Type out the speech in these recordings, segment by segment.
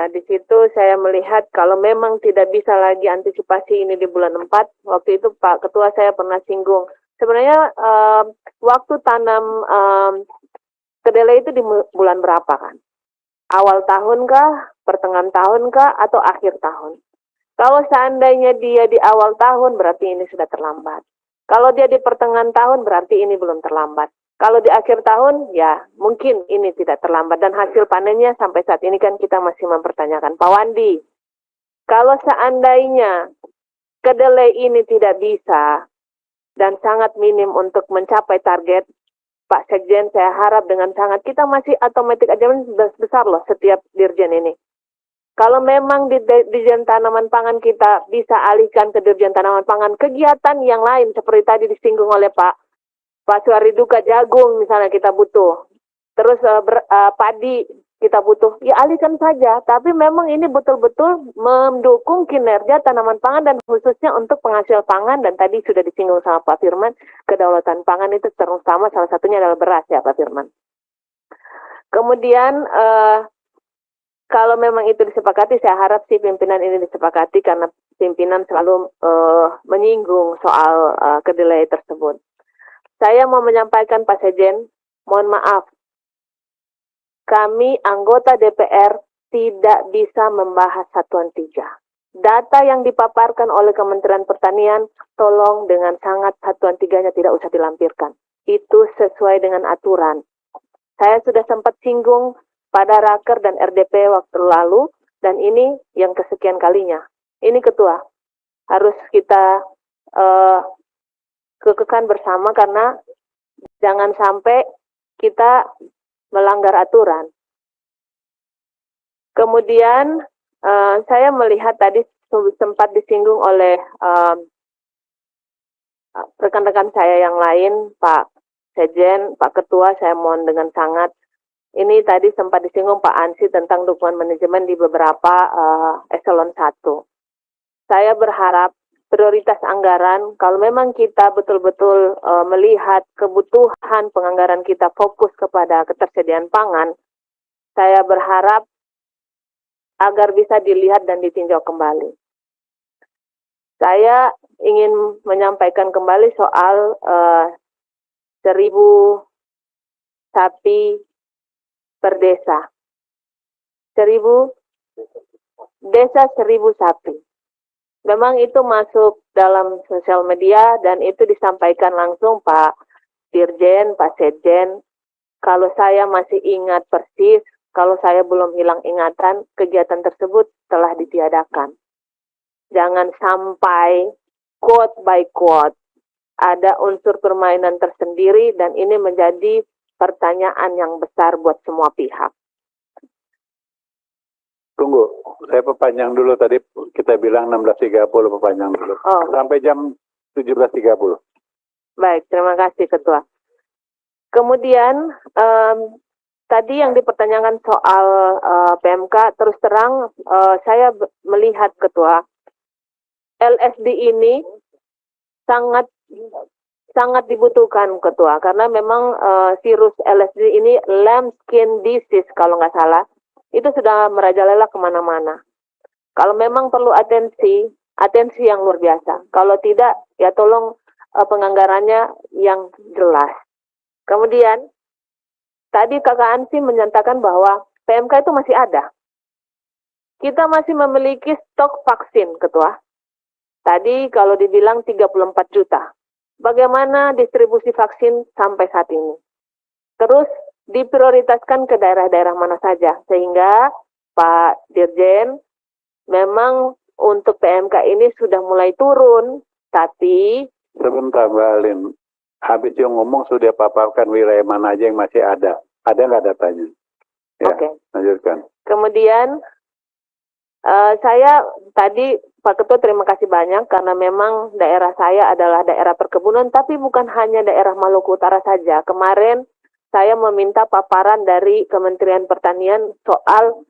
di situ saya melihat kalau memang tidak bisa lagi antisipasi ini di bulan 4, waktu itu Pak Ketua saya pernah singgung. Sebenarnya waktu tanam kedelai itu di bulan berapa kan? Awal tahun kah, pertengahan tahun kah, atau akhir tahun? Kalau seandainya dia di awal tahun, berarti ini sudah terlambat. Kalau dia di pertengahan tahun, berarti ini belum terlambat. Kalau di akhir tahun, ya mungkin ini tidak terlambat. Dan hasil panennya sampai saat ini kan kita masih mempertanyakan. Pak Wandi, kalau seandainya kedelai ini tidak bisa dan sangat minim untuk mencapai target, Pak Sekjen, saya harap dengan sangat, kita masih automatic adjustment besar loh setiap dirjen ini. Kalau memang di Dirjen Tanaman Pangan kita bisa alihkan ke Dirjen Tanaman Pangan, kegiatan yang lain seperti tadi disinggung oleh Pak Suari Duka, jagung misalnya kita butuh, terus padi kita butuh, ya alihkan saja. Tapi memang ini betul-betul mendukung kinerja tanaman pangan dan khususnya untuk penghasil pangan. Dan tadi sudah disinggung sama Pak Firman, kedaulatan pangan itu terutama salah satunya adalah beras ya Pak Firman. Kemudian kalau memang itu disepakati, saya harap si pimpinan ini disepakati karena pimpinan selalu menyinggung soal kedelai tersebut. Saya mau menyampaikan Pak Sekjen, mohon maaf, kami anggota DPR tidak bisa membahas Satuan 3. Data yang dipaparkan oleh Kementerian Pertanian, tolong dengan sangat Satuan 3-nya tidak usah dilampirkan. Itu sesuai dengan aturan. Saya sudah sempat singgung pada Raker dan RDP waktu lalu, dan ini yang kesekian kalinya. Ini Ketua, harus kita kekekan bersama karena jangan sampai kita melanggar aturan. Kemudian saya melihat tadi sempat disinggung oleh rekan-rekan saya yang lain, Pak Sekjen, Pak Ketua, saya mohon dengan sangat. Ini tadi sempat disinggung Pak Ansi tentang dukungan manajemen di beberapa eselon 1. Saya berharap prioritas anggaran, kalau memang kita betul-betul melihat kebutuhan penganggaran kita fokus kepada ketersediaan pangan, saya berharap agar bisa dilihat dan ditinjau kembali. Saya ingin menyampaikan kembali soal 1.000 sapi per desa. 1.000 desa 1.000 sapi. Memang itu masuk dalam sosial media dan itu disampaikan langsung Pak Dirjen, Pak Sekjen. Kalau saya masih ingat persis, kalau saya belum hilang ingatan, kegiatan tersebut telah ditiadakan. Jangan sampai quote by quote ada unsur permainan tersendiri dan ini menjadi pertanyaan yang besar buat semua pihak. Tunggu, saya perpanjang dulu tadi kita bilang 16.30 perpanjang dulu. Oh. Sampai jam 17.30. Baik, terima kasih Ketua. Kemudian tadi yang dipertanyakan soal PMK, terus terang saya melihat Ketua, LSD ini sangat dibutuhkan Ketua, karena memang virus LSD ini lambskin disease kalau nggak salah, itu sudah merajalela kemana-mana. Kalau memang perlu atensi yang luar biasa. Kalau tidak, ya tolong penganggarannya yang jelas. Kemudian, tadi Kakak Ansi menyatakan bahwa PMK itu masih ada. Kita masih memiliki stok vaksin, Ketua. Tadi kalau dibilang 34 juta. Bagaimana distribusi vaksin sampai saat ini? Terus, diprioritaskan ke daerah-daerah mana saja, sehingga Pak Dirjen memang untuk PMK ini sudah mulai turun, tapi sebentar Mbak Alin, habis yang ngomong sudah paparkan wilayah mana aja yang masih ada nggak datanya? Ya, Oke. Lanjutkan. Kemudian saya tadi Pak Ketua terima kasih banyak karena memang daerah saya adalah daerah perkebunan, tapi bukan hanya daerah Maluku Utara saja. Kemarin saya meminta paparan dari Kementerian Pertanian soal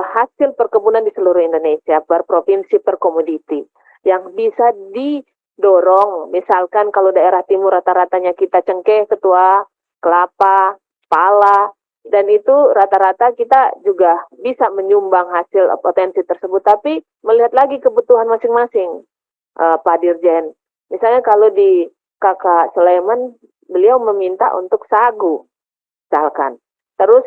hasil perkebunan di seluruh Indonesia, per provinsi, per komoditi, yang bisa didorong. Misalkan kalau daerah timur rata-ratanya kita cengkeh, Ketua, kelapa, pala, dan itu rata-rata kita juga bisa menyumbang hasil potensi tersebut, tapi melihat lagi kebutuhan masing-masing, Pak Dirjen. Misalnya kalau di Kakak Sulaiman, beliau meminta untuk sagu, misalkan. Terus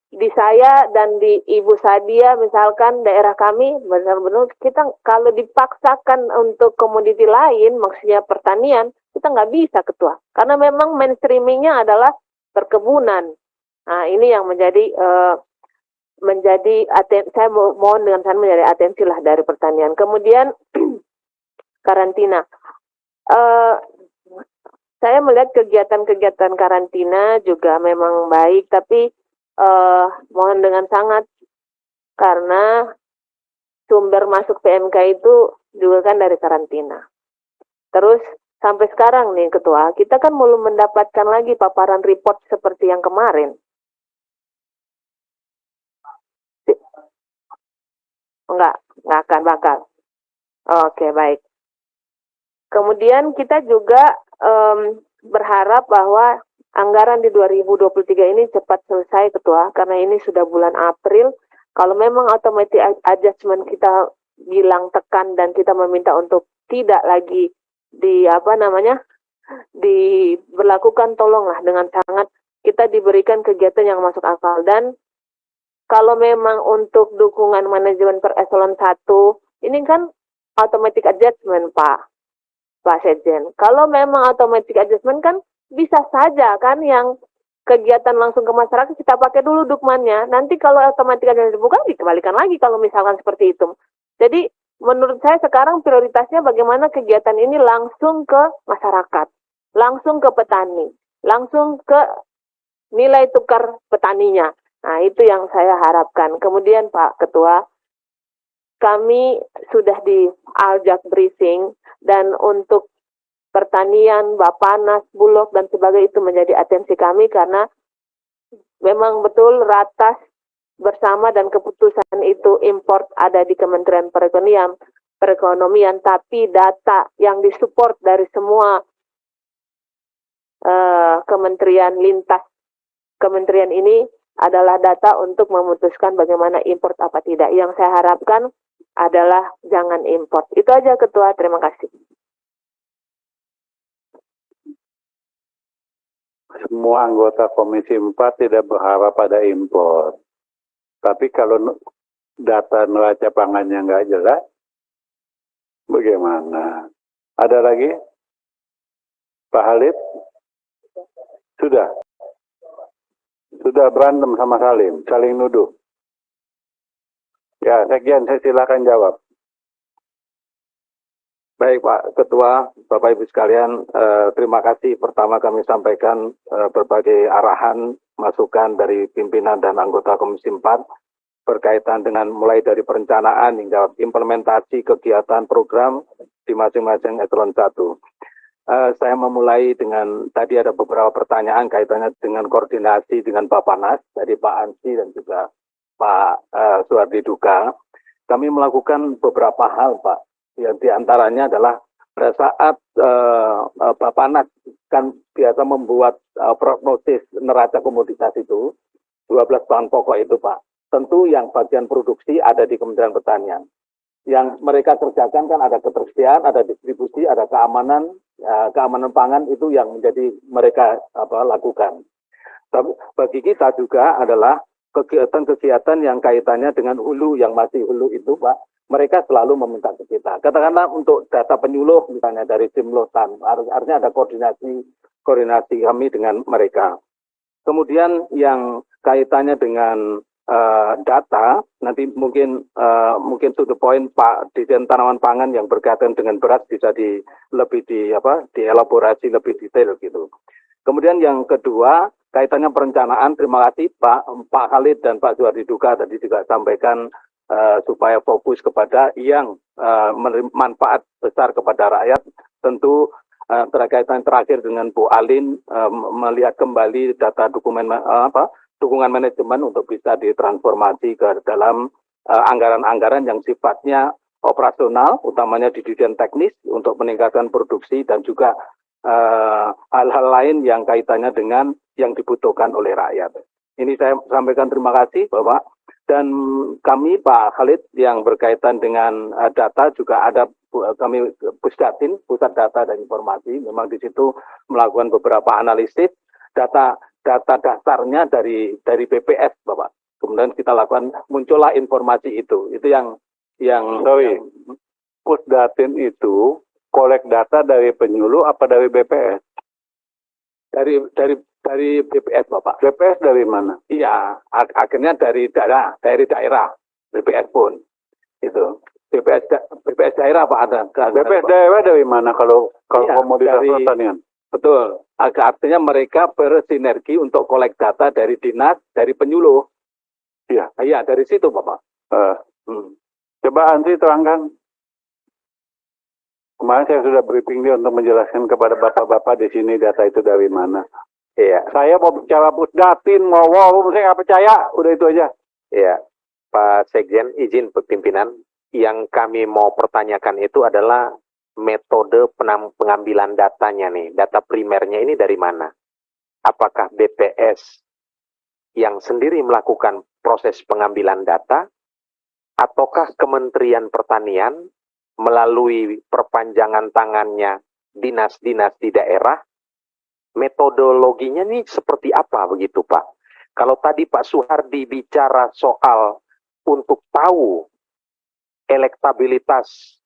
di saya dan di Ibu Sadia, misalkan daerah kami, benar-benar kita kalau dipaksakan untuk komoditi lain, maksudnya pertanian, kita nggak bisa, Ketua. Karena memang mainstreamingnya adalah perkebunan. Nah, ini yang menjadi saya mohon dengan saya menjadi atensi lah dari pertanian. Kemudian karantina. Saya melihat kegiatan-kegiatan karantina juga memang baik, tapi mohon dengan sangat, karena sumber masuk PMK itu juga kan dari karantina. Terus sampai sekarang nih Ketua, kita kan belum mendapatkan lagi paparan report seperti yang kemarin. Enggak akan bakal. Oke, baik. Kemudian kita juga berharap bahwa anggaran di 2023 ini cepat selesai, Ketua, karena ini sudah bulan April. Kalau memang automatic adjustment kita bilang tekan dan kita meminta untuk tidak lagi diberlakukan, tolonglah dengan sangat kita diberikan kegiatan yang masuk akal. Dan kalau memang untuk dukungan manajemen per eselon 1, ini kan automatic adjustment, Pak Sekjen. Kalau memang automatic adjustment kan bisa saja kan yang kegiatan langsung ke masyarakat kita pakai dulu dukmannya. Nanti kalau automatic adjustment dibuka, dikembalikan lagi kalau misalkan seperti itu. Jadi menurut saya sekarang prioritasnya bagaimana kegiatan ini langsung ke masyarakat, langsung ke petani, langsung ke nilai tukar petaninya. Nah, itu yang saya harapkan. Kemudian Pak Ketua, kami sudah di Aljak briefing, dan untuk pertanian, Bapanas, Bulog, dan sebagainya itu menjadi atensi kami, karena memang betul ratas bersama dan keputusan itu import ada di Kementerian Perekonomian, tapi data yang disupport dari semua kementerian lintas kementerian ini adalah data untuk memutuskan bagaimana import apa tidak. Yang saya harapkan adalah jangan import. Itu aja Ketua, terima kasih. Semua anggota Komisi 4 tidak berharap pada impor. Tapi kalau data neraca pangannya nggak jelas, bagaimana? Ada lagi? Pak Halid? Sudah? Sudah berantem sama Salim, saling nuduh. Ya, Sekjen, saya silakan jawab. Baik Pak Ketua, Bapak Ibu sekalian, terima kasih. Pertama kami sampaikan berbagai arahan, masukan dari pimpinan dan anggota Komisi 4 berkaitan dengan mulai dari perencanaan hingga implementasi kegiatan program di masing-masing eselon 1. Saya memulai dengan, tadi ada beberapa pertanyaan kaitannya dengan koordinasi dengan Bapanas, dari Pak Ansi dan juga Pak Suhardi Duka. Kami melakukan beberapa hal Pak. Yang diantaranya adalah pada saat Bapanas kan biasa membuat prognosis neraca komoditas itu, 12 bahan pokok itu Pak. Tentu yang bagian produksi ada di Kementerian Pertanian. Yang mereka kerjakan kan ada ketersediaan, ada distribusi, ada keamanan, keamanan pangan itu yang menjadi mereka lakukan. Tapi bagi kita juga adalah kegiatan-kegiatan yang kaitannya dengan hulu, yang masih hulu itu Pak. Mereka selalu meminta ke kita. Katakanlah untuk data penyuluh misalnya dari tim Lotan, artinya ada koordinasi kami dengan mereka. Kemudian yang kaitannya dengan data, nanti mungkin to the point Pak Dirjen Tanaman Pangan yang berkaitan dengan beras bisa dielaborasi lebih detail gitu. Kemudian yang kedua, kaitannya perencanaan, terima kasih Pak Khalid dan Pak Suhardi Duka tadi juga sampaikan supaya fokus kepada yang manfaat besar kepada rakyat. Tentu terkaitan terakhir dengan Bu Alin melihat kembali data dukungan manajemen untuk bisa ditransformasi ke dalam anggaran-anggaran yang sifatnya operasional, utamanya di dirjen teknis untuk meningkatkan produksi dan juga hal-hal lain yang kaitannya dengan yang dibutuhkan oleh rakyat. Ini saya sampaikan terima kasih Bapak. Dan kami Pak Khalid yang berkaitan dengan data juga ada kami Pusdatin, Pusat Data dan Informasi, memang di situ melakukan beberapa analisis data dasarnya dari BPS Bapak. Kemudian kita lakukan muncullah informasi itu Sorry, Pusdatin itu kolek data dari penyuluh apa dari BPS? dari BPS Bapak. BPS dari mana? Iya, akhirnya dari daerah BPS pun itu. BPS daerah Pak ada. BPS daerah dari mana kalau Iya, komoditas dari- pertanian? Betul. Artinya mereka bersinergi untuk kolek data dari dinas, dari penyuluh. Iya. Iya, dari situ Bapak. Eh, Coba Andri terangkan. Kemarin saya sudah briefing dia untuk menjelaskan kepada bapak-bapak di sini data itu dari mana. Iya, Saya mau bicara Pusdatin, mau saya nggak percaya. Udah itu aja. iya. Pak Sekjen, izin pimpinan. Yang kami mau pertanyakan itu adalah metode pengambilan datanya nih. Data primernya ini dari mana? Apakah BPS yang sendiri melakukan proses pengambilan data? Ataukah Kementerian Pertanian melalui perpanjangan tangannya dinas-dinas di daerah? Metodologinya nih seperti apa begitu Pak? Kalau tadi Pak Suhardi bicara soal untuk tahu elektabilitas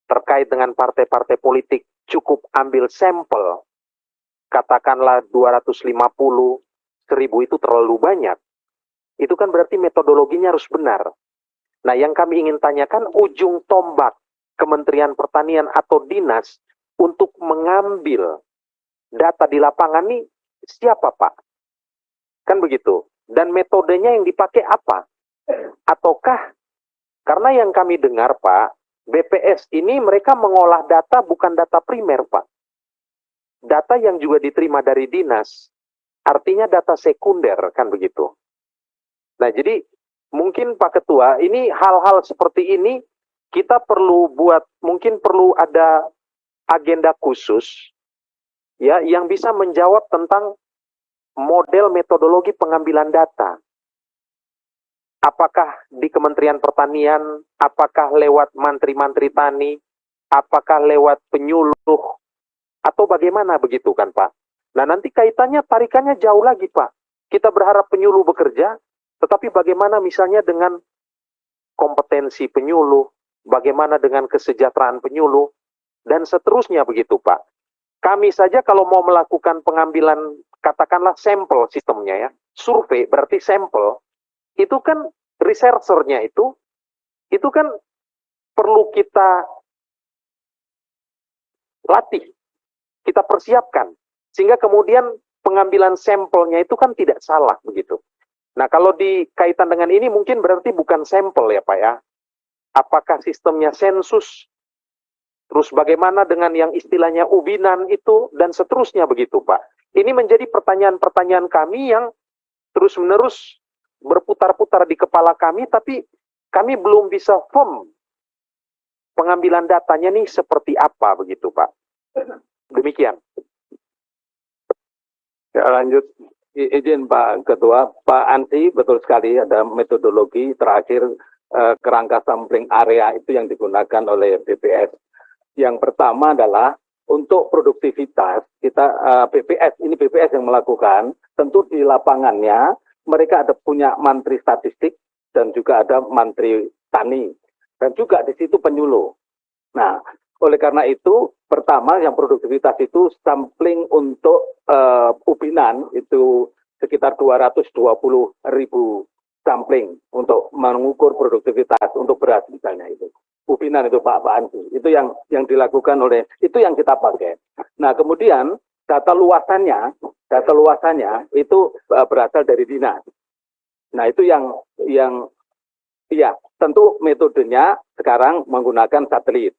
terkait dengan partai-partai politik cukup ambil sampel, katakanlah 250, 1000 itu terlalu banyak. Itu kan berarti metodologinya harus benar. Nah yang kami ingin tanyakan ujung tombak Kementerian Pertanian atau dinas untuk mengambil data di lapangan nih siapa Pak? Kan begitu. Dan metodenya yang dipakai apa? Ataukah, karena yang kami dengar Pak, BPS ini mereka mengolah data bukan data primer Pak. Data yang juga diterima dari dinas, artinya data sekunder kan begitu. Nah jadi mungkin Pak Ketua, ini hal-hal seperti ini kita perlu buat, mungkin perlu ada agenda khusus ya yang bisa menjawab tentang model metodologi pengambilan data. Apakah di Kementerian Pertanian, apakah lewat mantri-mantri tani, apakah lewat penyuluh, atau bagaimana begitu kan Pak? Nah nanti kaitannya, tarikannya jauh lagi Pak. Kita berharap penyuluh bekerja, tetapi bagaimana misalnya dengan kompetensi penyuluh, bagaimana dengan kesejahteraan penyuluh, dan seterusnya begitu Pak. Kami saja kalau mau melakukan pengambilan, katakanlah sampel sistemnya ya, survei berarti sampel, itu kan researchernya itu kan perlu kita latih, kita persiapkan, sehingga kemudian pengambilan sampelnya itu kan tidak salah begitu. Nah kalau dikaitan dengan ini mungkin berarti bukan sampel ya Pak ya. Apakah sistemnya sensus, terus bagaimana dengan yang istilahnya ubinan itu, dan seterusnya begitu Pak. Ini menjadi pertanyaan-pertanyaan kami yang terus-menerus berputar-putar di kepala kami, tapi kami belum bisa firm pengambilan datanya nih seperti apa begitu Pak. Demikian. Ya lanjut. Izin Pak Ketua, Pak Ansi betul sekali ada metodologi terakhir kerangka sampling area itu yang digunakan oleh BPS. Yang pertama adalah untuk produktivitas kita BPS yang melakukan, tentu di lapangannya mereka ada punya mantri statistik dan juga ada mantri tani dan juga di situ penyuluh. Nah, oleh karena itu pertama yang produktivitas itu sampling untuk ubinan itu sekitar 220.000 sampling untuk mengukur produktivitas untuk beras misalnya itu. Ubinan itu Pak Ansi. Itu yang dilakukan oleh, itu yang kita pakai. Nah kemudian data luasannya itu berasal dari dinas. Nah itu yang ya tentu metodenya sekarang menggunakan satelit,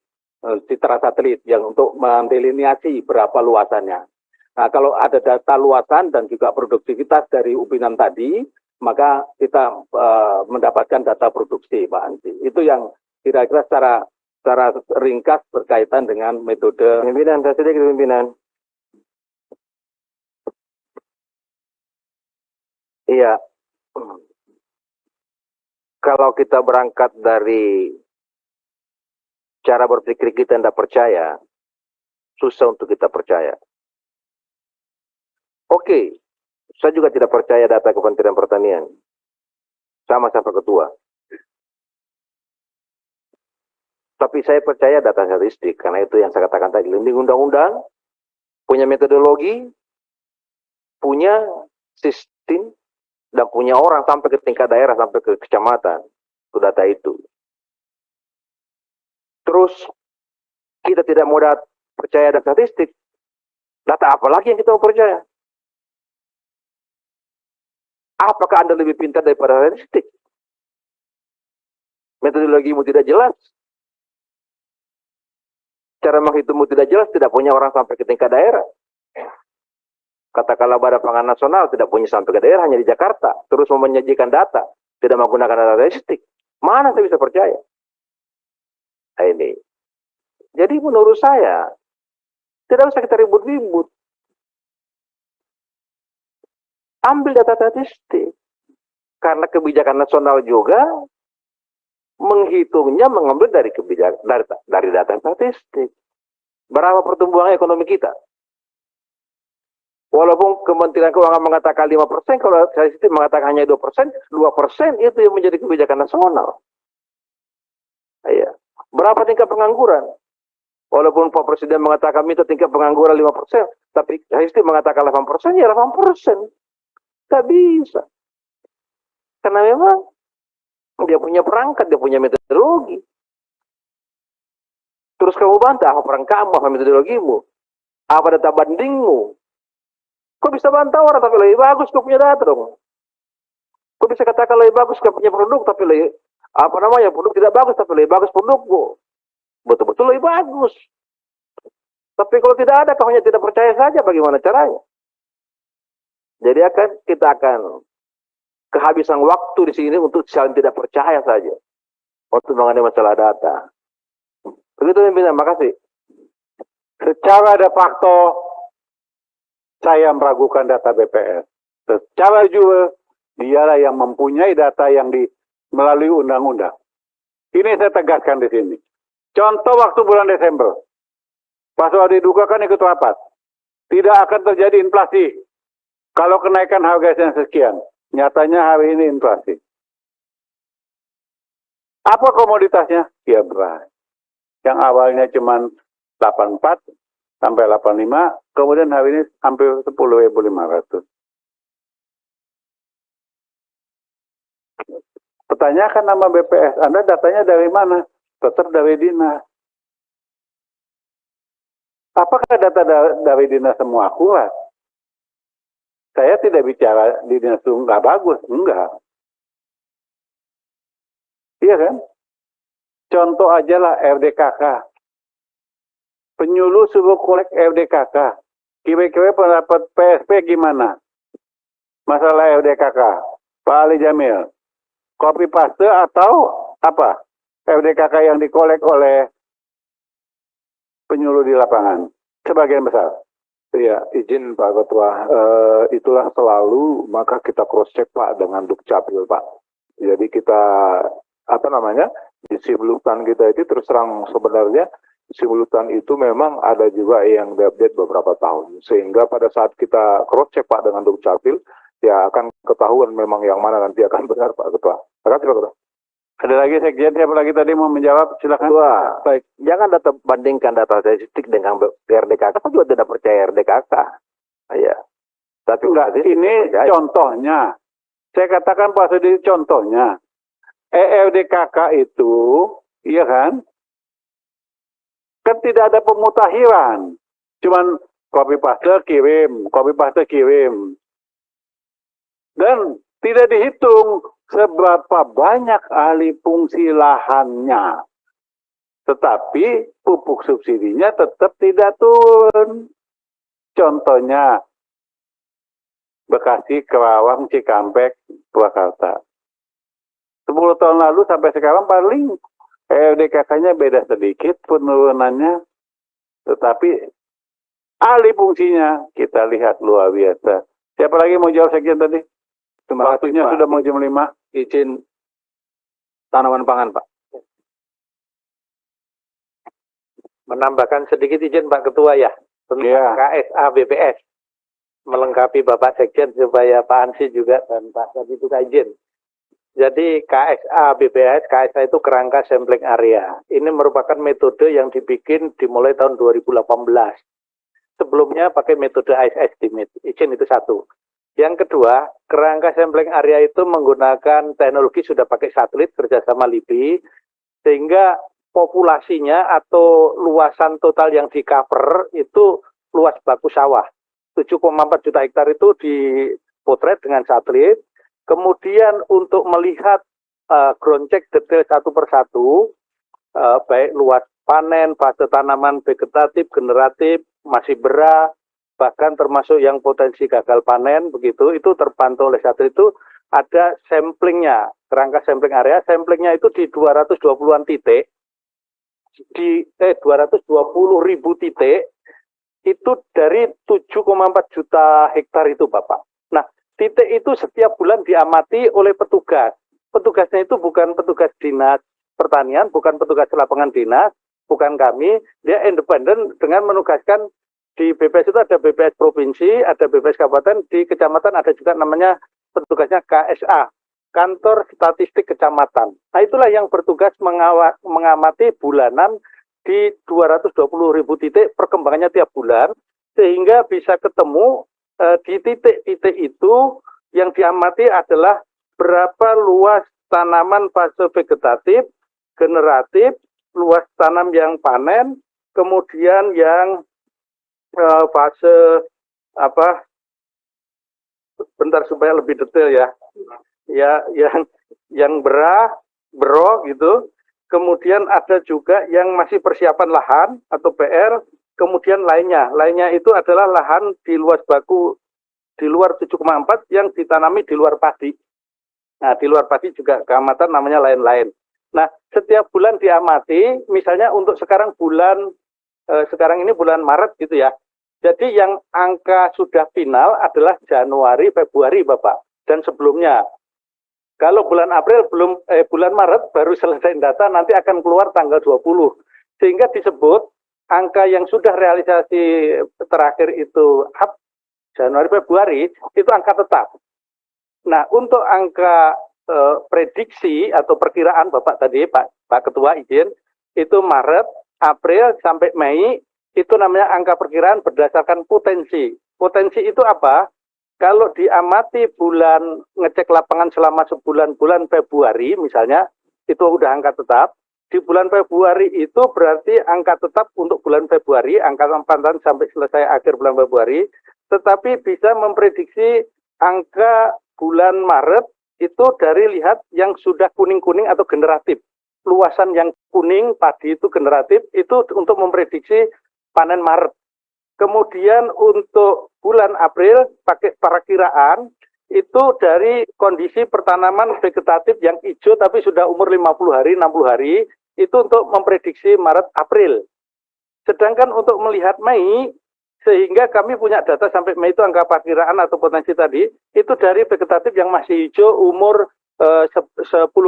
citra satelit yang untuk mendelineasi berapa luasannya. Nah kalau ada data luasan dan juga produktivitas dari ubinan tadi, maka kita mendapatkan data produksi Pak Ansi. Itu yang kira-kira secara ringkas berkaitan dengan metode. Pimpinan, saya sedikit pimpinan. Iya, kalau kita berangkat dari cara berpikir kita yang tidak percaya, susah untuk kita percaya. Oke, saya juga tidak percaya data Kementerian Pertanian. Sama Pak Ketua. Tapi saya percaya data statistik, karena itu yang saya katakan tadi. Ini undang-undang, punya metodologi, punya sistem, dan punya orang sampai ke tingkat daerah, sampai ke kecamatan. Itu data itu. Terus, kita tidak mau percaya data statistik. Data apa lagi yang kita mau percaya? Apakah Anda lebih pintar daripada statistik? Metodologimu tidak jelas. Cara menghitungmu tidak jelas, tidak punya orang sampai ke tingkat daerah. Katakanlah Badan Pangan Nasional tidak punya sampai ke daerah, hanya di Jakarta. Terus mau menyajikan data, tidak menggunakan data statistik. Mana saya bisa percaya? Nah, ini. Jadi menurut saya, tidak usah kita ribut-ribut. Ambil data statistik. Karena kebijakan nasional juga menghitungnya mengambil dari kebijakan dari data statistik. Berapa pertumbuhan ekonomi kita? Walaupun Kementerian Keuangan mengatakan 5%, kalau statistik mengatakan hanya 2%, 2% itu yang menjadi kebijakan nasional. Iya. Berapa tingkat pengangguran? Walaupun Pak Presiden mengatakan minta tingkat pengangguran 5%, tapi statistik mengatakan 8%, ya 8%. Tak bisa. Karena memang dia punya perangkat, dia punya metodologi. Terus kamu bantah apa perang kamu, apa metodologimu, apa data bandingmu. Kok bisa bantah orang tapi lebih bagus kau punya data dong? Kok bisa katakan lebih bagus kau punya produk tapi lebih, produk tidak bagus tapi lebih bagus produkmu. Betul-betul lebih bagus. Tapi kalau tidak ada, kau hanya tidak percaya saja, bagaimana caranya? Jadi kita akan kehabisan waktu di sini untuk saling tidak percaya saja. Untuk mengenai masalah data. Begitu pimpinan, makasih. Secara de facto, saya meragukan data BPS. Secara juga, dialah yang mempunyai data yang melalui undang-undang. Ini saya tegaskan di sini. Contoh waktu bulan Desember. Pak Soedi Duga kan ikut rapat. Tidak akan terjadi inflasi. Kalau kenaikan harga yang sekian. Nyatanya hari ini inflasi. Apa komoditasnya? Ya beras. Yang awalnya cuma 84 sampai 85, kemudian hari ini hampir 10.500. Pertanyakan nama BPS, Anda datanya dari mana? Tetap dari dinas. Apakah data dari dinas semua akurat? Saya tidak bicara di dinas itu nggak bagus, enggak. Iya kan? Contoh aja lah RDKK. Penyuluh suruh kolek RDKK. Kira-kira pendapat PSP gimana? Masalah RDKK. Pak Ali Jamil. Copy paste atau apa? RDKK yang dikolek oleh penyuluh di lapangan. Sebagian besar. Iya, izin Pak Ketua. Itulah selalu, maka kita cross check Pak dengan Dukcapil Pak. Jadi kita, di simultan kita itu terus terang sebenarnya simultan itu memang ada juga yang diupdate beberapa tahun. Sehingga pada saat kita cross check Pak dengan Dukcapil, ya akan ketahuan memang yang mana nanti akan benar Pak Ketua. Terima kasih Pak Ketua. Ada lagi Sekjen, siapa lagi tadi mau menjawab? Silakan. Ketua, baik. Jangan bandingkan data statistik dengan RDKK. Saya juga tidak percaya RDKK. Ya. Tapi enggak, ini contohnya. Saya katakan Pak Soedi contohnya. RDKK itu, iya kan? Kan tidak ada pemutakhiran. Cuman copy paste kirim. Dan tidak dihitung seberapa banyak alih fungsi lahannya. Tetapi pupuk subsidinya tetap tidak turun. Contohnya, Bekasi, Kerawang, Cikampek, Purwakarta. 10 tahun lalu sampai sekarang paling RDKK-nya beda sedikit penurunannya. Tetapi alih fungsinya kita lihat luar biasa. Siapa lagi mau jawab Sekjen tadi? Terima kasih, Waktunya Pak. sudah mau jam 5. Izin tanaman pangan, Pak. Menambahkan sedikit izin Pak Ketua ya, tentang Iya. KSA BPS. Melengkapi Bapak Sekjen supaya Pak Ansi juga dan Pak Tadi juga izin. Jadi KSA BPS, KSA itu kerangka sampling area. Ini merupakan metode yang dibikin dimulai tahun 2018. Sebelumnya pakai metode ice estimate, izin itu satu. Yang kedua, kerangka sampling area itu menggunakan teknologi sudah pakai satelit kerjasama LIBI, sehingga populasinya atau luasan total yang di cover itu luas baku sawah. 7,4 juta hektar itu dipotret dengan satelit. Kemudian untuk melihat ground check detail satu persatu, baik luas panen, fase tanaman vegetatif, generatif, masih berah, bahkan termasuk yang potensi gagal panen, begitu, itu terpantau oleh satelit itu ada samplingnya, kerangka sampling area, samplingnya itu di 220-an titik, di 220.000 titik, itu dari 7,4 juta hektar itu Bapak. Nah, titik itu setiap bulan diamati oleh petugas. Petugasnya itu bukan petugas dinas pertanian, bukan petugas lapangan dinas, bukan kami, dia independen dengan menugaskan di BPS itu ada BPS provinsi, ada BPS kabupaten, di kecamatan ada juga namanya petugasnya KSA, Kantor Statistik Kecamatan. Nah itulah yang bertugas mengamati bulanan di 220.000 titik, perkembangannya tiap bulan, sehingga bisa ketemu di titik-titik itu yang diamati adalah berapa luas tanaman fase vegetatif, generatif, luas tanam yang panen, kemudian yang fase apa? Bentar supaya lebih detail ya, yang berah, bero gitu. Kemudian ada juga yang masih persiapan lahan atau PR. Kemudian lainnya itu adalah lahan di luas baku di luar 7,4 yang ditanami di luar padi. Nah, di luar padi juga keamatan namanya lain-lain. Nah, setiap bulan diamati, misalnya untuk sekarang sekarang ini bulan Maret gitu ya. Jadi yang angka sudah final adalah Januari, Februari, Bapak. Dan sebelumnya. Kalau bulan April bulan Maret baru selesai data, nanti akan keluar tanggal 20. Sehingga disebut angka yang sudah realisasi terakhir itu Januari, Februari, itu angka tetap. Nah, untuk angka prediksi atau perkiraan Bapak tadi, Pak Ketua izin, itu Maret, April sampai Mei, itu namanya angka perkiraan berdasarkan potensi. Potensi itu apa? Kalau diamati bulan ngecek lapangan selama bulan Februari misalnya, itu udah angka tetap. Di bulan Februari itu berarti angka tetap untuk bulan Februari, angka pantauan sampai selesai akhir bulan Februari, tetapi bisa memprediksi angka bulan Maret itu dari lihat yang sudah kuning-kuning atau generatif. Luasan yang kuning, padi itu generatif, itu untuk memprediksi panen Maret. Kemudian untuk bulan April pakai perakiraan itu dari kondisi pertanaman vegetatif yang hijau tapi sudah umur 50 hari, 60 hari, itu untuk memprediksi Maret, April. Sedangkan untuk melihat Mei, sehingga kami punya data sampai Mei itu angka perkiraan atau potensi tadi, itu dari vegetatif yang masih hijau umur 10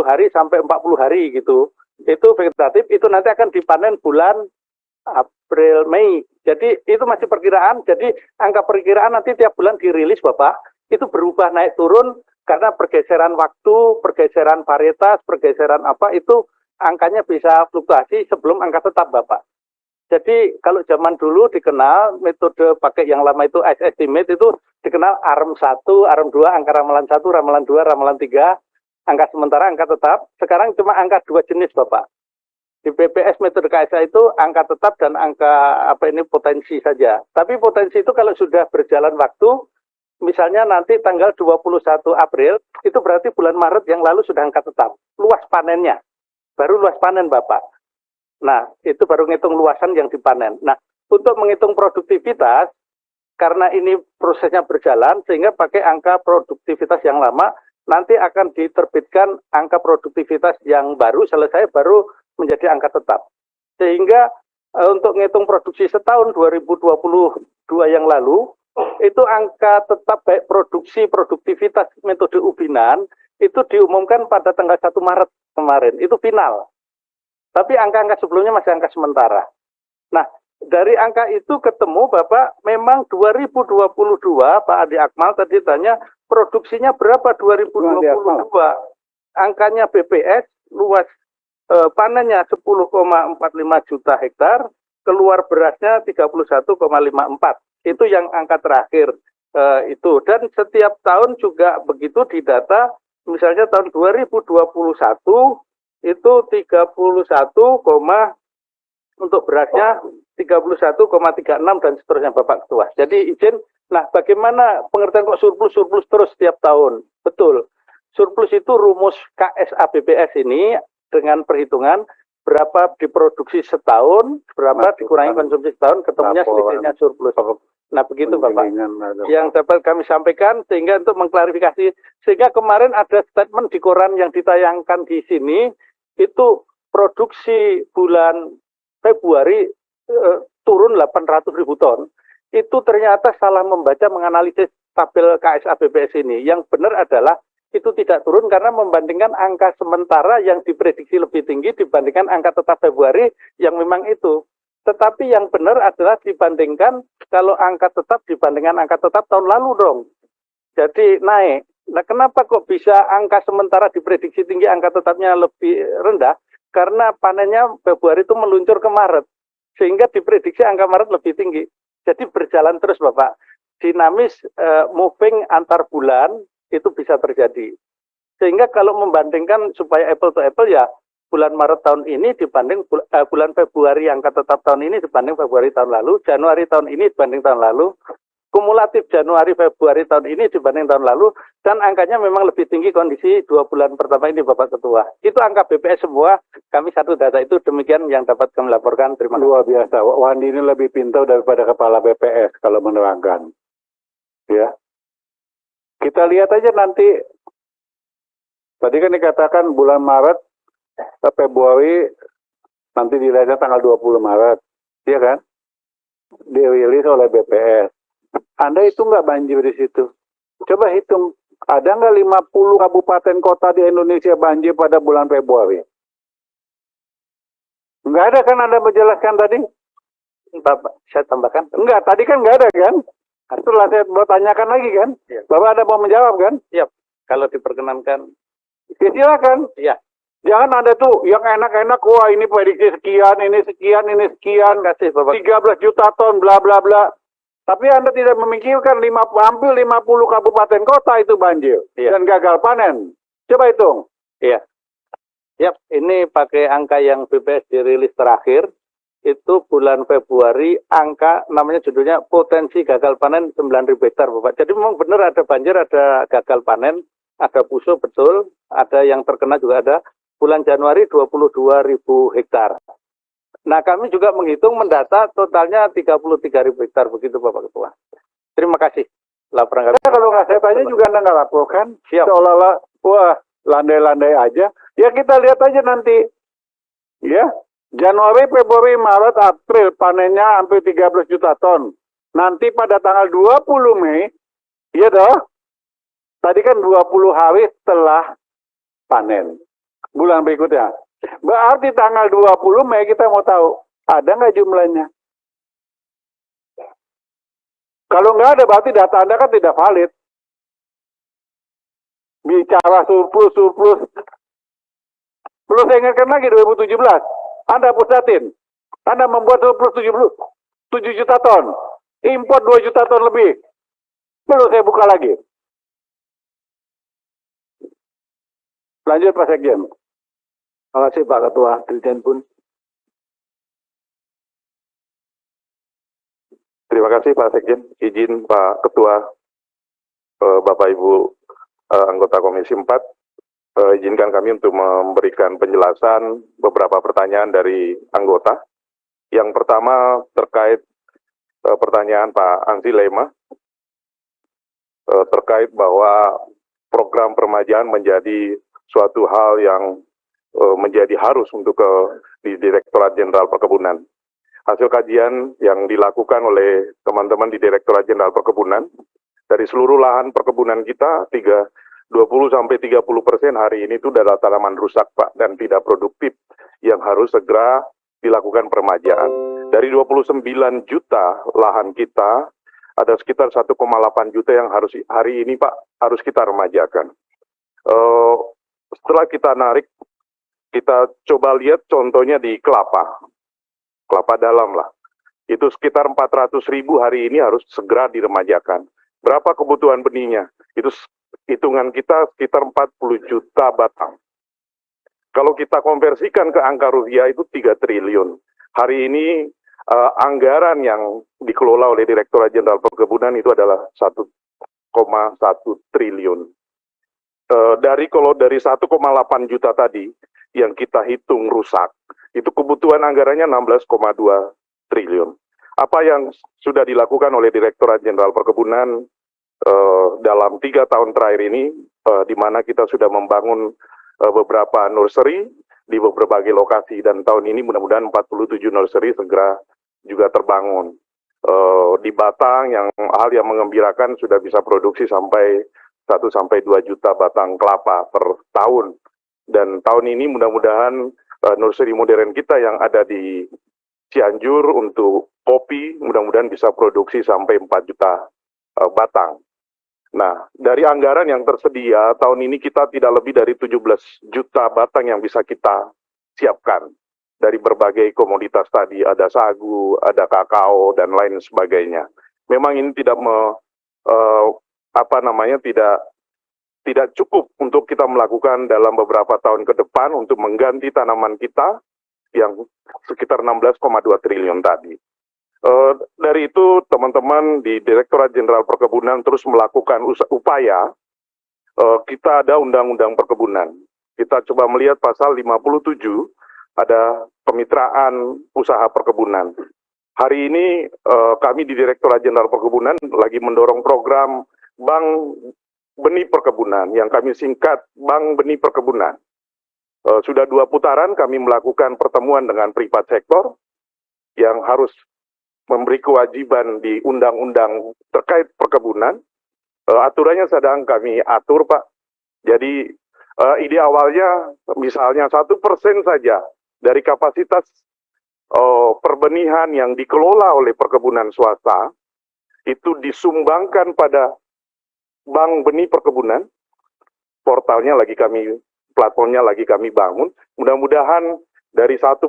hari sampai 40 hari gitu. Itu vegetatif, itu nanti akan dipanen bulan April, Mei. Jadi itu masih perkiraan, jadi angka perkiraan nanti tiap bulan dirilis Bapak, itu berubah naik turun karena pergeseran waktu, pergeseran varietas, pergeseran apa, itu angkanya bisa fluktuasi sebelum angka tetap Bapak. Jadi kalau zaman dulu dikenal metode pakai yang lama itu ice estimate itu dikenal ARM 1, ARM 2, angka ramalan 1, ramalan 2, ramalan 3, angka sementara, angka tetap. Sekarang cuma angka 2 jenis Bapak. Di BPS metode KSA itu angka tetap dan angka potensi saja. Tapi potensi itu kalau sudah berjalan waktu, misalnya nanti tanggal 21 April, itu berarti bulan Maret yang lalu sudah angka tetap. Luas panennya. Baru luas panen Bapak. Nah, itu baru ngitung luasan yang dipanen. Nah, untuk menghitung produktivitas, karena ini prosesnya berjalan, sehingga pakai angka produktivitas yang lama, nanti akan diterbitkan angka produktivitas yang baru, selesai baru menjadi angka tetap. Sehingga untuk ngitung produksi setahun 2022 yang lalu, itu angka tetap baik produksi, produktivitas metode ubinan itu diumumkan pada tanggal 1 Maret kemarin, itu final. Tapi angka-angka sebelumnya masih angka sementara. Nah, dari angka itu ketemu Bapak, memang 2022, Pak Adi Akmal tadi tanya, produksinya berapa 2022? Angkanya BPS, luas panennya 10,45 juta hektar, keluar berasnya 31,54. Itu yang angka terakhir itu. Dan setiap tahun juga begitu di data, misalnya tahun 2021 itu 31, untuk berasnya 31,36 dan seterusnya Bapak Ketua. Jadi izin, nah bagaimana pengertian kok surplus terus setiap tahun? Betul, surplus itu rumus KSA BPS ini dengan perhitungan berapa diproduksi setahun, berapa dikurangi konsumsi setahun, ketemunya selisihnya surplus. Nah begitu Bapak, yang dapat kami sampaikan sehingga untuk mengklarifikasi, sehingga kemarin ada statement di koran yang ditayangkan di sini, itu produksi bulan Februari turun 800.000 ton. Itu ternyata salah membaca menganalisis tabel KSA BPS ini. Yang benar adalah itu tidak turun karena membandingkan angka sementara yang diprediksi lebih tinggi dibandingkan angka tetap Februari yang memang itu. Tetapi yang benar adalah dibandingkan kalau angka tetap dibandingkan angka tetap tahun lalu dong. Jadi naik. Nah kenapa kok bisa angka sementara diprediksi tinggi, angka tetapnya lebih rendah? Karena panennya Februari itu meluncur ke Maret. Sehingga diprediksi angka Maret lebih tinggi. Jadi berjalan terus Bapak. Dinamis moving antar bulan itu bisa terjadi. Sehingga kalau membandingkan supaya apple to apple ya bulan Maret tahun ini dibanding bulan Februari angka tetap tahun ini dibanding Februari tahun lalu, Januari tahun ini dibanding tahun lalu, kumulatif Januari Februari tahun ini dibanding tahun lalu, dan angkanya memang lebih tinggi kondisi 2 bulan pertama ini Bapak Ketua. Itu angka BPS semua, kami satu data itu, demikian yang dapat kami laporkan. Terima kasih. Luar biasa, Wandi ini lebih pintar daripada kepala BPS kalau menerangkan. Ya. Kita lihat aja nanti, tadi kan dikatakan bulan Maret, Februari, nanti dilihatnya tanggal 20 Maret, ya kan? Dirilis oleh BPS. Anda itu nggak banjir di situ. Coba hitung, ada nggak 50 kabupaten kota di Indonesia banjir pada bulan Februari? Nggak ada kan Anda menjelaskan tadi? Bapak, saya tambahkan. Enggak, tadi kan nggak ada kan? Setelah saya bertanyakan lagi kan? Ya. Bapak ada mau menjawab kan? Siap, kalau diperkenankan. Ya silakan. Iya. Jangan ada tuh yang enak-enak, wah ini prediksi sekian, ini sekian, ini sekian. Kasih Bapak. 13 juta ton, bla bla bla. Tapi Anda tidak memikirkan hampir 50 kabupaten kota itu banjir. Iya. Dan gagal panen. Coba hitung. Iya. Yap, ini pakai angka yang BPS dirilis terakhir. Itu bulan Februari, angka namanya judulnya potensi gagal panen 9.000 hektar Bapak. Jadi memang benar ada banjir, ada gagal panen, ada pusuh betul, ada yang terkena juga ada. Bulan Januari 22.000 hektar. Nah kami juga menghitung mendata totalnya 33.000 hektar begitu Bapak Ketua. Terima kasih. Laporan kami. Kalau nggak saya tanya juga Anda nggak laporkan. Siap. Seolah-olah, wah landai-landai aja. Ya kita lihat aja nanti. Ya. Januari, Februari, Maret, April panennya hampir 13 juta ton. Nanti pada tanggal 20 Mei, iya toh? Tadi kan 20 hari setelah panen. Bulan berikutnya. Berarti tanggal 20 Mei kita mau tahu, ada nggak jumlahnya? Kalau nggak ada berarti data Anda kan tidak valid. Bicara surplus. Perlu saya ingatkan lagi 2017. Anda pusatin. Anda membuat surplus 7 juta ton. Import 2 juta ton lebih. Perlu saya buka lagi. Lanjut Pak Sekjen. Terima kasih Pak Ketua Dirjen Pun. Terima kasih Pak Sekjen. Izin Pak Ketua, Bapak Ibu anggota Komisi 4, izinkan kami untuk memberikan penjelasan beberapa pertanyaan dari anggota. Yang pertama terkait pertanyaan Pak Ansi Lema, terkait bahwa program permajaan menjadi suatu hal yang menjadi harus untuk di Direktorat Jenderal Perkebunan. hasil kajian yang dilakukan oleh teman-teman di Direktorat Jenderal Perkebunan, dari seluruh lahan perkebunan kita, 20-30% hari ini itu adalah tanaman rusak, Pak, dan tidak produktif yang harus segera dilakukan peremajaan. Dari 29 juta lahan kita, ada sekitar 1,8 juta yang harus hari ini, Pak, harus kita remajakan. Setelah kita narik, kita coba lihat contohnya di kelapa dalam lah. Itu sekitar 400.000 hari ini harus segera diremajakan. Berapa kebutuhan benihnya? Itu hitungan kita sekitar 40 juta batang. Kalau kita konversikan ke angka rupiah itu 3 triliun. Hari ini anggaran yang dikelola oleh Direktorat Jenderal Perkebunan itu adalah 1,1 triliun. Kalau dari 1,8 juta tadi yang kita hitung rusak, itu kebutuhan anggarannya 16,2 triliun. Apa yang sudah dilakukan oleh Direktorat Jenderal Perkebunan dalam 3 tahun terakhir ini, di mana kita sudah membangun beberapa nursery di berbagai lokasi, dan tahun ini mudah-mudahan 47 nursery segera juga terbangun. Di Batang, hal yang mengembirakan sudah bisa produksi sampai 1-2 juta batang kelapa per tahun. Dan tahun ini mudah-mudahan nursery modern kita yang ada di Cianjur untuk kopi mudah-mudahan bisa produksi sampai 4 juta batang. Nah, dari anggaran yang tersedia, tahun ini kita tidak lebih dari 17 juta batang yang bisa kita siapkan. Dari berbagai komoditas tadi, ada sagu, ada kakao, dan lain sebagainya. Memang ini tidak tidak cukup untuk kita melakukan dalam beberapa tahun ke depan untuk mengganti tanaman kita yang sekitar 16,2 triliun tadi. Dari itu, teman-teman di Direktorat Jenderal Perkebunan terus melakukan upaya. Kita ada Undang-Undang Perkebunan. Kita coba melihat pasal 57, ada kemitraan usaha perkebunan. Hari ini kami di Direktorat Jenderal Perkebunan lagi mendorong program Bank Benih Perkebunan, yang kami singkat Bank Benih Perkebunan. Sudah 2 putaran kami melakukan pertemuan dengan privat sektor yang harus memberi kewajiban di undang-undang terkait perkebunan. Aturannya sedang kami atur, Pak. Jadi ide awalnya misalnya 1% saja dari kapasitas perbenihan yang dikelola oleh perkebunan swasta itu disumbangkan pada Bank Benih Perkebunan. Platformnya lagi kami bangun. Mudah-mudahan dari 1%,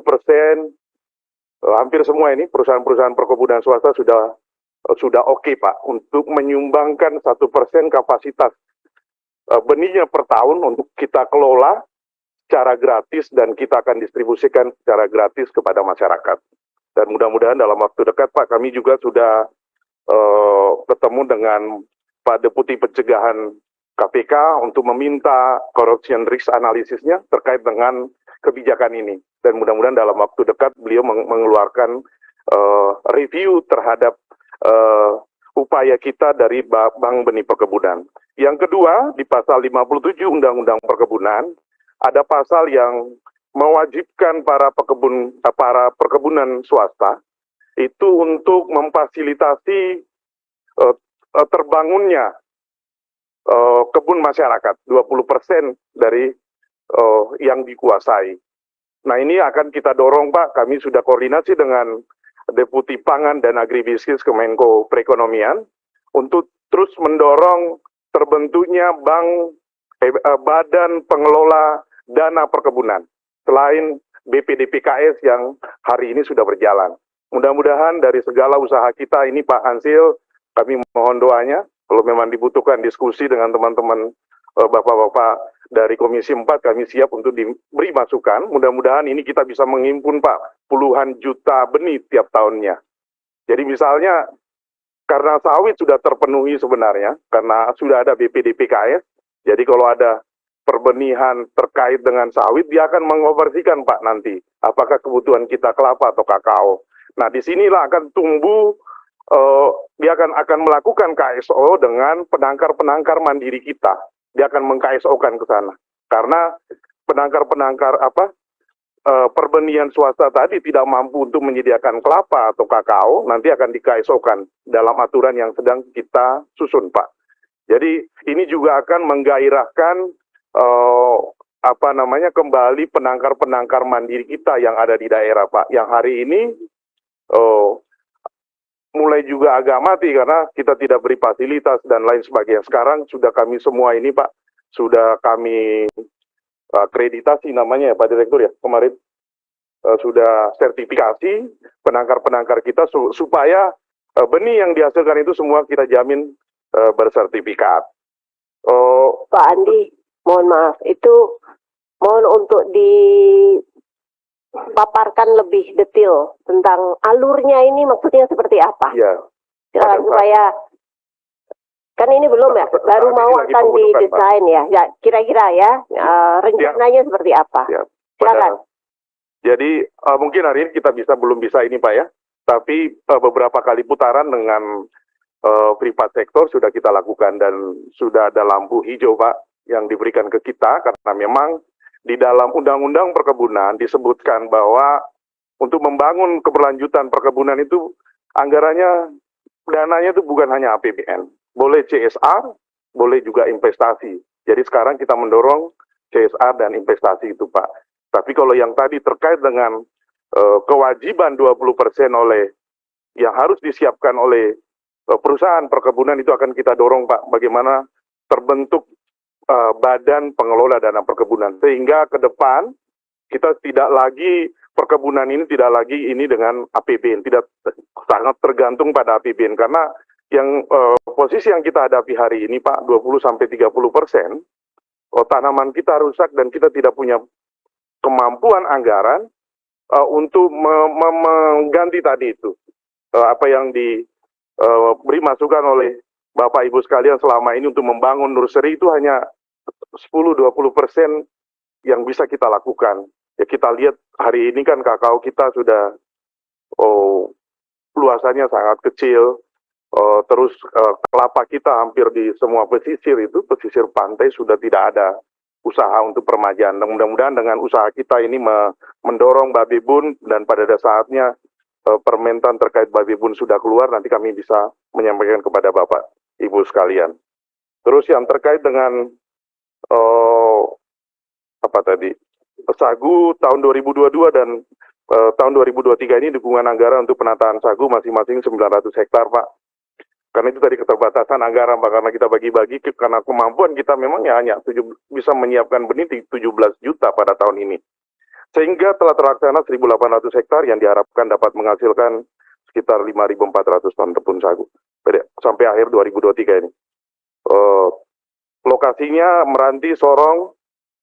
hampir semua ini perusahaan-perusahaan perkebunan swasta sudah oke, Pak, untuk menyumbangkan 1% kapasitas benihnya per tahun untuk kita kelola secara gratis, dan kita akan distribusikan secara gratis kepada masyarakat. Dan mudah-mudahan dalam waktu dekat, Pak, kami juga sudah ketemu dengan Pak Deputi Pencegahan KPK untuk meminta corruption risk analisisnya terkait dengan kebijakan ini. Dan mudah-mudahan dalam waktu dekat beliau mengeluarkan review terhadap upaya kita dari Bank Benih Perkebunan. Yang kedua, di pasal 57 Undang-Undang Perkebunan, ada pasal yang mewajibkan para perkebunan swasta itu untuk memfasilitasi terbangunnya kebun masyarakat, 20% dari yang dikuasai. Nah, ini akan kita dorong, Pak. Kami sudah koordinasi dengan Deputi Pangan dan Agribisnis Kemenko Perekonomian untuk terus mendorong terbentuknya Badan Pengelola Dana Perkebunan, selain BPDPKS yang hari ini sudah berjalan. Mudah-mudahan dari segala usaha kita ini, Pak Ansil, kami mohon doanya. Kalau memang dibutuhkan diskusi dengan teman-teman Bapak-Bapak dari Komisi 4, kami siap untuk diberi masukan. Mudah-mudahan ini kita bisa menghimpun, Pak, puluhan juta benih tiap tahunnya. Jadi misalnya, karena sawit sudah terpenuhi sebenarnya, karena sudah ada BPDPKS, jadi kalau ada perbenihan terkait dengan sawit, dia akan mengoperasikan, Pak, nanti. Apakah kebutuhan kita kelapa atau kakao. Nah, disinilah akan tumbuh, dia akan melakukan KSO dengan penangkar-penangkar mandiri kita. Dia akan meng-KSO-kan ke sana. Karena penangkar-penangkar perbenihan swasta tadi tidak mampu untuk menyediakan kelapa atau kakao, nanti akan di-KSO-kan dalam aturan yang sedang kita susun, Pak. Jadi ini juga akan menggairahkan kembali penangkar-penangkar mandiri kita yang ada di daerah, Pak. Yang hari ini mulai juga agak mati karena kita tidak beri fasilitas dan lain sebagainya. Sekarang sudah kami semua ini, Pak, sudah kami akreditasi namanya ya Pak Direktur ya, kemarin sudah sertifikasi penangkar-penangkar kita supaya benih yang dihasilkan itu semua kita jamin bersertifikat. Pak Andi, mohon maaf, itu mohon untuk dipaparkan lebih detail tentang alurnya ini, maksudnya seperti apa? Iya. Supaya kan ini belum ya, baru mau akan didesain ya. Ya, kira-kira ya, rencananya seperti apa? Ya, silakan. Jadi mungkin hari ini kita belum bisa ini Pak ya, tapi beberapa kali putaran dengan privat sektor sudah kita lakukan dan sudah ada lampu hijau Pak yang diberikan ke kita karena memang di dalam Undang-Undang Perkebunan disebutkan bahwa untuk membangun keberlanjutan perkebunan itu anggarannya, dananya itu bukan hanya APBN. Boleh CSR, boleh juga investasi. Jadi sekarang kita mendorong CSR dan investasi itu, Pak. Tapi kalau yang tadi terkait dengan kewajiban 20% yang harus disiapkan oleh perusahaan perkebunan itu akan kita dorong, Pak. Bagaimana terbentuk badan pengelola dana perkebunan. Sehingga ke depan kita tidak lagi, perkebunan ini tidak lagi ini dengan APBN. Tidak sangat tergantung pada APBN. Karena yang posisi yang kita hadapi hari ini Pak, 20-30%, tanaman kita rusak dan kita tidak punya kemampuan anggaran untuk mengganti tadi itu. Apa yang diberi masukan oleh Bapak Ibu sekalian selama ini untuk membangun nursery itu hanya 10-20% yang bisa kita lakukan. Ya kita lihat hari ini kan kakao kita sudah luasannya sangat kecil. Terus kelapa kita hampir di semua pesisir itu, pesisir pantai sudah tidak ada usaha untuk permajaan. Mudah-mudahan dengan usaha kita ini mendorong Babibun dan pada saatnya permentan terkait Babibun sudah keluar, nanti kami bisa menyampaikan kepada Bapak Ibu sekalian. Terus yang terkait dengan sagu tahun 2022 dan tahun 2023 ini dukungan anggaran untuk penataan sagu masing-masing 900 hektar Pak. Karena itu tadi keterbatasan anggaran Pak, karena kita bagi-bagi, karena kemampuan kita memang ya hanya bisa menyiapkan benih 17 juta pada tahun ini. Sehingga telah terlaksana 1.800 hektar yang diharapkan dapat menghasilkan sekitar 5.400 ton tepung sagu sampai akhir 2023 ini. Lokasinya Meranti, Sorong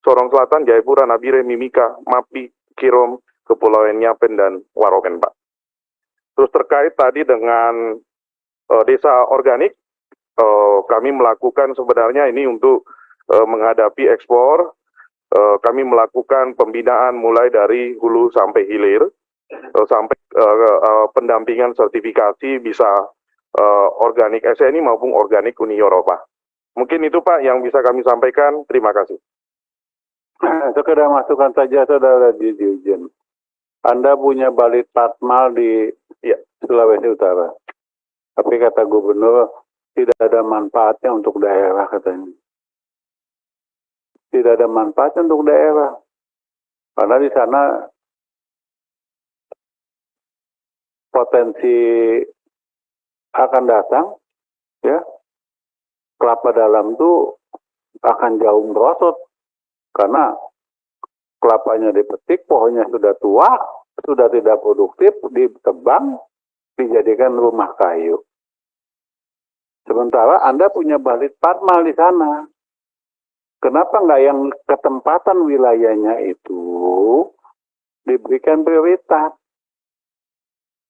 Selatan, Jayapura, Nabire, Mimika, Mapi, Kirom, Kepulauan Nyapen, dan Waroken Pak. Terus terkait tadi dengan desa organik, kami melakukan sebenarnya ini untuk menghadapi ekspor, kami melakukan pembinaan mulai dari hulu sampai hilir, sampai pendampingan sertifikasi bisa organik SNI maupun organik Uni Eropa. Mungkin itu Pak yang bisa kami sampaikan, terima kasih. Sekedar masukan saja Saudara Dirjen. Anda punya balit patmal di Sulawesi Utara. Tapi kata gubernur, tidak ada manfaatnya untuk daerah katanya. Tidak ada manfaatnya untuk daerah. Karena di sana potensi akan datang, ya, kelapa dalam itu akan jauh merosot. Karena kelapanya dipetik, pohonnya sudah tua, sudah tidak produktif, ditebang, dijadikan rumah kayu. Sementara Anda punya balit patmal di sana. Kenapa nggak yang ketempatan wilayahnya itu diberikan prioritas?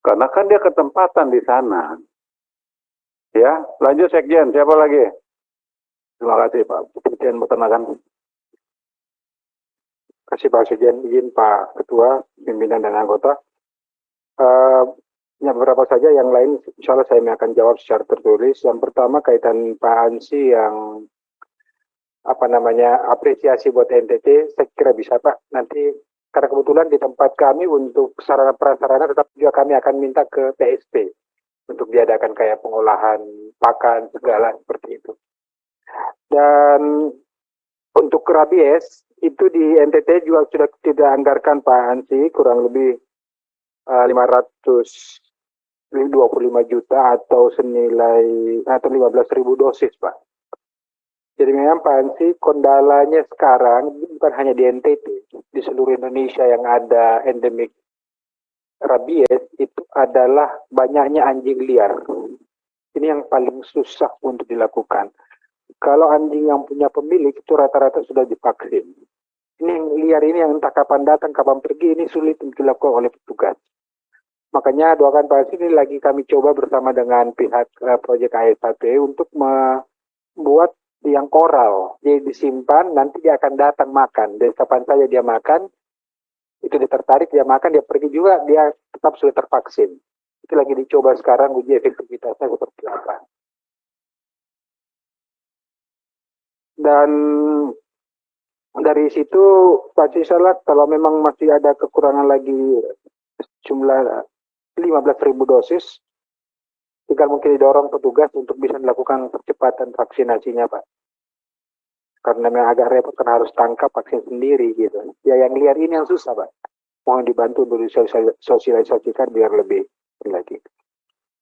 Karena kan dia ketempatan di sana. Ya, lanjut Sekjen, siapa lagi? Terima kasih Pak Sekjen Peternakan. Terima kasih Pak Sekjen, izin Pak Ketua, pimpinan dan anggota. Ya, beberapa saja, yang lain insya Allah saya akan jawab secara tertulis. Yang pertama kaitan Pak Ansi yang apresiasi buat NTT, saya kira bisa Pak, nanti Karena kebetulan di tempat kami untuk sarana prasarana tetap juga kami akan minta ke PSP untuk diadakan kayak pengolahan pakan segala seperti itu. Dan untuk rabies itu di NTT juga sudah tidak anggarkan Pak Hansi kurang lebih 525 juta atau senilai atau 15.000 dosis Pak. Jadi memang Pak Hansi kendalanya sekarang bukan hanya di NTT, di seluruh Indonesia yang ada endemik rabies itu adalah banyaknya anjing liar. Ini yang paling susah untuk dilakukan. Kalau anjing yang punya pemilik itu rata-rata sudah divaksin. Ini yang liar ini yang entah kapan datang, kapan pergi, ini sulit untuk dilakukan oleh petugas. Makanya doakan Pak Hansi ini lagi kami coba bersama dengan pihak proyek ASAP untuk membuat yang koral, dia disimpan, nanti dia akan datang makan. Dan kapan saja dia makan, itu dia tertarik, dia makan, dia pergi juga, dia tetap sudah tervaksin. Itu lagi dicoba sekarang, uji efektivitasnya seperti apa. Dan dari situ, pasti salah kalau memang masih ada kekurangan lagi jumlah 15.000 dosis, tinggal mungkin didorong petugas untuk bisa melakukan percepatan vaksinasinya Pak. Karena memang agak repot karena harus tangkap vaksin sendiri gitu. Ya yang liar ini yang susah Pak. Mohon dibantu untuk disosialisasikan biar lebih lagi.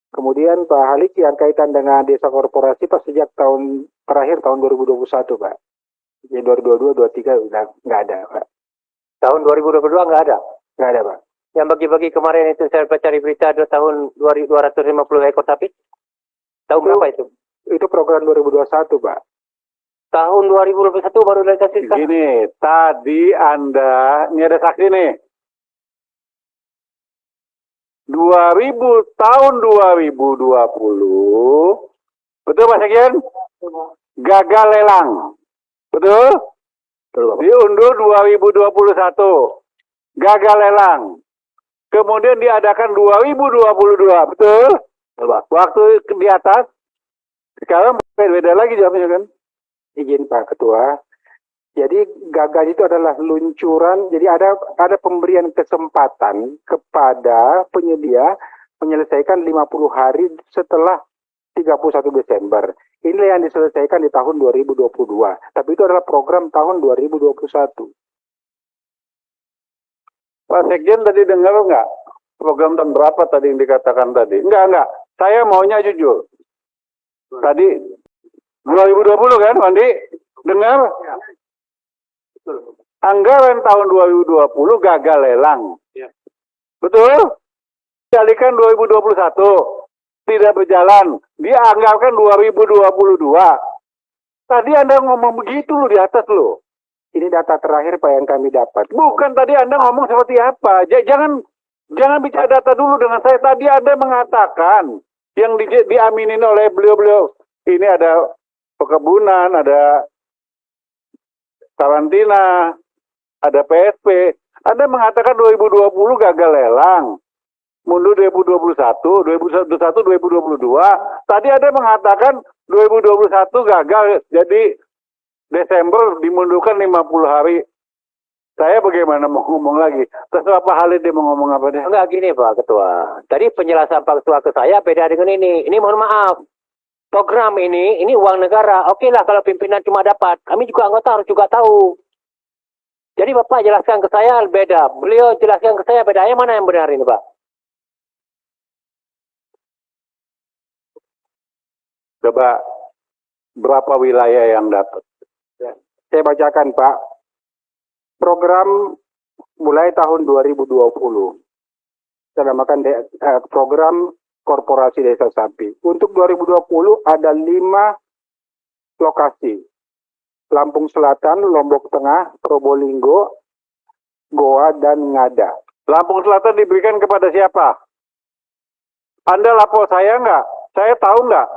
Kemudian Pak Halik yang kaitan dengan desa korporasi Pak sejak tahun terakhir tahun 2021 Pak. Jadi 2022, 2023 udah nggak ada Pak. Tahun 2022 nggak ada? Nggak ada Pak. Yang bagi-bagi kemarin itu saya baca di berita ada tahun 250 ekor sapi. Tahun berapa itu? Itu program 2021 Pak. Tahun 2021 baru realisasi. Gini, tadi Anda, ini ada saksi nih. 2000 2020, betul Pak Sekjen? Gagal lelang, betul? Diundur 2021, gagal lelang. Kemudian diadakan 2022, betul? Waktu di atas, sekarang beda lagi jawabnya kan? Izin Pak Ketua. Jadi gagal itu adalah luncuran, jadi ada pemberian kesempatan kepada penyedia menyelesaikan 50 hari setelah 31 Desember. Inilah yang diselesaikan di tahun 2022. Tapi itu adalah program tahun 2021. Pak Sekjen tadi dengar nggak? Program tahun berapa tadi yang dikatakan tadi? Enggak. Saya maunya jujur. Tadi 2020 kan, Wandi? Dengar? Anggaran tahun 2020 gagal lelang. Betul? Dikalikan 2021. Tidak berjalan. Dia anggarkan 2022. Tadi Anda ngomong begitu loh di atas loh. Ini data terakhir Pak yang kami dapat. Bukan tadi Anda ngomong seperti apa. Jangan bicara data dulu dengan saya. Tadi Anda mengatakan yang diaminin oleh beliau-beliau. Ini ada perkebunan, ada karantina, ada PSP. Anda mengatakan 2020 gagal lelang. Mundur 2021, 2022. Tadi Anda mengatakan 2021 gagal. Jadi Desember dimundurkan 50 hari. Saya bagaimana mau ngomong lagi? Terserah Pak Halid dia mau ngomong apa deh. Enggak gini Pak Ketua. Tadi penjelasan Pak Ketua ke saya beda dengan ini. Ini mohon maaf. Program ini uang negara. Oke lah kalau pimpinan cuma dapat. Kami juga anggota harus juga tahu. Jadi Bapak jelaskan ke saya beda. Beliau jelaskan ke saya beda. Yang mana yang benar ini Pak? Coba berapa wilayah yang dapat? Saya bacakan Pak. Program mulai tahun 2020. Kita namakan program Korporasi Desa Sapi. Untuk 2020 ada 5 lokasi. Lampung Selatan, Lombok Tengah, Probolinggo, Goa, dan Ngada. Lampung Selatan diberikan kepada siapa? Anda lapor saya nggak? Saya tahu nggak?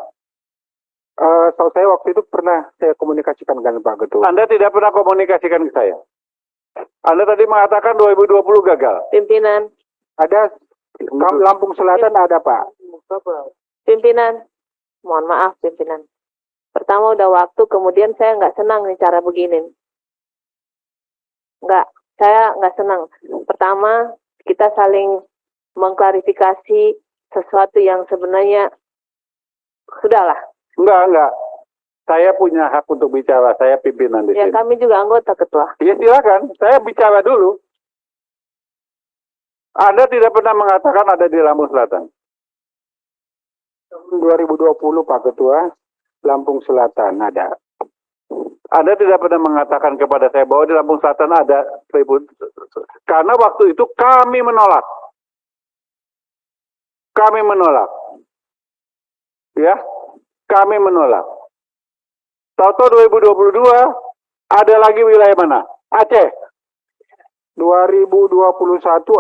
Saya waktu itu pernah saya komunikasikan dengan Pak Ketua. Anda tidak pernah komunikasikan ke saya. Anda tadi mengatakan 2020 gagal. Pimpinan. Ada Lampung Selatan ada Pak. Pimpinan. Mohon maaf pimpinan. Pertama udah waktu, kemudian saya nggak senang nih cara begini. Nggak. saya nggak senang. Pertama, kita saling mengklarifikasi sesuatu yang sebenarnya sudahlah. Enggak. Saya punya hak untuk bicara, saya pimpinan di Ya, sini. kami juga anggota ketua. Ya silakan, saya bicara dulu. Anda tidak pernah mengatakan ada di Lampung Selatan. 2020 Pak Ketua, Lampung Selatan ada. Anda tidak pernah mengatakan kepada saya bahwa di Lampung Selatan ada 1000. Karena waktu itu kami menolak. Kami menolak. Ya, kami menolak. Tahu-tahu 2022 ada lagi wilayah mana? Aceh. 2021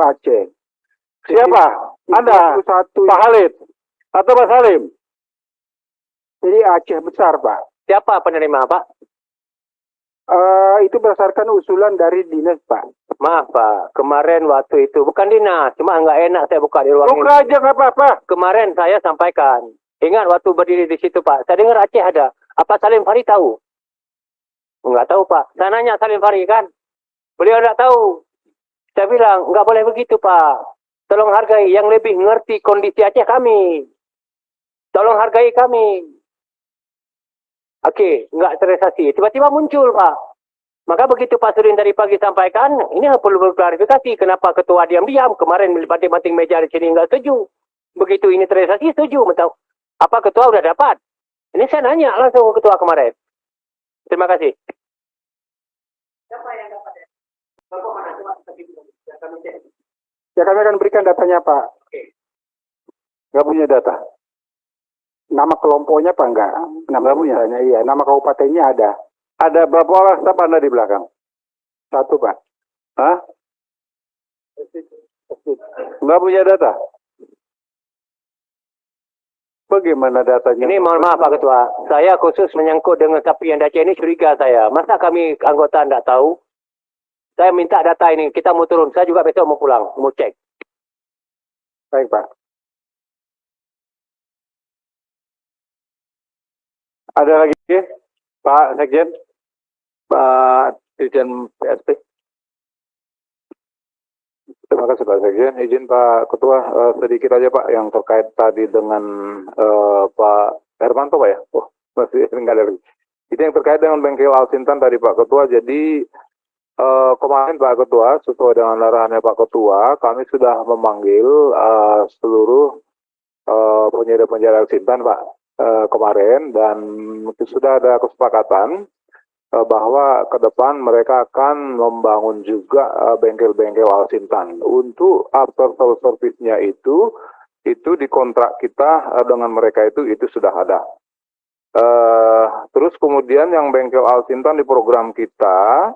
Aceh. Siapa? Anda? 21 Pak Khalid? Atau Pak Salim? Jadi Aceh besar, Pak. Siapa penerima, Pak? Itu berdasarkan usulan dari dinas, Pak. Maaf, Pak. Kemarin waktu itu, bukan dinas, cuma nggak enak saya buka di ruang ini. Buka aja nggak apa-apa. Kemarin saya sampaikan. Ingat waktu berdiri di situ, Pak. Saya dengar Aceh ada. Apa Salim Fari tahu? Nggak tahu, Pak. Saya nanya Salim Fari kan. Beliau nggak tahu. Saya bilang, nggak boleh begitu, Pak. Tolong hargai yang lebih ngerti kondisi Aceh kami. Tolong hargai kami. Oke, nggak terrealisasi. Tiba-tiba muncul, Pak. Maka begitu Pak Surin tadi pagi sampaikan, ini perlu berklarifikasi. Kenapa ketua diam-diam? Kemarin banting-banting meja di sini nggak setuju. Begitu ini terrealisasi, setuju. Apa ketua udah dapat? Ini saya nanya langsung ke ketua kemarin. Terima kasih. Siapa yang dapat ya? Ya kami akan berikan datanya, Pak. Nggak punya data. Nama kelompoknya Pak enggak? Nama punya? iya. Nama kabupatennya ada. Ada berapa orang staf Anda di belakang? 1, Pak. Hah? Nggak punya data? Bagaimana datanya? Ini mohon maaf Pak Ketua, saya khusus menyangkut dengan sapi yang Aceh ini curiga saya. Masa kami anggota tidak tahu? Saya minta data ini, kita mau turun. Saya juga besok mau pulang, mau cek. Baik, Pak. Ada lagi? Pak Sekjen? Pak Dirjen PSP. Terima kasih Pak Sekjen. Izin Pak Ketua, sedikit aja Pak yang terkait tadi dengan Pak Hermanto Pak ya? Oh, masih nggak ada lagi. Itu yang terkait dengan bengkel Alsintan tadi Pak Ketua. Jadi kemarin Pak Ketua, sesuai dengan arahannya Pak Ketua, kami sudah memanggil seluruh penyedia Alsintan Pak kemarin, dan sudah ada kesepakatan bahwa ke depan mereka akan membangun juga bengkel-bengkel Alsintan. Untuk after service-nya itu di kontrak kita dengan mereka itu sudah ada. Terus kemudian yang bengkel Alsintan di program kita,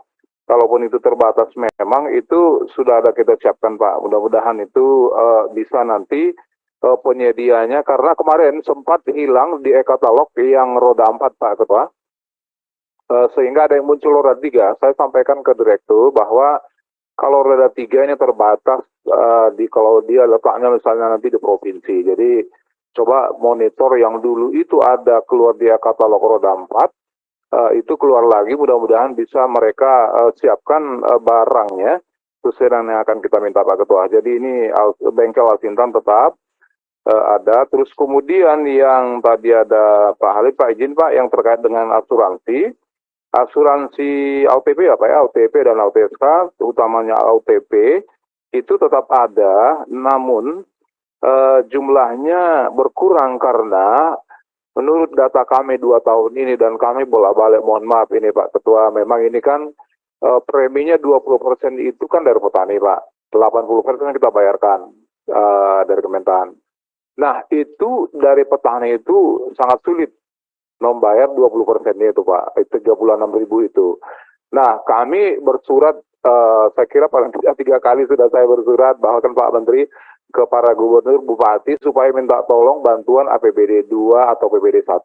kalaupun itu terbatas memang itu sudah ada kita siapkan Pak. Mudah-mudahan itu bisa nanti penyedianya, karena kemarin sempat hilang di e-katalog yang roda 4 Pak Ketua. Sehingga ada yang muncul roda 3. Saya sampaikan ke direktur bahwa kalau roda 3 ini terbatas kalau dia letaknya misalnya nanti di provinsi. Jadi coba monitor yang dulu itu ada keluar di katalog roda 4, itu keluar lagi, mudah-mudahan bisa mereka siapkan barangnya sesuai dengan yang akan kita minta Pak Ketua. Jadi ini bengkel Alsintan tetap ada. Terus kemudian yang tadi ada Pak Halid, Pak izin Pak, yang terkait dengan asuransi OTP ya Pak ya, OTP dan OTSK, utamanya OTP itu tetap ada, namun jumlahnya berkurang karena menurut data kami 2 tahun ini, dan kami bolak-balik mohon maaf ini Pak Ketua, memang ini kan preminya 20% itu kan dari petani Pak, 80% kita bayarkan dari Kementan. Nah itu dari petani itu sangat sulit membayar 20%-nya itu Pak, itu 36.000 itu. Nah kami bersurat, saya kira paling tidak 3 kali sudah saya bersurat, bahkan Pak Menteri ke para gubernur, bupati supaya minta tolong bantuan APBD 2 atau APBD 1.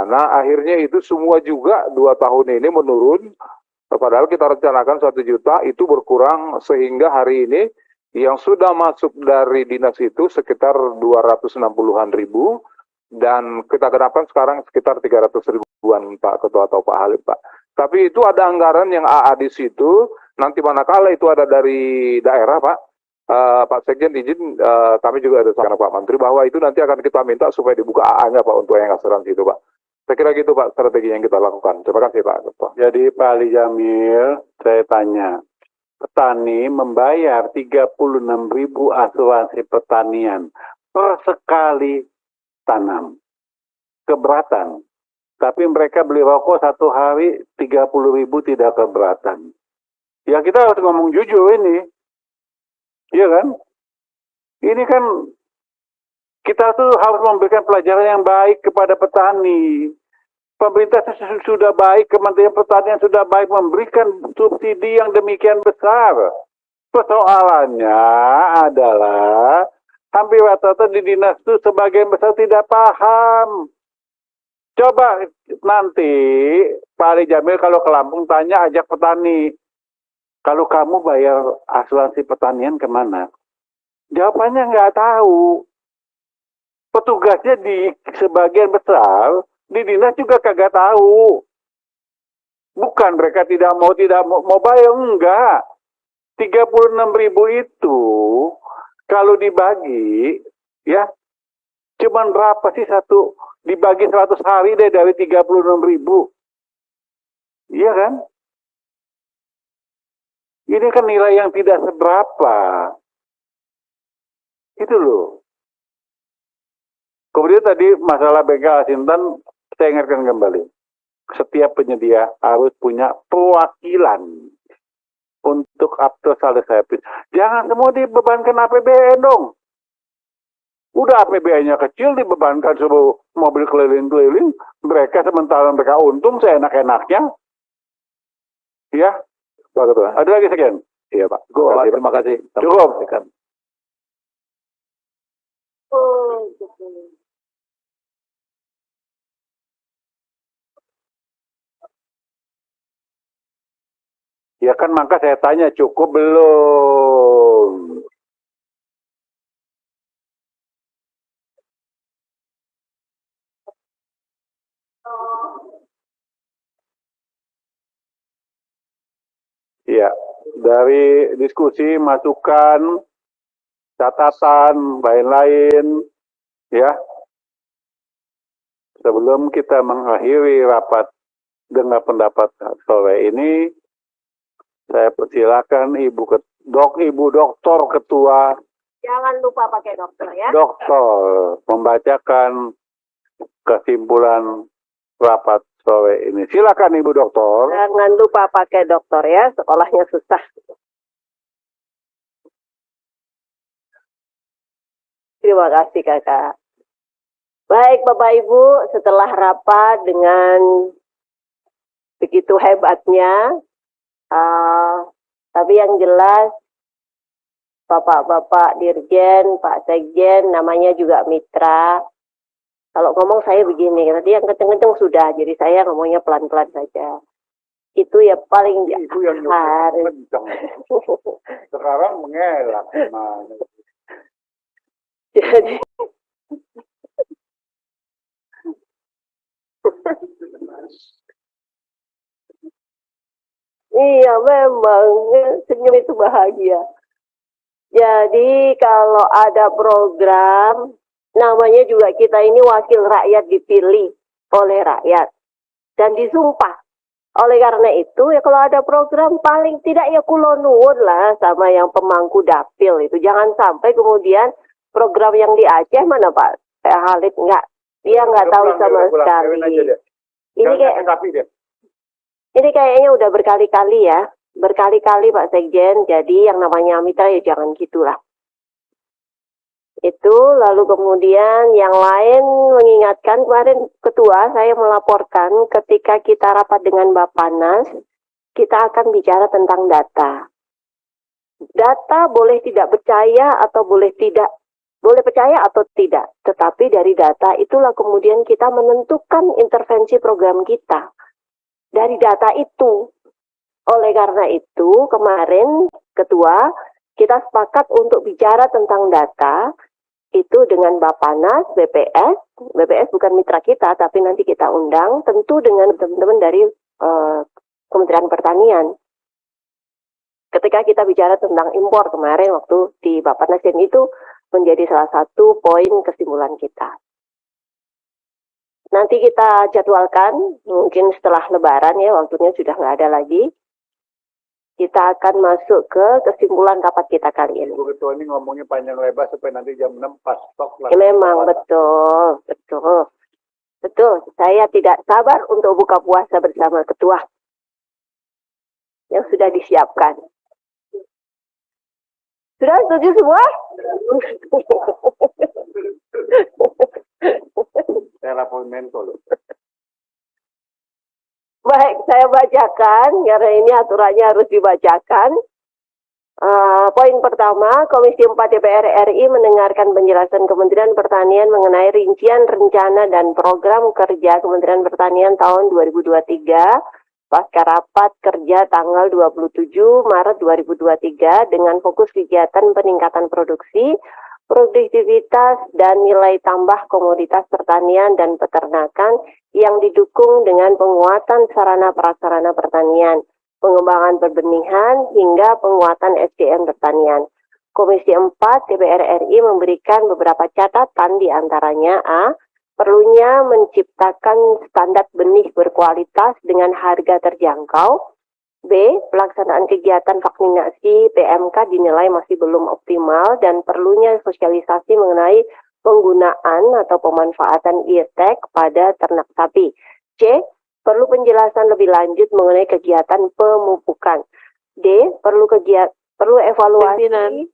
Nah akhirnya itu semua juga 2 tahun ini menurun, padahal kita rencanakan 1 juta, itu berkurang sehingga hari ini yang sudah masuk dari dinas itu sekitar 260-an ribu, dan kita genapkan sekarang sekitar 300 ribuan Pak Ketua atau Pak Halid Pak. Tapi itu ada anggaran yang AA di situ, nanti manakala itu ada dari daerah, Pak, Pak Sekjen izin kami juga ada sama Pak Menteri bahwa itu nanti akan kita minta supaya dibuka AA-nya Pak untuk yang asuransi itu Pak. Saya kira gitu Pak strategi yang kita lakukan. Terima kasih Pak Ketua. Jadi Pak Ali Jamil, saya tanya, petani membayar 36.000 asuransi pertanian per sekali tanam. Keberatan. Tapi mereka beli rokok satu hari 30.000 tidak keberatan. Ya kita harus ngomong jujur ini. Iya kan? Ini kan kita tuh harus memberikan pelajaran yang baik kepada petani. Pemerintah sudah baik, Kementerian Pertanian sudah baik memberikan subsidi yang demikian besar. Persoalannya adalah hampir rata-rata di dinas itu sebagian besar tidak paham. Coba nanti Pak Ali Jamil kalau ke Lampung tanya ajak petani. Kalau kamu bayar asuransi pertanian kemana? Jawabannya nggak tahu. Petugasnya di sebagian besar di dinas juga kagak tahu. Bukan mereka tidak mau bayar, enggak. 36.000 itu kalau dibagi ya cuman berapa sih satu dibagi 100 hari deh dari 36.000. Iya kan? Ini kan nilai yang tidak seberapa. Itu loh. Kemudian tadi masalah bengkel Asintan, saya ingatkan kembali. Setiap penyedia harus punya perwakilan untuk after sales service. Jangan semua dibebankan APBN dong. Udah APBN-nya kecil dibebankan sebuah mobil keliling-keliling, mereka sementara mereka untung seenak-enaknya. Ya, Pak Ketua. Ada lagi sekian? Iya Pak. Terima kasih. Cukup. Ya kan maka saya tanya cukup belum? Ya, dari diskusi, masukan, catatan, lain-lain, ya. Sebelum kita mengakhiri rapat dengar pendapat sore ini, saya persilakan Ibu Doktor Ketua. Jangan lupa pakai dokter ya. Dokter membacakan kesimpulan rapat sore ini. Silakan Ibu Doktor. Jangan lupa pakai dokter ya, sekolahnya susah. Terima kasih Kakak. Baik Bapak Ibu, setelah rapat dengan begitu hebatnya, tapi yang jelas Bapak-Bapak Dirjen, Pak Sekjen, namanya juga mitra. Kalau ngomong saya begini, tadi yang kenceng-kenceng sudah, jadi saya ngomongnya pelan-pelan saja. Itu ya paling Itu yang harus. Sekarang mengelak. Jadi iya memang senyum itu bahagia. Jadi kalau ada program, namanya juga kita ini wakil rakyat dipilih oleh rakyat dan disumpah. Oleh karena itu ya kalau ada program paling tidak ya kulo nuwun lah sama yang pemangku dapil itu. Jangan sampai kemudian program yang di Aceh mana Pak Halid dia nggak tahu sama sekali. Ini kayaknya udah berkali-kali ya. Berkali-kali Pak Sekjen, jadi yang namanya mitra ya jangan gitulah. Itu, lalu kemudian yang lain mengingatkan, kemarin Ketua saya melaporkan ketika kita rapat dengan Bappenas, kita akan bicara tentang data. Data boleh tidak percaya atau boleh percaya atau tidak, tetapi dari data itulah kemudian kita menentukan intervensi program kita. Dari data itu. Oleh karena itu, kemarin Ketua, kita sepakat untuk bicara tentang data, itu dengan Bappenas, BPS bukan mitra kita, tapi nanti kita undang, tentu dengan teman-teman dari Kementerian Pertanian. ketika kita bicara tentang impor kemarin waktu di Bappenas, dan itu menjadi salah satu poin kesimpulan kita. Nanti kita jadwalkan, mungkin setelah Lebaran ya, waktunya sudah nggak ada lagi. Kita akan masuk ke kesimpulan rapat kita kali ini. Bu Ketua ini ngomongnya panjang lebar sampai nanti jam 6 pas stok lah. Ya, memang betul. Betul, saya tidak sabar untuk buka puasa bersama Ketua yang sudah disiapkan. Sudah setuju semua? Saya lapor Menko loh. Baik, saya bacakan, karena ini aturannya harus dibacakan. Poin pertama, Komisi 4 DPR RI mendengarkan penjelasan Kementerian Pertanian mengenai rincian rencana dan program kerja Kementerian Pertanian tahun 2023 pasca rapat kerja tanggal 27 Maret 2023 dengan fokus kegiatan peningkatan produksi, produktivitas, dan nilai tambah komoditas pertanian dan peternakan yang didukung dengan penguatan sarana prasarana pertanian, pengembangan perbenihan, hingga penguatan SDM pertanian. Komisi 4 DPR RI memberikan beberapa catatan, di antaranya A. Perlunya menciptakan standar benih berkualitas dengan harga terjangkau. B. Pelaksanaan kegiatan vaksinasi PMK dinilai masih belum optimal dan perlunya sosialisasi mengenai penggunaan atau pemanfaatan IRTEK pada ternak sapi. C. Perlu penjelasan lebih lanjut mengenai kegiatan pemupukan. D. Perlu evaluasi. Pimpinan,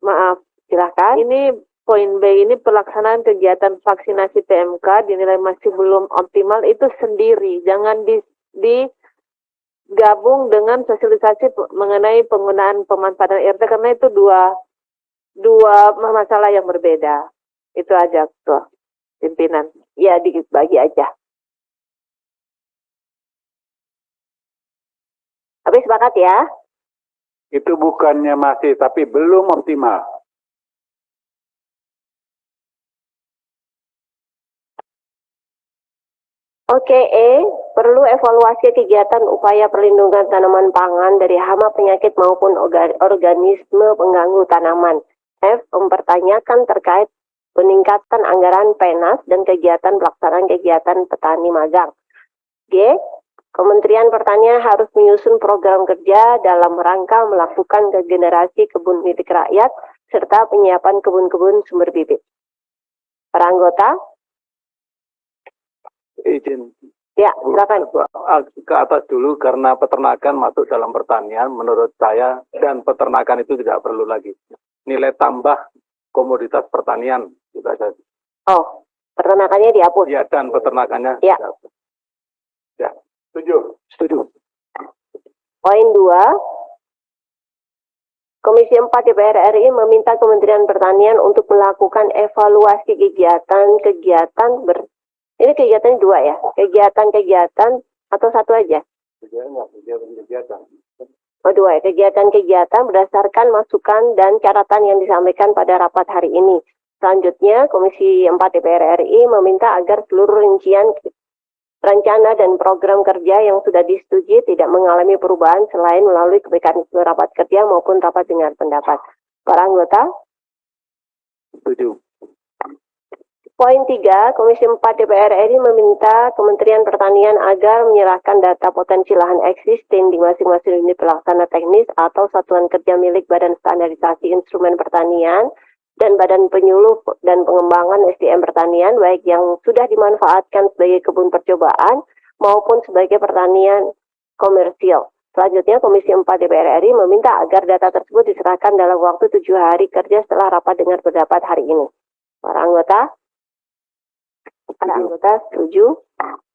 maaf, Silakan. ini poin B ini pelaksanaan kegiatan vaksinasi PMK dinilai masih belum optimal, itu sendiri, jangan digabung dengan sosialisasi mengenai penggunaan pemanfaatan IRT, karena itu dua masalah yang berbeda. Itu aja tuh, pimpinan. Ya, dibagi aja. Habis sepakat ya? Itu bukannya masih, tapi belum optimal. Oke, perlu evaluasi kegiatan upaya perlindungan tanaman pangan dari hama penyakit maupun organisme pengganggu tanaman. F. Mempertanyakan terkait peningkatan anggaran PENAS dan kegiatan pelaksanaan kegiatan petani magang. G. Kementerian Pertanian harus menyusun program kerja dalam rangka melakukan regenerasi kebun milik rakyat serta penyiapan kebun-kebun sumber bibit. Para anggota? Izin. Ya, silakan. Ke atas dulu, karena peternakan masuk dalam pertanian, menurut saya, dan peternakan itu tidak perlu lagi. Nilai tambah komoditas pertanian juga saja. Oh, peternakannya dihapus. Ya, dan peternakannya. Ya. Ya, setuju. Poin 2. Komisi 4 DPR RI meminta Kementerian Pertanian untuk melakukan evaluasi kegiatan ini kegiatan 2 ya? Kegiatan atau satu aja? Kegiatan. Oh, 2 ya, kegiatan-kegiatan berdasarkan masukan dan catatan yang disampaikan pada rapat hari ini. Selanjutnya, Komisi 4 DPR RI meminta agar seluruh rincian rencana dan program kerja yang sudah disetujui tidak mengalami perubahan selain melalui mekanisme rapat kerja maupun rapat dengar pendapat. Para anggota? Setuju. Poin 3, Komisi 4 DPR RI meminta Kementerian Pertanian agar menyerahkan data potensi lahan existing di masing-masing unit pelaksana teknis atau satuan kerja milik Badan Standarisasi Instrumen Pertanian dan Badan Penyuluh dan Pengembangan SDM Pertanian, baik yang sudah dimanfaatkan sebagai kebun percobaan maupun sebagai pertanian komersial. Selanjutnya, Komisi 4 DPR RI meminta agar data tersebut diserahkan dalam waktu 7 hari kerja setelah rapat dengar pendapat hari ini. Para anggota? Para anggota setuju?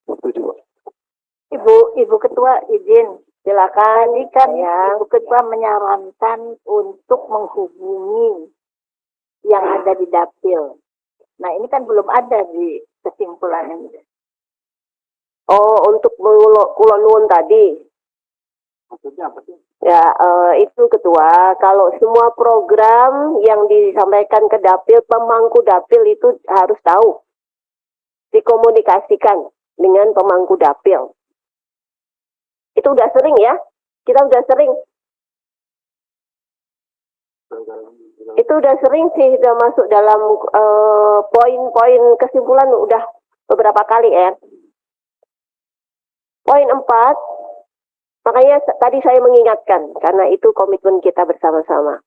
Setuju. Ibu Ketua izin. Silakan. Tadi kan ya. Ibu Ketua menyarankan untuk menghubungi yang ada di dapil. Nah, ini kan belum ada di kesimpulan ini. Oh, untuk Kulon Nuwun tadi. Maksudnya apa sih? Ya, itu Ketua, kalau semua program yang disampaikan ke dapil, pemangku dapil itu harus tahu. Dikomunikasikan dengan pemangku dapil. Itu udah sering ya, kita udah sering. Itu udah sering sih, udah masuk dalam poin-poin kesimpulan udah beberapa kali ya. Poin 4, makanya tadi saya mengingatkan, karena itu komitmen kita bersama-sama.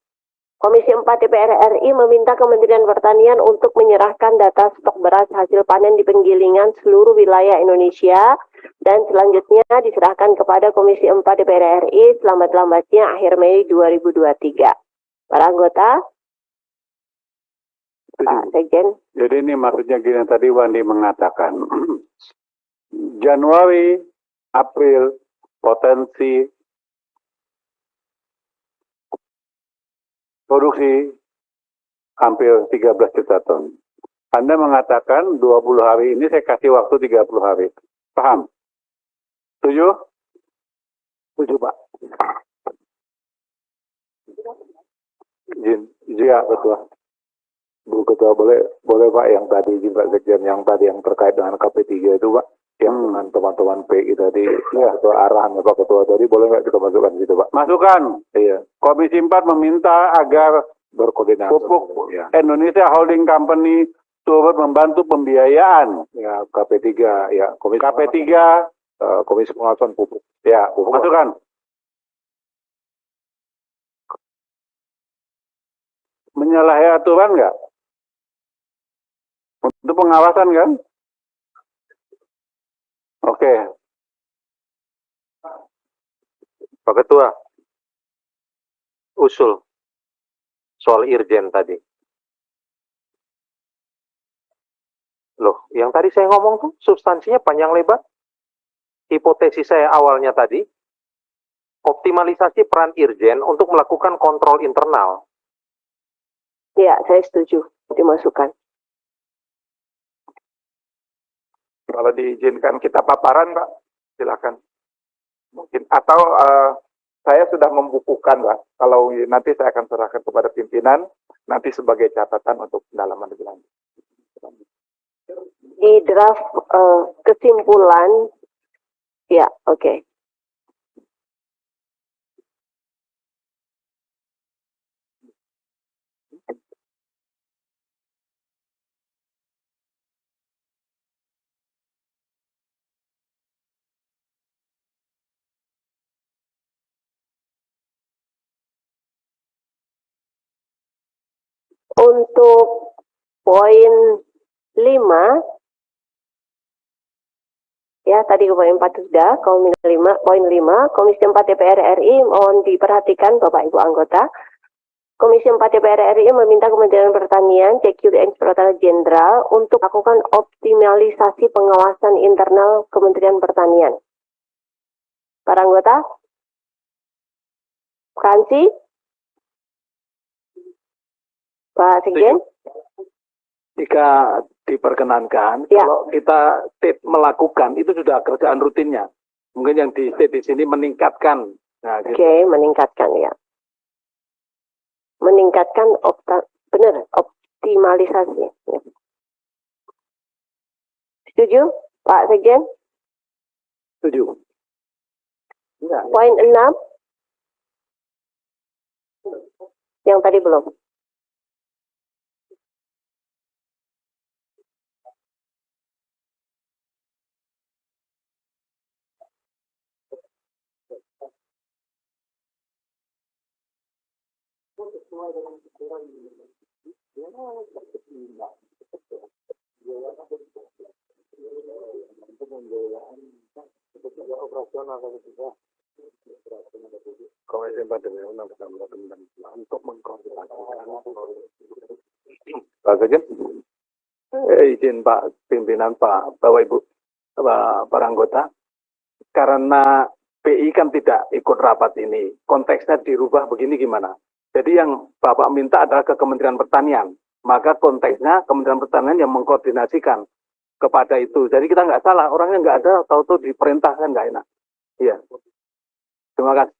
Komisi 4 DPR RI meminta Kementerian Pertanian untuk menyerahkan data stok beras hasil panen di penggilingan seluruh wilayah Indonesia dan selanjutnya diserahkan kepada Komisi 4 DPR RI selamat-lambatnya akhir Mei 2023. Para anggota, Pak Sekjen. Jadi ini maksudnya gini, tadi Wandi mengatakan Januari, April, potensi produksi hampir 13 juta ton. Anda mengatakan 20 hari ini saya kasih waktu 30 hari. Paham? Setuju? Setuju, Pak. Izin, ya, betul. Bu Ketua, boleh Pak yang tadi, izin Pak Sekjen, yang tadi yang terkait dengan KP3 itu Pak, yang dengan teman-teman PI tadi, ya, itu arahan Pak Ketua tadi, boleh nggak kita masukkan situ Pak? Masukkan. Iya. Komisi 4 meminta agar berkoordinasi. Pupuk ya. Indonesia Holding Company turut membantu pembiayaan. Ya, KP3, ya. KP3, Komisi Pengawasan Pupuk. Ya, pupuk. Masukkan. Menyalahi aturan nggak? Untuk pengawasan kan? Oke. Pak Ketua, usul soal Irjen tadi. Loh, yang tadi saya ngomong tuh substansinya panjang lebar. Hipotesis saya awalnya tadi, optimalisasi peran Irjen untuk melakukan kontrol internal. Ya, saya setuju dimasukkan. Kalau diizinkan kita paparan, Pak, silakan. Mungkin atau saya sudah membukukan, Pak. Kalau nanti saya akan serahkan kepada pimpinan, nanti sebagai catatan untuk pendalaman lebih lanjut. Di draft kesimpulan, ya, oke. Untuk poin 5, ya tadi poin 4 sudah, poin 5, Komisi 4 DPR RI mohon diperhatikan Bapak Ibu anggota. Komisi 4 DPR RI meminta Kementerian Pertanian, CQ Inspektorat Jenderal untuk melakukan optimalisasi pengawasan internal Kementerian Pertanian. Para anggota? Kansi? Pak Sekjen? Jika diperkenankan, Ya. kalau kita melakukan, itu sudah kerjaan rutinnya. Mungkin yang di sini meningkatkan. Nah, gitu. Oke, meningkatkan ya. Meningkatkan optimalisasi. Ya. Setuju, Pak Sekjen? Setuju. Ya. Poin 6. Yang tadi belum. Untuk mengkoordinasikan Pak Sekjen? izin Pak pimpinan, Pak Bapak Ibu, para anggota, karena PI kan tidak ikut rapat ini, konteksnya dirubah begini gimana? Jadi yang Bapak minta adalah ke Kementerian Pertanian, maka konteksnya Kementerian Pertanian yang mengkoordinasikan kepada itu. Jadi kita nggak salah, orangnya nggak ada, tahu-tahu diperintahkan nggak enak. Iya. Terima kasih.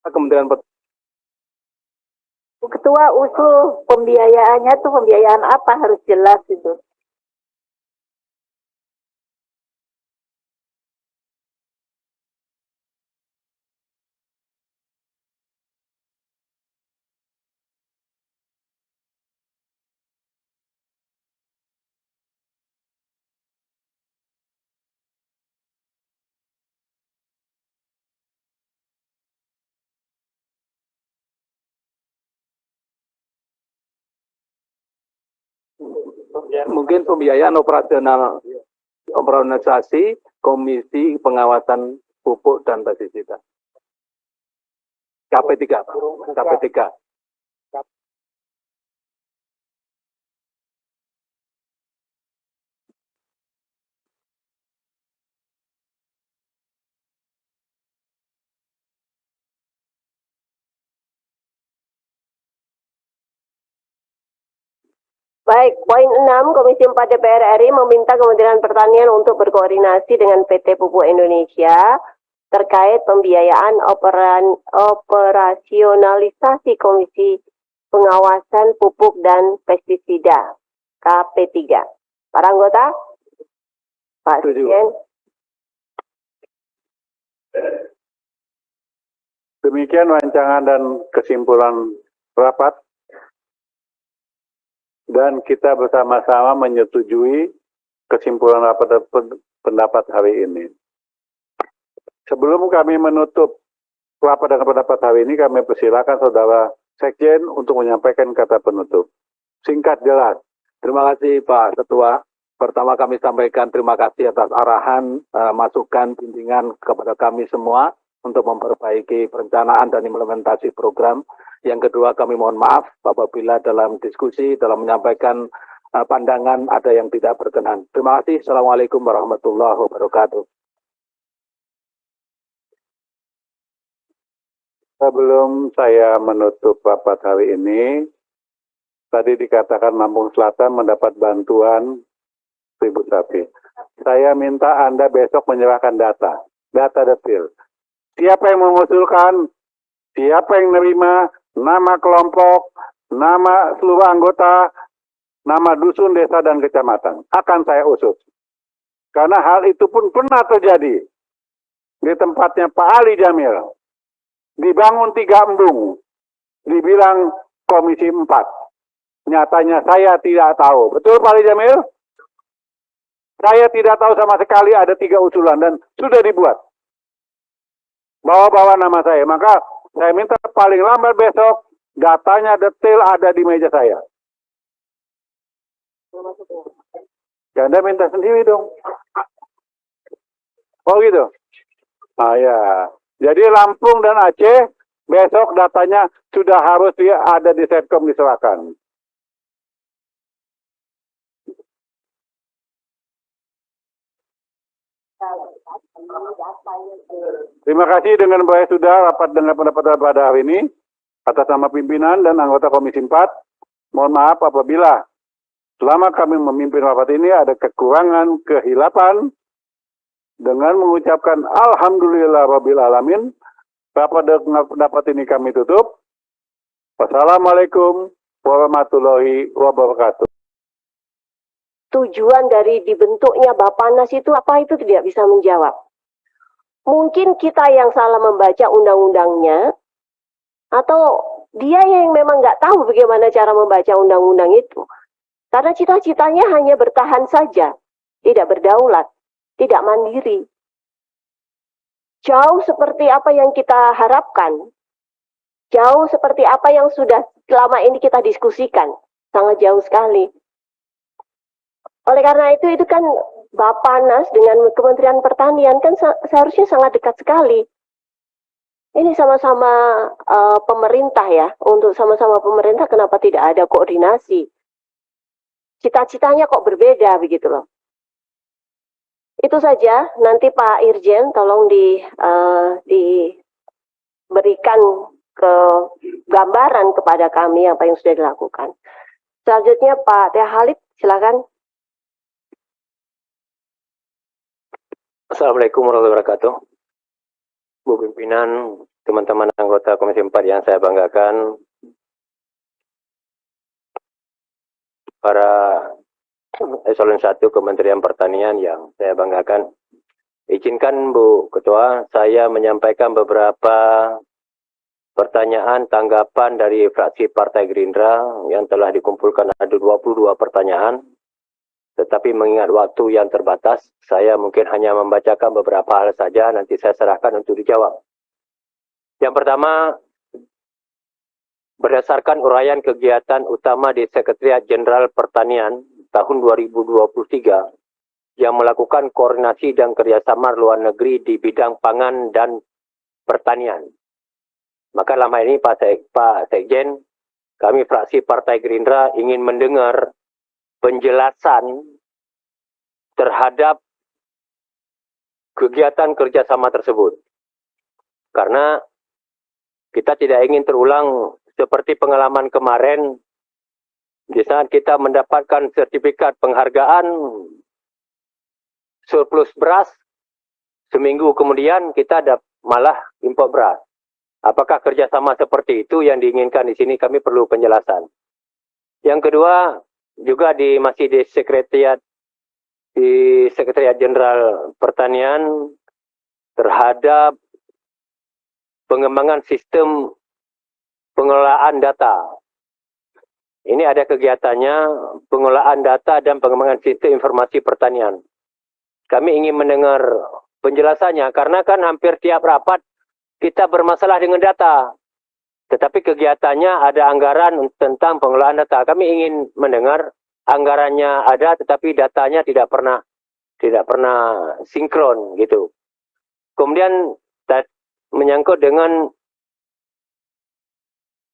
Kementerian Pertanian. Ketua, usul pembiayaannya tuh pembiayaan apa harus jelas itu. mungkin pembiayaan operasionalisasi Komisi Pengawasan Pupuk dan Pestisida. KP3, Pak. KP3. Baik, poin 6, Komisi 4 DPR RI meminta Kementerian Pertanian untuk berkoordinasi dengan PT Pupuk Indonesia terkait pembiayaan operasionalisasi Komisi Pengawasan Pupuk dan Pestisida, KP3. Para anggota? Pak Sekjen. Demikian rancangan dan kesimpulan rapat. Dan kita bersama-sama menyetujui kesimpulan rapat dan pendapat hari ini. Sebelum kami menutup rapat dan pendapat hari ini, kami persilakan Saudara Sekjen untuk menyampaikan kata penutup. Singkat, jelas. Terima kasih Pak Ketua. Pertama kami sampaikan terima kasih atas arahan, masukan, bimbingan kepada kami semua untuk memperbaiki perencanaan dan implementasi program. Yang kedua, kami mohon maaf apabila dalam diskusi, dalam menyampaikan pandangan ada yang tidak berkenan. Terima kasih. Assalamualaikum warahmatullahi wabarakatuh. Sebelum saya menutup rapat hari ini, tadi dikatakan Lampung Selatan mendapat bantuan 1.000 sapi. Saya minta Anda besok menyerahkan data detail. Siapa yang mengusulkan, siapa yang menerima, nama kelompok, nama seluruh anggota, nama dusun, desa, dan kecamatan. Akan saya usut. Karena hal itu pun pernah terjadi di tempatnya Pak Ali Jamil. Dibangun 3 embung. Dibilang Komisi 4. Nyatanya saya tidak tahu. Betul Pak Ali Jamil? Saya tidak tahu sama sekali ada 3 usulan dan sudah dibuat. Bawa-bawa nama saya. Maka saya minta paling lambat besok, datanya detail ada di meja saya. Ya, Anda minta sendiri dong. Oh gitu? Ah ya. Jadi Lampung dan Aceh, besok datanya sudah harus ada di Setkom diserahkan. Terima kasih dengan baik sudah rapat dengan pendapat pada hari ini. Atas nama pimpinan dan anggota Komisi 4, mohon maaf apabila selama kami memimpin rapat ini ada kekurangan, kehilapan. Dengan mengucapkan Alhamdulillah Rabbil Alamin, rapat dengan pendapat ini kami tutup. Wassalamualaikum warahmatullahi wabarakatuh. Tujuan dari dibentuknya Bapanas itu apa, itu tidak bisa menjawab. Mungkin kita yang salah membaca undang-undangnya, atau dia yang memang nggak tahu bagaimana cara membaca undang-undang itu. Karena cita-citanya hanya bertahan saja, tidak berdaulat, tidak mandiri. Jauh seperti apa yang kita harapkan, jauh seperti apa yang sudah selama ini kita diskusikan, sangat jauh sekali. Oleh karena itu kan Bapanas dengan Kementerian Pertanian kan seharusnya sangat dekat sekali. Ini sama-sama pemerintah ya, untuk sama-sama pemerintah kenapa tidak ada koordinasi? Cita-citanya kok berbeda begitu loh. Itu saja, nanti Pak Irjen tolong diberikan ke gambaran kepada kami apa yang sudah dilakukan. Selanjutnya Pak Teh Halid, silakan. Assalamualaikum warahmatullahi wabarakatuh. Bu Pimpinan, teman-teman anggota Komisi 4 yang saya banggakan, para Eselon 1 Kementerian Pertanian yang saya banggakan. Izinkan Bu Ketua, saya menyampaikan beberapa pertanyaan tanggapan dari fraksi Partai Gerindra yang telah dikumpulkan ada 22 pertanyaan. Tetapi mengingat waktu yang terbatas, saya mungkin hanya membacakan beberapa hal saja, nanti saya serahkan untuk dijawab. Yang pertama, berdasarkan uraian kegiatan utama di Sekretariat Jenderal Pertanian tahun 2023 yang melakukan koordinasi dan kerjasama luar negeri di bidang pangan dan pertanian. Maka lama ini Pak Sekjen, kami fraksi Partai Gerindra ingin mendengar penjelasan terhadap kegiatan kerjasama tersebut. Karena kita tidak ingin terulang seperti pengalaman kemarin di saat kita mendapatkan sertifikat penghargaan surplus beras, seminggu kemudian kita malah impor beras. Apakah kerjasama seperti itu yang diinginkan di sini? Kami perlu penjelasan. Yang kedua, juga masih di Sekretariat Jenderal Pertanian terhadap pengembangan sistem pengelolaan data. Ini ada kegiatannya pengelolaan data dan pengembangan sistem informasi pertanian. Kami ingin mendengar penjelasannya karena kan hampir tiap rapat kita bermasalah dengan data. Tetapi kegiatannya ada anggaran tentang pengelolaan data. Kami ingin mendengar anggarannya ada tetapi datanya tidak pernah sinkron gitu. Kemudian menyangkut dengan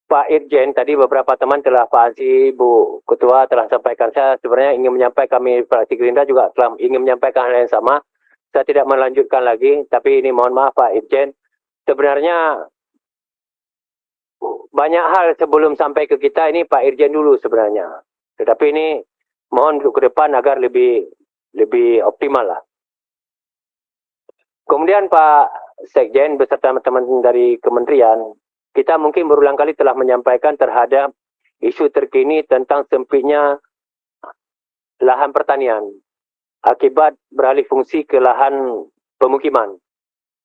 Pak Irjen, tadi beberapa teman telah, Pak Ansi, Bu Ketua telah sampaikan. Saya sebenarnya ingin menyampaikan, kami fraksi Gerindra juga telah ingin menyampaikan hal yang sama. Saya tidak melanjutkan lagi, tapi ini mohon maaf Pak Irjen. Sebenarnya banyak hal sebelum sampai ke kita ini Pak Irjen dulu sebenarnya. Tetapi ini mohon untuk ke depan agar lebih optimal lah. Kemudian Pak Sekjen beserta teman-teman dari kementerian, kita mungkin berulang kali telah menyampaikan terhadap isu terkini tentang sempitnya lahan pertanian akibat beralih fungsi ke lahan pemukiman.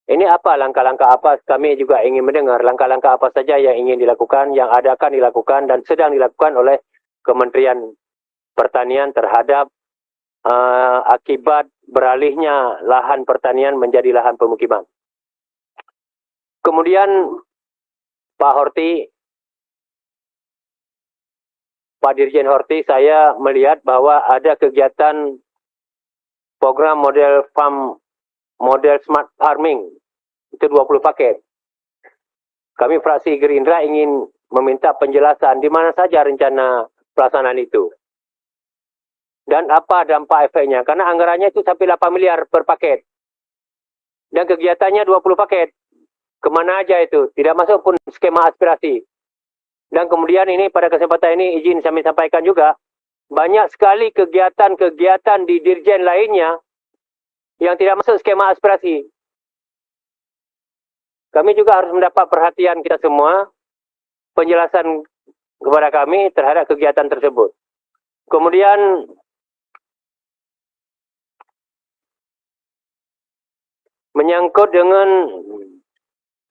Ini apa langkah-langkah apa? Kami juga ingin mendengar langkah-langkah apa saja yang ingin dilakukan, yang akan dilakukan dan sedang dilakukan oleh Kementerian Pertanian terhadap akibat beralihnya lahan pertanian menjadi lahan pemukiman. Kemudian Pak Horti, Pak Dirjen Horti, saya melihat bahwa ada kegiatan program model smart farming, itu 20 paket. Kami fraksi Gerindra ingin meminta penjelasan di mana saja rencana pelaksanaan itu. Dan apa dampak efeknya, karena anggarannya itu sampai 8 miliar per paket. Dan kegiatannya 20 paket. Kemana aja itu? Tidak masuk pun skema aspirasi. Dan kemudian ini pada kesempatan ini izin kami sampaikan juga, banyak sekali kegiatan-kegiatan di dirjen lainnya yang tidak masuk skema aspirasi. Kami juga harus mendapat perhatian kita semua, penjelasan kepada kami terhadap kegiatan tersebut. Kemudian menyangkut dengan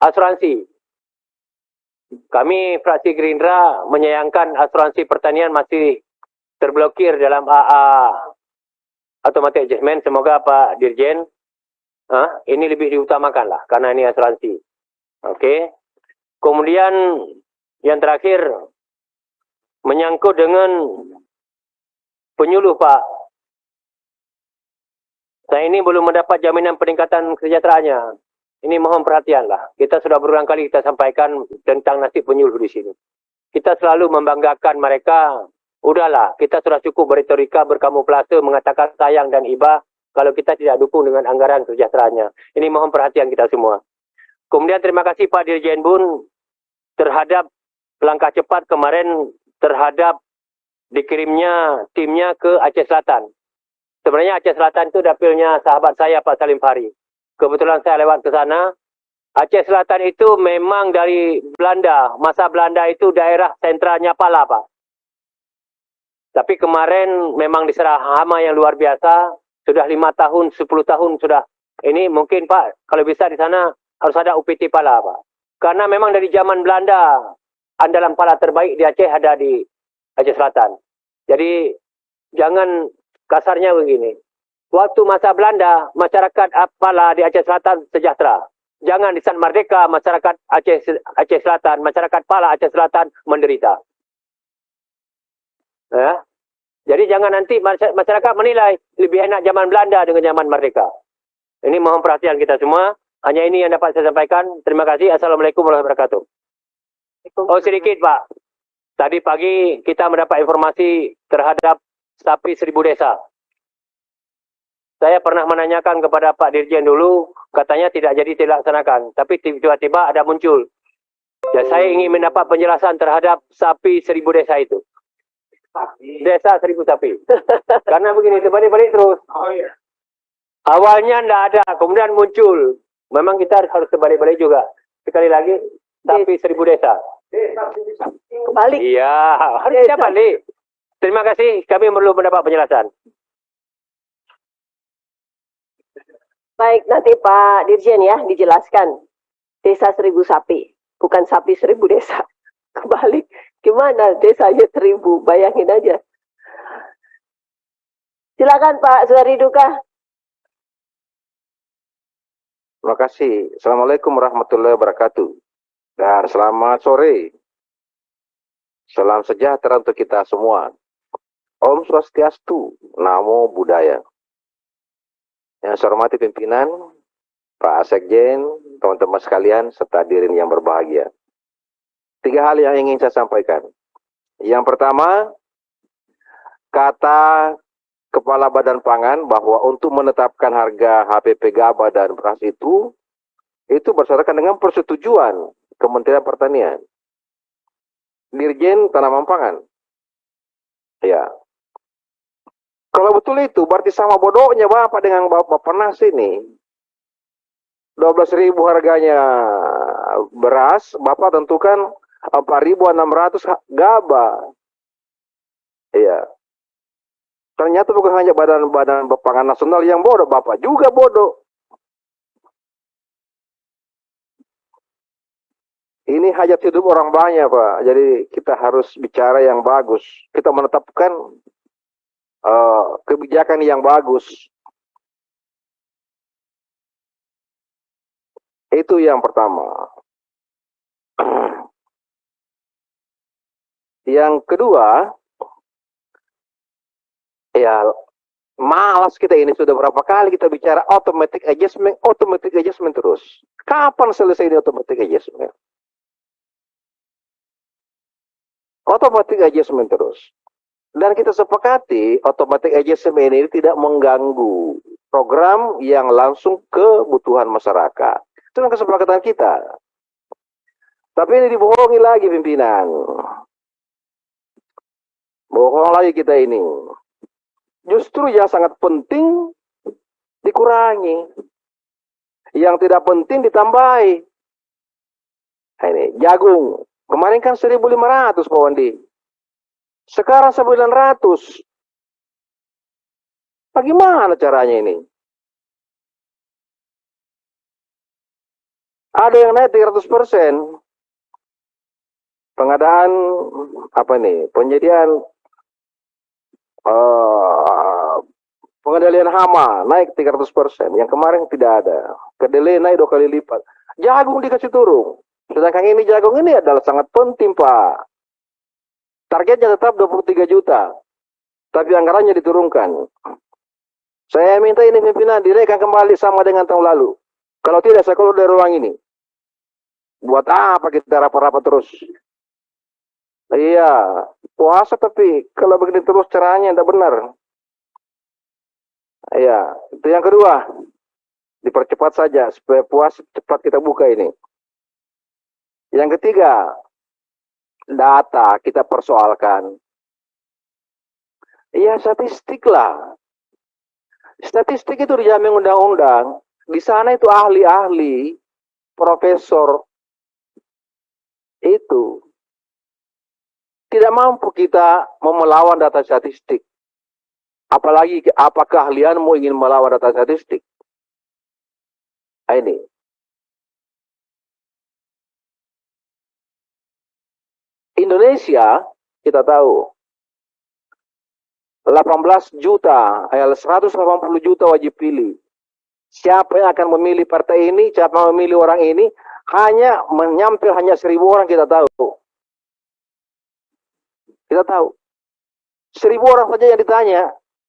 asuransi. Kami fraksi Gerindra menyayangkan asuransi pertanian masih terblokir dalam AA automatic adjustment. Semoga Pak Dirjen ini lebih diutamakan lah karena ini asuransi. Oke. Kemudian yang terakhir menyangkut dengan penyuluh Pak. Saya ini belum mendapat jaminan peningkatan kesejahteraannya. Ini mohon perhatian lah. Kita sudah berulang kali kita sampaikan tentang nasib penyuluh di sini. Kita selalu membanggakan mereka. Udahlah, kita sudah cukup berretorika, berkamuflase, mengatakan sayang dan iba kalau kita tidak dukung dengan anggaran kesejahteraannya. Ini mohon perhatian kita semua. Kemudian terima kasih Pak Dirjen Bun terhadap langkah cepat kemarin terhadap dikirimnya timnya ke Aceh Selatan. Sebenarnya Aceh Selatan itu dapilnya sahabat saya Pak Salim Fahri. Kebetulan saya lewat ke sana. Aceh Selatan itu memang dari Belanda. Masa Belanda itu daerah sentralnya Pala, Pak. Tapi kemarin memang diserah hama yang luar biasa. Sudah 5 tahun, 10 tahun sudah. Ini mungkin Pak, kalau bisa di sana harus ada UPT Pala, Pak. Karena memang dari zaman Belanda, andalan pala terbaik di Aceh ada di Aceh Selatan. Jadi jangan kasarnya begini. Waktu masa Belanda, masyarakat pala di Aceh Selatan sejahtera. Jangan di saat merdeka, masyarakat Aceh Selatan, masyarakat pala Aceh Selatan menderita. Ya. Jadi jangan nanti masyarakat menilai lebih enak zaman Belanda dengan zaman Merdeka. Ini mohon perhatian kita semua. Hanya ini yang dapat saya sampaikan. Terima kasih. Assalamualaikum warahmatullahi wabarakatuh. Oh sedikit Pak. Tadi pagi kita mendapat informasi terhadap sapi 1000 desa. Saya pernah menanyakan kepada Pak Dirjen dulu, katanya tidak jadi dilaksanakan. Tapi tiba-tiba ada muncul. Ya, saya ingin mendapat penjelasan terhadap sapi 1000 desa itu. Desa 1000 sapi. Karena begini, terbalik-balik terus. Oh iya. Awalnya tidak ada, kemudian muncul. Memang kita harus terbalik-balik juga. Sekali lagi, sapi 1000 desa. Balik. Iya, harusnya balik. Terima kasih, kami perlu mendapat penjelasan. Baik, nanti Pak Dirjen ya dijelaskan. Desa 1000 sapi, bukan sapi 1000 desa. Kebalik, gimana desanya 1000? Bayangin aja. Silakan Pak Suhariduka. Terima kasih. Assalamualaikum warahmatullahi wabarakatuh. Dan selamat sore. Salam sejahtera untuk kita semua. Om Swastiastu, Namo Buddhaya. Yang saya hormati pimpinan, Pak Sekjen, teman-teman sekalian, serta hadirin yang berbahagia. 3 hal yang ingin saya sampaikan. Yang pertama, kata Kepala Badan Pangan bahwa untuk menetapkan harga HPP gabah dan beras itu berdasarkan dengan persetujuan Kementerian Pertanian. Dirjen Tanaman Pangan. Ya. Kalau betul itu, berarti sama bodohnya Bapak dengan Bapak Nas ini. 12.000 harganya beras, Bapak tentukan 4.600 gabah. Iya. Ternyata bukan hanya Badan Pangan Nasional yang bodoh, Bapak juga bodoh. Ini hajat hidup orang banyak, Pak. Jadi kita harus bicara yang bagus. Kita menetapkan kebijakan yang bagus. Itu yang pertama. Yang kedua, ya malas kita ini, sudah berapa kali kita bicara automatic adjustment terus. Kapan selesai ini automatic adjustment? Automatic adjustment terus. Dan kita sepakati automatic adjustment ini tidak mengganggu program yang langsung kebutuhan masyarakat. Itu kan kesepakatan kita. Tapi ini dibohongi lagi pimpinan. Bohong lagi kita ini. Justru yang sangat penting dikurangi. Yang tidak penting ditambahi. Nah, ini jagung. Kemarin kan 1.500 Pak Wandi. Sekarang 900. Bagaimana caranya ini? Ada yang naik 300%. Pengadaan apa nih? Penyediaan pengendalian hama naik 300%. Yang kemarin tidak ada. Kedelai naik 2 kali lipat. Jagung dikasih turun. Sedangkan ini jagung ini adalah sangat penting, Pak. Targetnya tetap 23 juta. Tapi anggarannya diturunkan. Saya minta ini pimpinan dinaikkan kembali sama dengan tahun lalu. Kalau tidak, saya keluar dari ruang ini. Buat apa kita rapat-rapat terus? Iya, puasa tapi kalau begini terus caranya tidak benar. Iya, itu yang kedua. Dipercepat saja supaya puasa cepat kita buka ini. Yang ketiga, data kita persoalkan. Iya, statistik lah. Statistik itu dijamin undang-undang. Di sana itu ahli-ahli, profesor. Itu. Tidak mampu kita mau melawan data statistik. Apalagi apa keahlianmu ingin melawan data statistik. Ini. Indonesia, kita tahu, 18 juta, 180 juta wajib pilih. Siapa yang akan memilih partai ini, siapa yang memilih orang ini, hanya menyampil hanya 1.000 orang kita tahu. Kita tahu. 1000 orang saja yang ditanya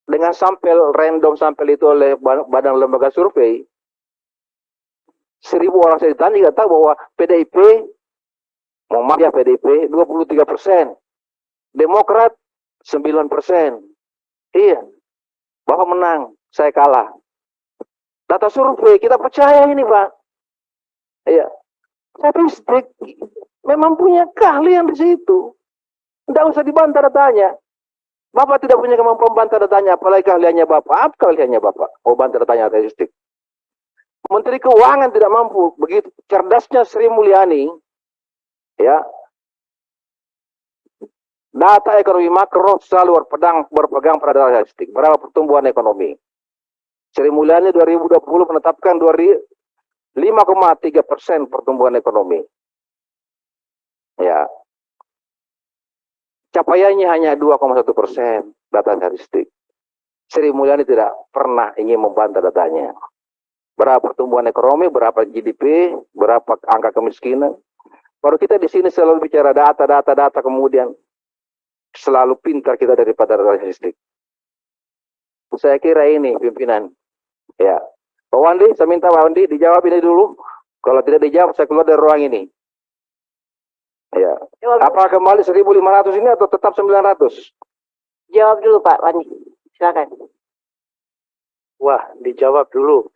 dengan sampel random sampel itu oleh badan lembaga survei. 1000 orang saya ditanya nggak tahu bahwa PDIP, mohon maaf ya PDIP 23%, Demokrat 9%. Iya, Bapak menang, saya kalah. Data survei kita percaya ini Pak. Iya, statistik memang punya keahlian di situ. Tidak usah dibantah datanya. Bapak tidak punya kemampuan bantah datanya, apalagi keahliannya Bapak. Apa keahliannya Bapak? Oh, bantah datanya statistik. Menteri Keuangan tidak mampu, begitu cerdasnya Sri Mulyani, ya. Data ekonomi makro selalu berpegang pada data statistik. Berapa pertumbuhan ekonomi? Sri Mulyani 2020 menetapkan 5,3% pertumbuhan ekonomi. Ya. Capaiannya hanya 2,1% data statistik. Sri Mulyani tidak pernah ingin membantah datanya. Berapa pertumbuhan ekonomi, berapa GDP, berapa angka kemiskinan. Baru kita di sini selalu bicara data, kemudian selalu pintar kita daripada data statistik. Saya kira ini pimpinan. Ya, Pak Wandi, saya minta Pak Wandi dijawab ini dulu. Kalau tidak dijawab, saya keluar dari ruang ini. Ya. Apakah kembali 1.500 ini atau tetap 900? Jawab dulu Pak Wandi, silakan. Wah, dijawab dulu.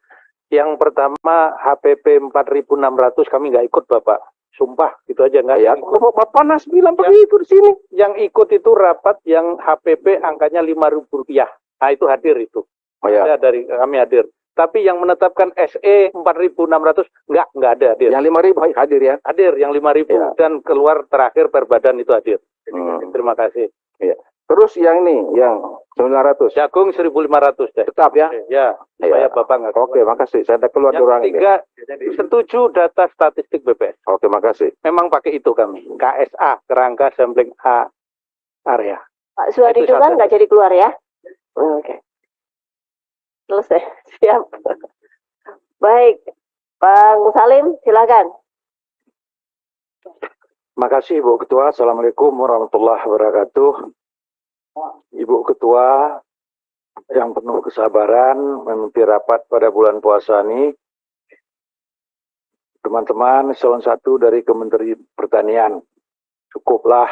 Yang pertama HPP 4.600 kami nggak ikut Bapak. Sumpah, gitu aja nggak ya, ikut. Bapak Nas bilang begitu di sini. Yang ikut itu rapat yang HPP angkanya Rp5.000. Nah, itu hadir itu. Oh, ya. Ada dari kami hadir. Tapi yang menetapkan SE 4.600 nggak ada hadir. Yang 5.000 hadir ya? Hadir yang 5.000 ya. Dan keluar terakhir perbadan itu hadir. Terima kasih. Ya. Terus yang ini, yang 900. Jagung 1.500 deh. Tetap ya? Ya, supaya Bapak nggak. Oke, makasih. Saya keluar dari ruang ini. Yang ketiga, setuju data statistik BPS. Oke, makasih. Memang pakai itu kami. KSA, kerangka sampling A area. Pak Suhadi itu kan nggak jadi keluar ya? Oke. Selesai. Siap. Baik. Bang Salim, silakan. Makasih Ibu Ketua. Assalamualaikum warahmatullahi wabarakatuh. Ibu Ketua yang penuh kesabaran memimpin rapat pada bulan puasa ini. Teman-teman eselon 1 dari Kementerian Pertanian. Cukuplah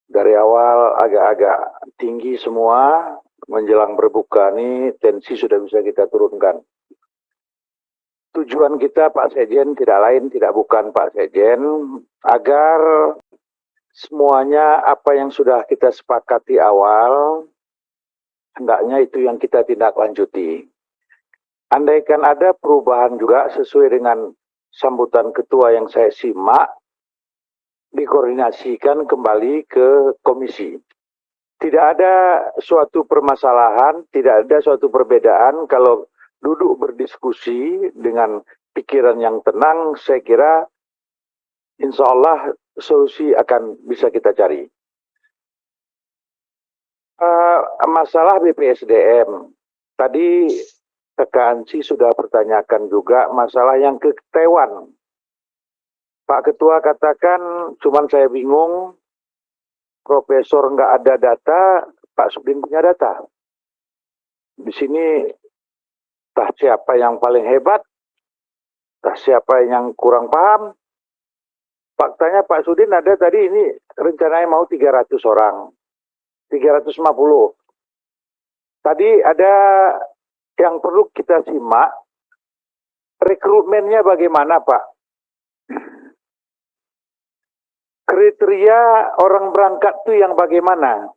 dari awal agak-agak tinggi semua, menjelang berbuka ini tensi sudah bisa kita turunkan. Tujuan kita Pak Sekjen tidak lain, tidak bukan Pak Sekjen, agar semuanya apa yang sudah kita sepakati awal, hendaknya itu yang kita tindak lanjuti. Andaikan ada perubahan juga sesuai dengan sambutan ketua yang saya simak, dikoordinasikan kembali ke komisi. Tidak ada suatu permasalahan, tidak ada suatu perbedaan kalau duduk berdiskusi dengan pikiran yang tenang, saya kira insya Allah solusi akan bisa kita cari. Masalah BPSDM, tadi Kakak Ansi sudah pertanyakan juga masalah yang ketewan. Pak Ketua katakan, cuman saya bingung, Profesor nggak ada data, Pak Sudin punya data. Di sini, entah siapa yang paling hebat, entah siapa yang kurang paham. Faktanya Pak Sudin ada tadi ini rencananya mau 300 orang. 350. Tadi ada yang perlu kita simak, rekrutmennya bagaimana Pak? Kriteria orang berangkat itu yang bagaimana?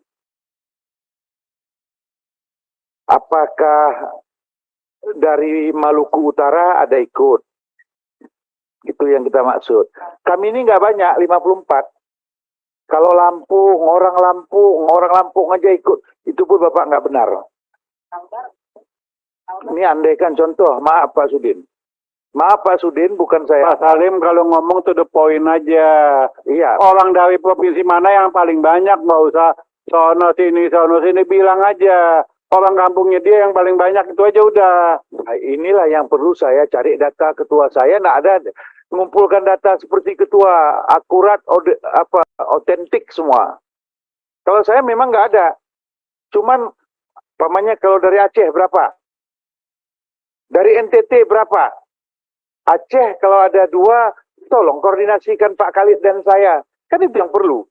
Apakah dari Maluku Utara ada ikut? Itu yang kita maksud. Kami ini nggak banyak, 54. Kalau orang Lampung aja ikut, itu pun Bapak nggak benar. Ini andaikan contoh, maaf Pak Sudin. Maaf Pak Sudin, bukan saya. Pak Salim kalau ngomong to the point aja. Iya. Orang dari provinsi mana yang paling banyak, nggak usah sono sini bilang aja. Orang kampungnya dia yang paling banyak, itu aja udah. Nah, inilah yang perlu saya cari data ketua saya, nggak ada mengumpulkan data seperti ketua, akurat, otentik semua. Kalau saya memang nggak ada. Cuman, pamannya kalau dari Aceh berapa? Dari NTT berapa? Aceh kalau ada 2, tolong koordinasikan Pak Khalid dan saya. Kan itu yang perlu.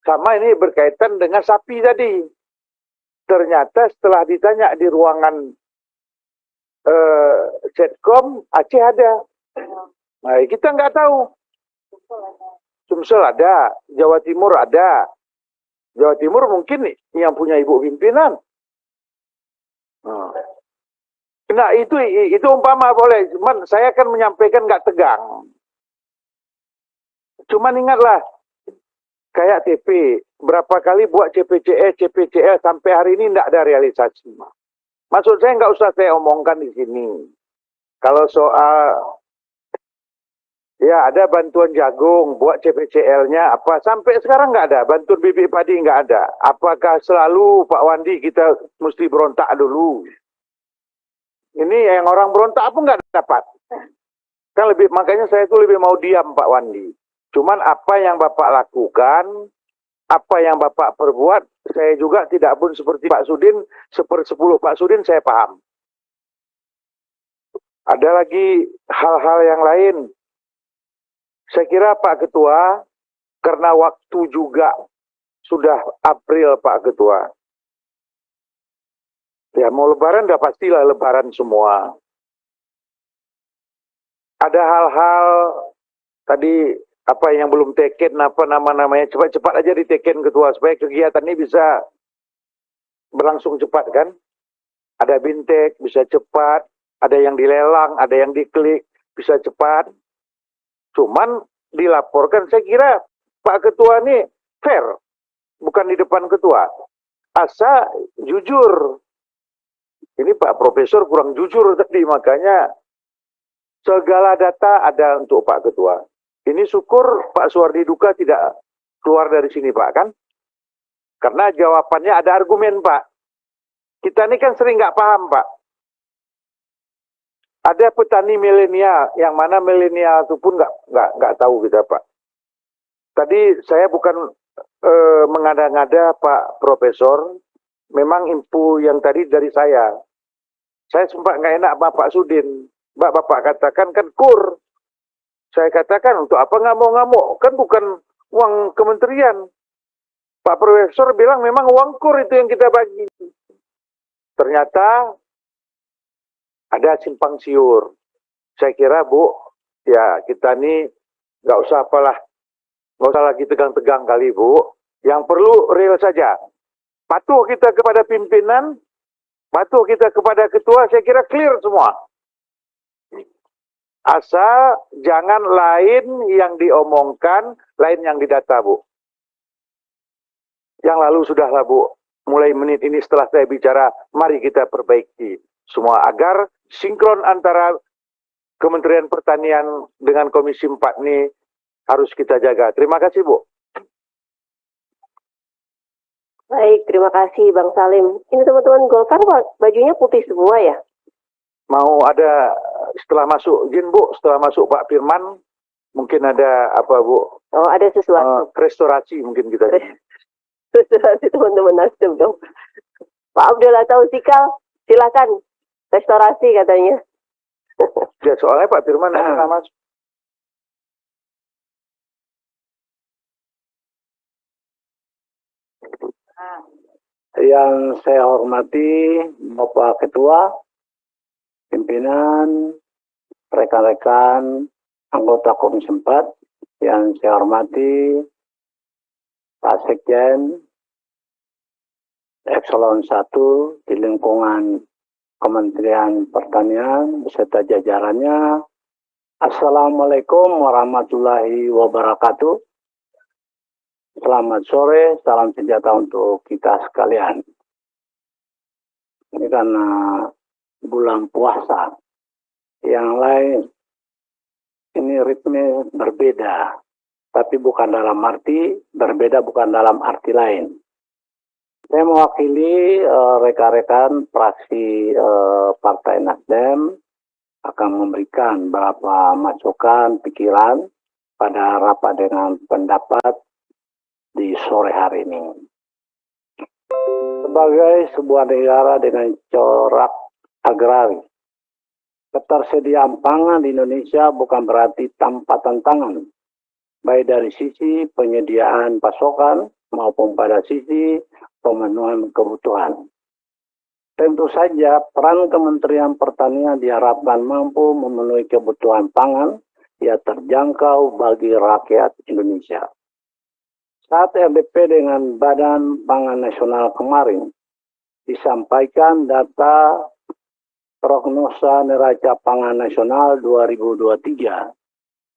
Sama ini berkaitan dengan sapi tadi. Ternyata setelah ditanya di ruangan Setcom, Aceh ada. Nah, kita nggak tahu. Sumsel ada, Jawa Timur ada. Jawa Timur mungkin yang punya ibu pimpinan. Nah, itu umpama boleh. Cuman saya kan menyampaikan nggak tegang. Cuman ingatlah, kayak TP, berapa kali buat CPCL sampai hari ini nggak ada realisasi. Maksud saya nggak usah saya omongkan di sini. Kalau soal ya ada bantuan jagung buat CPCL-nya apa sampai sekarang nggak ada, bantuan bibit padi nggak ada. Apakah selalu Pak Wandi kita mesti berontak dulu? Ini yang orang berontak pun nggak dapat. Kan lebih, makanya saya tuh lebih mau diam Pak Wandi. Cuman apa yang Bapak lakukan, apa yang Bapak perbuat, saya juga tidak pun seperti Pak Sudin, 1/10 Pak Sudin saya paham. Ada lagi hal-hal yang lain. Saya kira Pak Ketua, karena waktu juga sudah April Pak Ketua. Ya mau lebaran udah pastilah lebaran semua. Ada hal-hal tadi apa yang belum teken, apa nama-namanya, cepat-cepat aja diteken Ketua, supaya kegiatan ini bisa berlangsung cepat kan. Ada bintek, bisa cepat, ada yang dilelang, ada yang diklik, bisa cepat. Cuman dilaporkan, saya kira Pak Ketua ini fair, bukan di depan Ketua. Asa jujur. Ini Pak Profesor kurang jujur tadi, makanya segala data ada untuk Pak Ketua. Ini syukur Pak Suwardi Duka tidak keluar dari sini Pak kan? Karena jawabannya ada argumen Pak. Kita ini kan sering nggak paham Pak. Ada petani milenial, yang mana milenial itu pun nggak tahu kita Pak. Tadi saya bukan mengada-ngada Pak Profesor, memang info yang tadi dari saya. Saya sempat nggak enak Bapak Sudin. Bapak katakan kan kur. Saya katakan untuk apa ngamuk-ngamuk? Kan bukan uang kementerian. Pak Profesor bilang memang uang kur itu yang kita bagi. Ternyata ada simpang siur. Saya kira Bu, ya kita ini nggak usah apalah, nggak usah lagi tegang-tegang kali Bu. Yang perlu real saja. Patuh kita kepada pimpinan, patuh kita kepada ketua, saya kira clear semua. Asal jangan lain yang diomongkan, lain yang didata Bu. Yang lalu sudahlah Bu, mulai menit ini setelah saya bicara, mari kita perbaiki semua agar sinkron antara Kementerian Pertanian dengan Komisi 4 ini harus kita jaga. Terima kasih Bu. Baik, terima kasih Bang Salim. Ini teman-teman Golkar bajunya putih semua ya? Mau ada setelah masuk izin Bu, setelah masuk Pak Firman, mungkin ada apa Bu? Oh, ada sesuatu. Restorasi mungkin kita. Restorasi teman-teman Nasdem dong. Pak Abdullah Tausikal, silakan. Restorasi katanya. Ya soalnya Pak Firman ada masuk. Yang saya hormati Bapak Ketua, pimpinan, rekan-rekan, anggota Komisi 4, yang saya hormati Pak Sekjen, Eselon 1 di lingkungan Kementerian Pertanian beserta jajarannya. Assalamualaikum warahmatullahi wabarakatuh. Selamat sore, salam sejahtera untuk kita sekalian. Ini karena bulan puasa, yang lain ini ritme berbeda, tapi bukan dalam arti berbeda, bukan dalam arti lain. Saya mewakili rekan-rekan fraksi Partai Nasdem akan memberikan beberapa masukan pikiran pada rapat dengan pendapat di sore hari ini. Sebagai sebuah negara dengan corak agraris, ketersediaan pangan di Indonesia bukan berarti tanpa tantangan, baik dari sisi penyediaan pasokan maupun pada sisi pemenuhan kebutuhan. Tentu saja peran Kementerian Pertanian diharapkan mampu memenuhi kebutuhan pangan yang terjangkau bagi rakyat Indonesia. Saat RDP dengan Badan Pangan Nasional kemarin, disampaikan data prognosa neraca pangan nasional 2023,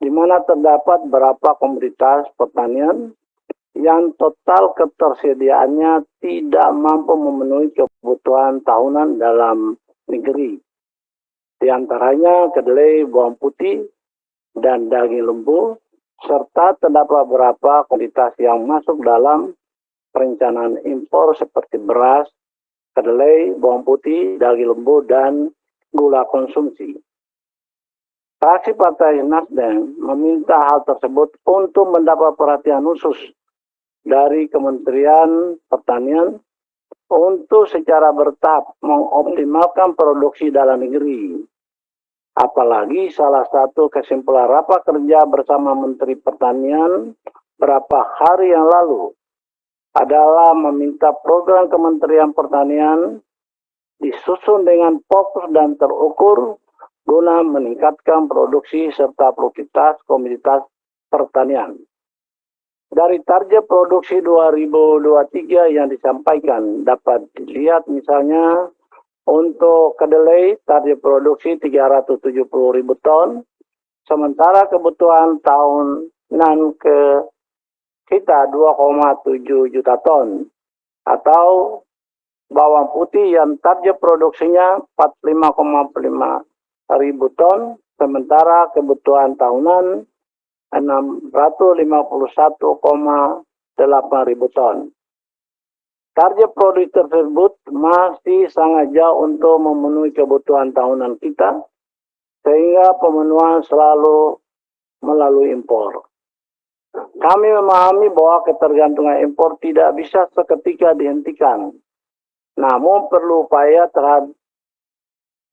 di mana terdapat beberapa komoditas pertanian yang total ketersediaannya tidak mampu memenuhi kebutuhan tahunan dalam negeri. Di antaranya kedelai, bawang putih, dan daging lembu, serta terdapat beberapa komoditas yang masuk dalam perencanaan impor seperti beras, kedelai, bawang putih, daging lembu, dan gula konsumsi. Fraksi Partai Nasdem meminta hal tersebut untuk mendapat perhatian khusus dari Kementerian Pertanian untuk secara bertahap mengoptimalkan produksi dalam negeri. Apalagi salah satu kesimpulan rapat kerja bersama Menteri Pertanian beberapa hari yang lalu adalah meminta program Kementerian Pertanian disusun dengan fokus dan terukur guna meningkatkan produksi serta produktivitas komoditas pertanian. Dari target produksi 2023 yang disampaikan dapat dilihat misalnya untuk kedelai target produksi 370.000 ton, sementara kebutuhan tahunan kita 2,7 juta ton, atau bawang putih yang target produksinya 45,5 ribu ton, sementara kebutuhan tahunan 651,8 ribu ton. Target produksi tersebut masih sangat jauh untuk memenuhi kebutuhan tahunan kita, sehingga pemenuhan selalu melalui impor. Kami memahami bahwa ketergantungan impor tidak bisa seketika dihentikan, namun perlu upaya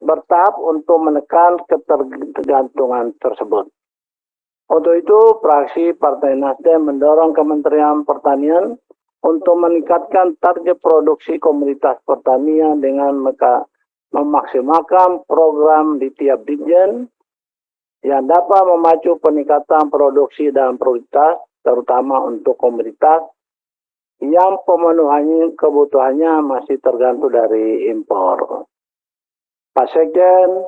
bertahap untuk menekan ketergantungan tersebut. Untuk itu, fraksi Partai Nasdem mendorong Kementerian Pertanian untuk meningkatkan target produksi komoditas pertanian dengan memaksimalkan program di tiap ditjen yang dapat memacu peningkatan produksi dan produktivitas, terutama untuk komoditas yang pemenuhannya kebutuhannya masih tergantung dari impor. Pak Sekjen,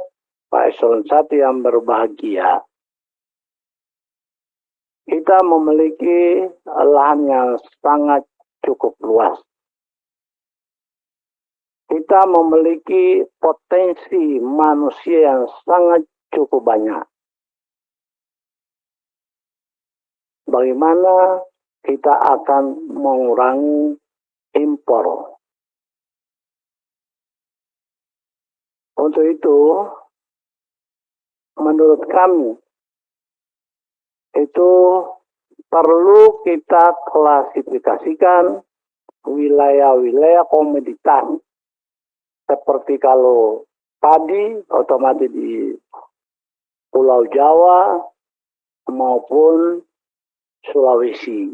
Pak Eselon 1 yang berbahagia, kita memiliki lahan yang sangat cukup luas. Kita memiliki potensi manusia yang sangat cukup banyak. Bagaimana kita akan mengurangi impor? Untuk itu, menurut kami, itu perlu kita klasifikasikan wilayah-wilayah komoditas. Seperti kalau padi, otomatis di Pulau Jawa maupun Sulawesi.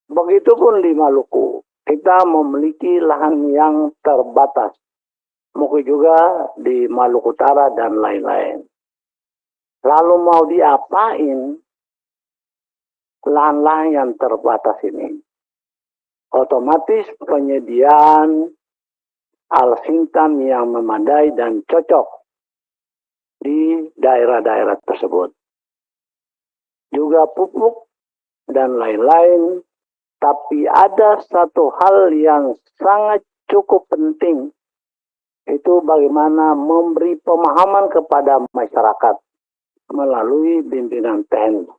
Begitupun di Maluku, kita memiliki lahan yang terbatas. Mungkin juga di Maluku Utara dan lain-lain. Lalu mau diapain lahan-lahan yang terbatas ini? Otomatis penyediaan alsintan yang memadai dan cocok di daerah-daerah tersebut. Juga pupuk dan lain-lain. Tapi ada satu hal yang sangat cukup penting. Itu bagaimana memberi pemahaman kepada masyarakat melalui bimbingan teknis.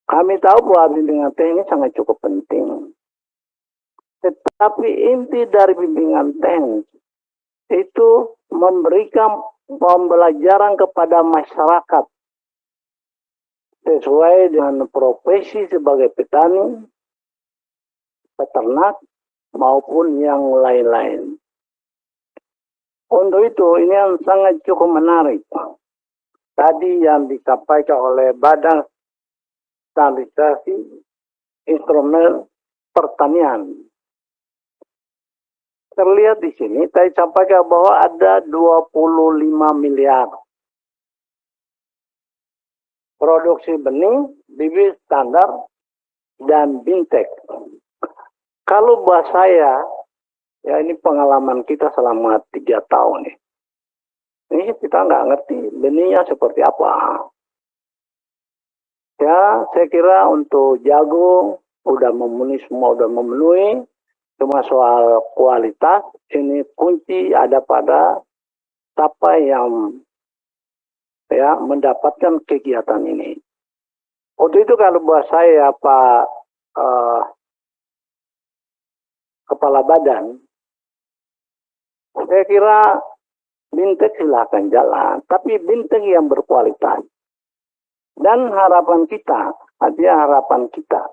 Kami tahu bahwa bimbingan teknis sangat cukup penting. Tetapi inti dari bimbingan teknis itu memberikan pembelajaran kepada masyarakat sesuai dengan profesi sebagai petani, peternak, maupun yang lain-lain. Untuk itu, ini yang sangat cukup menarik. Tadi yang disampaikan oleh Badan Standarisasi Instrumen Pertanian. Terlihat di sini, saya sampaikan bahwa ada 25 miliar produksi benih, bibit standar, dan bintek. Kalau buat saya, ya ini pengalaman kita selama 3 tahun nih. Ini kita nggak ngerti benihnya seperti apa. Ya, saya kira untuk jagung udah memenuhi semua, udah memenuhi. Cuma soal kualitas, ini kunci ada pada siapa yang ya mendapatkan kegiatan ini. Untuk itu kalau buat saya Pak Kepala Badan, saya kira bintek silahkan jalan, tapi bintek yang berkualitas. Dan harapan kita, artinya harapan kita,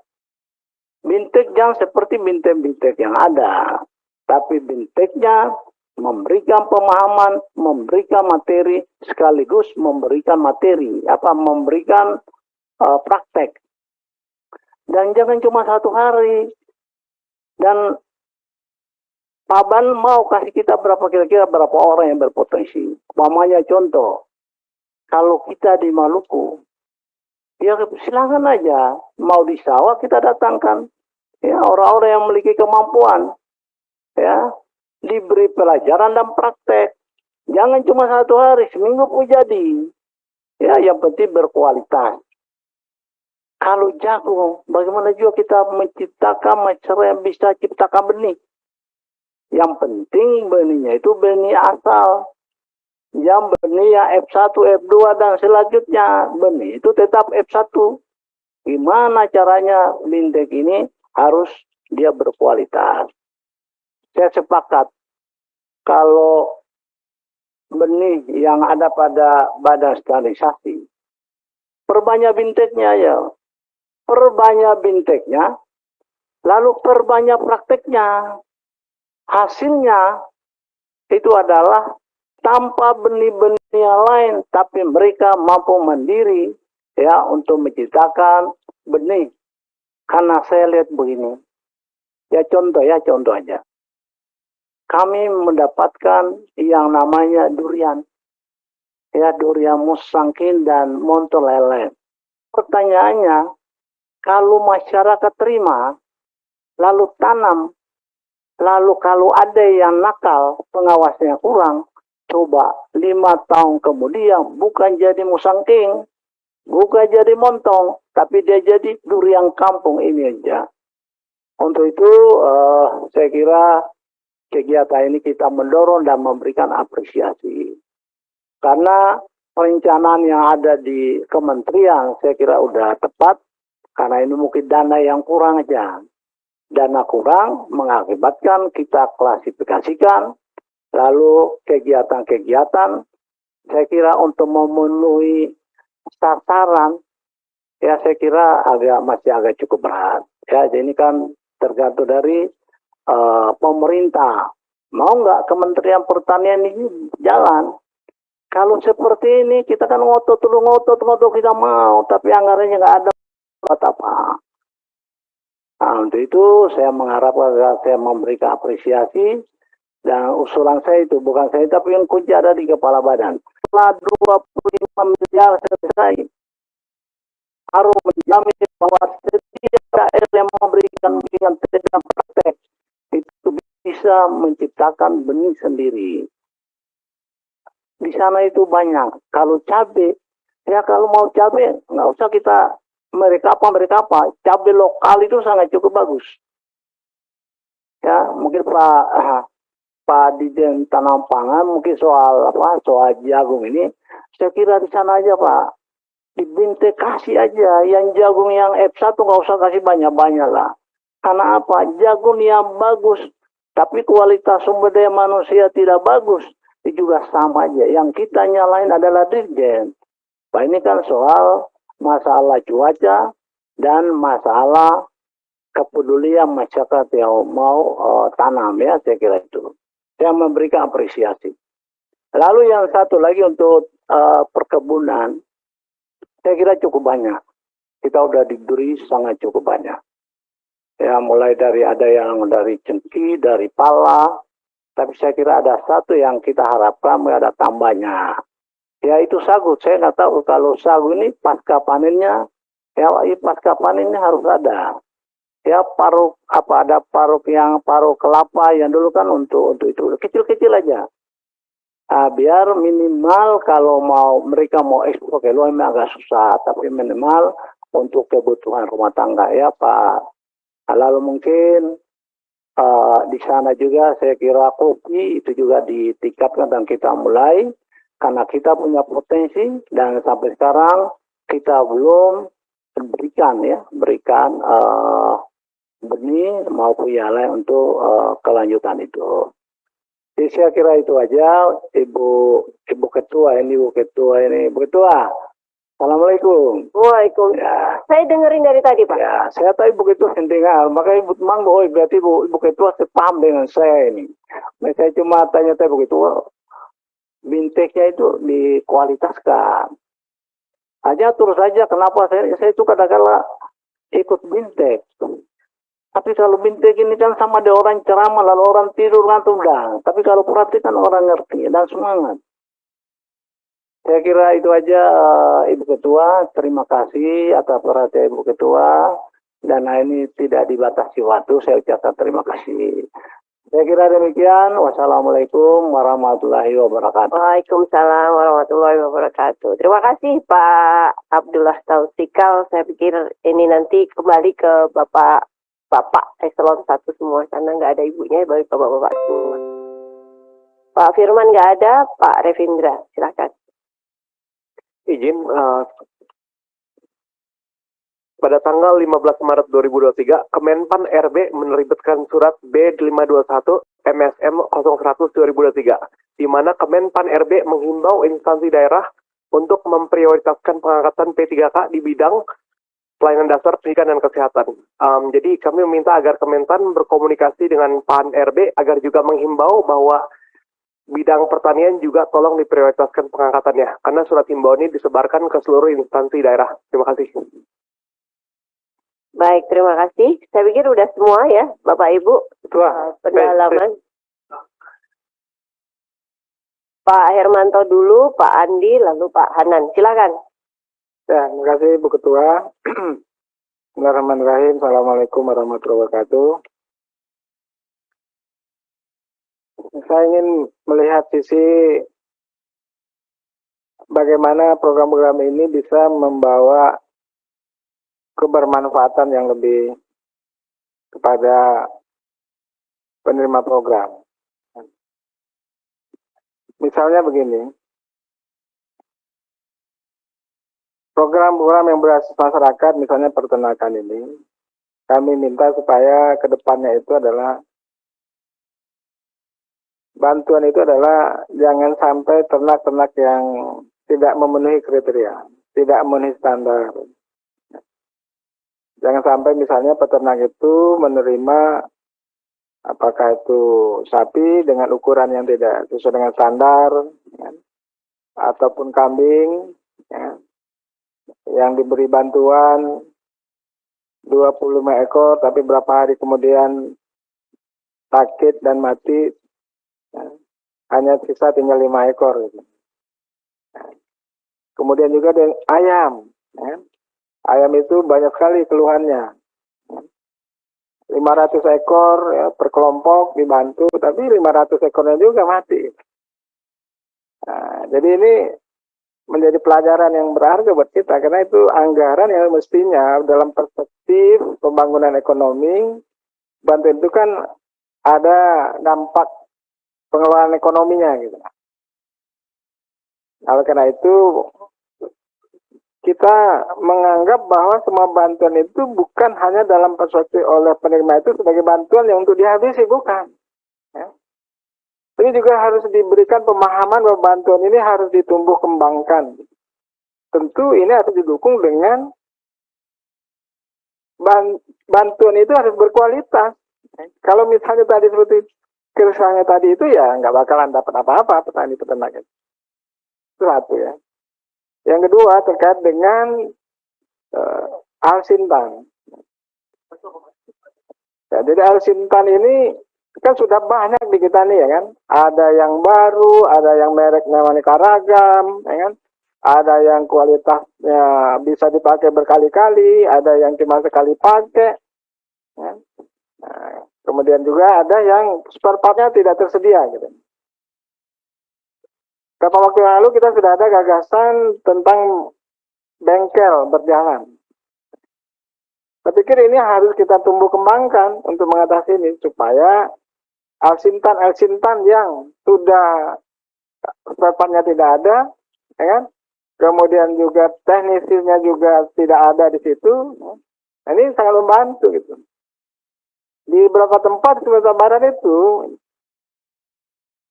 bintek jangan seperti bintek-bintek yang ada, tapi binteknya memberikan pemahaman, memberikan materi, sekaligus memberikan materi, memberikan praktek. Dan jangan cuma 1 hari. Dan Pak Ban mau kasih kita kira-kira berapa orang yang berpotensi. Umpamanya contoh, kalau kita di Maluku, ya silakan aja, mau di sawah kita datangkan. Ya, orang-orang yang memiliki kemampuan, ya, diberi pelajaran dan praktek. Jangan cuma 1 hari, seminggu pun jadi. Ya, yang penting berkualitas. Kalau jagung, bagaimana juga kita menciptakan masyarakat yang bisa ciptakan benih. Yang penting benihnya itu benih asal. Yang benih yang F1, F2, dan selanjutnya. Benih itu tetap F1. Gimana caranya bintek ini harus dia berkualitas. Saya sepakat kalau benih yang ada pada badan standarisasi, perbanyak binteknya ya. Perbanyak binteknya, lalu perbanyak prakteknya. Hasilnya itu adalah tanpa benih-benih yang lain, tapi mereka mampu mandiri ya untuk menciptakan benih. Karena saya lihat begini, ya contoh aja. Kami mendapatkan yang namanya durian, ya durian musangkin dan montolele. Pertanyaannya, kalau masyarakat terima, lalu tanam, lalu kalau ada yang nakal, pengawasnya kurang, coba 5 tahun kemudian bukan jadi musangking, bukan jadi montong, tapi dia jadi durian kampung ini aja. Untuk itu saya kira kegiatan ini kita mendorong dan memberikan apresiasi. Karena perencanaan yang ada di kementerian saya kira udah tepat, karena ini mungkin dana yang kurang aja. Dana kurang mengakibatkan kita klasifikasikan, lalu kegiatan-kegiatan saya kira untuk memenuhi sasaran ya saya kira masih agak cukup berat. Ya, jadi ini kan tergantung dari pemerintah. Mau nggak Kementerian Pertanian ini jalan? Kalau seperti ini kita kan ngotot kita mau, tapi anggarannya nggak ada apa. Nah, untuk itu saya mengharapkan saya memberikan apresiasi, dan usulan saya itu bukan saya, tapi yang kunci ada di kepala badan. Setelah 25 miliar selesai, harus menjamin bahwa setiap daerah yang memberikan dan praktek itu bisa menciptakan benih sendiri. Di sana itu banyak. Kalau cabai, ya kalau mau cabai nggak usah kita mereka apa, cabai lokal itu sangat cukup bagus. Ya, mungkin Pak Dirjen Tanam Pangan mungkin soal jagung ini, saya kira di sana aja Pak, di bintek kasih aja, yang jagung yang F1 nggak usah kasih banyak-banyak lah. Karena apa? Jagung yang bagus, tapi kualitas sumber daya manusia tidak bagus, itu juga sama aja. Yang kita nyalain adalah Dirjen. Pak, ini kan soal masalah cuaca dan masalah kepedulian masyarakat yang mau tanam ya, saya kira itu. Saya memberikan apresiasi. Lalu yang satu lagi untuk perkebunan, saya kira cukup banyak. Kita udah diberi sangat cukup banyak. Ya, mulai dari ada yang dari cengkih, dari pala, tapi saya kira ada satu yang kita harapkan ada tambahnya. Ya itu sagu. Saya nggak tahu kalau sagu ini pasca panennya, ya pasca panennya harus ada. Ya paruk ada paruk kelapa yang dulu kan untuk itu kecil-kecil aja. Biar minimal kalau mereka mau ekspor ke luar memang agak susah, tapi minimal untuk kebutuhan rumah tangga ya Pak. Lalu mungkin di sana juga saya kira kopi itu juga ditingkatkan dan kita mulai karena kita punya potensi dan sampai sekarang kita belum berikan benih maupun yang lain untuk kelanjutan itu. Jadi saya kira itu aja Ibu Ketua ini. Assalamualaikum. Waalaikumsalam. Ya. Saya dengerin dari tadi, Pak. Ya, saya tahu Ibu Ketua dengar, makanya Ibu Manggo, berarti Ibu Ketua sepaham dengan saya ini. Nah, saya cuma tanya Ibu Ketua, binteknya itu dikualitaskan. Aja terus saja, kenapa saya itu kadang-kadang ikut bintek. Tapi kalau bintek ini kan sama ada orang ceramah, lalu orang tidur ngantuk dah. Tapi kalau perhatikan orang ngerti dan semangat. Saya kira itu aja Ibu Ketua. Terima kasih atas perhatian Ibu Ketua. Dan ini tidak dibatasi waktu. Saya ucapkan terima kasih. Saya kira demikian. Wassalamualaikum warahmatullahi wabarakatuh. Waalaikumsalam warahmatullahi wabarakatuh. Terima kasih Pak Abdullah Tausikal. Saya pikir ini nanti kembali ke Bapak Eselon 1 semua. Karena nggak ada ibunya, bagi Bapak-Bapak semua. Pak Firman nggak ada, Pak Revindra. Silakan. Izin, pada tanggal 15 Maret 2023, Kemenpan RB menerbitkan surat B521 MSM 01 2023, di mana Kemenpan RB menghimbau instansi daerah untuk memprioritaskan pengangkatan P3K di bidang pelayanan dasar pendidikan dan kesehatan. Jadi kami meminta agar Kemenpan berkomunikasi dengan PAN RB agar juga menghimbau bahwa bidang pertanian juga tolong diprioritaskan pengangkatannya, karena surat himbauan ini disebarkan ke seluruh instansi daerah. Terima kasih. Baik, terima kasih. Saya pikir udah semua ya, Bapak Ibu. Pendalaman. Pak Hermanto dulu, Pak Andi, lalu Pak Hanan. Silakan. Ya, terima kasih Bu Ketua. Bismillahirrahmanirrahim. Assalamualaikum warahmatullahi wabarakatuh. Saya ingin melihat sisi bagaimana program-program ini bisa membawa kebermanfaatan yang lebih kepada penerima program. Misalnya begini, program-program yang berbasis masyarakat, misalnya peternakan ini, kami minta supaya ke depannya itu adalah bantuan itu adalah jangan sampai ternak-ternak yang tidak memenuhi kriteria, tidak memenuhi standar. Jangan sampai misalnya peternak itu menerima apakah itu sapi dengan ukuran yang tidak sesuai dengan standar, ya, ataupun kambing ya, yang diberi bantuan 25 ekor tapi berapa hari kemudian sakit dan mati. Hanya sisa tinggal 5 ekor. Gitu. Kemudian juga dengan ayam. Ya. Ayam itu banyak sekali keluhannya. 500 ekor ya, per kelompok dibantu, tapi 500 ekornya juga mati. Nah, jadi ini menjadi pelajaran yang berharga buat kita, karena itu anggaran yang mestinya dalam perspektif pembangunan ekonomi, bantuan itu kan ada dampak pengelolaan ekonominya gitu. Oleh karena itu kita menganggap bahwa semua bantuan itu bukan hanya dalam perspektif oleh penerima itu sebagai bantuan yang untuk dihabisi, bukan. Ya. Ini juga harus diberikan pemahaman bahwa bantuan ini harus ditumbuh kembangkan. Tentu ini harus didukung dengan bantuan itu harus berkualitas. Kalau misalnya tadi seperti keresahannya tadi itu ya nggak bakalan dapat apa-apa petani peternak itu. Itu satu ya. Yang kedua terkait dengan Alsintan. Ya, jadi Alsintan ini kan sudah banyak di kita nih ya kan. Ada yang baru, ada yang merek namanya Karagam, ya kan. Ada yang kualitasnya bisa dipakai berkali-kali, ada yang cuma sekali pakai. Ya. Nah, kemudian juga ada yang spare part-nya tidak tersedia gitu. Beberapa waktu yang lalu kita sudah ada gagasan tentang bengkel berjalan. Saya pikir ini harus kita tumbuh kembangkan untuk mengatasi ini supaya Alsintan yang sudah spare part-nya tidak ada, ya kan? Kemudian juga teknisnya juga tidak ada di situ. Nah, ini sangat membantu gitu. Di beberapa tempat di Sumatera Barat itu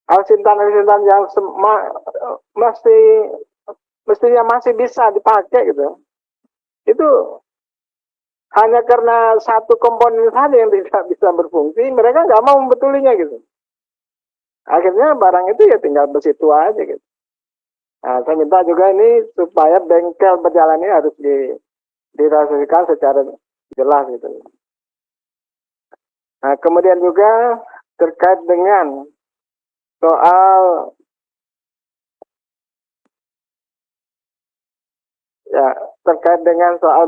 Alsintan yang mestinya masih bisa dipakai gitu. Itu hanya karena satu komponen saja yang tidak bisa berfungsi, mereka nggak mau membetulinya gitu. Akhirnya barang itu ya tinggal bersitu aja gitu. Nah, saya minta juga ini supaya bengkel berjalan ini harus dirasasikan secara jelas gitu. Nah, kemudian juga terkait dengan soal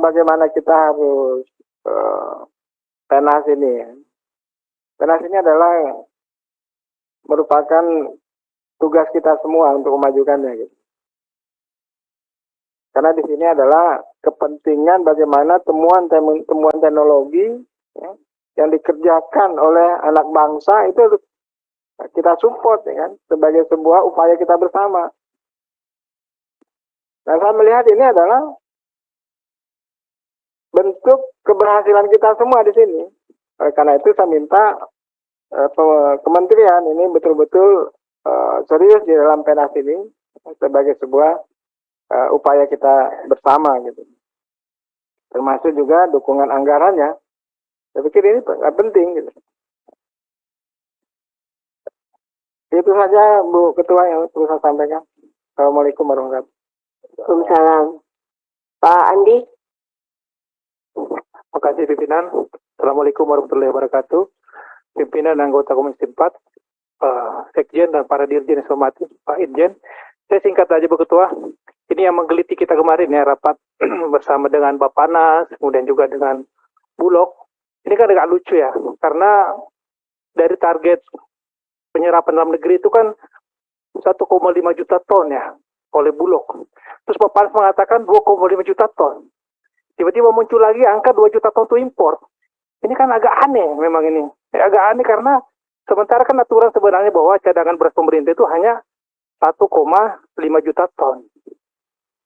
bagaimana kita harus PENAS ini. Ya. PENAS ini adalah merupakan tugas kita semua untuk memajukannya gitu. Karena di sini adalah kepentingan bagaimana temuan teknologi ya, yang dikerjakan oleh anak bangsa itu kita support ya kan sebagai sebuah upaya kita bersama. Nah, saya melihat ini adalah bentuk keberhasilan kita semua di sini. Karena itu saya minta kementerian ini betul-betul serius di dalam PENAS ini sebagai sebuah upaya kita bersama gitu. Termasuk juga dukungan anggarannya. Saya pikir ini penting gitu. Itu saja Bu Ketua yang perlu saya sampaikan. Assalamualaikum warahmatullahi wabarakatuh. Waalaikumsalam. Pak Andi. Terima kasih pimpinan. Assalamualaikum warahmatullahi wabarakatuh. Pimpinan anggota Komisi 4, Sekjen dan para dirjen yang saya hormati, Pak Irjen. Saya singkat aja Bu Ketua. Ini yang menggeliti kita kemarin ya rapat bersama dengan Bappenas, kemudian juga dengan Bulog. Ini kan agak lucu ya, karena dari target penyerapan dalam negeri itu kan 1,5 juta ton ya oleh Bulog. Terus Bappenas mengatakan 2,5 juta ton. Tiba-tiba muncul lagi angka 2 juta ton itu impor. Ini kan agak aneh memang ini. Agak aneh karena sementara kan aturan sebenarnya bahwa cadangan beras pemerintah itu hanya 1,5 juta ton.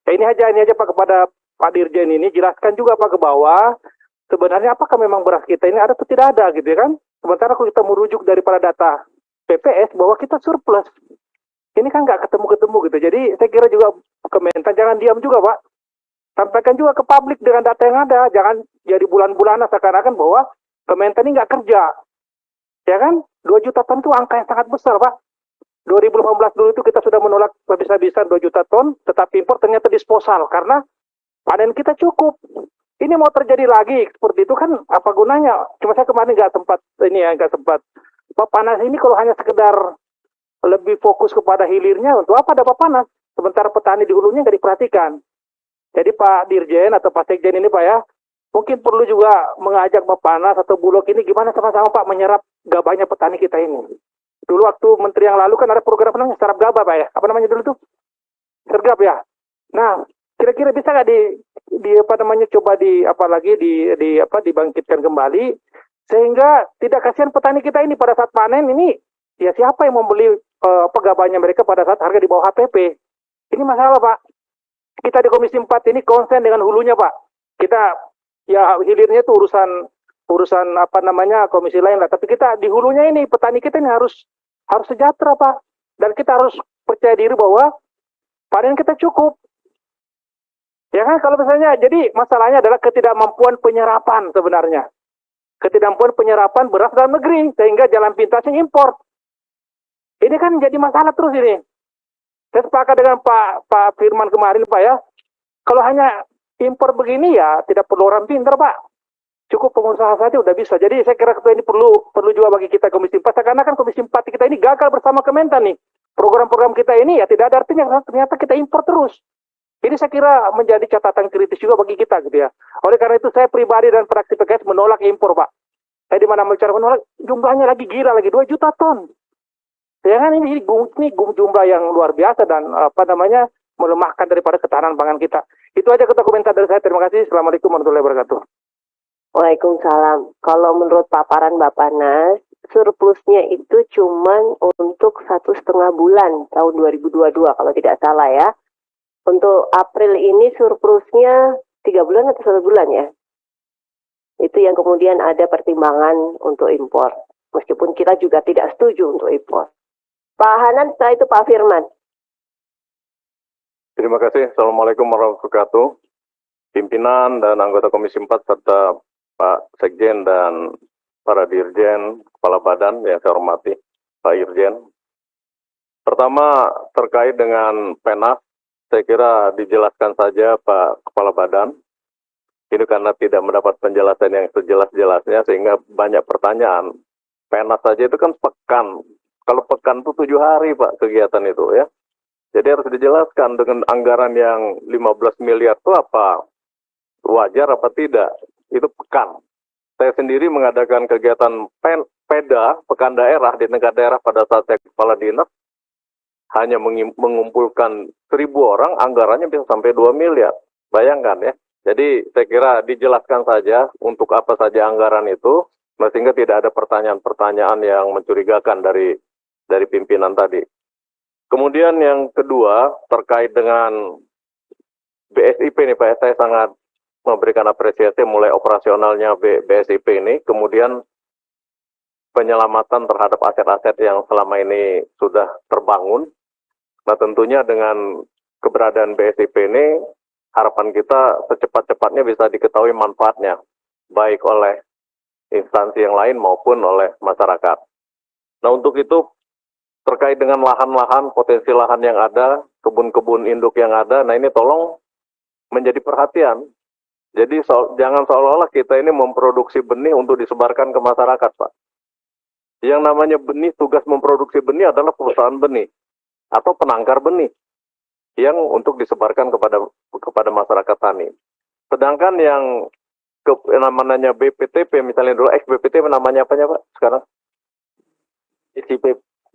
Ya ini aja Pak kepada Pak Dirjen ini, jelaskan juga Pak ke bawah, sebenarnya apakah memang beras kita ini ada atau tidak ada gitu ya kan. Sementara kalau kita merujuk daripada data BPS bahwa kita surplus. Ini kan nggak ketemu-ketemu gitu. Jadi saya kira juga Kementan jangan diam juga Pak. Sampaikan juga ke publik dengan data yang ada. Jangan jadi bulan-bulanan seakan-akan bahwa Kementan ini nggak kerja. Ya kan? 2 juta ton itu angka yang sangat besar Pak. 2018 dulu itu kita sudah menolak habis-habisan 2 juta ton, tetapi impor ternyata disposal karena panen kita cukup. Ini mau terjadi lagi seperti itu kan apa gunanya? Cuma saya kemarin nggak sempat Bappenas ini kalau hanya sekedar lebih fokus kepada hilirnya, untuk apa ada Bappenas? Sementara petani di hulunya nggak diperhatikan. Jadi Pak Dirjen atau Pak Sekjen ini Pak ya, mungkin perlu juga mengajak Bappenas atau Bulog ini gimana sama-sama Pak menyerap gabahnya petani kita ini. Dulu waktu menteri yang lalu kan ada program namanya Serap Gabah Pak ya. Apa namanya dulu tuh? Sergap ya. Nah, kira-kira bisa nggak coba dibangkitkan kembali sehingga tidak kasihan petani kita ini pada saat panen ini ya siapa yang membeli gabahnya mereka pada saat harga di bawah HPP. Ini masalah Pak. Kita di Komisi 4 ini konsen dengan hulunya Pak. Kita ya hilirnya itu urusan komisi lain lah. Tapi kita di hulunya ini petani kita ini harus sejahtera Pak. Dan kita harus percaya diri bahwa panen kita cukup. Ya kan, kalau misalnya, jadi masalahnya adalah ketidakmampuan penyerapan sebenarnya. Ketidakmampuan penyerapan beras dalam negeri, sehingga jalan pintasnya impor. Ini kan jadi masalah terus ini. Saya sepakat dengan Pak Firman kemarin, Pak ya. Kalau hanya impor begini ya, tidak perlu orang pintar, Pak. Cukup pengusaha saja udah bisa. Jadi saya kira ketua ini perlu juga bagi kita Komisi 4, karena kan Komisi 4 kita ini gagal bersama Kementan nih. Program-program kita ini ya tidak ada artinya, ternyata kita impor terus. Ini saya kira menjadi catatan kritis juga bagi kita gitu ya. Oleh karena itu saya pribadi dan fraksi PKS menolak impor, Pak. Saya di mana bicara menolak, jumlahnya lagi gila lagi 2 juta ton. Ya kan, ini jumlah yang luar biasa dan melemahkan daripada ketahanan pangan kita. Itu aja ketua komentar dari saya. Terima kasih. Assalamualaikum warahmatullahi wabarakatuh. Waalaikumsalam. Kalau menurut paparan Bappenas, surplusnya itu cuman untuk 1,5 bulan tahun 2022 kalau tidak salah ya. Untuk April ini surplusnya 3 bulan atau 1 bulan ya. Itu yang kemudian ada pertimbangan untuk impor. Meskipun kita juga tidak setuju untuk impor. Pak Hanan, setelah itu Pak Firman. Terima kasih. Assalamualaikum warahmatullahi wabarakatuh. Pimpinan dan anggota Komisi 4 serta Pak Sekjen dan para Dirjen, Kepala Badan yang saya hormati, Pak Irjen. Pertama, terkait dengan PENAS, saya kira dijelaskan saja Pak Kepala Badan. Ini karena tidak mendapat penjelasan yang sejelas-jelasnya sehingga banyak pertanyaan. PENAS saja itu kan pekan. Kalau pekan itu 7 hari Pak kegiatan itu ya. Jadi harus dijelaskan dengan anggaran yang 15 miliar itu apa wajar apa tidak. Itu pekan. Saya sendiri mengadakan kegiatan PEDA, pekan daerah di tingkat daerah pada saat saya kepala dinas. Hanya mengumpulkan 1.000 orang, anggarannya bisa sampai 2 miliar. Bayangkan ya. Jadi saya kira dijelaskan saja untuk apa saja anggaran itu, sehingga tidak ada pertanyaan-pertanyaan yang mencurigakan dari pimpinan tadi. Kemudian yang kedua, terkait dengan BSIP nih Pak, saya sangat memberikan apresiasi mulai operasionalnya BSIP ini, kemudian penyelamatan terhadap aset-aset yang selama ini sudah terbangun. Nah tentunya dengan keberadaan BSIP ini, harapan kita secepat-cepatnya bisa diketahui manfaatnya, baik oleh instansi yang lain maupun oleh masyarakat. Nah untuk itu, terkait dengan lahan-lahan, potensi lahan yang ada, kebun-kebun induk yang ada, nah ini tolong menjadi perhatian. Jadi jangan seolah-olah kita ini memproduksi benih untuk disebarkan ke masyarakat, Pak. Yang namanya benih, tugas memproduksi benih adalah perusahaan benih atau penangkar benih yang untuk disebarkan kepada masyarakat tani. Sedangkan yang namanya BPTP, misalnya dulu ex-BPTP namanya apanya Pak sekarang?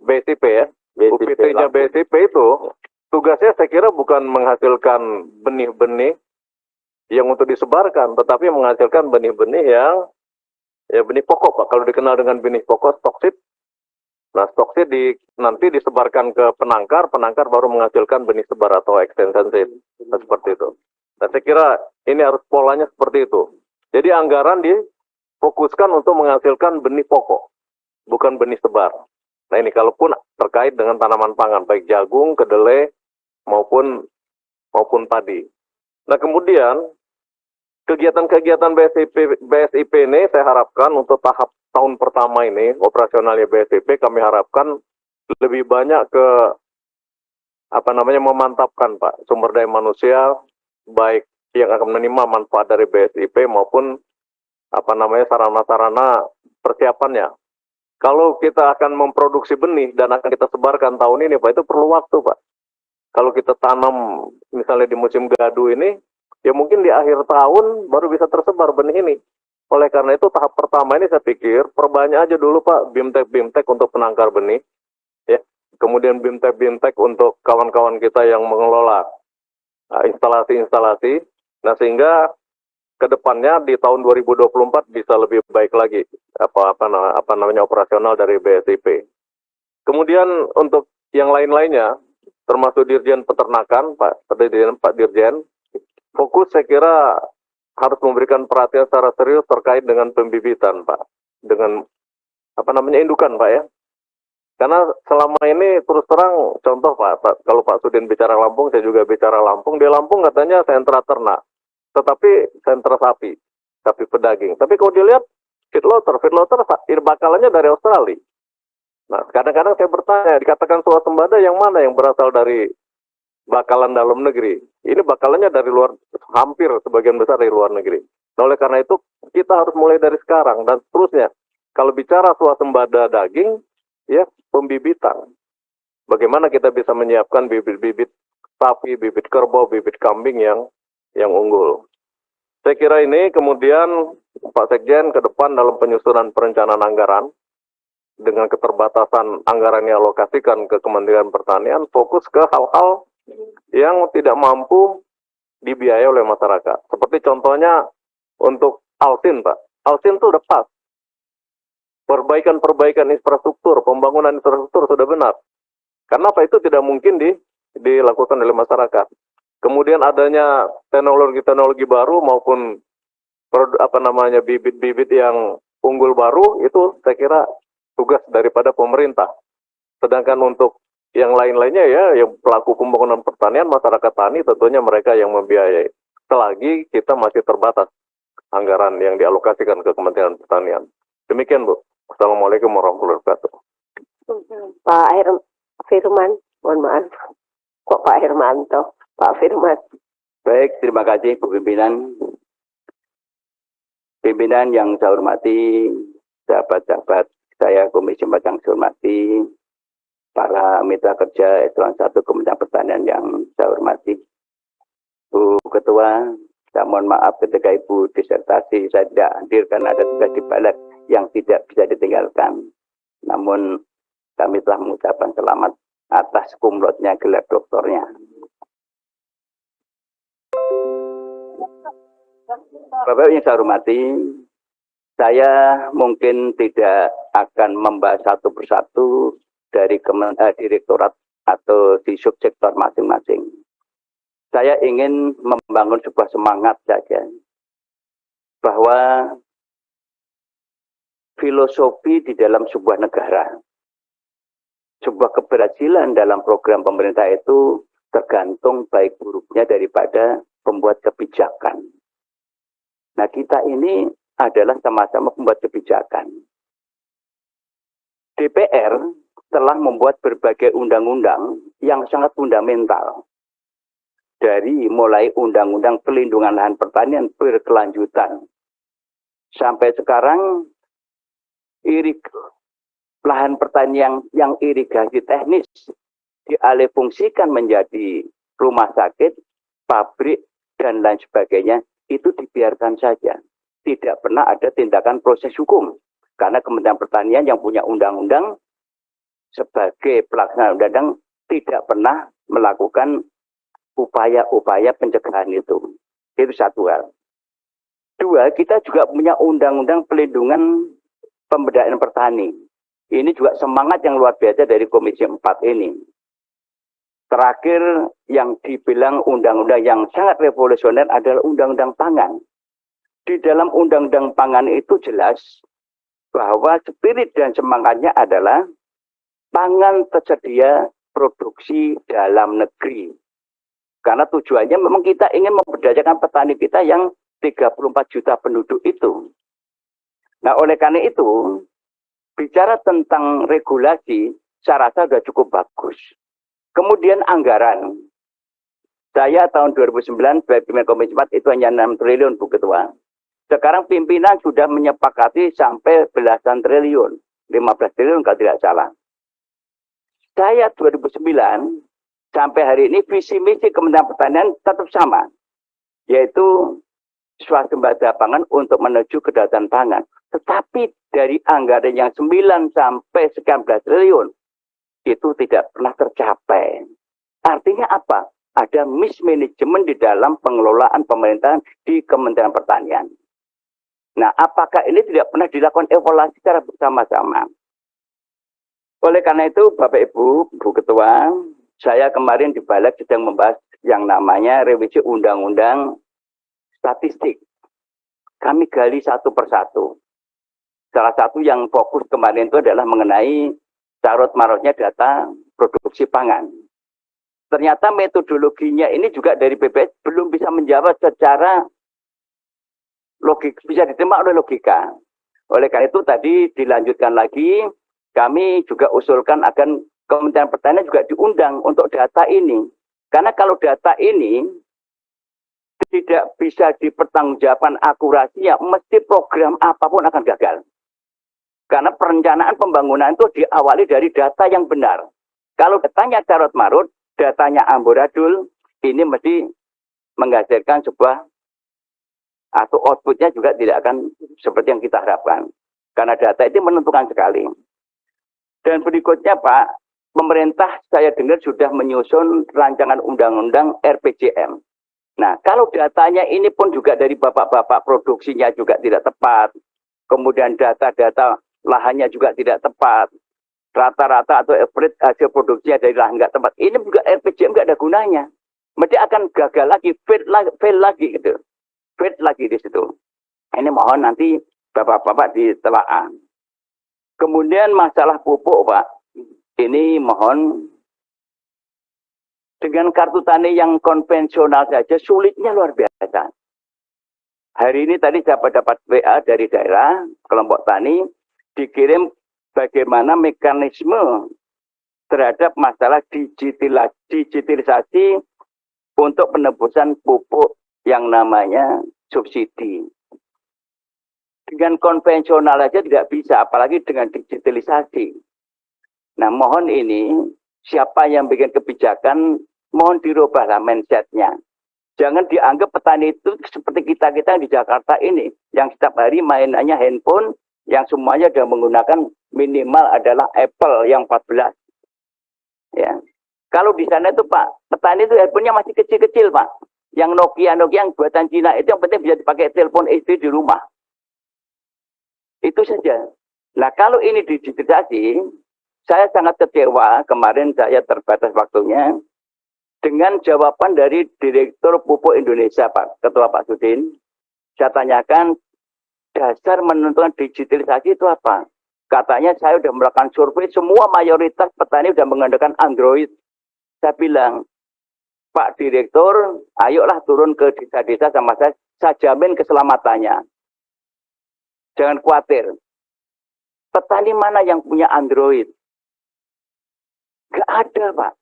BSIP ya. UPT-nya BSIP itu tugasnya saya kira bukan menghasilkan benih-benih yang untuk disebarkan, tetapi menghasilkan benih-benih yang ya benih pokok Pak. Kalau dikenal dengan benih pokok stoksid. Nah stoksid nanti disebarkan ke penangkar baru menghasilkan benih sebar atau extension seed. Nah, seperti itu. Nah saya kira ini harus polanya seperti itu. Jadi anggaran difokuskan untuk menghasilkan benih pokok, bukan benih sebar. Nah ini kalaupun terkait dengan tanaman pangan, baik jagung, kedelai, maupun padi. Nah kemudian, kegiatan-kegiatan BSIP ini saya harapkan untuk tahap tahun pertama ini, operasionalnya BSIP, kami harapkan lebih banyak ke, memantapkan Pak, sumber daya manusia, baik yang akan menerima manfaat dari BSIP maupun, sarana-sarana persiapannya. Kalau kita akan memproduksi benih dan akan kita sebarkan tahun ini, Pak, itu perlu waktu, Pak. Kalau kita tanam misalnya di musim gadu ini, ya mungkin di akhir tahun baru bisa tersebar benih ini. Oleh karena itu tahap pertama ini saya pikir perbanyak aja dulu Pak BIMTEK untuk penangkar benih, ya. Kemudian BIMTEK untuk kawan-kawan kita yang mengelola instalasi-instalasi. Nah sehingga kedepannya di tahun 2024 bisa lebih baik lagi operasional dari BSIP. Kemudian untuk yang lain-lainnya, termasuk Dirjen Peternakan, Pak Dirjen, fokus saya kira harus memberikan perhatian secara serius terkait dengan pembibitan, Pak. Dengan indukan, Pak ya. Karena selama ini terus terang, contoh kalau Pak Sudin bicara Lampung, saya juga bicara Lampung. Di Lampung katanya sentra ternak, tetapi sentra sapi pedaging. Tapi kalau dilihat feedlotter bakalannya dari Australia. Nah, kadang-kadang saya bertanya, dikatakan swasembada yang mana yang berasal dari bakalan dalam negeri? Ini bakalannya dari luar, hampir sebagian besar dari luar negeri. Nah, oleh karena itu, kita harus mulai dari sekarang dan seterusnya. Kalau bicara swasembada daging, ya pembibitan. Bagaimana kita bisa menyiapkan bibit-bibit sapi, bibit kerbau, bibit kambing yang unggul. Saya kira ini kemudian Pak Sekjen ke depan dalam penyusunan perencanaan anggaran, dengan keterbatasan anggaran yang alokasikan ke Kementerian Pertanian, fokus ke hal-hal yang tidak mampu dibiayai oleh masyarakat. Seperti contohnya untuk Alsin, Pak. Alsin itu udah pas. Perbaikan infrastruktur, pembangunan infrastruktur sudah benar. Kenapa itu tidak mungkin dilakukan oleh masyarakat? Kemudian adanya teknologi-teknologi baru maupun bibit-bibit yang unggul baru, itu saya kira tugas daripada pemerintah. Sedangkan untuk yang lain-lainnya ya, yang pelaku pembangunan pertanian, masyarakat tani tentunya mereka yang membiayai. Selagi kita masih terbatas anggaran yang dialokasikan ke Kementerian Pertanian. Demikian, Bu. Assalamualaikum warahmatullahi wabarakatuh. Pak Firman, mohon maaf. Kok Pak Hermanto? Pak Firman. Baik, terima kasih Bu Pimpinan. Pimpinan yang saya hormati, sahabat-sahabat saya Komisi 4 yang saya hormati, para mitra kerja Eselon 1 Kementerian Pertanian yang saya hormati. Bu Ketua, saya mohon maaf ketika Ibu disertasi saya tidak hadir karena ada tugas di balik yang tidak bisa ditinggalkan. Namun kami telah mengucapkan selamat atas kumlotnya gelar doktornya. Bapak yang saya hormati, saya mungkin tidak akan membahas satu persatu dari direktorat atau di subsektor masing-masing. Saya ingin membangun sebuah semangat saja bahwa filosofi di dalam sebuah negara, sebuah keberhasilan dalam program pemerintah itu tergantung baik buruknya daripada pembuat kebijakan. Nah, kita ini adalah sama-sama pembuat kebijakan. DPR telah membuat berbagai undang-undang yang sangat fundamental. Dari mulai undang-undang pelindungan lahan pertanian berkelanjutan. Sampai sekarang lahan pertanian yang irigasi teknis dialihfungsikan menjadi rumah sakit, pabrik, dan lain sebagainya, itu dibiarkan saja. Tidak pernah ada tindakan proses hukum. Karena Kementerian Pertanian yang punya undang-undang sebagai pelaksana undang-undang tidak pernah melakukan upaya-upaya pencegahan itu. Itu satu hal. Dua, kita juga punya undang-undang pelindungan pemberdayaan petani. Ini juga semangat yang luar biasa dari Komisi 4 ini. Terakhir yang dibilang undang-undang yang sangat revolusioner adalah undang-undang pangan. Di dalam undang-undang pangan itu jelas bahwa spirit dan semangatnya adalah pangan tersedia produksi dalam negeri. Karena tujuannya memang kita ingin memberdayakan petani kita yang 34 juta penduduk itu. Nah, oleh karena itu, bicara tentang regulasi, saya rasa sudah cukup bagus. Kemudian anggaran. Saya tahun 2009 sebagai pimpinan Komisi 4 itu hanya 6 triliun, Bu Ketua. Sekarang pimpinan sudah menyepakati sampai belasan triliun. 15 triliun kalau tidak salah. Saya 2009 sampai hari ini visi misi Kementerian Pertanian tetap sama. Yaitu swasembada pangan untuk menuju kedaulatan pangan. Tetapi dari anggaran yang 9 sampai sekian belas triliun, itu tidak pernah tercapai. Artinya apa? Ada mismanagement di dalam pengelolaan pemerintahan di Kementerian Pertanian. Nah, apakah ini tidak pernah dilakukan evaluasi secara bersama-sama? Oleh karena itu, Bapak Ibu, Bu Ketua, saya kemarin di Balik sedang membahas yang namanya revisi Undang-Undang Statistik. Kami gali satu persatu. Salah satu yang fokus kemarin itu adalah mengenai carut-marutnya data produksi pangan. Ternyata metodologinya ini juga dari BPS belum bisa menjawab secara logik, bisa diterima oleh logika. Oleh karena itu tadi dilanjutkan lagi, kami juga usulkan agar Kementerian Pertanian juga diundang untuk data ini. Karena kalau data ini tidak bisa dipertanggungjawabkan akurasinya, mesti program apapun akan gagal. Karena perencanaan pembangunan itu diawali dari data yang benar. Kalau datanya carut-marut, datanya amburadul, ini mesti menghasilkan sebuah atau outputnya juga tidak akan seperti yang kita harapkan. Karena data itu menentukan sekali. Dan berikutnya Pak, pemerintah saya dengar sudah menyusun rancangan undang-undang RPJM. Nah, kalau datanya ini pun juga dari bapak-bapak produksinya juga tidak tepat, kemudian data-data lahannya juga tidak tepat, rata-rata atau average hasil produksinya dari lahan nggak tepat, ini juga RPJM nggak ada gunanya. Mesti akan gagal lagi, fail lagi gitu. Fail lagi di situ. Ini mohon nanti bapak-bapak ditelaah. Kemudian masalah pupuk Pak, ini mohon dengan kartu tani yang konvensional saja sulitnya luar biasa. Hari ini tadi saya dapat WA dari daerah, kelompok tani, dikirim bagaimana mekanisme terhadap masalah digitalisasi untuk penebusan pupuk yang namanya subsidi. Dengan konvensional aja tidak bisa, apalagi dengan digitalisasi. Nah, mohon ini, siapa yang bikin kebijakan, mohon dirubahlah mindset-nya. Jangan dianggap petani itu seperti kita-kita di Jakarta ini, yang setiap hari mainannya handphone, yang semuanya sudah menggunakan minimal adalah Apple yang 14. Ya. Kalau di sana itu Pak, petani itu handphonenya masih kecil-kecil Pak. Yang Nokia yang buatan Cina itu yang penting bisa dipakai telepon istri di rumah. Itu saja. Nah, kalau ini digitalisasi, saya sangat kecewa, kemarin saya terbatas waktunya, dengan jawaban dari Direktur Pupuk Indonesia, Pak Ketua Pak Sudin. Saya tanyakan, dasar menentukan digitalisasi itu apa? Katanya saya sudah melakukan survei, semua mayoritas petani sudah menggunakan Android. Saya bilang, Pak Direktur, ayolah turun ke desa-desa sama saya jamin keselamatannya. Jangan khawatir. Petani mana yang punya Android? Gak ada, Pak.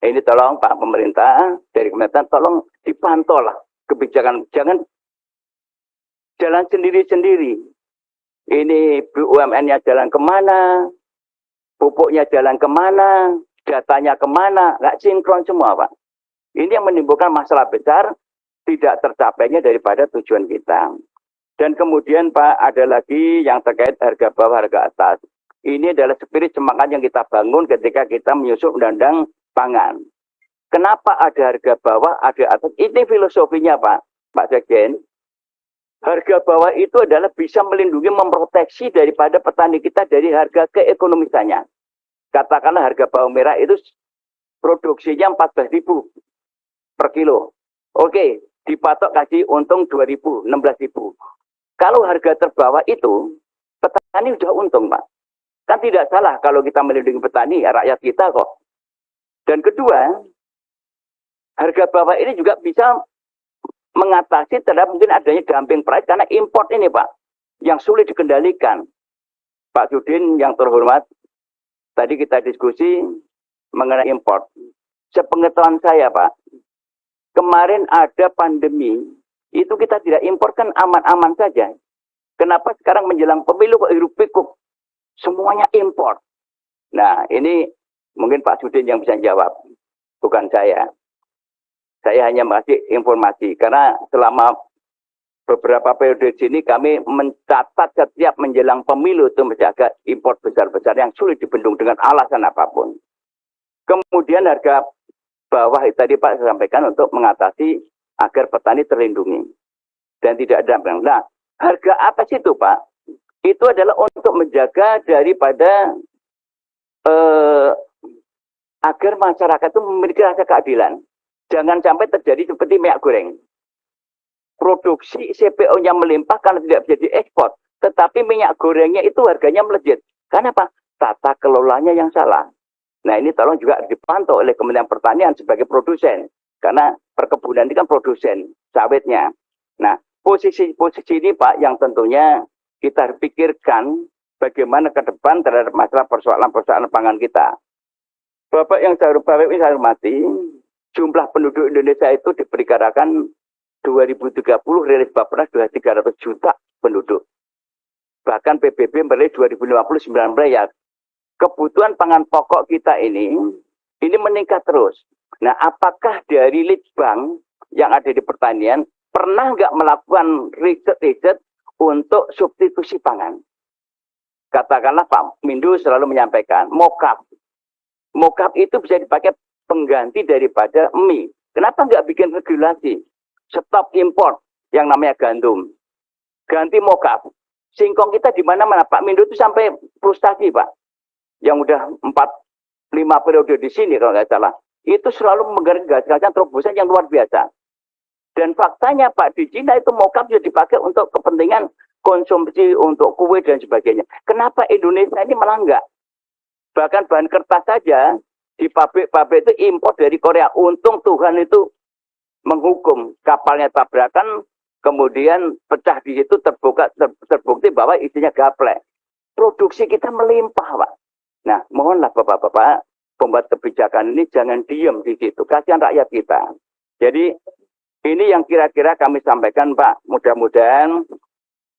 Ini tolong Pak pemerintah, dari Kementerian tolong dipantau lah kebijakan. Jangan jalan sendiri-sendiri. Ini BUMN-nya jalan kemana, pupuknya jalan kemana, datanya kemana, nggak sinkron semua, Pak. Ini yang menimbulkan masalah besar, tidak tercapainya daripada tujuan kita. Dan kemudian Pak, ada lagi yang terkait harga bawah, harga atas. Ini adalah spirit semangat yang kita bangun ketika kita menyusun undang-undang pangan. Kenapa ada harga bawah, ada atas? Ini filosofinya Pak Sekjen. Harga bawah itu adalah bisa melindungi, memproteksi daripada petani kita dari harga keekonomisannya. Katakanlah harga bawang merah itu produksinya 14.000 per kilo. Oke, dipatok kasih untung 2.000, 16.000. Kalau harga terbawah itu, petani sudah untung, Pak. Kan tidak salah kalau kita melindungi petani, ya rakyat kita kok. Dan kedua, harga bawah ini juga bisa mengatasi terhadap mungkin adanya dumping price karena import ini, Pak, yang sulit dikendalikan. Pak Sudin yang terhormat, tadi kita diskusi mengenai import. Sepengetahuan saya, Pak, kemarin ada pandemi, itu kita tidak impor kan aman-aman saja. Kenapa sekarang menjelang pemilu kok hiruk pikuk? Semuanya impor. Nah, ini mungkin Pak Sudin yang bisa jawab, bukan saya. Saya hanya mengasih informasi, karena selama beberapa periode sini kami mencatat setiap menjelang pemilu itu menjaga impor besar-besar yang sulit dibendung dengan alasan apapun. Kemudian harga bawah tadi Pak saya sampaikan untuk mengatasi agar petani terlindungi dan tidak ada. Nah, harga atas itu Pak, itu adalah untuk menjaga daripada agar masyarakat itu memiliki rasa keadilan. Jangan sampai terjadi seperti minyak goreng. Produksi CPO-nya melimpah karena tidak bisa diekspor, tetapi minyak gorengnya itu harganya melejit. Karena apa? tata kelolanya yang salah. Nah ini tolong juga dipantau oleh Kementerian Pertanian sebagai produsen. Karena perkebunan ini kan produsen sawitnya. Nah posisi-posisi ini Pak yang tentunya kita pikirkan bagaimana ke depan terhadap masalah persoalan-persoalan pangan kita. Bapak yang saya hormati, jumlah penduduk Indonesia itu diperkirakan 2030 rilis Bappenas sudah 300 juta penduduk. Bahkan PBB merilis 2050 9 miliar. Kebutuhan pangan pokok kita ini meningkat terus. Nah, apakah dari Litbang yang ada di pertanian pernah nggak melakukan riset-riset untuk substitusi pangan? Katakanlah Pak Mindu selalu menyampaikan, mokap. Mokap itu bisa dipakai pengganti daripada mie. Kenapa nggak bikin regulasi? Stop import yang namanya gandum. Ganti mokap. Singkong kita di mana-mana. Pak Mindu itu sampai frustasi Pak. Yang udah 4-5 periode di sini kalau nggak salah. Itu selalu menggagas-gagaskan terobosan yang luar biasa. Dan faktanya Pak, di Cina itu mokap juga dipakai untuk kepentingan konsumsi, untuk kue dan sebagainya. Kenapa Indonesia ini malah enggak? Bahkan bahan kertas saja di pabrik-pabrik itu impor dari Korea. Untung Tuhan itu menghukum. Kapalnya tabrakan, kemudian pecah di situ, terbukti bahwa isinya gaplek. Produksi kita melimpah Pak. Nah, mohonlah Bapak-Bapak, pembuat kebijakan ini jangan diem di situ. Kasihan rakyat kita. Jadi ini yang kira-kira kami sampaikan Pak. Mudah-mudahan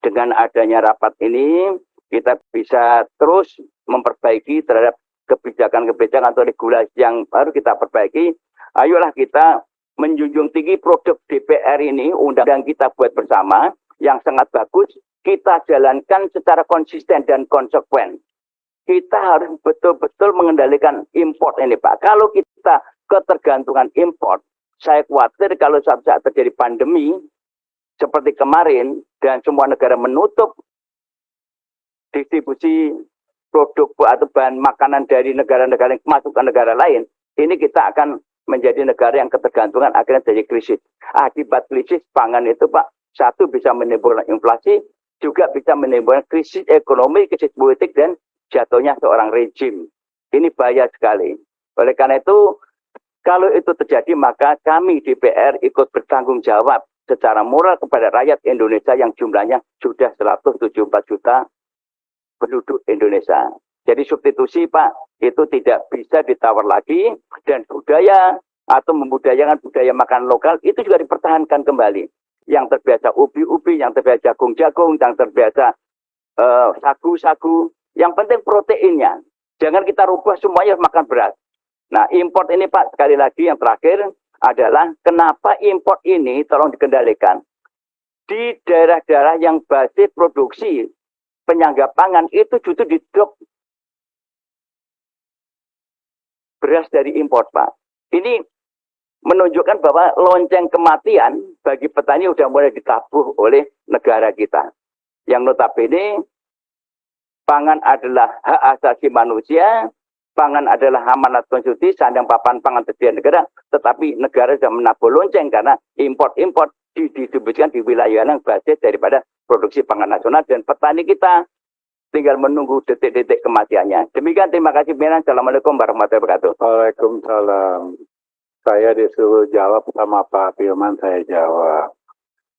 dengan adanya rapat ini kita bisa terus memperbaiki terhadap kebijakan-kebijakan atau regulasi yang baru kita perbaiki. Ayolah kita menjunjung tinggi produk DPR ini, undang-undang kita buat bersama yang sangat bagus, kita jalankan secara konsisten dan konsekuen. Kita harus betul-betul mengendalikan import ini Pak. Kalau kita ketergantungan import, saya khawatir kalau suatu saat terjadi pandemi seperti kemarin dan semua negara menutup distribusi produk atau bahan makanan dari negara-negara yang masuk ke negara lain, ini kita akan menjadi negara yang ketergantungan akhirnya jadi krisis. Akibat krisis pangan itu Pak, satu bisa menimbulkan inflasi, juga bisa menimbulkan krisis ekonomi, krisis politik, dan jatuhnya seorang rejim. Ini bahaya sekali. Oleh karena itu, kalau itu terjadi maka kami DPR ikut bertanggung jawab secara moral kepada rakyat Indonesia yang jumlahnya sudah 174 juta penduduk Indonesia. Jadi substitusi Pak, itu tidak bisa ditawar lagi, dan budaya atau membudayakan budaya makan lokal itu juga dipertahankan kembali. Yang terbiasa ubi-ubi, yang terbiasa jagung-jagung, yang terbiasa sagu-sagu, yang penting proteinnya. Jangan kita rubah semuanya makan beras. Nah import ini Pak, sekali lagi yang terakhir adalah kenapa import ini tolong dikendalikan. Di daerah-daerah yang basis produksi penyangga pangan itu justru didrop beras dari impor Pak. Ini menunjukkan bahwa lonceng kematian bagi petani sudah mulai ditabuh oleh negara kita. Yang notabene pangan adalah hak asasi manusia, pangan adalah amanat konstitusi, sandang papan pangan tersedia negara, tetapi negara sudah menabuh lonceng karena import-import didistribusikan di wilayah yang basis daripada produksi pangan nasional, dan petani kita tinggal menunggu detik-detik kematiannya. Demikian, terima kasih. Assalamualaikum warahmatullahi wabarakatuh. Waalaikumsalam. Saya disuruh jawab sama Pak Firman, saya jawab.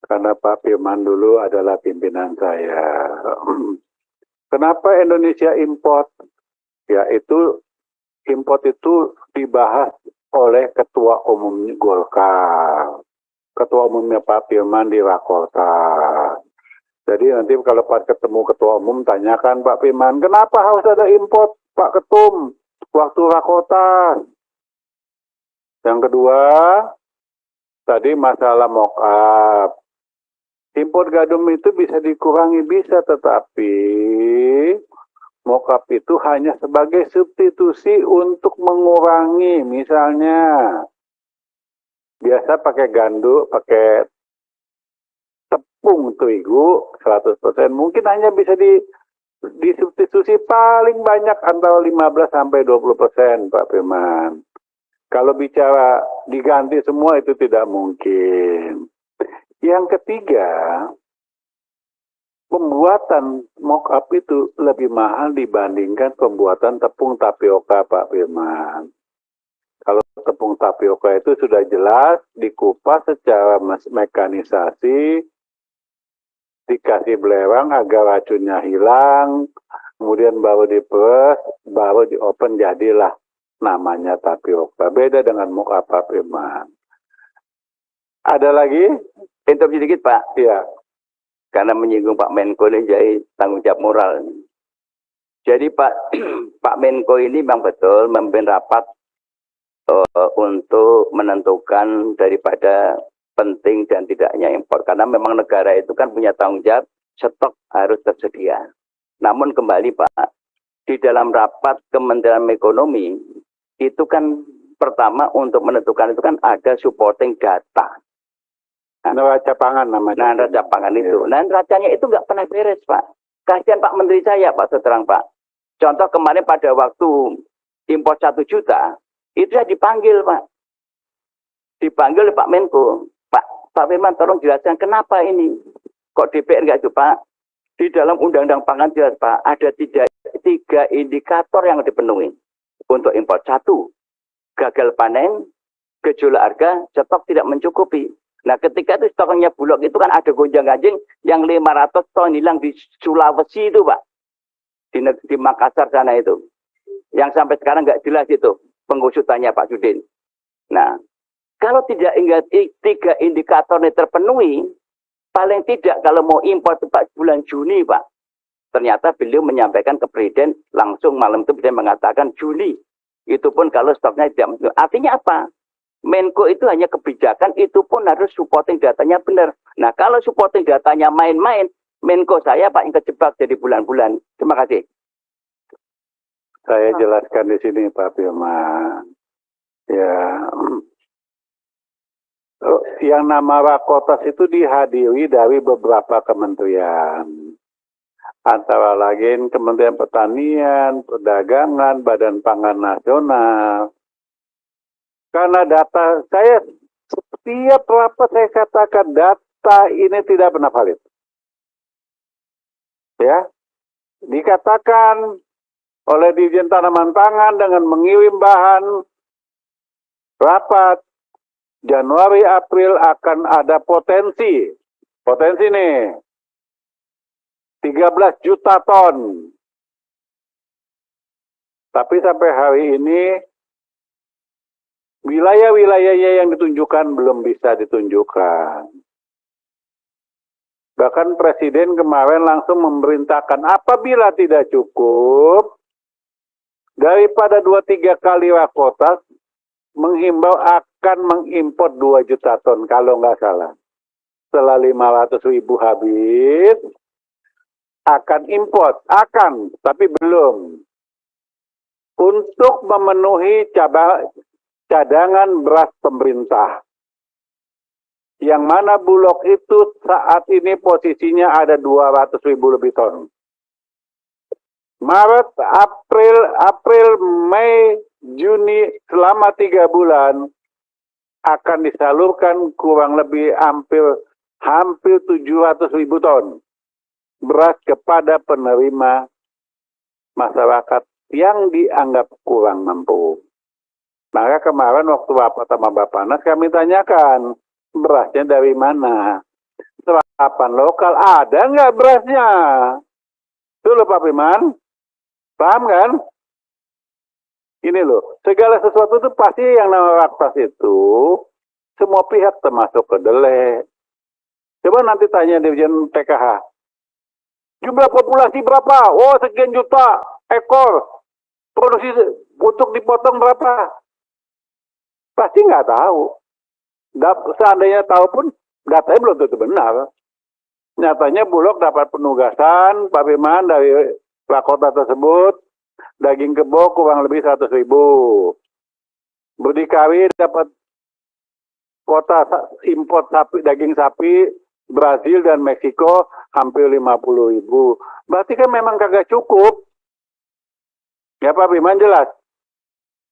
Karena Pak Firman dulu adalah pimpinan saya. Kenapa Indonesia import? Ya itu import itu dibahas oleh Ketua Umum Golkar. Ketua Umumnya Pak Firman di Rakortas. Jadi nanti kalau pas ketemu Ketua Umum tanyakan Pak Firman, kenapa harus ada import Pak Ketum waktu Rakortas? Yang kedua, tadi masalah mock-up. Impor gandum itu bisa dikurangi, bisa, tetapi mock-up itu hanya sebagai substitusi untuk mengurangi. Misalnya, biasa pakai gandum, pakai tepung terigu 100%, mungkin hanya bisa disubstitusi paling banyak antara 15-20% Pak Firman. Kalau bicara diganti semua itu tidak mungkin. Yang ketiga, pembuatan mock up itu lebih mahal dibandingkan pembuatan tepung tapioka, Pak Firman. Kalau tepung tapioka itu sudah jelas dikupas secara mekanisasi, dikasih belerang agar racunnya hilang, kemudian baru diperes, baru di-open, jadilah namanya tapioka. Beda dengan mock up, Pak Firman. Ada lagi? Interupsi sedikit, Pak. Iya. Karena menyinggung Pak Menko ini jadi tanggung jawab moral. Jadi Pak Menko ini memang betul memimpin rapat untuk menentukan daripada penting dan tidaknya impor. Karena memang negara itu kan punya tanggung jawab, stok harus tersedia. Namun kembali Pak, di dalam rapat Kementerian Ekonomi, itu kan pertama untuk menentukan itu kan ada supporting data. Neraca pangan namanya. Nah, neraca pangan itu. Nah, neracanya itu nggak pernah beres, Pak. Kasihan Pak Menteri saya, Pak, seterang Pak. Contoh kemarin pada waktu impor 1 juta, itu saya dipanggil, Pak. Dipanggil oleh Pak Menko. Pak Firman, tolong jelaskan kenapa ini. Kok DPR nggak itu, Pak? Di dalam Undang-Undang Pangan jelas, Pak, ada tiga indikator yang dipenuhi. Untuk impor 1, gagal panen, gejolak harga, stok tidak mencukupi. Nah, ketika itu stoknya Bulog itu kan ada gonjang-ganjing yang 500 ton hilang di Sulawesi itu, Pak. Di Makassar sana itu. Yang sampai sekarang nggak jelas itu pengusutannya Pak Sudin. Nah, kalau tidak ingat 3 indikator ini terpenuhi, paling tidak kalau mau impor itu Pak bulan Juni, Pak. Ternyata beliau menyampaikan ke Presiden langsung malam itu Presiden mengatakan Juli. Itu pun kalau stoknya tidak mencukupi. Artinya apa? Menko itu hanya kebijakan, itu pun harus supporting datanya benar. Nah, kalau supporting datanya main-main, Menko saya Pak yang kejebak jadi bulan-bulan. Terima kasih. Saya jelaskan di sini Pak Firman. Ya, yang nama Rakotas itu dihadiri dari beberapa kementerian. Antara lain Kementerian Pertanian, Perdagangan, Badan Pangan Nasional. Karena data saya, setiap rapat saya katakan data ini tidak pernah valid. Ya, dikatakan oleh Dirjen Tanaman Pangan dengan mengirim bahan rapat Januari April akan ada potensi nih 13 juta ton. Tapi sampai hari ini wilayah-wilayahnya yang ditunjukkan belum bisa ditunjukkan. Bahkan Presiden kemarin langsung memerintahkan apabila tidak cukup, daripada 2-3 kali Rakotas, menghimbau akan mengimpor 2 juta ton kalau nggak salah. Setelah 500.000 habis, akan import, tapi belum. Untuk memenuhi cadangan beras pemerintah. Yang mana Bulog itu saat ini posisinya ada 200.000 lebih ton. Maret, April, Mei, Juni selama 3 bulan akan disalurkan kurang lebih hampir 700.000 ton beras kepada penerima masyarakat yang dianggap kurang mampu. Maka kemarin waktu rapat sama Bappenas kami tanyakan, berasnya dari mana? Serapan lokal ada nggak berasnya? Itu loh Pak Firman, paham kan? Ini loh, segala sesuatu itu pasti yang namanya raksasa itu, semua pihak termasuk kedelai. Coba nanti tanya Dirjen PKH, jumlah populasi berapa? Oh, sekian juta ekor. Produksi untuk dipotong berapa? Pasti nggak tahu. Seandainya tahu pun, datanya belum tentu benar. Nyatanya Bulog dapat penugasan, Pak Firman, dari Rakota tersebut, daging kebo kurang lebih 100.000. Berdikari dapat kuota import daging sapi, Brazil dan Meksiko hampir 50.000. Berarti kan memang kagak cukup. Ya Pak Firman jelas.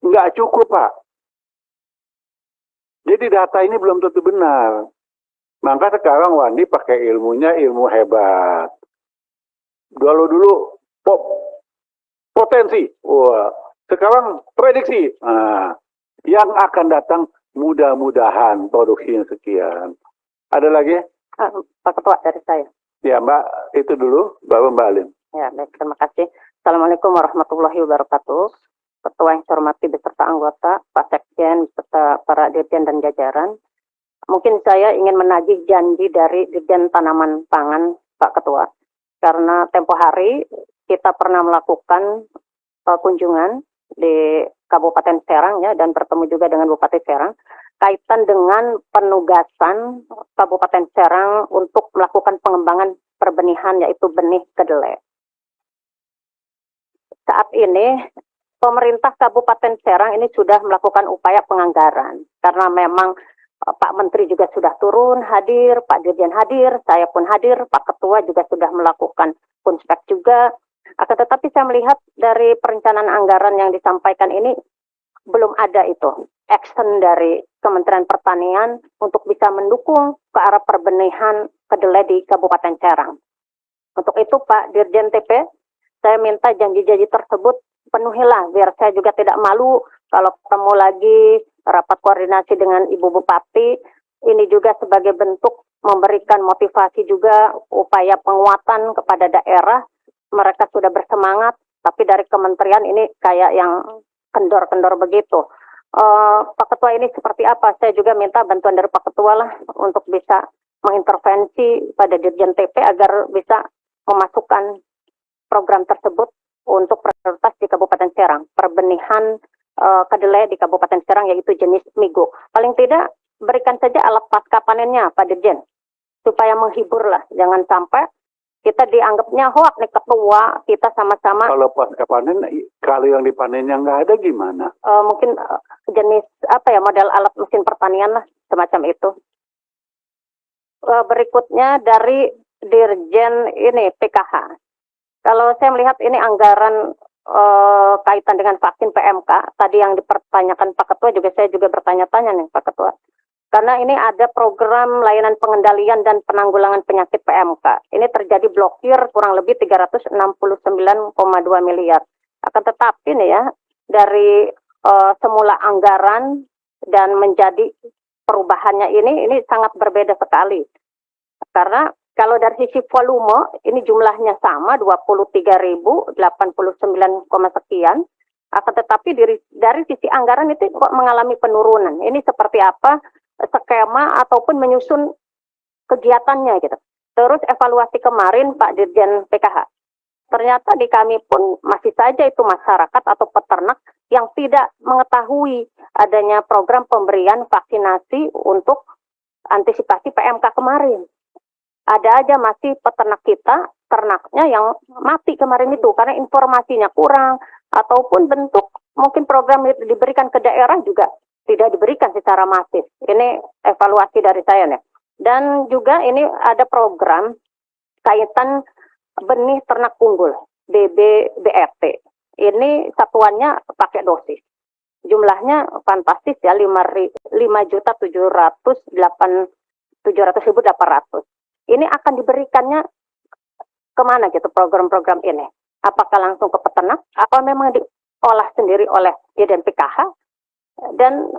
Nggak cukup Pak. Jadi data ini belum tentu benar. Maka sekarang Wandi pakai ilmunya, ilmu hebat. dulu potensi, wah, sekarang prediksi. Nah, yang akan datang mudah-mudahan produksinya sekian. Ada lagi? Pak Ketua dari saya. Ya Mbak, itu dulu, baru Mbak Alim. Ya, baik, terima kasih. Assalamualaikum warahmatullahi wabarakatuh. Ketua yang saya hormati beserta anggota, Pak Sekjen, beserta para dirjen dan jajaran. Mungkin saya ingin menagih janji dari Dirjen Tanaman Pangan, Pak Ketua. Karena tempo hari kita pernah melakukan kunjungan di Kabupaten Serang ya, dan bertemu juga dengan Bupati Serang kaitan dengan penugasan Kabupaten Serang untuk melakukan pengembangan perbenihan yaitu benih kedelai. Saat ini pemerintah Kabupaten Serang ini sudah melakukan upaya penganggaran karena memang Pak Menteri juga sudah turun hadir, Pak Dirjen hadir, saya pun hadir, Pak Ketua juga sudah melakukan kunspek juga. Akan tetapi saya melihat dari perencanaan anggaran yang disampaikan ini belum ada itu action dari Kementerian Pertanian untuk bisa mendukung ke arah perbenihan kedelai di Kabupaten Serang. Untuk itu Pak Dirjen TP, saya minta janji-janji tersebut penuhilah biar saya juga tidak malu kalau ketemu lagi rapat koordinasi dengan Ibu Bupati. Ini juga sebagai bentuk memberikan motivasi juga upaya penguatan kepada daerah. Mereka sudah bersemangat, tapi dari kementerian ini kayak yang kendor-kendor begitu. Pak Ketua ini seperti apa? Saya juga minta bantuan dari Pak Ketua lah untuk bisa mengintervensi pada Dirjen TP agar bisa memasukkan program tersebut untuk prioritas di Kabupaten Serang. Perbenihan kedelai di Kabupaten Serang yaitu jenis Migo. Paling tidak berikan saja alat pasca panennya Pak Dirjen supaya menghibur lah. Jangan sampai kita dianggapnya hoak nih Ketua, kita sama-sama. Kalau pasca panen, kalau yang dipanennya nggak ada gimana? Mungkin jenis apa ya, model alat mesin pertanian lah, semacam itu. Berikutnya dari Dirjen ini PKH. Kalau saya melihat ini anggaran kaitan dengan vaksin PMK, tadi yang dipertanyakan Pak Ketua juga saya juga bertanya-tanya nih Pak Ketua. Karena ini ada program layanan pengendalian dan penanggulangan penyakit PMK. Ini terjadi blokir kurang lebih 369,2 miliar. Akan tetapi nih ya, dari semula anggaran dan menjadi perubahannya ini sangat berbeda sekali. Karena kalau dari sisi volume, ini jumlahnya sama, 23.089, sekian. Akan tetapi dari sisi anggaran itu kok mengalami penurunan. Ini seperti apa skema ataupun menyusun kegiatannya gitu. Terus evaluasi kemarin Pak Dirjen PKH. Ternyata di kami pun masih saja itu masyarakat atau peternak yang tidak mengetahui adanya program pemberian vaksinasi untuk antisipasi PMK kemarin. Ada aja masih peternak kita, ternaknya yang mati kemarin itu karena informasinya kurang ataupun bentuk mungkin program itu diberikan ke daerah juga tidak diberikan secara masif. Ini evaluasi dari saya nih. Dan juga ini ada program kaitan benih ternak unggul, BBRT. Ini satuannya pakai dosis. Jumlahnya fantastis ya, 5.700.800. Ini akan diberikannya kemana gitu program-program ini? Apakah langsung ke peternak? Apa memang diolah sendiri oleh Dirjen PKH? Dan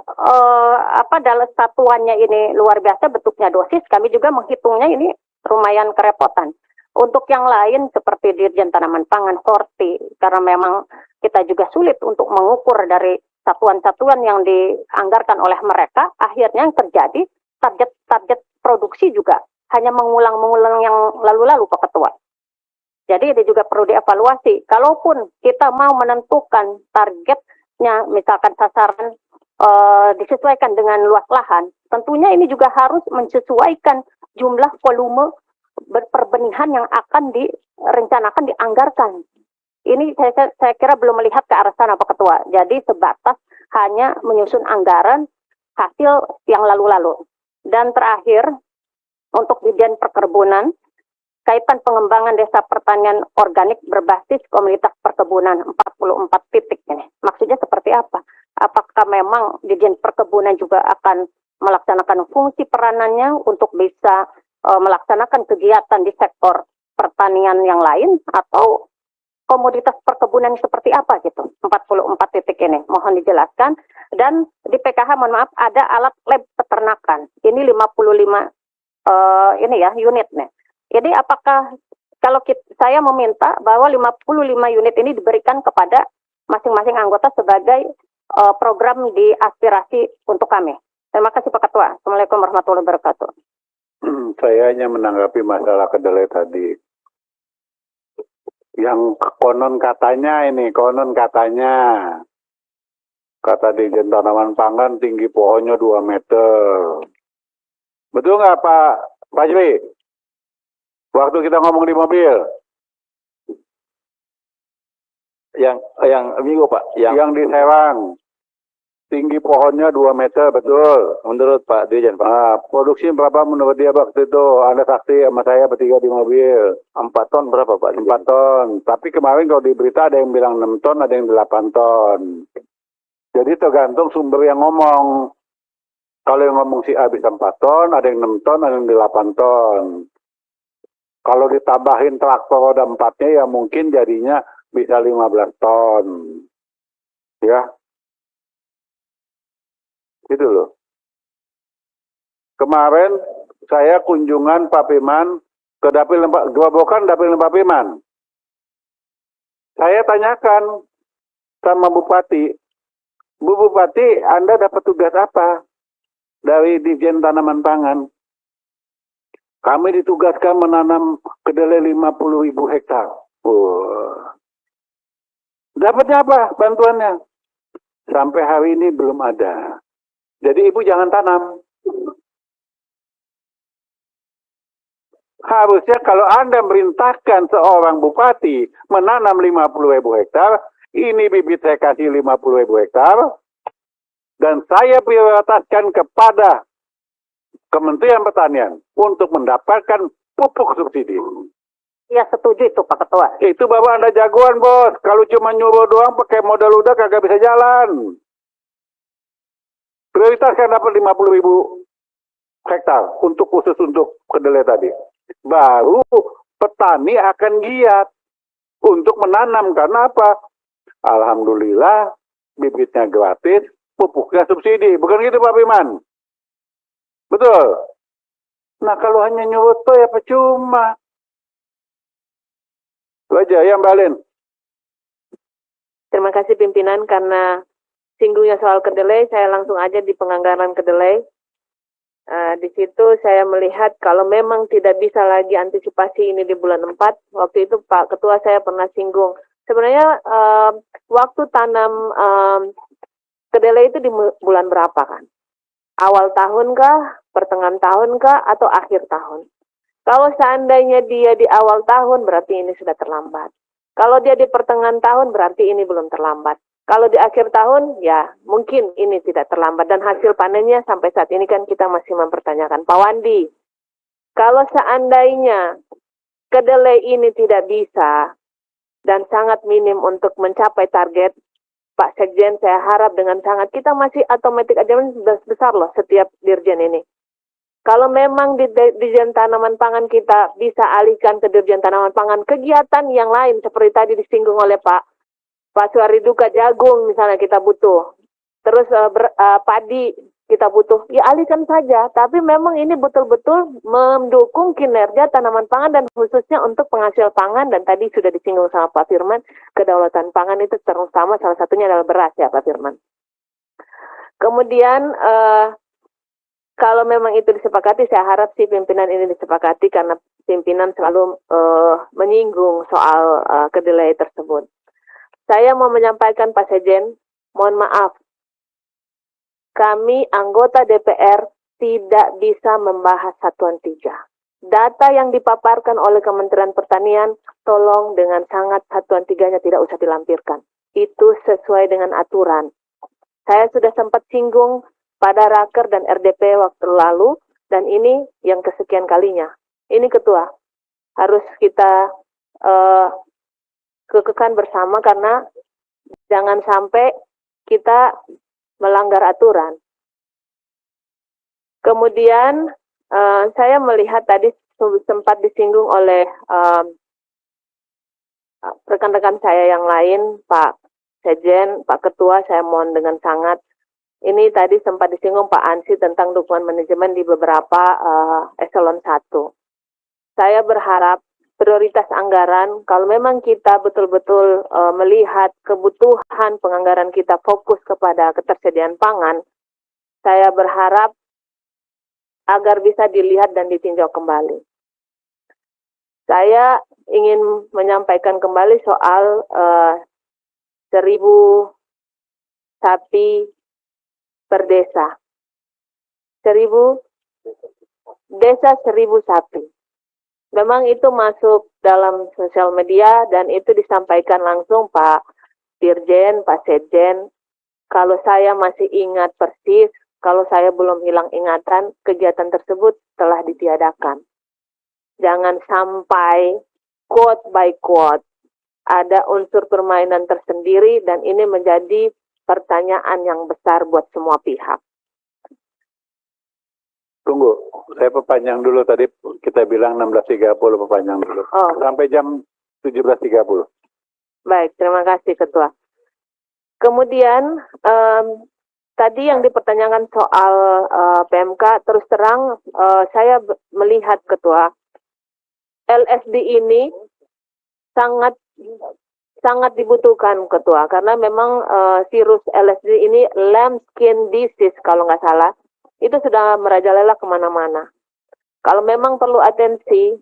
dalam satuannya ini luar biasa bentuknya dosis, kami juga menghitungnya ini lumayan kerepotan. Untuk yang lain seperti Dirjen Tanaman Pangan, Horti, karena memang kita juga sulit untuk mengukur dari satuan-satuan yang dianggarkan oleh mereka, akhirnya yang terjadi target produksi juga hanya mengulang-mengulang yang lalu-lalu Pak Ketua. Jadi ini juga perlu dievaluasi. Kalaupun kita mau menentukan targetnya, misalkan sasaran disesuaikan dengan luas lahan, tentunya ini juga harus menyesuaikan jumlah volume perbenihan yang akan direncanakan, dianggarkan. Ini saya kira belum melihat ke arah sana Pak Ketua. Jadi sebatas hanya menyusun anggaran hasil yang lalu-lalu. Dan terakhir, untuk Dirjen Perkebunan, kaitan pengembangan desa pertanian organik berbasis komunitas perkebunan 44 titik ini. Maksudnya seperti apa? Apakah memang Dirjen Perkebunan juga akan melaksanakan fungsi peranannya untuk bisa melaksanakan kegiatan di sektor pertanian yang lain atau komoditas perkebunan seperti apa gitu? 44 titik ini, mohon dijelaskan. Dan di PKH, mohon maaf, ada alat lab peternakan. Ini 55 ini ya unitnya. Jadi apakah kalau saya meminta bahwa 55 unit ini diberikan kepada masing-masing anggota sebagai program di aspirasi untuk kami. Terima kasih Pak Ketua. Assalamualaikum warahmatullahi wabarakatuh. Saya hanya menanggapi masalah kedelai tadi. Yang konon katanya kata Dirjen Tanaman Pangan tinggi pohonnya 2 meter. Betul nggak Pak Fajri? Waktu kita ngomong di mobil. Yang minggu Pak, yang di Serang. Tinggi pohonnya 2 meter, betul. Menurut Pak Dirjen, Pak. Nah, produksi berapa menurut dia waktu itu? Anda saksi sama saya bertiga di mobil. 4 ton berapa Pak? 4 ton. Tapi kemarin kalau di berita ada yang bilang 6 ton, ada yang 8 ton. Jadi tergantung sumber yang ngomong. Kalau yang ngomong si A bisa 4 ton, ada yang 6 ton, ada yang 8 ton. Kalau ditambahin traktor roda 4-nya ya mungkin jadinya bisa 15 ton. Ya. Gitu loh. Kemarin saya kunjungan Pak Piman ke dapil Gerobokan dapil Pak Piman. Saya tanyakan sama Bupati, Bu Bupati, Anda dapat tugas apa dari Dirjen Tanaman Pangan? Kami ditugaskan menanam kedelai 50.000 hektar. Dapatnya apa bantuannya? Sampai hari ini belum ada. Jadi ibu jangan tanam. Harusnya kalau Anda merintahkan seorang bupati menanam 50.000 hektar, ini bibit saya kasih 50.000 hektar, dan saya prioritaskan kepada Kementerian Pertanian untuk mendapatkan pupuk subsidi. Ya setuju itu Pak Ketua. Itu Bapak Anda jagoan bos. Kalau cuma nyuruh doang pakai modal udah kagak bisa jalan. Prioritaskan dapat 50.000 hektar untuk khusus untuk kedelai tadi. Baru petani akan giat untuk menanam. Karena apa? Alhamdulillah bibitnya gratis, pupuknya subsidi. Bukan gitu Pak Piman? Betul. Nah kalau hanya nyuruh tuh ya percuma. Itu aja ya Mbak Lin. Terima kasih pimpinan karena singgungnya soal kedelai, saya langsung aja di penganggaran kedelai. Di situ saya melihat kalau memang tidak bisa lagi antisipasi ini di bulan 4, waktu itu Pak Ketua saya pernah singgung. Sebenarnya waktu tanam kedelai itu di bulan berapa kan? Awal tahun kah, pertengahan tahun kah, atau akhir tahun? Kalau seandainya dia di awal tahun berarti ini sudah terlambat. Kalau dia di pertengahan tahun berarti ini belum terlambat. Kalau di akhir tahun, ya mungkin ini tidak terlambat. Dan hasil panennya sampai saat ini kan kita masih mempertanyakan. Pak Wandi, kalau seandainya kedelai ini tidak bisa dan sangat minim untuk mencapai target, Pak Sekjen, saya harap dengan sangat, kita masih automatic adjustment besar loh setiap dirjen ini. Kalau memang di Dirjen Tanaman Pangan kita bisa alihkan ke Dirjen Tanaman Pangan, kegiatan yang lain seperti tadi disinggung oleh Pak Suari Duka, jagung misalnya kita butuh, terus padi kita butuh, ya alihkan saja. Tapi memang ini betul-betul mendukung kinerja tanaman pangan dan khususnya untuk penghasil pangan, dan tadi sudah disinggung sama Pak Firman, kedaulatan pangan itu terutama salah satunya adalah beras ya Pak Firman. Kemudian kalau memang itu disepakati, saya harap si pimpinan ini disepakati karena pimpinan selalu menyinggung soal kedelai tersebut. Saya mau menyampaikan Pak Sekjen, mohon maaf, kami anggota DPR tidak bisa membahas Satuan 3. Data yang dipaparkan oleh Kementerian Pertanian, tolong dengan sangat Satuan 3-nya tidak usah dilampirkan. Itu sesuai dengan aturan. Saya sudah sempat singgung pada Raker dan RDP waktu lalu, dan ini yang kesekian kalinya. Ini Ketua, harus kita kekekan bersama karena jangan sampai kita melanggar aturan. Kemudian saya melihat tadi sempat disinggung oleh rekan-rekan saya yang lain, Pak Sekjen, Pak Ketua, saya mohon dengan sangat. Ini tadi sempat disinggung Pak Ansi tentang dukungan manajemen di beberapa eselon 1. Saya berharap prioritas anggaran, kalau memang kita betul-betul melihat kebutuhan penganggaran kita fokus kepada ketersediaan pangan, saya berharap agar bisa dilihat dan ditinjau kembali. Saya ingin menyampaikan kembali soal 1.000 sapi per desa. 1.000 desa 1.000 sapi. Memang itu masuk dalam sosial media dan itu disampaikan langsung Pak Dirjen, Pak Sekjen. Kalau saya masih ingat persis, kalau saya belum hilang ingatan, kegiatan tersebut telah ditiadakan. Jangan sampai quote by quote ada unsur permainan tersendiri dan ini menjadi pertanyaan yang besar buat semua pihak. Tunggu, saya perpanjang dulu tadi kita bilang 16.30 perpanjang dulu. Oh. Sampai jam 17.30. Baik, terima kasih Ketua. Kemudian tadi yang dipertanyakan soal PMK, terus terang saya melihat Ketua, LSD ini sangat dibutuhkan Ketua, karena memang virus LSD ini lambskin disease kalau nggak salah, itu sudah merajalela kemana-mana. Kalau memang perlu atensi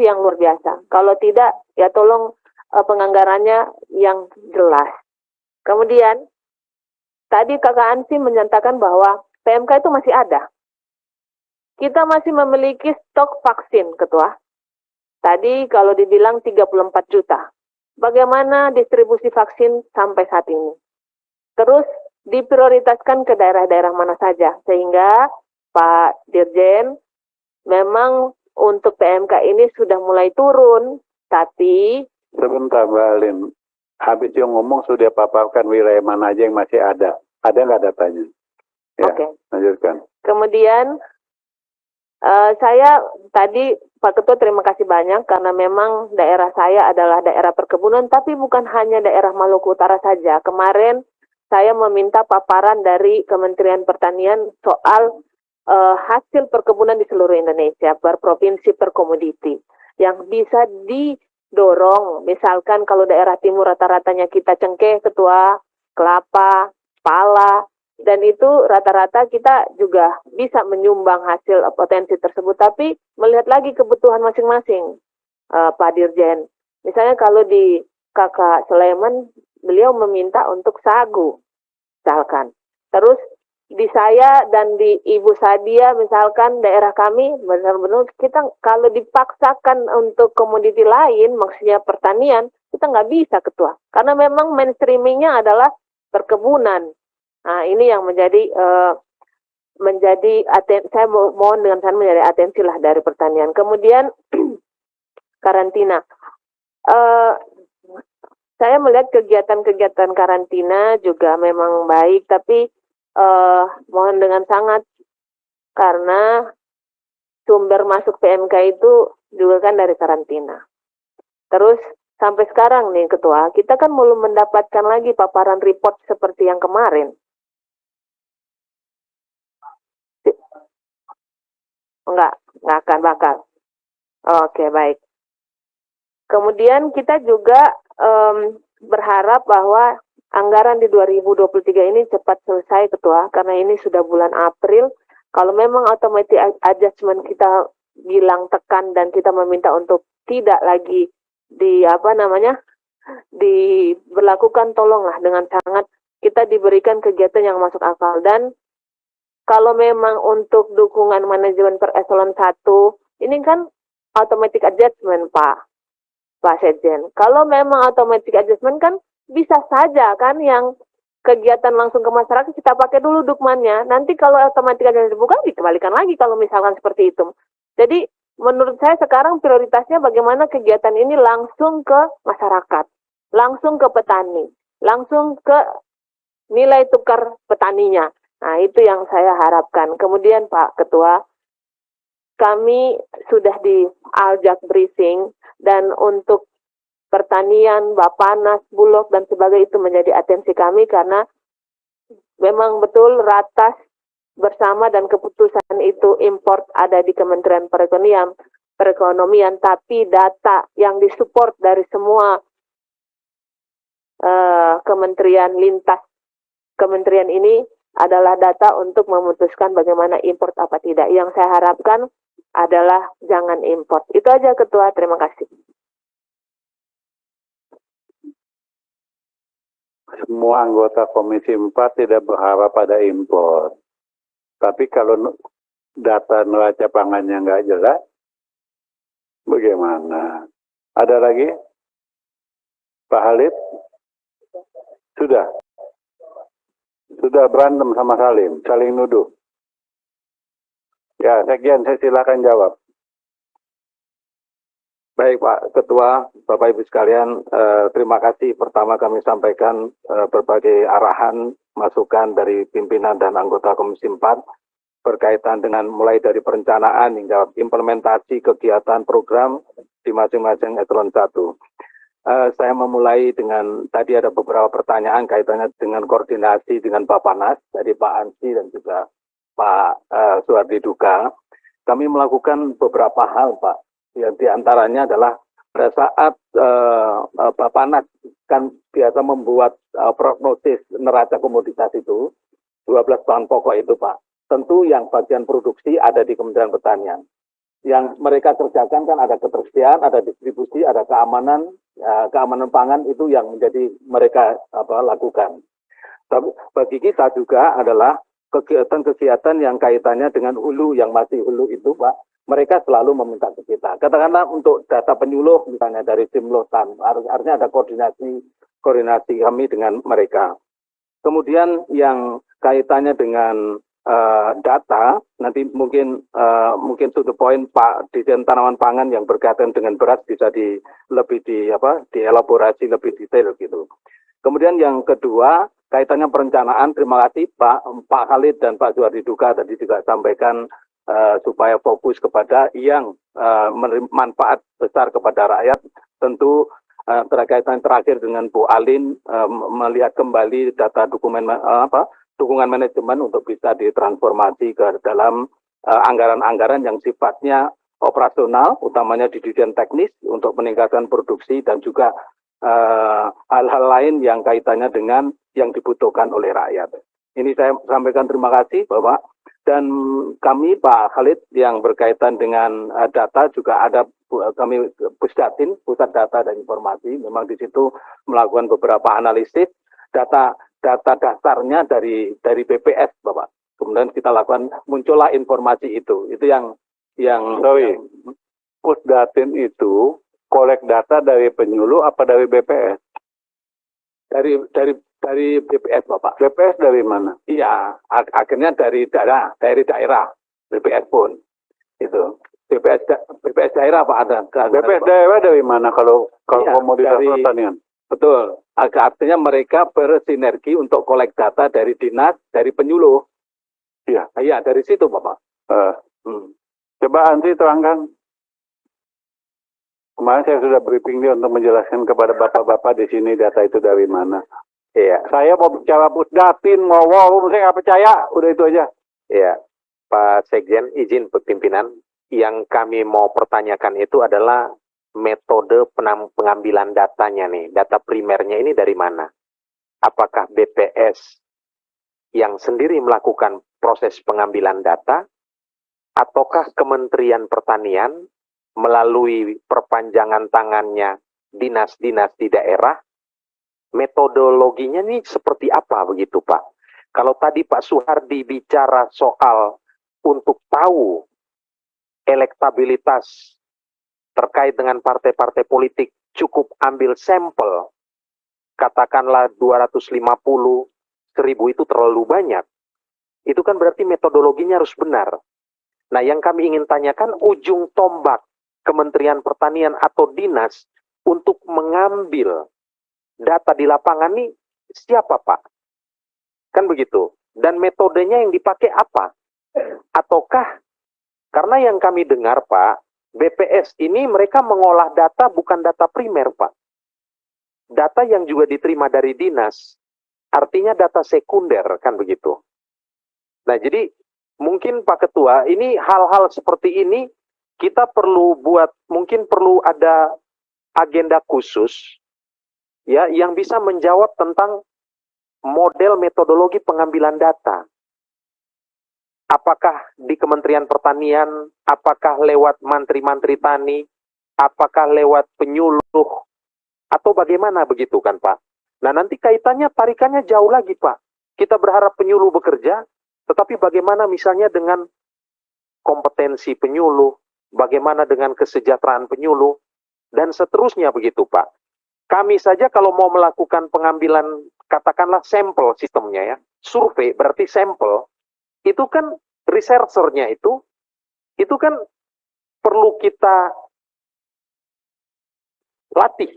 yang luar biasa. Kalau tidak, ya tolong penganggarannya yang jelas. Kemudian, tadi Kakak Ansi menyatakan bahwa PMK itu masih ada. Kita masih memiliki stok vaksin, Ketua. Tadi kalau dibilang 34 juta. Bagaimana distribusi vaksin sampai saat ini? Terus diprioritaskan ke daerah-daerah mana saja, sehingga Pak Dirjen memang untuk PMK ini sudah mulai turun, tapi sebentar Mbak Alin, habis yang ngomong sudah paparkan wilayah mana aja yang masih ada nggak datanya? Ya, Oke. Lanjutkan. Kemudian saya tadi Pak Ketua terima kasih banyak karena memang daerah saya adalah daerah perkebunan, tapi bukan hanya daerah Maluku Utara saja. Kemarin saya meminta paparan dari Kementerian Pertanian soal hasil perkebunan di seluruh Indonesia, per provinsi, per komoditi, yang bisa didorong. Misalkan kalau daerah timur rata-ratanya kita cengkeh, Ketua, kelapa, pala, dan itu rata-rata kita juga bisa menyumbang hasil potensi tersebut. Tapi melihat lagi kebutuhan masing-masing, Pak Dirjen. Misalnya kalau di Kakak Sulaiman, beliau meminta untuk sagu, misalkan. Terus di saya dan di Ibu Sadia, misalkan daerah kami, benar-benar kita kalau dipaksakan untuk komoditi lain, maksudnya pertanian, kita nggak bisa Ketua. Karena memang mainstreamingnya adalah perkebunan. Nah, ini yang menjadi saya mohon dengan saya menjadi atensi lah dari pertanian. Kemudian karantina. Saya melihat kegiatan-kegiatan karantina juga memang baik, tapi mohon dengan sangat, karena sumber masuk PMK itu juga kan dari karantina. Terus sampai sekarang nih Ketua, kita kan belum mendapatkan lagi paparan report seperti yang kemarin. Enggak akan bakal. Oke, baik. Kemudian kita juga berharap bahwa anggaran di 2023 ini cepat selesai Ketua, karena ini sudah bulan April. Kalau memang automatic adjustment kita bilang tekan dan kita meminta untuk tidak lagi diberlakukan, tolonglah dengan sangat kita diberikan kegiatan yang masuk akal. Dan kalau memang untuk dukungan manajemen per eselon 1, ini kan automatic adjustment Pak Sekjen. Kalau memang automatic adjustment kan bisa saja kan yang kegiatan langsung ke masyarakat kita pakai dulu dukmannya. Nanti kalau automatic adjustment dibuka dikembalikan lagi kalau misalkan seperti itu. Jadi menurut saya sekarang prioritasnya bagaimana kegiatan ini langsung ke masyarakat, langsung ke petani, langsung ke nilai tukar petaninya. Nah, itu yang saya harapkan. Kemudian Pak Ketua, kami sudah di Aljak briefing, dan untuk pertanian, Bapanas, Bulog, dan sebagainya itu menjadi atensi kami karena memang betul ratas bersama dan keputusan itu import ada di Kementerian Perekonomian, tapi data yang disupport dari semua kementerian lintas kementerian ini adalah data untuk memutuskan bagaimana import apa tidak. Yang saya harapkan adalah jangan import. Itu aja Ketua, terima kasih. Semua anggota Komisi 4 tidak berharap pada impor. Tapi kalau data neraca pangannya nggak jelas, bagaimana? Ada lagi? Pak Halid? Sudah berantem sama Salim, saling nuduh. Ya, Sekjen, saya silakan jawab. Baik Pak Ketua, Bapak Ibu sekalian, terima kasih. Pertama kami sampaikan berbagai arahan, masukan dari pimpinan dan anggota Komisi 4 berkaitan dengan mulai dari perencanaan hingga implementasi kegiatan program di masing-masing eselon 1. Saya memulai dengan, tadi ada beberapa pertanyaan kaitannya dengan koordinasi dengan Bapanas, dari Pak Ansi dan juga Pak Suhardi Duga. Kami melakukan beberapa hal Pak, yang diantaranya adalah pada saat Bapanas kan biasa membuat prognosis neraca komoditas itu, 12 bahan pokok itu Pak. Tentu yang bagian produksi ada di Kementerian Pertanian. Yang mereka kerjakan kan ada ketersediaan, ada distribusi, ada keamanan, keamanan pangan itu yang menjadi mereka lakukan. Tapi bagi kita juga adalah kegiatan-kegiatan yang kaitannya dengan hulu, yang masih hulu itu Pak, mereka selalu meminta ke kita. Katakanlah untuk data penyuluh misalnya dari Simlosan, artinya ada koordinasi kami dengan mereka. Kemudian yang kaitannya dengan data, nanti mungkin to the point Pak Dirjen Tanaman Pangan yang berkaitan dengan beras bisa dielaborasi lebih detail gitu. Kemudian yang kedua, kaitannya perencanaan, terima kasih Pak Khalid dan Pak Suhardi Duga tadi juga sampaikan supaya fokus kepada yang manfaat besar kepada rakyat. Tentu terkaitan terakhir dengan Bu Alin melihat kembali data dukungan manajemen untuk bisa ditransformasi ke dalam anggaran-anggaran yang sifatnya operasional, utamanya di dirjen teknis untuk meningkatkan produksi dan juga hal-hal lain yang kaitannya dengan yang dibutuhkan oleh rakyat. Ini saya sampaikan terima kasih Bapak. Dan kami Pak Khalid yang berkaitan dengan data juga ada kami Pusdatin, Pusat Data dan Informasi, memang di situ melakukan beberapa analisis data dasarnya dari BPS Bapak. Kemudian kita lakukan, muncullah informasi itu. Itu yang Pusdatin itu kolek data dari penyuluh apa dari BPS? Dari BPS Bapak. BPS dari mana? Iya, akhirnya dari daerah BPS pun itu. BPS daerah Pak ada. BPS daerah dari mana kalau iya, komoditas pertanian? Betul. Artinya mereka bersinergi untuk kolek data dari dinas, dari penyuluh. Iya. Iya, dari situ Bapak. Coba Ansi terangkan. Kemarin saya sudah briefing dia untuk menjelaskan kepada bapak-bapak di sini data itu dari mana. Iya. Saya mau bicara Pusdatin, mau saya nggak percaya. Udah itu aja. Iya. Pak Sekjen, izin pimpinan. Yang kami mau pertanyakan itu adalah metode pengambilan datanya nih. Data primernya ini dari mana? Apakah BPS yang sendiri melakukan proses pengambilan data? Ataukah Kementerian Pertanian melalui perpanjangan tangannya dinas-dinas di daerah? Metodologinya nih seperti apa begitu Pak? Kalau tadi Pak Suhardi bicara soal untuk tahu elektabilitas terkait dengan partai-partai politik cukup ambil sampel, katakanlah 250, 1000 itu terlalu banyak. Itu kan berarti metodologinya harus benar. Nah yang kami ingin tanyakan ujung tombak Kementerian Pertanian atau dinas untuk mengambil data di lapangan nih siapa Pak? Kan begitu. Dan metodenya yang dipakai apa? Ataukah Karena yang kami dengar, Pak, BPS ini mereka mengolah data bukan data primer, Pak. Data yang juga diterima dari dinas, artinya data sekunder, kan begitu. Nah, jadi mungkin Pak Ketua, ini hal-hal seperti ini kita perlu buat, mungkin perlu ada agenda khusus, ya, yang bisa menjawab tentang model metodologi pengambilan data. Apakah di Kementerian Pertanian, apakah lewat Mantri-Mantri Tani, apakah lewat penyuluh, atau bagaimana begitu kan Pak? Nah nanti kaitannya, tarikannya jauh lagi Pak. Kita berharap penyuluh bekerja, tetapi bagaimana misalnya dengan kompetensi penyuluh, bagaimana dengan kesejahteraan penyuluh, dan seterusnya begitu Pak. Kami saja kalau mau melakukan pengambilan, katakanlah sampel sistemnya ya, survei berarti sampel, itu kan researchernya itu kan perlu kita latih,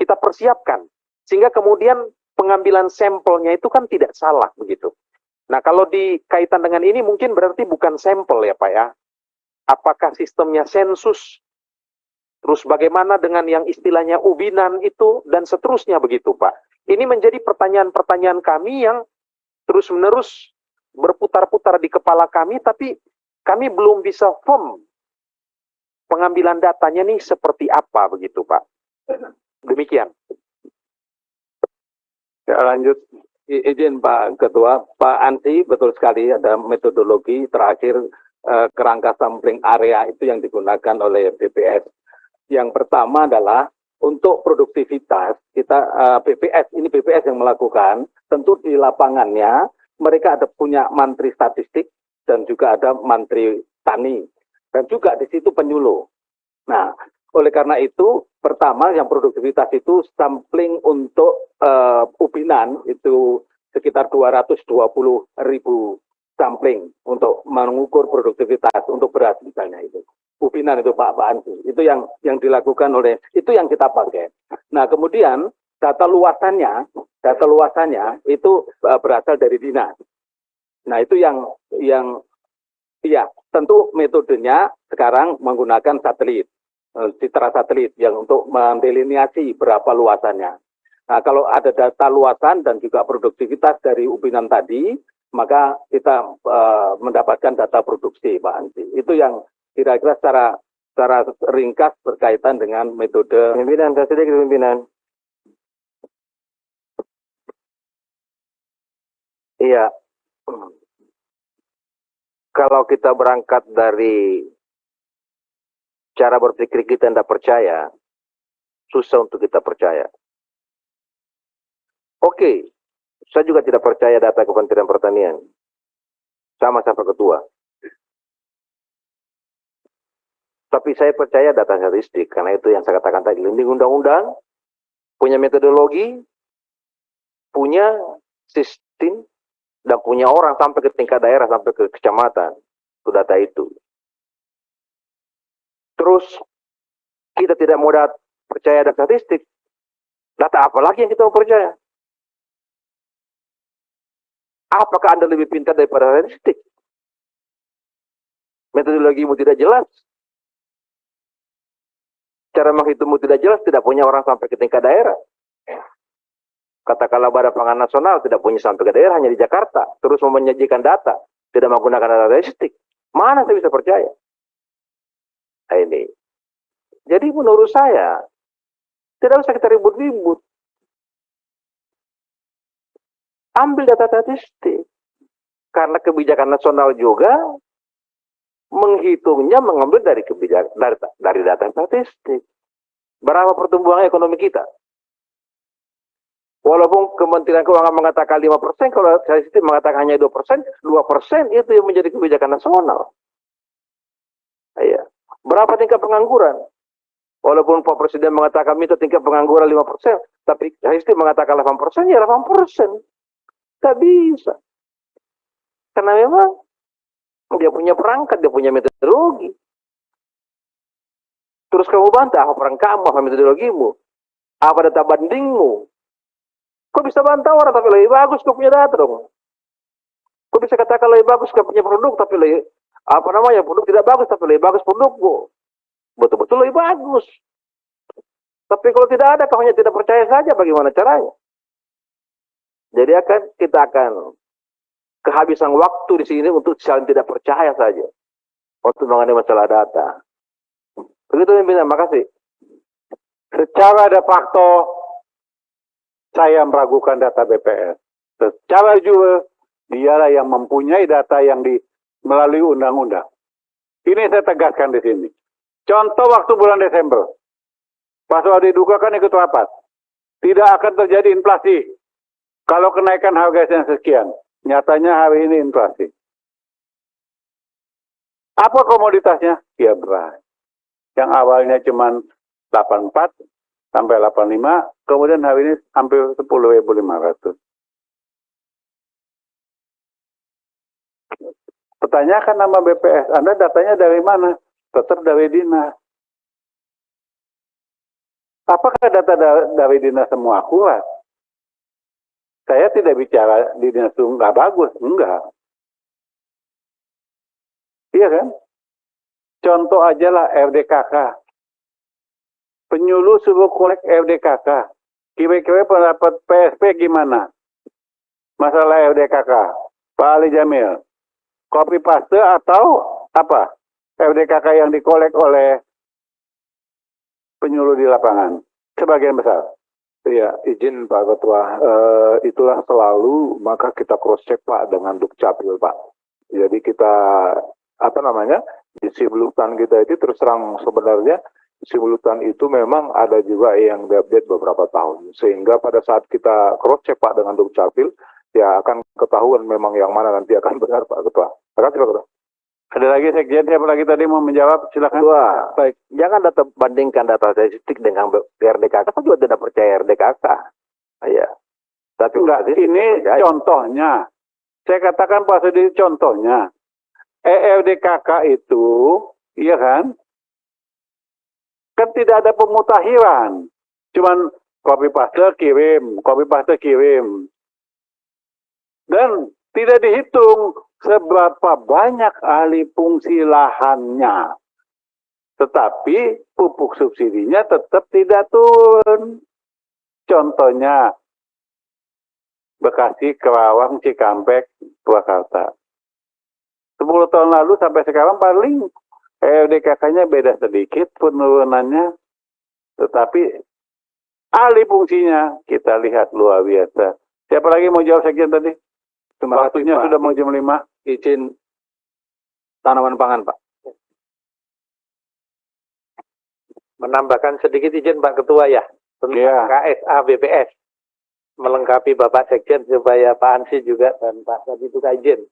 kita persiapkan, sehingga kemudian pengambilan sampelnya itu kan tidak salah begitu. Nah kalau dikaitan dengan ini mungkin berarti bukan sampel ya Pak ya, apakah sistemnya sensus, terus bagaimana dengan yang istilahnya ubinan itu, dan seterusnya begitu Pak. Ini menjadi pertanyaan-pertanyaan kami yang terus-menerus berputar-putar di kepala kami, tapi kami belum bisa firm pengambilan datanya nih seperti apa begitu Pak. Demikian. Ya, lanjut. Izin Pak Ketua, Pak Ansi, betul sekali ada metodologi terakhir kerangka sampling area itu yang digunakan oleh BPS. Yang pertama adalah untuk produktivitas, kita BPS yang melakukan, tentu di lapangannya mereka ada punya mantri statistik dan juga ada mantri tani dan juga di situ penyuluh. Nah, oleh karena itu pertama yang produktivitas itu sampling untuk ubinan itu sekitar 220.000 sampling untuk mengukur produktivitas untuk beras misalnya itu. Ubinan itu Pak Ansi. Itu yang dilakukan oleh, itu yang kita pakai. Nah, kemudian data luasannya itu berasal dari dinas. Nah, itu yang ya, tentu metodenya sekarang menggunakan satelit, citra satelit yang untuk mendelineasi berapa luasannya. Nah, kalau ada data luasan dan juga produktivitas dari ubinan tadi, maka kita mendapatkan data produksi, Pak Ansi. Itu yang kira-kira secara ringkas berkaitan dengan metode. Pimpinan, pimpinan. Iya. Kalau kita berangkat dari cara berpikir kita tidak percaya, susah untuk kita percaya. Oke, saya juga tidak percaya data Kementerian Pertanian. Sama Pak Ketua. Tapi saya percaya data statistik, karena itu yang saya katakan tadi. Ini undang-undang, punya metodologi, punya sistem, dan punya orang sampai ke tingkat daerah, sampai ke kecamatan. Itu data itu. Terus, kita tidak mau percaya data statistik. Data apa lagi yang kita mau percaya? Apakah Anda lebih pintar daripada statistik? Metodologimu tidak jelas. Cara menghitungmu tidak jelas, tidak punya orang sampai ke tingkat daerah. Katakanlah Badan Pangan Nasional tidak punya sampai ke daerah, hanya di Jakarta. Terus mau menyajikan data, tidak menggunakan data statistik. Mana saya bisa percaya? Nah, ini. Jadi menurut saya, tidak usah kita ribut-ribut. Ambil data statistik. Karena kebijakan nasional juga menghitungnya mengambil dari dari data statistik. Berapa pertumbuhan ekonomi kita? Walaupun Kementerian Keuangan mengatakan 5%, kalau statistik mengatakan hanya 2%, 2% itu yang menjadi kebijakan nasional. Iya. Berapa tingkat pengangguran? Walaupun Pak Presiden mengatakan itu tingkat pengangguran 5%, tapi statistik mengatakan 8%, ya 8%. Tak bisa. Karena memang dia punya perangkat, dia punya metodologi. Terus kamu bantah apa perang kamu, apa metodologimu, apa data bandingmu. Kok bisa bantah orang tapi lebih bagus kau punya data dong. Kok bisa katakan lebih bagus kau punya produk tapi apa namanya, produk tidak bagus, tapi lebih bagus produkku. Betul-betul lebih bagus. Tapi kalau tidak ada, kau hanya tidak percaya saja, bagaimana caranya? Jadi kita akan kehabisan waktu di sini untuk saling tidak percaya saja. Untuk mengenai masalah data. Begitu pimpinan, makasih. Secara de facto, saya meragukan data BPS. Secara juga, dialah yang mempunyai data yang melalui undang-undang. Ini saya tegaskan di sini. Contoh waktu bulan Desember, Pak Soedi Duga kan ikut rapat. Tidak akan terjadi inflasi kalau kenaikan harga yang sekian. Nyatanya hari ini inflasi. Apa komoditasnya? Ya beras. Yang awalnya cuma 84 sampai 85, kemudian hari ini hampir 10.500. Pertanyakan nama BPS, Anda datanya dari mana? Tetap dari dinas. Apakah data dari dinas semua akurat? Saya tidak bicara di dinas itu nggak bagus, enggak. Iya kan? Contoh aja lah RDKK. Penyuluh suruh kolek RDKK. Kira-kira pendapat PSP gimana? Masalah RDKK. Pak Ali Jamil. Copy paste atau apa? RDKK yang dikolek oleh penyuluh di lapangan. Sebagian besar. Iya, izin Pak Ketua. Itulah selalu, maka kita cross check Pak dengan Dukcapil Pak. Jadi kita, di simultan kita itu terus terang sebenarnya, simultan itu memang ada juga yang diupdate beberapa tahun. Sehingga pada saat kita cross check Pak dengan Dukcapil, ya akan ketahuan memang yang mana nanti akan benar Pak Ketua. Terima kasih Pak Ketua. Ada lagi Sekjen, siapa lagi tadi mau menjawab? Silakan. Wah, baik. Jangan bandingkan data statistik dengan RDKK. Saya juga tidak percaya RDKK. Ya. Tapi enggak, ini contohnya. Saya katakan Pak Soedi contohnya. RDKK itu, iya kan? Kan tidak ada pemutahiran. Cuman copy paste kirim. Dan tidak dihitung seberapa banyak alih fungsi lahannya. Tetapi pupuk subsidinya tetap tidak turun. Contohnya, Bekasi, Kerawang, Cikampek, Purwakarta. 10 tahun lalu sampai sekarang paling RDKK-nya beda sedikit penurunannya. Tetapi alih fungsinya kita lihat luar biasa. Siapa lagi mau jawab Sekjen tadi? Waktunya sudah mau jam 5. Izin tanaman pangan, Pak. Menambahkan sedikit izin Pak Ketua ya, tentang KSA BPS. Melengkapi Bapak Sekjen supaya Pak Ansi juga dan Pak Sadi itu izin.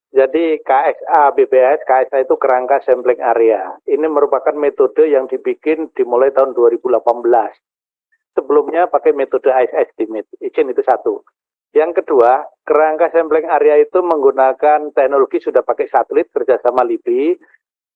Jadi KSA BPS, KSA itu kerangka sampling area. Ini merupakan metode yang dibikin dimulai tahun 2018. Sebelumnya pakai metode ice estimate. Izin itu satu. Yang kedua, kerangka sampling area itu menggunakan teknologi sudah pakai satelit kerjasama LIBI,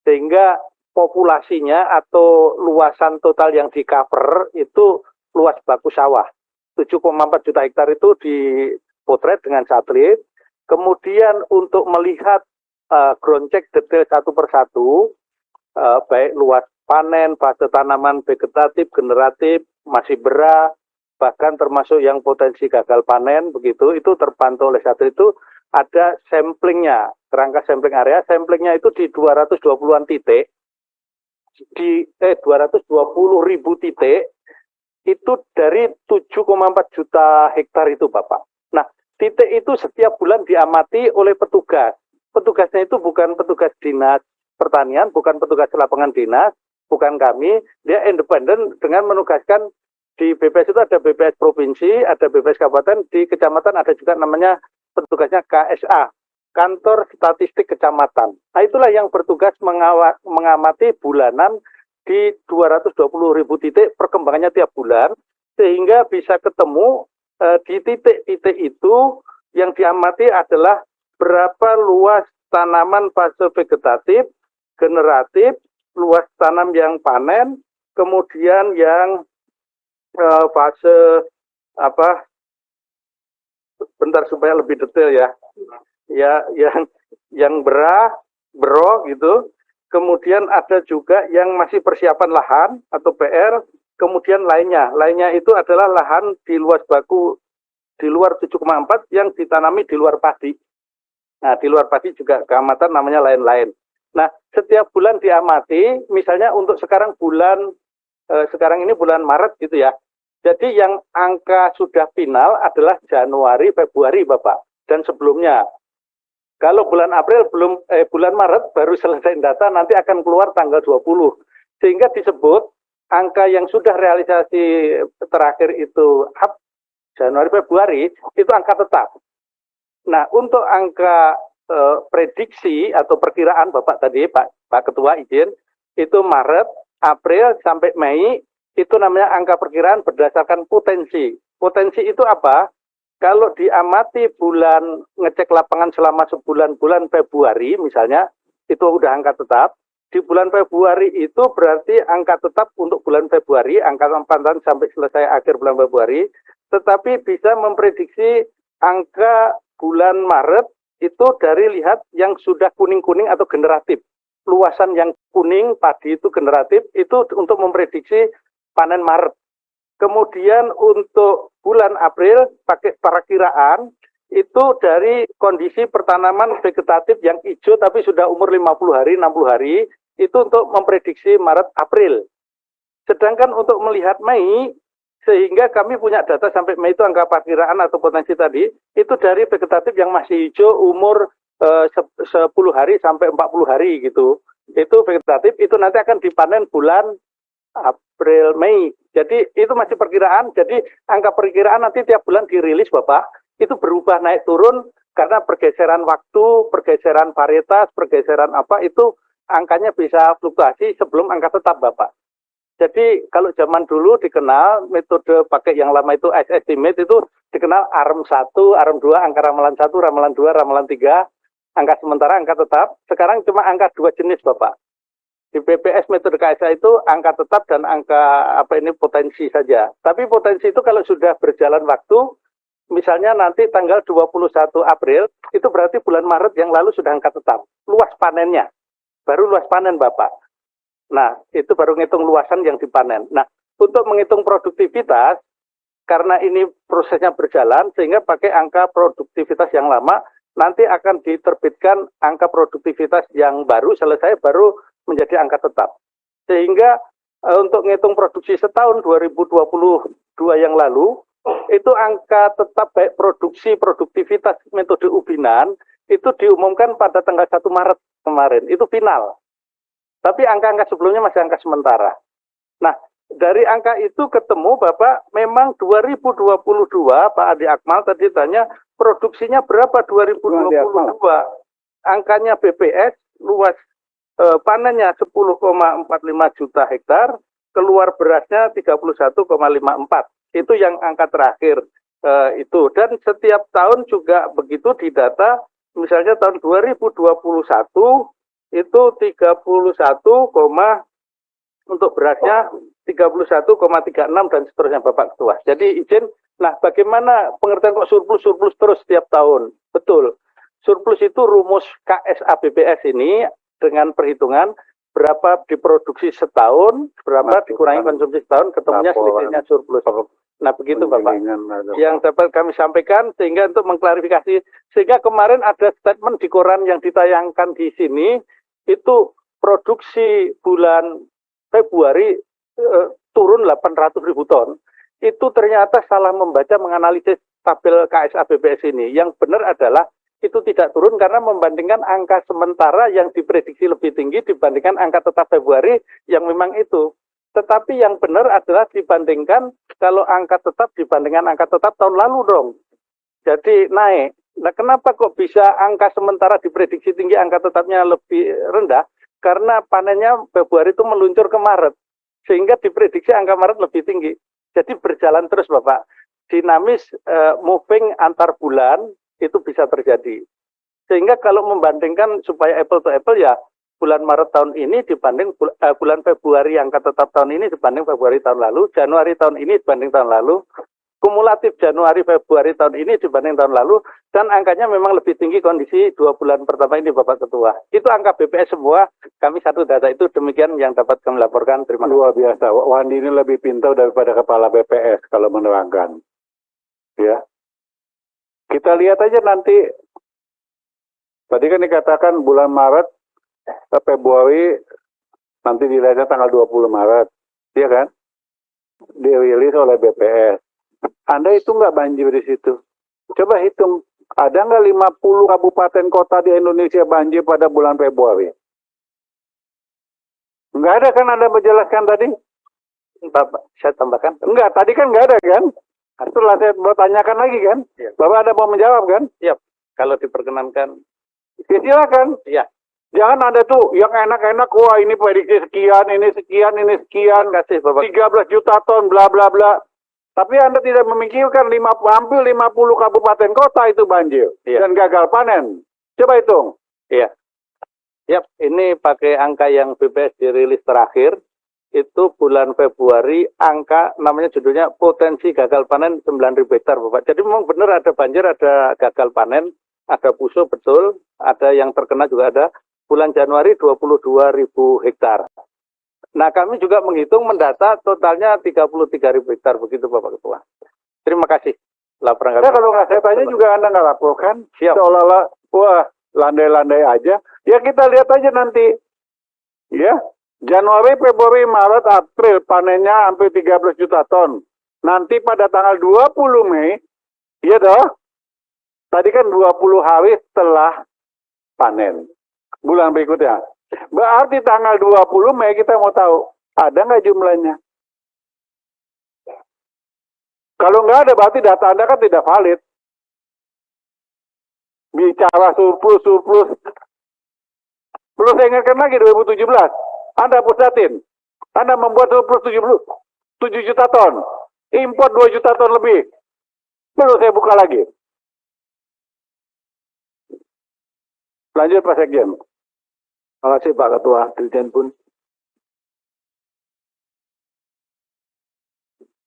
sehingga populasinya atau luasan total yang di cover itu luas baku sawah. 7,4 juta hektar itu dipotret dengan satelit. Kemudian untuk melihat ground check detail satu persatu, baik luas panen, fase tanaman vegetatif, generatif, masih berah, bahkan termasuk yang potensi gagal panen, begitu, itu terpantau oleh satelit itu ada samplingnya, kerangka sampling area, samplingnya itu di 220-an titik, di 220.000 titik, itu dari 7,4 juta hektar itu Bapak. Nah, titik itu setiap bulan diamati oleh petugas. Petugasnya itu bukan petugas dinas pertanian, bukan petugas lapangan dinas, bukan kami, dia independen dengan menugaskan. Di BPS itu ada BPS provinsi, ada BPS kabupaten, di kecamatan ada juga namanya petugasnya KSA, Kantor Statistik Kecamatan. Nah itulah yang bertugas mengamati bulanan di 220.000 titik, perkembangannya tiap bulan, sehingga bisa ketemu di titik-titik itu yang diamati adalah berapa luas tanaman fase vegetatif, generatif, luas tanam yang panen, kemudian yang fase bentar supaya lebih detail ya, yang berah, bro gitu. Kemudian ada juga yang masih persiapan lahan atau PR. Kemudian lainnya itu adalah lahan di luas baku di luar 7,4 yang ditanami di luar padi. Nah, di luar padi juga keamatan namanya lain-lain. Nah, setiap bulan diamati, misalnya untuk sekarang sekarang ini bulan Maret gitu ya. Jadi yang angka sudah final adalah Januari, Februari, Bapak, dan sebelumnya. Kalau bulan April bulan Maret baru selesai data, nanti akan keluar tanggal 20. Sehingga disebut angka yang sudah realisasi terakhir itu Januari, Februari, itu angka tetap. Nah, untuk angka prediksi atau perkiraan Bapak tadi, Pak Ketua izin, itu Maret, April sampai Mei, itu namanya angka perkiraan berdasarkan potensi. Potensi itu apa? Kalau diamati bulan ngecek lapangan selama bulan Februari misalnya, itu udah angka tetap. Di bulan Februari itu berarti angka tetap untuk bulan Februari, angka pantauan sampai selesai akhir bulan Februari, tetapi bisa memprediksi angka bulan Maret itu dari lihat yang sudah kuning-kuning atau generatif. Luasan yang kuning, padi itu generatif, itu untuk memprediksi panen Maret. Kemudian untuk bulan April pakai perakiraan itu dari kondisi pertanaman vegetatif yang hijau tapi sudah umur 50 hari, 60 hari, itu untuk memprediksi Maret, April. Sedangkan untuk melihat Mei, sehingga kami punya data sampai Mei itu angka perkiraan atau potensi tadi, itu dari vegetatif yang masih hijau umur 10 hari sampai 40 hari gitu. Itu vegetatif, itu nanti akan dipanen bulan April, Mei. Jadi itu masih perkiraan, jadi angka perkiraan nanti tiap bulan dirilis Bapak, itu berubah naik turun karena pergeseran waktu, pergeseran varietas, pergeseran apa, itu angkanya bisa fluktuasi sebelum angka tetap Bapak. Jadi kalau zaman dulu dikenal metode pakai yang lama itu ice estimate itu dikenal ARM 1, ARM 2, angka ramalan 1, ramalan 2, ramalan 3, angka sementara, angka tetap. Sekarang cuma angka 2 jenis Bapak. Di BPS metode KSA itu angka tetap dan angka potensi saja. Tapi potensi itu kalau sudah berjalan waktu, misalnya nanti tanggal 21 April, itu berarti bulan Maret yang lalu sudah angka tetap. Luas panennya. Baru luas panen Bapak. Nah, itu baru ngitung luasan yang dipanen. Nah, untuk menghitung produktivitas, karena ini prosesnya berjalan, sehingga pakai angka produktivitas yang lama, nanti akan diterbitkan angka produktivitas yang baru, selesai baru menjadi angka tetap. Sehingga untuk ngitung produksi setahun 2022 yang lalu, itu angka tetap baik produksi, produktivitas metode ubinan, itu diumumkan pada tanggal 1 Maret kemarin, itu final. Tapi angka-angka sebelumnya masih angka sementara. Nah, dari angka itu ketemu Bapak, memang 2022, Pak Adi Akmal tadi tanya, produksinya berapa 2022? Angkanya BPS, luas panennya 10,45 juta hektar, keluar berasnya 31,54. Itu yang angka terakhir itu. Dan setiap tahun juga begitu di data, misalnya tahun 2021, itu 31, untuk berasnya 31,36 dan seterusnya Bapak Ketua. Jadi izin, nah bagaimana pengertian kok surplus terus setiap tahun? Betul, surplus itu rumus KSA BPS ini dengan perhitungan berapa diproduksi setahun, berapa dikurangi konsumsi setahun, ketemunya selisihnya surplus. Nah begitu Bapak, yang dapat kami sampaikan sehingga untuk mengklarifikasi, sehingga kemarin ada statement di koran yang ditayangkan di sini, itu produksi bulan Februari turun 800.000 ton. Itu ternyata salah membaca menganalisis tabel KSA BPS ini. Yang benar adalah itu tidak turun karena membandingkan angka sementara yang diprediksi lebih tinggi dibandingkan angka tetap Februari yang memang itu. Tetapi yang benar adalah dibandingkan kalau angka tetap dibandingkan angka tetap tahun lalu dong. Jadi naik. Nah, kenapa kok bisa angka sementara diprediksi tinggi, angka tetapnya lebih rendah? Karena panennya Februari itu meluncur ke Maret. Sehingga diprediksi angka Maret lebih tinggi. Jadi berjalan terus Bapak. Dinamis moving antar bulan itu bisa terjadi. Sehingga kalau membandingkan supaya apple to apple ya, bulan Maret tahun ini dibanding bulan Februari angka tetap tahun ini dibanding Februari tahun lalu, Januari tahun ini dibanding tahun lalu, kumulatif Januari Februari tahun ini dibanding tahun lalu, dan angkanya memang lebih tinggi kondisi 2 bulan pertama ini Bapak Ketua. Itu angka BPS semua, kami satu data itu. Demikian yang dapat kami laporkan. Terima kasih. Luar biasa, Wandi ini lebih pintar daripada kepala BPS kalau menerangkan. Ya, kita lihat aja nanti. Tadi kan dikatakan bulan Maret, Februari, nanti dilihatnya tanggal 20 Maret, ya kan? Dirilis oleh BPS. Anda itu nggak banjir di situ. Coba hitung, ada nggak 50 kabupaten kota di Indonesia banjir pada bulan Februari? Nggak ada kan Anda menjelaskan tadi? Bapak, saya tambahkan. Enggak, tadi kan nggak ada kan? Setelah saya bertanyakan lagi kan? Ya. Bapak ada mau menjawab kan? Siap, kalau diperkenankan. Ya, silakan. Iya. Jangan ada tuh yang enak-enak, wah ini prediksi sekian, ini sekian, ini sekian. Kasih Bapak. 13 juta ton, bla bla bla. Tapi Anda tidak memikirkan hampir 50 kabupaten kota itu banjir. Iya. Dan gagal panen. Coba hitung. Iya. Yap, ini pakai angka yang BPS dirilis terakhir. Itu bulan Februari, angka namanya judulnya potensi gagal panen 9.000 hektar Bapak. Jadi memang benar ada banjir, ada gagal panen, ada pusuh betul, ada yang terkena juga ada. Bulan Januari 22.000 hektar. Nah, kami juga menghitung mendata totalnya 33.000 hektar, begitu Bapak Ketua. Terima kasih. Laporan kami. Nah, kalau nggak saya tanya juga Anda nggak laporkan. Siap. Seolah-olah, wah landai-landai aja. Ya kita lihat aja nanti. Ya, Januari, Februari, Maret, April panennya hampir 13 juta ton. Nanti pada tanggal 20 Mei, iya toh? Tadi kan 20 hari setelah panen. Bulan berikutnya. Berarti tanggal 20 Mei kita mau tahu, ada nggak jumlahnya? Kalau nggak ada, berarti data Anda kan tidak valid. Bicara surplus. Perlu saya ingatkan lagi 2017. Anda pusatin. Anda membuat surplus 7 juta ton. Import 2 juta ton lebih. Perlu saya buka lagi. Lanjut Pak Sekjen. Terima kasih Pak Ketua. Dirjen Pun.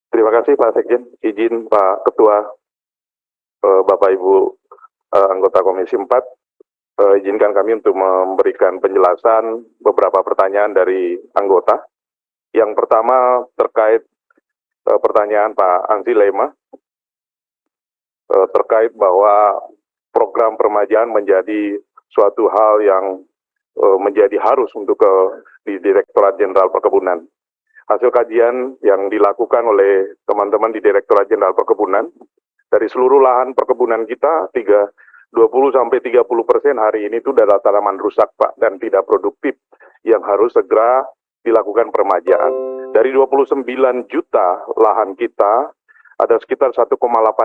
Terima kasih Pak Sekjen. Izin Pak Ketua, Bapak Ibu anggota Komisi 4, izinkan kami untuk memberikan penjelasan beberapa pertanyaan dari anggota. Yang pertama terkait pertanyaan Pak Ansi Lema, terkait bahwa program permajaan menjadi suatu hal yang menjadi harus untuk di Direktorat Jenderal Perkebunan. Hasil kajian yang dilakukan oleh teman-teman di Direktorat Jenderal Perkebunan, dari seluruh lahan perkebunan kita, 20-30% hari ini itu adalah tanaman rusak Pak, dan tidak produktif, yang harus segera dilakukan permajaan. Dari 29 juta lahan kita, ada sekitar 1,8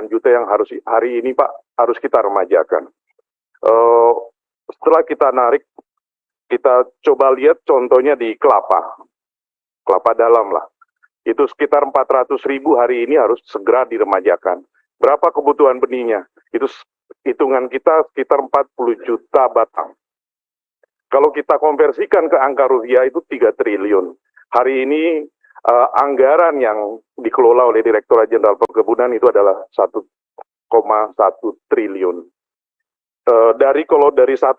juta yang harus hari ini Pak, harus kita remajakan. Setelah kita narik, kita coba lihat contohnya di kelapa dalam lah. Itu sekitar 400.000 hari ini harus segera diremajakan. Berapa kebutuhan benihnya? Itu hitungan kita sekitar 40 juta batang. Kalau kita konversikan ke angka rupiah itu 3 triliun. Hari ini anggaran yang dikelola oleh Direktorat Jenderal Perkebunan itu adalah 1,1 triliun. Kalau dari 1,8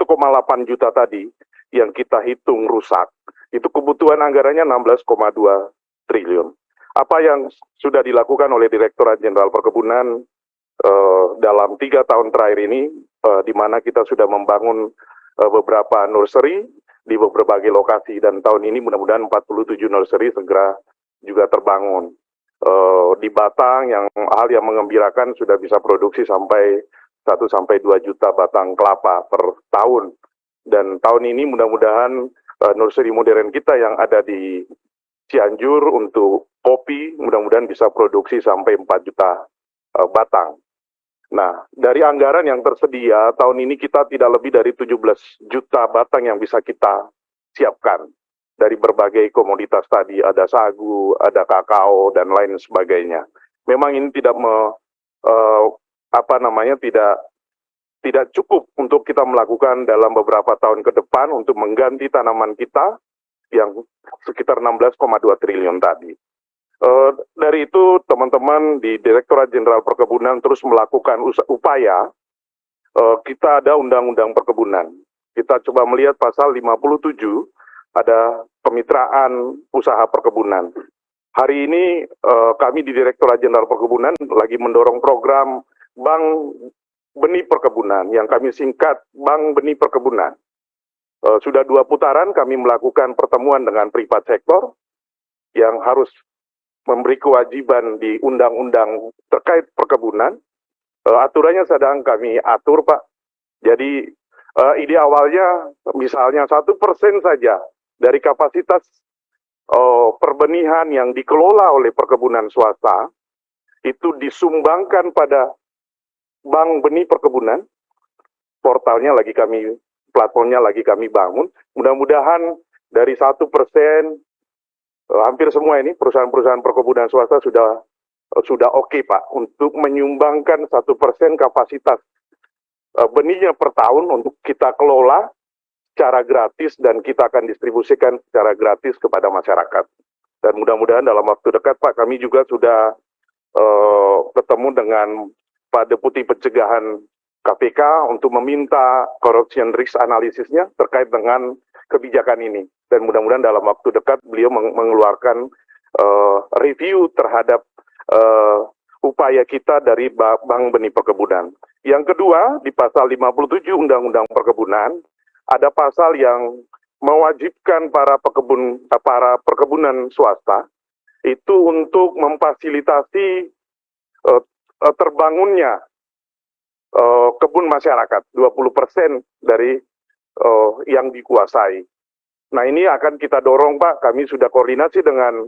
juta tadi yang kita hitung rusak, itu kebutuhan anggarannya 16,2 triliun. Apa yang sudah dilakukan oleh Direktorat Jenderal Perkebunan dalam 3 tahun terakhir ini, di mana kita sudah membangun beberapa nursery di berbagai lokasi, dan tahun ini mudah-mudahan 47 nursery segera juga terbangun. Di Batang, hal yang mengembirakan sudah bisa produksi sampai 1-2 juta batang kelapa per tahun. Dan tahun ini mudah-mudahan nursery modern kita yang ada di Cianjur untuk kopi, mudah-mudahan bisa produksi sampai 4 juta batang. Nah, dari anggaran yang tersedia, tahun ini kita tidak lebih dari 17 juta batang yang bisa kita siapkan. Dari berbagai komoditas tadi, ada sagu, ada kakao, dan lain sebagainya. Memang ini tidak tidak cukup untuk kita melakukan dalam beberapa tahun ke depan untuk mengganti tanaman kita yang sekitar 16,2 triliun tadi. Dari itu teman-teman di Direktorat Jenderal Perkebunan terus melakukan upaya. Kita ada undang-undang perkebunan. Kita coba melihat pasal 57 ada kemitraan usaha perkebunan. Hari ini kami di Direktorat Jenderal Perkebunan lagi mendorong program Bank Benih Perkebunan yang kami singkat Bank Benih Perkebunan. Sudah 2 putaran kami melakukan pertemuan dengan privat sektor yang harus memberi kewajiban di undang-undang terkait perkebunan. Aturannya sedang kami atur, Pak. Jadi ide awalnya misalnya 1% saja dari kapasitas perbenihan yang dikelola oleh perkebunan swasta itu disumbangkan pada Bank Benih Perkebunan. Portalnya lagi kami, platformnya lagi kami bangun. Mudah-mudahan dari 1%, hampir semua ini perusahaan-perusahaan perkebunan swasta sudah oke, Pak, untuk menyumbangkan 1% kapasitas benihnya per tahun untuk kita kelola secara gratis dan kita akan distribusikan secara gratis kepada masyarakat. Dan mudah-mudahan dalam waktu dekat, Pak, kami juga sudah ketemu dengan Pak Deputi Pencegahan KPK untuk meminta corruption risk analisisnya terkait dengan kebijakan ini. Dan mudah-mudahan dalam waktu dekat beliau mengeluarkan review terhadap upaya kita dari Bank Benih Perkebunan. Yang kedua, di pasal 57 Undang-Undang Perkebunan, ada pasal yang mewajibkan para perkebunan swasta itu untuk memfasilitasi terbangunnya kebun masyarakat, 20% dari yang dikuasai. Nah, ini akan kita dorong, Pak. Kami sudah koordinasi dengan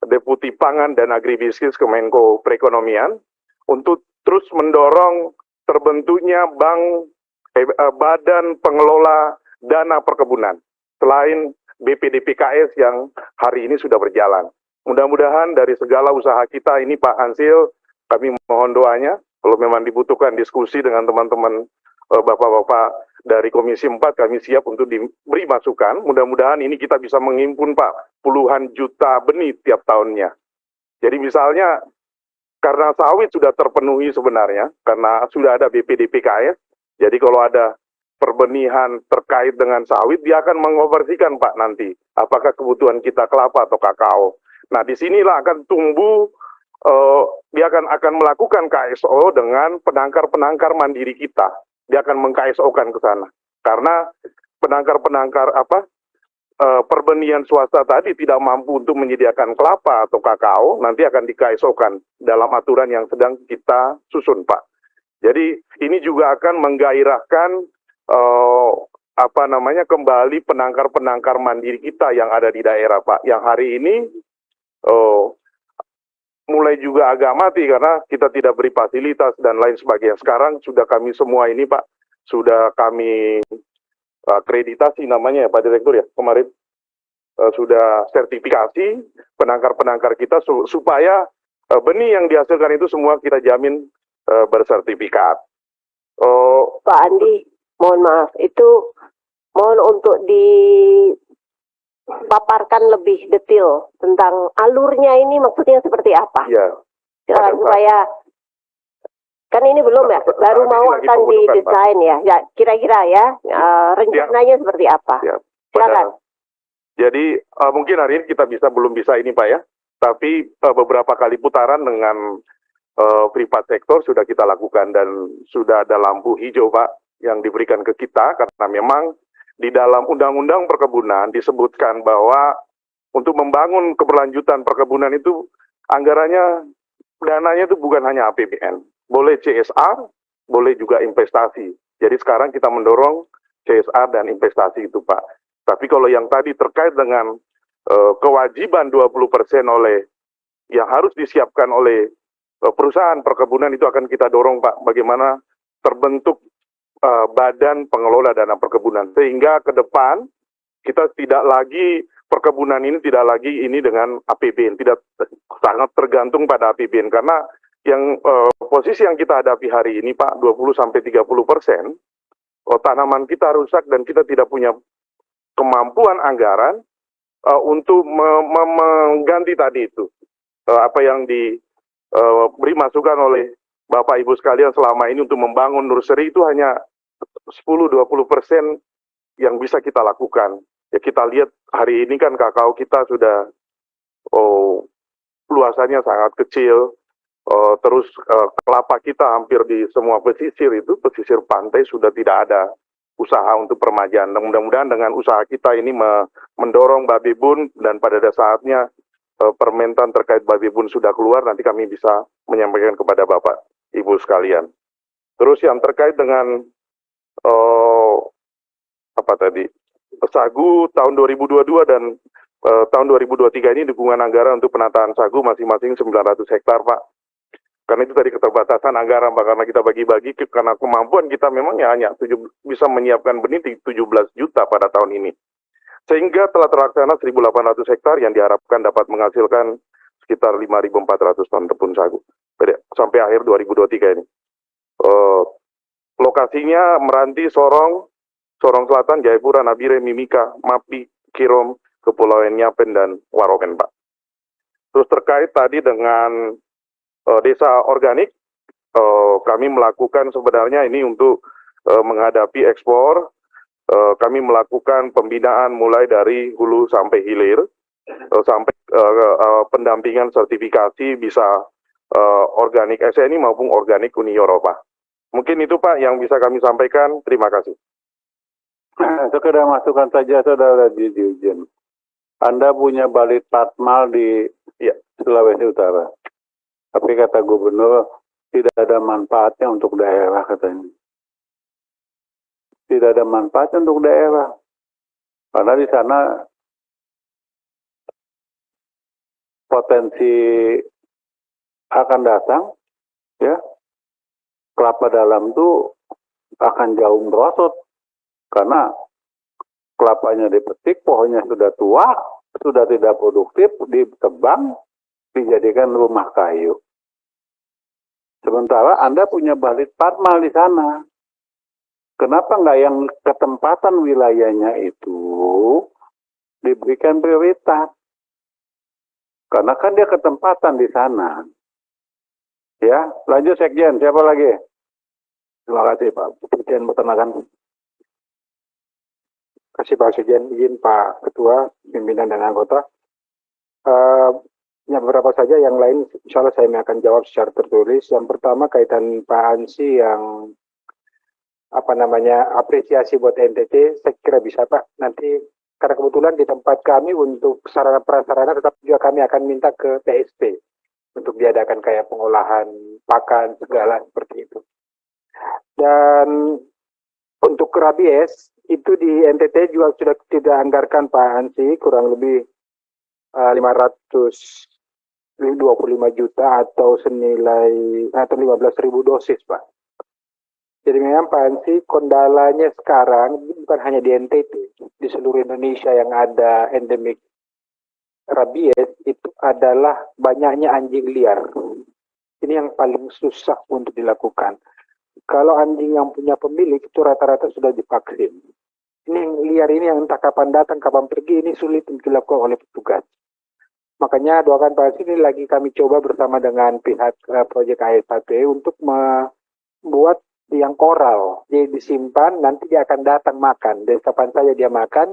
Deputi Pangan dan Agribisnis Kemenko Perekonomian untuk terus mendorong terbentuknya Badan Pengelola Dana Perkebunan selain BPDPKS yang hari ini sudah berjalan. Mudah-mudahan dari segala usaha kita ini, Pak Hansil, kami mohon doanya kalau memang dibutuhkan diskusi dengan teman-teman Bapak-Bapak dari Komisi 4, kami siap untuk diberi masukan. Mudah-mudahan ini kita bisa menghimpun, Pak, puluhan juta benih tiap tahunnya. Jadi misalnya, karena sawit sudah terpenuhi sebenarnya, karena sudah ada BPDPKS, jadi kalau ada perbenihan terkait dengan sawit, dia akan mengoperasikan, Pak, nanti. Apakah kebutuhan kita kelapa atau kakao. Nah, disinilah akan tumbuh, dia akan melakukan KSO dengan penangkar-penangkar mandiri kita. Dia akan meng-KSO-kan ke sana. Karena penangkar-penangkar perbenihan swasta tadi tidak mampu untuk menyediakan kelapa atau kakao, nanti akan di-KSO-kan dalam aturan yang sedang kita susun, Pak. Jadi ini juga akan menggairahkan kembali penangkar-penangkar mandiri kita yang ada di daerah, Pak. Yang hari ini mulai juga agak mati karena kita tidak beri fasilitas dan lain sebagainya. Sekarang sudah kami semua ini, Pak, sudah kami akreditasi namanya ya, Pak Direktur ya, kemarin sudah sertifikasi penangkar-penangkar kita supaya benih yang dihasilkan itu semua kita jamin bersertifikat. Pak Andi, mohon maaf, itu mohon untuk paparkan lebih detail tentang alurnya ini, maksudnya seperti apa? Iya. Supaya kan ini belum ya, baru mau akan didesain ya. Ya, kira-kira ya rencananya seperti apa? Ya, silakan. Jadi mungkin hari ini kita belum bisa ini, Pak ya. Tapi beberapa kali putaran dengan privat sektor sudah kita lakukan dan sudah ada lampu hijau, Pak, yang diberikan ke kita karena memang di dalam Undang-Undang Perkebunan disebutkan bahwa untuk membangun keberlanjutan perkebunan itu anggarannya, dananya itu bukan hanya APBN. Boleh CSR, boleh juga investasi. Jadi sekarang kita mendorong CSR dan investasi itu, Pak. Tapi kalau yang tadi terkait dengan kewajiban 20% yang harus disiapkan oleh perusahaan perkebunan itu akan kita dorong, Pak. Bagaimana terbentuk Badan Pengelola Dana Perkebunan sehingga ke depan kita tidak lagi perkebunan ini tidak lagi ini dengan APBN, tidak sangat tergantung pada APBN karena yang posisi yang kita hadapi hari ini, Pak, 20-30% tanaman kita rusak dan kita tidak punya kemampuan anggaran untuk mengganti tadi itu. apa yang diberi masukan oleh Bapak Ibu sekalian selama ini untuk membangun nursery itu hanya 10-20% yang bisa kita lakukan. Ya kita lihat hari ini kan kakao kita sudah luasannya sangat kecil, terus kelapa kita hampir di semua pesisir itu, pesisir pantai sudah tidak ada usaha untuk permajaan. Mudah-mudahan dengan usaha kita ini mendorong Babibun dan pada saatnya permentan terkait Babibun sudah keluar, nanti kami bisa menyampaikan kepada Bapak Ibu sekalian. Terus yang terkait dengan sagu tahun 2022 dan tahun 2023 ini dukungan anggaran untuk penataan sagu masing-masing 900 hektar, Pak. Karena itu tadi keterbatasan anggaran, Pak, karena kita bagi-bagi, karena kemampuan kita memang ya hanya bisa menyiapkan benih 17 juta pada tahun ini. Sehingga telah terlaksana 1.800 hektar yang diharapkan dapat menghasilkan sekitar 5.400 ton tepung sagu sampai akhir 2023 ini. Lokasinya Meranti, Sorong Selatan, Jayapura, Nabire, Mimika, Mapi, Kirom, Kepulauan Nyapen, dan Waroken, Pak. Terus terkait tadi dengan desa organik, kami melakukan sebenarnya ini untuk menghadapi ekspor, kami melakukan pembinaan mulai dari hulu sampai hilir, sampai pendampingan sertifikasi bisa organik SNI maupun organik Uni Eropa. Mungkin itu Pak yang bisa kami sampaikan. Terima kasih. Sekedar masukan saja Saudara Dirjen. Anda punya balit patmal di Sulawesi Utara. Tapi kata gubernur tidak ada manfaatnya untuk daerah katanya. Tidak ada manfaatnya untuk daerah. Karena di sana potensi akan datang, ya, kelapa dalam itu akan jauh merosot karena kelapanya dipetik, pohonnya sudah tua, sudah tidak produktif, ditebang, dijadikan rumah kayu. Sementara Anda punya balit patmal di sana. Kenapa nggak yang ketempatan wilayahnya itu diberikan prioritas? Karena kan dia ketempatan di sana. Ya, lanjut Sekjen, siapa lagi? Terima kasih Pak Sekjen Peternakan. Terima kasih Pak Sekjen, izin Pak Ketua, pimpinan dan anggota. Ya, beberapa saja, yang lain insya Allah saya akan jawab secara tertulis. Yang pertama kaitan Pak Ansi yang apresiasi buat NTT, saya kira bisa Pak. Nanti karena kebetulan di tempat kami untuk sarana prasarana tetap juga kami akan minta ke TSP untuk diadakan kayak pengolahan pakan segala seperti itu. Dan untuk rabies itu di NTT juga sudah tidak anggarkan Pak Ansi kurang lebih 525 juta atau senilai atau 15.000 dosis Pak. Jadi memang Pak Ansi kendalanya sekarang bukan hanya di NTT, di seluruh Indonesia yang ada endemik rabies itu adalah banyaknya anjing liar. Ini yang paling susah untuk dilakukan. Kalau anjing yang punya pemilik itu rata-rata sudah divaksin. Ini yang liar ini yang entah kapan datang, kapan pergi, ini sulit untuk dilakukan oleh petugas. Makanya doakan Pak Ansi, ini lagi kami coba bersama dengan pihak proyek ASAP untuk membuat yang koral. Jadi disimpan, nanti dia akan datang makan. Dan kapan saja dia makan,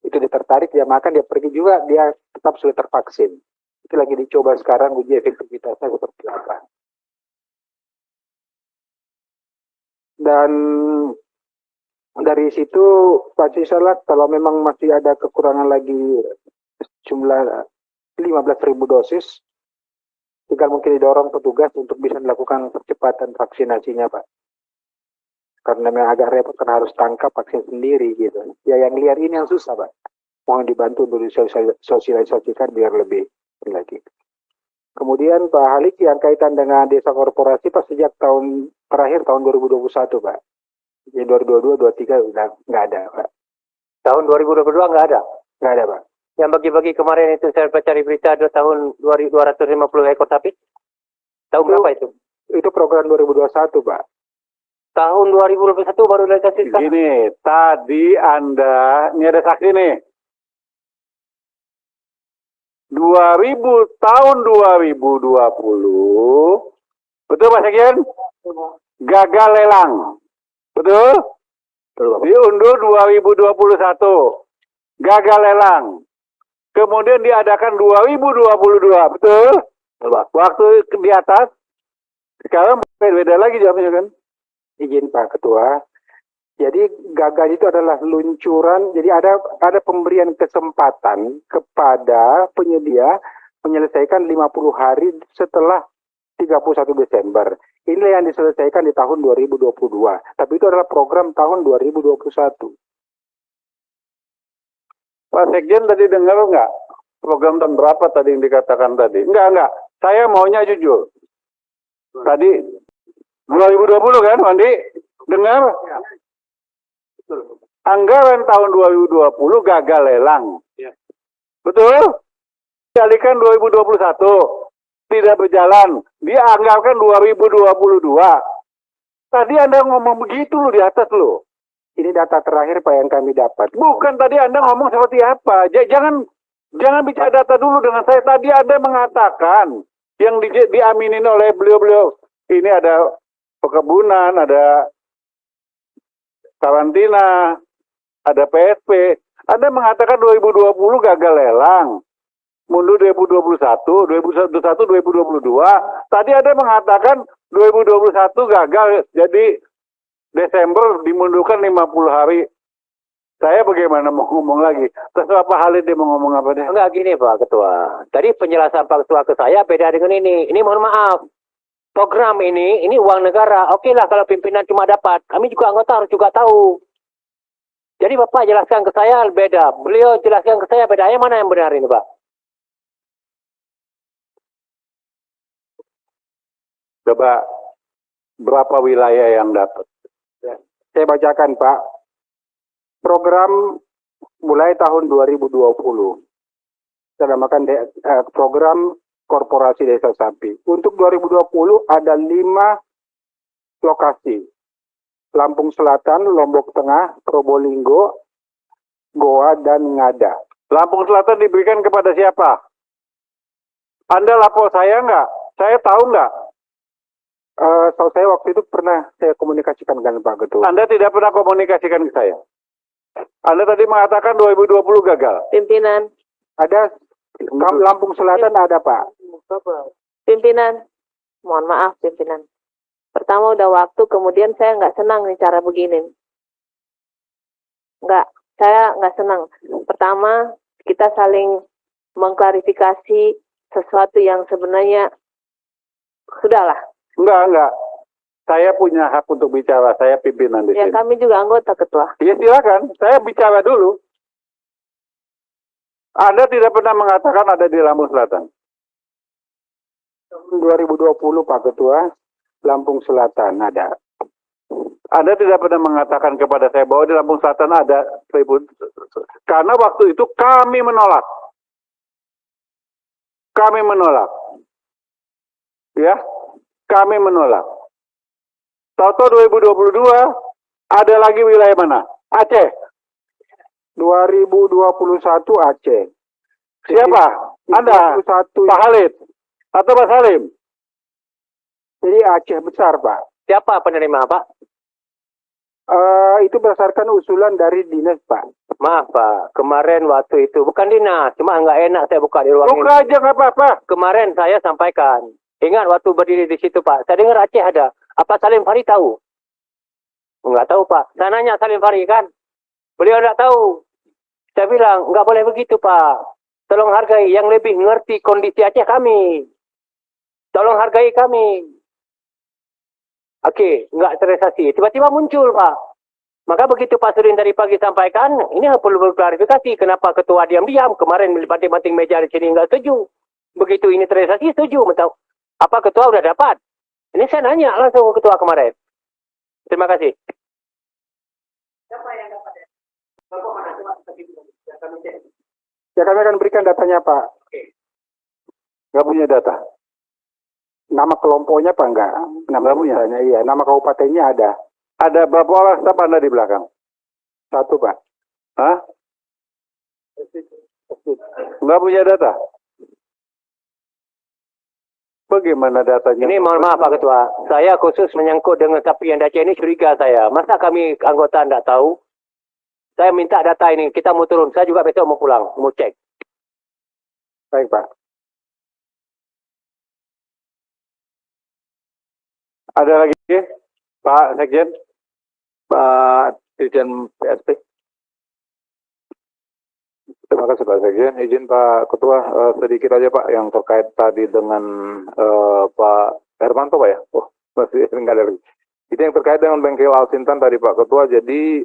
itu dia tertarik, dia makan, dia pergi juga, dia tetap sudah tervaksin. Itu lagi dicoba sekarang, uji efektivitasnya seperti apa. Dan dari situ pasti salah kalau memang masih ada kekurangan lagi jumlah 15.000 dosis, tinggal mungkin didorong petugas untuk bisa melakukan percepatan vaksinasinya Pak. Karena memang agak repot karena harus tangkap vaksin sendiri gitu. Ya yang liar ini yang susah Pak. Mohon dibantu untuk disosialisasikan biar lebih lagi. Kemudian Pak Halik yang kaitan dengan desa korporasi Pak sejak tahun terakhir tahun 2021 Pak. Jadi 2022, 2023 udah nggak ada Pak. Tahun 2022 nggak ada? Nggak ada Pak. Yang bagi-bagi kemarin itu saya baca di berita ada tahun 250 ekor sapi. Tahun berapa itu? Itu program 2021 Pak. Tahun 2021 baru dikasih. Gini, tadi Anda, ini ada saksi nih. tahun 2020, betul Pak Sekjen? Gagal lelang. Betul? Diundur 2021. Gagal lelang. Kemudian diadakan 2022. Betul? Waktu di atas. Sekarang beda lagi jawabnya kan? Izin Pak Ketua. Jadi gagal itu adalah luncuran, jadi ada pemberian kesempatan kepada penyedia menyelesaikan 50 hari setelah 31 Desember. Inilah yang diselesaikan di tahun 2022. Tapi itu adalah program tahun 2021. Pak Sekjen tadi dengar nggak? Program tahun berapa tadi yang dikatakan tadi? Enggak. Saya maunya jujur. Tadi 2020 kan, Wandi? Dengar? Anggaran tahun 2020 gagal lelang. Betul? Jadikan 2021. Tidak berjalan. Dia anggarkan 2022. Tadi Anda ngomong begitu loh di atas loh. Ini data terakhir Pak yang kami dapat. Bukan tadi Anda ngomong seperti apa. Jangan bicara data dulu dengan saya. Tadi Anda mengatakan yang diaminin oleh beliau-beliau. Ini ada perkebunan, ada karantina, ada PSP. Anda mengatakan 2020 gagal lelang. Mundur 2021, 2022. Tadi Anda mengatakan 2021 gagal. Jadi Desember dimundurkan 50 hari. Saya bagaimana mau ngomong lagi? Terserah Pak Halid dia mau ngomong apa deh. Enggak gini Pak Ketua. Tadi penjelasan Pak Ketua ke saya beda dengan ini. Ini mohon maaf. Program ini uang negara. Oke lah kalau pimpinan cuma dapat. Kami juga anggota harus juga tahu. Jadi Bapak jelaskan ke saya beda. Beliau jelaskan ke saya beda. Yang mana yang benar ini Pak? Coba berapa wilayah yang dapat? Saya bacakan Pak. Program mulai tahun 2020. Kita namakan program Korporasi Desa Sapi. Untuk 2020 ada 5 lokasi. Lampung Selatan, Lombok Tengah, Probolinggo, Goa, dan Ngada. Lampung Selatan diberikan kepada siapa? Anda lapor saya nggak? Saya tahu nggak? Saya waktu itu pernah saya komunikasikan dengan Pak Ketua. Anda tidak pernah komunikasikan ke saya. Anda tadi mengatakan 2020 gagal. Pimpinan. Ada Lampung Selatan ada Pak. Pimpinan. Mohon maaf pimpinan. Pertama udah waktu, kemudian saya nggak senang nih cara begini. Saya nggak senang. Pertama, kita saling mengklarifikasi sesuatu yang sebenarnya sudahlah. Enggak. Saya punya hak untuk bicara. Saya pimpinan di Ya, sini. kami juga anggota ketua. Ya silakan. Saya bicara dulu. Anda tidak pernah mengatakan ada di Lampung Selatan. 2020 Pak Ketua, Lampung Selatan ada. Anda tidak pernah mengatakan kepada saya bahwa di Lampung Selatan ada 1000. Karena waktu itu kami menolak. Ya, kami menolak. Tahu-tahu 2022 ada lagi wilayah mana? Aceh. 2021 Aceh. Siapa? Anda? Pak Halid atau Pak Salim? Jadi Aceh besar Pak. Siapa penerima Pak? Itu berdasarkan usulan dari dinas Pak. Maaf Pak, kemarin waktu itu bukan dinas, cuma nggak enak saya buka di ruang ini. Buka aja nggak apa-apa. Kemarin saya sampaikan, ingat waktu berdiri di situ Pak, saya dengar Aceh ada. Apa Salim Fari tahu? Nggak tahu Pak. Saya nanya Salim Fari kan, beliau nggak tahu. Saya bilang nggak boleh begitu Pak. Tolong hargai yang lebih ngerti kondisi Aceh kami. Tolong hargai kami. Oke, nggak terrealisasi. Tiba-tiba muncul Pak. Maka begitu Pak Surin tadi pagi sampaikan, ini perlu berklarifikasi. Kenapa ketua diam-diam kemarin banting-banting meja di sini nggak setuju. Begitu ini terrealisasi setuju. Apa ketua udah dapat? Ini saya nanya langsung ke ketua kemarin. Terima kasih. Siapa yang dapat ya? Ya kami akan berikan datanya Pak. Nggak punya data. Nama kelompoknya Pak enggak? Nama punya? Iya. Nama kabupatennya ada. Ada berapa orang staf Anda di belakang? 1 Pak. Hah? Nggak punya data? Bagaimana datanya? Ini mohon maaf Pak Ketua, saya khusus menyangkut dengan sapi yang Aceh ini curiga saya. Masa kami anggota tidak tahu? Saya minta data ini, kita mau turun. Saya juga besok mau pulang, mau cek. Baik Pak. Ada lagi Pak Sekjen? Pak Dirjen PSP. Terima kasih Pak Sekjen. Izin Pak Ketua, sedikit aja Pak yang terkait tadi dengan Pak Hermanto Pak ya? Oh, masih nggak ada lagi. Itu yang terkait dengan bengkel Alsintan tadi Pak Ketua. Jadi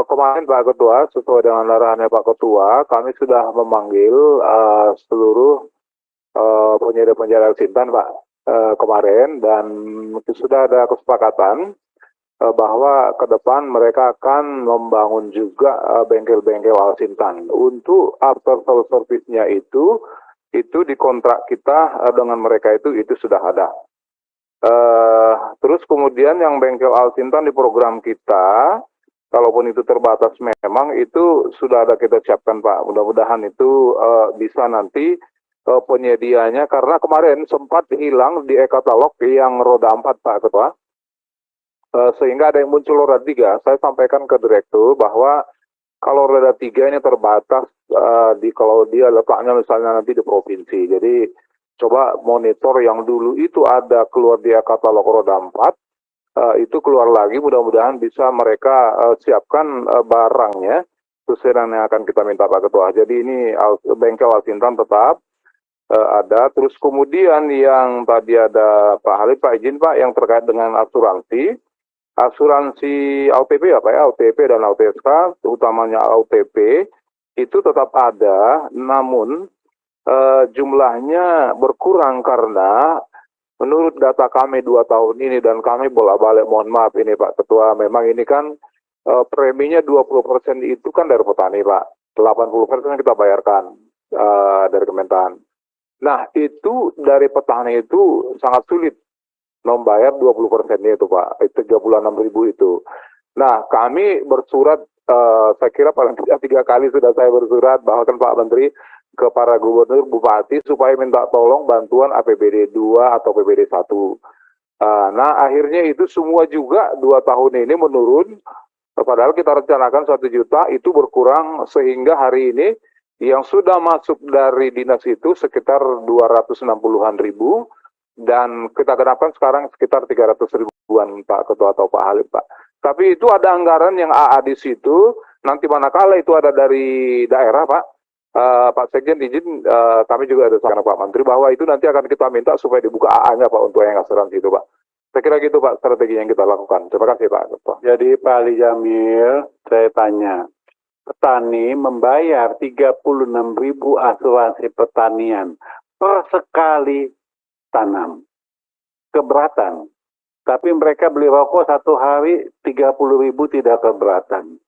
kemarin Pak Ketua, sesuai dengan arahannya Pak Ketua, kami sudah memanggil seluruh penyedia Alsintan Pak kemarin, dan sudah ada kesepakatan bahwa ke depan mereka akan membangun juga bengkel-bengkel Alsintan. Untuk after service-nya itu di kontrak kita dengan mereka itu sudah ada. Terus kemudian yang bengkel Alsintan di program kita, kalaupun itu terbatas memang itu sudah ada kita siapkan Pak. Mudah-mudahan itu bisa nanti penyedianya, karena kemarin sempat hilang di e-katalog yang roda 4 Pak Ketua. Sehingga ada yang muncul roda 3. Saya sampaikan ke direktur bahwa kalau roda 3 ini terbatas kalau dia letaknya misalnya nanti di provinsi. Jadi coba monitor yang dulu itu ada keluar di katalog roda 4, itu keluar lagi, mudah-mudahan bisa mereka siapkan barangnya sesuai dengan yang akan kita minta Pak Ketua. Jadi ini bengkel Alsintan tetap ada. Terus kemudian yang tadi ada Pak Halid, Pak izin Pak, yang terkait dengan asuransi OTP ya Pak ya, OTP dan OTSK, utamanya OTP itu tetap ada, namun jumlahnya berkurang karena menurut data kami 2 tahun ini, dan kami bolak-balik mohon maaf ini Pak Ketua, memang ini kan preminya 20% itu kan dari petani Pak, 80% kita bayarkan dari Kementan. Nah itu dari petani itu sangat sulit membayar 20%-nya itu Pak, 36.000 itu. Nah kami bersurat, saya kira paling tidak 3 kali sudah saya bersurat, bahkan Pak Menteri, ke para gubernur, bupati, supaya minta tolong bantuan APBD 2 atau APBD 1. Nah akhirnya itu semua juga 2 tahun ini menurun, padahal kita rencanakan 1 juta, itu berkurang sehingga hari ini yang sudah masuk dari dinas itu sekitar 260-an ribu, dan kita genapkan sekarang sekitar 300 ribuan Pak Ketua atau Pak Halid Pak. Tapi itu ada anggaran yang AA di situ, nanti manakala itu ada dari daerah Pak, Pak Sekjen izin kami juga ada sama Pak Menteri bahwa itu nanti akan kita minta supaya dibuka AA-nya Pak untuk yang asuransi itu Pak. Saya kira gitu Pak strategi yang kita lakukan. Terima kasih Pak Ketua. Jadi Pak Ali Jamil, saya tanya, petani membayar 36.000 asuransi pertanian per sekali tanam, keberatan. Tapi mereka beli rokok 1 hari 30.000 tidak keberatan.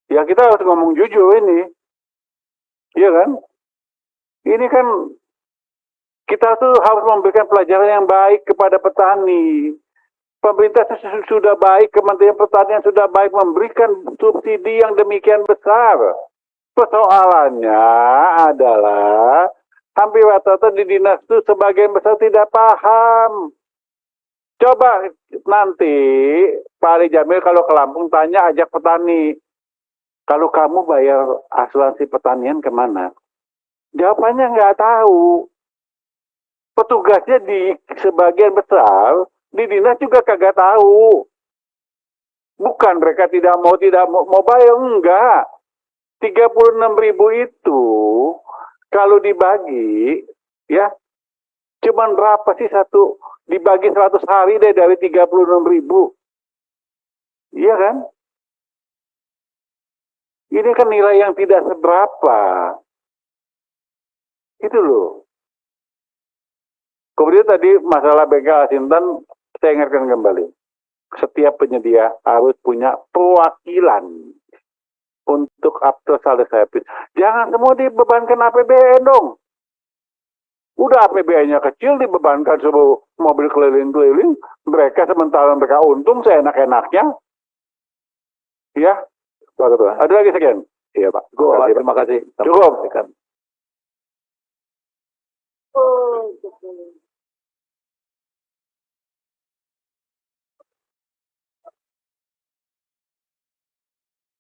Ya kita harus ngomong jujur ini, iya kan? Ini kan kita tuh harus memberikan pelajaran yang baik kepada petani. Pemerintah sudah baik, Kementerian Pertanian sudah baik memberikan subsidi yang demikian besar. Persoalannya adalah hampir rata-rata di dinas itu sebagian besar tidak paham. Coba nanti Pak Ali Jamil kalau ke Lampung tanya, ajak petani, kalau kamu bayar asuransi pertanian kemana? Jawabannya nggak tahu. Petugasnya di sebagian besar di dinas juga kagak tahu. Bukan mereka tidak mau bayar, enggak. 36.000 itu kalau dibagi, ya, cuman berapa sih satu, dibagi 100 hari deh dari 36.000. Iya kan? Ini kan nilai yang tidak seberapa. Itu loh. Kemudian tadi masalah bengkel Alsintan, saya ingatkan kembali. Setiap penyedia harus punya perwakilan untuk after sales service. Jangan semua dibebankan APBN dong. Udah APBN-nya kecil dibebankan sebuah mobil keliling-keliling, mereka sementara mereka untung seenak-enaknya. Ya, Pak Ketua. Ada lagi sekian? Iya Pak. Terima kasih. Cukup.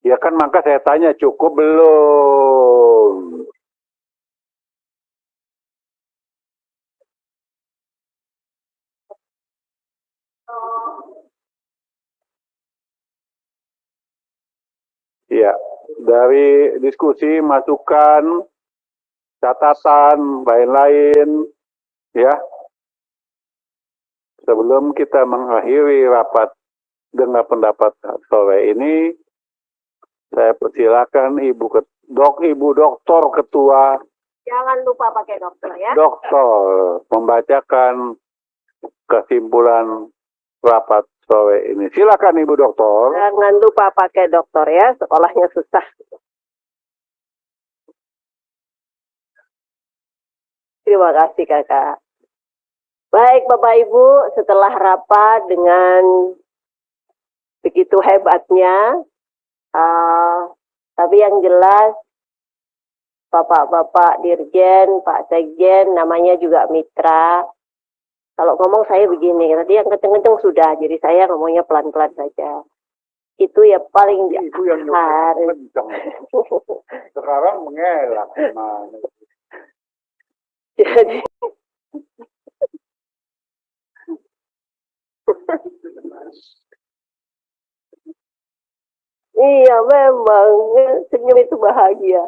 Ya kan maka saya tanya cukup belum? Ya, dari diskusi, masukan, catatan, lain-lain, ya. Sebelum kita mengakhiri rapat dengar pendapat sore ini, saya persilakan Ibu Doktor Ketua. Jangan lupa pakai dokter ya. Dokter membacakan kesimpulan rapat sore ini. Silakan Ibu Doktor. Jangan lupa pakai dokter ya, sekolahnya susah. Terima kasih Kakak. Baik Bapak Ibu, setelah rapat dengan begitu hebatnya, tapi yang jelas Bapak-Bapak Dirjen, Pak Sekjen, namanya juga mitra. Kalau ngomong saya begini, tadi yang kenceng-kenceng sudah, jadi saya ngomongnya pelan-pelan saja. Itu ya paling Ibu yang harus. Sekarang mengelak. Jadi iya memang senyum itu bahagia.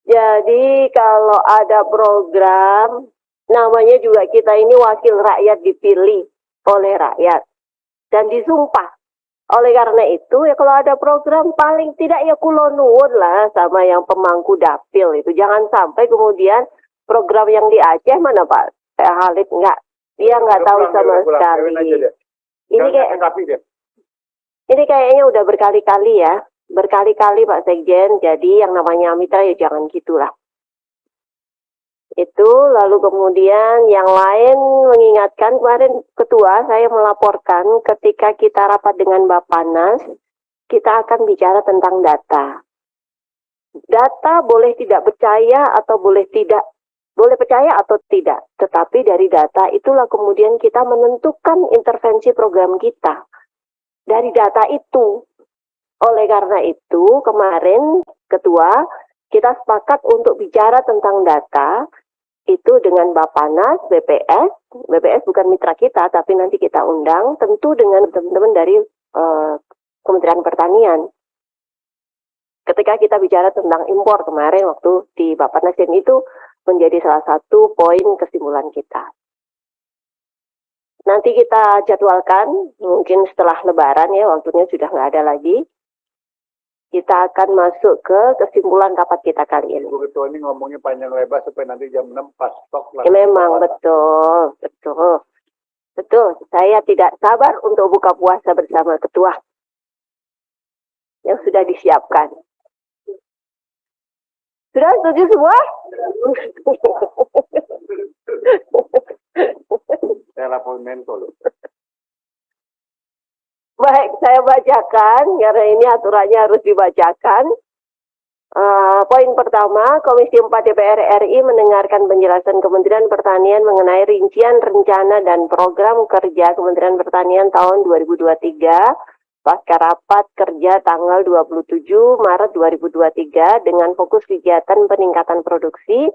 Jadi kalau ada program, namanya juga kita ini wakil rakyat dipilih oleh rakyat dan disumpah. Oleh karena itu ya kalau ada program paling tidak ya kulo nuwun lah sama yang pemangku dapil itu. Jangan sampai kemudian program yang di Aceh mana Pak Halid dia nggak tahu sama sekali. Ini kayaknya udah berkali-kali ya. Berkali-kali Pak Sekjen, jadi yang namanya mitra ya jangan gitulah. Itu, lalu kemudian yang lain mengingatkan, kemarin Ketua saya melaporkan ketika kita rapat dengan Bappenas, kita akan bicara tentang data. Data boleh tidak percaya atau boleh percaya atau tidak, tetapi dari data itulah kemudian kita menentukan intervensi program kita. Dari data itu. Oleh karena itu, kemarin Ketua, kita sepakat untuk bicara tentang data, itu dengan Bappenas, BPS bukan mitra kita, tapi nanti kita undang, tentu dengan teman-teman dari Kementerian Pertanian. Ketika kita bicara tentang impor kemarin, waktu di Bappenas, dan itu menjadi salah satu poin kesimpulan kita. Nanti kita jadwalkan, mungkin setelah Lebaran ya, waktunya sudah nggak ada lagi. Kita akan masuk ke kesimpulan rapat kita kali ini. Ibu Ketua ini ngomongnya panjang lebar sampai nanti jam 6 pas stok lah. Ya, memang betul. Saya tidak sabar untuk buka puasa bersama Ketua yang sudah disiapkan. Sudah setuju semua? Saya lapor Menko loh. Baik, saya bacakan, karena ini aturannya harus dibacakan. Poin pertama, Komisi 4 DPR RI mendengarkan penjelasan Kementerian Pertanian mengenai rincian rencana dan program kerja Kementerian Pertanian tahun 2023, pasca rapat kerja tanggal 27 Maret 2023 dengan fokus kegiatan peningkatan produksi,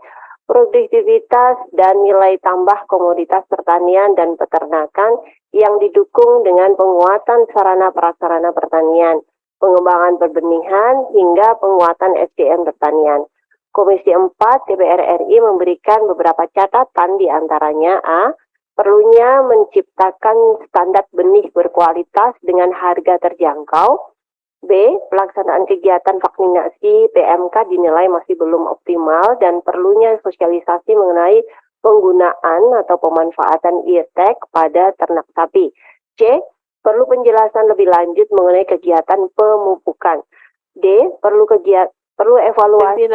produktivitas, dan nilai tambah komoditas pertanian dan peternakan yang didukung dengan penguatan sarana-prasarana pertanian, pengembangan perbenihan, hingga penguatan SDM pertanian. Komisi 4 DPR RI memberikan beberapa catatan di antaranya A. Perlunya menciptakan standar benih berkualitas dengan harga terjangkau. B. Pelaksanaan kegiatan vaksinasi PMK dinilai masih belum optimal dan perlunya sosialisasi mengenai penggunaan atau pemanfaatan IRTEK pada ternak sapi. C. Perlu penjelasan lebih lanjut mengenai kegiatan pemupukan. D. Perlu evaluasi.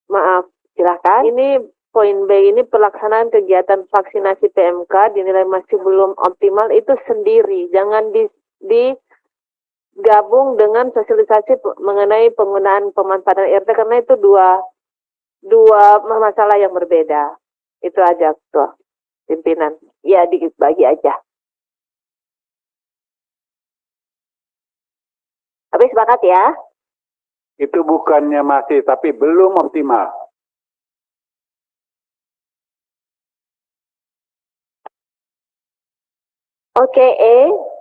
Maaf, silakan. Ini poin B ini pelaksanaan kegiatan vaksinasi PMK dinilai masih belum optimal itu sendiri. Jangan digabung dengan sosialisasi mengenai penggunaan pemanfaatan IRT karena itu dua masalah yang berbeda. Itu aja tuh pimpinan. Ya, dibagi aja. Tapi sepakat ya? Itu bukannya masih, tapi belum optimal. Oke,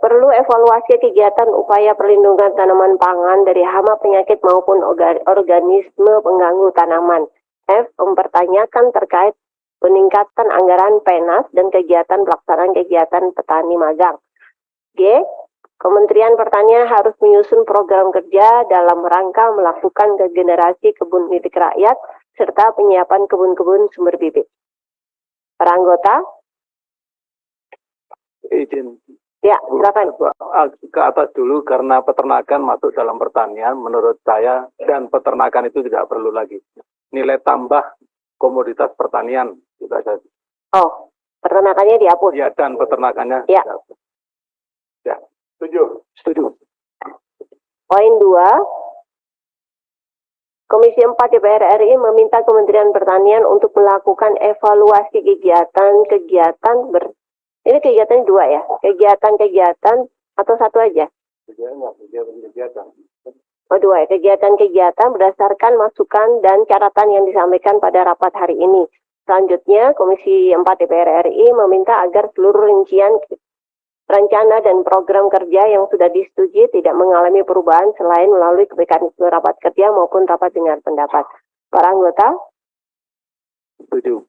perlu evaluasi kegiatan upaya perlindungan tanaman pangan dari hama penyakit maupun organisme pengganggu tanaman. F. Mempertanyakan terkait peningkatan anggaran PENAS dan kegiatan pelaksanaan kegiatan petani magang. G. Kementerian Pertanian harus menyusun program kerja dalam rangka melakukan regenerasi kebun milik rakyat serta penyiapan kebun-kebun sumber bibit. Para anggota? Izin. Ya, silakan. Ke atas dulu karena peternakan masuk dalam pertanian menurut saya dan peternakan itu tidak perlu lagi. Nilai tambah komoditas pertanian juga saja. Oh, peternakannya dihapus. Ya, dan peternakannya. Ya. Ya, setuju. Setuju. Poin 2. Komisi 4 DPR RI meminta Kementerian Pertanian untuk melakukan evaluasi kegiatan ini kegiatan 2 ya? Kegiatan-kegiatan atau satu aja? Kegiatan. Oh, 2 ya. Kegiatan-kegiatan berdasarkan masukan dan catatan yang disampaikan pada rapat hari ini. Selanjutnya, Komisi 4 DPR RI meminta agar seluruh rincian rencana dan program kerja yang sudah disetujui tidak mengalami perubahan selain melalui mekanisme rapat kerja maupun rapat dengar pendapat. Para anggota? Setuju.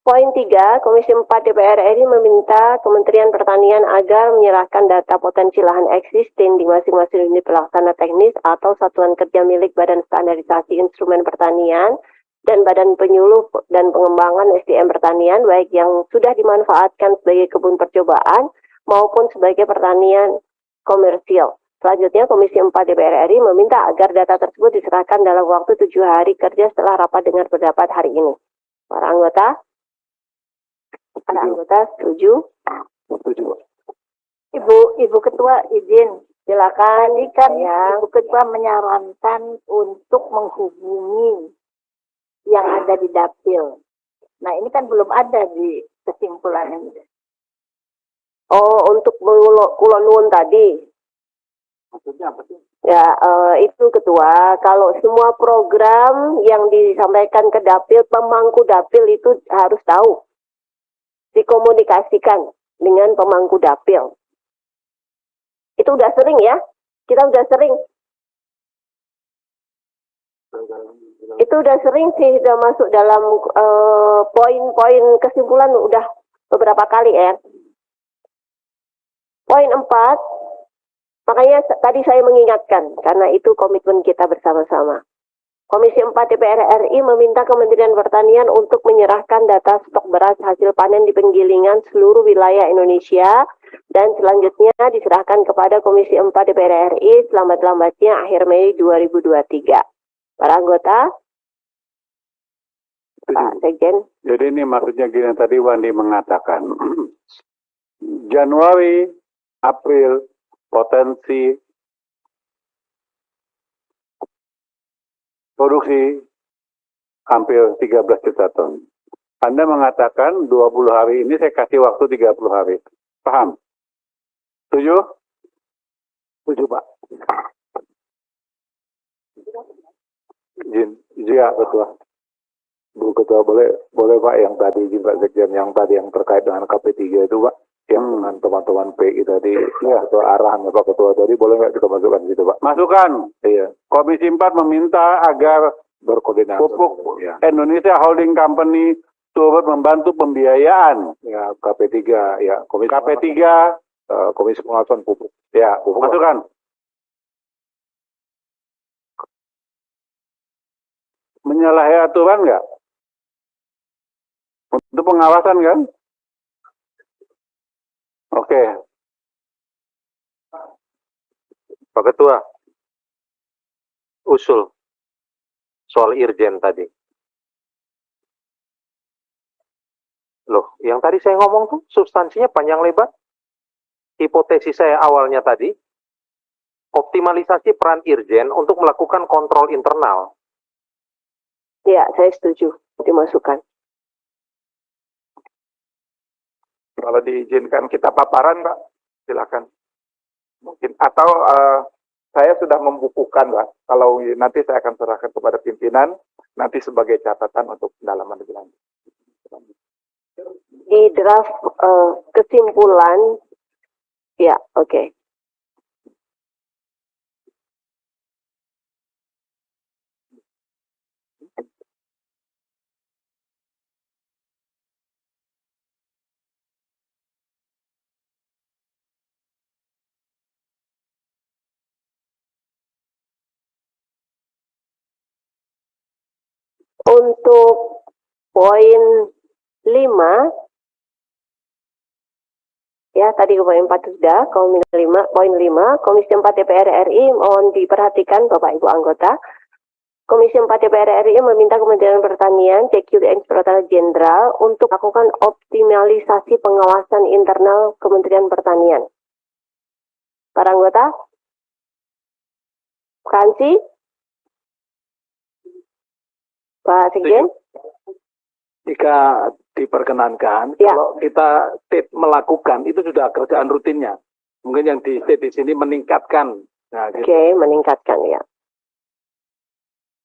Poin 3, Komisi 4 DPR RI meminta Kementerian Pertanian agar menyerahkan data potensi lahan existing di masing-masing unit pelaksana teknis atau satuan kerja milik Badan Standarisasi Instrumen Pertanian dan Badan Penyuluh dan Pengembangan SDM Pertanian, baik yang sudah dimanfaatkan sebagai kebun percobaan maupun sebagai pertanian komersial. Selanjutnya, Komisi 4 DPR RI meminta agar data tersebut diserahkan dalam waktu 7 hari kerja setelah rapat dengar pendapat hari ini. Para anggota? Para anggota setuju? Setuju. Ibu Ketua izin. Silakan. Tadi kan Ibu Ketua menyarankan untuk menghubungi yang ada di dapil. Nah, ini kan belum ada di kesimpulan ini. Oh, untuk Kulon Nuwun tadi. Maksudnya apa sih? Ya, itu Ketua, kalau semua program yang disampaikan ke dapil, pemangku dapil itu harus tahu. Dikomunikasikan dengan pemangku dapil. Itu udah sering ya? Kita udah sering. Itu udah sering sih, udah masuk dalam poin-poin kesimpulan udah beberapa kali ya. Poin 4, makanya tadi saya mengingatkan, karena itu komitmen kita bersama-sama. Komisi 4 DPR RI meminta Kementerian Pertanian untuk menyerahkan data stok beras hasil panen di penggilingan seluruh wilayah Indonesia dan selanjutnya diserahkan kepada Komisi 4 DPR RI selambat-lambatnya akhir Mei 2023. Para anggota? Pak Sekjen. Jadi ini maksudnya gini, tadi Wandi mengatakan Januari, April, potensi produksi hampir 13 juta ton. Anda mengatakan 20 hari ini saya kasih waktu 30 hari. Paham? Setuju? Setuju, Pak. Izin, ya Ketua. Bu Ketua, boleh Pak yang tadi izin Pak Sekjen, yang tadi yang terkait dengan KP3 itu Pak, yang dengan teman-teman PI tadi, ya Ketua arahan Pak Ketua tadi, boleh nggak kita masukkan situ Pak? Masukkan. Iya. Komisi 4 meminta agar Berkoordinasi. Pupuk Indonesia Holding Company turut membantu pembiayaan. Ya, KP3, ya. KP3, Komisi Pengawasan Pupuk. ya, masukkan. Menyalahi aturan nggak? Untuk pengawasan kan? Oke. Pak Ketua, usul soal Irjen tadi. Loh, yang tadi saya ngomong tuh substansinya panjang lebar. Hipotesis saya awalnya tadi, optimalisasi peran Irjen untuk melakukan kontrol internal. Ya, saya setuju. Dimasukkan. Kalau diizinkan kita paparan, Pak, silakan. Mungkin atau saya sudah membukukan, Pak. Kalau nanti saya akan serahkan kepada pimpinan, nanti sebagai catatan untuk pendalaman lebih lanjut. Di draft kesimpulan, ya, oke. Untuk poin 5, ya tadi poin 4 sudah, poin 5, Komisi 4 DPR RI mohon diperhatikan Bapak Ibu anggota. Komisi 4 DPR RI meminta Kementerian Pertanian, CQ dan Inspektorat Jenderal untuk melakukan optimalisasi pengawasan internal Kementerian Pertanian. Para anggota? Kansi? Pak Sekjen? Jika diperkenankan, ya. Kalau kita melakukan, itu sudah kerjaan rutinnya. Mungkin yang di state di sini meningkatkan. Nah, gitu. Oke, meningkatkan ya.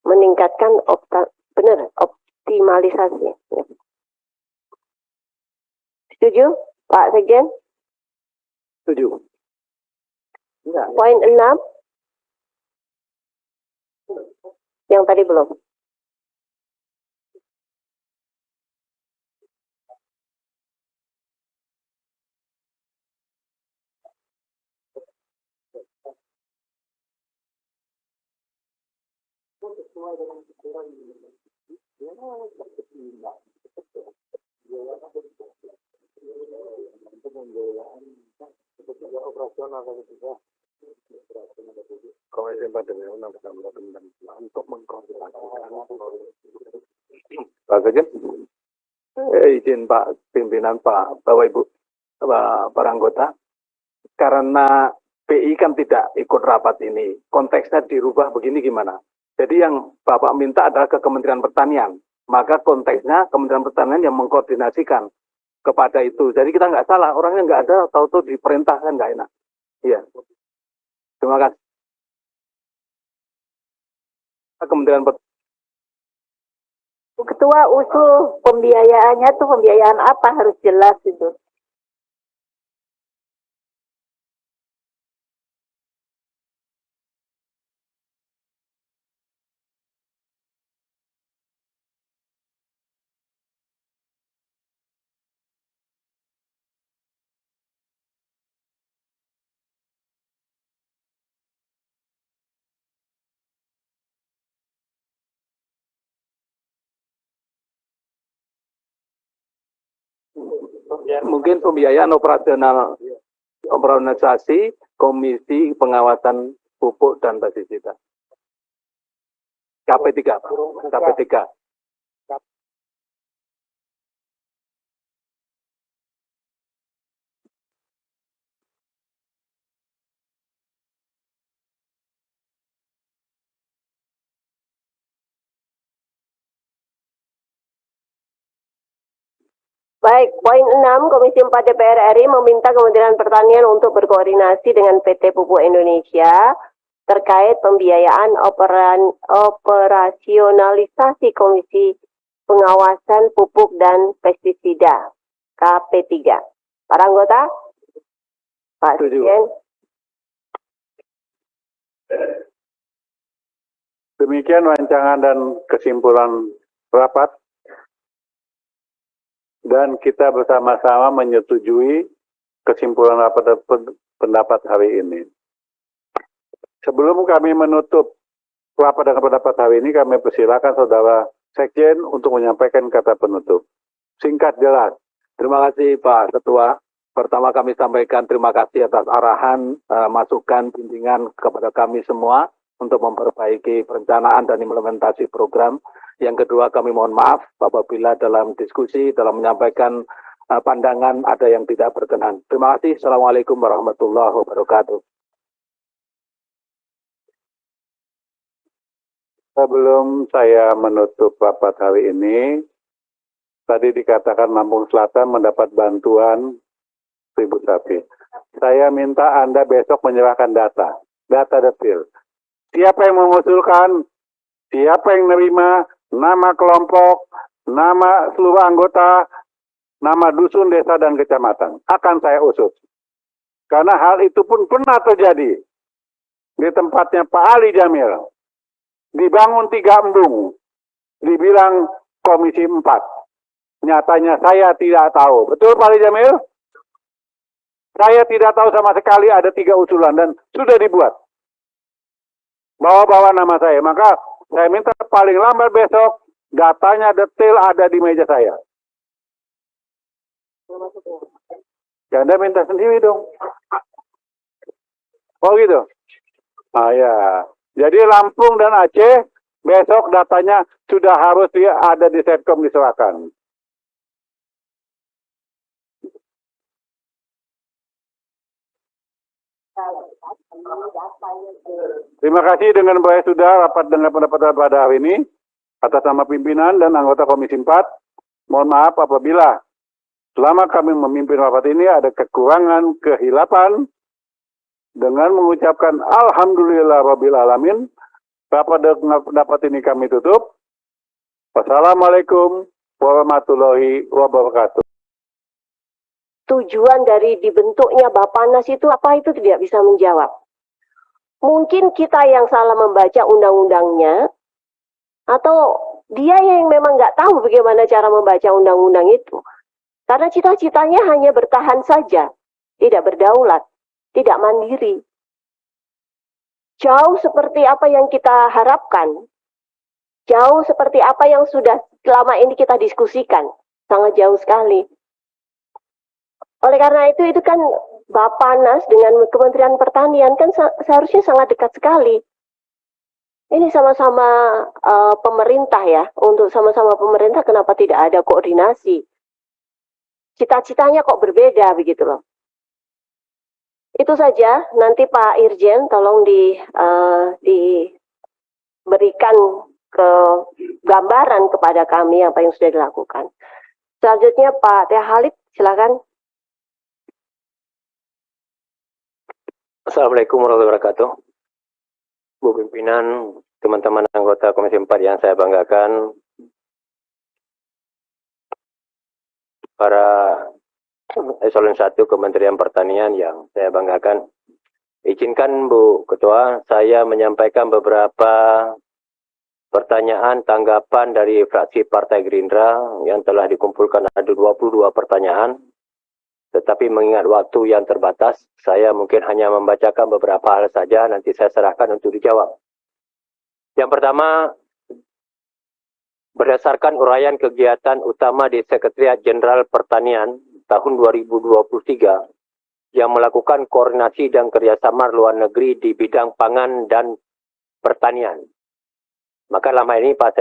Meningkatkan optimalisasi. Ya. Setuju, Pak Sekjen? Setuju. Enggak. Poin 6. Yang tadi belum. Untuk mengkoordinasikan Pak Sekjen? Izin Pak Pimpinan, Pak Bapak Ibu, para anggota, karena PI kan tidak ikut rapat ini, konteksnya dirubah begini gimana? Jadi yang Bapak minta adalah ke Kementerian Pertanian, maka konteksnya Kementerian Pertanian yang mengkoordinasikan kepada itu. Jadi kita nggak salah, orangnya nggak ada, tahu-tahu diperintahkan nggak enak. Iya. Terima kasih. Kementerian Pertanian. Ketua usul pembiayaannya tuh pembiayaan apa harus jelas itu. Mungkin pembiayaan operasionalisasi Komisi Pengawasan Pupuk dan Pestisida. KP3, Pak. KP3. Baik, poin 6, Komisi 4 DPR RI meminta Kementerian Pertanian untuk berkoordinasi dengan PT Pupuk Indonesia terkait pembiayaan operasionalisasi Komisi Pengawasan Pupuk dan Pestisida, KP3. Para anggota? Pak Sekjen? Demikian rancangan dan kesimpulan rapat. Dan kita bersama-sama menyetujui kesimpulan rapat pendapat hari ini. Sebelum kami menutup rapat dan pendapat hari ini, kami persilakan Saudara Sekjen untuk menyampaikan kata penutup. Singkat, jelas. Terima kasih Pak Ketua. Pertama kami sampaikan terima kasih atas arahan, masukan, bimbingan kepada kami semua untuk memperbaiki perencanaan dan implementasi program. Yang kedua, kami mohon maaf apabila dalam diskusi, dalam menyampaikan pandangan ada yang tidak berkenan. Terima kasih. Assalamualaikum warahmatullahi wabarakatuh. Sebelum saya menutup rapat hari ini, tadi dikatakan Lampung Selatan mendapat bantuan 1.000 sapi. Saya minta Anda besok menyerahkan data. data detail. Siapa yang mengusulkan, siapa yang menerima, nama kelompok, nama seluruh anggota, nama dusun, desa, dan kecamatan. Akan saya usut. Karena hal itu pun pernah terjadi di tempatnya Pak Ali Jamil. Dibangun 3 embung. Dibilang Komisi 4. Nyatanya saya tidak tahu. Betul Pak Ali Jamil? Saya tidak tahu sama sekali ada 3 usulan dan sudah dibuat. Bawa-bawa nama saya. Maka saya minta paling lambat besok datanya detail ada di meja saya. Ya, Anda minta sendiri dong. Oh gitu. Ah ya. Jadi Lampung dan Aceh besok datanya sudah harus ada di Setcom diserahkan. Terima kasih dengan baik sudah rapat dengan pendapat pada hari ini atas nama pimpinan dan anggota Komisi 4. Mohon maaf apabila selama kami memimpin rapat ini ada kekurangan, kehilapan, dengan mengucapkan Alhamdulillah Rabbil Alamin, rapat ini kami tutup. Wassalamualaikum warahmatullahi wabarakatuh. Tujuan dari dibentuknya Bapanas itu apa, itu tidak bisa menjawab. Mungkin kita yang salah membaca undang-undangnya, atau dia yang memang nggak tahu bagaimana cara membaca undang-undang itu. Karena cita-citanya hanya bertahan saja, tidak berdaulat, tidak mandiri. Jauh seperti apa yang kita harapkan, jauh seperti apa yang sudah selama ini kita diskusikan, sangat jauh sekali. Oleh karena itu kan Bapanas dengan Kementerian Pertanian kan seharusnya sangat dekat sekali. Ini sama-sama pemerintah ya, untuk sama-sama pemerintah kenapa tidak ada koordinasi? Cita-citanya kok berbeda begitu loh. Itu saja, nanti Pak Irjen tolong diberikan ke gambaran kepada kami apa yang sudah dilakukan. Selanjutnya Pak Teh Halid, silakan. Assalamualaikum warahmatullahi wabarakatuh. Bu Pimpinan, teman-teman anggota Komisi 4 yang saya banggakan, para Eselon 1 Kementerian Pertanian yang saya banggakan, izinkan Bu Ketua saya menyampaikan beberapa pertanyaan tanggapan dari fraksi Partai Gerindra yang telah dikumpulkan ada 22 pertanyaan. Tetapi mengingat waktu yang terbatas, saya mungkin hanya membacakan beberapa hal saja, nanti saya serahkan untuk dijawab. Yang pertama, berdasarkan uraian kegiatan utama di Sekretariat Jenderal Pertanian tahun 2023 yang melakukan koordinasi dan kerjasama luar negeri di bidang pangan dan pertanian. Maka lama ini Pak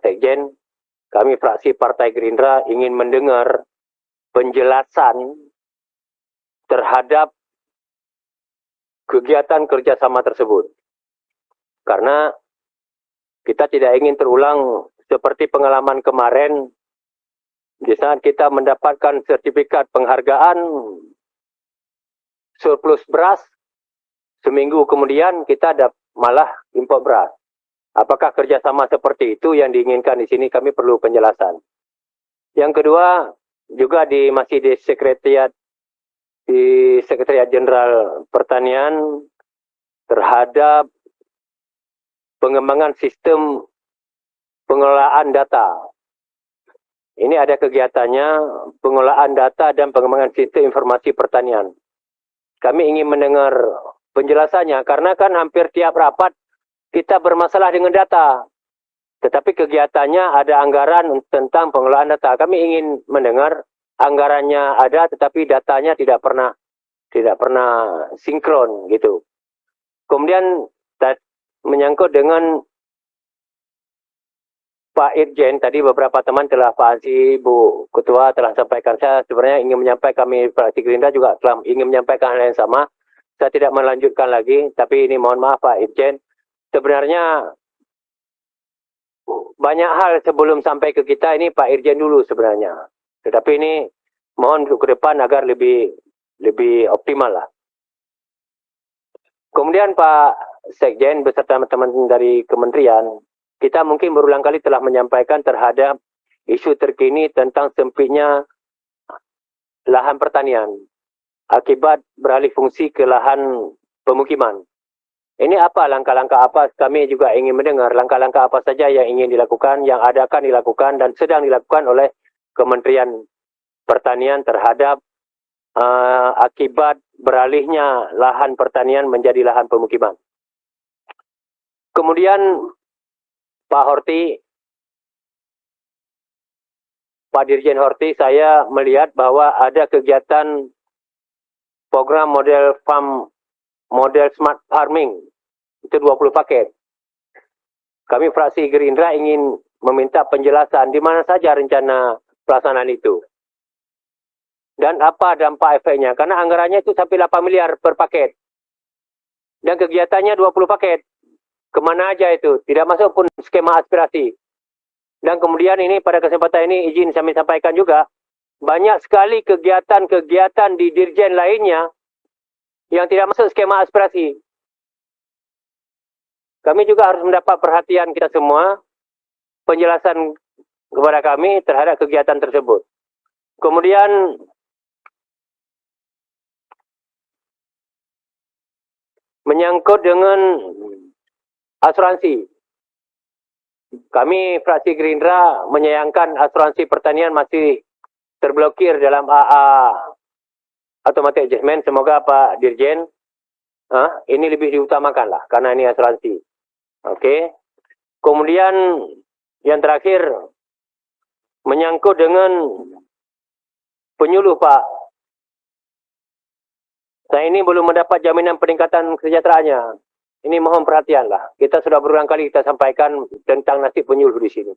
Sekjen, kami fraksi Partai Gerindra ingin mendengar penjelasan terhadap kegiatan kerjasama tersebut. Karena kita tidak ingin terulang seperti pengalaman kemarin, di saat kita mendapatkan sertifikat penghargaan surplus beras, seminggu kemudian kita malah impor beras. Apakah kerjasama seperti itu yang diinginkan di sini? Kami perlu penjelasan. Yang kedua, juga masih di Sekretariat Jenderal Pertanian terhadap pengembangan sistem pengelolaan data. Ini ada kegiatannya pengelolaan data dan pengembangan sistem informasi pertanian. Kami ingin mendengar penjelasannya karena kan hampir tiap rapat kita bermasalah dengan data. Tetapi kegiatannya ada anggaran tentang pengelolaan data. Kami ingin mendengar anggarannya ada, tetapi datanya tidak pernah sinkron gitu. Kemudian menyangkut dengan Pak Irjen, tadi beberapa teman telah Pak Ansi, Bu Ketua telah sampaikan. Saya sebenarnya ingin menyampaikan, kami fraksi Gerindra juga telah ingin menyampaikan hal yang sama. Saya tidak melanjutkan lagi, tapi ini mohon maaf Pak Irjen. Sebenarnya banyak hal sebelum sampai ke kita ini Pak Irjen dulu sebenarnya. Tetapi ini mohon untuk ke depan agar lebih optimal lah. Kemudian Pak Sekjen beserta teman-teman dari kementerian, kita mungkin berulang kali telah menyampaikan terhadap isu terkini tentang sempitnya lahan pertanian akibat beralih fungsi ke lahan pemukiman. Ini apa langkah-langkah apa? Kami juga ingin mendengar langkah-langkah apa saja yang ingin dilakukan, yang akan dilakukan dan sedang dilakukan oleh Kementerian Pertanian terhadap akibat beralihnya lahan pertanian menjadi lahan pemukiman. Kemudian Pak Horti, Pak Dirjen Horti, saya melihat bahwa ada kegiatan program model farm, model smart farming, itu 20 paket. Kami fraksi Gerindra ingin meminta penjelasan di mana saja rencana pelaksanaan itu. Dan apa dampak efeknya? Karena anggarannya itu sampai 8 miliar per paket. Dan kegiatannya 20 paket. Kemana aja itu? Tidak masuk pun skema aspirasi. Dan kemudian ini pada kesempatan ini izin kami sampaikan juga, banyak sekali kegiatan-kegiatan di dirjen lainnya yang tidak masuk skema aspirasi. Kami juga harus mendapat perhatian kita semua, penjelasan kepada kami terhadap kegiatan tersebut. Kemudian menyangkut dengan asuransi. Kami fraksi Gerindra menyayangkan asuransi pertanian masih terblokir dalam AA automatic adjustment. Semoga Pak Dirjen ini lebih diutamakan lah karena ini asuransi. Oke. Kemudian yang terakhir menyangkut dengan penyuluh Pak. Saya ini belum mendapat jaminan peningkatan kesejahteraannya. Ini mohon perhatian lah. Kita sudah berulang kali kita sampaikan tentang nasib penyuluh di sini.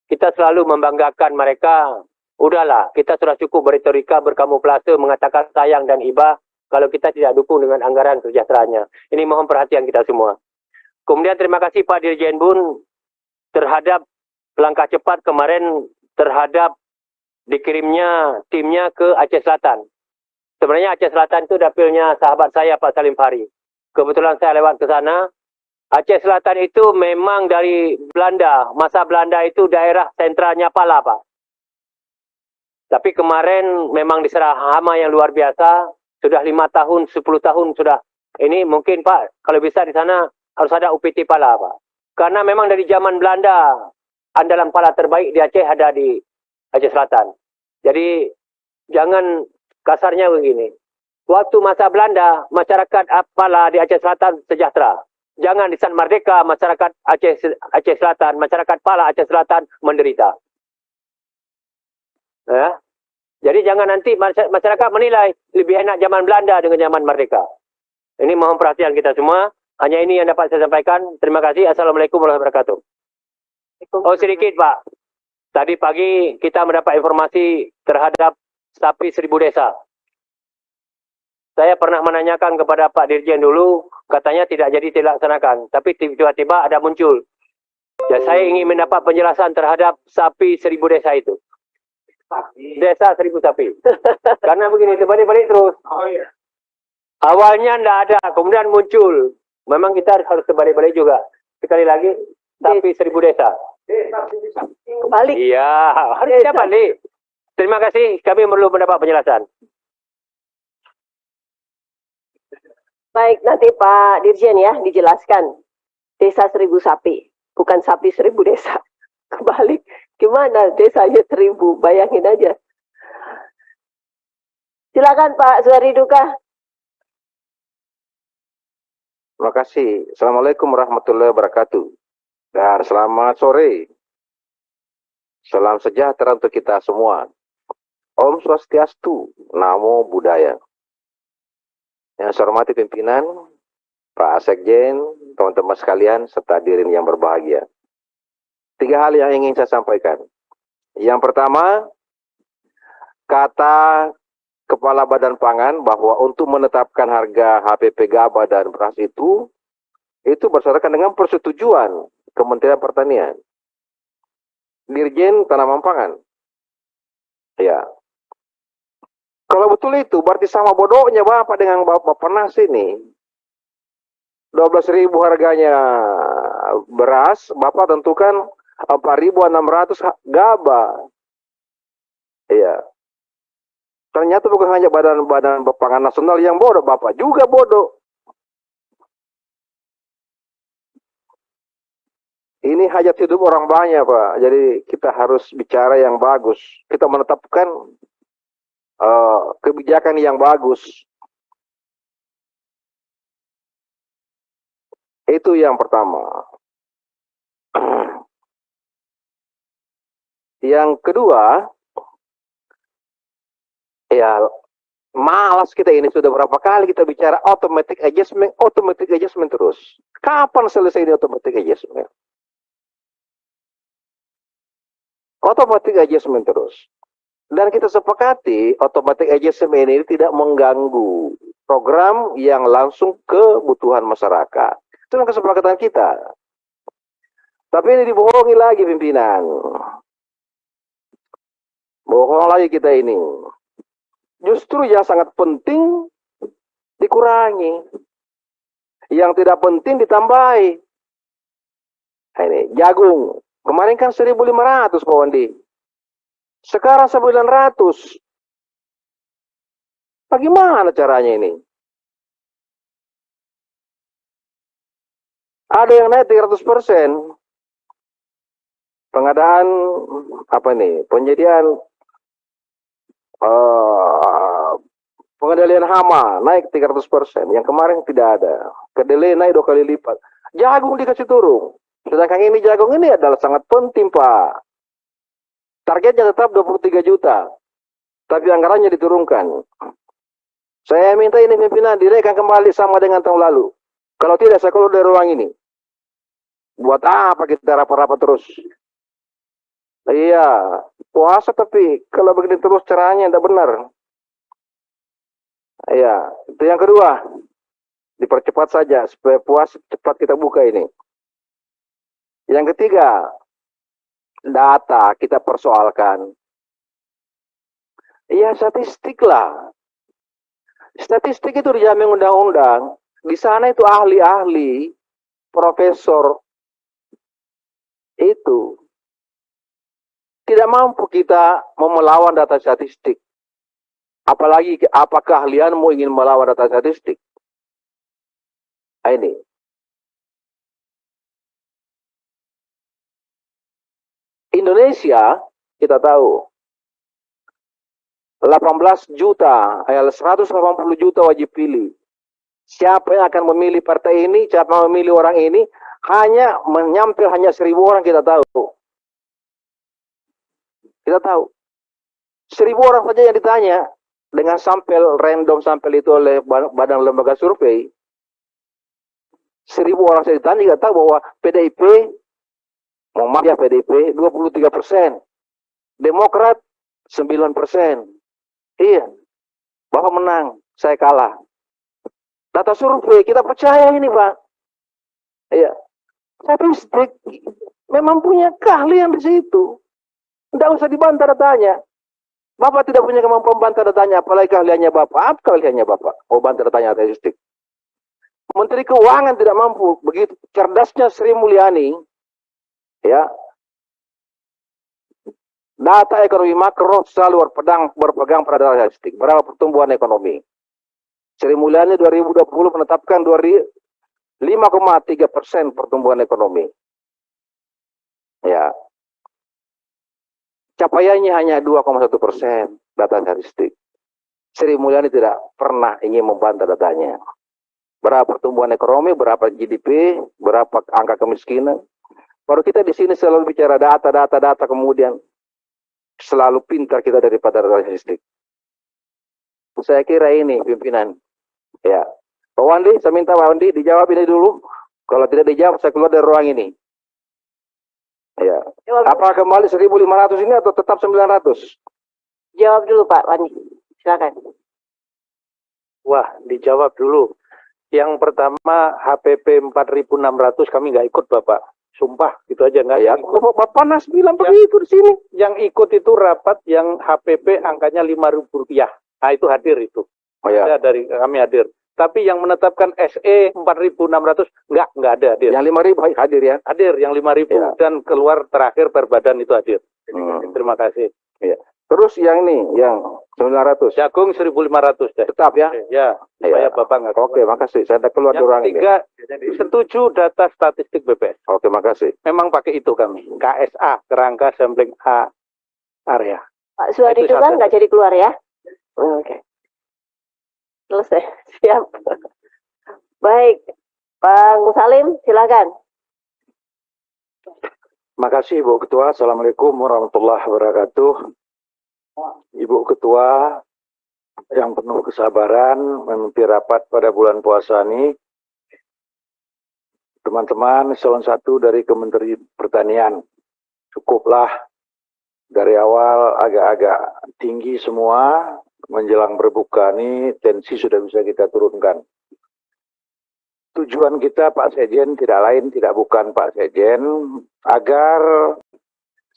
Kita selalu membanggakan mereka. Udahlah, kita sudah cukup berretorika, berkamuflase, mengatakan sayang dan iba kalau kita tidak dukung dengan anggaran kesejahteraannya. Ini mohon perhatian kita semua. Kemudian terima kasih Pak Dirjen Bun terhadap langkah cepat kemarin terhadap dikirimnya timnya ke Aceh Selatan. Sebenarnya Aceh Selatan itu dapilnya sahabat saya Pak Salim Fahri. Kebetulan saya lewat ke sana. Aceh Selatan itu memang dari Belanda. Masa Belanda itu daerah sentralnya Pala, Pak. Tapi kemarin memang diserah hama yang luar biasa. Sudah 5 tahun, 10 tahun sudah. Ini mungkin Pak, kalau bisa di sana harus ada UPT Pala, Pak. Karena memang dari zaman Belanda, andalan pala terbaik di Aceh ada di Aceh Selatan. Jadi jangan kasarnya begini. Waktu masa Belanda, masyarakat Pala di Aceh Selatan sejahtera. Jangan di saat merdeka, masyarakat Aceh Selatan, masyarakat Pala Aceh Selatan menderita. Ya. Jadi jangan nanti masyarakat menilai lebih enak zaman Belanda dengan zaman merdeka. Ini mohon perhatian kita semua. Hanya ini yang dapat saya sampaikan. Terima kasih. Assalamualaikum warahmatullahi wabarakatuh. Oh sedikit Pak. Tadi pagi kita mendapat informasi terhadap sapi 1000 desa. Saya pernah menanyakan kepada Pak Dirjen dulu, katanya tidak jadi dilaksanakan. Tapi tiba-tiba ada muncul. Ya, saya ingin mendapat penjelasan terhadap sapi 1000 desa itu. Desa 1000 sapi. Karena begini, terbalik-balik terus. Oh iya. Awalnya tidak ada, kemudian muncul. Memang kita harus terbalik-balik juga. Sekali lagi, sapi 1000 desa. Balik. Iya, harusnya balik. Terima kasih, kami perlu mendapat penjelasan. Baik, nanti Pak Dirjen ya dijelaskan. Desa 1000 sapi, bukan sapi 1000 desa. Kebalik, gimana desanya 1000? Bayangin aja. Silakan Pak Zuhari Duka. Terima kasih. Assalamualaikum warahmatullahi wabarakatuh. Dan selamat sore. Salam sejahtera untuk kita semua. Om Swastiastu, Namo Buddhaya. Yang saya hormati pimpinan, Pak Sekjen, teman-teman sekalian, serta hadirin yang berbahagia. 3 hal yang ingin saya sampaikan. Yang pertama, kata Kepala Badan Pangan bahwa untuk menetapkan harga HPP gabah dan beras itu berdasarkan dengan persetujuan Kementerian Pertanian. Dirjen Tanaman Pangan. Ya. Kalau betul itu, berarti sama bodohnya Bapak dengan Bapak Nas ini. 12.000 harganya beras, Bapak tentukan 4.600 gabah. Iya. Ternyata bukan hanya badan-badan pangan nasional yang bodoh, Bapak juga bodoh. Ini hajat hidup orang banyak, Pak. Jadi kita harus bicara yang bagus. Kita menetapkan kebijakan yang bagus. Itu yang pertama. Yang kedua, ya malas kita ini, sudah berapa kali kita bicara automatic adjustment terus. Kapan selesai ini automatic adjustment? Automatic adjustment terus. Dan kita sepakati automatic adjustment ini tidak mengganggu program yang langsung kebutuhan masyarakat. Itu kan kesepakatan kita. Tapi ini dibohongi lagi pimpinan. Bohong lagi kita ini. Justru yang sangat penting dikurangi. Yang tidak penting ditambahi. Nah, ini jagung. Kemarin kan 1.500 Pak Wandi. Sekarang 900. Bagaimana caranya ini? Ada yang naik 300%. Pengadaan apa nih? Penyediaan pengendalian hama naik 300%. Yang kemarin tidak ada. Kedelai naik 2 kali lipat. Jagung dikasih turun. Sedangkan ini jagung ini adalah sangat penting, Pak. Targetnya tetap 23 juta. Tapi anggarannya diturunkan. Saya minta ini pimpinan dinaikkan kembali sama dengan tahun lalu. Kalau tidak, saya keluar dari ruang ini. Buat apa kita rapat-rapat terus? Iya, puasa tapi kalau begini terus caranya tidak benar. Iya, itu yang kedua. Dipercepat saja supaya puasa cepat kita buka ini. Yang ketiga, data kita persoalkan. Iya, statistik lah. Statistik itu dijamin undang-undang. Di sana itu ahli-ahli, profesor. Itu. Tidak mampu kita mau melawan data statistik. Apalagi apa keahlianmu ingin melawan data statistik. Ini. Indonesia, kita tahu, 18 juta, 180 juta wajib pilih. Siapa yang akan memilih partai ini, siapa yang memilih orang ini, hanya menyampil hanya 1.000 orang kita tahu. Kita tahu. 1.000 orang saja yang ditanya, dengan sampel, random sampel itu oleh badan lembaga survei. 1.000 orang saya ditanya, kita tahu bahwa PDIP, PDIP 23%. Demokrat 9%. Iya. Bapak menang, saya kalah. Data survei kita percaya ini, Pak. Iya. Statistik memang punya keahlian di situ. Tidak usah dibantah datanya. Bapak tidak punya kemampuan bantah datanya, apalagi keahliannya Bapak. Apa keahliannya Bapak? Oh, bantah datanya statistik. Menteri Keuangan tidak mampu. Begitu cerdasnya Sri Mulyani, ya, data ekonomi makro selalu berpegang pada data statistik. Berapa pertumbuhan ekonomi? Sri Mulyani 2020 menetapkan 5,3% pertumbuhan ekonomi. Ya, capaiannya hanya 2,1% data statistik. Sri Mulyani tidak pernah ingin membantah datanya. Berapa pertumbuhan ekonomi, berapa GDP, berapa angka kemiskinan. Baru kita di sini selalu bicara data, kemudian selalu pintar kita daripada statistik. Saya kira ini pimpinan. Ya, Pak Wandi, saya minta Pak Wandi dijawab ini dulu. Kalau tidak dijawab, saya keluar dari ruang ini. Ya, apakah kembali 1.500 ini atau tetap 900? Jawab dulu Pak Wandi, silakan. Wah, dijawab dulu. Yang pertama HPP 4.600 kami nggak ikut Bapak. Sumpah, gitu aja nggak. Ya, Bapak Nas bilang begitu di sini. Yang ikut itu rapat yang HPP angkanya Rp5.000. Nah, itu hadir itu. Oh, ya. Dari kami hadir. Tapi yang menetapkan SE 4.600 nggak ada hadir. Yang 5.000 hadir ya? Hadir yang 5.000 Ya. dan keluar terakhir perbadan itu hadir. Terima kasih. Iya. Terus yang ini, yang 900. Jagung 1.500 deh. Tetap ya? Ya, supaya Bapak nggak. Oke, makasih. Saya ada keluar Yang orang ketiga, setuju data statistik BPS. Oke, makasih. Memang pakai itu kami. KSA, kerangka sampling A area. Pak Suhadi Itu itu kan satu. nggak jadi keluar ya? Oke. Selesai. Siap. Baik. Pak Musalim, silakan. Makasih Ibu Ketua. Assalamualaikum warahmatullahi wabarakatuh. Ibu Ketua yang penuh kesabaran memimpin rapat pada bulan puasa ini. Teman-teman eselon 1 dari Kementerian Pertanian. Cukuplah dari awal agak-agak tinggi semua, menjelang berbuka ini tensi sudah bisa kita turunkan. Tujuan kita Pak Sekjen tidak lain tidak bukan Pak Sekjen, agar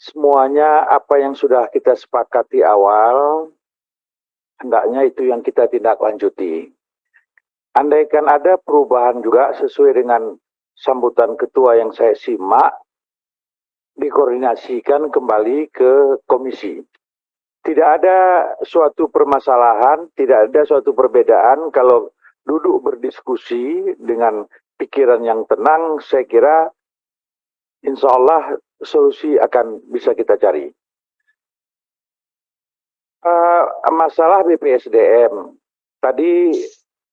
semuanya apa yang sudah kita sepakati awal, hendaknya itu yang kita tindak lanjuti. Andaikan ada perubahan juga sesuai dengan sambutan ketua yang saya simak, dikoordinasikan kembali ke komisi. Tidak ada suatu permasalahan, tidak ada suatu perbedaan kalau duduk berdiskusi dengan pikiran yang tenang, saya kira insya Allah solusi akan bisa kita cari. Masalah BPSDM, tadi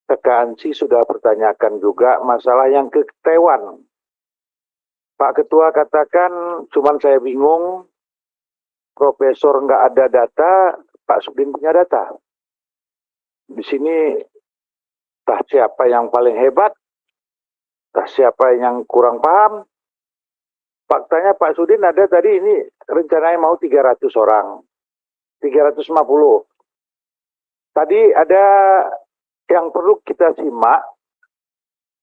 Kak Ansi sudah pertanyakan juga masalah yang keketewaan. Pak Ketua katakan, cuman saya bingung, Profesor nggak ada data, Pak Sudin punya data. Di sini, entah siapa yang paling hebat, entah siapa yang kurang paham. Faktanya Pak Sudin ada tadi ini rencananya mau 300 orang, 350. Tadi ada yang perlu kita simak,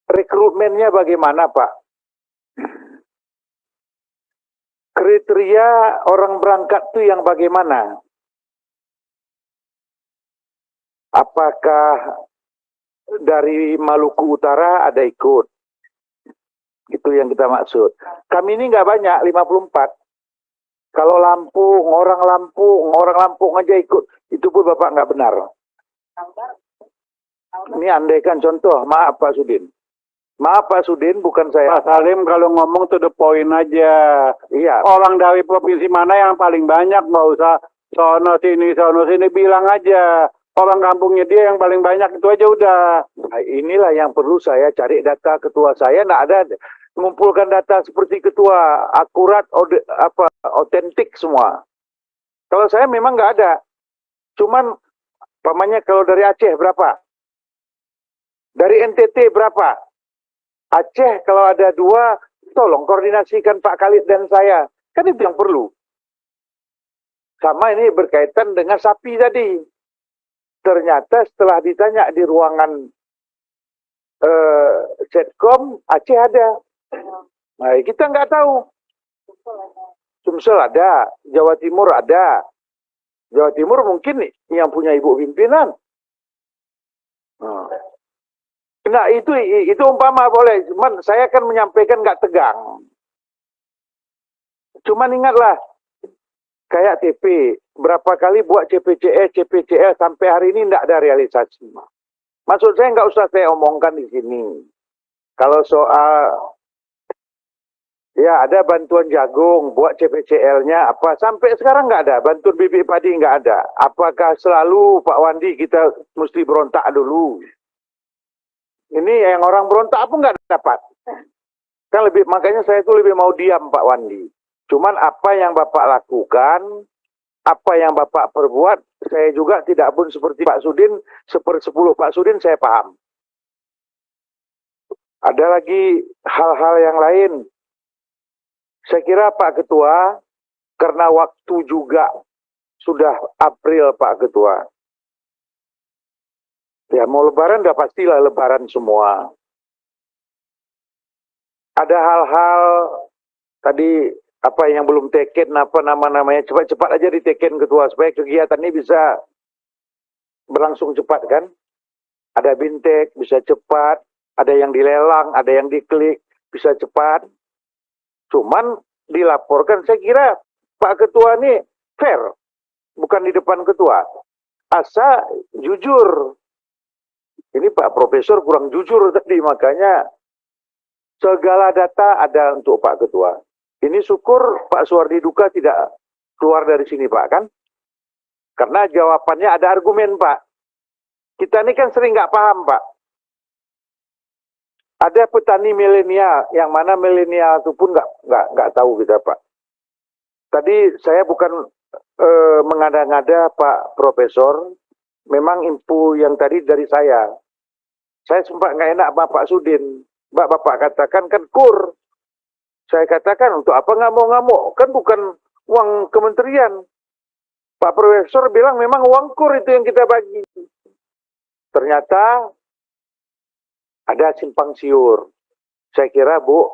rekrutmennya bagaimana Pak? Kriteria orang berangkat itu yang bagaimana? Apakah dari Maluku Utara ada ikut? Itu yang kita maksud. Kami ini nggak banyak, 54. Kalau orang Lampung aja ikut, itu pun Bapak nggak benar. Ini andaikan contoh, maaf Pak Sudin. Maaf Pak Sudin, bukan saya. Pak Salim kalau ngomong to the point aja. Iya. Orang dari provinsi mana yang paling banyak, nggak usah sono sini, bilang aja. Orang kampungnya dia yang paling banyak, itu aja udah. Nah, inilah yang perlu saya cari data ketua saya, nggak ada. Mengumpulkan data seperti ketua, akurat, otentik semua. Kalau saya memang nggak ada. Cuman, pamannya kalau dari Aceh berapa? Dari NTT berapa? Aceh kalau ada 2, tolong koordinasikan Pak Khalid dan saya. Kan itu yang perlu. Sama ini berkaitan dengan sapi tadi. Ternyata setelah ditanya di ruangan Setcom, Aceh ada. Nah, kita nggak tahu. Sumsel ada, Jawa Timur ada. Jawa Timur mungkin yang punya ibu pimpinan. Nah, itu umpama boleh. Cuman saya kan menyampaikan nggak tegang. Cuman ingatlah, kayak TP, berapa kali buat CPCL sampai hari ini nggak ada realisasi. Maksud saya nggak usah saya omongkan di sini. Kalau soal, ya ada bantuan jagung, buat CPCL-nya apa, sampai sekarang nggak ada. Bantuan bibit padi nggak ada. Apakah selalu Pak Wandi kita mesti berontak dulu? Ini yang orang berontak pun nggak dapat. Kan makanya saya tuh lebih mau diam Pak Wandi. Cuman apa yang Bapak lakukan, apa yang Bapak perbuat, saya juga tidak pun seperti Pak Sudin, 1/10 Pak Sudin saya paham. Ada lagi hal-hal yang lain. Saya kira Pak Ketua, karena waktu juga sudah April Pak Ketua. Ya mau lebaran udah pastilah lebaran semua. Ada hal-hal tadi apa yang belum teken, apa nama-namanya, cepat-cepat aja diteken Ketua supaya kegiatan ini bisa berlangsung cepat kan. ada bintek, bisa cepat, ada yang dilelang, ada yang diklik, bisa cepat. Cuman dilaporkan, saya kira Pak Ketua ini fair, bukan di depan Ketua. Asa jujur. Ini Pak Profesor kurang jujur tadi, makanya segala data ada untuk Pak Ketua. Ini syukur Pak Suwardi Duka tidak keluar dari sini Pak, kan? Karena jawabannya ada argumen Pak. Kita ini kan sering nggak paham Pak. Ada petani milenial, yang mana milenial itu pun nggak tahu kita Pak. Tadi saya bukan mengada-ngada Pak Profesor, memang info yang tadi dari saya. Saya sempat nggak enak Bapak Sudin. Bapak katakan kan kur. Saya katakan untuk apa ngamuk-ngamuk? Kan bukan uang kementerian. Pak Profesor bilang memang uang kur itu yang kita bagi. Ternyata ada simpang siur. Saya kira Bu,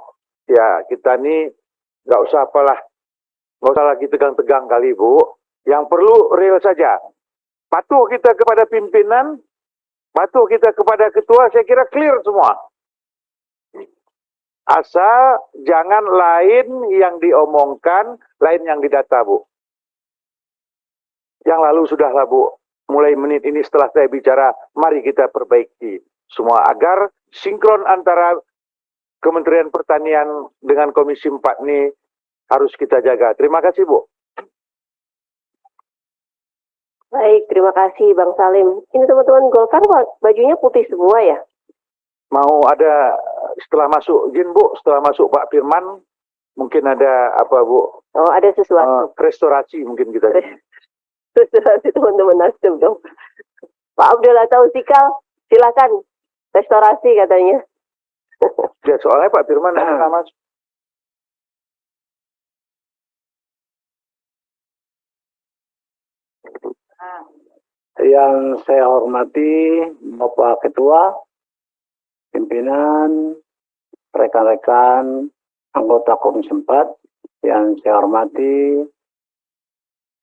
ya kita ini nggak usah apalah. Nggak usah lagi tegang-tegang kali Bu. Yang perlu real saja. Patuh kita kepada pimpinan, patuh kita kepada ketua, saya kira clear semua. Asal jangan lain yang diomongkan, lain yang didata Bu. Yang lalu sudahlah Bu. Mulai menit ini setelah saya bicara, mari kita perbaiki semua agar sinkron antara Kementerian Pertanian dengan Komisi 4 ini harus kita jaga. Terima kasih Bu. Baik, terima kasih Bang Salim. Ini teman-teman Golkar bajunya putih semua ya? Mau ada setelah masuk izin Bu, setelah masuk Pak Firman, mungkin ada apa Bu? Oh, ada sesuatu. Restorasi mungkin kita. Restorasi teman-teman Nasdem dong. Pak Abdullah Tausikal, silakan. Restorasi katanya. Ya, soalnya Pak Firman ada masuk. Yang saya hormati Bapak Ketua, pimpinan, rekan-rekan, anggota Komisi 4, yang saya hormati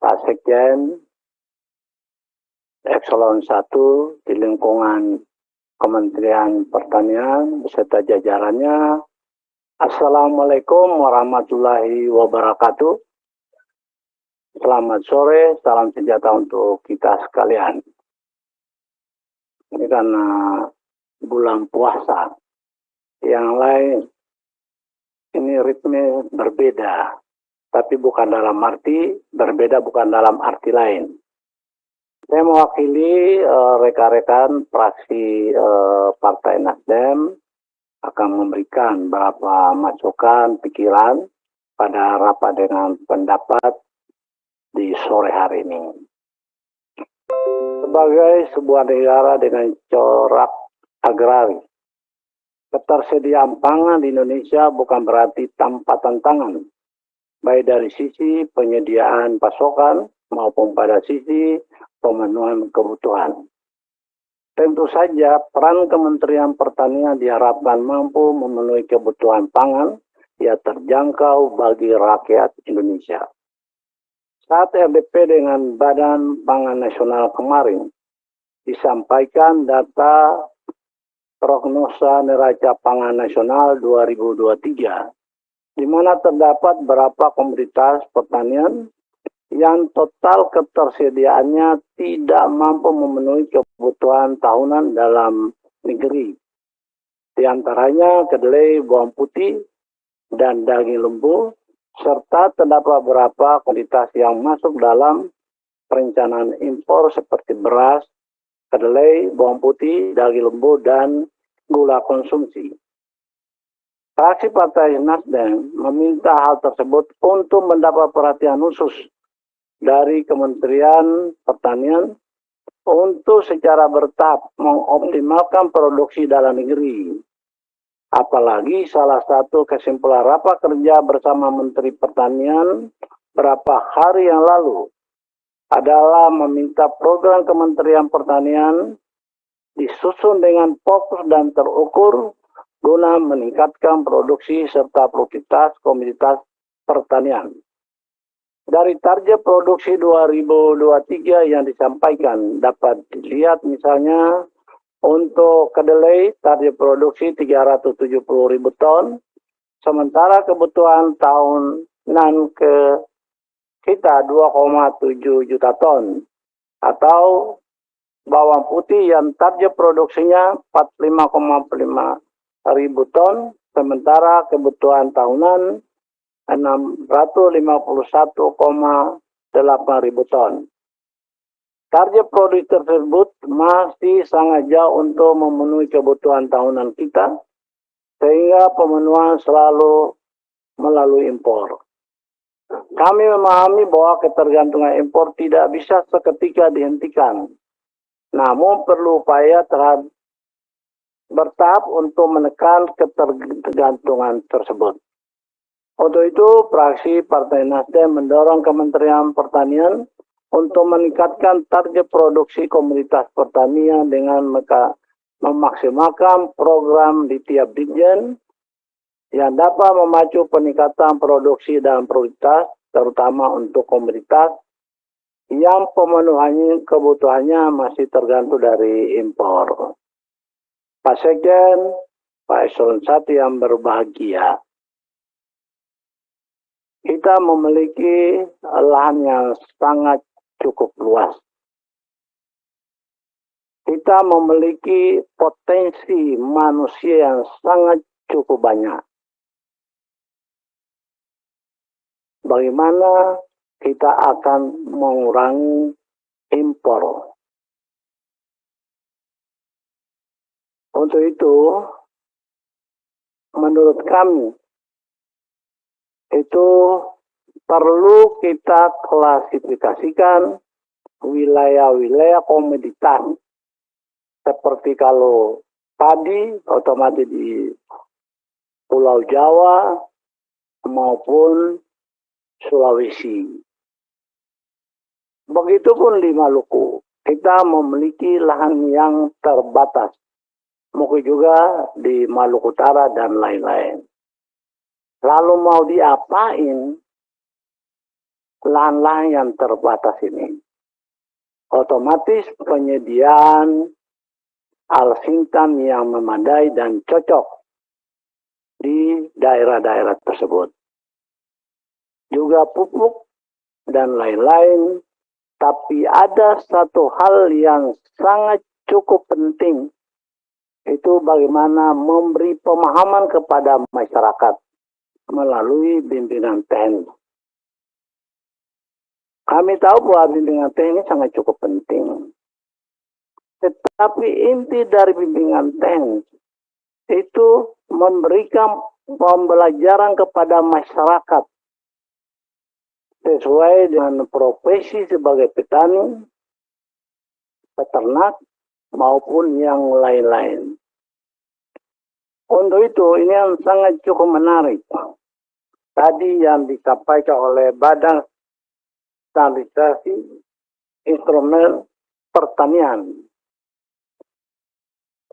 Pak Sekjen, Eselon 1 di lingkungan Kementerian Pertanian beserta jajarannya. Assalamualaikum warahmatullahi wabarakatuh. Selamat sore, salam sejahtera untuk kita sekalian. Ini karena bulan puasa, yang lain ini ritme berbeda, tapi bukan dalam arti berbeda, bukan dalam arti lain. Saya mewakili rekan-rekan fraksi Partai Nasdem akan memberikan beberapa masukan pikiran pada rapat dengan pendapat di sore hari ini. Sebagai sebuah negara dengan corak agraris, ketersediaan pangan di Indonesia bukan berarti tanpa tantangan, baik dari sisi penyediaan pasokan maupun pada sisi pemenuhan kebutuhan. Tentu saja peran Kementerian Pertanian diharapkan mampu memenuhi kebutuhan pangan yang terjangkau bagi rakyat Indonesia. Saat RDP dengan Badan Pangan Nasional kemarin, disampaikan data prognosa neraca pangan nasional 2023, di mana terdapat beberapa komoditas pertanian yang total ketersediaannya tidak mampu memenuhi kebutuhan tahunan dalam negeri. Di antaranya kedelai, bawang putih, dan daging lembu, serta terdapat beberapa komoditas yang masuk dalam perencanaan impor seperti beras, kedelai, bawang putih, daging lembu, dan gula konsumsi. Fraksi Partai Nasdem meminta hal tersebut untuk mendapat perhatian khusus dari Kementerian Pertanian untuk secara bertahap mengoptimalkan produksi dalam negeri. Apalagi salah satu kesimpulan rapat kerja bersama Menteri Pertanian beberapa hari yang lalu adalah meminta program Kementerian Pertanian disusun dengan fokus dan terukur guna meningkatkan produksi serta produktivitas komoditas pertanian. Dari target produksi 2023 yang disampaikan dapat dilihat misalnya Untuk kedelai target produksi 370.000 ton, sementara kebutuhan tahunan kita 2,7 juta ton, atau bawang putih yang target produksinya 45,5 ribu ton, sementara kebutuhan tahunan 651,8 ribu ton. Target produksi tersebut masih sangat jauh untuk memenuhi kebutuhan tahunan kita, sehingga pemenuhan selalu melalui impor. Kami memahami bahwa ketergantungan impor tidak bisa seketika dihentikan, namun perlu upaya bertahap untuk menekan ketergantungan tersebut. Untuk itu, fraksi Partai Nasdem mendorong Kementerian Pertanian untuk meningkatkan target produksi komoditas pertanian dengan memaksimalkan program di tiap Ditjen yang dapat memacu peningkatan produksi dan prioritas, terutama untuk komoditas yang pemenuhannya kebutuhannya masih tergantung dari impor. Pak Sekjen, Pak Eselon I yang berbahagia, kita memiliki lahan yang sangat cukup luas. Kita memiliki potensi manusia yang sangat cukup banyak. Bagaimana kita akan mengurangi impor? Untuk itu, menurut kami, itu perlu kita klasifikasikan wilayah-wilayah komoditas. Seperti kalau padi, otomatis di Pulau Jawa maupun Sulawesi. Begitupun di Maluku, kita memiliki lahan yang terbatas. Mungkin juga di Maluku Utara dan lain-lain. Lalu mau diapain lahan-lahan yang terbatas ini? Otomatis penyediaan alsintan yang memadai dan cocok di daerah-daerah tersebut. Juga pupuk dan lain-lain. Tapi ada satu hal yang sangat cukup penting. Itu bagaimana memberi pemahaman kepada masyarakat melalui bimbingan teknis. Kami tahu bahwa bimbingan teknis sangat cukup penting. Tetapi inti dari bimbingan teknis itu memberikan pembelajaran kepada masyarakat sesuai dengan profesi sebagai petani, peternak, maupun yang lain-lain. Untuk itu, ini yang sangat cukup menarik. Tadi yang disampaikan oleh Badan Standarisasi Instrumen Pertanian.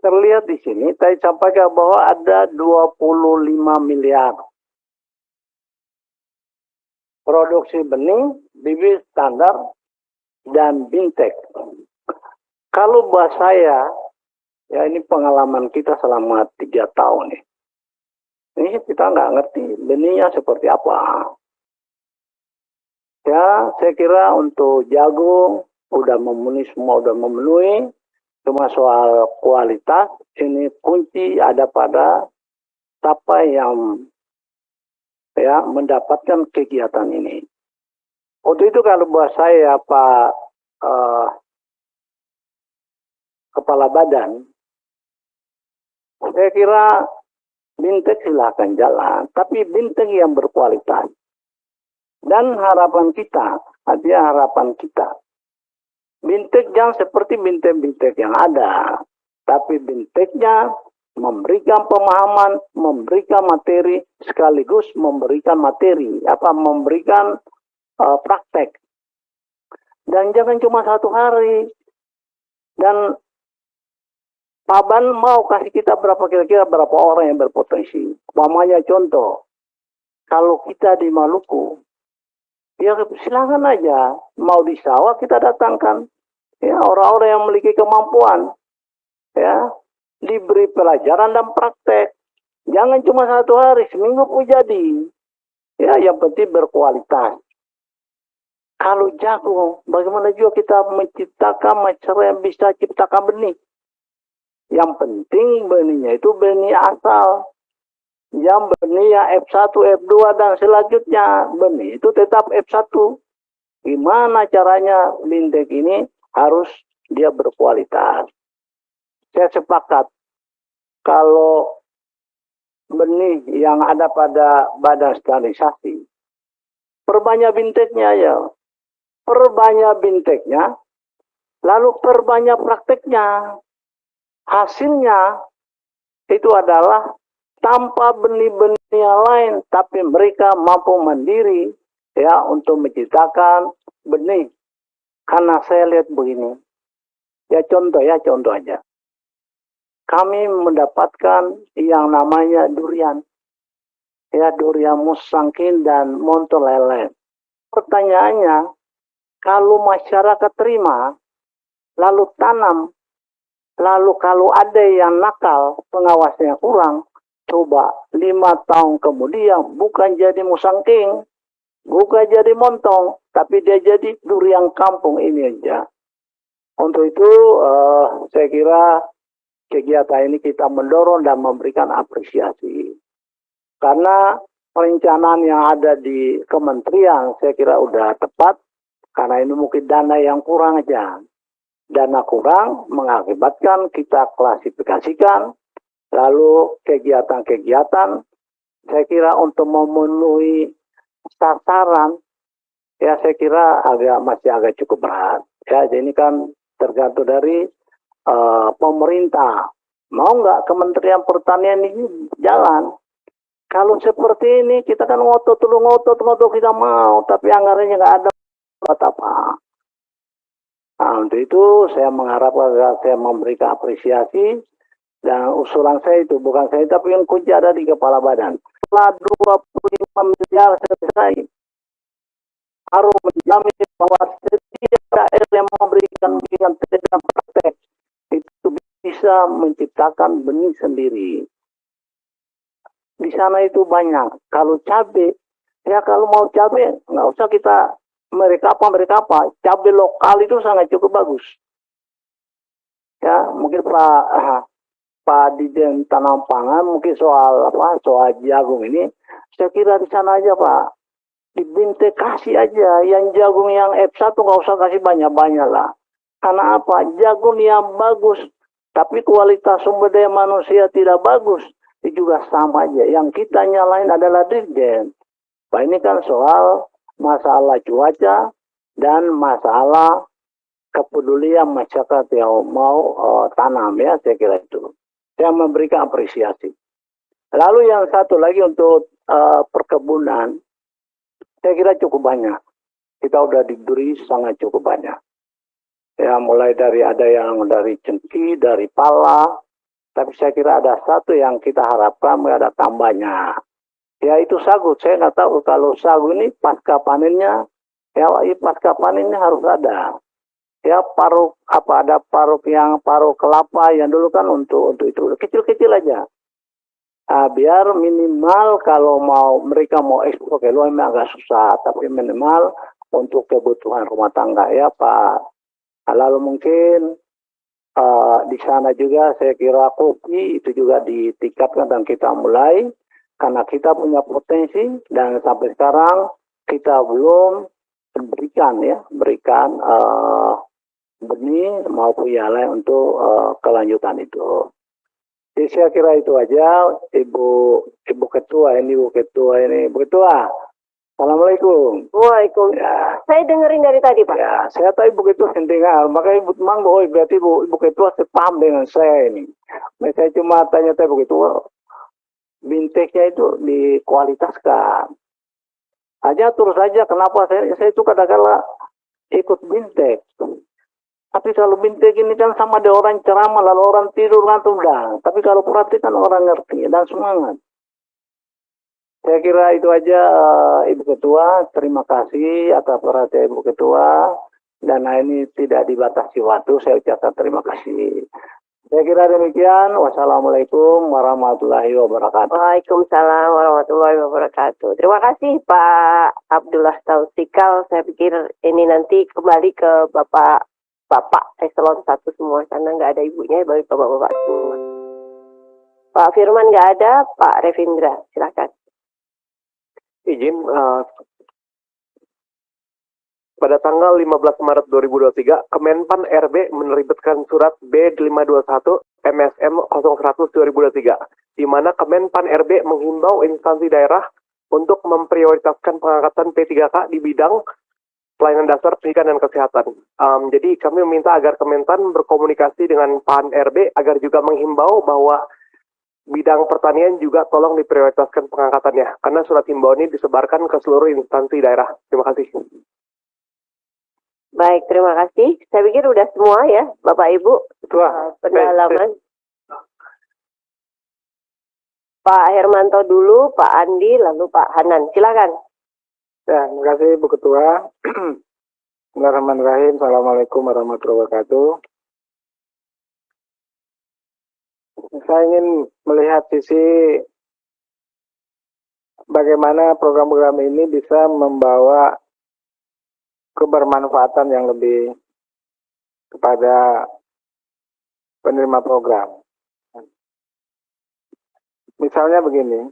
Terlihat di sini, saya sampaikan bahwa ada 25 miliar produksi benih, bibit standar, dan bintek. Kalau buat saya, ya ini pengalaman kita selama 3 tahun nih. Ini kita nggak ngerti benihnya seperti apa. Ya, saya kira untuk jagung udah memenuhi, semua udah memenuhi. Cuma soal kualitas, ini kunci ada pada siapa yang ya mendapatkan kegiatan ini. Untuk itu kalau buat saya Pak Kepala Badan, saya kira bintek silahkan jalan, tapi bintek yang berkualitas. Dan harapan kita, artinya harapan kita, bintek jangan seperti bintek-bintek yang ada, tapi binteknya memberikan pemahaman, memberikan materi, sekaligus memberikan materi, memberikan praktek. Dan jangan cuma 1 hari. Dan Pak Ban mau kasih kita kira-kira berapa orang yang berpotensi. Umpamanya contoh, kalau kita di Maluku, ya silakan aja, mau di sawah kita datangkan. Ya, orang-orang yang memiliki kemampuan. ya, diberi pelajaran dan praktek. Jangan cuma 1 hari, seminggu pun jadi. Ya, yang penting berkualitas. Kalau jagung, bagaimana juga kita menciptakan masyarakat yang bisa ciptakan benih. Yang penting benihnya itu benih asal. Yang benih yang F1, F2 dan selanjutnya. Benih itu tetap F1. Gimana caranya bintek ini harus dia berkualitas. Saya sepakat kalau benih yang ada pada badan sterilisasi, perbanyak binteknya ya. Perbanyak binteknya, lalu perbanyak prakteknya. Hasilnya itu adalah tanpa benih-benih yang lain, tapi mereka mampu mandiri ya untuk menciptakan benih. Karena saya lihat begini, ya contoh aja. Kami mendapatkan yang namanya durian. Ya, durian musangkin dan montolele. Pertanyaannya, kalau masyarakat terima, lalu tanam, lalu kalau ada yang nakal, pengawasnya kurang, coba 5 tahun kemudian bukan jadi musangking, bukan jadi montong, tapi dia jadi durian kampung ini aja. Untuk itu, saya kira kegiatan ini kita mendorong dan memberikan apresiasi. Karena perencanaan yang ada di kementerian saya kira udah tepat, karena ini mungkin dana yang kurang aja. Dana kurang mengakibatkan kita klasifikasikan, lalu kegiatan-kegiatan saya kira untuk memenuhi sasaran, ya saya kira masih agak cukup berat. Ya, jadi ini kan tergantung dari pemerintah. Mau nggak Kementerian Pertanian ini jalan? Kalau seperti ini kita kan ngotot kita mau, tapi anggarannya nggak ada apa. Nah, untuk itu saya mengharapkan, saya memberikan apresiasi, dan usulan saya itu bukan saya, tapi yang kunci ada di kepala badan. Setelah 25 miliar selesai, harus menjamin bahwa setiap daerah yang memberikan dan praktek itu bisa menciptakan benih sendiri. Di sana itu banyak. Kalau cabai, ya kalau mau cabai nggak usah kita mereka apa. Cabai lokal itu sangat cukup bagus. Ya, mungkin Pak Dirjen Tanam Pangan mungkin soal jagung ini, saya kira di sana aja Pak, di bintek kasih aja yang jagung yang F1 nggak usah kasih banyak-banyak lah. Karena apa? Jagung yang bagus, tapi kualitas sumber daya manusia tidak bagus, itu juga sama aja. Yang kita nyalain adalah Dirjen. Pak, ini kan soal masalah cuaca dan masalah kepedulian masyarakat yang mau tanam, ya saya kira itu. Saya memberikan apresiasi. Lalu yang satu lagi untuk perkebunan, saya kira cukup banyak. Kita udah diberi sangat cukup banyak. Ya, mulai dari ada yang dari cengkih, dari pala, tapi saya kira ada satu yang kita harapkan ada tambahnya. Ya, itu sagu. Saya nggak tahu kalau sagu ini pasca panennya, ya pasca panennya harus ada. Ya, ada paruk kelapa yang dulu kan untuk itu kecil-kecil aja. Biar minimal kalau mereka mau ekspor ke luar memang agak susah, tapi minimal untuk kebutuhan rumah tangga ya Pak. Lalu mungkin di sana juga saya kira kopi itu juga ditingkatkan dan kita mulai, karena kita punya potensi dan sampai sekarang kita belum berikan benih maupun yang lain untuk kelanjutan itu. Jadi saya kira itu aja, Ibu Ketua ini. Assalamualaikum. Waalaikumsalam. Ya. Saya dengerin dari tadi, Pak. Ya, saya tahu Ibu Ketua dengar, makanya Ibu Temang, berarti Ibu Ketua sepaham dengan saya ini. Nah, saya cuma tanya Ibu Ketua, binteknya itu dikualitaskan. Aja terus saja, kenapa saya itu kadang-kadang ikut bintek. Tapi kalau bintek ini kan sama ada orang ceramah, lalu orang tidur ngantuk dah. Tapi kalau perhatikan orang ngerti dan semangat. Saya kira itu aja Ibu Ketua. Terima kasih atas perhatian Ibu Ketua. Dan ini tidak dibatasi waktu. Saya ucapkan terima kasih. Saya kira demikian. Wassalamualaikum warahmatullahi wabarakatuh. Waalaikumsalam warahmatullahi wabarakatuh. Terima kasih Pak Abdullah Tausikal. Saya pikir ini nanti kembali ke Bapak Eselon 1 semua, karena nggak ada ibunya, bagi Bapak-Bapak semua. Pak Firman nggak ada, Pak Revindra, silakan. Izin, pada tanggal 15 Maret 2023, Kemenpan RB menerbitkan surat B521 MSM 0100 2023, di mana Kemenpan RB menghimbau instansi daerah untuk memprioritaskan pengangkatan P3K di bidang pelayanan dasar pendidikan dan kesehatan. Jadi kami meminta agar Kemenpan berkomunikasi dengan PAN RB agar juga menghimbau bahwa bidang pertanian juga tolong diprioritaskan pengangkatannya, karena surat himbauan ini disebarkan ke seluruh instansi daerah. Terima kasih. Baik, terima kasih. Saya pikir udah semua ya, Bapak Ibu. Pendalaman. Pak Hermanto dulu, Pak Andi, lalu Pak Hanan. Silakan. Ya, terima kasih Bu Ketua. Bismillahirrahmanirrahim. Assalamualaikum warahmatullahi wabarakatuh. Saya ingin melihat sisi bagaimana program-program ini bisa membawa kebermanfaatan yang lebih kepada penerima program. Misalnya begini,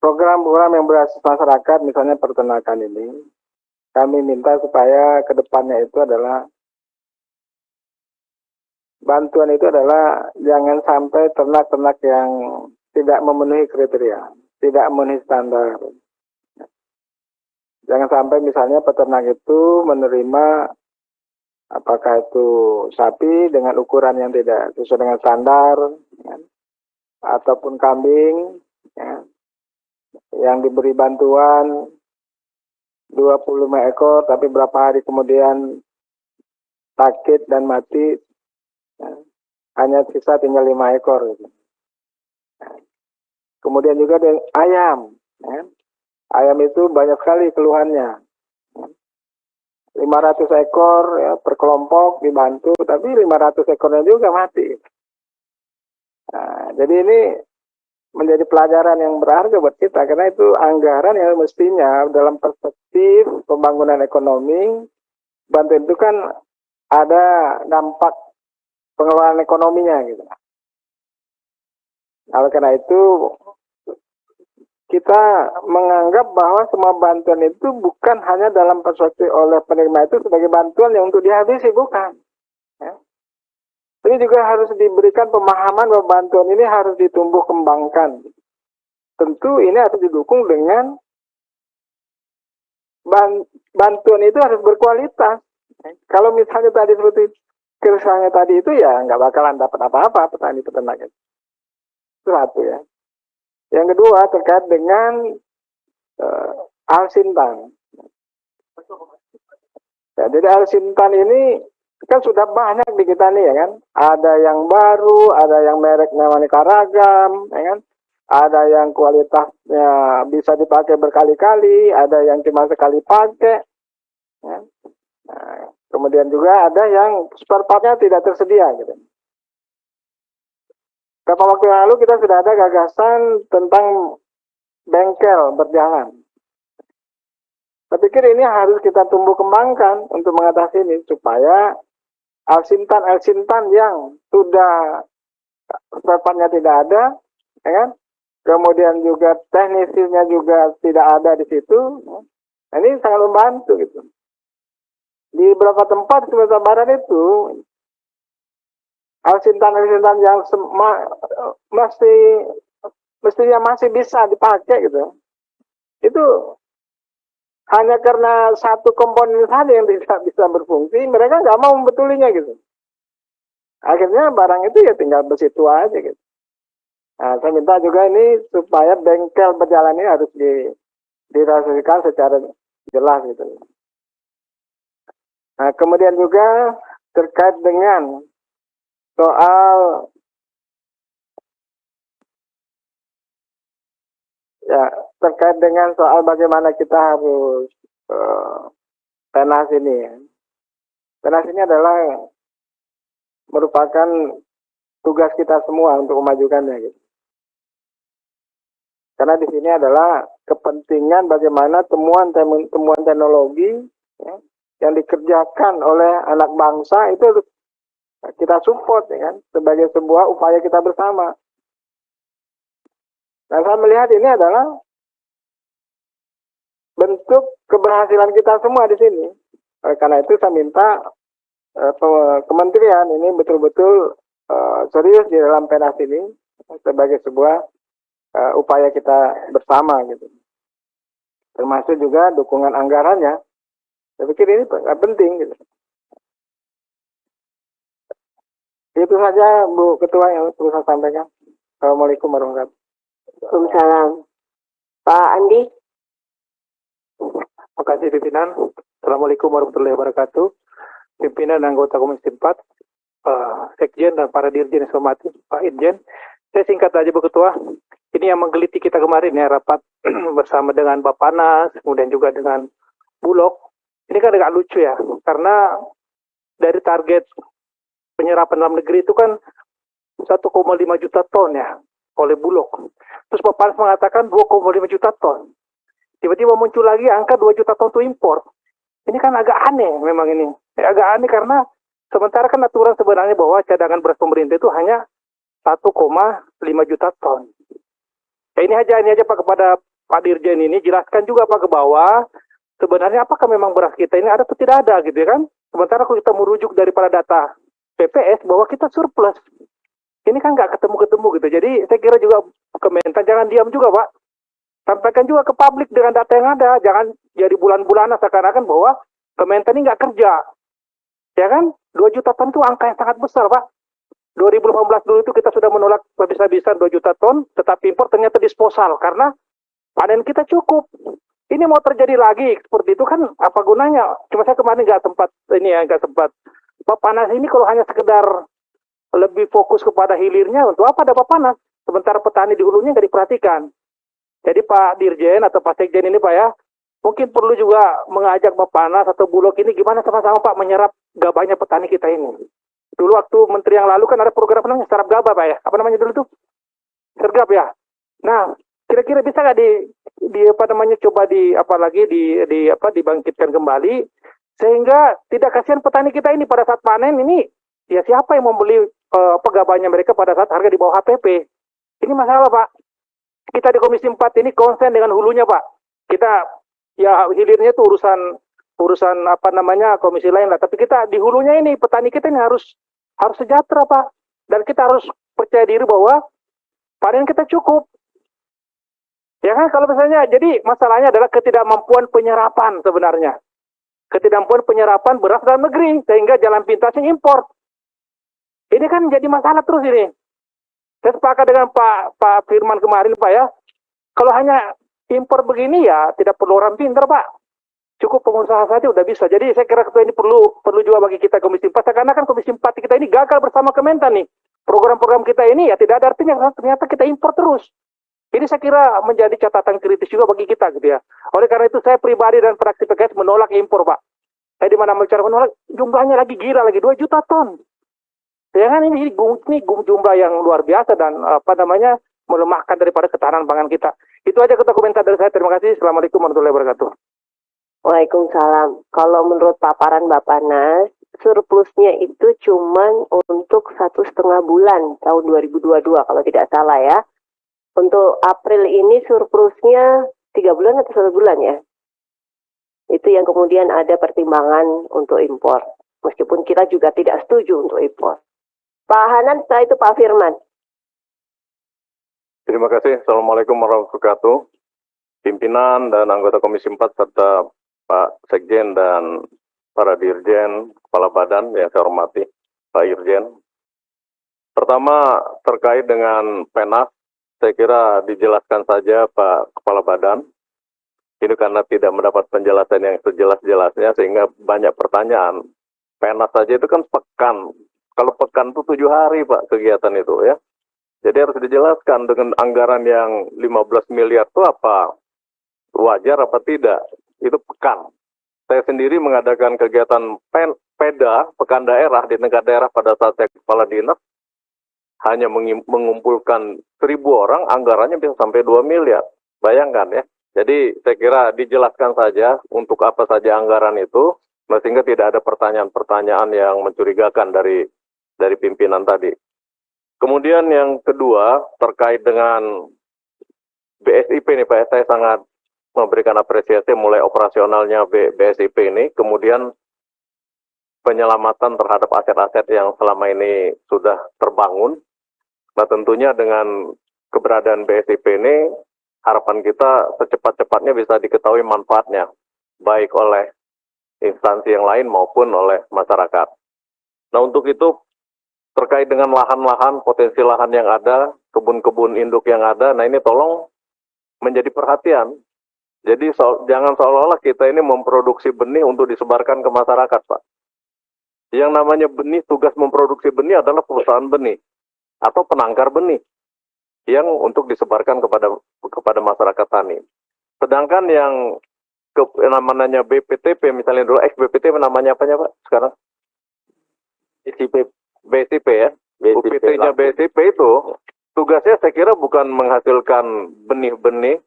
program-program yang berbasis masyarakat, misalnya peternakan ini, kami minta supaya ke depannya itu adalah bantuan itu adalah jangan sampai ternak-ternak yang tidak memenuhi kriteria, tidak memenuhi standar. Jangan sampai misalnya peternak itu menerima apakah itu sapi dengan ukuran yang tidak sesuai dengan standar, ya, ataupun kambing ya, yang diberi bantuan 25 ekor tapi berapa hari kemudian sakit dan mati, ya, hanya sisa tinggal 5 ekor. Gitu. Ya. Kemudian juga dengan ayam. Ya. Ayam itu banyak sekali keluhannya. 500 ekor ya, per kelompok dibantu, tapi 500 ekornya juga mati. Nah, jadi ini menjadi pelajaran yang berharga buat kita, karena itu anggaran yang mestinya dalam perspektif pembangunan ekonomi, bantuan itu kan ada dampak pengelolaan ekonominya gitu. Oleh karena itu kita menganggap bahwa semua bantuan itu bukan hanya dalam perspektif oleh penerima itu sebagai bantuan yang untuk dihabisi, bukan. Ya. Ini juga harus diberikan pemahaman bahwa bantuan ini harus ditumbuh kembangkan. Tentu ini harus didukung dengan bantuan itu harus berkualitas. Kalau misalnya tadi seperti keresahannya tadi itu ya nggak bakalan dapat apa-apa petani peternak itu. Itu satu ya. Yang kedua terkait dengan Al-Sintan. Ya, jadi Al-Sintan ini kan sudah banyak di kita nih ya kan. Ada yang baru, ada yang merek namanya ragam, ya kan. Ada yang kualitasnya bisa dipakai berkali-kali, ada yang cuma sekali pakai. Ya. Nah, kemudian juga ada yang spare part-nya tidak tersedia gitu. Beberapa waktu yang lalu kita sudah ada gagasan tentang bengkel berjalan. Saya pikir ini harus kita tumbuh kembangkan untuk mengatasi ini, supaya Al-Sintan yang sudah spare-nya tidak ada, ya kan? Kemudian juga teknisinya juga tidak ada di situ. Nah, ini sangat membantu gitu. Di beberapa tempat di Sumatera Barat itu Al-Sintan yang mestinya masih bisa dipakai gitu. Itu hanya karena satu komponen saja yang tidak bisa berfungsi, mereka nggak mau membetulinya gitu. Akhirnya barang itu ya tinggal bersitu aja gitu. Nah, saya minta juga ini supaya bengkel berjalan ini harus dirasasikan secara jelas gitu. Nah, kemudian juga terkait dengan soal terkait dengan soal bagaimana kita harus tenas ini ya. Tenas ini adalah merupakan tugas kita semua untuk memajukannya gitu. Karena di sini adalah kepentingan bagaimana temuan teknologi ya, yang dikerjakan oleh anak bangsa itu kita support ya kan, sebagai sebuah upaya kita bersama. Nah, saya melihat ini adalah bentuk keberhasilan kita semua di sini. Karena itu saya minta kementerian ini betul-betul serius di dalam PENAS ini sebagai sebuah upaya kita bersama gitu. Termasuk juga dukungan anggarannya. Saya pikir ini penting gitu. Itu saja Bu Ketua yang perlu saya sampaikan. Assalamualaikum warahmatullahi wabarakatuh. Waalaikumsalam. Pak Andi. Terima kasih pimpinan. Assalamualaikum warahmatullahi wabarakatuh. Pimpinan anggota Komisi 4, Sekjen dan para dirjen yang saya hormati, Pak Irjen. Saya singkat aja Bu Ketua. Ini yang menggeliti kita kemarin ya, rapat bersama dengan Bappenas, kemudian juga dengan Bulog. Ini kan agak lucu ya, karena dari target penyerapan dalam negeri itu kan 1,5 juta ton ya oleh Bulog. Terus Bappenas mengatakan 2,5 juta ton. Tiba-tiba muncul lagi angka 2 juta ton itu impor. Ini kan agak aneh memang ini. Agak aneh karena sementara kan aturan sebenarnya bahwa cadangan beras pemerintah itu hanya 1,5 juta ton. Ya ini aja Pak kepada Pak Dirjen ini, jelaskan juga Pak ke bawah, sebenarnya apakah memang beras kita ini ada atau tidak ada gitu ya kan. Sementara kalau kita merujuk daripada data BPS bahwa kita surplus. Ini kan nggak ketemu-ketemu gitu. Jadi saya kira juga Kementan jangan diam juga Pak. Sampaikan juga ke publik dengan data yang ada. Jangan jadi bulan-bulanan seakan-akan bahwa Kementan ini nggak kerja. Ya kan? 2 juta ton itu angka yang sangat besar Pak. 2018 dulu itu kita sudah menolak habis-habisan 2 juta ton, tetapi impor ternyata disposal karena panen kita cukup. Ini mau terjadi lagi seperti itu kan apa gunanya? Cuma saya kemarin nggak sempat. Bappenas ini kalau hanya sekedar lebih fokus kepada hilirnya, untuk apa ada Bappenas? Sementara petani di hulunya nggak diperhatikan. Jadi Pak Dirjen atau Pak Sekjen ini Pak ya, mungkin perlu juga mengajak Bappenas atau Bulog ini gimana sama-sama Pak menyerap gabahnya petani kita ini. Dulu waktu menteri yang lalu kan ada program namanya Serap Gabah Pak ya. Apa namanya dulu tuh? Sergap ya. Nah, kira-kira bisa nggak coba dibangkitkan kembali sehingga tidak kasihan petani kita ini pada saat panen ini ya siapa yang membeli gabahnya mereka pada saat harga di bawah HPP. Ini masalah Pak. Kita di Komisi 4 ini konsen dengan hulunya Pak. Kita ya hilirnya itu urusan komisi lain lah. Tapi kita di hulunya ini petani kita ini harus sejahtera Pak. Dan kita harus percaya diri bahwa panen kita cukup. Ya kan kalau misalnya jadi masalahnya adalah ketidakmampuan penyerapan sebenarnya. Ketidakmampuan penyerapan beras dalam negeri sehingga jalan pintasnya impor. Ini kan jadi masalah terus ini. Saya sepakat dengan Pak Firman kemarin Pak ya. Kalau hanya impor begini ya tidak perlu orang pintar Pak. Cukup pengusaha saja udah bisa. Jadi saya kira ketua ini perlu juga bagi kita Komisi 4. Karena kan Komisi 4 kita ini gagal bersama Kementan nih. Program-program kita ini ya tidak ada artinya karena ternyata kita impor terus. Ini saya kira menjadi catatan kritis juga bagi kita gitu ya. Oleh karena itu saya pribadi dan fraksi PKS menolak impor Pak. Saya di mana bicara menolak jumlahnya lagi gila lagi 2 juta ton. Ya kan ini jumlah yang luar biasa dan melemahkan daripada ketahanan pangan kita. Itu aja ketua komentar dari saya. Terima kasih. Assalamualaikum warahmatullahi wabarakatuh. Waalaikumsalam. Kalau menurut paparan Bappenas, surplusnya itu cuman untuk 1,5 bulan tahun 2022 kalau tidak salah ya. Untuk April ini surplusnya 3 bulan atau 1 bulan ya. Itu yang kemudian ada pertimbangan untuk impor. Meskipun kita juga tidak setuju untuk impor. Pak Hanan, setelah itu Pak Firman. Terima kasih. Assalamualaikum warahmatullahi wabarakatuh. Pimpinan dan anggota Komisi 4 serta Pak Sekjen dan para Dirjen, Kepala Badan yang saya hormati, Pak Irjen. Pertama, terkait dengan PENAS, saya kira dijelaskan saja Pak Kepala Badan. Ini karena tidak mendapat penjelasan yang sejelas-jelasnya sehingga banyak pertanyaan. PENAS saja itu kan pekan. Kalau pekan itu 7 hari Pak kegiatan itu ya. Jadi harus dijelaskan dengan anggaran yang 15 miliar itu apa wajar apa tidak. Itu pekan. Saya sendiri mengadakan kegiatan Peda, pekan daerah di tingkat daerah pada saat saya kepala dinas, hanya mengumpulkan 1.000 orang, anggarannya bisa sampai 2 miliar. Bayangkan ya. Jadi saya kira dijelaskan saja untuk apa saja anggaran itu, sehingga tidak ada pertanyaan-pertanyaan yang mencurigakan dari pimpinan tadi. Kemudian yang kedua, terkait dengan BSIP nih Pak, saya sangat memberikan apresiasi mulai operasionalnya BSIP ini, kemudian penyelamatan terhadap aset-aset yang selama ini sudah terbangun. Nah tentunya dengan keberadaan BSIP ini, harapan kita secepat-cepatnya bisa diketahui manfaatnya, baik oleh instansi yang lain maupun oleh masyarakat. Nah untuk itu, terkait dengan lahan-lahan, potensi lahan yang ada, kebun-kebun induk yang ada, nah ini tolong menjadi perhatian. Jadi jangan seolah-olah kita ini memproduksi benih untuk disebarkan ke masyarakat, Pak. Yang namanya benih, tugas memproduksi benih adalah perusahaan benih atau penangkar benih yang untuk disebarkan kepada masyarakat tani. Sedangkan yang namanya BPTP, misalnya dulu ex-BPT namanya apanya Pak sekarang? BSIP ya. UPT-nya BSIP itu tugasnya saya kira bukan menghasilkan benih-benih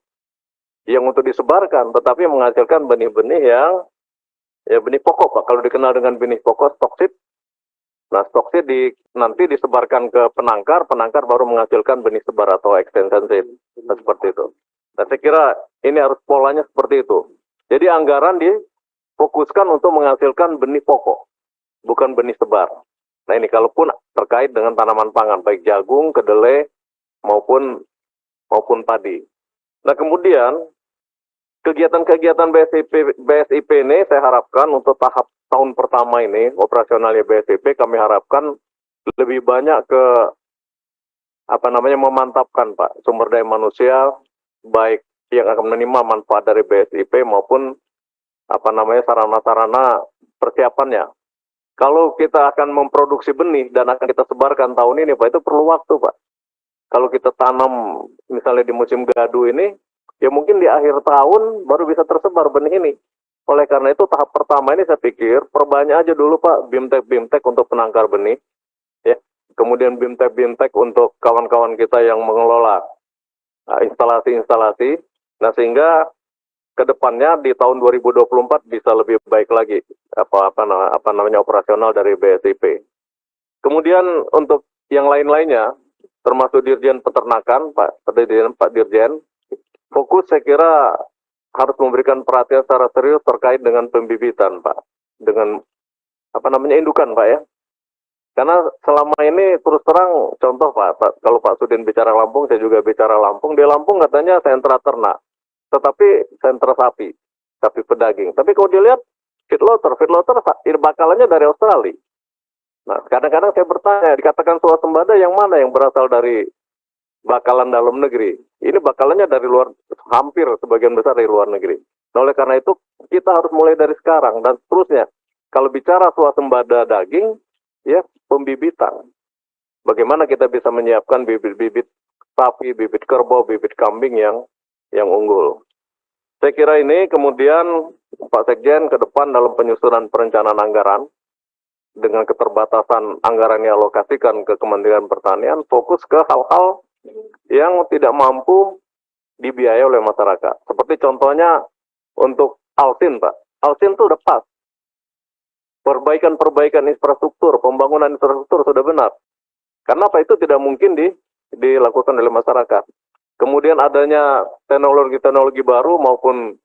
yang untuk disebarkan, tetapi menghasilkan benih-benih yang ya benih pokok Pak. Kalau dikenal dengan benih pokok stoksid, nah stoksid nanti disebarkan ke penangkar baru menghasilkan benih sebar atau extension seed. Nah, seperti itu. Nah saya kira ini harus polanya seperti itu. Jadi anggaran difokuskan untuk menghasilkan benih pokok, bukan benih sebar. Nah ini kalaupun terkait dengan tanaman pangan, baik jagung, kedelai, maupun padi. Nah kemudian kegiatan-kegiatan BSIP ini saya harapkan untuk tahap tahun pertama ini, operasionalnya BSIP, kami harapkan lebih banyak ke memantapkan Pak sumber daya manusia, baik yang akan menerima manfaat dari BSIP maupun sarana-sarana persiapannya. Kalau kita akan memproduksi benih dan akan kita sebarkan tahun ini Pak, itu perlu waktu Pak. Kalau kita tanam misalnya di musim gadu ini, ya mungkin di akhir tahun baru bisa tersebar benih ini. Oleh karena itu tahap pertama ini saya pikir perbanyak aja dulu Pak BIMTEK untuk penangkar benih, ya. Kemudian BIMTEK untuk kawan-kawan kita yang mengelola instalasi-instalasi. Nah sehingga kedepannya di tahun 2024 bisa lebih baik lagi operasional dari BSIP. Kemudian untuk yang lain-lainnya, termasuk Dirjen Peternakan, Pak Dirjen, fokus saya kira harus memberikan perhatian secara serius terkait dengan pembibitan, Pak. Dengan indukan, Pak ya. Karena selama ini terus terang, contoh Pak, kalau Pak Sudin bicara Lampung, saya juga bicara Lampung. Di Lampung katanya sentra ternak, tetapi sentra sapi pedaging. Tapi kalau dilihat feedlotter bakalannya dari Australia. Nah, kadang-kadang saya bertanya, dikatakan swasembada yang mana yang berasal dari bakalan dalam negeri? Ini bakalannya dari luar, hampir sebagian besar dari luar negeri. Nah, oleh karena itu, kita harus mulai dari sekarang dan seterusnya. Kalau bicara swasembada daging, ya pembibitan. Bagaimana kita bisa menyiapkan bibit-bibit sapi, bibit kerbau, bibit kambing yang unggul. Saya kira ini kemudian Pak Sekjen ke depan dalam penyusunan perencanaan anggaran, dengan keterbatasan anggaran yang alokasikan ke Kementerian Pertanian, fokus ke hal-hal yang tidak mampu dibiayai oleh masyarakat. Seperti contohnya untuk Alsin, Pak. Alsin itu udah pas. Perbaikan infrastruktur, pembangunan infrastruktur sudah benar. Karena apa itu tidak mungkin dilakukan oleh masyarakat. Kemudian adanya teknologi-teknologi baru maupun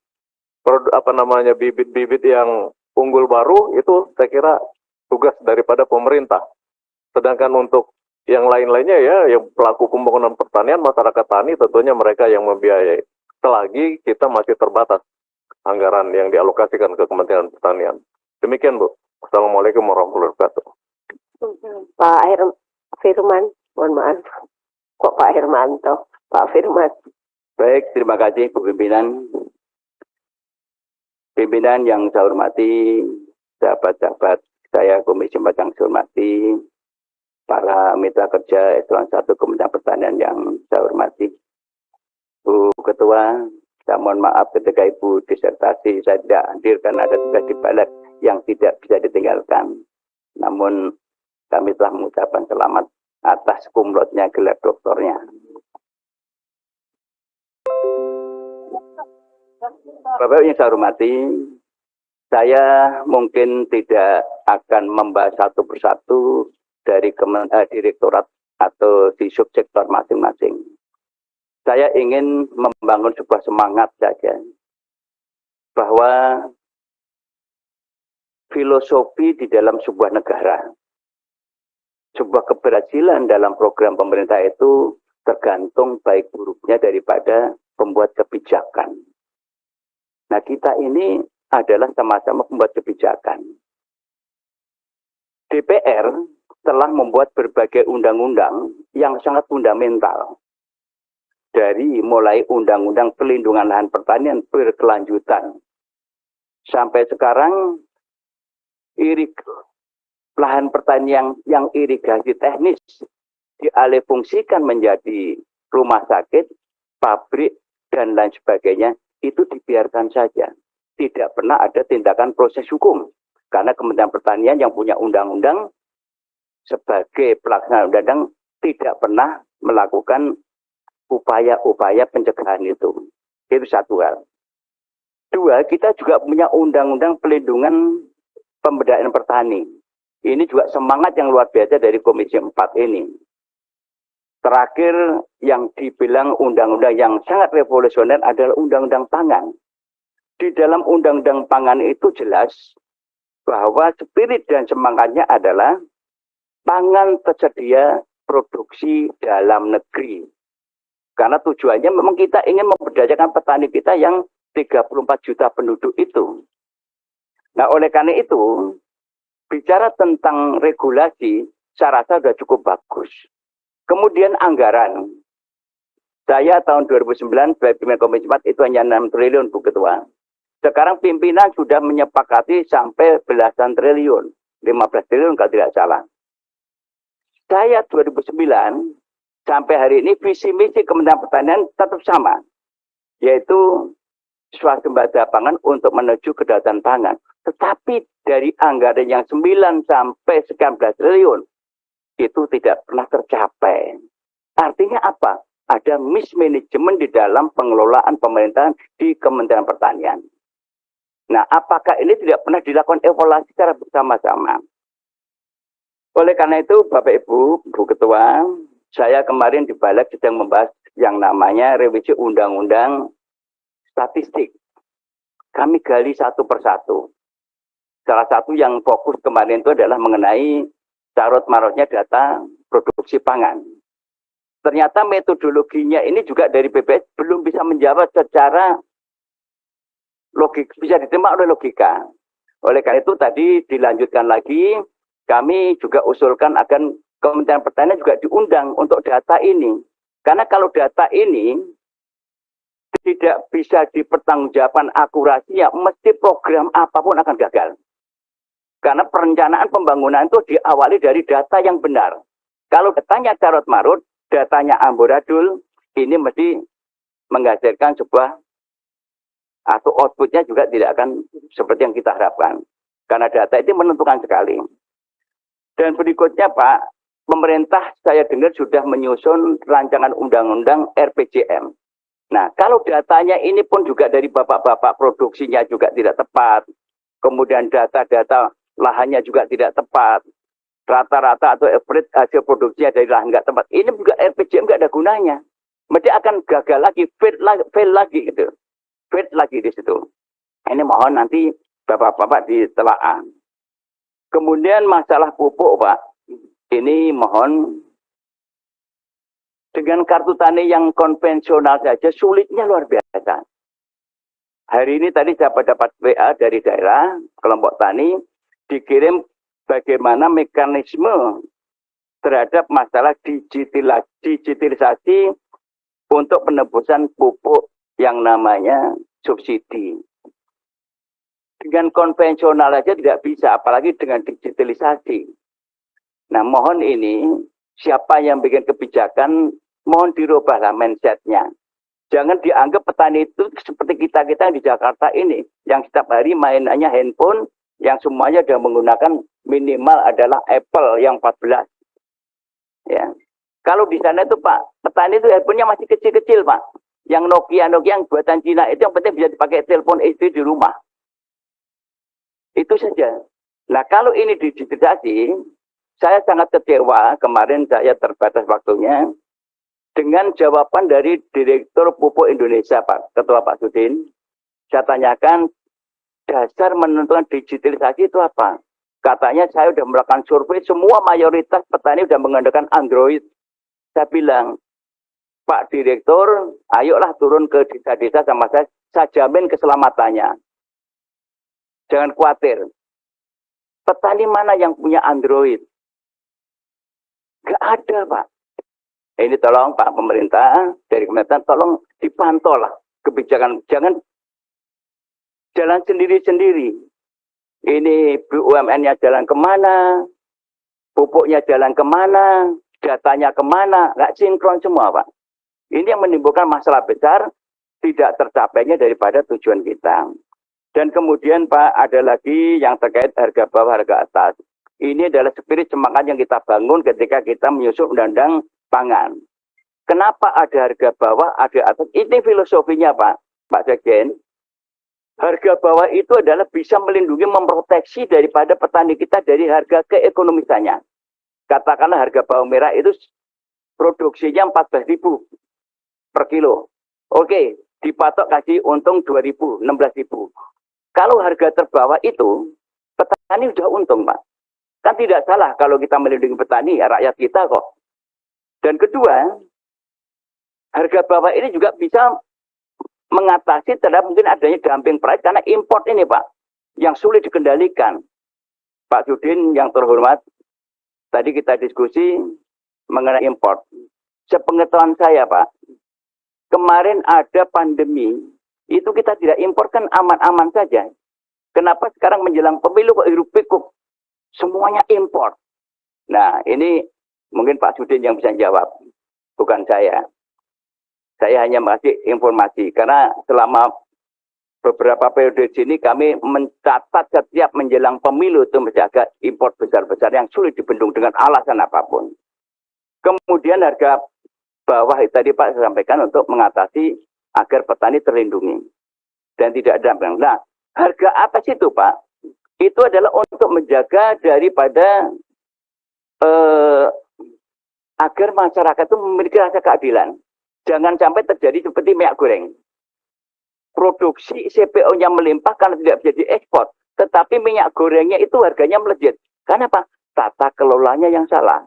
bibit-bibit yang unggul baru, itu saya kira tugas daripada pemerintah. Sedangkan untuk yang lain-lainnya ya, yang pelaku pembangunan pertanian, masyarakat tani tentunya mereka yang membiayai. Selagi kita masih terbatas anggaran yang dialokasikan ke Kementerian Pertanian. Demikian Bu. Assalamualaikum warahmatullahi wabarakatuh. Pak Firman, mohon maaf. Kok Pak Hermanto? Pak Firman. Baik, terima kasih Bu Pimpinan. Pimpinan yang saya hormati, sahabat-sahabat saya Komisi 4 yang saya hormati, para mitra kerja Eselon 1 Kementerian Pertanian yang saya hormati. Bu Ketua, saya mohon maaf ketika Ibu disertasi saya tidak hadir karena ada tugas di balik. yang tidak bisa ditinggalkan. Namun kami telah mengucapkan selamat atas kumlotnya gelar doktornya. Bapak yang saya hormati, saya mungkin tidak akan membahas satu persatu dari direktorat atau di subsektor masing-masing. Saya ingin membangun sebuah semangat saja, bahwa filosofi di dalam sebuah negara, sebuah keberhasilan dalam program pemerintah itu tergantung baik buruknya daripada pembuat kebijakan. Nah, kita ini adalah sama-sama pembuat kebijakan. DPR telah membuat berbagai undang-undang yang sangat fundamental. Dari mulai undang-undang pelindungan lahan pertanian berkelanjutan. Sampai sekarang lahan pertanian yang irigasi teknis dialihfungsikan menjadi rumah sakit, pabrik, dan lain sebagainya, itu dibiarkan saja. Tidak pernah ada tindakan proses hukum. Karena Kementerian Pertanian yang punya undang-undang sebagai pelaksana undang-undang tidak pernah melakukan upaya-upaya pencegahan itu. Itu satu hal. Dua, kita juga punya undang-undang pelindungan pemberdayaan petani. Ini juga semangat yang luar biasa dari Komisi 4 ini. Terakhir yang dibilang undang-undang yang sangat revolusioner adalah undang-undang pangan. Di dalam undang-undang pangan itu jelas bahwa spirit dan semangatnya adalah pangan tersedia produksi dalam negeri. Karena tujuannya memang kita ingin memberdayakan petani kita yang 34 juta penduduk itu. Nah, oleh karena itu, bicara tentang regulasi, saya rasa sudah cukup bagus. Kemudian anggaran. Saya tahun 2009 sebagai pimpinan Komisi 4 itu hanya 6 triliun, Bu Ketua. Sekarang pimpinan sudah menyepakati sampai belasan triliun. 15 triliun kalau tidak salah. Saya 2009 sampai hari ini visi misi Kementerian Pertanian tetap sama. Yaitu swasembada pangan untuk menuju kedaulatan pangan. Tetapi dari anggaran yang 9 sampai sekian belas triliun, itu tidak pernah tercapai. Artinya apa? Ada mismanagement di dalam pengelolaan pemerintahan di Kementerian Pertanian. Nah, apakah ini tidak pernah dilakukan evaluasi secara bersama-sama? Oleh karena itu, Bapak Ibu, Bu Ketua, saya kemarin di Balik sedang membahas yang namanya revisi Undang-Undang Statistik. Kami gali satu persatu. Salah satu yang fokus kemarin itu adalah mengenai carut-marutnya data produksi pangan. Ternyata metodologinya ini juga dari BPS belum bisa menjawab secara logik, bisa diterima oleh logika. Oleh karena itu tadi dilanjutkan lagi, kami juga usulkan agar Kementerian Pertanian juga diundang untuk data ini. Karena kalau data ini tidak bisa dipertanggungjawabkan akurasinya, mesti program apapun akan gagal. Karena perencanaan pembangunan itu diawali dari data yang benar. Kalau datanya carut-marut, datanya amburadul, ini mesti menghasilkan sebuah atau outputnya juga tidak akan seperti yang kita harapkan. Karena data itu menentukan sekali. Dan berikutnya Pak, pemerintah saya dengar sudah menyusun rancangan undang-undang RPJM. Nah, kalau datanya ini pun juga dari bapak-bapak produksinya juga tidak tepat. Kemudian data-data lahannya juga tidak tepat. Rata-rata atau average hasil produksinya dari lahan nggak tepat. Ini juga RPJM nggak ada gunanya. Mesti akan gagal lagi, fail lagi gitu. Fail lagi di situ. Ini mohon nanti bapak-bapak ditelaah. Kemudian masalah pupuk, Pak. Ini mohon dengan kartu tani yang konvensional saja sulitnya luar biasa. Hari ini tadi saya dapat WA dari daerah, kelompok tani, dikirim bagaimana mekanisme terhadap masalah digitalisasi untuk penebusan pupuk yang namanya subsidi. Dengan konvensional saja tidak bisa, apalagi dengan digitalisasi. Nah, mohon ini, siapa yang bikin kebijakan, mohon dirubahlah mindset-nya. Jangan dianggap petani itu seperti kita-kita di Jakarta ini, yang setiap hari mainannya handphone, yang semuanya sudah menggunakan minimal adalah Apple yang 14. Ya. Kalau di sana itu Pak, petani itu handphonenya masih kecil-kecil Pak. Yang Nokia yang buatan Cina itu yang penting bisa dipakai telepon istri di rumah. Itu saja. Nah kalau ini digitalisasi, saya sangat kecewa kemarin saya terbatas waktunya dengan jawaban dari Direktur Pupuk Indonesia Pak, Ketua Pak Sudin. Saya tanyakan dasar menentukan digitalisasi itu apa? Katanya saya sudah melakukan survei, semua mayoritas petani sudah menggunakan Android. Saya bilang, Pak Direktur, ayolah turun ke desa-desa sama saya jamin keselamatannya. Jangan khawatir. Petani mana yang punya Android? Gak ada, Pak. Ini tolong Pak pemerintah, dari kementerian tolong dipantau lah kebijakan. Jangan jalan sendiri-sendiri. Ini BUMN-nya jalan kemana, pupuknya jalan kemana, datanya kemana, nggak sinkron semua Pak. Ini yang menimbulkan masalah besar, tidak tercapainya daripada tujuan kita. Dan kemudian Pak, ada lagi yang terkait harga bawah, harga atas. Ini adalah spirit semangat yang kita bangun ketika kita menyusun undang-undang pangan. Kenapa ada harga bawah, ada atas? Ini filosofinya Pak Sekjen. Harga bawah itu adalah bisa melindungi, memproteksi daripada petani kita dari harga keekonomisannya. Katakanlah harga bawang merah itu produksinya 14.000 per kilo. Oke, dipatok kasih untung 2.000, 16.000. Kalau harga terbawah itu, petani sudah untung, Pak. Kan tidak salah kalau kita melindungi petani, ya rakyat kita kok. Dan kedua, harga bawah ini juga bisa mengatasi terhadap mungkin adanya dumping price karena import ini Pak, yang sulit dikendalikan. Pak Sudin yang terhormat, tadi kita diskusi mengenai import. Sepengetahuan saya Pak, kemarin ada pandemi, itu kita tidak impor kan aman-aman saja. Kenapa sekarang menjelang pemilu kok hiruk pikuk? Semuanya impor. Nah ini mungkin Pak Sudin yang bisa jawab, bukan saya. Saya hanya mengasih informasi, karena selama beberapa periode sini kami mencatat setiap menjelang pemilu itu menjaga impor besar-besar yang sulit dibendung dengan alasan apapun. Kemudian harga bawah tadi Pak saya sampaikan untuk mengatasi agar petani terlindungi dan tidak ada. Nah, harga atas itu Pak, itu adalah untuk menjaga daripada agar masyarakat itu memiliki rasa keadilan. Jangan sampai terjadi seperti minyak goreng. Produksi CPO-nya melimpah karena tidak bisa diekspor. Tetapi minyak gorengnya itu harganya melejit. Karena apa? Tata kelolanya yang salah.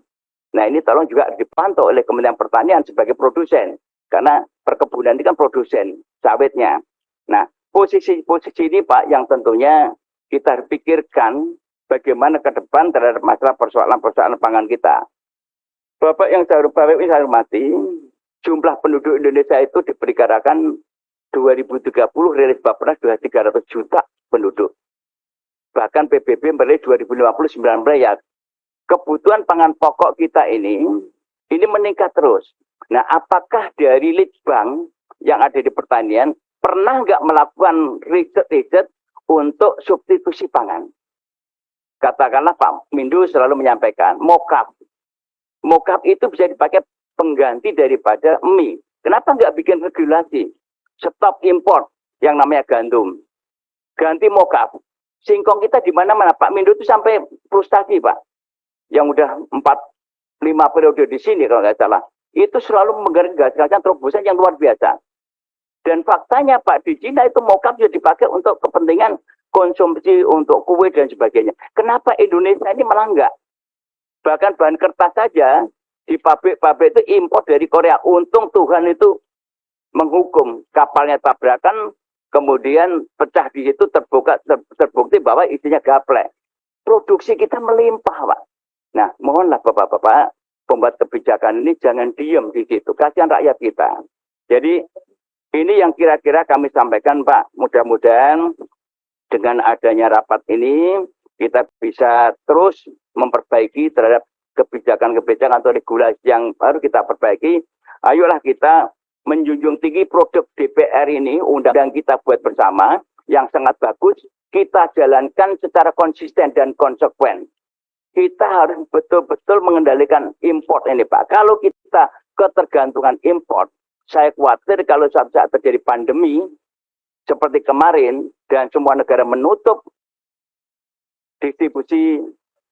Nah ini tolong juga dipantau oleh Kementerian Pertanian sebagai produsen. Karena perkebunan ini kan produsen sawitnya. Nah posisi-posisi ini Pak yang tentunya kita pikirkan bagaimana ke depan terhadap masalah persoalan-persoalan pangan kita. Bapak yang saya hormati, jumlah penduduk Indonesia itu diperkirakan 2030 rilis Bappenas sudah 300 juta penduduk. Bahkan PBB merilis 2050 19 ya. Kebutuhan pangan pokok kita ini meningkat terus. Nah, apakah dari Litbang yang ada di pertanian pernah nggak melakukan riset-riset untuk substitusi pangan? Katakanlah Pak Mindu selalu menyampaikan mokap. Mokap itu bisa dipakai pengganti daripada mie. Kenapa nggak bikin regulasi? Stop import yang namanya gandum. Ganti mokap. Singkong kita di mana-mana. Pak Mindu itu sampai frustasi Pak. Yang udah 4-5 periode di sini kalau nggak salah. Itu selalu menggagas-gagaskan terobosan yang luar biasa. Dan faktanya Pak, di Cina itu mokap juga dipakai untuk kepentingan konsumsi, untuk kue dan sebagainya. Kenapa Indonesia ini malah enggak? Bahkan bahan kertas saja di pabrik-pabrik itu impor dari Korea. Untung Tuhan itu menghukum. Kapalnya tabrakan, kemudian pecah di situ, terbukti bahwa isinya gaplek. Produksi kita melimpah, Pak. Nah, mohonlah Bapak-Bapak, pembuat kebijakan ini jangan diem di situ. Kasihan rakyat kita. Jadi, ini yang kira-kira kami sampaikan, Pak. Mudah-mudahan dengan adanya rapat ini, kita bisa terus memperbaiki terhadap kebijakan-kebijakan atau regulasi yang baru kita perbaiki. Ayolah kita menjunjung tinggi produk DPR ini, undang-undang kita buat bersama, yang sangat bagus, kita jalankan secara konsisten dan konsekuen. Kita harus betul-betul mengendalikan import ini, Pak. Kalau kita ketergantungan import, saya khawatir kalau suatu saat terjadi pandemi seperti kemarin dan semua negara menutup distribusi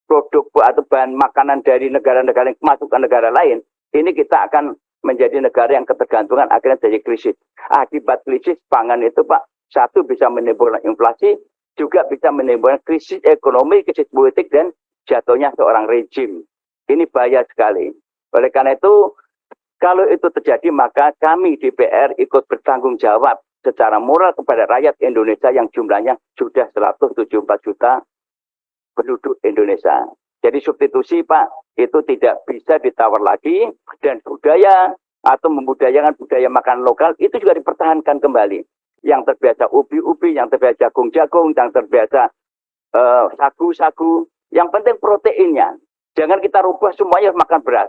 produk atau bahan makanan dari negara-negara yang masuk ke negara lain, ini kita akan menjadi negara yang ketergantungan akhirnya jadi krisis. Akibat krisis pangan itu, Pak, satu bisa menimbulkan inflasi, juga bisa menimbulkan krisis ekonomi, krisis politik, dan jatuhnya seorang rejim. Ini bahaya sekali. Oleh karena itu, kalau itu terjadi, maka kami DPR ikut bertanggung jawab secara moral kepada rakyat Indonesia yang jumlahnya sudah 174 juta penduduk Indonesia. Jadi substitusi, Pak, itu tidak bisa ditawar lagi, dan budaya atau membudayakan budaya makan lokal itu juga dipertahankan kembali. Yang terbiasa ubi-ubi, yang terbiasa jagung-jagung, yang terbiasa sagu-sagu, yang penting proteinnya. Jangan kita rubah semuanya makan beras.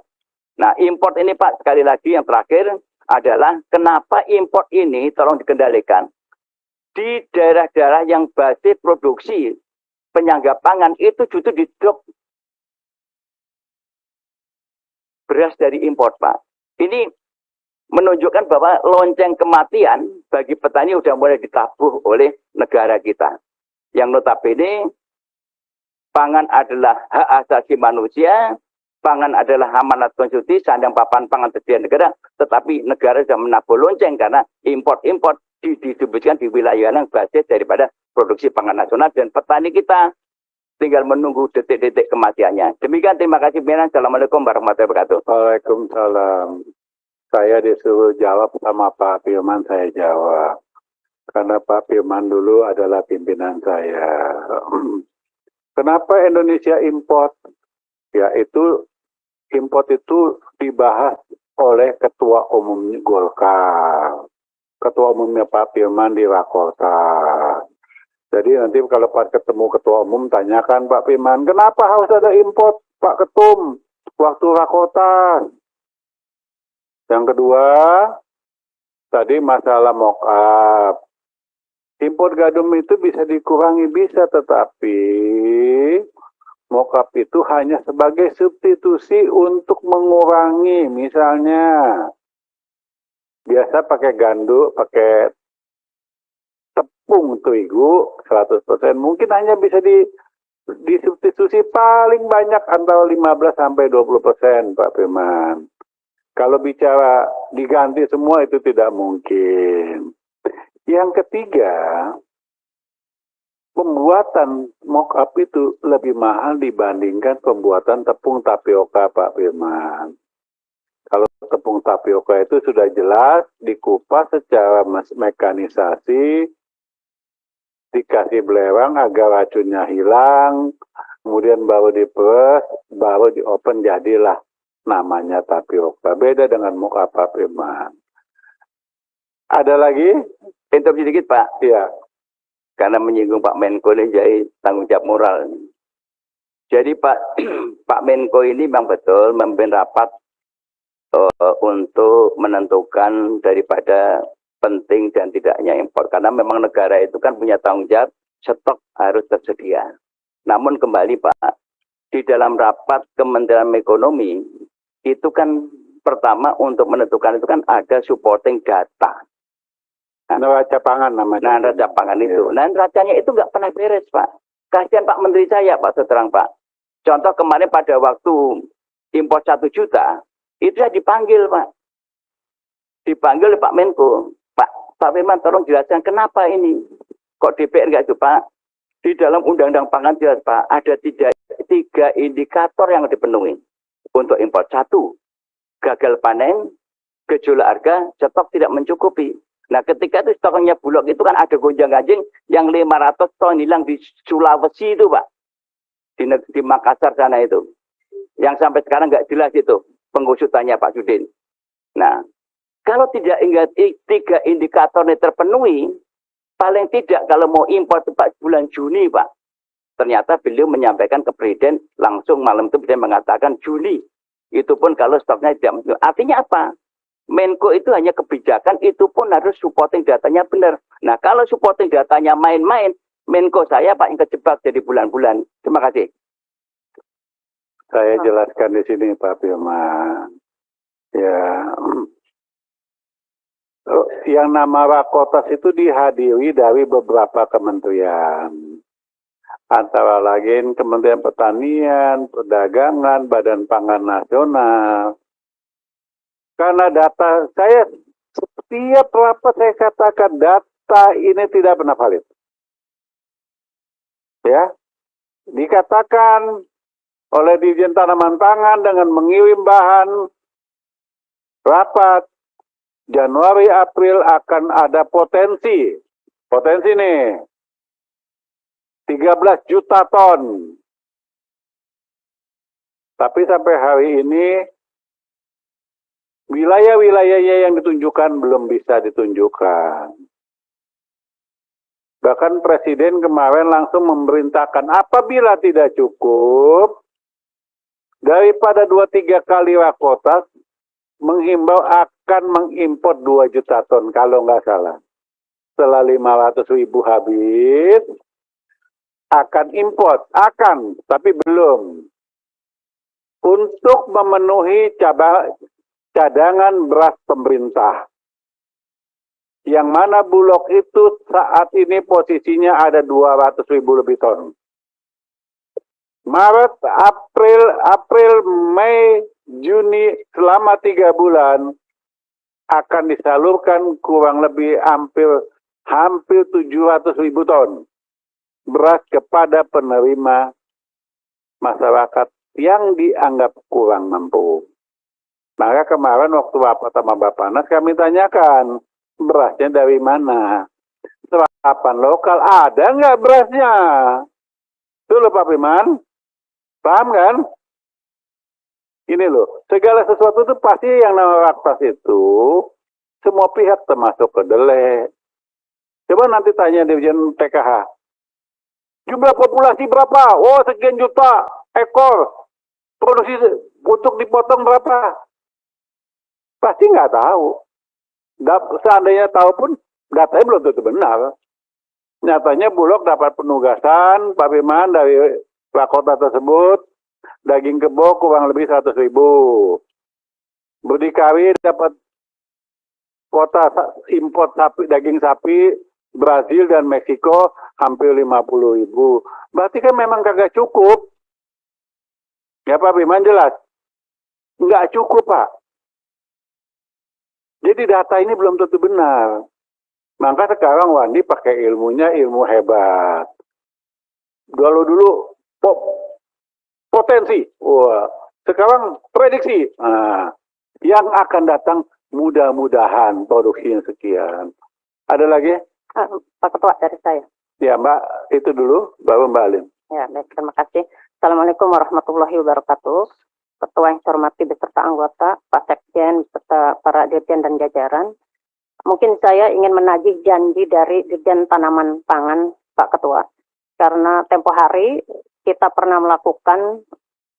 Nah, import ini, Pak, sekali lagi yang terakhir adalah kenapa import ini tolong dikendalikan. Di daerah-daerah yang basis produksi penyangga pangan itu justru didrop beras dari impor, Pak. Ini menunjukkan bahwa lonceng kematian bagi petani sudah mulai ditabuh oleh negara kita. Yang notabene pangan adalah hak asasi manusia, pangan adalah amanat konstitusi, sandang papan pangan tersedia negara, tetapi negara sudah menabuh lonceng karena import-import didistribusikan di wilayah yang basis daripada produksi pangan nasional, dan petani kita tinggal menunggu detik-detik kematiannya. Demikian, terima kasih. Assalamualaikum warahmatullahi wabarakatuh. Waalaikumsalam. Saya disuruh jawab sama Pak Firman, saya jawab. Karena Pak Firman dulu adalah pimpinan saya. Kenapa Indonesia import? Ya, itu import itu dibahas oleh Ketua Umum Golkar. Ketua Umumnya Pak Firman di Rakortas. Jadi nanti kalau pas ketemu Ketua Umum, tanyakan Pak Firman, kenapa harus ada import, Pak Ketum, waktu Rakortas? Yang kedua, tadi masalah mock-up. Import gandum itu bisa dikurangi, bisa, tetapi mock-up itu hanya sebagai substitusi untuk mengurangi. Misalnya, biasa pakai gandum, pakai tepung terigu 100%, mungkin hanya bisa disubstitusi paling banyak antara 15-20%, Pak Firman. Kalau bicara diganti semua itu tidak mungkin. Yang ketiga, pembuatan mock-up itu lebih mahal dibandingkan pembuatan tepung tapioka, Pak Firman. Kalau tepung tapioka itu sudah jelas dikupas secara mekanisasi, dikasih belerang agar racunnya hilang, kemudian baru diperes, baru di-open, jadilah namanya tapioka. Beda dengan mock-up, Pak Firman. Ada lagi? Interupsi sedikit, Pak. Iya. Karena menyinggung Pak Menko ini jadi tanggung jawab moral. Jadi Pak Menko ini memang betul memimpin rapat untuk menentukan daripada penting dan tidaknya impor. Karena memang negara itu kan punya tanggung jawab, stok harus tersedia. Namun kembali, Pak, di dalam rapat Kementerian Ekonomi, itu kan pertama untuk menentukan itu kan ada supporting data. Neraca pangan namanya. Nah, neraca pangan itu. Nah, neracanya itu nggak pernah beres, Pak. Kasihan Pak Menteri saya, Pak, seterang, Pak. Contoh kemarin pada waktu impor 1 juta, itu saya dipanggil, Pak. Dipanggil oleh Pak Menko. Pak Firman, tolong jelaskan kenapa ini. Kok DPR nggak itu, Pak? Di dalam Undang-Undang Pangan jelas, Pak, ada tiga indikator yang dipenuhi. Untuk impor. 1, gagal panen, gejolak harga, stok tidak mencukupi. Nah, ketika itu stoknya Bulog itu kan ada gonjang-ganjing yang 500 ton hilang di Sulawesi itu, Pak. Di Makassar sana itu. Yang sampai sekarang nggak jelas itu pengusutannya Pak Sudin. Nah, kalau tidak ingat 3 indikator ini terpenuhi, paling tidak kalau mau impor itu Pak bulan Juni, Pak. Ternyata beliau menyampaikan ke Presiden langsung malam itu Presiden mengatakan Juni. Itu pun kalau stoknya tidak mencukupi. Artinya apa? Menko itu hanya kebijakan, itu pun harus supporting datanya benar. Nah, kalau supporting datanya main-main, Menko saya Pak yang kejebak jadi bulan-bulan. Terima kasih. Saya jelaskan di sini Pak Firman. Ya, yang nama Wakotas itu dihadiri dari beberapa kementerian. Antara lain Kementerian Pertanian, Perdagangan, Badan Pangan Nasional. Karena data saya, setiap rapat saya katakan data ini tidak pernah valid. Ya, dikatakan oleh Dirjen Tanaman Pangan dengan mengirim bahan rapat Januari April akan ada potensi nih 13 juta ton. Tapi sampai hari ini wilayah-wilayahnya yang ditunjukkan belum bisa ditunjukkan. Bahkan Presiden kemarin langsung memerintahkan apabila tidak cukup, daripada 2-3 kali Wakotas, menghimbau akan mengimpor 2 juta ton kalau nggak salah. Setelah 500.000 habis, akan import, tapi belum. Untuk memenuhi cadangan beras pemerintah. Yang mana Bulog itu saat ini posisinya ada 200.000 lebih ton. Maret, April, Mei, Juni selama 3 bulan akan disalurkan kurang lebih hampir 700.000 ton beras kepada penerima masyarakat yang dianggap kurang mampu. Maka kemarin waktu rapat sama Bappenas kami tanyakan, berasnya dari mana? Serapan lokal ada nggak berasnya? Itu loh Pak Firman, paham kan? Ini loh, segala sesuatu itu pasti yang namanya rapat itu, semua pihak termasuk kedelai. Coba nanti tanya Dirjen PKH, jumlah populasi berapa? Oh sekian juta ekor, produksi untuk dipotong berapa? Pasti nggak tahu. Seandainya tahu pun datanya belum tentu benar. Nyatanya Bulog dapat penugasan Pak Firman dari Wakota tersebut, daging kebo kurang lebih 100.000. Berdikari dapat kuota import daging sapi Brazil dan Meksiko hampir 50.000. Berarti kan memang kagak cukup. Ya Pak Firman jelas. Nggak cukup Pak. Jadi data ini belum tentu benar. Maka sekarang Wandi pakai ilmunya, ilmu hebat. Dulu potensi. Wah, sekarang prediksi. Nah, yang akan datang mudah-mudahan produksinya sekian. Ada lagi? Pak Ketua dari saya. Ya Mbak, itu dulu, baru Mbak Alim. Ya, baik, terima kasih. Assalamualaikum warahmatullahi wabarakatuh. Ketua yang saya hormati beserta anggota, Pak Sekjen, beserta para dirjen dan jajaran. Mungkin saya ingin menagih janji dari Dirjen Tanaman Pangan, Pak Ketua. Karena tempo hari kita pernah melakukan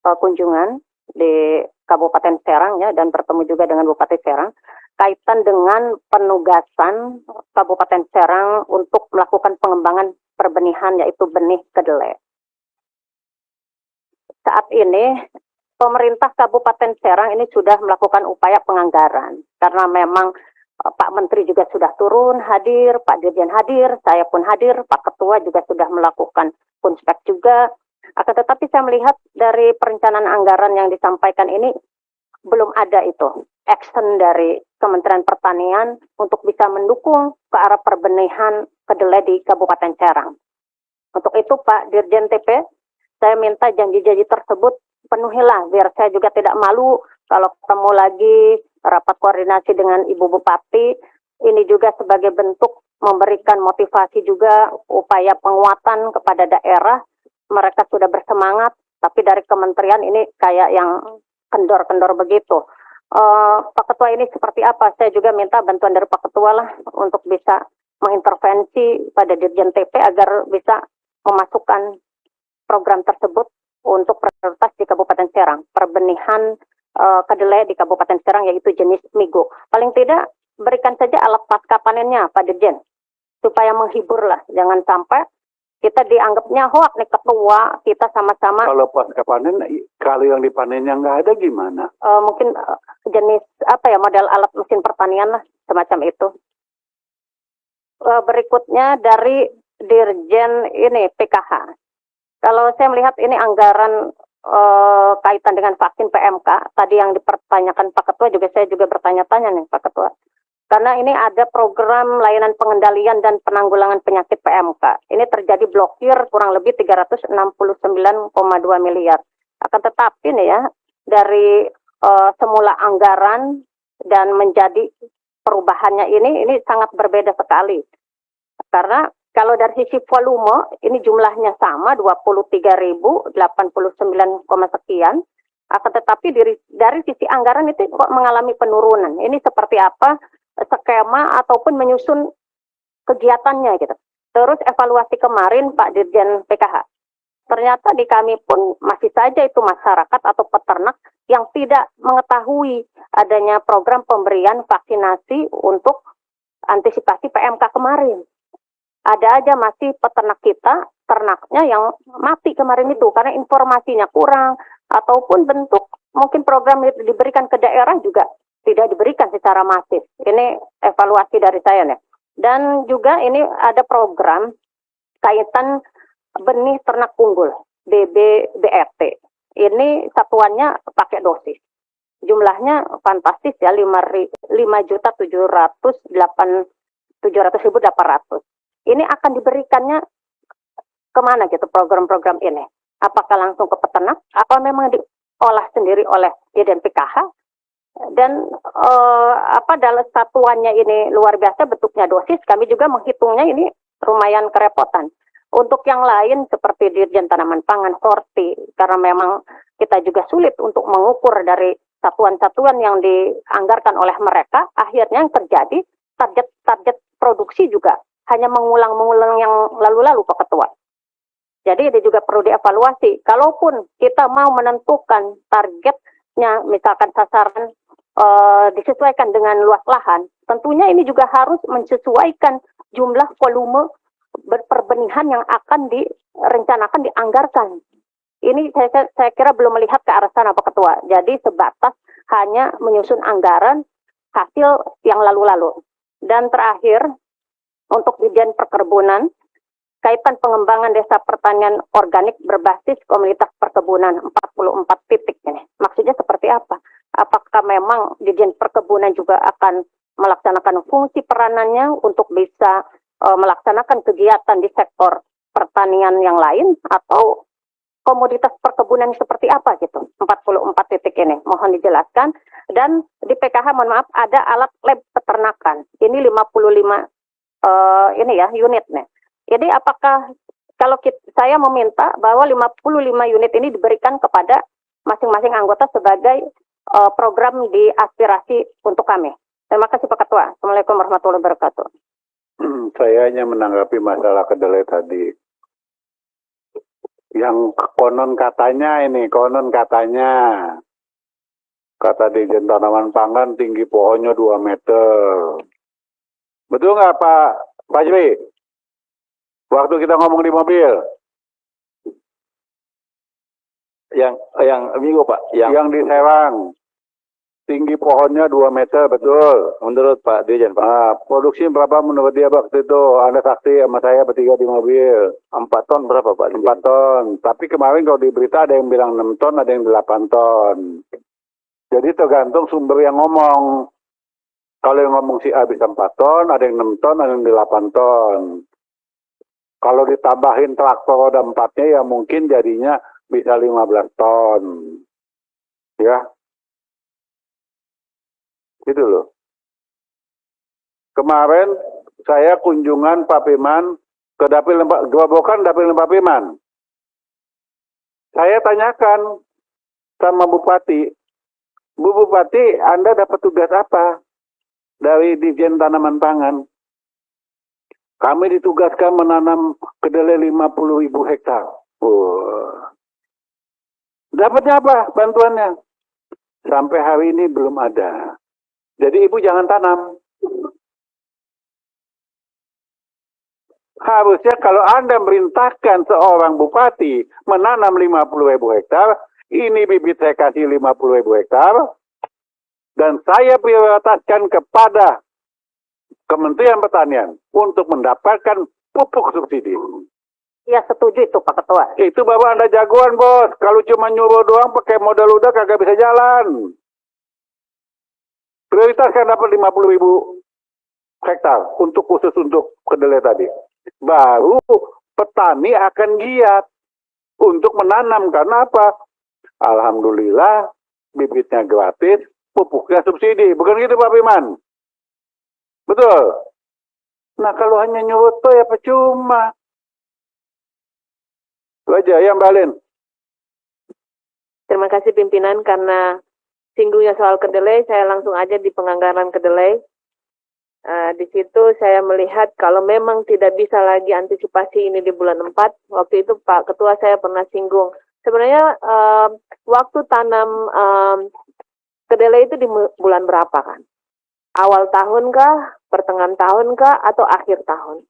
kunjungan di Kabupaten Serang ya, dan bertemu juga dengan Bupati Serang, kaitan dengan penugasan Kabupaten Serang untuk melakukan pengembangan perbenihan, yaitu benih kedelai. Saat ini, pemerintah Kabupaten Serang ini sudah melakukan upaya penganggaran. Karena memang Pak Menteri juga sudah turun, hadir, Pak Dirjen hadir, saya pun hadir, Pak Ketua juga sudah melakukan kunspek juga. Akan tetapi saya melihat dari perencanaan anggaran yang disampaikan ini, belum ada itu action dari Kementerian Pertanian untuk bisa mendukung ke arah perbenihan kedelai di Kabupaten Serang. Untuk itu Pak Dirjen TP, saya minta janji-janji tersebut penuhilah, biar saya juga tidak malu kalau ketemu lagi rapat koordinasi dengan Ibu Bupati. Ini juga sebagai bentuk memberikan motivasi juga upaya penguatan kepada daerah. Mereka sudah bersemangat, tapi dari kementerian ini kayak yang kendor-kendor begitu. Pak Ketua ini seperti apa? Saya juga minta bantuan dari Pak Ketua lah untuk bisa mengintervensi pada Dirjen TP agar bisa memasukkan program tersebut untuk prioritas di Kabupaten Serang, perbenihan kedelai di Kabupaten Serang yaitu jenis Migo. Paling tidak berikan saja alat pasca panennya Pak Dirjen, supaya menghibur lah, jangan sampai Kita dianggapnya hoak nih ketua, kita sama-sama. Kalau pasca panen, kalau yang dipanennya nggak ada gimana? Mungkin jenis apa ya, model alat mesin pertanian lah, semacam itu. Berikutnya dari Dirjen ini PKH. Kalau saya melihat ini anggaran kaitan dengan vaksin PMK, tadi yang dipertanyakan Pak Ketua juga saya juga bertanya-tanya nih Pak Ketua. Karena ini ada program layanan pengendalian dan penanggulangan penyakit PMK. Ini terjadi blokir kurang lebih 369,2 miliar. Akan tetapi nih ya, dari semula anggaran dan menjadi perubahannya ini sangat berbeda sekali. Karena kalau dari sisi volume, ini jumlahnya sama, 23.089, sekian. Akan tetapi dari sisi anggaran itu kok mengalami penurunan. Ini seperti apa skema ataupun menyusun kegiatannya gitu. Terus evaluasi kemarin Pak Dirjen PKH. Ternyata di kami pun masih saja itu masyarakat atau peternak yang tidak mengetahui adanya program pemberian vaksinasi untuk antisipasi PMK kemarin. Ada aja masih peternak kita, ternaknya yang mati kemarin itu karena informasinya kurang ataupun bentuk mungkin program itu diberikan ke daerah juga tidak diberikan secara masif. Ini evaluasi dari saya nih. Dan juga ini ada program kaitan benih ternak unggul, BBRT. Ini satuannya pakai dosis. Jumlahnya fantastis ya, 5.700.800. Ini akan diberikannya kemana gitu program-program ini? Apakah langsung ke peternak? Apa memang diolah sendiri oleh Dirjen PKH? Dan dalam satuannya ini luar biasa bentuknya dosis, kami juga menghitungnya ini lumayan kerepotan. Untuk yang lain seperti Dirjen Tanaman Pangan, Horti, karena memang kita juga sulit untuk mengukur dari satuan-satuan yang dianggarkan oleh mereka, akhirnya yang terjadi target produksi juga hanya mengulang-mengulang yang lalu-lalu Pak Ketua. Jadi ini juga perlu dievaluasi. Kalaupun kita mau menentukan targetnya, misalkan sasaran disesuaikan dengan luas lahan, tentunya ini juga harus menyesuaikan jumlah volume perbenihan yang akan direncanakan, dianggarkan. Ini saya kira belum melihat ke arah sana Pak Ketua. Jadi sebatas hanya menyusun anggaran hasil yang lalu-lalu. Dan terakhir, untuk Dirjen Perkebunan, kaitan pengembangan desa pertanian organik berbasis komunitas perkebunan 44 titik ini. Maksudnya seperti apa? Apakah memang Dirjen Perkebunan juga akan melaksanakan fungsi peranannya untuk bisa melaksanakan kegiatan di sektor pertanian yang lain atau komoditas perkebunan seperti apa gitu? 44 titik ini, mohon dijelaskan. Dan di PKH, mohon maaf, ada alat lab peternakan. Ini 55 unit nih. Jadi apakah kalau saya meminta bahwa 55 unit ini diberikan kepada masing-masing anggota sebagai program di aspirasi untuk kami. Terima kasih Pak Ketua. Assalamualaikum warahmatullahi wabarakatuh. Saya hanya menanggapi masalah kedelai tadi. Yang konon katanya kata Dirjen Tanaman Pangan tinggi pohonnya 2 meter. Betul nggak Pak Jwi? Waktu kita ngomong di mobil. Yang minggu Pak, yang di Serang. Tinggi pohonnya 2 meter, betul. Menurut Pak Dirjen, Pak. Produksi berapa menurut dia waktu itu? Anda saksi sama saya bertiga di mobil. 4 ton berapa Pak? 4 ton. Tapi kemarin kalau di berita ada yang bilang 6 ton, ada yang 8 ton. Jadi tergantung sumber yang ngomong. Kalau yang ngomong si A bisa 4 ton, ada yang 6 ton, ada yang 8 ton. Kalau ditambahin traktor roda 4-nya ya mungkin jadinya bisa 15 ton. Ya. Gitu loh. Kemarin saya kunjungan Pak Piman ke dapil Gerobokan dapil Pak Piman. Saya tanyakan sama Bupati, Bu Bupati, Anda dapat tugas apa dari Dirjen Tanaman Pangan? Kami ditugaskan menanam kedelai 50.000 hektar. Dapatnya apa bantuannya? Sampai hari ini belum ada. Jadi Ibu jangan tanam. Harusnya kalau Anda merintahkan seorang bupati menanam 50.000 hektar, ini bibit saya kasih 50.000 hektar, dan saya prioritaskan kepada Kementerian Pertanian untuk mendapatkan pupuk subsidi. Ya setuju itu Pak Ketua. Itu Bapak Anda jagoan, Bos. Kalau cuma nyuruh doang pakai modal udah kagak bisa jalan. Prioritaskan dapat 50.000 hektar untuk khusus untuk kedelai tadi. Baru petani akan giat untuk menanam. Karena apa? Alhamdulillah bibitnya gratis, pupuknya subsidi. Bukan gitu Pak Firman? Betul. Nah kalau hanya nyuruh tuh ya percuma. Itu aja ya Mbak Lin. Terima kasih pimpinan karena singgungnya soal kedelai, saya langsung aja di penganggaran kedelai. Di situ saya melihat kalau memang tidak bisa lagi antisipasi ini di bulan 4, waktu itu Pak Ketua saya pernah singgung. Sebenarnya waktu tanam kedelai itu di bulan berapa kan? Awal tahun kah, pertengahan tahun kah, atau akhir tahun?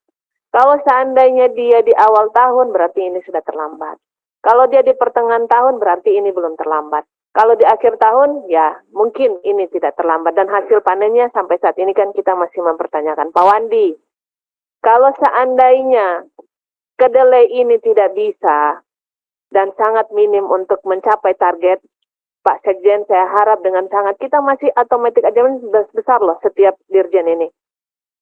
Kalau seandainya dia di awal tahun, berarti ini sudah terlambat. Kalau dia di pertengahan tahun, berarti ini belum terlambat. Kalau di akhir tahun, ya mungkin ini tidak terlambat. Dan hasil panennya sampai saat ini kan kita masih mempertanyakan. Pak Wandi, kalau seandainya kedelai ini tidak bisa dan sangat minim untuk mencapai target, Pak Sekjen, saya harap dengan sangat, kita masih automatic adjustment besar loh setiap dirjen ini.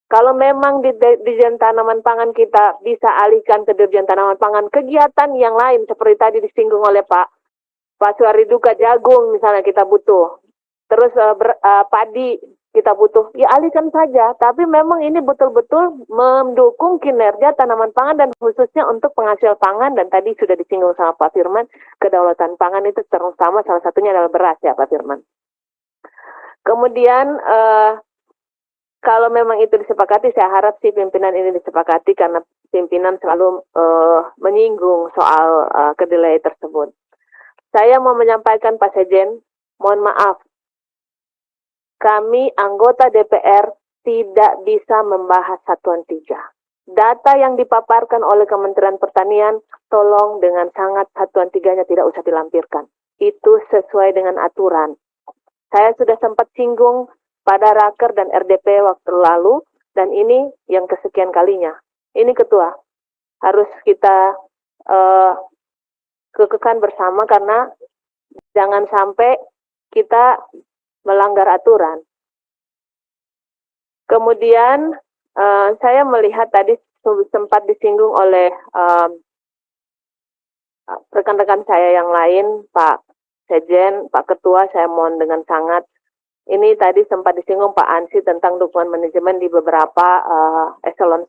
Kalau memang di Dirjen Tanaman Pangan kita bisa alihkan ke Dirjen Tanaman Pangan, kegiatan yang lain seperti tadi disinggung oleh Pak Suari Duka, jagung misalnya kita butuh, terus padi kita butuh, ya alihkan saja. Tapi memang ini betul-betul mendukung kinerja tanaman pangan dan khususnya untuk penghasil pangan, dan tadi sudah disinggung sama Pak Firman, kedaulatan pangan itu terutama salah satunya adalah beras ya Pak Firman. Kemudian kalau memang itu disepakati, saya harap sih pimpinan ini disepakati karena pimpinan selalu menyinggung soal kedelai tersebut. Saya mau menyampaikan Pak Sekjen, mohon maaf, kami anggota DPR tidak bisa membahas Satuan 3. Data yang dipaparkan oleh Kementerian Pertanian, tolong dengan sangat Satuan 3-nya tidak usah dilampirkan. Itu sesuai dengan aturan. Saya sudah sempat singgung pada Raker dan RDP waktu lalu, dan ini yang kesekian kalinya. Ini Ketua, harus kita kekekan bersama karena jangan sampai kita melanggar aturan. Kemudian saya melihat tadi sempat disinggung oleh rekan-rekan saya yang lain, Pak Sekjen, Pak Ketua, saya mohon dengan sangat. Ini tadi sempat disinggung Pak Ansi tentang dukungan manajemen di beberapa eselon 1.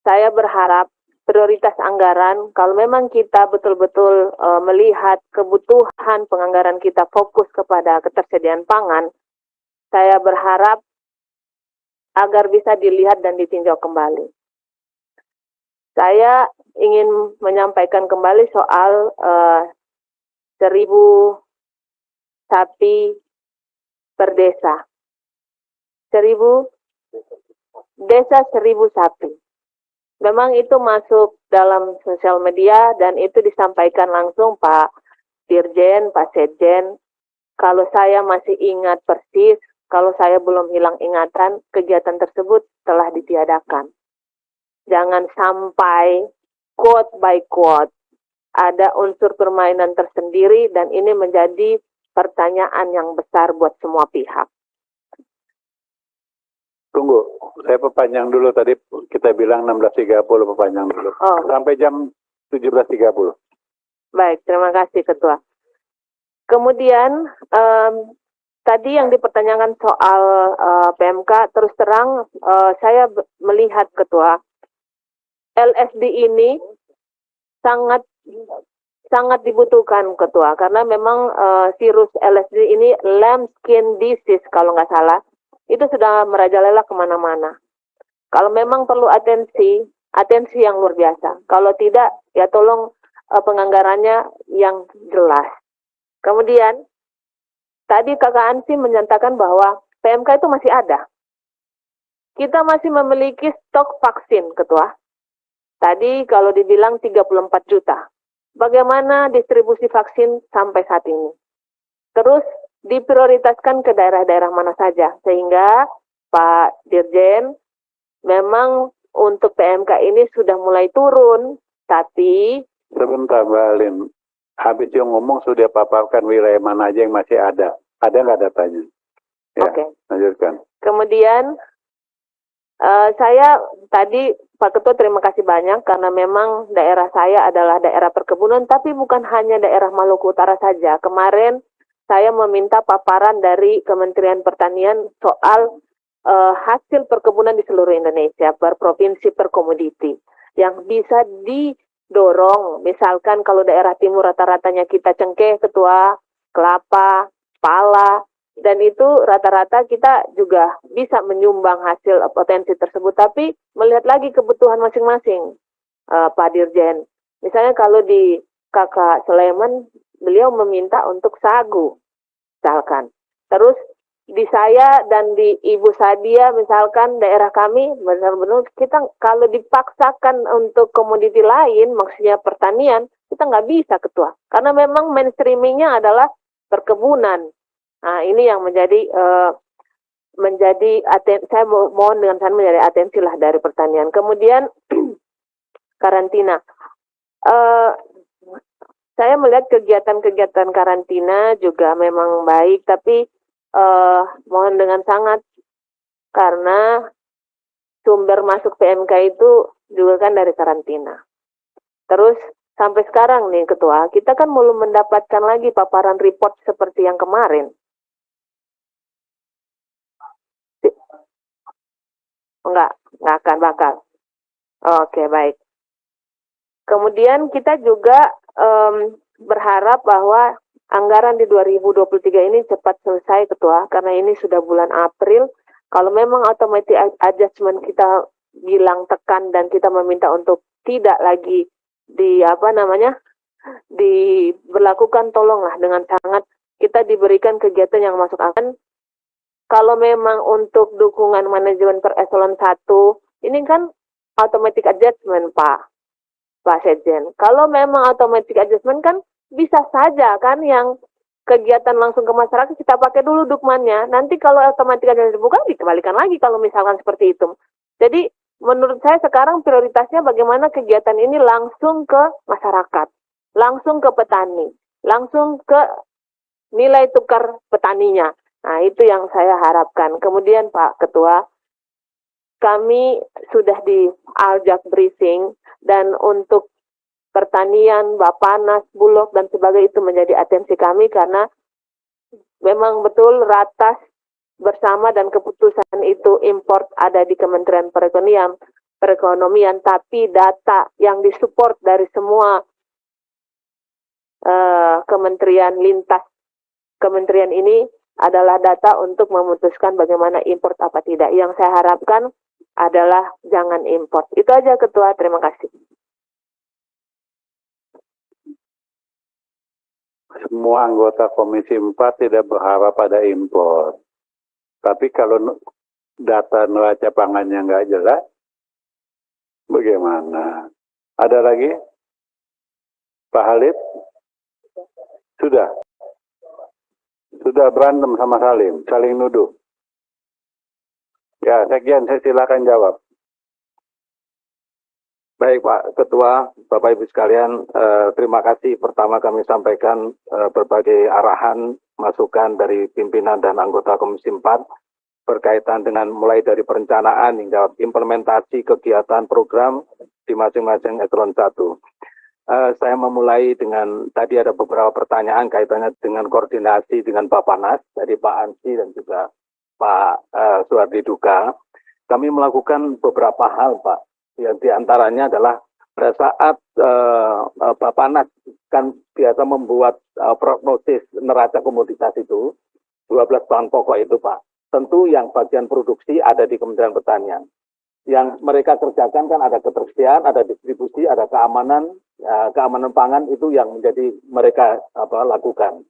Saya berharap prioritas anggaran, kalau memang kita betul-betul melihat kebutuhan penganggaran kita fokus kepada ketersediaan pangan, saya berharap agar bisa dilihat dan ditinjau kembali. Saya ingin menyampaikan kembali soal 1.000 sapi per desa. 1.000 desa 1.000 sapi. Memang itu masuk dalam sosial media dan itu disampaikan langsung Pak Dirjen, Pak Sekjen. Kalau saya masih ingat persis, kalau saya belum hilang ingatan, kegiatan tersebut telah ditiadakan. Jangan sampai quote by quote ada unsur permainan tersendiri dan ini menjadi pertanyaan yang besar buat semua pihak. Tunggu, saya perpanjang dulu tadi kita bilang 16.30 perpanjang dulu. Oh. Sampai jam 17.30. Baik, terima kasih Ketua. Kemudian tadi yang dipertanyakan soal PMK, terus terang saya melihat Ketua, LSD ini sangat dibutuhkan Ketua, karena memang virus LSD ini lambskin disease kalau nggak salah, itu sudah merajalela kemana-mana. Kalau memang perlu atensi yang luar biasa. Kalau tidak, ya tolong penganggarannya yang jelas. Kemudian, tadi Kakak Ansi menyatakan bahwa PMK itu masih ada. kita masih memiliki stok vaksin, Ketua. Tadi kalau dibilang 34 juta. Bagaimana distribusi vaksin sampai saat ini? Terus diprioritaskan ke daerah-daerah mana saja, sehingga Pak Dirjen, memang untuk PMK ini sudah mulai turun, tapi... Sebentar, Mbak Alin. Habis yang ngomong sudah paparkan wilayah mana aja yang masih ada. Ada nggak datanya? Ya, Oke. lanjutkan. Kemudian saya tadi Pak Ketua terima kasih banyak karena memang daerah saya adalah daerah perkebunan, tapi bukan hanya daerah Maluku Utara saja. Kemarin saya meminta paparan dari Kementerian Pertanian soal hasil perkebunan di seluruh Indonesia per provinsi per komoditi yang bisa didorong. Misalkan kalau daerah timur rata-ratanya kita cengkeh, Ketua, kelapa, pala, dan itu rata-rata kita juga bisa menyumbang hasil potensi tersebut, tapi melihat lagi kebutuhan masing-masing, Pak Dirjen. Misalnya kalau di Kakak Sleman, beliau meminta untuk sagu, misalkan. Terus di saya dan di Ibu Sadia, misalkan daerah kami, benar-benar kita kalau dipaksakan untuk komoditi lain, maksudnya pertanian, kita nggak bisa, Ketua. Karena memang mainstreamingnya adalah perkebunan. Nah, ini yang menjadi saya mohon dengan saya menjadi atensi lah dari pertanian. Kemudian karantina. Saya melihat kegiatan-kegiatan karantina juga memang baik, tapi mohon dengan sangat karena sumber masuk PMK itu juga kan dari karantina. Terus sampai sekarang nih Ketua, kita kan belum mendapatkan lagi paparan report seperti yang kemarin. Enggak akan bakal. Oke, baik. Kemudian kita juga berharap bahwa anggaran di 2023 ini cepat selesai, Ketua, karena ini sudah bulan April. Kalau memang automatic adjustment kita bilang tekan dan kita meminta untuk tidak lagi diberlakukan, tolonglah dengan sangat kita diberikan kegiatan yang masuk akal. Kalau memang untuk dukungan manajemen per eselon 1, ini kan automatic adjustment, Pak Sekjen. Kalau memang automatic adjustment kan bisa saja kan yang kegiatan langsung ke masyarakat kita pakai dulu dukmannya. Nanti kalau automatic adjustment bukan dikembalikan lagi kalau misalkan seperti itu. Jadi menurut saya sekarang prioritasnya bagaimana kegiatan ini langsung ke masyarakat, langsung ke petani, langsung ke nilai tukar petaninya. Nah, itu yang saya harapkan. Kemudian Pak Ketua, kami sudah di Aljak briefing dan untuk pertanian, Bapanas, Bulog, dan sebagainya itu menjadi atensi kami karena memang betul ratas bersama dan keputusan itu import ada di Kementerian Perekonomian, tapi data yang disupport dari semua kementerian lintas kementerian ini adalah data untuk memutuskan bagaimana import apa tidak. Yang saya harapkan adalah jangan import. Itu aja Ketua, terima kasih. Semua anggota Komisi 4 tidak berharap pada impor. Tapi kalau data neraca pangannya nggak jelas, bagaimana? Ada lagi? Pak Halid? Sudah? Sudah berantem sama saling nuduh. Ya, Sekjen, saya silakan jawab. Baik Pak Ketua, Bapak Ibu sekalian, terima kasih. Pertama kami sampaikan berbagai arahan, masukan dari pimpinan dan anggota Komisi 4 berkaitan dengan mulai dari perencanaan hingga implementasi kegiatan program di masing-masing eselon 1. Saya memulai dengan tadi ada beberapa pertanyaan kaitannya dengan koordinasi dengan Bapanas dari Pak Ansi dan juga Pak Suhardi Duga. Kami melakukan beberapa hal, Pak. Yang diantaranya adalah pada saat Bapanas kan biasa membuat prognosis neraca komoditas itu 12 bahan pokok itu, Pak. Tentu yang bagian produksi ada di Kementerian Pertanian. Yang mereka kerjakan kan ada ketersediaan, ada distribusi, ada keamanan, keamanan pangan itu yang menjadi mereka lakukan.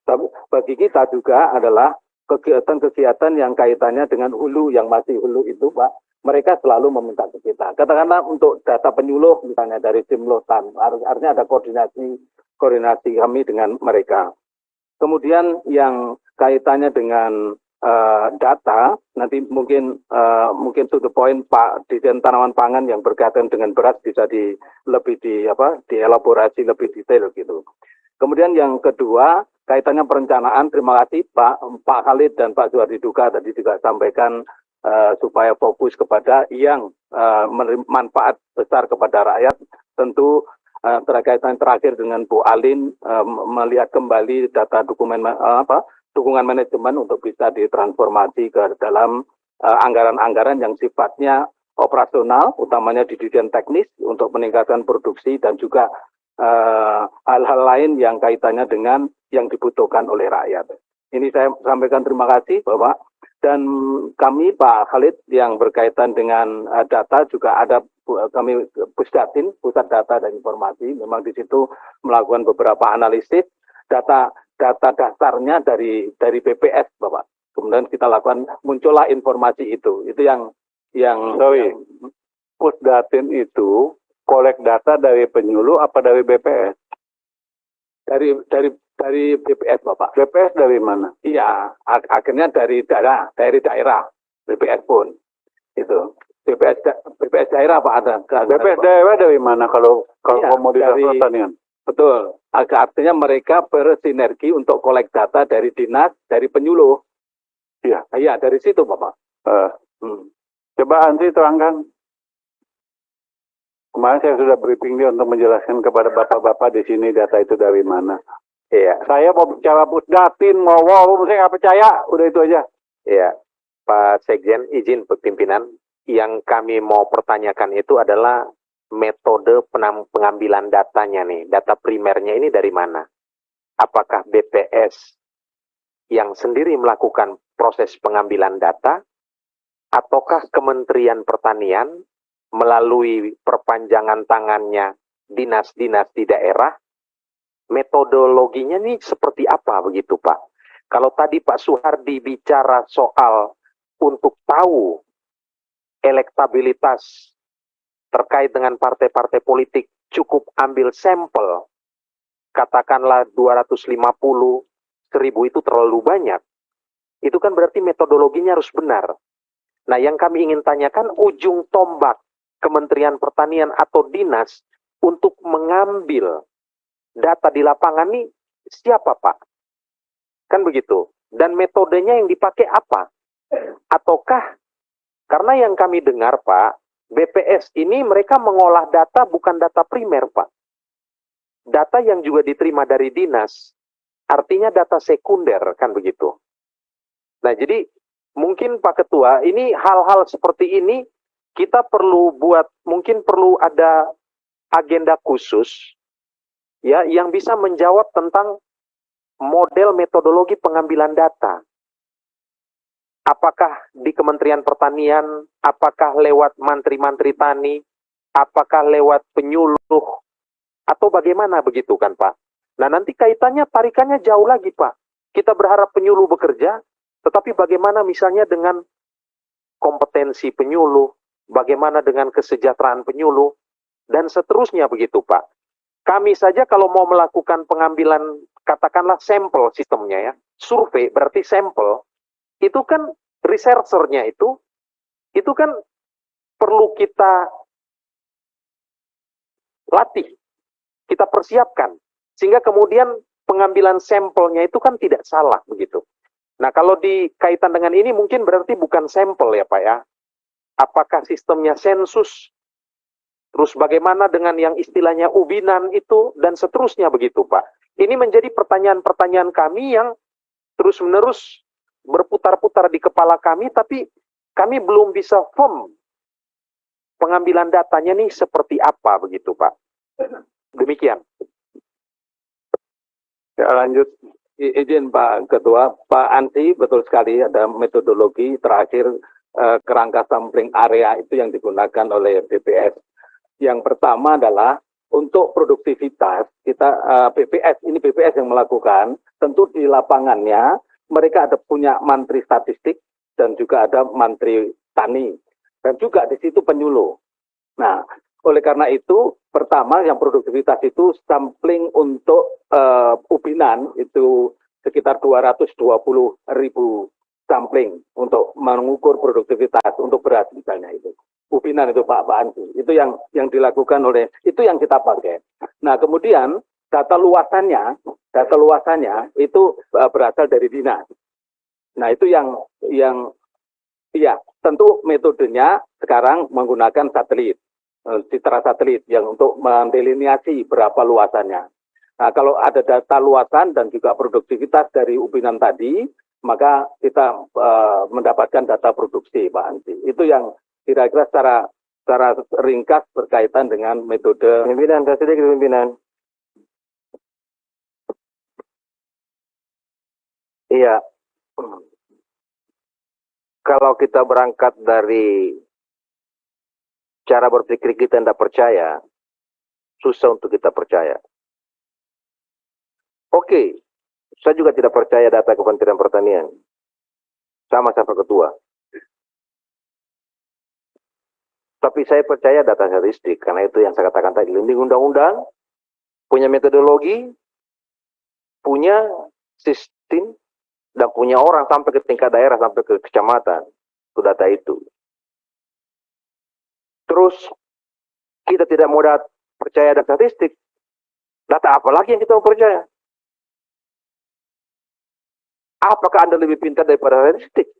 Tapi bagi kita juga adalah kegiatan-kegiatan yang kaitannya dengan hulu yang masih hulu itu Pak, mereka selalu meminta ke kita. Katakanlah untuk data penyuluh misalnya dari tim Lotan, artinya ada koordinasi kami dengan mereka. Kemudian yang kaitannya dengan data, nanti mungkin to the point Pak Dirjen Tanaman Pangan yang berkaitan dengan beras bisa dielaborasi lebih detail gitu. Kemudian yang kedua kaitannya perencanaan, terima kasih Pak Khalid dan Pak Zuhardi Duga tadi juga sampaikan supaya fokus kepada yang manfaat besar kepada rakyat. Tentu terkaitan terakhir dengan Bu Alin melihat kembali data dukungan manajemen untuk bisa ditransformasi ke dalam anggaran-anggaran yang sifatnya operasional, utamanya di dirjen teknis untuk meningkatkan produksi dan juga hal-hal lain yang kaitannya dengan yang dibutuhkan oleh rakyat. Ini saya sampaikan terima kasih Bapak. Dan kami Pak Khalid yang berkaitan dengan data juga ada kami Pusdatin, Pusat Data dan Informasi, memang di situ melakukan beberapa analisis data dasarnya dari BPS Bapak. Kemudian kita lakukan muncullah informasi itu yang Pusdatin itu kolek data dari penyuluh apa dari BPS? Dari BPS Bapak. BPS dari mana? Iya, akhirnya dari daerah BPS pun itu. BPS daerah Pak ada. BPS daerah dari mana kalau komoditas pertanian? Betul. Artinya mereka bersinergi untuk kolek data dari dinas, dari penyuluh. Iya. Iya, dari situ Bapak. Coba Ansi terangkan. Kemarin saya sudah briefing dia untuk menjelaskan kepada bapak-bapak di sini data itu dari mana. Iya. Saya mau bicara Pusdatin, saya nggak percaya. Udah itu aja. Iya. Pak Sekjen, izin pimpinan. Yang kami mau pertanyakan itu adalah metode pengambilan datanya nih. Data primernya ini dari mana? Apakah BPS yang sendiri melakukan proses pengambilan data? Ataukah Kementerian Pertanian melalui perpanjangan tangannya dinas-dinas di daerah? Metodologinya nih seperti apa begitu Pak? Kalau tadi Pak Suhardi bicara soal untuk tahu elektabilitas terkait dengan partai-partai politik cukup ambil sampel, katakanlah 250, 1000 itu terlalu banyak. Itu kan berarti metodologinya harus benar. Nah yang kami ingin tanyakan ujung tombak Kementerian Pertanian atau dinas untuk mengambil data di lapangan nih siapa Pak? Kan begitu. Dan metodenya yang dipakai apa? Ataukah, karena yang kami dengar Pak, BPS ini mereka mengolah data bukan data primer Pak. Data yang juga diterima dari dinas, artinya data sekunder, kan begitu. Nah jadi mungkin Pak Ketua, ini hal-hal seperti ini kita perlu mungkin perlu ada agenda khusus ya yang bisa menjawab tentang model metodologi pengambilan data. Apakah di Kementerian Pertanian, apakah lewat mantri-mantri tani, apakah lewat penyuluh, atau bagaimana begitu kan Pak? Nah nanti kaitannya tarikannya jauh lagi Pak. Kita berharap penyuluh bekerja, tetapi bagaimana misalnya dengan kompetensi penyuluh, bagaimana dengan kesejahteraan penyuluh, dan seterusnya begitu Pak. Kami saja kalau mau melakukan pengambilan, katakanlah sampel sistemnya ya, survei berarti sampel, itu kan researchernya itu kan perlu kita latih, kita persiapkan, sehingga kemudian pengambilan sampelnya itu kan tidak salah begitu. Nah kalau dikaitan dengan ini mungkin berarti bukan sampel ya Pak ya, apakah sistemnya sensus, terus bagaimana dengan yang istilahnya ubinan itu, dan seterusnya begitu Pak. Ini menjadi pertanyaan-pertanyaan kami yang terus-menerus berputar-putar di kepala kami, tapi kami belum bisa firm pengambilan datanya nih seperti apa begitu Pak. Demikian. Ya lanjut. Izin Pak Ketua, Pak Ansi betul sekali ada metodologi terakhir kerangka sampling area itu yang digunakan oleh BPS. Yang pertama adalah untuk produktivitas kita BPS yang melakukan, tentu di lapangannya mereka ada punya mantri statistik dan juga ada mantri tani dan juga di situ penyuluh. Nah, oleh karena itu pertama yang produktivitas itu sampling untuk ubinan itu sekitar 220.000 sampling untuk mengukur produktivitas untuk beras misalnya itu. Ubinan itu Pak Ansi. Itu yang dilakukan oleh, itu yang kita pakai. Nah kemudian data luasannya itu berasal dari dinas. Nah itu yang iya tentu metodenya sekarang menggunakan satelit, citra satelit yang untuk mendeliniasi berapa luasannya. Nah kalau ada data luasan dan juga produktivitas dari ubinan tadi, maka kita mendapatkan data produksi Pak Ansi. Itu yang kira-kira secara ringkas berkaitan dengan metode. Pimpinan, sedikit pimpinan. Iya. Kalau kita berangkat dari cara berpikir kita tidak percaya, susah untuk kita percaya. Oke, saya juga tidak percaya data Kementerian Pertanian. Sama Pak Ketua. Tapi saya percaya data statistik, karena itu yang saya katakan tadi. Ini undang-undang, punya metodologi, punya sistem, dan punya orang sampai ke tingkat daerah, sampai ke kecamatan. Itu data itu. Terus, kita tidak mau percaya data statistik. Data apa lagi yang kita mau percaya? Apakah Anda lebih pintar daripada statistik?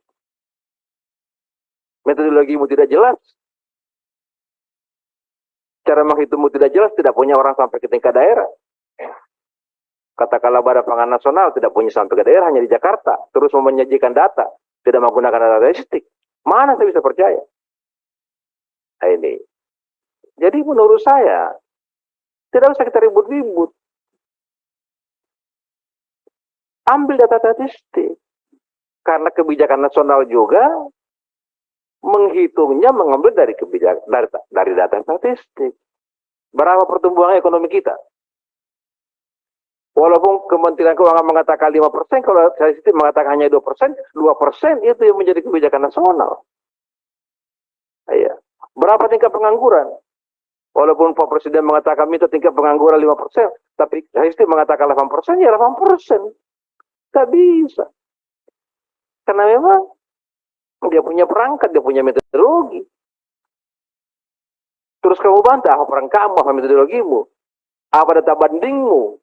Metodologimu tidak jelas. Cara menghitungmu tidak jelas, tidak punya orang sampai ke tingkat daerah. Katakanlah Badan Pangan Nasional tidak punya sampai ke daerah, hanya di Jakarta. Terus mau menyajikan data, tidak menggunakan data statistik. Mana saya bisa percaya? Nah, ini. Jadi menurut saya, tidak usah kita ribut-ribut. Ambil data statistik. Karena kebijakan nasional juga menghitungnya mengambil dari kebijakan dari data statistik. Berapa pertumbuhan ekonomi kita? Walaupun Kementerian Keuangan mengatakan 5%, kalau statistik mengatakan hanya 2%, 2% itu yang menjadi kebijakan nasional. Iya. Berapa tingkat pengangguran? Walaupun Pak Presiden mengatakan minta tingkat pengangguran 5%, tapi statistik mengatakan 8%, ya 8%. Tak bisa. Karena memang dia punya perangkat, dia punya metodologi. Terus kamu bantah apa perang kamu, apa metodologimu, apa data bandingmu.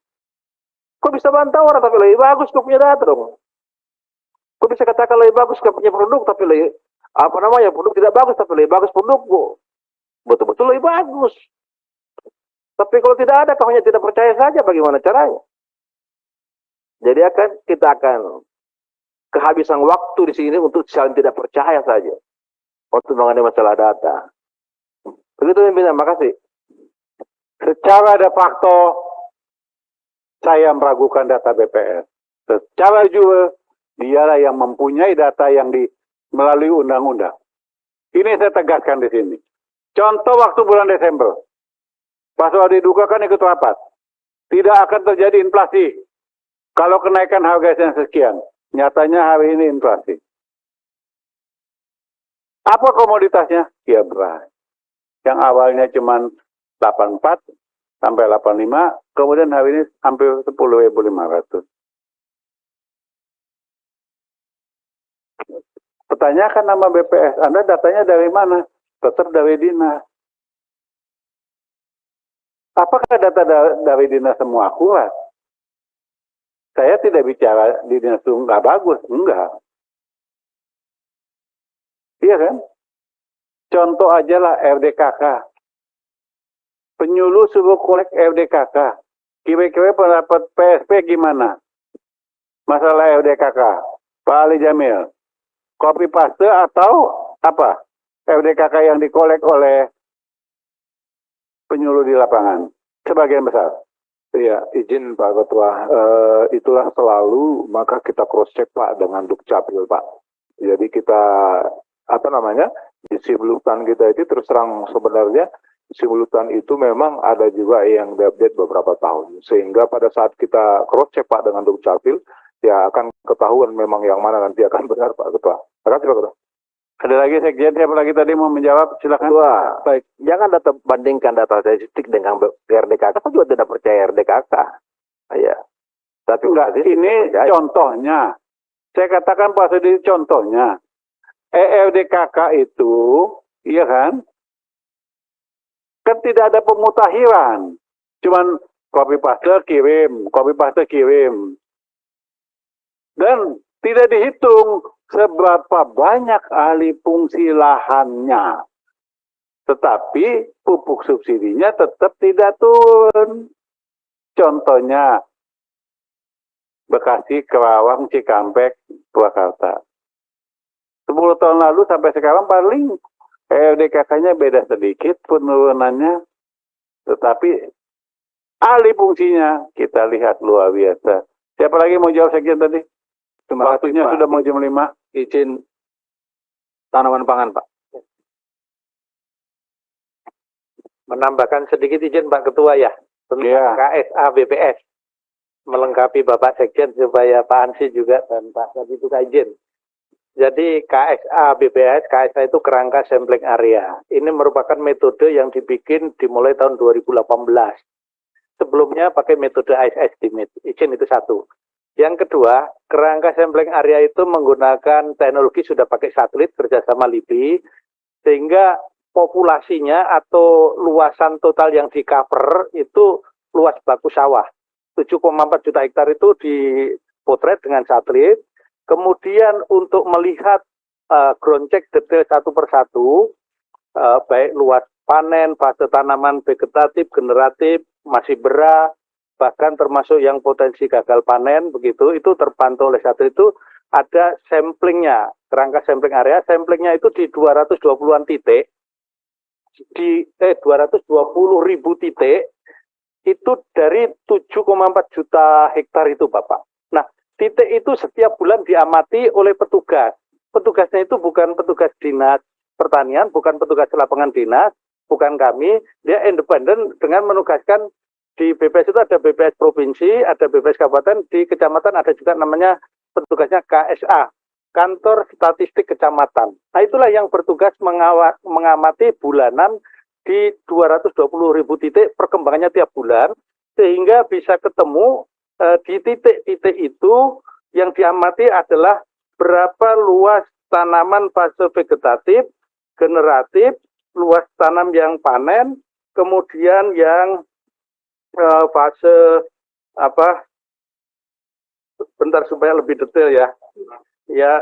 Kok bisa bantah orang tapi lebih bagus kau punya data dong. Kok bisa katakan lebih bagus kau punya produk tapi lebih, produk tidak bagus tapi lebih bagus produkmu. Betul-betul lebih bagus. Tapi kalau tidak ada kau hanya tidak percaya saja, bagaimana caranya? Jadi kita akan kehabisan waktu di sini untuk saling tidak percaya saja untuk mengenai masalah data. Begitu pimpinan, makasih. Secara de facto saya meragukan data BPS. Secara juga dialah yang mempunyai data yang melalui undang-undang. Ini saya tegaskan di sini. Contoh waktu bulan Desember, Pak Suhadi Duga kan ikut rapat. Tidak akan terjadi inflasi kalau kenaikan harga yang sekian. Nyatanya hari ini inflasi. Apa komoditasnya? Ya beras. Yang awalnya cuma 84 sampai 85, kemudian hari ini hampir 10.500. Pertanyakan nama BPS, Anda datanya dari mana? Tetap dari dinas. Apakah data dari dinas semua akurat? Saya tidak bicara di dinas itu nggak bagus, enggak. Iya kan? Contoh aja lah RDKK. Penyuluh suruh kolek RDKK. Kira-kira pendapat PSP gimana? Masalah RDKK. Pak Ali Jamil. Copy paste atau apa? RDKK yang dikolek oleh penyuluh di lapangan. Sebagian besar. Iya, izin Pak Ketua. Itulah selalu maka kita cross check Pak dengan Dukcapil Pak. Jadi kita di simultan kita itu terus terang sebenarnya simultan itu memang ada juga yang diupdate beberapa tahun. Sehingga pada saat kita cross check Pak dengan Dukcapil, ya akan ketahuan memang yang mana nanti akan benar Pak Ketua. Terima kasih Pak Ketua. Ada lagi Sekjen, siapa lagi tadi mau menjawab? Silakan. Ketua, baik, jangan bandingkan data statistik dengan RDKK. Saya juga tidak percaya RDKK. Ya. Tapi enggak, ini contohnya. Saya katakan Pak Sudi contohnya. RDKK itu, iya kan? Kan tidak ada pemutahiran. Cuman copy paste kirim. Dan tidak dihitung seberapa banyak alih fungsi lahannya. Tetapi pupuk subsidinya tetap tidak turun. Contohnya Bekasi, Kerawang, Cikampek, Purwakarta. 10 tahun lalu sampai sekarang paling RDKK-nya beda sedikit penurunannya. Tetapi alih fungsinya kita lihat luar biasa. Siapa lagi mau jawab Sekjen tadi? Waktunya sudah mau jam 5. Izin tanaman pangan, Pak. Menambahkan sedikit izin Pak Ketua ya, tentang KSA BPS. Melengkapi Bapak Sekjen supaya Pak Ansi juga dan Pak Sadi itu izin. Jadi KSA BPS, KSA itu kerangka sampling area. Ini merupakan metode yang dibikin dimulai tahun 2018. Sebelumnya pakai metode ice estimate, izin itu satu. Yang kedua, kerangka sampling area itu menggunakan teknologi sudah pakai satelit kerjasama LIBI, sehingga populasinya atau luasan total yang di cover itu luas baku sawah. 7,4 juta hektar itu dipotret dengan satelit. Kemudian untuk melihat ground check detail satu persatu, baik luas panen, fase tanaman vegetatif, generatif, masih bera, bahkan termasuk yang potensi gagal panen, begitu, itu terpantau oleh satelit itu ada samplingnya, kerangka sampling area, samplingnya itu di 220-an titik, di 220.000 titik, itu dari 7,4 juta hektar itu Bapak. Nah, titik itu setiap bulan diamati oleh petugas. Petugasnya itu bukan petugas dinas pertanian, bukan petugas lapangan dinas, bukan kami. Dia independen dengan menugaskan di BPS itu ada BPS provinsi, ada BPS kabupaten, di kecamatan ada juga namanya petugasnya KSA, Kantor Statistik Kecamatan. Nah, itulah yang bertugas mengamati bulanan di 220.000 titik, perkembangannya tiap bulan, sehingga bisa ketemu di titik-titik itu yang diamati adalah berapa luas tanaman fase vegetatif, generatif, luas tanam yang panen, kemudian yang fase apa? Bentar supaya lebih detail ya. Ya,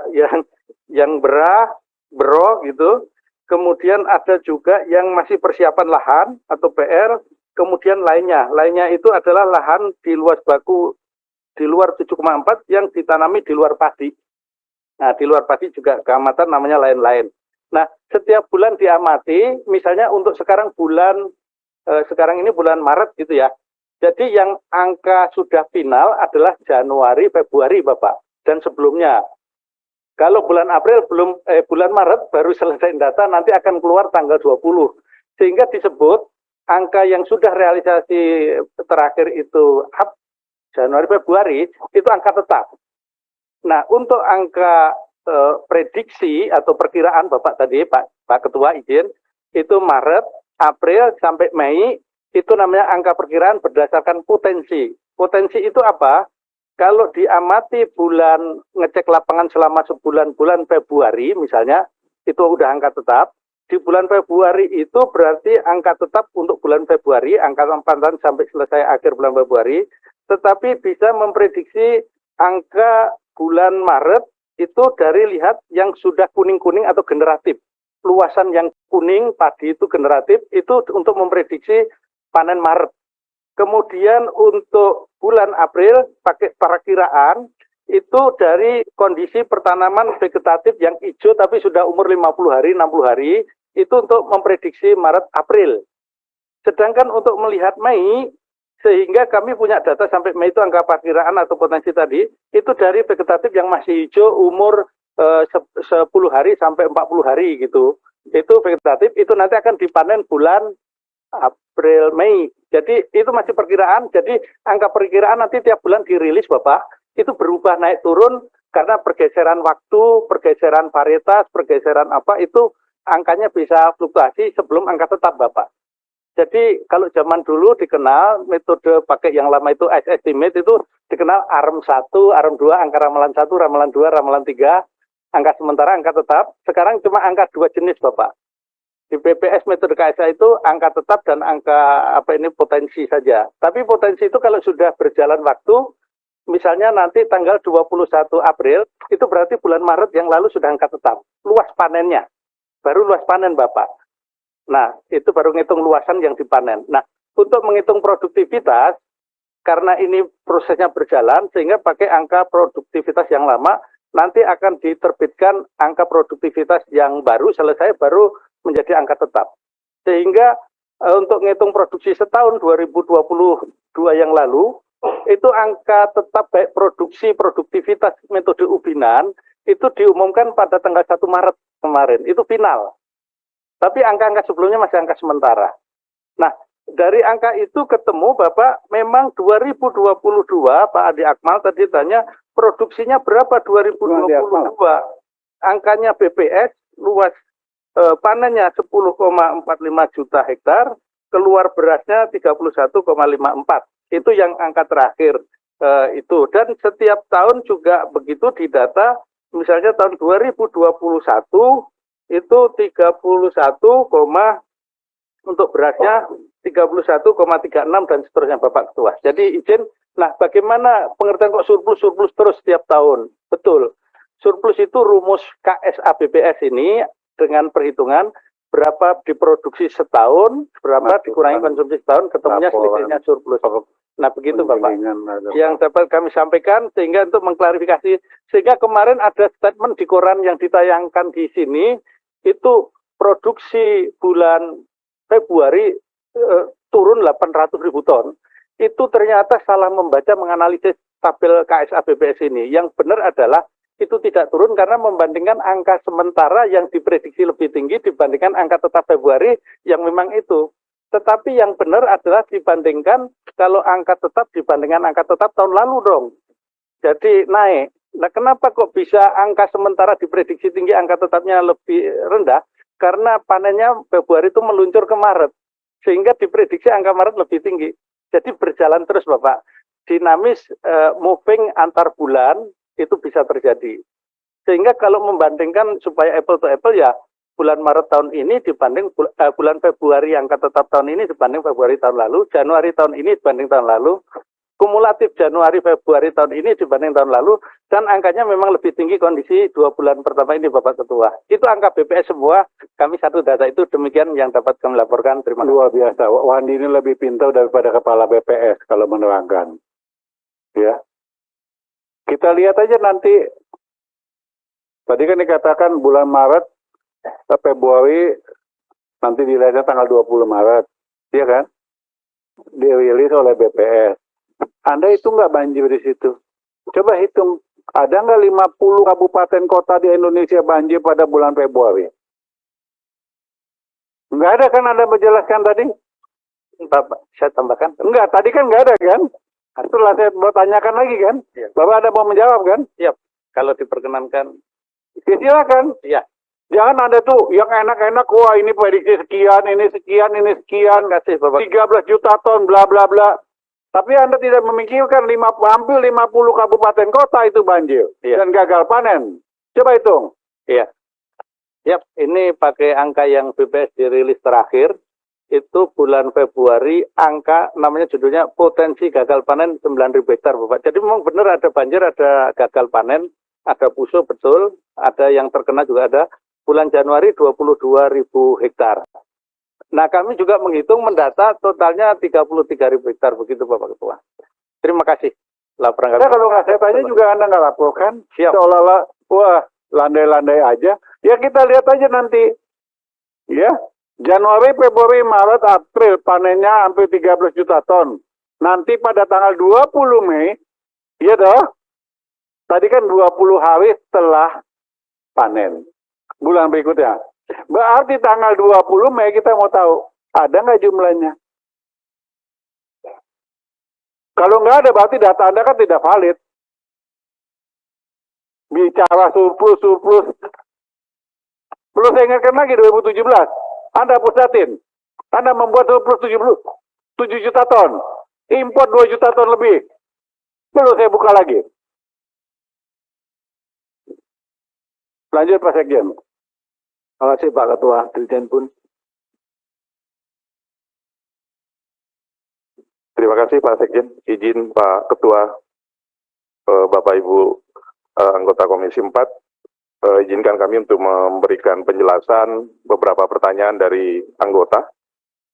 yang bero gitu. Kemudian ada juga yang masih persiapan lahan atau PR, kemudian lainnya itu adalah lahan di luas baku di luar 7,4 yang ditanami di luar padi. Nah, di luar padi juga keamatan namanya lain-lain. Nah, setiap bulan diamati, misalnya untuk sekarang sekarang ini bulan Maret gitu ya. Jadi yang angka sudah final adalah Januari, Februari Bapak, dan sebelumnya. Kalau bulan April bulan Maret baru selesai data, nanti akan keluar tanggal 20. Sehingga disebut angka yang sudah realisasi terakhir itu Januari Februari itu angka tetap. Nah, untuk angka prediksi atau perkiraan Bapak tadi Pak Ketua izin itu Maret, April sampai Mei itu namanya angka perkiraan berdasarkan potensi. Potensi itu apa? Kalau diamati bulan ngecek lapangan selama sebulan, bulan Februari misalnya, itu udah angka tetap. Di bulan Februari itu berarti angka tetap untuk bulan Februari, angka pantauan sampai selesai akhir bulan Februari. Tetapi bisa memprediksi angka bulan Maret itu dari lihat yang sudah kuning-kuning atau generatif. Luasan yang kuning, padi itu generatif, itu untuk memprediksi panen Maret. Kemudian untuk bulan April pakai perakiraan itu dari kondisi pertanaman vegetatif yang hijau tapi sudah umur 50 hari, 60 hari, itu untuk memprediksi Maret, April. Sedangkan untuk melihat Mei, sehingga kami punya data sampai Mei itu angka perkiraan atau potensi tadi, itu dari vegetatif yang masih hijau umur 10 hari sampai 40 hari gitu. Itu vegetatif, itu nanti akan dipanen bulan April, Mei. Jadi itu masih perkiraan. Jadi angka perkiraan nanti tiap bulan dirilis Bapak. itu berubah naik turun karena pergeseran waktu, pergeseran varietas, pergeseran apa itu angkanya bisa fluktuasi sebelum angka tetap Bapak. Jadi kalau zaman dulu dikenal metode pakai yang lama itu estimate itu dikenal ARM 1, ARM 2, angka ramalan 1, ramalan 2, ramalan 3, angka sementara, angka tetap. Sekarang cuma angka 2 jenis Bapak. Di BPS metode KSA itu angka tetap dan angka potensi saja. Tapi potensi itu kalau sudah berjalan waktu, misalnya nanti tanggal 21 April, itu berarti bulan Maret yang lalu sudah angka tetap. Luas panennya. Baru luas panen Bapak. Nah, itu baru ngitung luasan yang dipanen. Nah, untuk menghitung produktivitas, karena ini prosesnya berjalan, sehingga pakai angka produktivitas yang lama, nanti akan diterbitkan angka produktivitas yang baru, selesai baru menjadi angka tetap. Sehingga untuk ngitung produksi setahun 2022 yang lalu, itu angka tetap baik produksi, produktivitas metode ubinan, itu diumumkan pada tanggal 1 Maret kemarin, itu final. Tapi angka-angka sebelumnya masih angka sementara. Nah, dari angka itu ketemu Bapak, memang 2022, Pak Adi Akmal tadi tanya, produksinya berapa 2022? Angkanya BPS, luas panennya 10,45 juta hektar, keluar berasnya 31,54. Itu yang angka terakhir itu. Dan setiap tahun juga begitu didata, misalnya tahun 2021, itu 31, untuk berasnya 31,36 dan seterusnya Bapak Ketua. Jadi izin, nah bagaimana pengertian kok surplus terus setiap tahun? Betul, surplus itu rumus KSA BPS ini dengan perhitungan berapa diproduksi setahun, berapa dikurangi konsumsi setahun, ketemunya selisihnya surplus. Nah begitu Bapak, yang dapat kami sampaikan sehingga untuk mengklarifikasi, sehingga kemarin ada statement di koran yang ditayangkan di sini, itu produksi bulan Februari turun 800.000 ton. Itu ternyata salah membaca menganalisis tabel KSA BPS ini. Yang benar adalah itu tidak turun karena membandingkan angka sementara yang diprediksi lebih tinggi dibandingkan angka tetap Februari yang memang itu. Tetapi yang benar adalah dibandingkan kalau angka tetap dibandingkan angka tetap tahun lalu dong. Jadi naik. Nah, kenapa kok bisa angka sementara diprediksi tinggi, angka tetapnya lebih rendah? Karena panennya Februari itu meluncur ke Maret. Sehingga diprediksi angka Maret lebih tinggi. Jadi berjalan terus Bapak. Dinamis, moving antar bulan, itu bisa terjadi. Sehingga kalau membandingkan supaya apple to apple ya, bulan Maret tahun ini dibanding bulan Februari angka tetap tahun ini dibanding Februari tahun lalu, Januari tahun ini dibanding tahun lalu, kumulatif Januari Februari tahun ini dibanding tahun lalu, dan angkanya memang lebih tinggi kondisi 2 bulan pertama ini Bapak Ketua. Itu angka BPS semua, kami satu data itu, demikian yang dapat kami laporkan. Terima kasih. Luar biasa, Wandi ini lebih pintar daripada kepala BPS kalau menerangkan. Ya, kita lihat aja nanti, tadi kan dikatakan bulan Maret, Februari, nanti dilihatnya tanggal 20 Maret, iya kan? Dirilis oleh BPS. Anda itu nggak banjir di situ. Coba hitung, ada nggak 50 kabupaten kota di Indonesia banjir pada bulan Februari? Nggak ada kan Anda menjelaskan tadi? Bapak, saya tambahkan. Enggak, tadi kan nggak ada kan? Setelah saya mau tanyakan lagi kan? Ya. Bapak ada mau menjawab kan? Siap, kalau diperkenankan. Ya, silakan. Iya. Jangan ada tuh yang enak-enak, wah ini prediksi sekian, ini sekian, ini sekian, kasih Bapak. 13 juta ton, bla bla bla. Tapi Anda tidak memikirkan hampir 50 kabupaten kota itu banjir dan gagal panen. Coba hitung. Iya. Yap, ini pakai angka yang BPS dirilis terakhir. Itu bulan Februari, angka namanya judulnya potensi gagal panen 9.000 hektar Bapak. Jadi memang benar ada banjir, ada gagal panen, ada pusuh betul, ada yang terkena juga ada. Bulan Januari 22.000 hektar. Nah, kami juga menghitung mendata totalnya 33.000 hektar begitu Bapak Ketua. Terima kasih. Laporan kami. Nah, kalau nggak saya tanya juga Anda nggak laporkan. Siap. Seolah-olah, wah landai-landai aja. Ya kita lihat aja nanti. Ya, Januari, Februari, Maret, April panennya hampir 13 juta ton. Nanti pada tanggal 20 Mei, iya toh? Tadi kan 20 hari setelah panen. Bulan berikutnya. Berarti tanggal 20 Mei kita mau tahu, ada nggak jumlahnya? Kalau nggak ada, berarti data Anda kan tidak valid. bicara surplus. Perlu saya ingatkan lagi 2017, Anda pusatin, Anda membuat surplus 7 juta ton, import 2 juta ton lebih. Perlu saya buka lagi. Lanjut Pak Sekjen. Terima kasih Pak Ketua Dirjen Pun. Terima kasih Pak Sekjen. Izin Pak Ketua, Bapak Ibu anggota Komisi 4, izinkan kami untuk memberikan penjelasan beberapa pertanyaan dari anggota.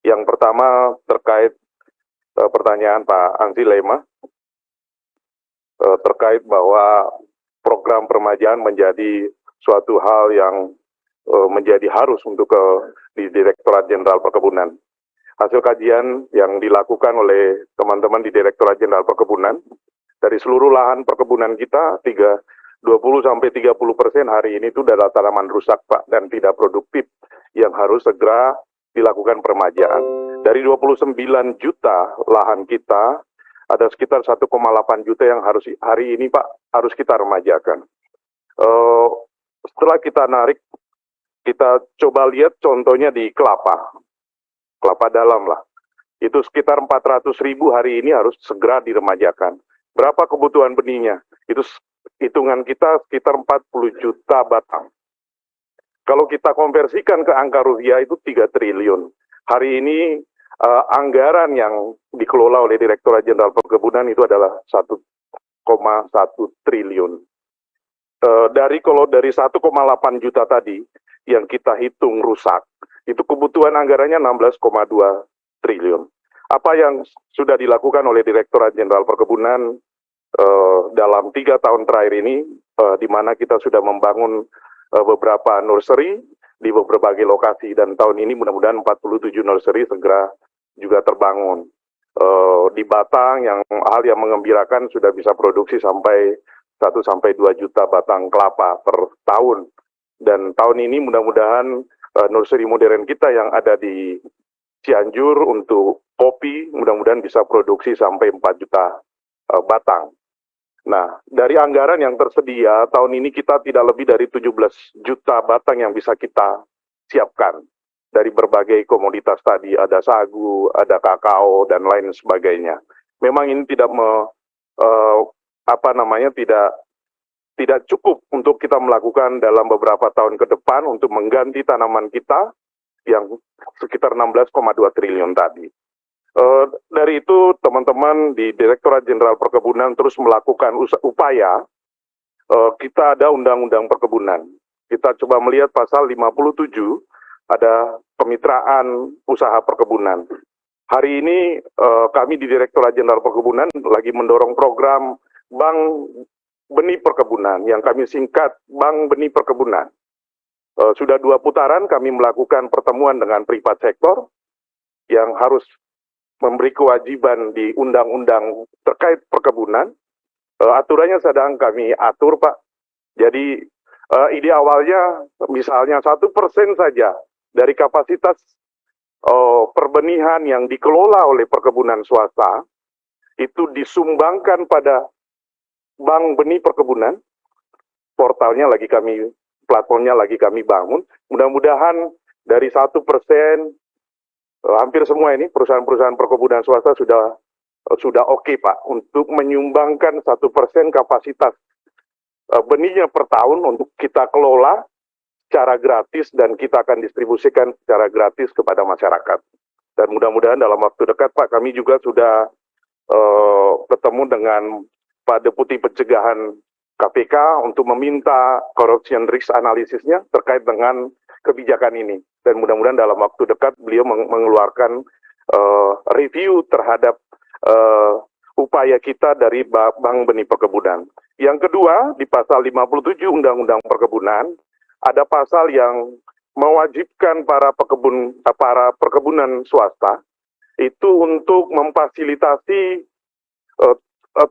Yang pertama terkait pertanyaan Pak Ansi Lema, terkait bahwa program permajaan menjadi suatu hal yang menjadi harus untuk di Direktorat Jenderal Perkebunan. Hasil kajian yang dilakukan oleh teman-teman di Direktorat Jenderal Perkebunan, dari seluruh lahan perkebunan kita, 20-30% hari ini itu adalah tanaman rusak Pak, dan tidak produktif, yang harus segera dilakukan permajaan. Dari 29 juta lahan kita, ada sekitar 1,8 juta yang harus hari ini Pak, harus kita remajakan. Setelah kita narik, kita coba lihat contohnya di kelapa dalam lah. Itu sekitar 400.000 hari ini harus segera diremajakan. Berapa kebutuhan benihnya? Itu hitungan kita sekitar 40 juta batang. Kalau kita konversikan ke angka rupiah itu 3 triliun. Hari ini anggaran yang dikelola oleh Direktorat Jenderal Perkebunan itu adalah 1,1 triliun. Kalau dari 1,8 juta tadi yang kita hitung rusak, itu kebutuhan anggarannya 16,2 triliun. Apa yang sudah dilakukan oleh Direktorat Jenderal Perkebunan dalam 3 tahun terakhir ini, di mana kita sudah membangun beberapa nursery di berbagai lokasi, dan tahun ini mudah-mudahan 47 nursery segera juga terbangun. Di Batang, hal yang mengembirakan sudah bisa produksi sampai 1-2 juta batang kelapa per tahun. Dan tahun ini mudah-mudahan nursery modern kita yang ada di Cianjur untuk kopi, mudah-mudahan bisa produksi sampai 4 juta batang. Nah, dari anggaran yang tersedia, tahun ini kita tidak lebih dari 17 juta batang yang bisa kita siapkan. Dari berbagai komoditas tadi, ada sagu, ada kakao, dan lain sebagainya. Memang ini tidak tidak cukup untuk kita melakukan dalam beberapa tahun ke depan untuk mengganti tanaman kita yang sekitar 16,2 triliun tadi. Dari itu teman-teman di Direktorat Jenderal Perkebunan terus melakukan upaya. Kita ada Undang-Undang Perkebunan. Kita coba melihat pasal 57, ada kemitraan usaha perkebunan. Hari ini kami di Direktorat Jenderal Perkebunan lagi mendorong program Bank Benih Perkebunan yang kami singkat Bank Benih Perkebunan. Sudah 2 putaran kami melakukan pertemuan dengan privat sektor yang harus memberi kewajiban di undang-undang terkait perkebunan. Aturannya sedang kami atur Pak. Jadi ide awalnya misalnya 1% saja dari kapasitas perbenihan yang dikelola oleh perkebunan swasta itu disumbangkan pada Bank Benih Perkebunan. Platformnya lagi kami bangun. Mudah-mudahan dari 1%, hampir semua ini perusahaan-perusahaan perkebunan swasta sudah oke Pak untuk menyumbangkan 1% kapasitas benihnya per tahun untuk kita kelola secara gratis, dan kita akan distribusikan secara gratis kepada masyarakat. Dan mudah-mudahan dalam waktu dekat Pak, kami juga sudah bertemu dengan Pak Deputi Pencegahan KPK untuk meminta corruption risk analisisnya terkait dengan kebijakan ini. Dan mudah-mudahan dalam waktu dekat beliau mengeluarkan review terhadap upaya kita dari Bank Benih Perkebunan. Yang kedua, di pasal 57 Undang-Undang Perkebunan, ada pasal yang mewajibkan para perkebunan swasta itu untuk memfasilitasi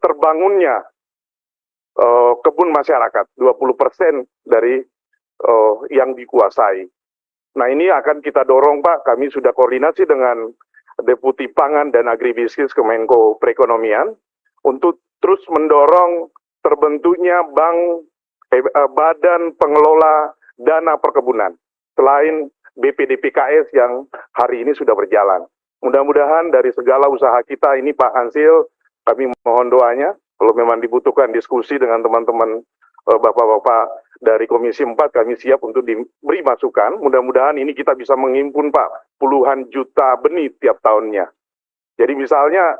terbangunnya kebun masyarakat, 20% dari yang dikuasai. Nah, ini akan kita dorong Pak, kami sudah koordinasi dengan Deputi Pangan dan Agribisnis Kemenko Perekonomian untuk terus mendorong terbentuknya bank Badan Pengelola Dana Perkebunan selain BPDPKS yang hari ini sudah berjalan. Mudah-mudahan dari segala usaha kita ini Pak Hansil, kami mohon doanya, kalau memang dibutuhkan diskusi dengan teman-teman Bapak-Bapak dari Komisi 4, kami siap untuk diberi masukan. Mudah-mudahan ini kita bisa menghimpun Pak puluhan juta benih tiap tahunnya. Jadi misalnya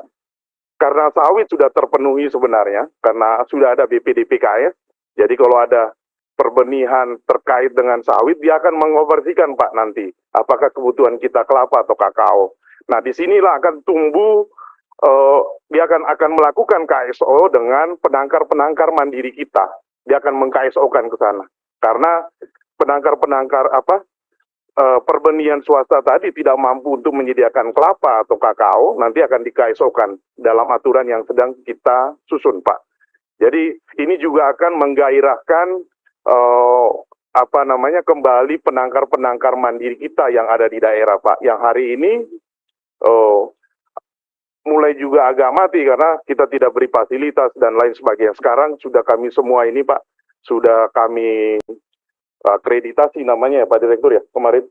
karena sawit sudah terpenuhi sebenarnya, karena sudah ada BPDPKS, jadi kalau ada perbenihan terkait dengan sawit, dia akan mengoperasikan Pak nanti, apakah kebutuhan kita kelapa atau kakao. Nah, disinilah akan tumbuh, dia akan melakukan KSO dengan penangkar-penangkar mandiri kita. Dia akan meng-KSO-kan ke sana. Karena penangkar-penangkar perbenihan swasta tadi tidak mampu untuk menyediakan kelapa atau kakao, nanti akan di-KSO-kan dalam aturan yang sedang kita susun, Pak. Jadi ini juga akan menggairahkan kembali penangkar-penangkar mandiri kita yang ada di daerah, Pak. Yang hari ini mulai juga agak mati karena kita tidak beri fasilitas dan lain sebagainya. Sekarang sudah kami semua ini Pak, sudah kami akreditasi namanya ya Pak Direktur ya, kemarin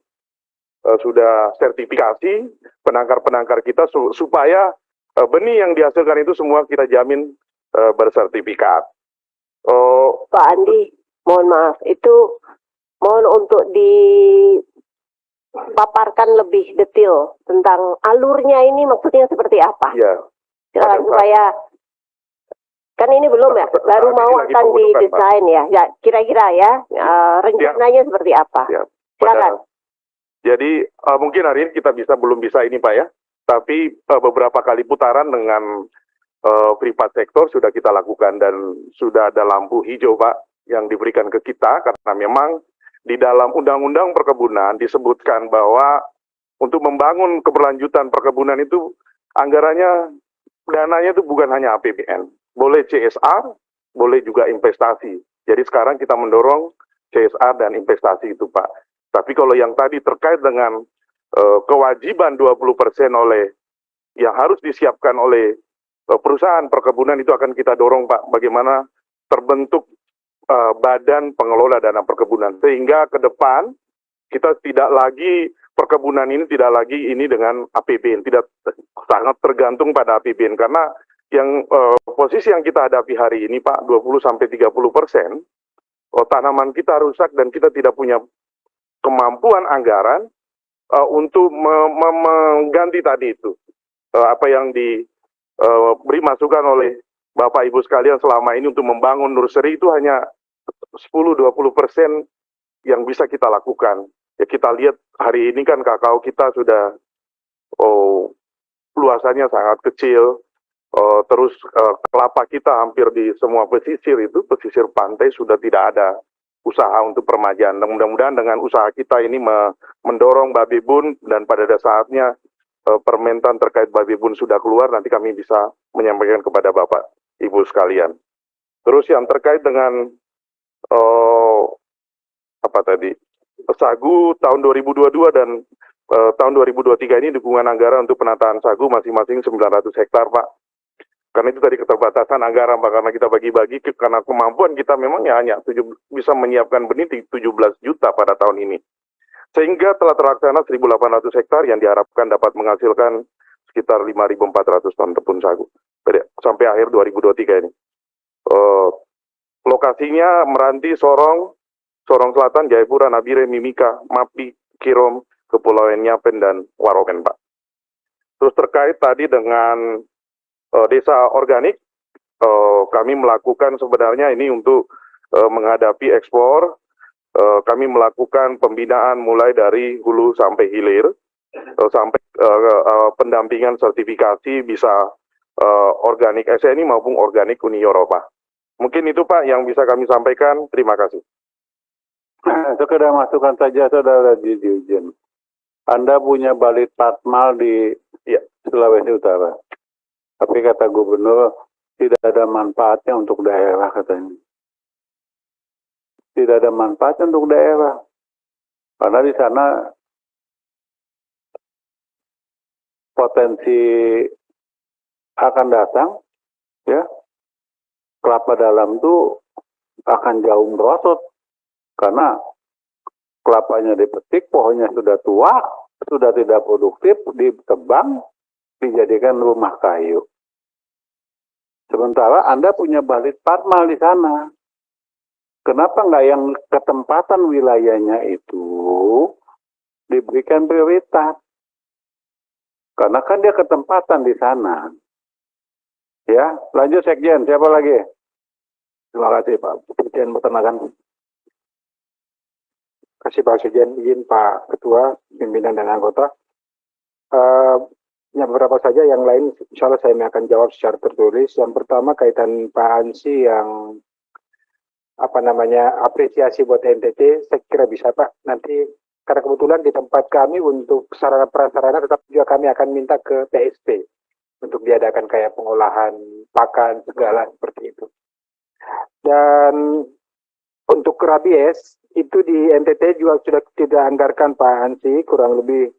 sudah sertifikasi penangkar-penangkar kita supaya benih yang dihasilkan itu semua kita jamin bersertifikat. Pak Andi, mohon maaf, itu mohon untuk paparkan lebih detail tentang alurnya ini maksudnya seperti apa? Ya. Supaya kan ini belum ya, baru mau akan didesain ya. Ya kira-kira ya rencananya seperti apa? Ya. Silakan. Jadi mungkin hari ini kita belum bisa ini Pak ya, tapi beberapa kali putaran dengan privat sektor sudah kita lakukan dan sudah ada lampu hijau Pak yang diberikan ke kita karena memang di dalam Undang-Undang Perkebunan disebutkan bahwa untuk membangun keberlanjutan perkebunan itu anggarannya, dananya itu bukan hanya APBN. Boleh CSR, boleh juga investasi. Jadi sekarang kita mendorong CSR dan investasi itu Pak. Tapi kalau yang tadi terkait dengan kewajiban 20% yang harus disiapkan oleh perusahaan perkebunan itu akan kita dorong Pak. Bagaimana terbentuk Badan Pengelola Dana Perkebunan sehingga ke depan kita tidak lagi perkebunan ini tidak lagi ini dengan APBN, tidak sangat tergantung pada APBN karena yang posisi yang kita hadapi hari ini Pak 20-30% tanaman kita rusak dan kita tidak punya kemampuan anggaran untuk mengganti tadi itu apa yang diberi masukan oleh Bapak Ibu sekalian selama ini untuk membangun nursery itu hanya 10-20% yang bisa kita lakukan. Ya kita lihat hari ini kan kakao kita sudah luasannya sangat kecil, terus kelapa kita hampir di semua pesisir itu, pesisir pantai sudah tidak ada usaha untuk permajaan. Mudah-mudahan dengan usaha kita ini mendorong Babibun dan pada saatnya permentan terkait Babibun sudah keluar, nanti kami bisa menyampaikan kepada Bapak Ibu sekalian. Terus yang terkait dengan sagu tahun 2022 dan tahun 2023 ini dukungan anggaran untuk penataan sagu masing-masing 900 hektar Pak. Karena itu tadi keterbatasan anggaran Pak, karena kita bagi-bagi karena kemampuan kita memang ya hanya bisa menyiapkan benih 17 juta pada tahun ini. Sehingga telah terlaksana 1.800 hektar yang diharapkan dapat menghasilkan sekitar 5.400 ton tepung sagu sampai akhir 2023 ini. Lokasinya Meranti, Sorong Selatan, Jayapura, Nabire, Mimika, Mapi, Kirom, Kepulauan Nyapen, dan Waroken, Pak. Terus terkait tadi dengan desa organik, kami melakukan sebenarnya ini untuk menghadapi ekspor, kami melakukan pembinaan mulai dari hulu sampai hilir, sampai pendampingan sertifikasi bisa organik SNI maupun organik Uni Eropa. Mungkin itu Pak yang bisa kami sampaikan. Terima kasih. Sekedar masukan saja Saudara Dirjen. Anda punya balit patmal di Sulawesi Utara. Tapi kata gubernur tidak ada manfaatnya untuk daerah katanya. Tidak ada manfaatnya untuk daerah. Karena di sana potensi akan datang ya kelapa dalam itu akan jauh merosot karena kelapanya dipetik, pohonnya sudah tua, sudah tidak produktif, ditebang, dijadikan rumah kayu. Sementara Anda punya balit parmal di sana. Kenapa nggak yang ketempatan wilayahnya itu diberikan prioritas? Karena kan dia ketempatan di sana. Ya, lanjut Sekjen, siapa lagi? Terima kasih Pak Dirjen Peternakan. Kasih Pak Sekjen, izin Pak Ketua, pimpinan dan anggota. Beberapa saja yang lain, insya Allah saya akan jawab secara tertulis. Yang pertama kaitan Pak Ansi yang apresiasi buat NTT, saya kira bisa Pak. Nanti karena kebetulan di tempat kami untuk sarana prasarana tetap juga kami akan minta ke PSP untuk diadakan kayak pengolahan pakan segala seperti itu. Dan untuk rabies itu di NTT juga sudah tidak anggarkan Pak Ansi kurang lebih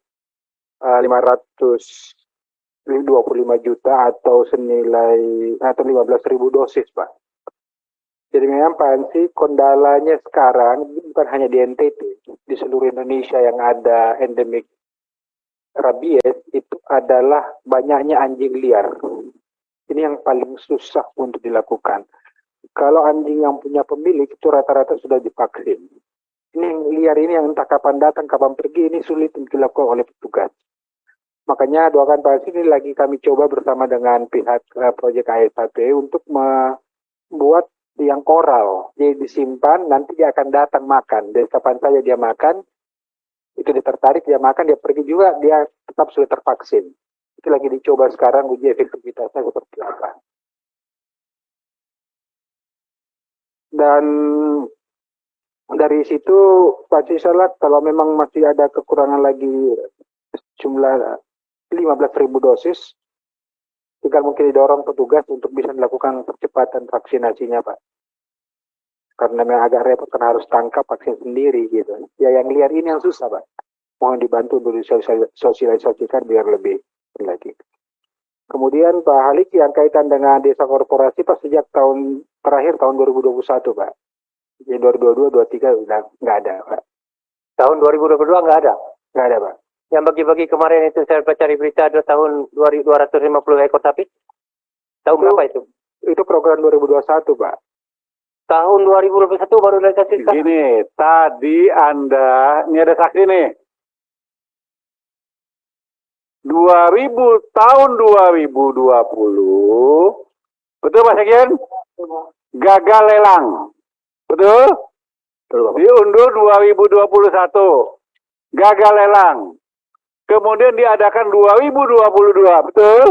525 juta atau senilai atau 15.000 dosis Pak. Jadi memang Pak Ansi kendalanya sekarang bukan hanya di NTT, di seluruh Indonesia yang ada endemik rabies itu adalah banyaknya anjing liar. Ini yang paling susah untuk dilakukan. Kalau anjing yang punya pemilik itu rata-rata sudah divaksin. Ini yang liar ini yang entah kapan datang, kapan pergi, ini sulit untuk dilakukan oleh petugas. Makanya doakan Pak Ansi, ini lagi kami coba bersama dengan pihak proyek ASAP untuk membuat yang koral, jadi disimpan, nanti dia akan datang makan. Dari kapan saja dia makan, itu dia tertarik, dia makan, dia pergi juga, dia tetap sudah tervaksin. Itu lagi dicoba sekarang, uji efektivitasnya seperti apa. Dan dari situ, Pak Cisalat, kalau memang masih ada kekurangan lagi jumlah 15.000 dosis, tinggal mungkin didorong petugas untuk bisa melakukan percepatan vaksinasinya, Pak. Karena memang agak repot karena harus tangkap vaksin sendiri gitu. Ya yang liar ini yang susah, Pak. Mohon dibantu untuk disosialisasikan biar lebih lagi. Kemudian Pak Halik yang kaitan dengan desa korporasi Pak sejak tahun terakhir tahun 2021, Pak. Jadi 2022, 2023 udah nggak ada, Pak. Tahun 2022 nggak ada? Nggak ada, Pak. Yang bagi-bagi kemarin itu saya cari berita ada tahun 250 ekor sapi. Tahun berapa itu? Itu program 2021, Pak. Tahun 2021 baru realisasi. Gini, tadi Anda, ini ada saksi nih. 2000 2020, betul Pak Sekjen? Gagal lelang. Betul? Diundur 2021. Gagal lelang. Kemudian diadakan 2022, betul?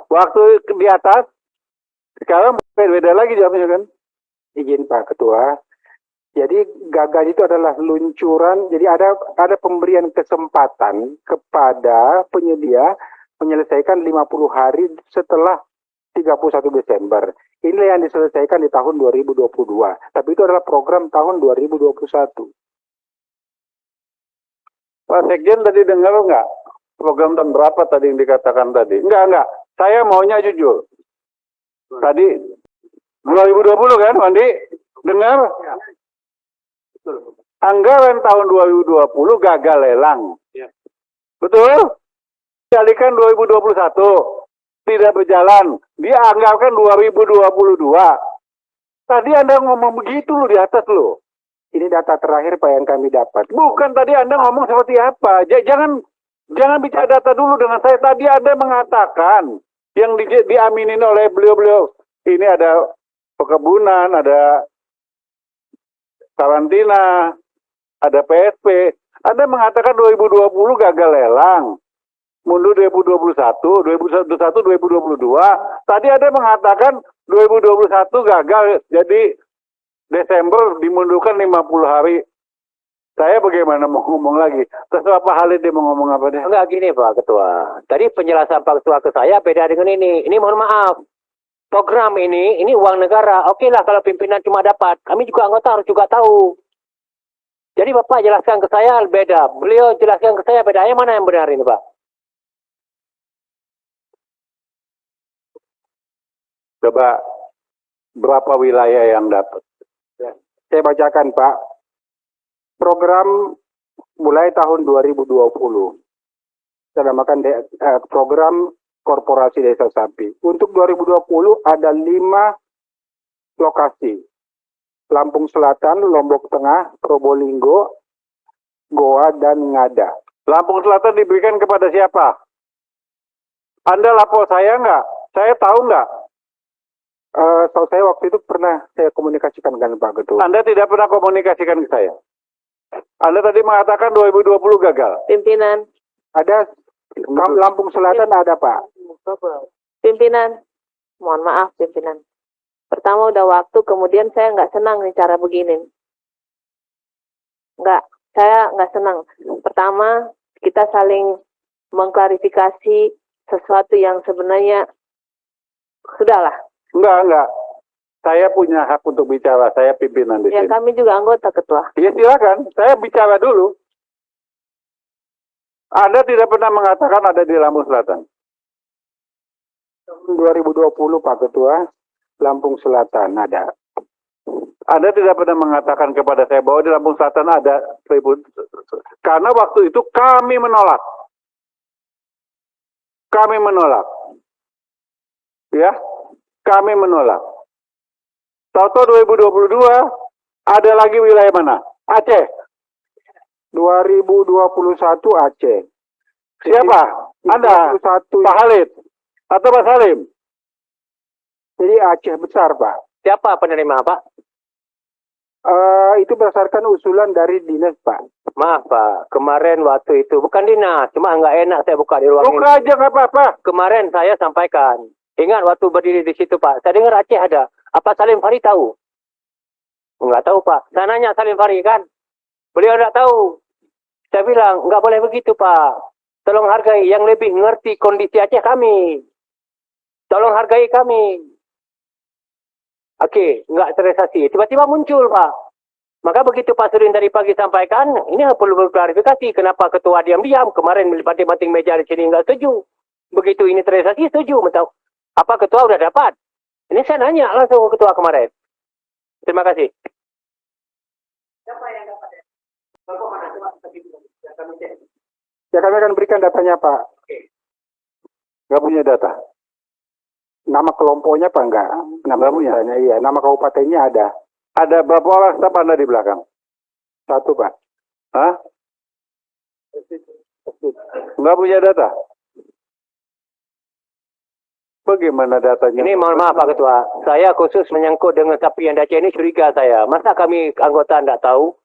Waktu di atas, sekarang beda lagi jamnya kan? Izin Pak Ketua. Jadi gagal itu adalah luncuran, jadi ada pemberian kesempatan kepada penyedia menyelesaikan 50 hari setelah 31 Desember. Inilah yang diselesaikan di tahun 2022. Tapi itu adalah program tahun 2021. Pak Sekjen tadi dengar nggak? Program tahun berapa tadi yang dikatakan tadi? Enggak. Saya maunya jujur. Tadi 2020 kan, Wandi? Dengar? Anggaran tahun 2020 gagal lelang. Betul? Dialihkan 2021. Tidak berjalan. Dianggarkan 2022. Tadi Anda ngomong begitu loh di atas loh. Ini data terakhir Pak yang kami dapat. Bukan tadi Anda ngomong seperti apa. Jangan bicara data dulu dengan saya. Tadi Anda mengatakan yang diaminin oleh beliau-beliau. Ini ada perkebunan, ada karantina, ada PSP. Anda mengatakan 2020 gagal lelang. Mundur 2021, 2022. Tadi Anda mengatakan 2021 gagal. Jadi Desember dimundurkan 50 hari. Saya bagaimana mau ngomong lagi? Terserah Pak Halid dia mau ngomong apa deh? Enggak gini Pak Ketua. Tadi penjelasan Pak Ketua ke saya beda dengan ini. Ini mohon maaf. Program ini uang negara. Oke lah kalau pimpinan cuma dapat. Kami juga anggota harus juga tahu. Jadi Bapak jelaskan ke saya beda. Beliau jelaskan ke saya beda. Yang mana yang benar ini Pak? Coba berapa wilayah yang dapat? Saya bacakan Pak. Program mulai tahun 2020. Kita namakan program Korporasi Desa Sapi. Untuk 2020 ada 5 lokasi. Lampung Selatan, Lombok Tengah, Probolinggo, Goa, dan Ngada. Lampung Selatan diberikan kepada siapa? Anda lapor saya nggak? Saya tahu nggak? Tahu saya waktu itu pernah saya komunikasikan dengan Pak Ketua. Anda tidak pernah komunikasikan ke saya. Anda tadi mengatakan 2020 gagal. Pimpinan. Ada Lampung Selatan ada Pak. Pimpinan. Mohon maaf pimpinan. Pertama udah waktu, kemudian saya nggak senang nih cara begini. Saya nggak senang. Pertama, kita saling mengklarifikasi sesuatu yang sebenarnya sudahlah. Enggak. Saya punya hak untuk bicara. Saya pimpinan di Ya, sini. kami juga anggota ketua. Ya silakan. Saya bicara dulu. Anda tidak pernah mengatakan ada di Lampung Selatan. 2020 Pak Ketua, Lampung Selatan ada. Anda tidak pernah mengatakan kepada saya bahwa di Lampung Selatan ada 1000. Karena waktu itu kami menolak. Kami menolak. Ya, kami menolak. Tahu 2022 ada lagi wilayah mana? Aceh. 2021 Aceh. Siapa? Anda? Pak Halid atau Pak Salim? Jadi Aceh besar Pak. Siapa penerima Pak? Itu berdasarkan usulan dari dinas Pak. Maaf Pak, kemarin waktu itu bukan dinas, cuma nggak enak saya buka di ruang Buka aja nggak apa-apa. Kemarin saya sampaikan, ingat waktu berdiri di situ Pak, saya dengar Aceh ada. Apa Salim Fari tahu? Nggak tahu Pak. Saya nanya Salim Fari kan, beliau nggak tahu. Saya bilang nggak boleh begitu Pak. Tolong hargai yang lebih ngerti kondisi Aceh kami. Tolong hargai kami. Oke, nggak terrealisasi. Tiba-tiba muncul Pak. Maka begitu Pak Surin tadi pagi sampaikan, ini perlu berklarifikasi. Kenapa ketua diam-diam kemarin banting-banting meja di sini nggak setuju. Begitu ini terrealisasi setuju. Apa ketua udah dapat? Ini saya nanya langsung ke ketua kemarin. Terima kasih. Siapa yang dapat? Ya kami akan berikan datanya Pak. Nggak punya data. Nama kelompoknya Pak enggak? Nama punya? Iya. Nama kabupatennya ada. Ada berapa orang staf Anda di belakang? 1 Pak. Hah? Nggak punya data? Bagaimana datanya? Ini mohon maaf Pak Ketua, saya khusus menyangkut dengan sapi yang Aceh ini curiga saya. Masa kami anggota tidak tahu?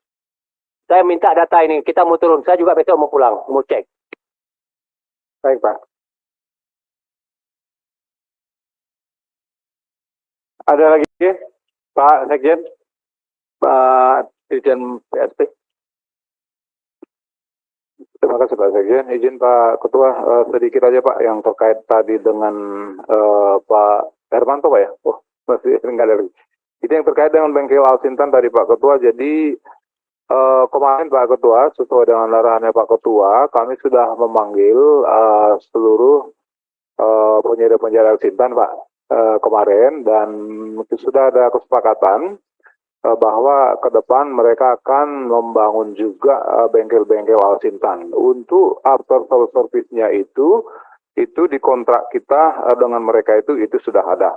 Saya minta data ini, kita mau turun. Saya juga besok mau pulang, mau cek. Baik Pak. Ada lagi Pak Sekjen? Pak Dirjen PSP. Terima kasih Pak Sekjen. Izin Pak Ketua sedikit aja Pak yang terkait tadi dengan Pak Hermanto Pak ya. Oh masih nggak ada lagi. Itu yang terkait dengan bengkel Alsintan tadi Pak Ketua. Jadi kemarin Pak Ketua sesuai dengan arahannya Pak Ketua, kami sudah memanggil seluruh penyedia Alsintan Pak kemarin, dan sudah ada kesepakatan bahwa ke depan mereka akan membangun juga bengkel-bengkel Alsintan. Untuk after service-nya itu di kontrak kita dengan mereka itu sudah ada.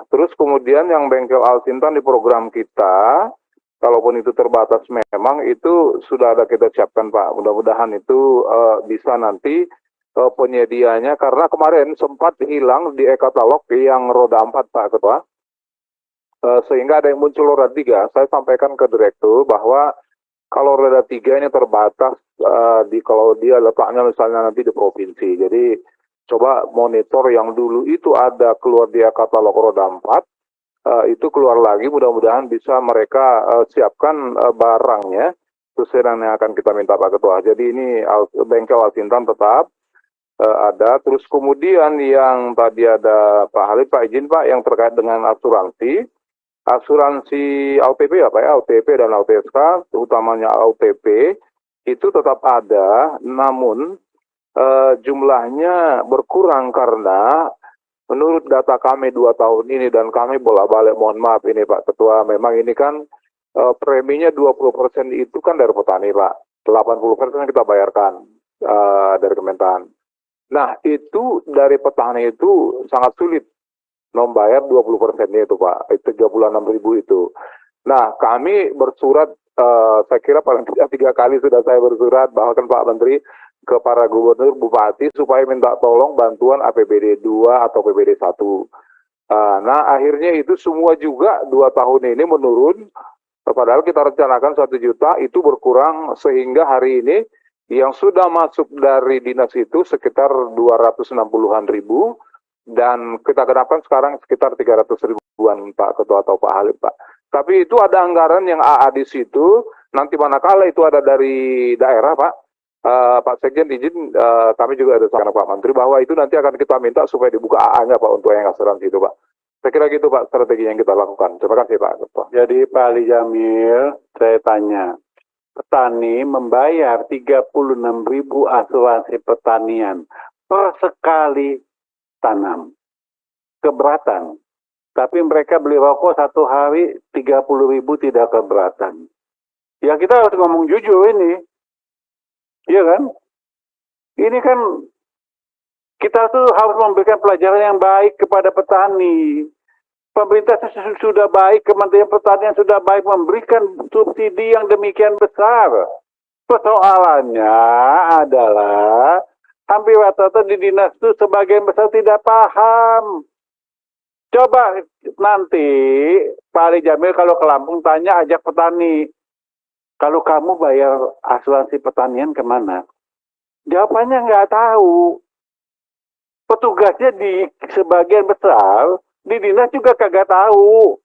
Terus kemudian yang bengkel Alsintan di program kita, kalaupun itu terbatas memang itu sudah ada kita siapkan Pak. Mudah-mudahan itu bisa nanti penyedianya, karena kemarin sempat hilang di e-katalog yang roda 4 Pak Ketua. Sehingga ada yang muncul roda 3. Saya sampaikan ke direktur bahwa kalau roda 3 ini terbatas kalau dia letaknya misalnya nanti di provinsi. Jadi coba monitor yang dulu itu ada keluar di katalog roda 4, itu keluar lagi, mudah-mudahan bisa mereka siapkan barangnya sesuai dengan yang akan kita minta Pak Ketua. Jadi ini bengkel Alsintan tetap ada. Terus kemudian yang tadi ada Pak Halid, Pak izin Pak, yang terkait dengan asuransi OTP ya Pak ya, OTP dan OTSK, utamanya OTP itu tetap ada, namun jumlahnya berkurang karena menurut data kami 2 tahun ini dan kami bolak-balik, mohon maaf ini Pak Ketua, memang ini kan preminya 20% itu kan dari petani Pak, 80% kita bayarkan dari Kementan. Nah itu dari petani itu sangat sulit membayar 20%-nya itu Pak, itu 36.000 itu. Nah kami bersurat, saya kira paling tidak 3 kali sudah saya bersurat, bahkan Pak Menteri, ke para gubernur, bupati supaya minta tolong bantuan APBD 2 atau APBD 1. Nah akhirnya itu semua juga 2 tahun ini menurun, padahal kita rencanakan 1 juta, itu berkurang sehingga hari ini yang sudah masuk dari dinas itu sekitar 260-an ribu, dan kita kenakan sekarang sekitar 300 ribuan Pak Ketua atau Pak Halim Pak. Tapi itu ada anggaran yang AA di situ, nanti manakala itu ada dari daerah Pak, Pak Sekjen izin, kami juga ada sama Pak Menteri bahwa itu nanti akan kita minta supaya dibuka AA-nya Pak untuk yang asuransi itu Pak. Saya kira gitu Pak strategi yang kita lakukan. Terima kasih Pak Ketua. Jadi Pak Ali Jamil, saya tanya, petani membayar 36.000 asuransi pertanian per sekali tanam. Keberatan. Tapi mereka beli rokok 1 hari 30.000 tidak keberatan. Ya kita harus ngomong jujur ini. Iya kan? Ini kan kita tuh harus memberikan pelajaran yang baik kepada petani. Pemerintah sudah baik, Kementerian Pertanian sudah baik memberikan subsidi yang demikian besar. Persoalannya adalah hampir rata-rata di dinas itu sebagian besar tidak paham. Coba nanti Pak Ali Jamil kalau ke Lampung tanya, ajak petani. Kalau kamu bayar asuransi pertanian kemana? Jawabannya nggak tahu. Petugasnya di sebagian besar, di dinas juga kagak tahu.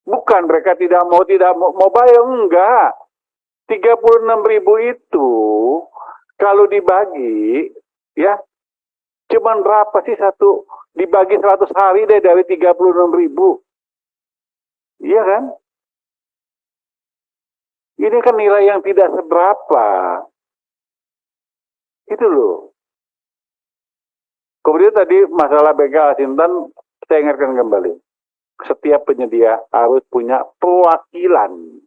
Bukan mereka tidak mau bayar, enggak. 36.000 itu, kalau dibagi, ya, cuman berapa sih satu? Dibagi 100 hari deh dari 36.000. Iya kan? Ini kan nilai yang tidak seberapa. Itu loh. Kemudian tadi masalah bengkel Asintan, saya ingatkan kembali. Setiap penyedia harus punya perwakilan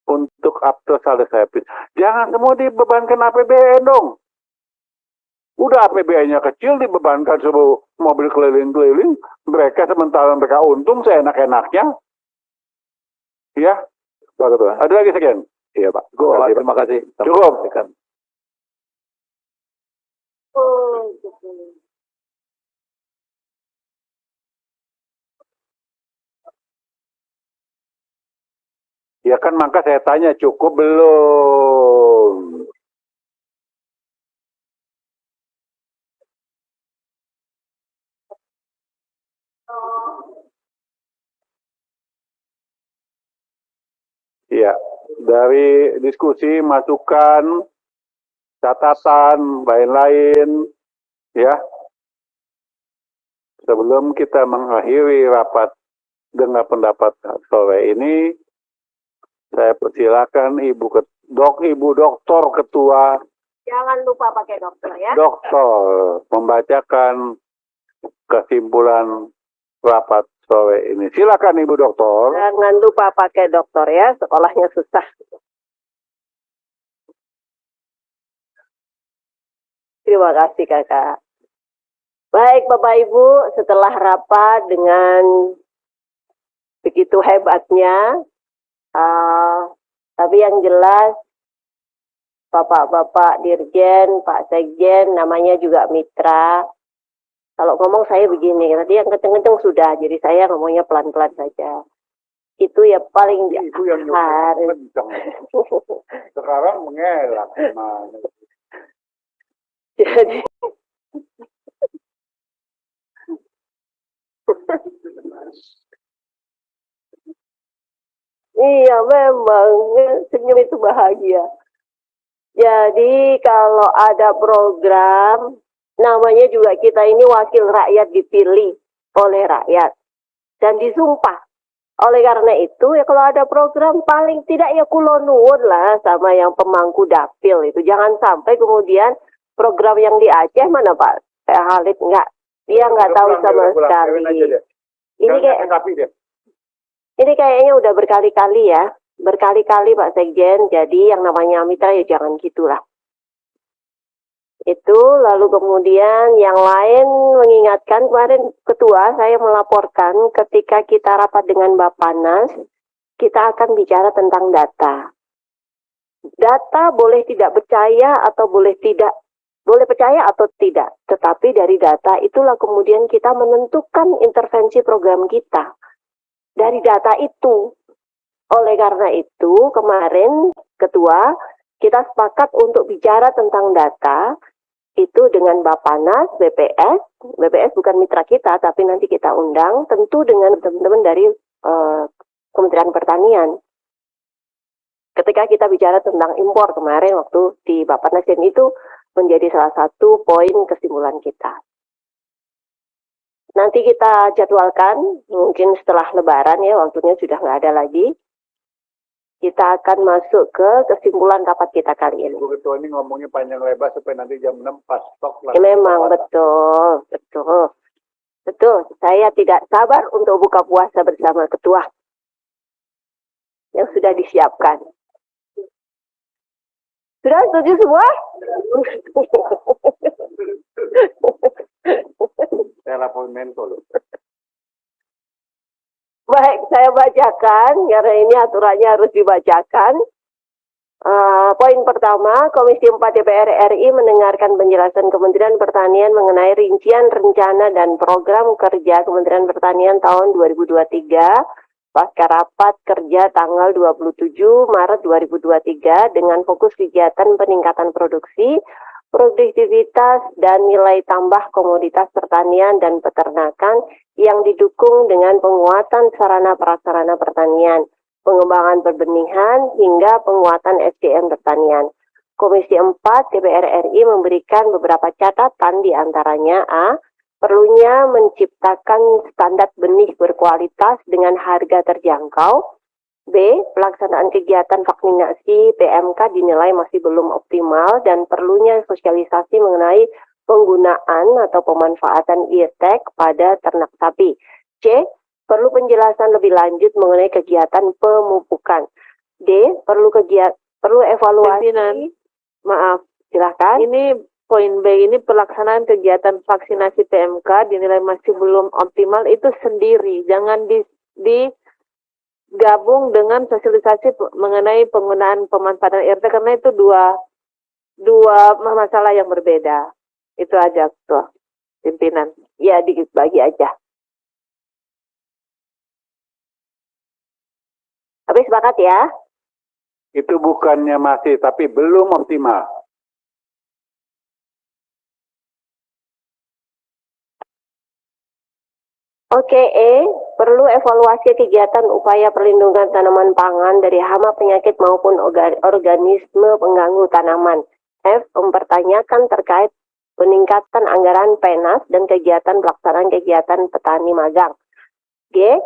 untuk after sales service. Jangan semua dibebankan APBN dong. Udah APBN-nya kecil, dibebankan sebuah mobil keliling-keliling. Mereka sementara mereka untung seenak-enaknya. Ya. Pak Ketua. Ada lagi sekian? Iya Pak. Terima kasih. Cukup. Ya kan maka saya tanya cukup belum? Ya, dari diskusi, masukan, catatan, lain-lain, ya. Sebelum kita mengakhiri rapat dengar pendapat sore ini, saya persilakan Ibu Doktor Ketua. Jangan lupa pakai dokter ya. Doktor membacakan kesimpulan rapat sore ini. Silakan Ibu Doktor. Jangan lupa pakai dokter ya, sekolahnya susah. Terima kasih Kakak. Baik Bapak Ibu, setelah rapat dengan begitu hebatnya, tapi yang jelas Bapak-Bapak Dirjen, Pak Sekjen, namanya juga mitra. Kalau ngomong saya begini, tadi yang kenceng-kenceng sudah, jadi saya ngomongnya pelan-pelan saja. Itu ya paling Ibu yang harus. Sekarang mengelak. Jadi iya memang senyum itu bahagia. Jadi kalau ada program, namanya juga kita ini wakil rakyat dipilih oleh rakyat dan disumpah. Oleh karena itu ya kalau ada program paling tidak ya kulo nuwun lah sama yang pemangku dapil itu. Jangan sampai kemudian program yang di Aceh mana Pak Halid nggak Dia nggak tahu sama sekali. Ini kayaknya udah berkali-kali ya. Berkali-kali Pak Sekjen, jadi yang namanya mitra ya jangan gitulah. Itu, lalu kemudian yang lain mengingatkan, kemarin Ketua saya melaporkan ketika kita rapat dengan Bappenas, kita akan bicara tentang data. Data boleh tidak percaya atau boleh percaya atau tidak, tetapi dari data itulah kemudian kita menentukan intervensi program kita. Dari data itu. Oleh karena itu, kemarin Ketua, kita sepakat untuk bicara tentang data, itu dengan Bappenas, BPS bukan mitra kita, tapi nanti kita undang, tentu dengan teman-teman dari Kementerian Pertanian. Ketika kita bicara tentang impor kemarin waktu di Bappenas, dan itu menjadi salah satu poin kesimpulan kita. Nanti kita jadwalkan, mungkin setelah Lebaran ya, waktunya sudah nggak ada lagi. Kita akan masuk ke kesimpulan rapat kita kali ini. Bu Ketua ini ngomongnya panjang lebar sampai nanti jam 6 pas stok. Ya, memang betul. Saya tidak sabar untuk buka puasa bersama Ketua yang sudah disiapkan. Sudah setuju semua? Saya lapor Menko loh. Baik, saya bacakan, karena ini aturannya harus dibacakan. Poin pertama, Komisi 4 DPR RI mendengarkan penjelasan Kementerian Pertanian mengenai rincian rencana dan program kerja Kementerian Pertanian tahun 2023, pasca rapat kerja tanggal 27 Maret 2023 dengan fokus kegiatan peningkatan produksi, produktivitas, dan nilai tambah komoditas pertanian dan peternakan yang didukung dengan penguatan sarana prasarana pertanian, pengembangan perbenihan, hingga penguatan SDM pertanian. Komisi 4 DPR RI memberikan beberapa catatan, di antaranya A. Perlunya menciptakan standar benih berkualitas dengan harga terjangkau. B. Pelaksanaan kegiatan vaksinasi PMK dinilai masih belum optimal dan perlunya sosialisasi mengenai penggunaan atau pemanfaatan IRTEK pada ternak sapi. C. Perlu penjelasan lebih lanjut mengenai kegiatan pemupukan. D. Perlu evaluasi. Pimpinan. Maaf, silakan. Ini poin B, ini pelaksanaan kegiatan vaksinasi PMK dinilai masih belum optimal, itu sendiri. Jangan digabung dengan sosialisasi mengenai penggunaan pemanfaatan IRT, karena itu dua masalah yang berbeda. Itu aja tuh, pimpinan. Ya, dibagi aja. Tapi sepakat ya? Itu bukannya masih, tapi belum optimal. Oke, perlu evaluasi kegiatan upaya perlindungan tanaman pangan dari hama penyakit maupun organisme pengganggu tanaman. F. Mempertanyakan terkait peningkatan anggaran PENAS dan kegiatan pelaksanaan kegiatan petani magang. G.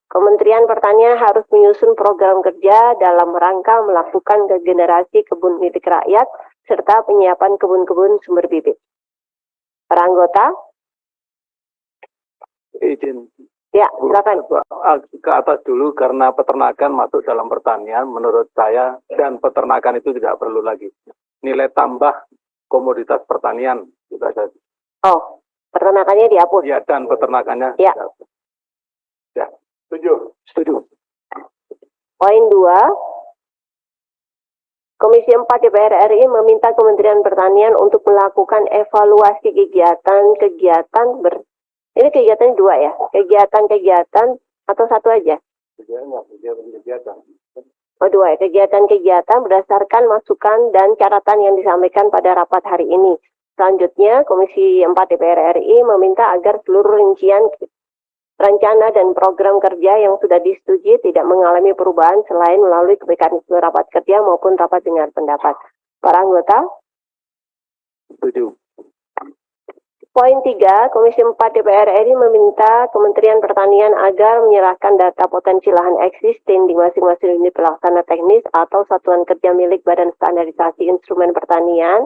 Kementerian Pertanian harus menyusun program kerja dalam rangka melakukan regenerasi kebun milik rakyat serta penyiapan kebun-kebun sumber bibit. Para anggota? Izin. Ya, silakan. Ke atas dulu, karena peternakan masuk dalam pertanian, menurut saya, dan peternakan itu tidak perlu lagi. Nilai tambah komoditas pertanian juga saja. Oh, peternakannya dihapus. Ya, dan peternakannya. Ya. Ya. Setuju. Poin 2. Komisi 4 DPR RI meminta Kementerian Pertanian untuk melakukan evaluasi kegiatan ini kegiatan 2 ya? Kegiatan-kegiatan atau satu aja? Kegiatan. Oh, 2 ya. Kegiatan-kegiatan berdasarkan masukan dan catatan yang disampaikan pada rapat hari ini. Selanjutnya, Komisi 4 DPR RI meminta agar seluruh rincian rencana dan program kerja yang sudah disetujui tidak mengalami perubahan selain melalui mekanisme rapat kerja maupun rapat dengar pendapat. Para anggota? Setuju. Poin 3, Komisi 4 DPR RI meminta Kementerian Pertanian agar menyerahkan data potensi lahan existing di masing-masing unit pelaksana teknis atau satuan kerja milik Badan Standarisasi Instrumen Pertanian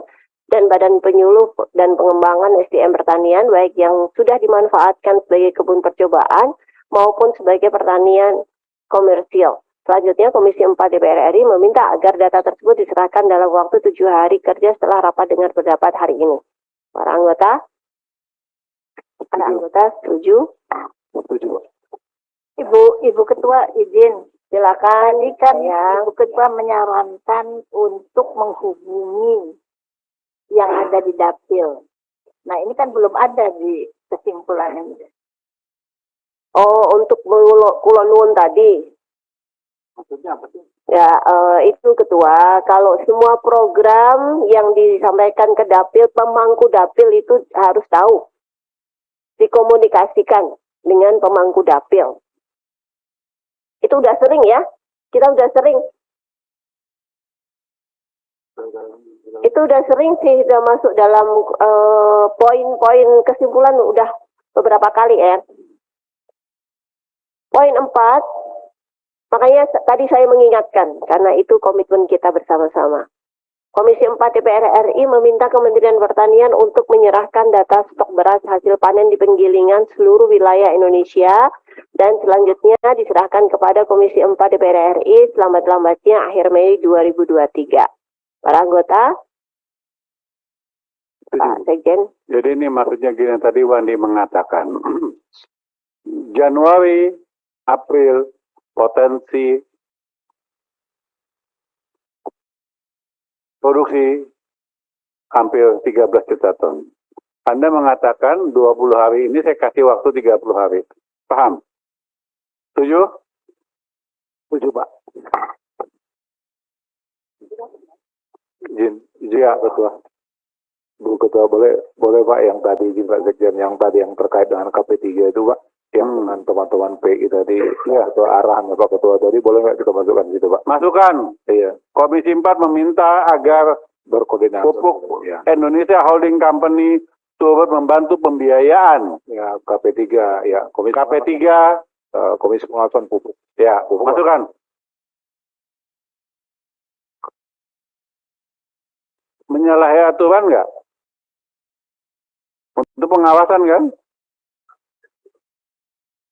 dan Badan Penyuluh dan Pengembangan SDM Pertanian, baik yang sudah dimanfaatkan sebagai kebun percobaan maupun sebagai pertanian komersial. Selanjutnya, Komisi 4 DPR RI meminta agar data tersebut diserahkan dalam waktu 7 hari kerja setelah rapat dengar pendapat hari ini. Para anggota setuju? Setuju, Pak. Ibu Ketua izin. Silakan. Tadi kan Ibu Ketua menyarankan untuk menghubungi yang ada di dapil. Nah, ini kan belum ada di kesimpulan ini. Oh, untuk Kulon Nuwun tadi. Maksudnya apa sih? Ya, itu Ketua, kalau semua program yang disampaikan ke dapil, pemangku dapil itu harus tahu. Dikomunikasikan dengan pemangku dapil. Itu udah sering ya, kita udah sering. Itu udah sering sih, udah masuk dalam poin-poin kesimpulan udah beberapa kali ya. Poin 4, makanya tadi saya mengingatkan, karena itu komitmen kita bersama-sama. Komisi 4 DPR RI meminta Kementerian Pertanian untuk menyerahkan data stok beras hasil panen di penggilingan seluruh wilayah Indonesia dan selanjutnya diserahkan kepada Komisi 4 DPR RI selambat-lambatnya akhir Mei 2023. Para anggota, Pak Sekjen. Jadi ini maksudnya gini, tadi Wandi mengatakan Januari, April, potensi produksi hampir 13 juta ton. Anda mengatakan 20 hari ini saya kasih waktu 30 hari. Paham? Setuju? Setuju, Pak. Izin, ya Ketua. Bu Ketua, boleh Pak yang tadi izin Pak Sekjen, yang tadi yang terkait dengan KP3 itu Pak, yang dengan teman-teman PI tadi, ya, atau arahan Pak Ketua tadi, boleh nggak kita masukkan gitu Pak? Masukkan. Iya. Komisi 4 meminta agar Berkoordinasi. Pupuk Ya. Indonesia Holding Company turut membantu pembiayaan. Ya, KP3, ya. KP3, Komisi Pengawasan Pupuk. ya, Pupuk. masukkan. Menyalahi aturan nggak? Untuk pengawasan kan?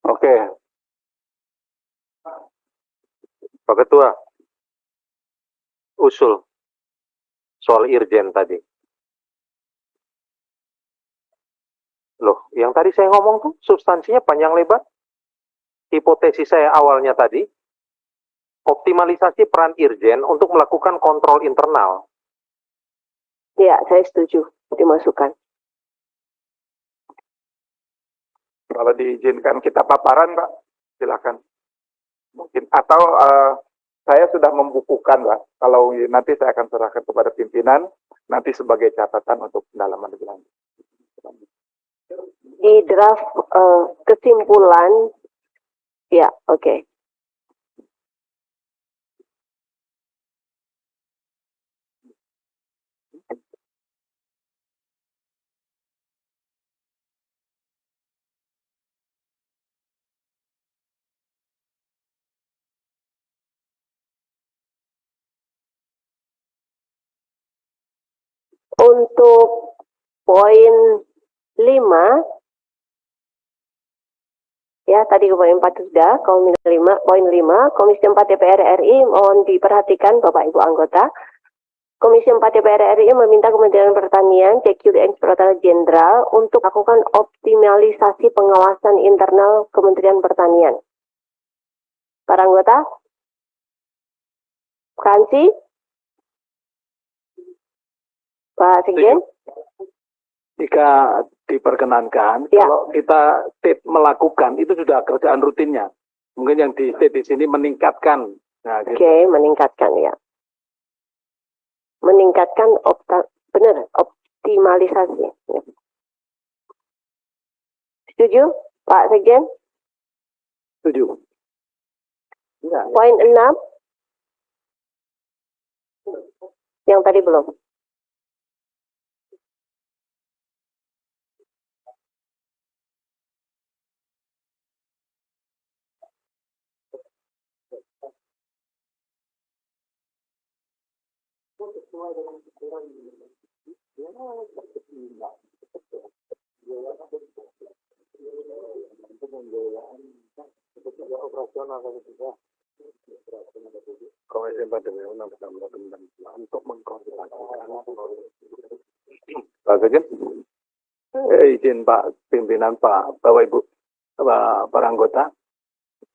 Oke. Pak Ketua, usul soal Irjen tadi. Loh, yang tadi saya ngomong tuh substansinya panjang lebar. Hipotesis saya awalnya tadi, optimalisasi peran Irjen untuk melakukan kontrol internal. Ya, saya setuju. Dimasukkan. Kalau diizinkan kita paparan, Pak, silakan. Mungkin atau saya sudah membukukan, Pak. Kalau nanti saya akan serahkan kepada pimpinan, nanti sebagai catatan untuk pendalaman lebih lanjut. Di draft kesimpulan, ya, oke. Untuk poin 5, ya tadi poin 4 sudah, poin 5, Komisi 4 DPR RI mohon diperhatikan Bapak Ibu anggota. Komisi 4 DPR RI meminta Kementerian Pertanian, CQ dan Inspektorat Jenderal untuk melakukan optimalisasi pengawasan internal Kementerian Pertanian. Para anggota, Kansi, Pak Sekjen. Jika diperkenankan, ya. Kalau kita melakukan, itu sudah kerjaan rutinnya. Mungkin yang di di sini meningkatkan. Nah, gitu. Oke, meningkatkan ya. Meningkatkan optimalisasi. Ya. Setuju, Pak Sekjen? Setuju. Ya, Poin 6. Yang tadi belum. Komisi 4 untuk mengkoordinasikan. Pak Sekjen, izin Pak Pimpinan, Pak Bapak Ibu, para anggota,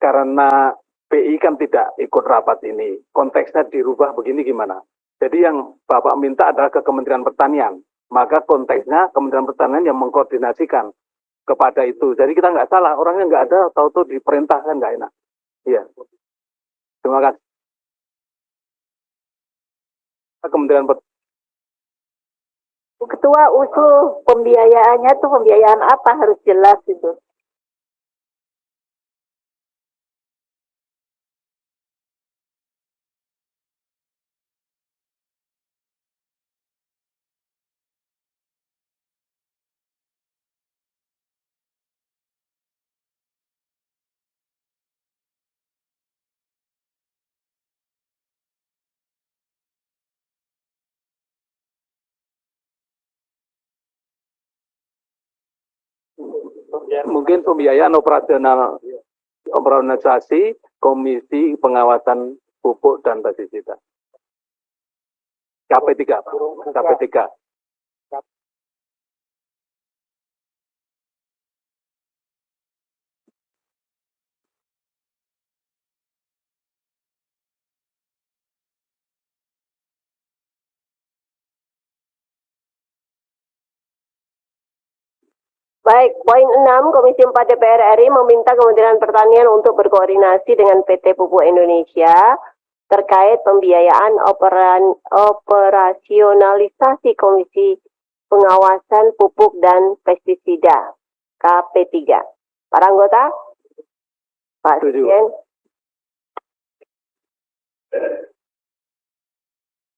karena PI kan tidak ikut rapat ini, konteksnya dirubah begini gimana? Jadi yang Bapak minta adalah ke Kementerian Pertanian, maka konteksnya Kementerian Pertanian yang mengkoordinasikan kepada itu. Jadi kita nggak salah, orangnya nggak ada, tahu-tahu diperintahkan nggak enak. Iya. Terima kasih. Kementerian Pertanian. Ketua usul pembiayaannya tuh pembiayaan apa harus jelas itu. Mungkin pembiayaan operasional organisasi Komisi Pengawasan Pupuk dan Pestisida. KP3, Pak. KP3. Baik, poin 6, Komisi 4 DPR RI meminta Kementerian Pertanian untuk berkoordinasi dengan PT Pupuk Indonesia terkait pembiayaan operasionalisasi Komisi Pengawasan Pupuk dan Pestisida, KP3. Para anggota? Pak Sekjen.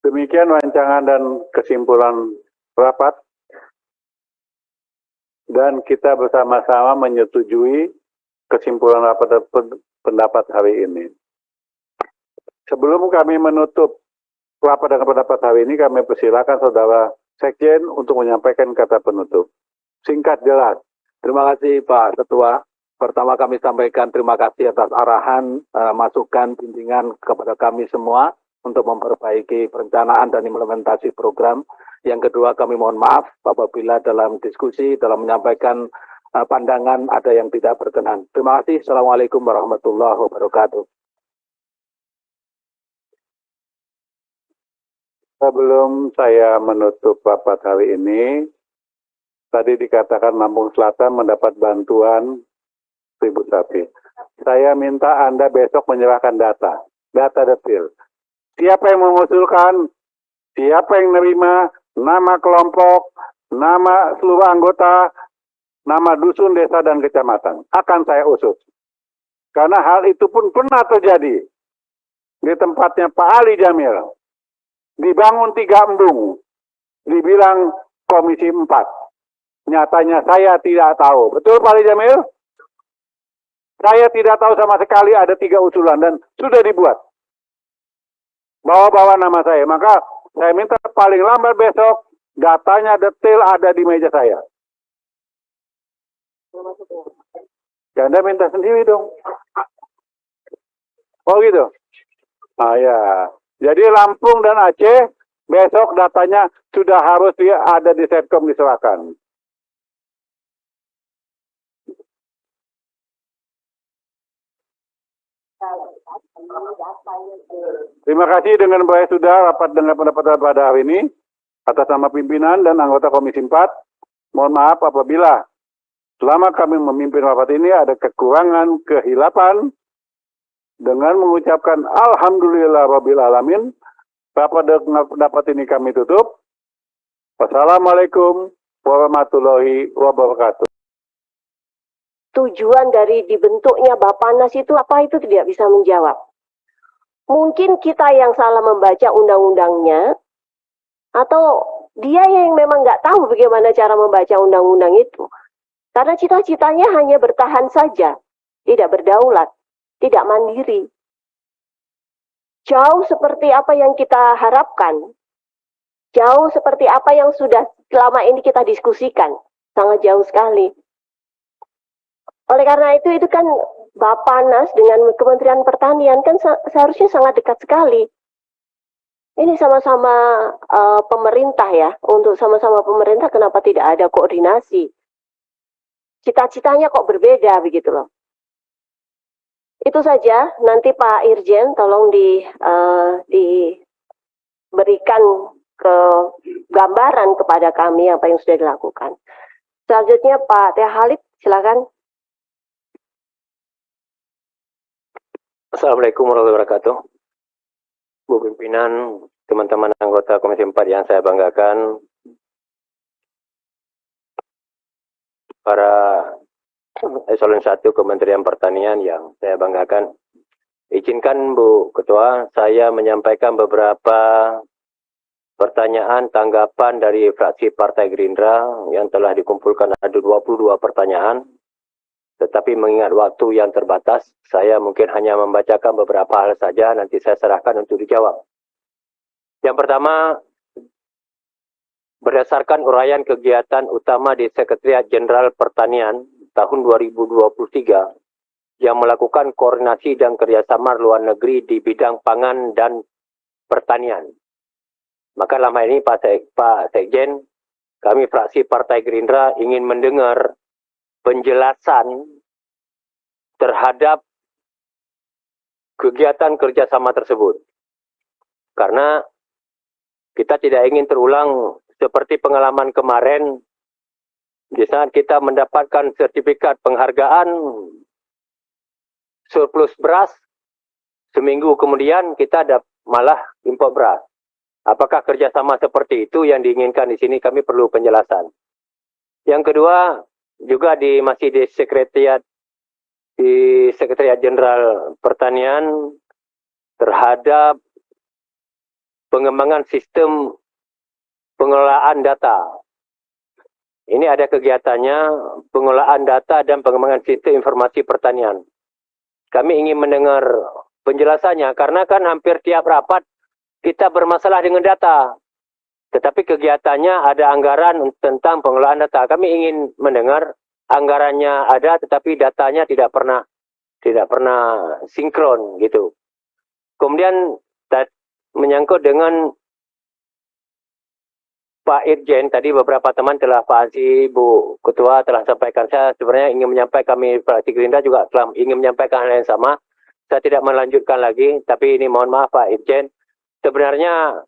Demikian rancangan dan kesimpulan rapat. Dan kita bersama-sama menyetujui kesimpulan rapat dan pendapat hari ini. Sebelum kami menutup rapat dan pendapat hari ini, kami persilakan Saudara Sekjen untuk menyampaikan kata penutup. Singkat, jelas. Terima kasih Pak Ketua. Pertama kami sampaikan terima kasih atas arahan, masukan, bimbingan kepada kami semua untuk memperbaiki perencanaan dan implementasi program. Yang kedua, kami mohon maaf apabila dalam diskusi, dalam menyampaikan pandangan ada yang tidak berkenan. Terima kasih. Assalamualaikum warahmatullahi wabarakatuh. Sebelum saya menutup rapat hari ini, tadi dikatakan Lampung Selatan mendapat bantuan 1.000 sapi. Saya minta Anda besok menyerahkan data detail. Siapa yang mengusulkan, siapa yang menerima, nama kelompok, nama seluruh anggota, nama dusun, desa, dan kecamatan. Akan saya usut. Karena hal itu pun pernah terjadi di tempatnya Pak Ali Jamil. Dibangun 3 embung. Dibilang Komisi 4. Nyatanya saya tidak tahu. Betul Pak Ali Jamil? Saya tidak tahu sama sekali ada 3 usulan dan sudah dibuat. Bawa-bawa nama saya. Maka saya minta paling lambat besok, datanya detail ada di meja saya. Ya, Anda minta sendiri dong. Oh gitu? Ah ya. Jadi Lampung dan Aceh, besok datanya sudah harus ada di Setkom diserahkan. Terima kasih dengan baik sudah rapat dengan pendapat pada hari ini. Atas nama pimpinan dan anggota Komisi 4, mohon maaf apabila selama kami memimpin rapat ini ada kekurangan, kehilapan. Dengan mengucapkan Alhamdulillahirabbil alamin, rapat ini kami tutup. Wassalamualaikum warahmatullahi wabarakatuh. Tujuan dari dibentuknya Bappenas itu apa, itu tidak bisa menjawab. Mungkin kita yang salah membaca undang-undangnya, atau dia yang memang nggak tahu bagaimana cara membaca undang-undang itu. Karena cita-citanya hanya bertahan saja, tidak berdaulat, tidak mandiri. Jauh seperti apa yang kita harapkan, jauh seperti apa yang sudah selama ini kita diskusikan, sangat jauh sekali. Oleh karena itu kan Bappenas dengan Kementerian Pertanian kan seharusnya sangat dekat sekali. Ini sama-sama pemerintah ya, untuk sama-sama pemerintah kenapa tidak ada koordinasi? Cita-citanya kok berbeda begitu loh. Itu saja, nanti Pak Irjen tolong diberikan gambaran kepada kami apa yang sudah dilakukan. Selanjutnya Pak Teh Halid, silakan. Assalamualaikum warahmatullahi wabarakatuh. Bu Pimpinan, teman-teman anggota Komisi 4 yang saya banggakan, para Eselon 1 Kementerian Pertanian yang saya banggakan, izinkan Bu Ketua, saya menyampaikan beberapa pertanyaan tanggapan dari fraksi Partai Gerindra yang telah dikumpulkan ada 22 pertanyaan. Tetapi mengingat waktu yang terbatas, saya mungkin hanya membacakan beberapa hal saja, nanti saya serahkan untuk dijawab. Yang pertama, berdasarkan uraian kegiatan utama di Sekretariat Jenderal Pertanian tahun 2023, yang melakukan koordinasi dan kerjasama luar negeri di bidang pangan dan pertanian. Maka lama ini Pak Sekjen, kami fraksi Partai Gerindra ingin mendengar penjelasan terhadap kegiatan kerjasama tersebut. Karena kita tidak ingin terulang seperti pengalaman kemarin, di saat kita mendapatkan sertifikat penghargaan surplus beras, seminggu kemudian kita malah impor beras. Apakah kerjasama seperti itu yang diinginkan di sini? Kami perlu penjelasan. Yang kedua, juga masih di Sekretariat Jenderal Pertanian terhadap pengembangan sistem pengelolaan data. Ini ada kegiatannya pengelolaan data dan pengembangan sistem informasi pertanian. Kami ingin mendengar penjelasannya karena kan hampir tiap rapat kita bermasalah dengan data. Tetapi kegiatannya ada anggaran tentang pengelolaan data. Kami ingin mendengar anggarannya ada, tetapi datanya tidak pernah sinkron gitu. Kemudian menyangkut dengan Pak Irjen, tadi beberapa teman telah Pak Ansi, Bu Ketua telah sampaikan. Saya sebenarnya ingin menyampaikan, kami fraksi Gerindra juga telah ingin menyampaikan hal yang sama. Saya tidak melanjutkan lagi, tapi ini mohon maaf Pak Irjen. Sebenarnya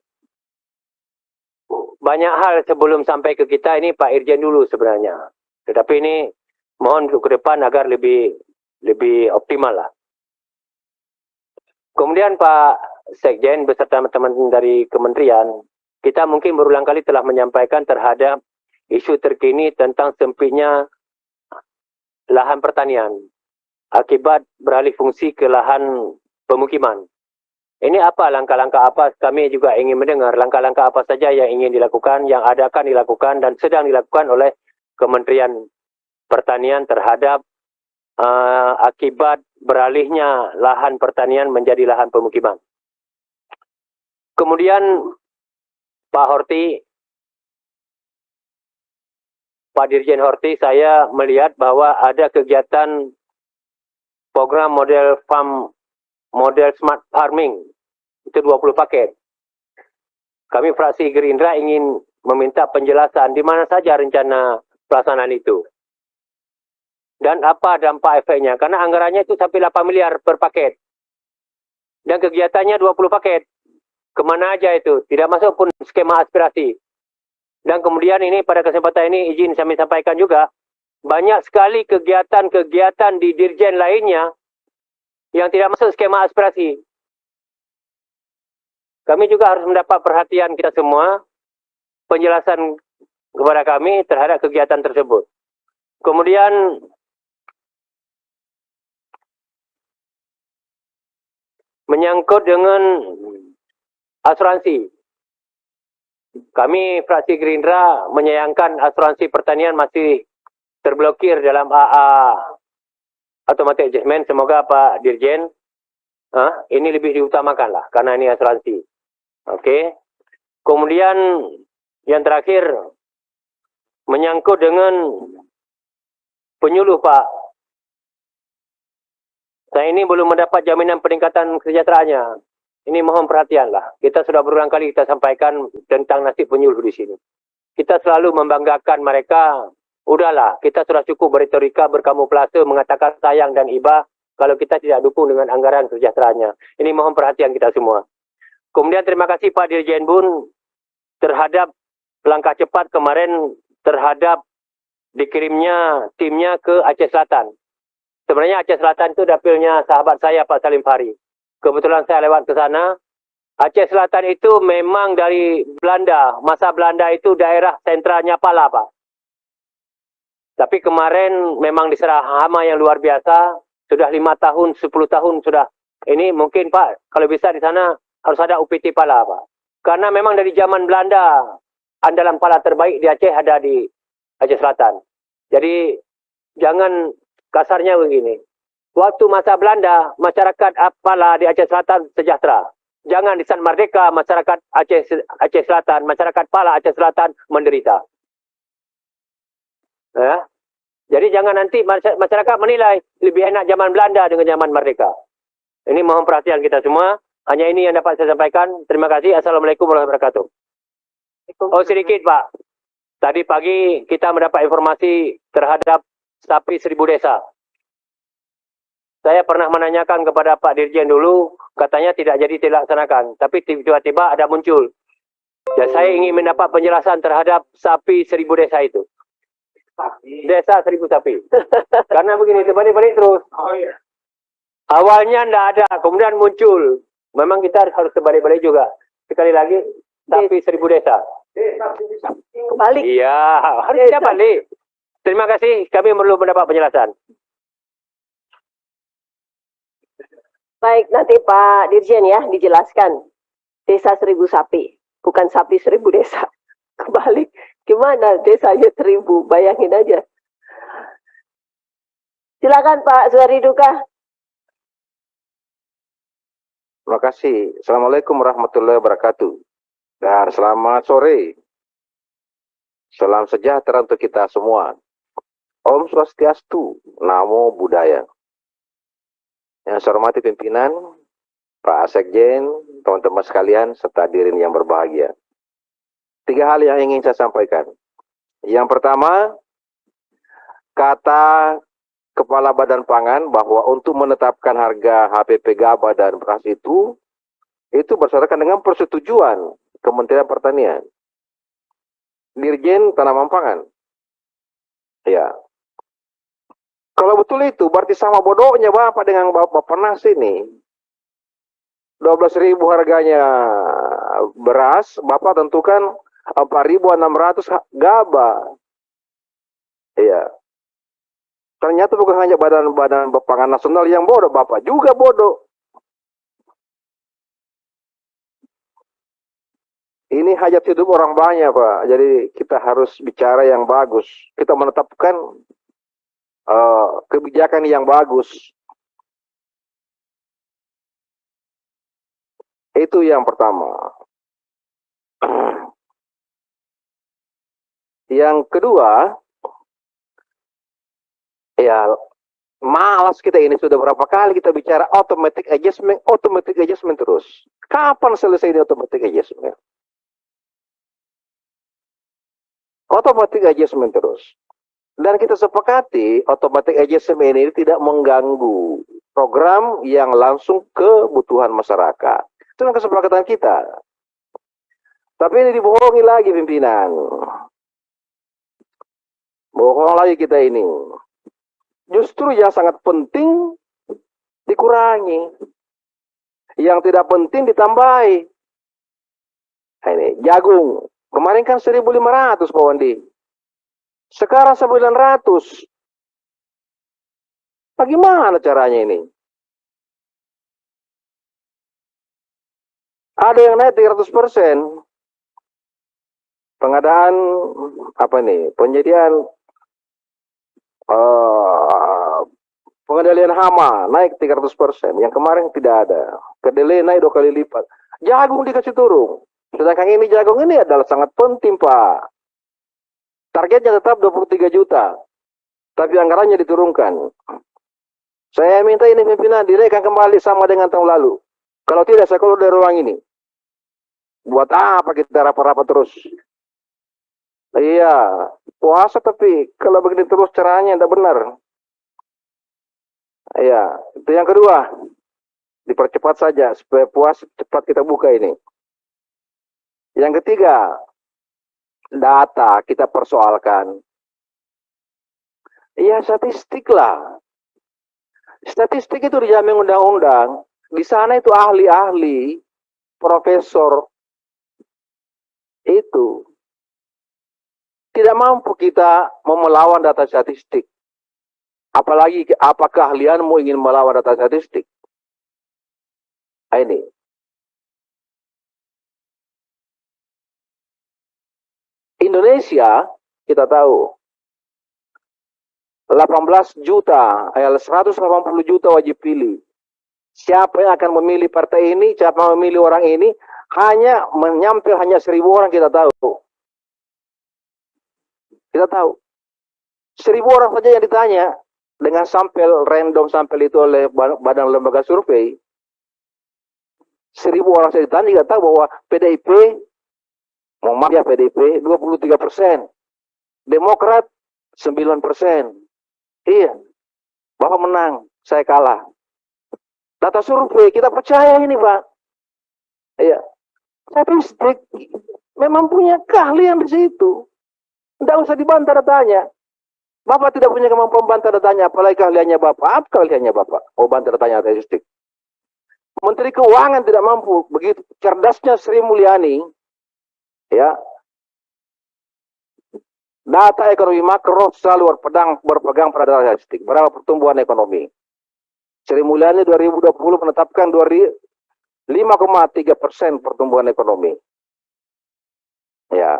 banyak hal sebelum sampai ke kita ini Pak Irjen dulu sebenarnya. Tetapi ini mohon untuk ke depan agar lebih optimal lah. Kemudian Pak Sekjen beserta teman-teman dari kementerian, kita mungkin berulang kali telah menyampaikan terhadap isu terkini tentang sempitnya lahan pertanian akibat beralih fungsi ke lahan pemukiman. Ini apa langkah-langkah apa? Kami juga ingin mendengar langkah-langkah apa saja yang ingin dilakukan, yang akan dilakukan dan sedang dilakukan oleh Kementerian Pertanian terhadap akibat beralihnya lahan pertanian menjadi lahan pemukiman. Kemudian Pak Horti, Pak Dirjen Horti, saya melihat bahwa ada kegiatan program model smart farming, itu 20 paket. Kami fraksi Gerindra ingin meminta penjelasan di mana saja rencana pelaksanaan itu. Dan apa dampak efeknya, karena anggarannya itu sampai 8 miliar per paket. Dan kegiatannya 20 paket. Kemana aja itu, tidak masuk pun skema aspirasi. Dan kemudian ini pada kesempatan ini izin saya sampaikan juga, banyak sekali kegiatan-kegiatan di dirjen lainnya yang tidak masuk skema aspirasi. Kami juga harus mendapat perhatian kita semua, penjelasan kepada kami terhadap kegiatan tersebut. Kemudian menyangkut dengan asuransi. Kami fraksi Gerindra menyayangkan asuransi pertanian masih terblokir dalam AA automatic adjustment. Semoga Pak Dirjen ini lebih diutamakan lah, karena ini asuransi. Oke. Kemudian yang terakhir menyangkut dengan penyuluh Pak Saya ini belum mendapat jaminan peningkatan kesejahteraannya. Ini mohon perhatianlah. Kita sudah berulang kali kita sampaikan tentang nasib penyuluh di sini. Kita selalu membanggakan mereka. Udahlah, kita sudah cukup berretorika, berkamuflase, mengatakan sayang dan iba kalau kita tidak dukung dengan anggaran kesejahteraannya. Ini mohon perhatian kita semua. Kemudian terima kasih Pak Dirjen Bun terhadap langkah cepat kemarin terhadap dikirimnya timnya ke Aceh Selatan. Sebenarnya Aceh Selatan itu dapilnya sahabat saya Pak Salim Fahri. Kebetulan saya lewat ke sana. Aceh Selatan itu memang dari Belanda. Masa Belanda itu daerah sentralnya Pala, Pak. Tapi kemarin memang diserah hama yang luar biasa. Sudah 5 tahun, 10 tahun sudah. Ini mungkin Pak, kalau bisa di sana harus ada UPT Pala, Pak. Karena memang dari zaman Belanda, andalan pala terbaik di Aceh ada di Aceh Selatan. Jadi jangan kasarnya begini. Waktu masa Belanda, masyarakat pala di Aceh Selatan sejahtera. Jangan di saat merdeka, masyarakat Aceh Selatan, masyarakat pala Aceh Selatan menderita. Ya. Jadi jangan nanti masyarakat menilai lebih enak zaman Belanda dengan zaman merdeka. Ini mohon perhatian kita semua. Hanya ini yang dapat saya sampaikan. Terima kasih. Assalamualaikum warahmatullahi wabarakatuh. Oh sedikit Pak. Tadi pagi kita mendapat informasi terhadap sapi 1000 desa. Saya pernah menanyakan kepada Pak Dirjen dulu, katanya tidak jadi dilaksanakan. Tapi tiba-tiba ada muncul. Ya, saya ingin mendapat penjelasan terhadap sapi 1000 desa itu. Desa 1000 sapi. Karena begini, terbalik-balik terus. Oh, iya. Awalnya tidak ada, kemudian muncul. Memang kita harus terbalik-balik juga. Sekali lagi, sapi 1000 desa. Balik. Iya, harusnya balik. Terima kasih, kami perlu mendapat penjelasan. Baik, nanti Pak Dirjen ya dijelaskan. Desa 1000 sapi, bukan sapi 1000 desa. Kebalik, gimana desanya 1000? Bayangin aja. Silakan Pak Suhari Duka. Terima kasih. Assalamualaikum warahmatullahi wabarakatuh. Dan selamat sore. Salam sejahtera untuk kita semua. Om Swastiastu, Namo Buddhaya. Yang saya hormati pimpinan, Pak Sekjen, teman-teman sekalian, serta hadirin yang berbahagia. 3 hal yang ingin saya sampaikan. Yang pertama, kata Kepala Badan Pangan bahwa untuk menetapkan harga HPP gabah dan beras itu berdasarkan dengan persetujuan Kementerian Pertanian. Dirjen Tanaman Pangan. Ya. Kalau betul itu, berarti sama bodohnya Bapak dengan Bappenas ini. 12.000 harganya beras, Bapak tentukan 4.600 gabah. Iya. Ternyata bukan hanya Badan Pangan Nasional yang bodoh, Bapak juga bodoh. Ini hajat hidup orang banyak, Pak. Jadi kita harus bicara yang bagus. Kita menetapkan kebijakan yang bagus. Itu yang pertama. Yang kedua, ya malas kita ini sudah berapa kali kita bicara automatic adjustment terus. Kapan selesai ini automatic adjustment? Automatic adjustment terus. Dan kita sepakati automatic adjustment ini tidak mengganggu program yang langsung kebutuhan masyarakat. Itu yang kesepakatan kita. Tapi ini dibohongi lagi pimpinan. Bohong lagi kita ini. Justru yang sangat penting dikurangi. Yang tidak penting ditambahi. Nah, ini jagung. Kemarin kan 1.500 Pak Wandi. Sekarang 900. Bagaimana caranya ini? Ada yang naik 300%. Pengadaan penyediaan pengendalian hama naik 300%. Yang kemarin tidak ada. Kedelai naik 2 kali lipat. Jagung dikasih turun. Sedangkan ini jagung ini adalah sangat penting, Pak. Targetnya tetap 23 juta. Tapi anggarannya diturunkan. Saya minta ini pimpinan dinaikkan kembali sama dengan tahun lalu. Kalau tidak, saya keluar dari ruang ini. Buat apa kita rapat-rapat terus? Iya, puasa tapi kalau begini terus caranya tidak benar. Iya, itu yang kedua. Dipercepat saja supaya puas cepat kita buka ini. Yang ketiga, data kita persoalkan. Iya, statistik lah. Statistik itu dijamin undang-undang. Di sana itu ahli-ahli, profesor. Itu. Tidak mampu kita melawan data statistik. Apalagi apakah keahlianmu ingin melawan data statistik? Ini. Indonesia, kita tahu, 18 juta, 180 juta wajib pilih. Siapa yang akan memilih partai ini, siapa yang memilih orang ini, hanya menyampil hanya 1.000 orang kita tahu. Kita tahu. 1.000 orang saja yang ditanya dengan sampel, random sampel itu oleh badan lembaga survei. 1.000 orang saja ditanya, kita tahu bahwa PDIP, mohon maaf ya PDIP, 23%. Demokrat, 9%. Iya. Bapak menang, saya kalah. Data survei, kita percaya ini, Pak. Iya. Statistik memang punya keahlian di situ. Tidak usah dibantah datanya. Bapak tidak punya kemampuan bantah datanya, apalagi keahliannya Bapak. Apa keahliannya Bapak? Mau bantah datanya statistik. Menteri Keuangan tidak mampu. Begitu cerdasnya Sri Mulyani, ya, data ekonomi makro selalu berpegang pada data statistik. Berapa pertumbuhan ekonomi? Sri Mulyani 2020 menetapkan 5,3% pertumbuhan ekonomi. Ya.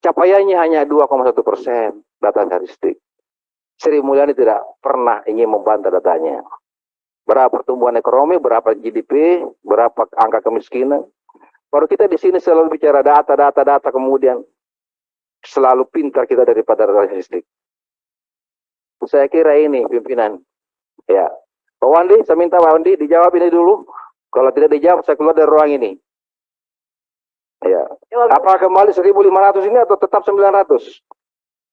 Capaiannya hanya 2,1% data statistik. Sri Mulyani tidak pernah ingin membantah datanya. Berapa pertumbuhan ekonomi, berapa GDP, berapa angka kemiskinan. Baru kita di sini selalu bicara data, kemudian selalu pintar kita daripada data statistik. Saya kira ini pimpinan. Ya, Pak Wandi, saya minta Pak Wandi dijawab ini dulu. Kalau tidak dijawab, saya keluar dari ruang ini. Ya. Apakah kembali 1.500 ini atau tetap 900?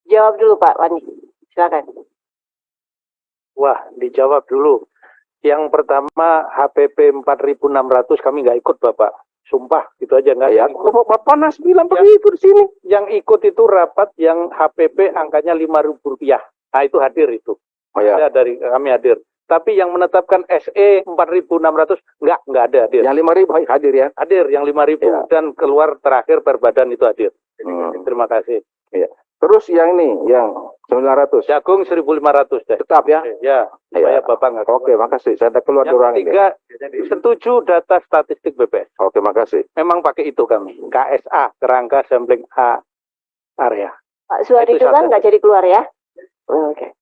Jawab dulu Pak Wandi, silakan. Wah, dijawab dulu. Yang pertama HPP 4.600 kami nggak ikut Bapak. Sumpah, gitu aja nggak. Ya, Bapak Panas bilang begitu di sini. Yang ikut itu rapat yang HPP angkanya Rp5.000. Nah itu hadir itu. Oh, ya. Ada dari kami hadir. Tapi yang menetapkan SE 4.600 nggak ada hadir. Yang 5.000 hadir ya? Hadir yang 5.000 ya. Dan keluar terakhir per badan itu hadir. Terima kasih. Ya. Terus yang ini, yang 900. Jagung 1.500 deh. Tetap ya? Ya, supaya Bapak nggak. Oke, makasih. Saya keluar dari ruang ini. Yang ketiga, setuju data statistik BPS. Oke, makasih. Memang pakai itu kami. KSA, kerangka sampling area. Pak Suhadi itu kan nggak jadi keluar ya? Oke.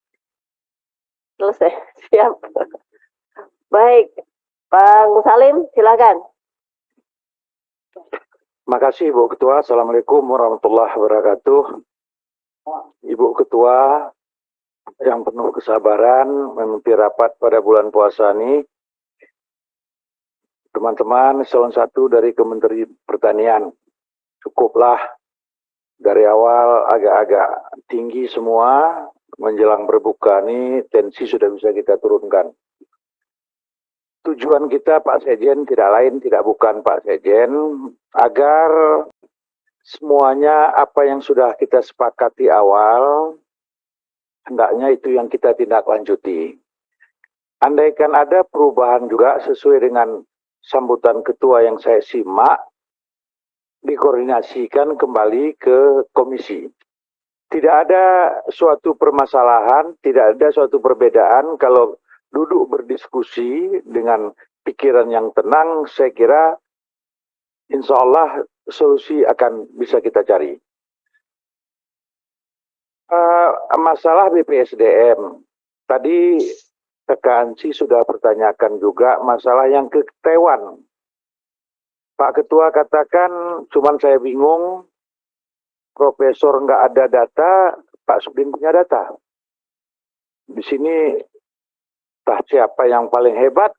Selesai. Siap. Baik. Bang Salim, silakan. Makasih Ibu Ketua. Assalamualaikum warahmatullahi wabarakatuh. Ibu Ketua yang penuh kesabaran memimpin rapat pada bulan puasa ini. Teman-teman eselon 1 dari Kementerian Pertanian. Cukuplah dari awal agak-agak tinggi semua. Menjelang berbuka ini tensi sudah bisa kita turunkan. Tujuan kita Pak Sekjen tidak lain tidak bukan Pak Sekjen agar semuanya apa yang sudah kita sepakati awal hendaknya itu yang kita tindak lanjuti. Andaikan ada perubahan juga sesuai dengan sambutan ketua yang saya simak, dikoordinasikan kembali ke komisi. Tidak ada suatu permasalahan, tidak ada suatu perbedaan kalau duduk berdiskusi dengan pikiran yang tenang, saya kira insya Allah solusi akan bisa kita cari. Masalah BPSDM, tadi Kak Ansi sudah pertanyakan juga masalah yang keketewaan. Pak Ketua katakan, cuman saya bingung, Profesor nggak ada data, Pak Sudin punya data. di sini entah siapa yang paling hebat,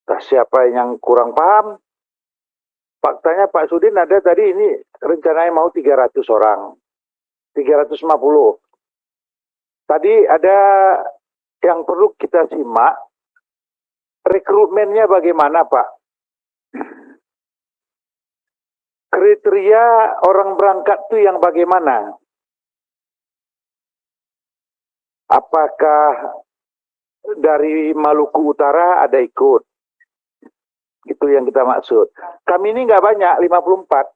entah siapa yang kurang paham. Faktanya Pak Sudin ada tadi ini rencananya mau 300 orang, 350. Tadi ada yang perlu kita simak, rekrutmennya bagaimana Pak? Kriteria orang berangkat itu yang bagaimana? Apakah dari Maluku Utara ada ikut? Itu yang kita maksud. Kami ini nggak banyak, 54.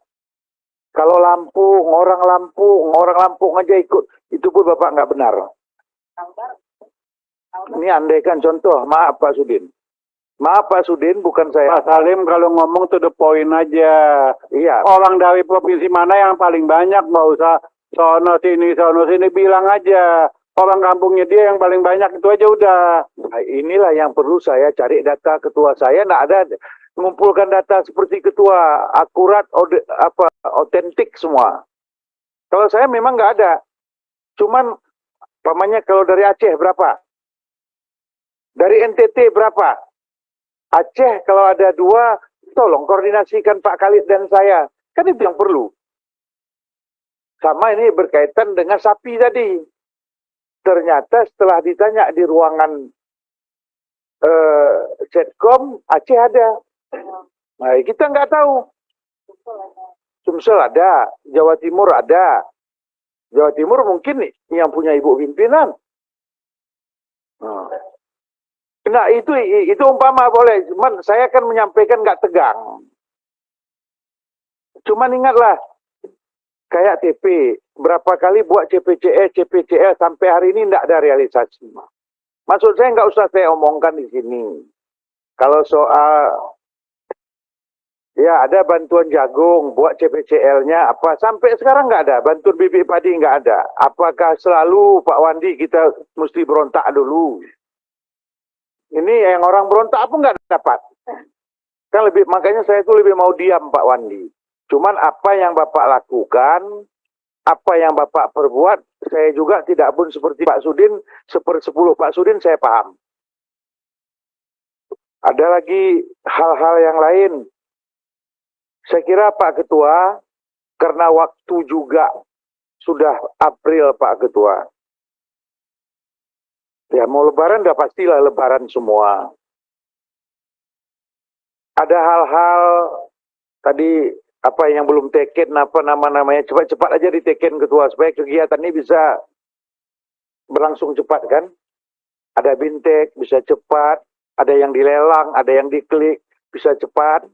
Kalau orang Lampung aja ikut, itu pun Bapak nggak benar. Ini andaikan contoh, maaf Pak Sudin. Maaf Pak Sudin, bukan saya. Pak Salim kalau ngomong to the point aja. Iya. Orang dari provinsi mana yang paling banyak, nggak usah sono sini bilang aja. Orang kampungnya dia yang paling banyak, itu aja udah. Nah, inilah yang perlu saya cari data ketua saya, nggak ada mengumpulkan data seperti ketua, akurat, otentik semua. Kalau saya memang nggak ada. Cuman, pamannya kalau dari Aceh berapa? Dari NTT berapa? Aceh kalau ada 2, tolong koordinasikan Pak Khalid dan saya. Kan itu yang perlu. Sama ini berkaitan dengan sapi tadi. Ternyata setelah ditanya di ruangan Setcom, Aceh ada. Nah, kita nggak tahu. Sumsel ada, Jawa Timur ada. Jawa Timur mungkin yang punya ibu pimpinan. Nah, itu umpama boleh. Cuman saya kan menyampaikan nggak tegang. Cuman ingatlah, kayak TP, berapa kali buat CPCL sampai hari ini tidak ada realisasi. Maksud saya nggak usah saya omongkan di sini. Kalau soal, ya ada bantuan jagung, buat CPCL-nya apa, sampai sekarang nggak ada. Bantuan bibit padi nggak ada. Apakah selalu Pak Wandi kita mesti berontak dulu? Ini yang orang berontak pun nggak dapat. Kan makanya saya itu lebih mau diam Pak Wandi. Cuman apa yang Bapak lakukan, apa yang Bapak perbuat, saya juga tidak pun seperti Pak Sudin, 1/10 Pak Sudin saya paham. Ada lagi hal-hal yang lain. Saya kira Pak Ketua, karena waktu juga sudah April Pak Ketua. Ya mau lebaran udah pastilah lebaran semua. Ada hal-hal tadi apa yang belum teken, apa nama-namanya, cepat-cepat aja diteken Ketua supaya kegiatan ini bisa berlangsung cepat kan. Ada bintek bisa cepat, ada yang dilelang, ada yang diklik bisa cepat.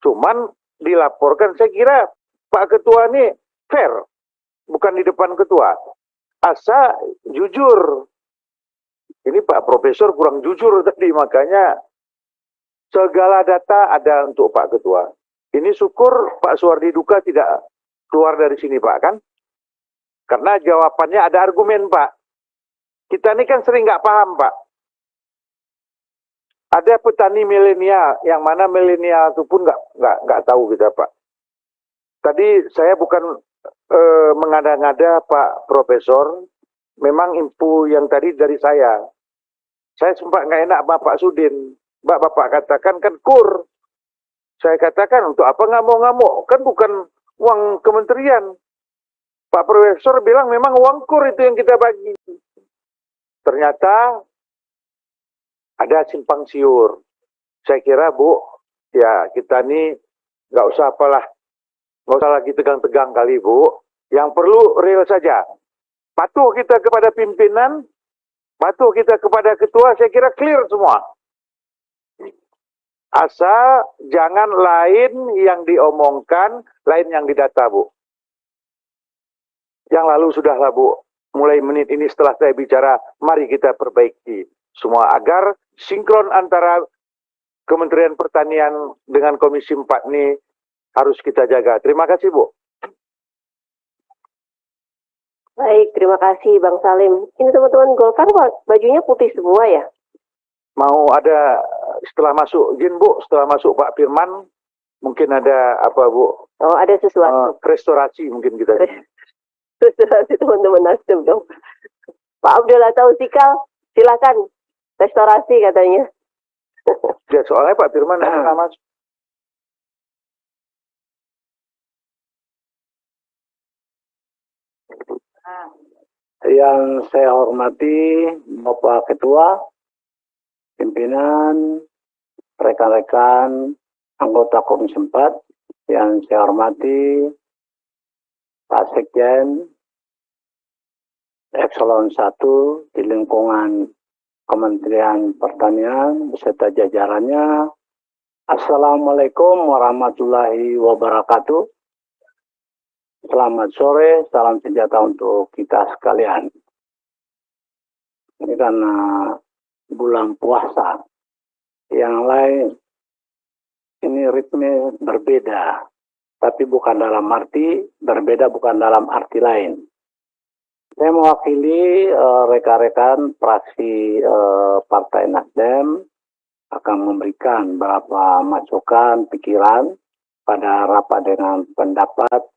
Cuman dilaporkan, saya kira Pak Ketua ini fair, bukan di depan Ketua. Asa jujur. Ini Pak Profesor kurang jujur tadi, makanya segala data ada untuk Pak Ketua. Ini syukur Pak Suwardi Duka tidak keluar dari sini Pak kan? Karena jawabannya ada argumen Pak. Kita ini kan sering nggak paham Pak. Ada petani milenial, yang mana milenial itu pun nggak tahu kita Pak. Tadi saya bukan mengada-ngada Pak Profesor, memang info yang tadi dari saya. Saya sempat nggak enak Bapak Sudin. Bapak katakan kan kur. Saya katakan untuk apa ngamuk-ngamuk? Kan bukan uang kementerian. Pak Profesor bilang memang uang kur itu yang kita bagi. Ternyata ada simpang siur. Saya kira Bu, ya kita ini nggak usah lagi tegang-tegang kali Bu. Yang perlu real saja. Patuh kita kepada pimpinan, patuh kita kepada ketua, saya kira clear semua. Asal jangan lain yang diomongkan, lain yang didata Bu. Yang lalu sudahlah Bu, mulai menit ini setelah saya bicara, mari kita perbaiki semua agar sinkron antara Kementerian Pertanian dengan Komisi 4 ini harus kita jaga. Terima kasih Bu. Baik, terima kasih Bang Salim. Ini teman-teman Golkar bajunya putih semua ya? Mau ada setelah masuk izin Bu, setelah masuk Pak Firman, mungkin ada apa Bu? Oh, ada sesuatu. Restorasi mungkin kita. Restorasi teman-teman Nasdem dong. Pak Abdullah Tausikal, silakan. Restorasi katanya. Ya, soalnya Pak Firman nama Yang saya hormati Bapak Ketua, pimpinan, rekan-rekan anggota Komisi 4, yang saya hormati Pak Sekjen, Eselon 1 di lingkungan Kementerian Pertanian beserta jajarannya. Assalamualaikum warahmatullahi wabarakatuh. Selamat sore, salam sejahtera untuk kita sekalian. Ini karena bulan puasa, yang lain ini ritme berbeda, tapi bukan dalam arti berbeda, bukan dalam arti lain. Saya mewakili rekan-rekan fraksi Partai Nasdem akan memberikan beberapa masukan, pikiran pada rapat dengan pendapat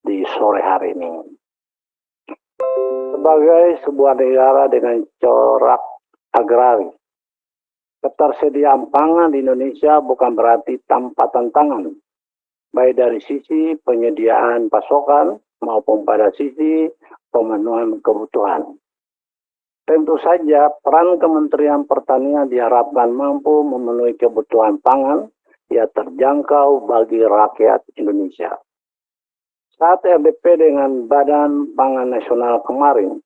di sore hari ini. Sebagai sebuah negara dengan corak agraris, ketersediaan pangan di Indonesia bukan berarti tanpa tantangan, baik dari sisi penyediaan pasokan maupun pada sisi pemenuhan kebutuhan. Tentu saja peran Kementerian Pertanian diharapkan mampu memenuhi kebutuhan pangan yang terjangkau bagi rakyat Indonesia. Saat RDP dengan Badan Pangan Nasional kemarin,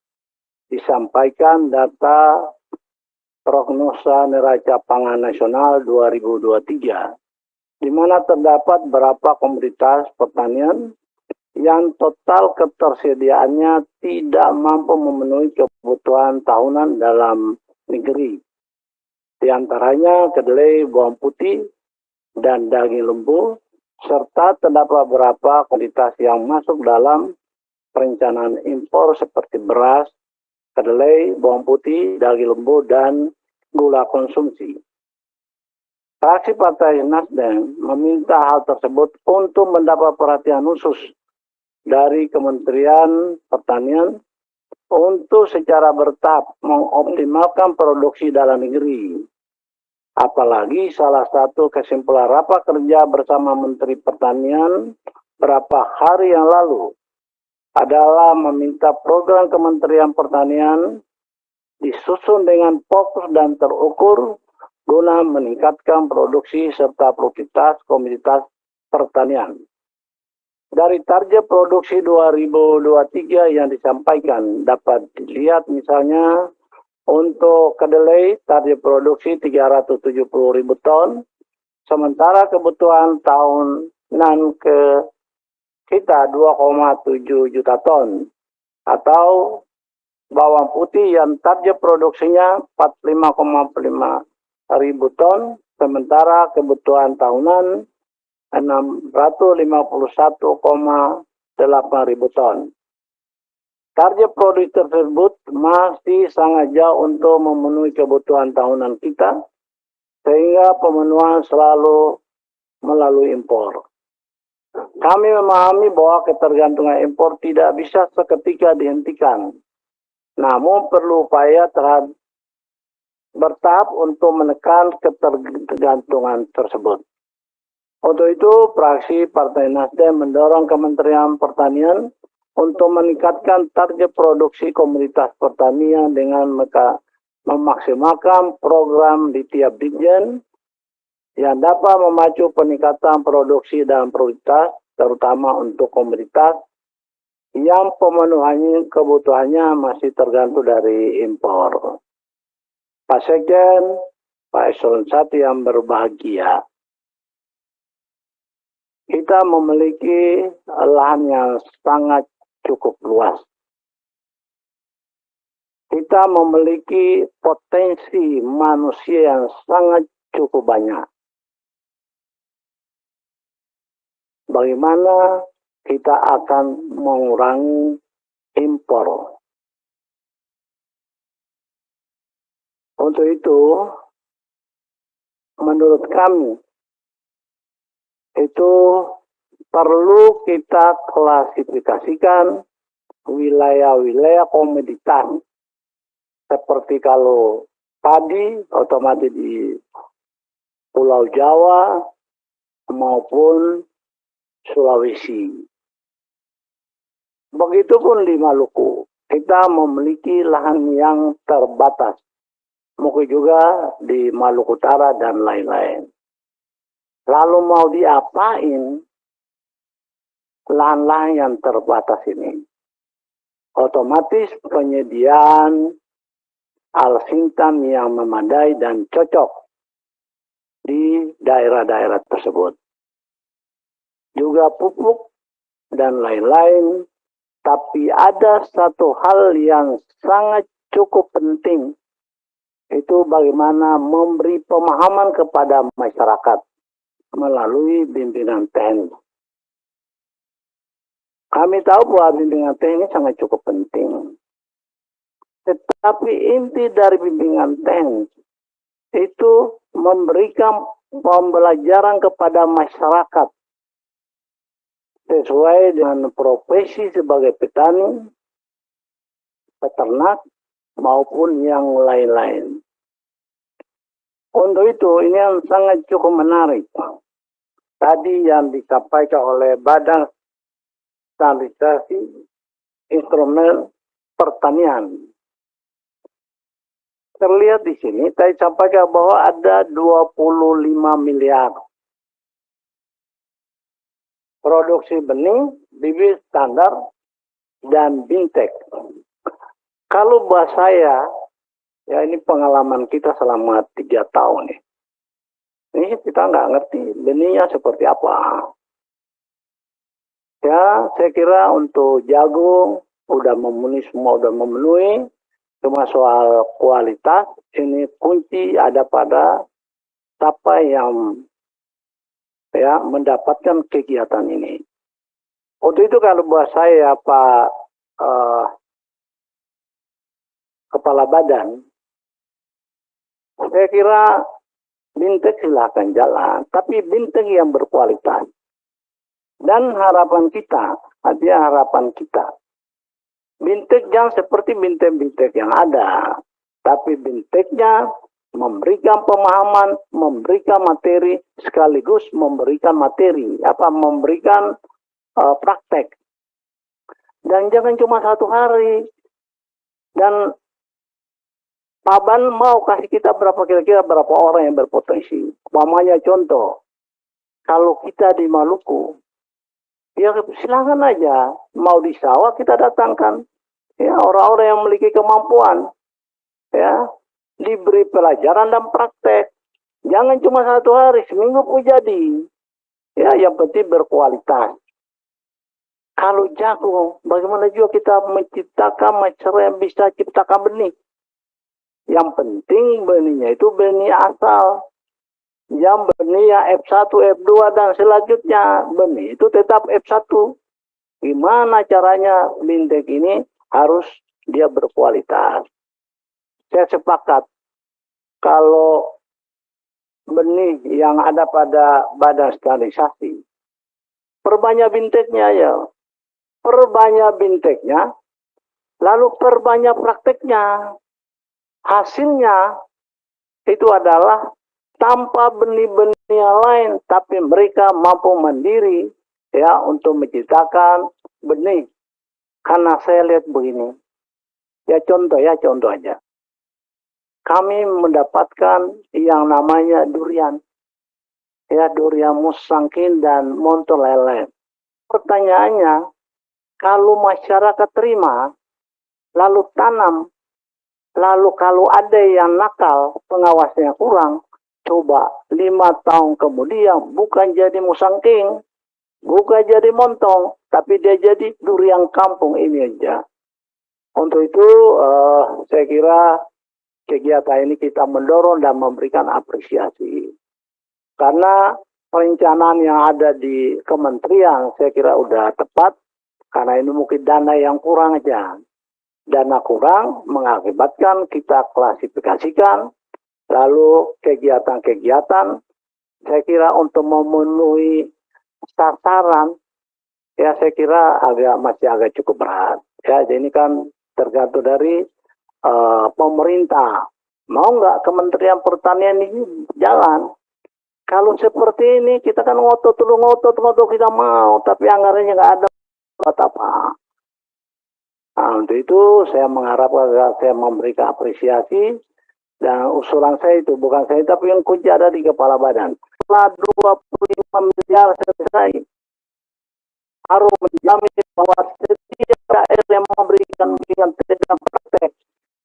disampaikan data prognosa neraca pangan nasional 2023, di mana terdapat beberapa komoditas pertanian yang total ketersediaannya tidak mampu memenuhi kebutuhan tahunan dalam negeri. Di antaranya kedelai, bawang putih, dan daging lembu, serta terdapat beberapa komoditas yang masuk dalam perencanaan impor seperti beras, kedelai, bawang putih, daging lembu, dan gula konsumsi. Fraksi Partai Nasdem meminta hal tersebut untuk mendapat perhatian khusus dari Kementerian Pertanian untuk secara bertahap mengoptimalkan produksi dalam negeri. Apalagi salah satu kesimpulan rapat kerja bersama Menteri Pertanian beberapa hari yang lalu adalah meminta program Kementerian Pertanian disusun dengan fokus dan terukur guna meningkatkan produksi serta produktivitas komoditas pertanian. Dari target produksi 2023 yang disampaikan dapat dilihat misalnya untuk kedelai target produksi 370.000 ton, sementara kebutuhan tahunan kita 2,7 juta ton, atau bawang putih yang target produksinya 45,5 ribu ton, sementara kebutuhan tahunan 651,8 ribu ton. Target produksi tersebut masih sangat jauh untuk memenuhi kebutuhan tahunan kita, sehingga pemenuhan selalu melalui impor. Kami memahami bahwa ketergantungan impor tidak bisa seketika dihentikan, namun perlu upaya bertahap untuk menekan ketergantungan tersebut. Untuk itu, fraksi Partai Nasdem mendorong Kementerian Pertanian untuk meningkatkan target produksi komoditas pertanian dengan memaksimalkan program di tiap dirjen yang dapat memacu peningkatan produksi dan produktivitas, terutama untuk komoditas yang pemenuhannya kebutuhannya masih tergantung dari impor. Pak Sekjen, Pak Eselon 1 yang berbahagia, kita memiliki lahan yang sangat cukup luas. Kita memiliki potensi manusia yang sangat cukup banyak. Bagaimana kita akan mengurangi impor? Untuk itu, menurut kami, itu perlu kita klasifikasikan wilayah-wilayah komoditas Seperti kalau tadi otomatis di Pulau Jawa maupun Sulawesi. Begitupun di Maluku, kita memiliki lahan yang terbatas. Mungkin juga di Maluku Utara dan lain-lain. Lalu mau diapain lahan-lahan yang terbatas ini? Otomatis penyediaan alsintan yang memadai dan cocok di daerah-daerah tersebut. Juga pupuk dan lain-lain. Tapi ada satu hal yang sangat cukup penting. Itu bagaimana memberi pemahaman kepada masyarakat melalui bimbingan TNI. Kami tahu bahwa bimbingan TNI sangat cukup penting. Tetapi inti dari bimbingan TNI itu memberikan pembelajaran kepada masyarakat sesuai dengan profesi sebagai petani, peternak, maupun yang lain-lain. Untuk itu, ini yang sangat cukup menarik. Tadi yang disampaikan oleh Badan Standarisasi Instrumen Pertanian. Terlihat di sini, tadi sampaikan bahwa ada 25 miliar produksi benih, bibit standar, dan bintek. Kalau bahasa saya, ya ini pengalaman kita selama 3 tahun nih. Ini kita nggak ngerti benihnya seperti apa. Ya, saya kira untuk jagung udah memenuhi semua, udah memenuhi. Cuma soal kualitas, ini kunci ada pada siapa yang ya mendapatkan kegiatan ini. Untuk itu kalau buat saya Pak Kepala Badan, saya kira bintek silakan jalan, tapi bintek yang berkualitas. Dan harapan kita, artinya harapan kita, bintek jangan seperti bintek-bintek yang ada, tapi binteknya memberikan pemahaman, memberikan materi, sekaligus memberikan materi, memberikan praktek. Dan jangan cuma 1 hari. Dan Pak Ban mau kasih kita kira-kira berapa orang yang berpotensi. Umpamanya contoh, kalau kita di Maluku, ya silakan aja, mau di sawah kita datangkan. Ya, orang-orang yang memiliki kemampuan. Ya, diberi pelajaran dan praktek. Jangan cuma 1 hari, seminggu pun jadi. Ya, yang penting berkualitas. Kalau jagung, bagaimana juga kita menciptakan masyarakat yang bisa ciptakan benih. Yang penting benihnya itu benih asal. Yang benih yang F1, F2 dan selanjutnya. Benih itu tetap F1. Gimana caranya bintek ini harus dia berkualitas. Saya sepakat kalau benih yang ada pada Badan Standarisasi, perbanyak binteknya ya. Perbanyak binteknya, lalu perbanyak prakteknya. Hasilnya itu adalah tanpa benih-benih yang lain, tapi mereka mampu mandiri ya untuk menciptakan benih. Karena saya lihat begini, ya contoh aja. Kami mendapatkan yang namanya durian. Ya, durian musangkin dan montong lele. Pertanyaannya, kalau masyarakat terima, lalu tanam, lalu kalau ada yang nakal, pengawasnya kurang, coba 5 tahun kemudian bukan jadi musangking, bukan jadi montong, tapi dia jadi durian kampung ini aja. Untuk itu, saya kira kegiatan ini kita mendorong dan memberikan apresiasi. Karena perencanaan yang ada di kementerian saya kira udah tepat, karena ini mungkin dana yang kurang aja. Dana kurang mengakibatkan kita klasifikasikan, lalu kegiatan-kegiatan saya kira untuk memenuhi sasaran, ya saya kira masih agak cukup berat. Ya, jadi ini kan tergantung dari pemerintah. Mau nggak Kementerian Pertanian ini jalan? Kalau seperti ini kita kan ngotot kita mau, tapi anggarannya nggak ada apa. Nah, untuk itu saya mengharapkan, saya memberikan apresiasi, dan usulan saya itu bukan saya, tapi yang kunci ada di kepala badan. Setelah 25 miliar selesai, harus menjamin bahwa setiap daerah yang memberikan program praktek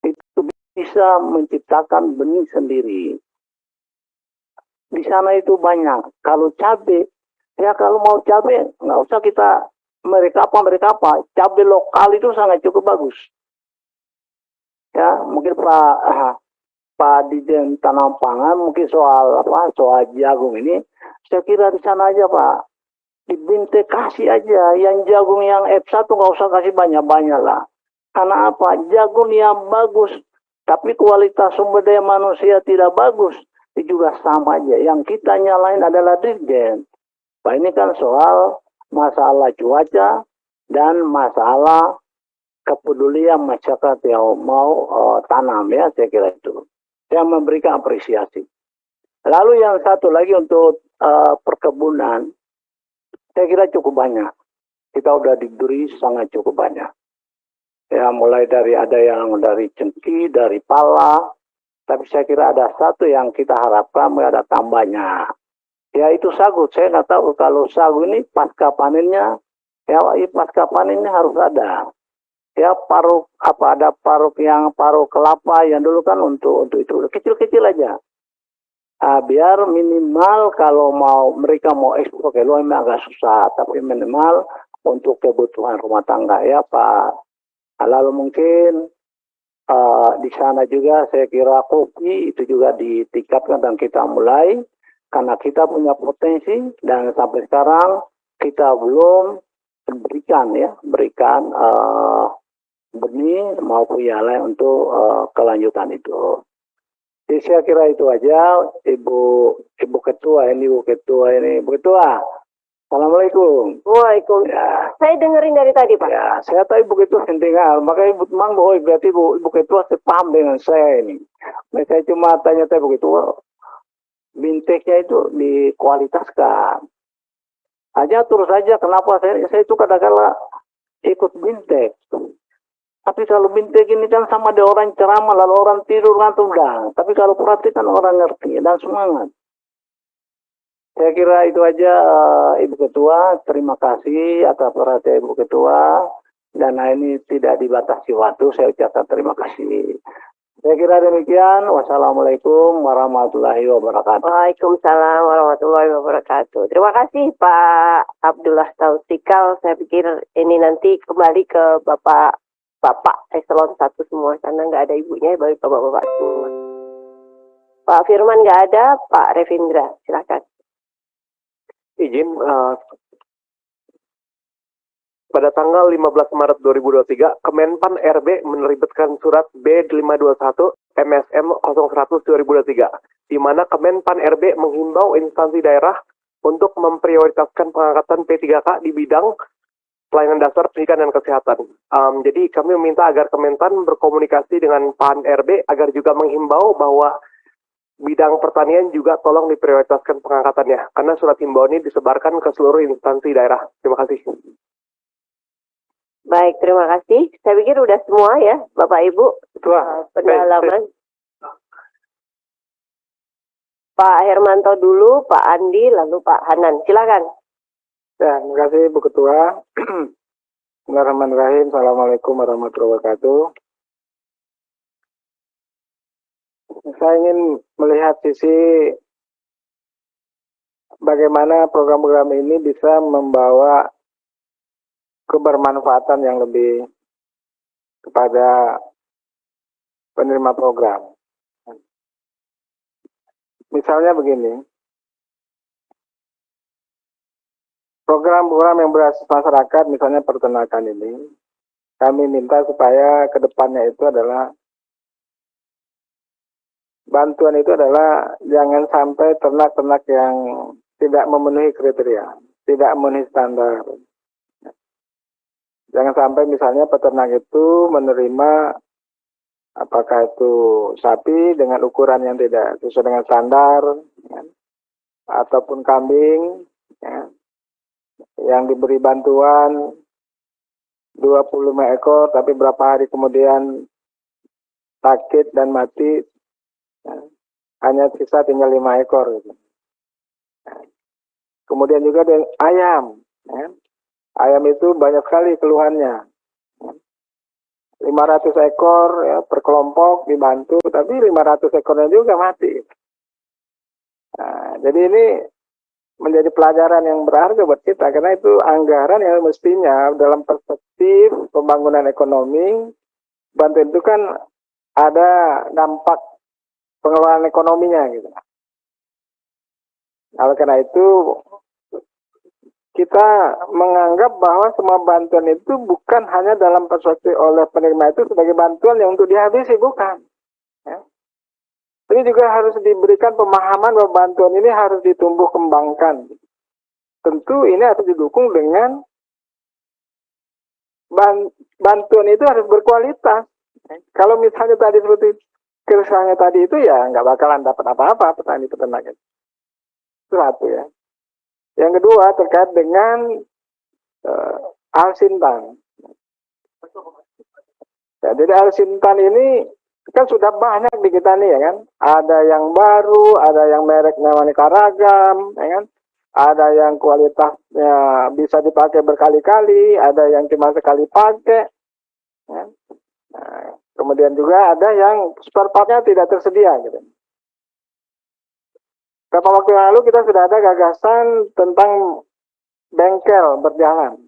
itu bisa menciptakan benih sendiri. Di sana itu banyak. Kalau cabai, ya kalau mau cabai nggak usah kita mereka apa. Cabai lokal itu sangat cukup bagus. Ya, mungkin Pak Dirjen Tanam Pangan mungkin soal jagung ini, saya kira di sana aja Pak, di Bintek kasih aja yang jagung yang F1 nggak usah kasih banyak-banyak lah. Karena apa? Jagung yang bagus, tapi kualitas sumber daya manusia tidak bagus, itu juga sama aja. Yang kita nyalain adalah Dirjen. Pak, ini kan soal masalah cuaca dan masalah kepedulian masyarakat yang mau tanam, ya, saya kira itu. Saya memberikan apresiasi. Lalu yang satu lagi untuk perkebunan, saya kira cukup banyak. Kita udah diberi sangat cukup banyak. Ya, mulai dari ada yang dari cengkih, dari pala, tapi saya kira ada satu yang kita harapkan ada tambahnya. Ya, itu sagu. Saya nggak tahu kalau sagu ini pasca panennya, ya pasca panennya harus ada. Ya, ada paruk kelapa yang dulu kan untuk itu kecil-kecil aja. Biar minimal kalau mereka mau ekspor ke luar memang agak susah, tapi minimal untuk kebutuhan rumah tangga, ya Pak. Lalu mungkin di sana juga saya kira kopi itu juga ditingkatkan dan kita mulai, karena kita punya potensi dan sampai sekarang kita belum berikan benih maupun yang lain untuk kelanjutan itu. Jadi saya kira itu aja, Ibu Ketua ini. Assalamualaikum. Waalaikumsalam. Ya. Saya dengerin dari tadi, Pak. Ya, saya tahu Ibu Ketua sentingal, makanya Ibu Mang berarti Ibu Ketua sepaham dengan saya ini. Saya cuma tanya Ibu Ketua, binteknya itu dikualitaskan. Aja terus saja, kenapa saya itu kadang-kadang ikut bintek. Tapi kalau bintek ini kan sama ada orang ceramah, lalu orang tidur ngantuk dah. Tapi kalau perhatikan orang ngerti dan semangat. Saya kira itu aja Ibu Ketua. Terima kasih atas perhatian Ibu Ketua. Dan ini tidak dibatasi waktu, saya ucapkan terima kasih. Saya kira demikian. Wassalamualaikum warahmatullahi wabarakatuh. Waalaikumsalam warahmatullahi wabarakatuh. Terima kasih Pak Abdullah Tausikal. Saya pikir ini nanti kembali ke Bapak eselon 1 semua, karena nggak ada ibunya, bagi bapak-bapak semua. Pak Firman nggak ada, Pak Revindra, silakan. Izin, pada tanggal 15 Maret 2023, Kemenpan RB menerbitkan surat B521 MSM 01/2023, di mana Kemenpan RB menghimbau instansi daerah untuk memprioritaskan pengangkatan P3K di bidang pelayanan dasar pendidikan dan kesehatan. Jadi kami meminta agar Kementan berkomunikasi dengan PAN RB agar juga menghimbau bahwa bidang pertanian juga tolong diprioritaskan pengangkatannya, karena surat himbauan ini disebarkan ke seluruh instansi daerah. Terima kasih. Baik, terima kasih. Saya pikir udah semua ya, Bapak Ibu. Pendalaman. Pak Hermanto dulu, Pak Andi, lalu Pak Hanan. Silakan. Ya, terima kasih Bu Ketua. Bismillahirrahmanirrahim. Assalamualaikum warahmatullahi wabarakatuh. Saya ingin melihat sisi bagaimana program-program ini bisa membawa kebermanfaatan yang lebih kepada penerima program. Misalnya begini, program-program yang berbasis masyarakat, misalnya peternakan ini, kami minta supaya ke depannya itu adalah bantuan itu adalah jangan sampai ternak-ternak yang tidak memenuhi kriteria, tidak memenuhi standar. Jangan sampai misalnya peternak itu menerima apakah itu sapi dengan ukuran yang tidak sesuai dengan standar, ya, ataupun kambing, ya, yang diberi bantuan 25 ekor, tapi berapa hari kemudian sakit dan mati, ya, hanya sisa tinggal 5 ekor. Gitu. Ya. Kemudian juga dengan ayam. Ya. Ayam itu banyak sekali keluhannya. 500 ekor ya, per kelompok dibantu, tapi 500 ekornya juga mati. Nah, jadi ini menjadi pelajaran yang berharga buat kita, karena itu anggaran yang mestinya dalam perspektif pembangunan ekonomi, bantuan itu kan ada dampak pengelolaan ekonominya gitu. Oleh karena itu kita menganggap bahwa semua bantuan itu bukan hanya dalam perspektif oleh penerima itu sebagai bantuan yang untuk dihabisi, bukan. Ya. Ini juga harus diberikan pemahaman bahwa bantuan ini harus ditumbuh kembangkan. Tentu ini harus didukung dengan bantuan itu harus berkualitas. Ya. Kalau misalnya tadi seperti keresahannya tadi itu ya nggak bakalan dapat apa-apa petani peternak. Itu satu ya. Yang kedua terkait dengan Al-Sintan. Ya, jadi Al-Sintan ini kan sudah banyak di kita nih ya kan. Ada yang baru, ada yang mereknya aneka ragam, ya kan. Ada yang kualitasnya bisa dipakai berkali-kali, ada yang cuma sekali pakai. Ya. Nah, kemudian juga ada yang spare part-nya tidak tersedia gitu. Beberapa waktu lalu kita sudah ada gagasan tentang bengkel berjalan.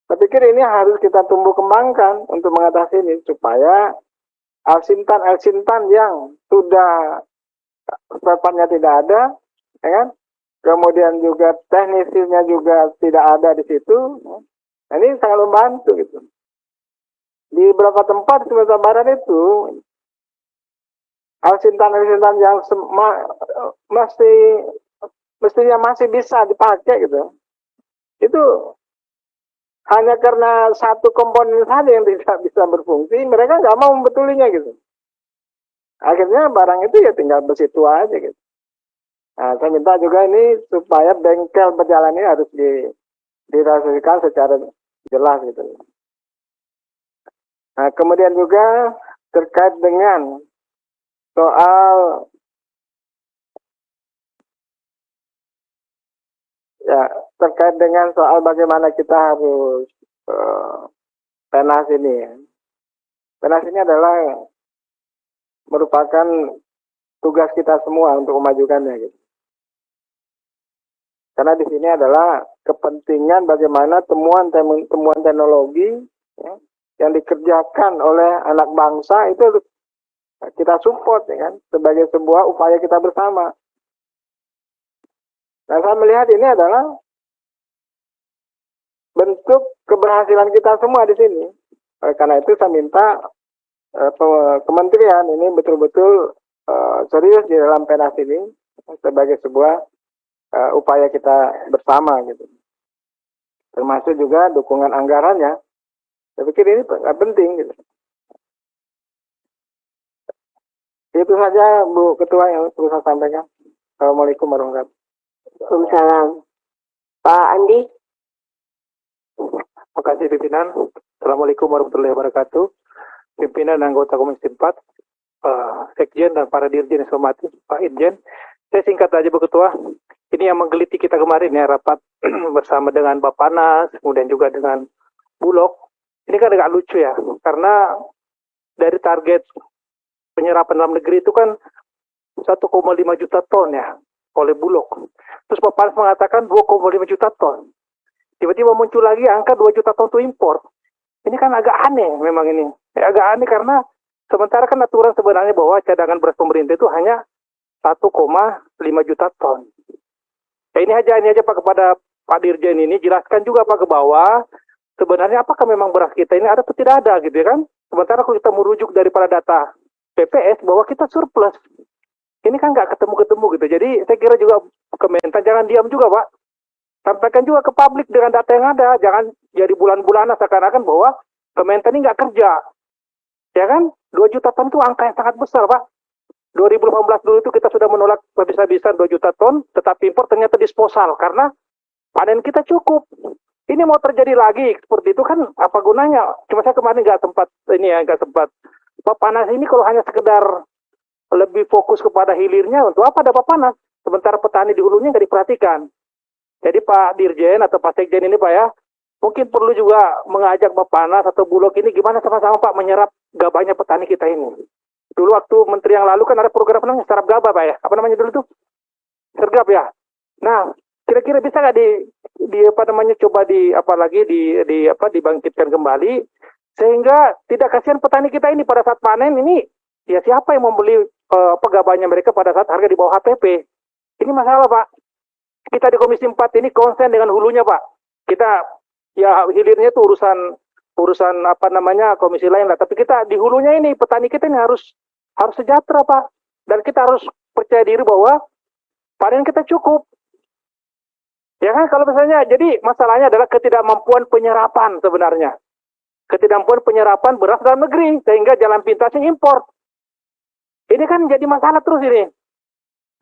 Saya pikir ini harus kita tumbuh kembangkan untuk mengatasi ini supaya Al-Sintan yang sudah spare-nya tidak ada, ya kan? Kemudian juga teknisinya juga tidak ada di situ. Nah, ini sangat membantu gitu. Di beberapa tempat di Sumatera Barat itu Al-Sintan yang mestinya masih bisa dipakai gitu. Itu hanya karena satu komponen saja yang tidak bisa berfungsi, mereka nggak mau membetulinya gitu. Akhirnya barang itu ya tinggal bersitu aja gitu. Nah, saya minta juga ini supaya bengkel berjalan ini harus dirasasikan secara jelas gitu. Nah, kemudian juga terkait dengan soal terkait dengan soal bagaimana kita harus PENAS ini. Ya. PENAS ini adalah merupakan tugas kita semua untuk memajukannya gitu. Karena di sini adalah kepentingan bagaimana temuan teknologi ya, yang dikerjakan oleh anak bangsa itu kita support ya kan sebagai sebuah upaya kita bersama. Nah, saya melihat ini adalah bentuk keberhasilan kita semua di sini. Oleh karena itu saya minta kementerian ini betul-betul serius di dalam PENAS ini sebagai sebuah upaya kita bersama gitu. Termasuk juga dukungan anggarannya. Saya pikir ini penting gitu. Itu saja Bu Ketua yang perlu saya sampaikan. Assalamualaikum warahmatullahi wabarakatuh. Waalaikumsalam. Pak Andi. Terima kasih pimpinan. Assalamualaikum warahmatullahi wabarakatuh. Pimpinan anggota Komisi 4, Sekjen dan para dirjen yang saya hormati, Pak Irjen. Saya singkat aja Bu Ketua. Ini yang menggeliti kita kemarin ya, rapat bersama dengan Bappenas, kemudian juga dengan Bulog. Ini kan agak lucu ya, karena dari target penyerapan dalam negeri itu kan 1,5 juta ton ya oleh Bulog. Terus Bappenas mengatakan 2,5 juta ton. Tiba-tiba muncul lagi angka 2 juta ton itu impor. Ini kan agak aneh memang ini. Agak aneh karena sementara kan aturan sebenarnya bahwa cadangan beras pemerintah itu hanya 1,5 juta ton. Ya ini aja Pak kepada Pak Dirjen ini, jelaskan juga Pak ke bawah, sebenarnya apakah memang beras kita ini ada atau tidak ada gitu ya kan. Sementara kalau kita merujuk daripada data PPS bahwa kita surplus. Ini kan nggak ketemu-ketemu gitu. Jadi saya kira juga Kementan jangan diam juga Pak. Sampaikan juga ke publik dengan data yang ada. Jangan jadi bulan-bulanan seakan-akan bahwa Kementan ini nggak kerja. Ya kan? 2 juta ton itu angka yang sangat besar, Pak. 2018 dulu itu kita sudah menolak habis-habisan 2 juta ton, tetapi impor ternyata disposal karena panen kita cukup. Ini mau terjadi lagi seperti itu kan apa gunanya? Cuma saya kemarin nggak sempat panas ini kalau hanya sekedar lebih fokus kepada hilirnya, untuk apa ada panas? Sementara petani di hulunya nggak diperhatikan. Jadi Pak Dirjen atau Pak Sekjen ini Pak ya, mungkin perlu juga mengajak Bappenas atau Bulog ini gimana sama-sama Pak menyerap gabahnya petani kita ini. Dulu waktu menteri yang lalu kan ada program namanya serap gabah Pak ya. Apa namanya dulu tuh? Sergap ya. Nah, kira-kira bisa nggak coba dibangkitkan kembali sehingga tidak kasihan petani kita ini pada saat panen ini ya siapa yang membeli gabahnya mereka pada saat harga di bawah HPP. Ini masalah Pak. Kita di Komisi 4 ini konsen dengan hulunya Pak. Kita ya hilirnya itu urusan komisi lain lah. Tapi kita di hulunya ini petani kita ini harus sejahtera Pak. Dan kita harus percaya diri bahwa panen kita cukup. Ya kan kalau misalnya jadi masalahnya adalah ketidakmampuan penyerapan sebenarnya. Ketidakmampuan penyerapan beras dalam negeri sehingga jalan pintasnya impor. Ini kan jadi masalah terus ini.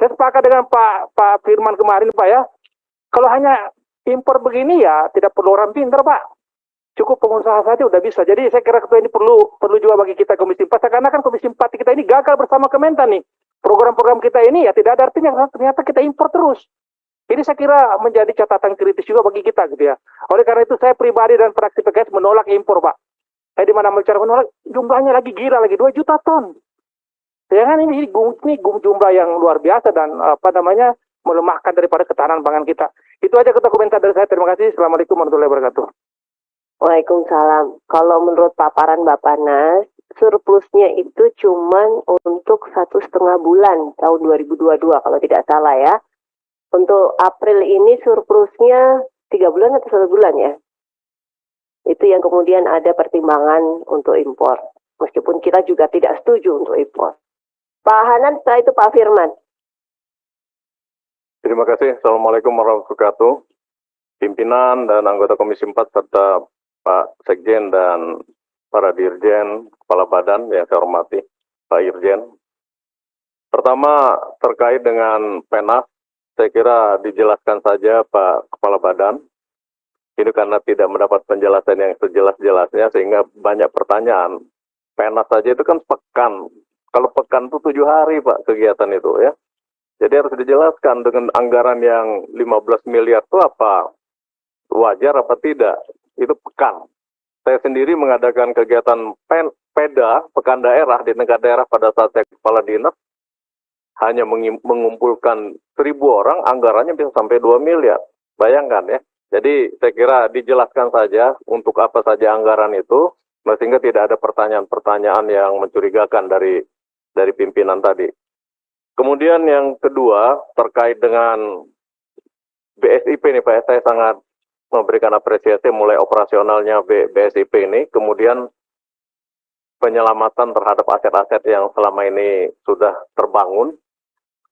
Saya sepakat dengan Pak Firman kemarin Pak ya. Kalau hanya impor begini ya tidak perlu orang pintar Pak. Cukup pengusaha saja udah bisa. Jadi saya kira ketua ini perlu juga bagi kita Komisi 4. Karena kan Komisi 4 kita ini gagal bersama Kementan nih. Program-program kita ini ya tidak ada artinya karena ternyata kita impor terus. Ini saya kira menjadi catatan kritis juga bagi kita gitu ya. Oleh karena itu saya pribadi dan fraksi PKS menolak impor Pak. Saya di mana bicara menolak jumlahnya lagi gila lagi 2 juta ton. Ya kan ini jumlah yang luar biasa dan melemahkan daripada ketahanan pangan kita. Itu aja ketua komentar dari saya. Terima kasih. Assalamualaikum warahmatullahi wabarakatuh. Waalaikumsalam. Kalau menurut paparan Bappenas, surplusnya itu cuman untuk 1,5 bulan tahun 2022 kalau tidak salah ya. Untuk April ini surplusnya 3 bulan atau 1 bulan ya. Itu yang kemudian ada pertimbangan untuk impor. Meskipun kita juga tidak setuju untuk impor. Pak Hanan, setelah itu Pak Firman. Terima kasih. Assalamualaikum warahmatullahi wabarakatuh. Pimpinan dan anggota Komisi 4 serta Pak Sekjen dan para Dirjen, Kepala Badan yang saya hormati, Pak Irjen. Pertama, terkait dengan PENAS, saya kira dijelaskan saja Pak Kepala Badan. Ini karena tidak mendapat penjelasan yang sejelas-jelasnya sehingga banyak pertanyaan. PENAS saja itu kan pekan. Kalau pekan itu 7 hari Pak kegiatan itu ya. Jadi harus dijelaskan dengan anggaran yang 15 miliar itu apa? Wajar apa tidak? Itu pekan. Saya sendiri mengadakan kegiatan PEDA, pekan daerah di tingkat daerah pada saat saya kepala dinas, hanya mengumpulkan 1.000 orang, anggarannya bisa sampai 2 miliar. Bayangkan ya. Jadi saya kira dijelaskan saja untuk apa saja anggaran itu, sehingga tidak ada pertanyaan-pertanyaan yang mencurigakan dari pimpinan tadi. Kemudian yang kedua, terkait dengan BSIP nih Pak, saya sangat memberikan apresiasi mulai operasionalnya BSIP ini, kemudian penyelamatan terhadap aset-aset yang selama ini sudah terbangun.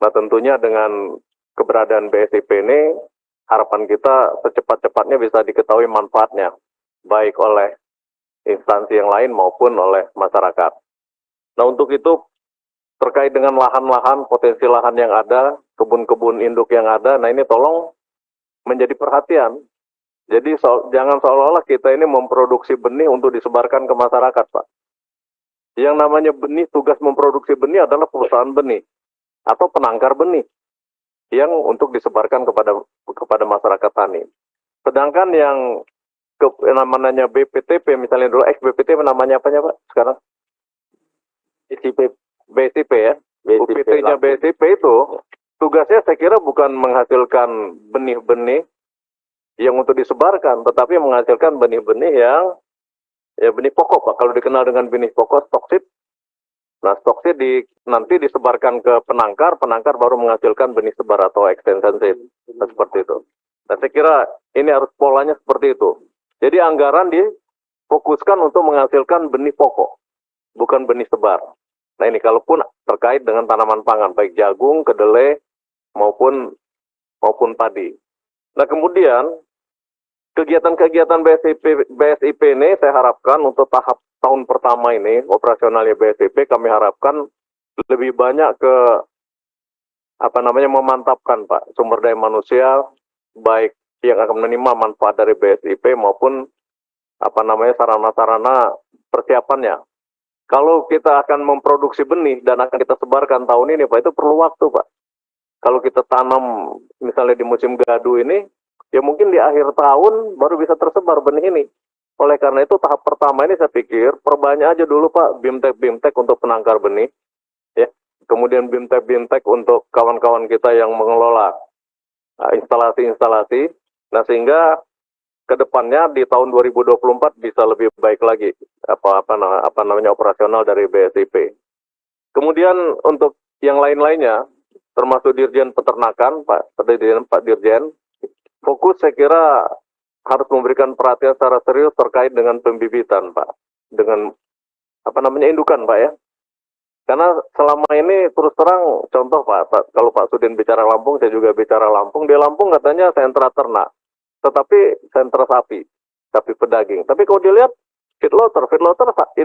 Nah tentunya dengan keberadaan BSIP ini, harapan kita secepat-cepatnya bisa diketahui manfaatnya, baik oleh instansi yang lain maupun oleh masyarakat. Nah untuk itu, terkait dengan lahan-lahan, potensi lahan yang ada, kebun-kebun induk yang ada, nah ini tolong menjadi perhatian. Jadi jangan seolah-olah kita ini memproduksi benih untuk disebarkan ke masyarakat, Pak. Yang namanya benih, tugas memproduksi benih adalah perusahaan benih atau penangkar benih yang untuk disebarkan kepada masyarakat tani. Sedangkan yang namanya BPTP, misalnya dulu BPTP namanya apanya Pak sekarang? BSIP ya. UPT-nya BSIP itu tugasnya saya kira bukan menghasilkan benih-benih yang untuk disebarkan, tetapi menghasilkan benih-benih yang benih pokok Pak. Kalau dikenal dengan benih pokok stokseed. Nah stokseed nanti disebarkan ke penangkar baru menghasilkan benih sebar atau extension seed. Nah, seperti itu. Nah saya kira ini harus polanya seperti itu. Jadi anggaran difokuskan untuk menghasilkan benih pokok, bukan benih sebar. Nah ini kalaupun terkait dengan tanaman pangan, baik jagung, kedelai, maupun padi. Nah kemudian, kegiatan-kegiatan BSIP ini saya harapkan untuk tahap tahun pertama ini operasionalnya BSIP kami harapkan lebih banyak ke memantapkan Pak sumber daya manusia baik yang akan menerima manfaat dari BSIP maupun sarana-sarana persiapannya. Kalau kita akan memproduksi benih dan akan kita sebarkan tahun ini Pak, itu perlu waktu Pak. Kalau kita tanam misalnya di musim gadu ini, ya mungkin di akhir tahun baru bisa tersebar benih ini. Oleh karena itu tahap pertama ini saya pikir perbanyak aja dulu Pak BIMTEK untuk penangkar benih, ya. Kemudian BIMTEK untuk kawan-kawan kita yang mengelola instalasi-instalasi. Nah sehingga kedepannya di tahun 2024 bisa lebih baik lagi operasional dari BSIP. Kemudian untuk yang lain-lainnya, termasuk Dirjen Peternakan, Pak Dirjen, fokus saya kira harus memberikan perhatian secara serius terkait dengan pembibitan, Pak, dengan indukan, Pak ya. Karena selama ini terus terang, contoh Pak, kalau Pak Sudin bicara Lampung, saya juga bicara Lampung. Di Lampung katanya sentra ternak, tetapi sentra sapi pedaging. Tapi kalau dilihat feedlotter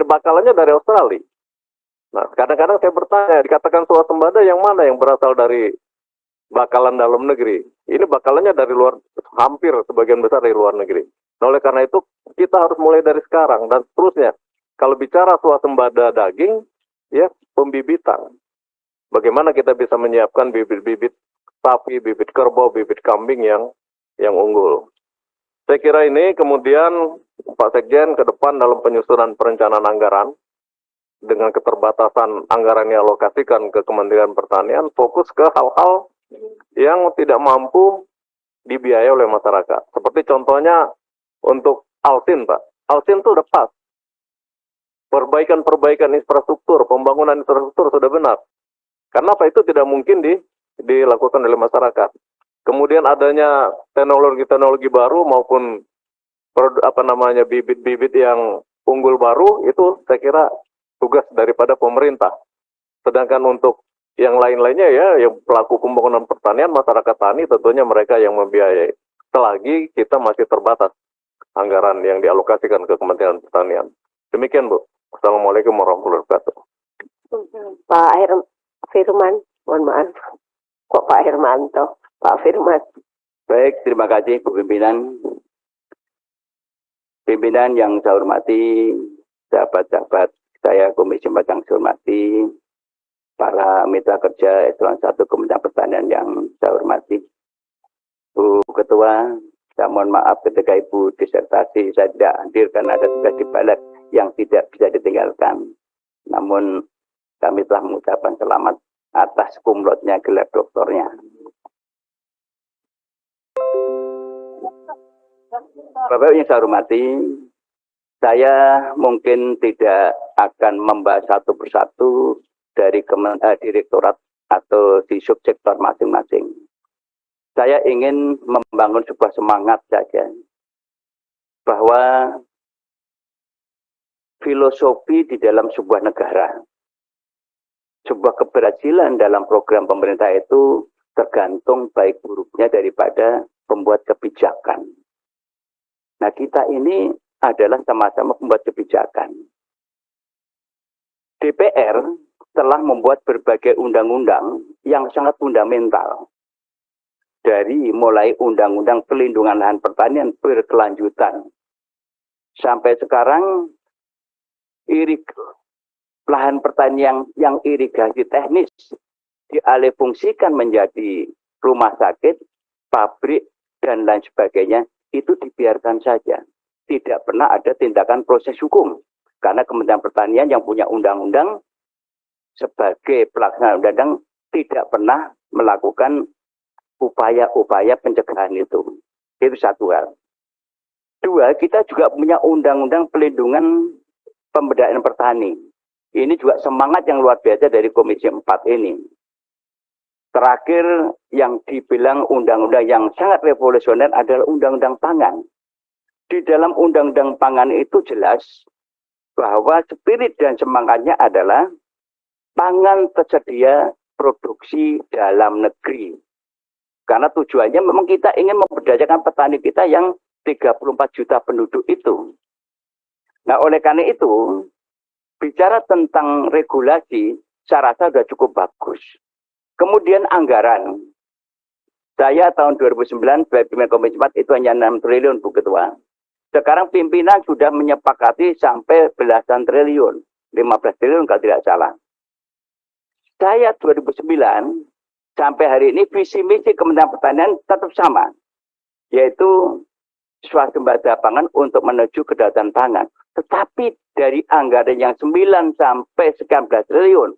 bakalannya dari Australia. Nah, kadang-kadang saya bertanya, dikatakan swasembada yang mana yang berasal dari bakalan dalam negeri? Ini bakalannya dari luar, hampir sebagian besar dari luar negeri. Nah, oleh karena itu, kita harus mulai dari sekarang dan seterusnya. Kalau bicara swasembada daging, ya pembibitan. Bagaimana kita bisa menyiapkan bibit-bibit sapi, bibit kerbau, bibit kambing yang unggul. Saya kira ini kemudian Pak Sekjen ke depan dalam penyusunan perencanaan anggaran, dengan keterbatasan anggaran yang alokasikan ke Kementerian Pertanian, fokus ke hal-hal yang tidak mampu dibiayai oleh masyarakat. Seperti contohnya untuk Alsin, Pak. Alsin itu udah pas. Perbaikan infrastruktur, pembangunan infrastruktur sudah benar. Karena apa itu tidak mungkin dilakukan oleh masyarakat. Kemudian adanya teknologi baru maupun bibit-bibit yang unggul baru, itu saya kira tugas daripada pemerintah. Sedangkan untuk yang lain-lainnya ya, yang pelaku pembangunan pertanian, masyarakat tani tentunya mereka yang membiayai. Selagi kita masih terbatas anggaran yang dialokasikan ke Kementerian Pertanian. Demikian Bu. Assalamualaikum warahmatullahi wabarakatuh. Pak Firman, mohon maaf. Kok Pak Hermanto? Pak Firman. Baik, terima kasih Bu Pimpinan. Pimpinan yang saya hormati, sahabat-sahabat saya Komisi 4 yang saya hormati, para mitra kerja Eselon 1 Kementerian Pertanian yang saya hormati. Bu Ketua, saya mohon maaf ketika Ibu disertasi saya tidak hadir karena ada tugas di balik yang tidak bisa ditinggalkan. Namun kami telah mengucapkan selamat atas kumlotnya gelar doktornya. Bapak yang saya hormati, saya mungkin tidak akan membahas satu persatu dari direktorat atau di subsektor masing-masing. Saya ingin membangun sebuah semangat saja bahwa filosofi di dalam sebuah negara, sebuah keberhasilan dalam program pemerintah itu tergantung baik buruknya daripada pembuat kebijakan. Nah, kita ini adalah sama-sama pembuat kebijakan. DPR telah membuat berbagai undang-undang yang sangat fundamental. Dari mulai undang-undang pelindungan lahan pertanian berkelanjutan. Sampai sekarang lahan pertanian yang irigasi teknis dialihfungsikan menjadi rumah sakit, pabrik, dan lain sebagainya. Itu dibiarkan saja. Tidak pernah ada tindakan proses hukum. Karena Kementerian Pertanian yang punya undang-undang sebagai pelaksana undang-undang tidak pernah melakukan upaya-upaya pencegahan itu. Itu satu hal. Dua, kita juga punya undang-undang pelindungan pemberdayaan petani. Ini juga semangat yang luar biasa dari Komisi 4 ini. Terakhir yang dibilang undang-undang yang sangat revolusioner adalah undang-undang pangan. Di dalam undang-undang pangan itu jelas bahwa spirit dan semangatnya adalah pangan tersedia produksi dalam negeri. Karena tujuannya memang kita ingin memberdayakan petani kita yang 34 juta penduduk itu. Nah, oleh karena itu, bicara tentang regulasi, saya rasa sudah cukup bagus. Kemudian anggaran. Saya tahun 2009 sebagai pimpinan Komisi 4 itu hanya 6 triliun, Bu Ketua. Sekarang pimpinan sudah menyepakati sampai belasan triliun. 15 triliun kalau tidak salah. Saya 2009 sampai hari ini visi misi Kementerian Pertanian tetap sama. Yaitu swasembada pangan untuk menuju kedaulatan pangan. Tetapi dari anggaran yang 9 sampai sekian belas triliun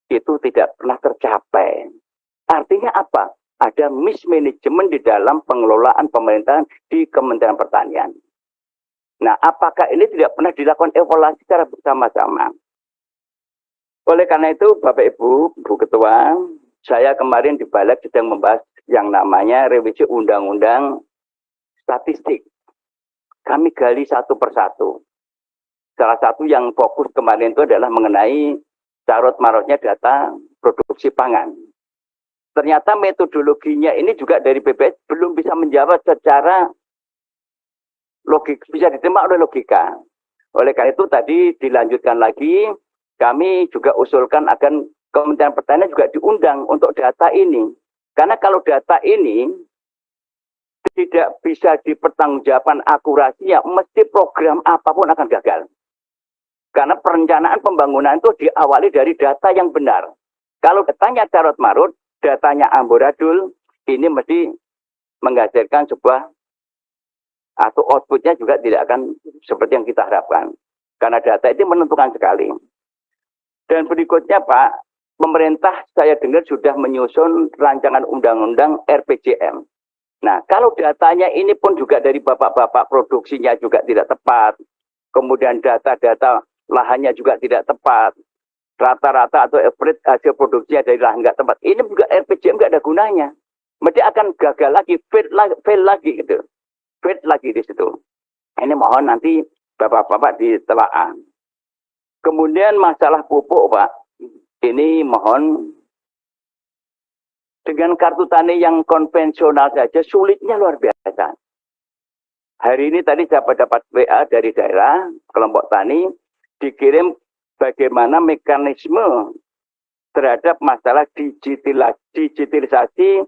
itu tidak pernah tercapai. Artinya apa? Ada mismanagement di dalam pengelolaan pemerintahan di Kementerian Pertanian. Nah, apakah ini tidak pernah dilakukan evaluasi secara bersama-sama? Oleh karena itu, Bapak Ibu, Bu Ketua, saya kemarin di Balik sedang membahas yang namanya revisi Undang-Undang Statistik. Kami gali satu persatu. Salah satu yang fokus kemarin itu adalah mengenai carut-marutnya data produksi pangan. Ternyata metodologinya ini juga dari BPS belum bisa menjawab secara logik, bisa diterima oleh logika. Oleh karena itu tadi dilanjutkan lagi, kami juga usulkan agar Kementerian Pertanian juga diundang untuk data ini. Karena kalau data ini tidak bisa dipertanggungjawabkan akurasinya, mesti program apapun akan gagal. Karena perencanaan pembangunan itu diawali dari data yang benar. Kalau datanya carut-marut, datanya amburadul, ini mesti menghasilkan sebuah atau outputnya juga tidak akan seperti yang kita harapkan. Karena data itu menentukan sekali. Dan berikutnya Pak, pemerintah saya dengar sudah menyusun rancangan undang-undang RPJM. Nah, kalau datanya ini pun juga dari bapak-bapak produksinya juga tidak tepat, kemudian data-data lahannya juga tidak tepat, rata-rata atau average hasil produksinya dari lahan nggak tepat, ini juga RPJM nggak ada gunanya. Mesti akan gagal lagi, fail lagi gitu. Fail lagi di situ. Ini mohon nanti bapak-bapak ditelaah. Kemudian masalah pupuk Pak, ini mohon dengan kartu tani yang konvensional saja sulitnya luar biasa. Hari ini tadi saya dapat WA dari daerah, kelompok tani, dikirim bagaimana mekanisme terhadap masalah digitalisasi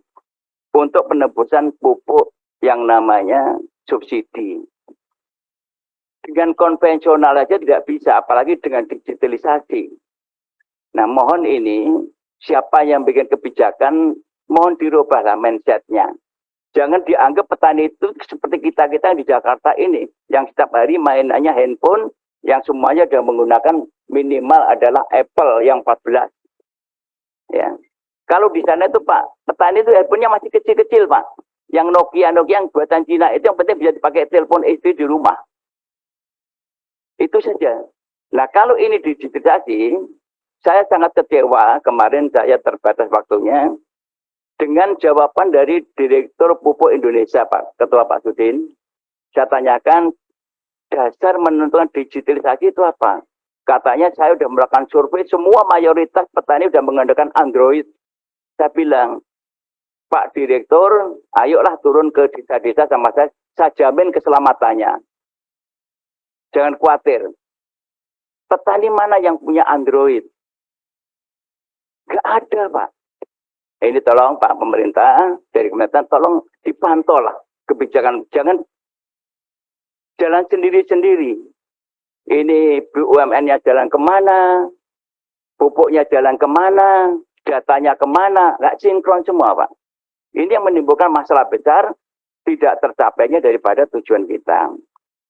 untuk penebusan pupuk yang namanya subsidi. Dengan konvensional saja tidak bisa, apalagi dengan digitalisasi. Nah, mohon ini, siapa yang bikin kebijakan, mohon dirubahlah mindset-nya. Jangan dianggap petani itu seperti kita-kita di Jakarta ini, yang setiap hari mainannya handphone, yang semuanya sudah menggunakan minimal adalah Apple yang 14. Ya. Kalau di sana itu Pak, petani itu handphonenya masih kecil-kecil Pak. Yang Nokia yang buatan Cina itu yang penting bisa dipakai telepon istri di rumah. Itu saja. Nah, kalau ini digitalisasi, saya sangat kecewa, kemarin saya terbatas waktunya, dengan jawaban dari Direktur Pupuk Indonesia, Pak, Ketua Pak Sudin. Saya tanyakan, dasar menentukan digitalisasi itu apa? Katanya saya sudah melakukan survei, semua mayoritas petani sudah menggunakan Android. Saya bilang, Pak Direktur, ayolah turun ke desa-desa sama saya jamin keselamatannya. Jangan khawatir. Petani mana yang punya Android? Gak ada, Pak. Ini tolong Pak pemerintah, dari Kementerian tolong dipantau lah kebijakan. Jangan jalan sendiri-sendiri. Ini BUMN-nya jalan kemana, pupuknya jalan kemana, datanya kemana, nggak sinkron semua, Pak. Ini yang menimbulkan masalah besar, tidak tercapainya daripada tujuan kita.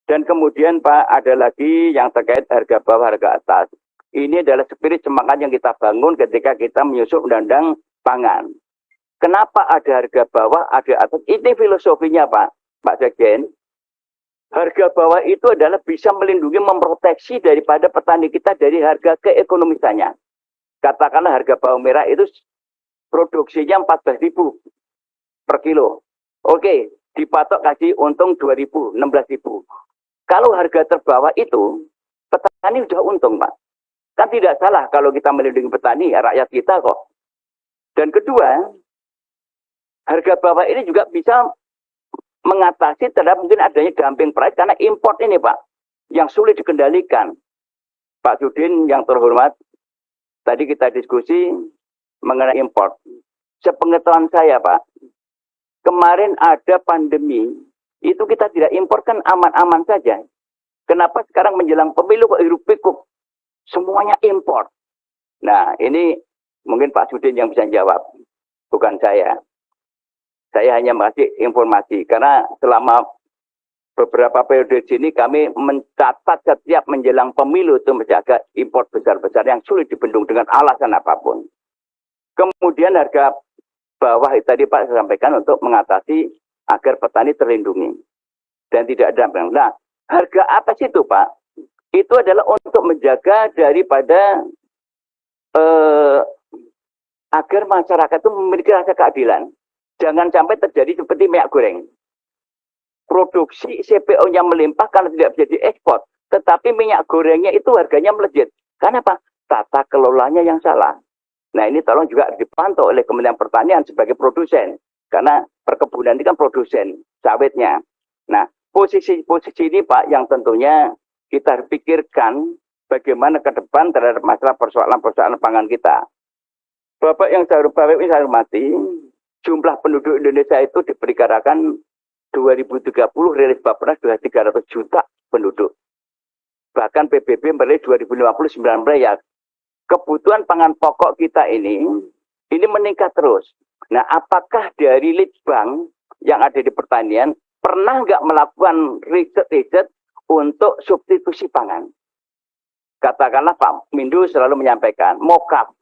Dan kemudian Pak, ada lagi yang terkait harga bawah, harga atas. Ini adalah spirit semangat yang kita bangun ketika kita menyusun undang-undang pangan. Kenapa ada harga bawah, ada atas? Ini filosofinya Pak Sekjen. Harga bawah itu adalah bisa melindungi, memproteksi daripada petani kita dari harga keekonomisannya. Katakanlah harga bawang merah itu produksinya 14.000 per kilo. Oke, dipatok kasih untung 2.000, 16.000. Kalau harga terbawah itu, petani sudah untung, Pak. Kan tidak salah kalau kita melindungi petani, ya, rakyat kita kok. Dan kedua, harga bawah ini juga bisa mengatasi terhadap mungkin adanya dumping price karena import ini, Pak. yang sulit dikendalikan. Pak Sudin yang terhormat, tadi kita diskusi mengenai import. Sepengetahuan saya Pak, kemarin ada pandemi, itu kita tidak impor kan aman-aman saja. Kenapa sekarang menjelang pemilu kok hiruk pikuk? Semuanya impor. Nah ini mungkin Pak Sudin yang bisa jawab, bukan saya. Saya hanya mengasih informasi, karena selama beberapa periode sini kami mencatat setiap menjelang pemilu itu menjaga impor besar-besar yang sulit dibendung dengan alasan apapun. Kemudian harga bawah tadi Pak saya sampaikan untuk mengatasi agar petani terlindungi dan tidak ada. Nah, harga apa sih itu Pak? Itu adalah untuk menjaga daripada agar masyarakat itu memiliki rasa keadilan. Jangan sampai terjadi seperti minyak goreng. Produksi CPO-nya melimpah karena tidak bisa diekspor, tetapi minyak gorengnya itu harganya melejit. Karena apa? Tata kelolanya yang salah. Nah ini tolong juga dipantau oleh Kementerian Pertanian sebagai produsen. Karena perkebunan ini kan produsen sawitnya. Nah posisi-posisi ini Pak yang tentunya kita pikirkan bagaimana ke depan terhadap masalah persoalan-persoalan pangan kita. Bapak yang saya hormati, jumlah penduduk Indonesia itu diperkirakan 2030 rilis Bappenas sudah 300 juta penduduk. Bahkan PBB merilis 2050 9 miliar. Kebutuhan pangan pokok kita ini meningkat terus. Nah, apakah dari Litbang yang ada di pertanian pernah nggak melakukan riset-riset untuk substitusi pangan? Katakanlah Pak Mindu selalu menyampaikan, mokap.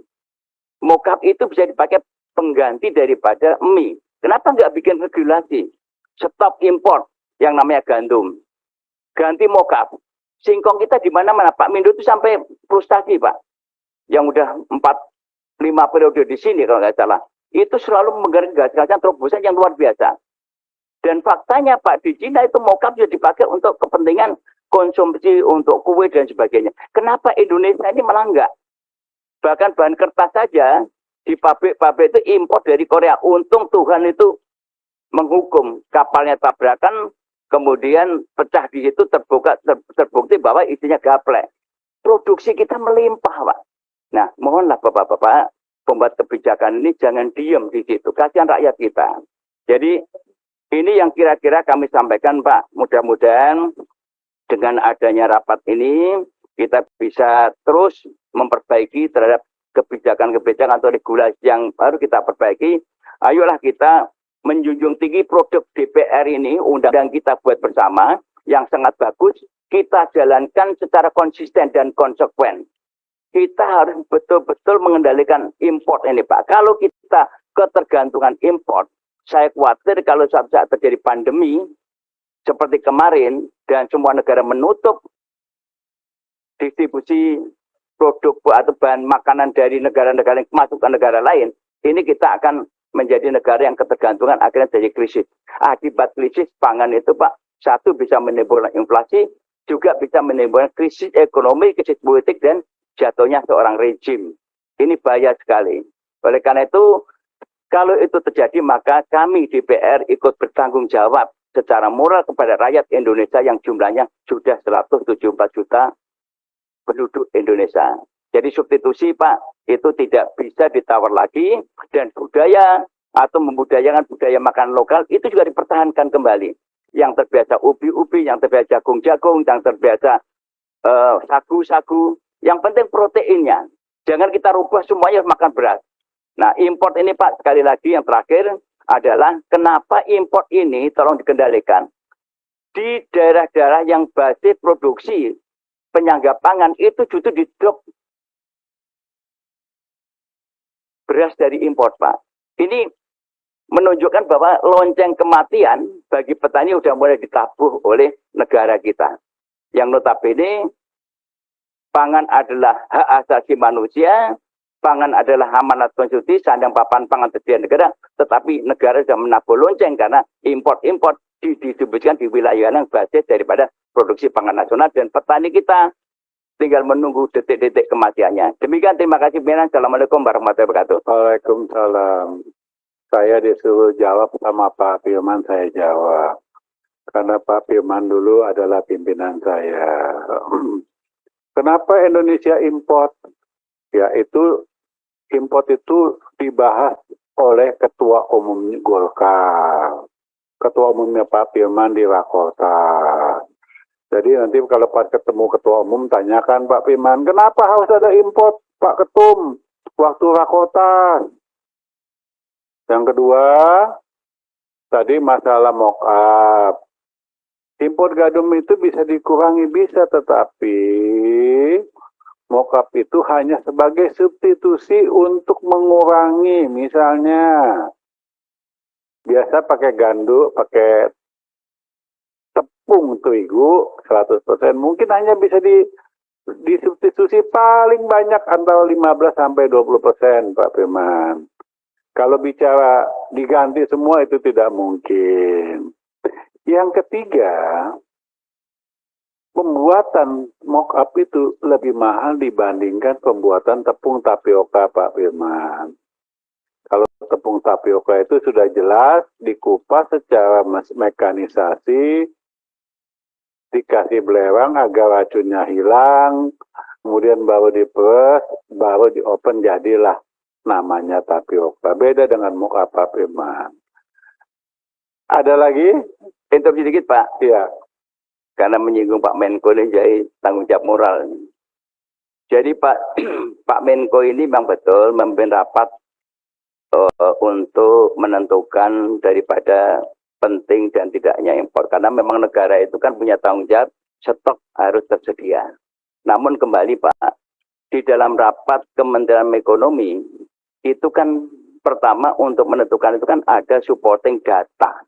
Mokap itu bisa dipakai pengganti daripada mie. Kenapa nggak bikin regulasi? Stop import yang namanya gandum. Ganti mokap. Singkong kita di mana-mana. Pak Mindu itu sampai frustasi Pak. Yang udah 4-5 periode di sini kalau nggak salah. Itu selalu menggagas-gagaskan terobosan yang luar biasa. Dan faktanya Pak, di Cina itu mokap bisa dipakai untuk kepentingan konsumsi, untuk kue dan sebagainya. Kenapa Indonesia ini malah enggak? Bahkan bahan kertas saja di pabrik-pabrik itu impor dari Korea. Untung Tuhan itu menghukum, kapalnya tabrakan, kemudian pecah di situ, terbukti bahwa isinya gaplek. Produksi kita melimpah Pak. Nah mohonlah Bapak-Bapak pembuat kebijakan ini jangan diem di situ, kasihan rakyat kita. Jadi ini yang kira-kira kami sampaikan Pak, mudah-mudahan dengan adanya rapat ini kita bisa terus memperbaiki terhadap kebijakan-kebijakan atau regulasi yang baru kita perbaiki. Ayolah kita menjunjung tinggi produk DPR ini, undang-undang kita buat bersama, yang sangat bagus, kita jalankan secara konsisten dan konsekuen. Kita harus betul-betul mengendalikan import ini Pak. Kalau kita ketergantungan import, saya khawatir kalau saat terjadi pandemi, seperti kemarin, dan semua negara menutup distribusi produk atau bahan makanan dari negara-negara yang masuk ke negara lain, ini kita akan menjadi negara yang ketergantungan akhirnya jadi krisis. Akibat krisis pangan itu Pak, satu bisa menimbulkan inflasi, juga bisa menimbulkan krisis ekonomi, krisis politik, dan jatuhnya seorang rejim. Ini bahaya sekali. Oleh karena itu, kalau itu terjadi maka kami DPR ikut bertanggung jawab secara moral kepada rakyat Indonesia yang jumlahnya sudah 174 juta penduduk Indonesia. Jadi substitusi Pak, itu tidak bisa ditawar lagi, dan budaya atau membudayakan budaya makan lokal itu juga dipertahankan kembali. Yang terbiasa ubi-ubi, yang terbiasa jagung-jagung, yang terbiasa sagu-sagu, yang penting proteinnya. Jangan kita rubah semuanya makan beras. Nah import ini Pak, sekali lagi yang terakhir adalah kenapa import ini tolong dikendalikan. Di daerah-daerah yang basis produksi penyangga pangan itu justru didrop beras dari impor Pak. Ini menunjukkan bahwa lonceng kematian bagi petani sudah mulai ditabuh oleh negara kita. Yang notabene pangan adalah hak asasi manusia, pangan adalah amanat konstitusi, sandang papan pangan tersedia negara, tetapi negara sudah menabuh lonceng karena import-import didistribusikan di wilayah yang basis daripada produksi pangan nasional, dan petani kita tinggal menunggu detik-detik kematiannya. Demikian, terima kasih. Assalamualaikum warahmatullahi wabarakatuh. Waalaikumsalam. Saya disuruh jawab sama Pak Firman, saya jawab. karena Pak Firman dulu adalah pimpinan saya. Kenapa Indonesia import? Ya itu import itu dibahas oleh Ketua Umum Golkar. Ketua Umumnya Pak Firman di Rakortas. Jadi nanti kalau pas ketemu Ketua Umum, tanyakan Pak Firman, kenapa harus ada import Pak Ketum waktu Rakortas? Yang kedua, tadi masalah mock-up. Import gandum itu bisa dikurangi, bisa, tetapi mock-up itu hanya sebagai substitusi untuk mengurangi. Misalnya, biasa pakai gandum, pakai tepung terigu 100%, mungkin hanya bisa disubstitusi paling banyak antara 15-20%, Pak Firman. Kalau bicara diganti semua itu tidak mungkin. Yang ketiga, pembuatan mock-up itu lebih mahal dibandingkan pembuatan tepung tapioka, Pak Firman. Kalau tepung tapioka itu sudah jelas dikupas secara mekanisasi, dikasih belerang agar racunnya hilang, kemudian baru diperes, baru di-open, jadilah namanya tapioka. Beda dengan mock-up, Pak Firman. Ada lagi? Interupsi sedikit, Pak. Iya. Karena menyinggung Pak Menko ini jadi tanggung jawab moral. Jadi Pak Menko ini memang betul memimpin rapat untuk menentukan daripada penting dan tidaknya impor. Karena memang negara itu kan punya tanggung jawab, stok harus tersedia. Namun kembali Pak, di dalam rapat Kementerian Ekonomi, itu kan pertama untuk menentukan itu kan ada supporting data.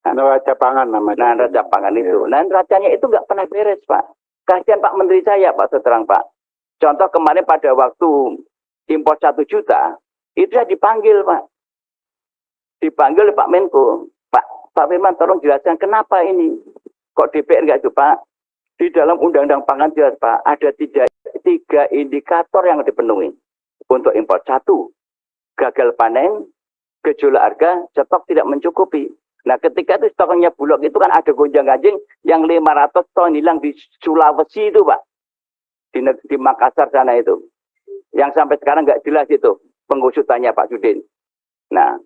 Neraca pangan namanya. Nah, neraca pangan itu. Nah, neracanya itu nggak pernah beres, Pak. Kasihan Pak Menteri saya, Pak, seterang Pak. Contoh kemarin pada waktu impor 1 juta, itu saya dipanggil, Pak. Dipanggil oleh Pak Menko. Pak Firman, tolong jelaskan kenapa ini. Kok DPR nggak itu, Pak? Di dalam Undang-Undang Pangan jelas, Pak, ada tiga indikator yang dipenuhi. Untuk impor. 1, gagal panen, gejolak harga, stok tidak mencukupi. Nah, ketika itu stoknya Bulog itu kan ada gonjang-ganjing yang 500 ton hilang di Sulawesi itu, Pak. Di Makassar sana itu. Yang sampai sekarang nggak jelas itu pengusutannya Pak Judin. Nah,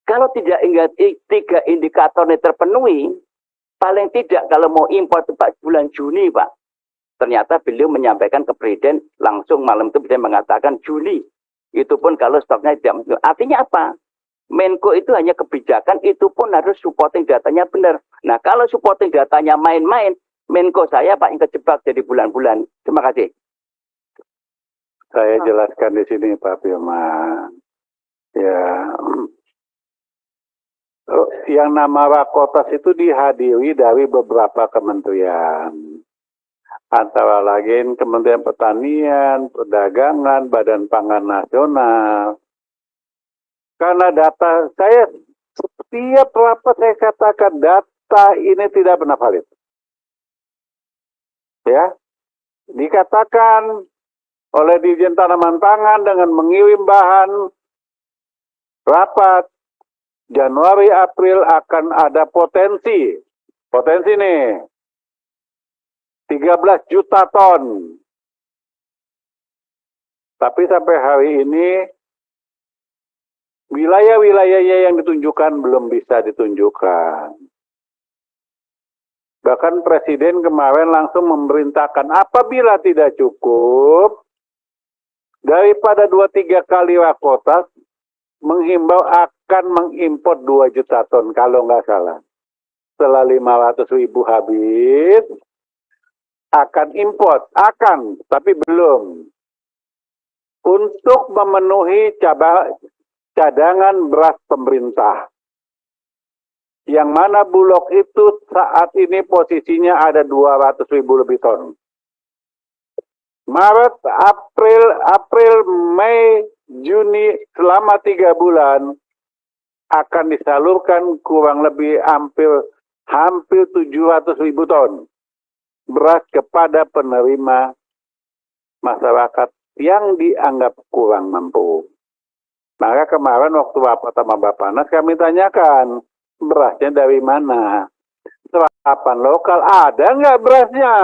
kalau tidak ingat 3 indikator ini terpenuhi, paling tidak kalau mau impor Pak bulan Juni, Pak. Ternyata beliau menyampaikan ke Presiden langsung malam itu Presiden mengatakan Juli. Itu pun kalau stoknya tidak mencukupi. Artinya apa? Menko itu hanya kebijakan, itu pun harus supporting datanya benar. Nah, kalau supporting datanya main-main, Menko saya Pak yang kejebak jadi bulan-bulan. Terima kasih. Saya jelaskan di sini Pak Firman. Ya, yang nama Rakortas itu dihadiri dari beberapa kementerian. Antara lain Kementerian Pertanian, Perdagangan, Badan Pangan Nasional. Karena data saya, setiap rapat saya katakan data ini tidak pernah valid. Ya, dikatakan oleh Dirjen Tanaman Pangan dengan mengirim bahan rapat Januari April akan ada potensi nih 13 juta ton. Tapi sampai hari ini wilayah-wilayahnya yang ditunjukkan belum bisa ditunjukkan. Bahkan Presiden kemarin langsung memerintahkan apabila tidak cukup, daripada 2-3 kali Rakortas, menghimbau akan mengimpor 2 juta ton kalau nggak salah. Setelah 500.000 habis, akan import, tapi belum. Untuk memenuhi cadangan beras pemerintah. Yang mana Bulog itu saat ini posisinya ada 200.000 lebih ton. Maret, April, Mei, Juni, selama 3 bulan akan disalurkan kurang lebih hampir 700.000 ton beras kepada penerima masyarakat yang dianggap kurang mampu. Maka kemarin waktu rapat sama Bappenas kami tanyakan berasnya dari mana. Serapan lokal ada nggak berasnya?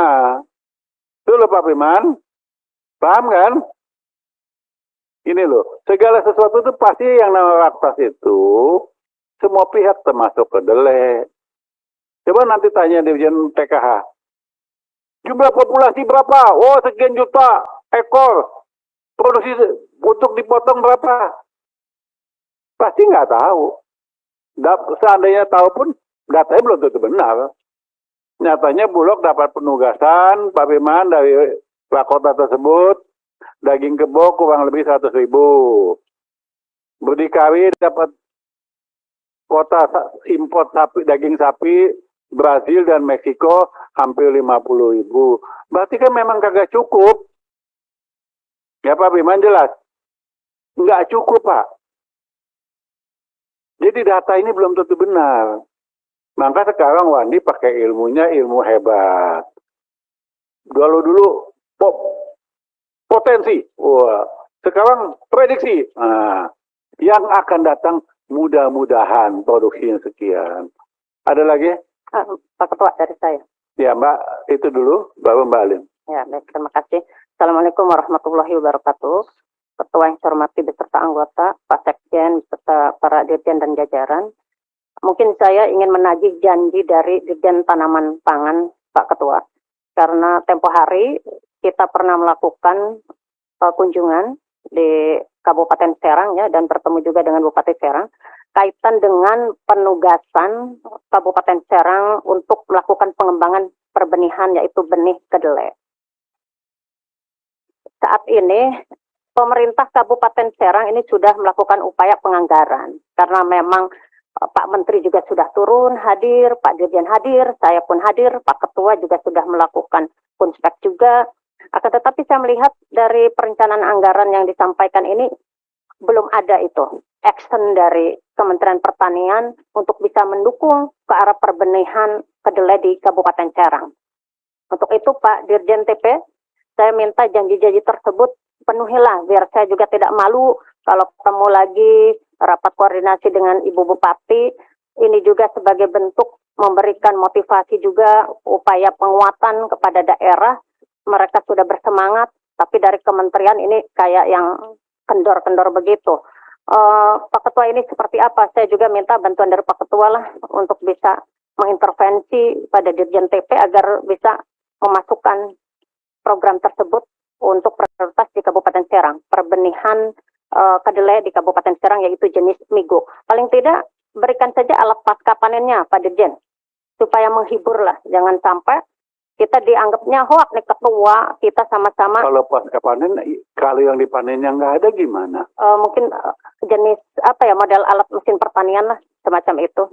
Itu loh Pak Piman, paham kan? Ini loh, segala sesuatu itu pasti yang namanya waktas itu semua pihak termasuk kedelai. Coba nanti tanya Dirjen PKH, jumlah populasi berapa? Oh sekian juta ekor, produksi untuk dipotong berapa? Pasti nggak tahu. Seandainya tahu pun datanya belum tentu benar. Nyatanya Bulog dapat penugasan Pak Piman dari Wakota tersebut, daging kebo kurang lebih 100.000. Berdikawi dapat kuota import sapi, daging sapi Brazil dan Meksiko hampir 50.000. Berarti kan memang kagak cukup. Ya Pak Piman jelas. Nggak cukup Pak. Jadi data ini belum tentu benar. Maka sekarang Wandi pakai ilmunya, ilmu hebat. Dulu potensi. Wah, sekarang prediksi. Nah, yang akan datang mudah-mudahan produksinya sekian. Ada lagi? Pak Ketua dari saya. Ya Mbak, itu dulu, baru Mbak Alin. Ya, baik, terima kasih. Assalamualaikum warahmatullahi wabarakatuh. Ketua yang saya hormati beserta anggota, Pak Sekjen, beserta para dirjen dan jajaran. Mungkin saya ingin menagih janji dari Dirjen Tanaman Pangan, Pak Ketua. Karena tempo hari kita pernah melakukan kunjungan di Kabupaten Serang ya, dan bertemu juga dengan Bupati Serang kaitan dengan penugasan Kabupaten Serang untuk melakukan pengembangan perbenihan yaitu benih kedelai. Saat ini pemerintah Kabupaten Serang ini sudah melakukan upaya penganggaran karena memang Pak Menteri juga sudah turun hadir, Pak Dirjen hadir, saya pun hadir, Pak Ketua juga sudah melakukan kunspek juga. Akan tetapi saya melihat dari perencanaan anggaran yang disampaikan ini belum ada itu action dari Kementerian Pertanian untuk bisa mendukung ke arah perbenihan kedelai di Kabupaten Serang. Untuk itu Pak Dirjen TP, saya minta janji-janji tersebut penuhilah biar saya juga tidak malu kalau ketemu lagi rapat koordinasi dengan Ibu Bupati. Ini juga sebagai bentuk memberikan motivasi juga upaya penguatan kepada daerah. Mereka sudah bersemangat, tapi dari kementerian ini kayak yang kendor-kendor begitu. Pak Ketua ini seperti apa? Saya juga minta bantuan dari Pak Ketua lah untuk bisa mengintervensi pada Dirjen TP agar bisa memasukkan program tersebut untuk prioritas di Kabupaten Serang. Perbenihan kedelai di Kabupaten Serang yaitu jenis Migo. Paling tidak berikan saja alat pasca panennya Pak Dirjen supaya menghibur lah. Jangan sampai kita dianggapnya hoak nih Ketua, kita sama-sama. Kalau pasca panen, kalau yang dipanennya nggak ada gimana? Mungkin jenis apa ya, model alat mesin pertanian lah, semacam itu.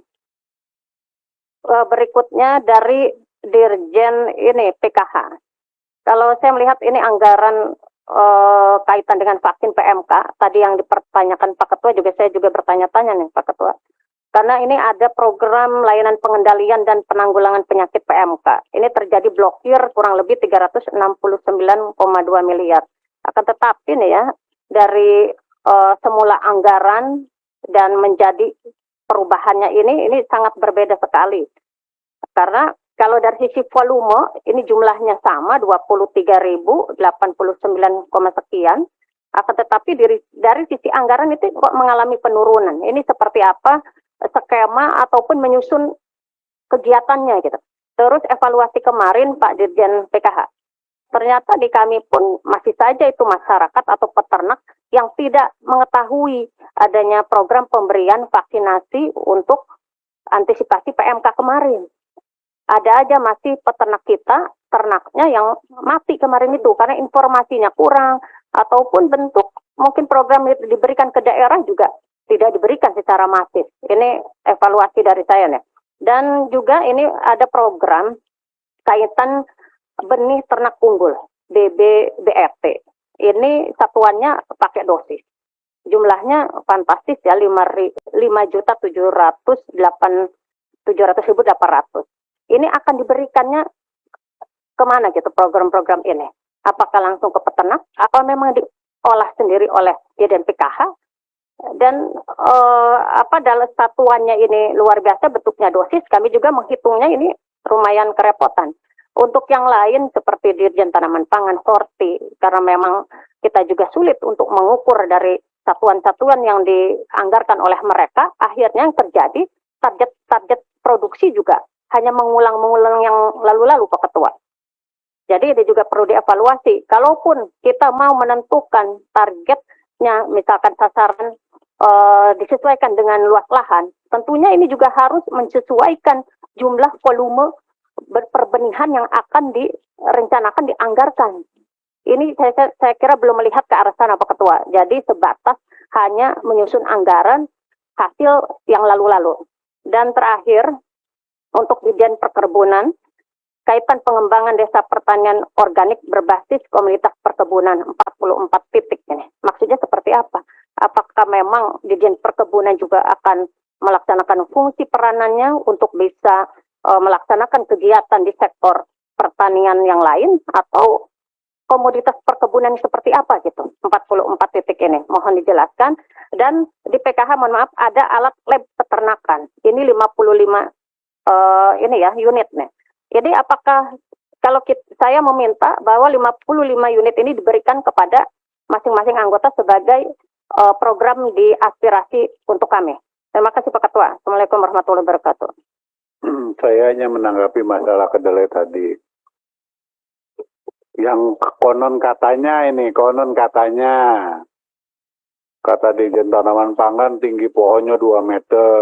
Berikutnya dari Dirjen ini PKH. Kalau saya melihat ini anggaran kaitan dengan vaksin PMK, tadi yang dipertanyakan Pak Ketua juga saya juga bertanya-tanya nih Pak Ketua. Karena ini ada program layanan pengendalian dan penanggulangan penyakit PMK. Ini terjadi blokir kurang lebih 369,2 miliar. Akan tetapi nih ya, dari semula anggaran dan menjadi perubahannya ini sangat berbeda sekali. Karena kalau dari sisi volume, ini jumlahnya sama, 23.089, sekian. Akan tetapi dari sisi anggaran itu kok mengalami penurunan. Ini seperti apa skema ataupun menyusun kegiatannya gitu. Terus evaluasi kemarin Pak Dirjen PKH. Ternyata di kami pun masih saja itu masyarakat atau peternak yang tidak mengetahui adanya program pemberian vaksinasi untuk antisipasi PMK kemarin. Ada aja masih peternak kita, ternaknya yang mati kemarin itu karena informasinya kurang ataupun bentuk mungkin program itu diberikan ke daerah juga tidak diberikan secara masif. Ini evaluasi dari saya nih. Dan juga ini ada program kaitan benih ternak unggul, BBRT. Ini satuannya pakai dosis. Jumlahnya fantastis ya, 5.700.800. Ini akan diberikannya kemana gitu program-program ini? Apakah langsung ke peternak? Apa memang diolah sendiri oleh Dirjen PKH? Dan dalam satuannya ini luar biasa bentuknya dosis, kami juga menghitungnya ini lumayan kerepotan. Untuk yang lain seperti Dirjen Tanaman Pangan, Horti, karena memang kita juga sulit untuk mengukur dari satuan-satuan yang dianggarkan oleh mereka, akhirnya yang terjadi target produksi juga hanya mengulang-mengulang yang lalu-lalu, Pak Ketua. Jadi ini juga perlu dievaluasi. Kalaupun kita mau menentukan targetnya, misalkan sasaran disesuaikan dengan luas lahan, tentunya ini juga harus menyesuaikan jumlah volume perbenihan yang akan direncanakan, dianggarkan. Ini saya kira belum melihat ke arah sana, Pak Ketua. Jadi sebatas hanya menyusun anggaran hasil yang lalu-lalu. Dan terakhir, untuk Dirjen Perkebunan, kaitan pengembangan desa pertanian organik berbasis komunitas perkebunan 44 titik ini. Maksudnya seperti apa? Apakah memang Dirjen Perkebunan juga akan melaksanakan fungsi peranannya untuk bisa melaksanakan kegiatan di sektor pertanian yang lain, atau komoditas perkebunan seperti apa gitu? 44 titik ini, mohon dijelaskan. Dan di PKH, mohon maaf, ada alat lab peternakan. Ini 55 unit nih. Jadi apakah kalau saya meminta bahwa 55 unit ini diberikan kepada masing-masing anggota sebagai program di aspirasi untuk kami. Terima kasih Pak Ketua. Assalamualaikum warahmatullahi wabarakatuh. Saya hanya menanggapi masalah kedelai tadi. Yang konon katanya, kata Dirjen Tanaman Pangan tinggi pohonnya 2 meter.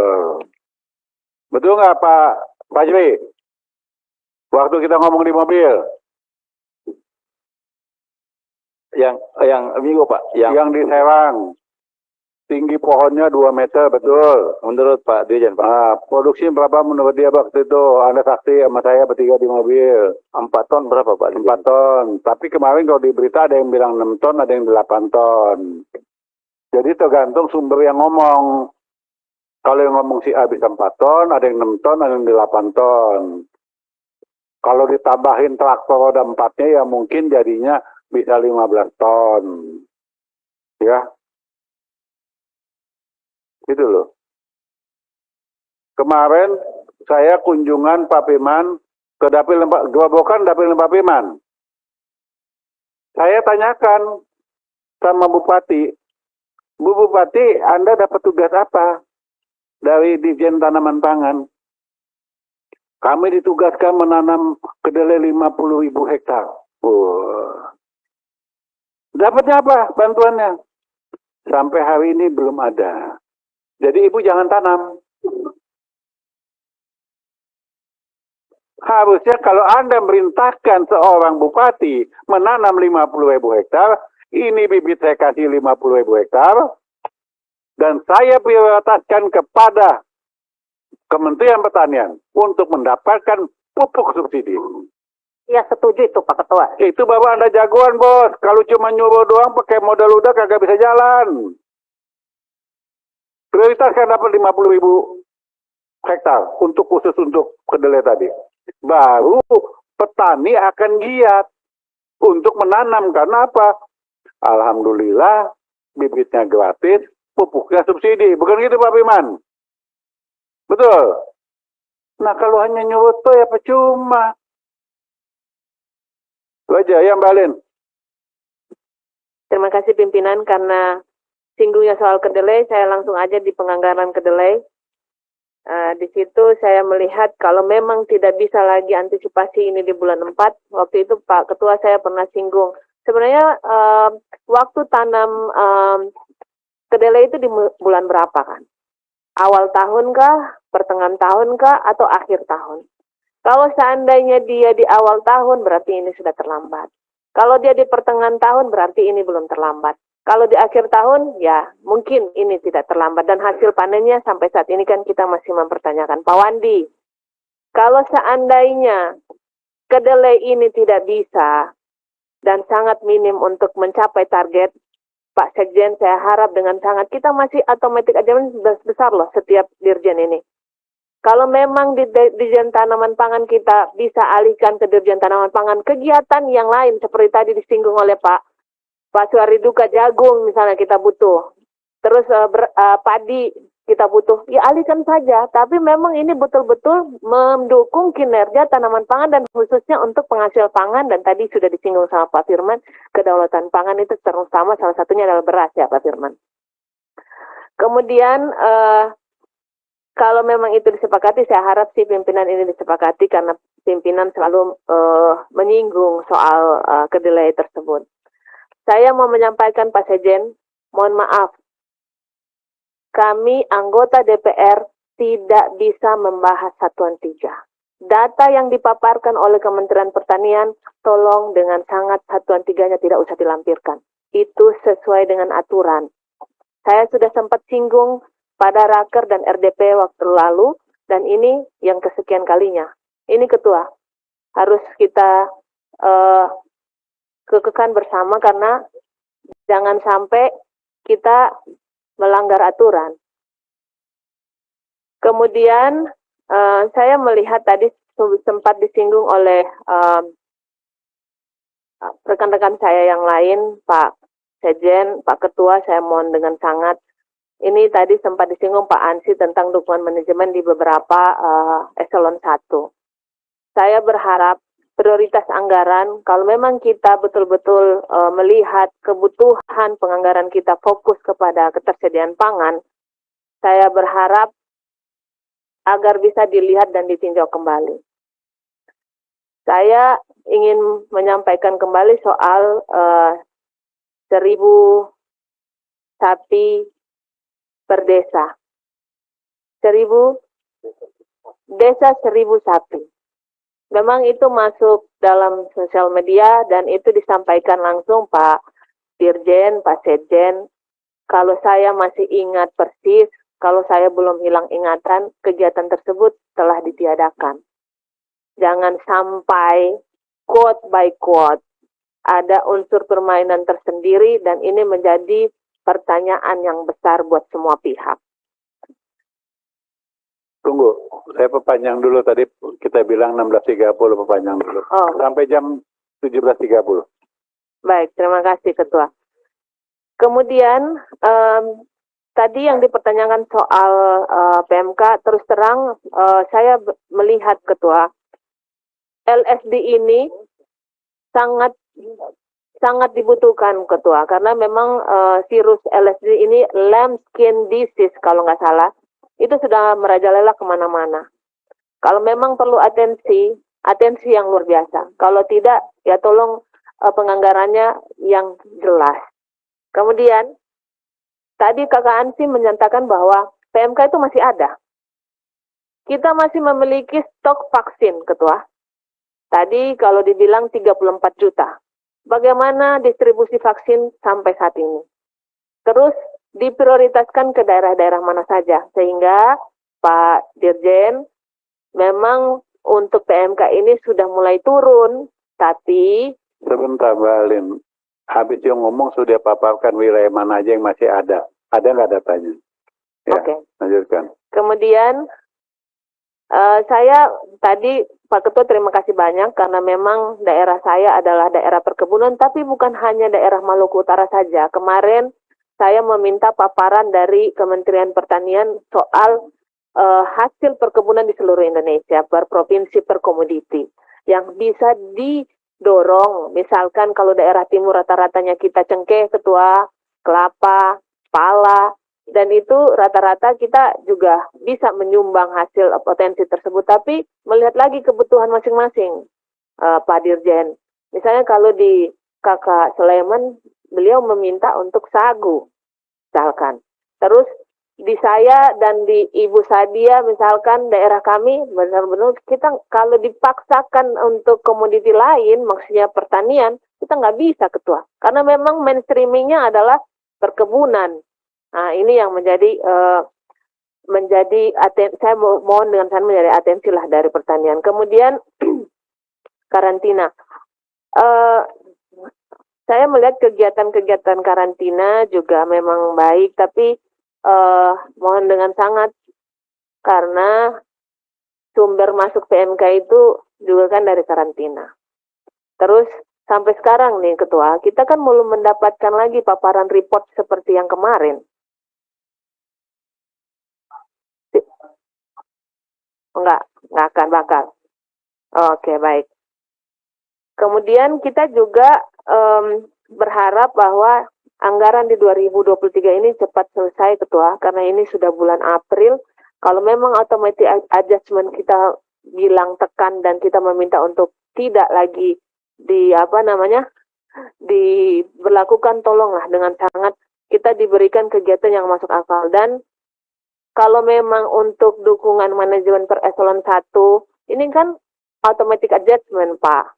Betul nggak Pak Fajri? Waktu kita ngomong di mobil. Yang minggu Pak, yang di Serang. Tinggi pohonnya 2 meter, betul. Menurut Pak Dirjen, Pak. Nah, produksi berapa menurut dia waktu itu? Anda saksi sama saya bertiga di mobil. 4 ton berapa Pak? 4 ton. Tapi kemarin kalau di berita ada yang bilang 6 ton, ada yang 8 ton. Jadi tergantung sumber yang ngomong. Kalau yang ngomong si A bisa 4 ton, ada yang 6 ton, ada yang 8 ton. Kalau ditambahin traktor roda 4-nya ya mungkin jadinya bisa 15 ton. Ya. Gitu loh. Kemarin saya kunjungan Pak Piman ke dapil Gerobokan, dapil Pak Piman. Saya tanyakan sama Bupati, Bu Bupati, Anda dapat tugas apa dari Dirjen Tanaman Pangan? Kami ditugaskan menanam kedelai 50.000 hektar. Dapatnya apa bantuannya? Sampai hari ini belum ada. Jadi ibu jangan tanam. Harusnya kalau Anda merintahkan seorang bupati menanam 50.000 hektar, ini bibit saya kasih 50.000 hektar, dan saya prioritaskan kepada Kementerian Pertanian untuk mendapatkan pupuk subsidi. Iya setuju itu Pak Ketua. Itu Bapak Anda jagoan bos. Kalau cuma nyuruh doang pakai modal udah kagak bisa jalan. Prioritas kan dapat 50.000 hektar untuk khusus untuk kedelai tadi. Baru petani akan giat untuk menanam. Karena apa? Alhamdulillah bibitnya gratis, pupuknya subsidi. Bukan gitu Pak Piman? Betul? Nah kalau hanya nyuruh tuh ya percuma. Itu aja ya Mbak Lin. Terima kasih pimpinan karena singgungnya soal kedelai, saya langsung aja di penganggaran kedelai. Di situ saya melihat kalau memang tidak bisa lagi antisipasi ini di bulan 4, waktu itu Pak Ketua saya pernah singgung. Sebenarnya waktu tanam kedelai itu di bulan berapa kan? Awal tahun kah, pertengahan tahun kah, atau akhir tahun? Kalau seandainya dia di awal tahun berarti ini sudah terlambat. Kalau dia di pertengahan tahun berarti ini belum terlambat. Kalau di akhir tahun, ya mungkin ini tidak terlambat. Dan hasil panennya sampai saat ini kan kita masih mempertanyakan. Pak Wandi, kalau seandainya kedelai ini tidak bisa dan sangat minim untuk mencapai target, Pak Sekjen, saya harap dengan sangat, kita masih automatic adjustment besar loh setiap dirjen ini. Kalau memang di Dirjen Tanaman Pangan kita bisa alihkan ke Dirjen Tanaman Pangan kegiatan yang lain seperti tadi disinggung oleh Pak Suariduka, jagung misalnya kita butuh. terus padi kita butuh, ya alihkan saja. Tapi memang ini betul-betul mendukung kinerja tanaman pangan dan khususnya untuk penghasil pangan. Dan tadi sudah disinggung sama Pak Firman, kedaulatan pangan itu terutama salah satunya adalah beras ya Pak Firman. Kemudian kalau memang itu disepakati, saya harap sih pimpinan ini disepakati karena pimpinan selalu menyinggung soal kedelai tersebut. Saya mau menyampaikan Pak Sekjen, mohon maaf, kami anggota DPR tidak bisa membahas Satuan 3. Data yang dipaparkan oleh Kementerian Pertanian, tolong dengan sangat Satuan 3-nya tidak usah dilampirkan. Itu sesuai dengan aturan. Saya sudah sempat singgung pada Raker dan RDP waktu lalu, dan ini yang kesekian kalinya. Ini Ketua, harus kita kekekan bersama karena jangan sampai kita melanggar aturan. Kemudian saya melihat tadi sempat disinggung oleh rekan-rekan saya yang lain, Pak Sekjen, Pak Ketua, saya mohon dengan sangat. Ini tadi sempat disinggung Pak Ansi tentang dukungan manajemen di beberapa eselon 1. Saya berharap prioritas anggaran, kalau memang kita betul-betul melihat kebutuhan penganggaran kita fokus kepada ketersediaan pangan, saya berharap agar bisa dilihat dan ditinjau kembali. Saya ingin menyampaikan kembali soal 1.000 sapi per desa. 1.000 desa 1.000 sapi. Memang itu masuk dalam sosial media dan itu disampaikan langsung Pak Dirjen, Pak Sekjen. Kalau saya masih ingat persis, kalau saya belum hilang ingatan, kegiatan tersebut telah ditiadakan. Jangan sampai quote by quote ada unsur permainan tersendiri dan ini menjadi pertanyaan yang besar buat semua pihak. Tunggu, saya perpanjang dulu tadi kita bilang 16.30 perpanjang dulu. Oh. Sampai jam 17.30. Baik, terima kasih Ketua. Kemudian tadi yang dipertanyakan soal PMK, terus terang saya melihat Ketua, LSD ini sangat dibutuhkan Ketua, karena memang virus LSD ini lambskin disease kalau nggak salah, itu sudah merajalela kemana-mana. Kalau memang perlu atensi yang luar biasa. Kalau tidak, ya tolong penganggarannya yang jelas. Kemudian, tadi Kakak Ansi menyatakan bahwa PMK itu masih ada. Kita masih memiliki stok vaksin, Ketua. Tadi kalau dibilang 34 juta. Bagaimana distribusi vaksin sampai saat ini? Terus diprioritaskan ke daerah-daerah mana saja, sehingga Pak Dirjen memang untuk PMK ini sudah mulai turun, tapi sebentar Mbak Alin, habis yang ngomong sudah paparkan wilayah mana aja yang masih ada nggak datanya? Ya, Oke. Lanjutkan. Kemudian saya tadi Pak Ketua terima kasih banyak karena memang daerah saya adalah daerah perkebunan, tapi bukan hanya daerah Maluku Utara saja. Kemarin saya meminta paparan dari Kementerian Pertanian soal hasil perkebunan di seluruh Indonesia, per provinsi, per komoditi, yang bisa didorong. Misalkan kalau daerah timur rata-ratanya kita cengkeh, Ketua, kelapa, pala, dan itu rata-rata kita juga bisa menyumbang hasil potensi tersebut. Tapi melihat lagi kebutuhan masing-masing, Pak Dirjen. Misalnya kalau di Kakak Sleman, beliau meminta untuk sagu, misalkan. Terus di saya dan di Ibu Sadia, misalkan daerah kami, benar-benar kita kalau dipaksakan untuk komoditi lain, maksudnya pertanian, kita nggak bisa Ketua. Karena memang mainstreamingnya adalah perkebunan. Nah ini yang menjadi saya mohon dengan saya menjadi atensi lah dari pertanian. Kemudian karantina. Saya melihat kegiatan-kegiatan karantina juga memang baik, tapi mohon dengan sangat, karena sumber masuk PMK itu juga kan dari karantina. Terus sampai sekarang nih Ketua, kita kan belum mendapatkan lagi paparan report seperti yang kemarin. Nggak akan bakal. Oke, baik. Kemudian kita juga berharap bahwa anggaran di 2023 ini cepat selesai, Ketua, karena ini sudah bulan April. Kalau memang automatic adjustment kita bilang tekan dan kita meminta untuk tidak lagi diberlakukan, tolonglah dengan sangat kita diberikan kegiatan yang masuk akal. Dan kalau memang untuk dukungan manajemen per eselon 1, ini kan automatic adjustment, Pak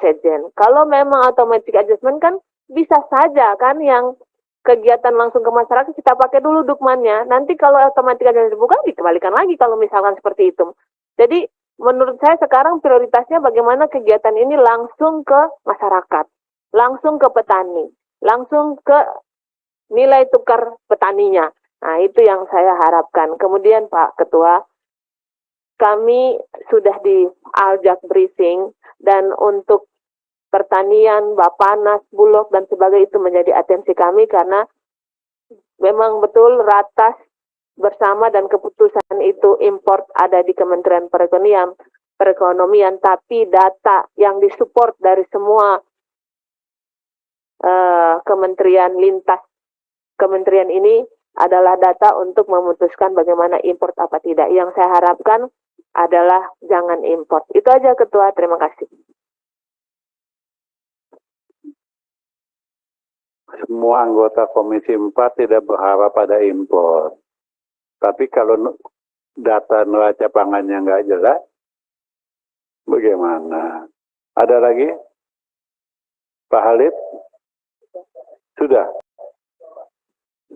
Sekjen. Kalau memang automatic adjustment kan bisa saja kan yang kegiatan langsung ke masyarakat kita pakai dulu dukmannya. Nanti kalau automatic adjustment dibuka, dikembalikan lagi kalau misalkan seperti itu. Jadi menurut saya sekarang prioritasnya bagaimana kegiatan ini langsung ke masyarakat, langsung ke petani, langsung ke nilai tukar petaninya. Nah, itu yang saya harapkan. Kemudian Pak Ketua, kami sudah di Aljak briefing dan untuk pertanian, Bapanas, Bulog dan sebagainya itu menjadi atensi kami karena memang betul ratas bersama dan keputusan itu import ada di Kementerian Perekonomian, tapi data yang disupport dari semua kementerian lintas kementerian ini adalah data untuk memutuskan bagaimana import apa tidak. Yang saya harapkan adalah jangan import. Itu aja Ketua, terima kasih. Semua anggota Komisi 4 tidak berharap ada impor. Tapi kalau data neraca pangannya nggak jelas, bagaimana? Ada lagi? Pak Halid? Sudah?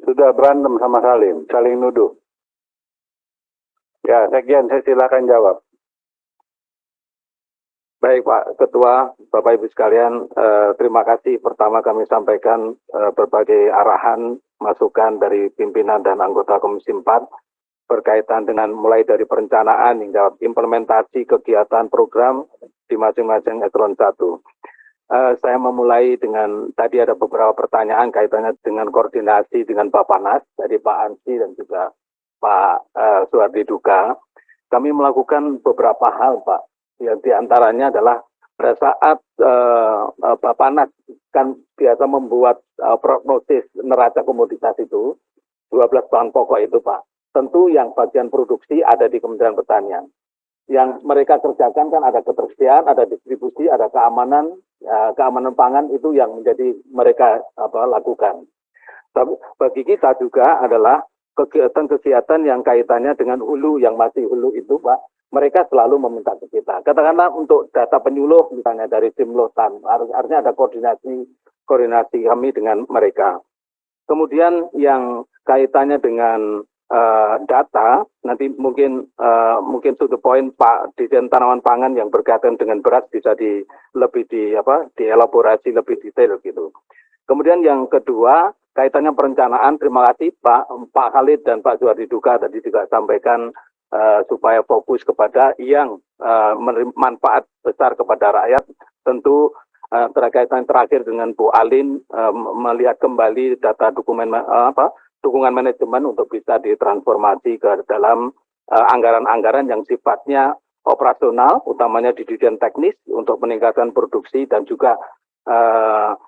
Sudah berantem sama Salim, saling nuduh. Ya, Sekjen, saya silakan jawab. Baik Pak Ketua, Bapak Ibu sekalian, terima kasih. Pertama kami sampaikan berbagai arahan, masukan dari pimpinan dan anggota Komisi 4 berkaitan dengan mulai dari perencanaan hingga implementasi kegiatan program di masing-masing eselon 1. Saya memulai dengan, tadi ada beberapa pertanyaan kaitannya dengan koordinasi dengan Bapanas, dari Pak Ansi dan juga Pak Suhardi Duga. Kami melakukan beberapa hal Pak. Yang diantaranya adalah pada saat Bapanas kan biasa membuat prognosis neraca komoditas itu, 12 bahan pokok itu Pak. Tentu yang bagian produksi ada di Kementerian Pertanian. Yang mereka kerjakan kan ada ketersediaan, ada distribusi, ada keamanan, keamanan pangan itu yang menjadi mereka lakukan. Tapi bagi kita juga adalah kegiatan-kegiatan yang kaitannya dengan hulu, yang masih hulu itu Pak, mereka selalu meminta ke kita. Katakanlah untuk data penyuluh misalnya dari Simlotan, artinya ada koordinasi kami dengan mereka. Kemudian yang kaitannya dengan data, nanti mungkin to the point Pak Dirjen Tanaman Pangan yang berkaitan dengan beras bisa dielaborasi lebih detail gitu. Kemudian yang kedua, kaitannya perencanaan, terima kasih Pak Khalid dan Pak Suhardi Duga tadi juga sampaikan supaya fokus kepada yang manfaat besar kepada rakyat. Tentu terkaitan terakhir dengan Bu Alin melihat kembali data dukungan manajemen untuk bisa ditransformasi ke dalam anggaran-anggaran yang sifatnya operasional, utamanya di dirjen teknis untuk meningkatkan produksi dan juga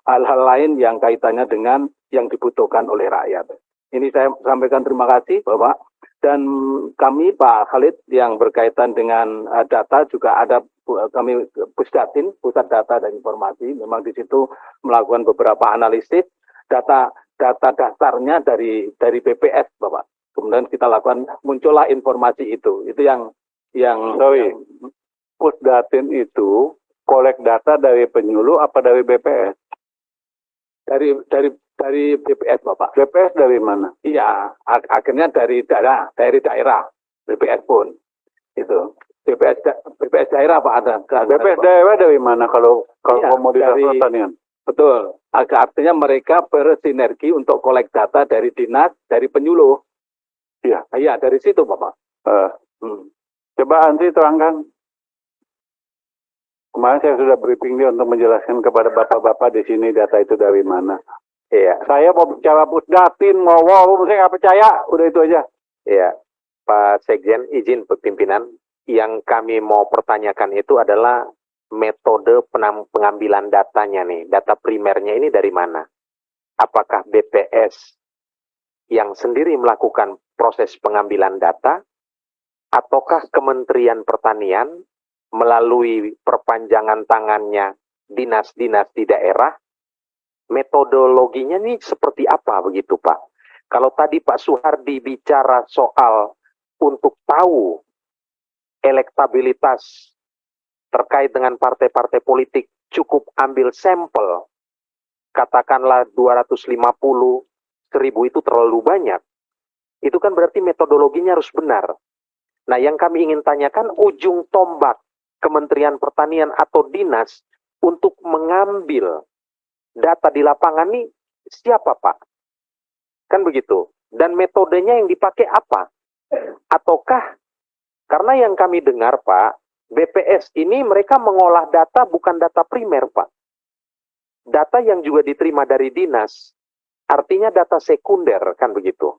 hal-hal lain yang kaitannya dengan yang dibutuhkan oleh rakyat. Ini saya sampaikan terima kasih Bapak. Dan kami Pak Khalid yang berkaitan dengan data juga ada kami Pusdatin, Pusat Data dan Informasi, memang di situ melakukan beberapa analisis data dasarnya dari BPS Bapak. Kemudian kita lakukan muncullah informasi itu yang sorry. Pusdatin itu kolek data dari penyuluh apa dari BPS? Dari BPS Bapak. BPS dari mana? Iya, akhirnya dari daerah BPS pun itu. BPS daerah Pak ada. BPS daerah dari mana kalau iya, komoditas pertanian? Betul. Artinya mereka bersinergi untuk kolek data dari dinas, dari penyuluh. Iya. Iya, dari situ Bapak. Coba Ansi terangkan. Kemarin saya sudah briefing dia untuk menjelaskan kepada bapak-bapak di sini data itu dari mana. Iya. Saya mau bicara Pusdatin, mau saya nggak percaya, udah itu aja. Iya. Pak Sekjen, izin pimpinan, yang kami mau pertanyakan itu adalah metode pengambilan datanya nih, data primernya ini dari mana? Apakah BPS yang sendiri melakukan proses pengambilan data, ataukah Kementerian Pertanian melalui perpanjangan tangannya dinas-dinas di daerah? Metodologinya nih seperti apa begitu Pak? Kalau tadi Pak Suhardi bicara soal untuk tahu elektabilitas terkait dengan partai-partai politik cukup ambil sampel, katakanlah 250, 1000 itu terlalu banyak. Itu kan berarti metodologinya harus benar. Nah, yang kami ingin tanyakan, ujung tombak Kementerian Pertanian atau dinas untuk mengambil data di lapangan nih siapa Pak? Kan begitu. Dan metodenya yang dipakai apa? Ataukah, karena yang kami dengar Pak, BPS ini mereka mengolah data bukan data primer Pak. Data yang juga diterima dari dinas, artinya data sekunder, kan begitu.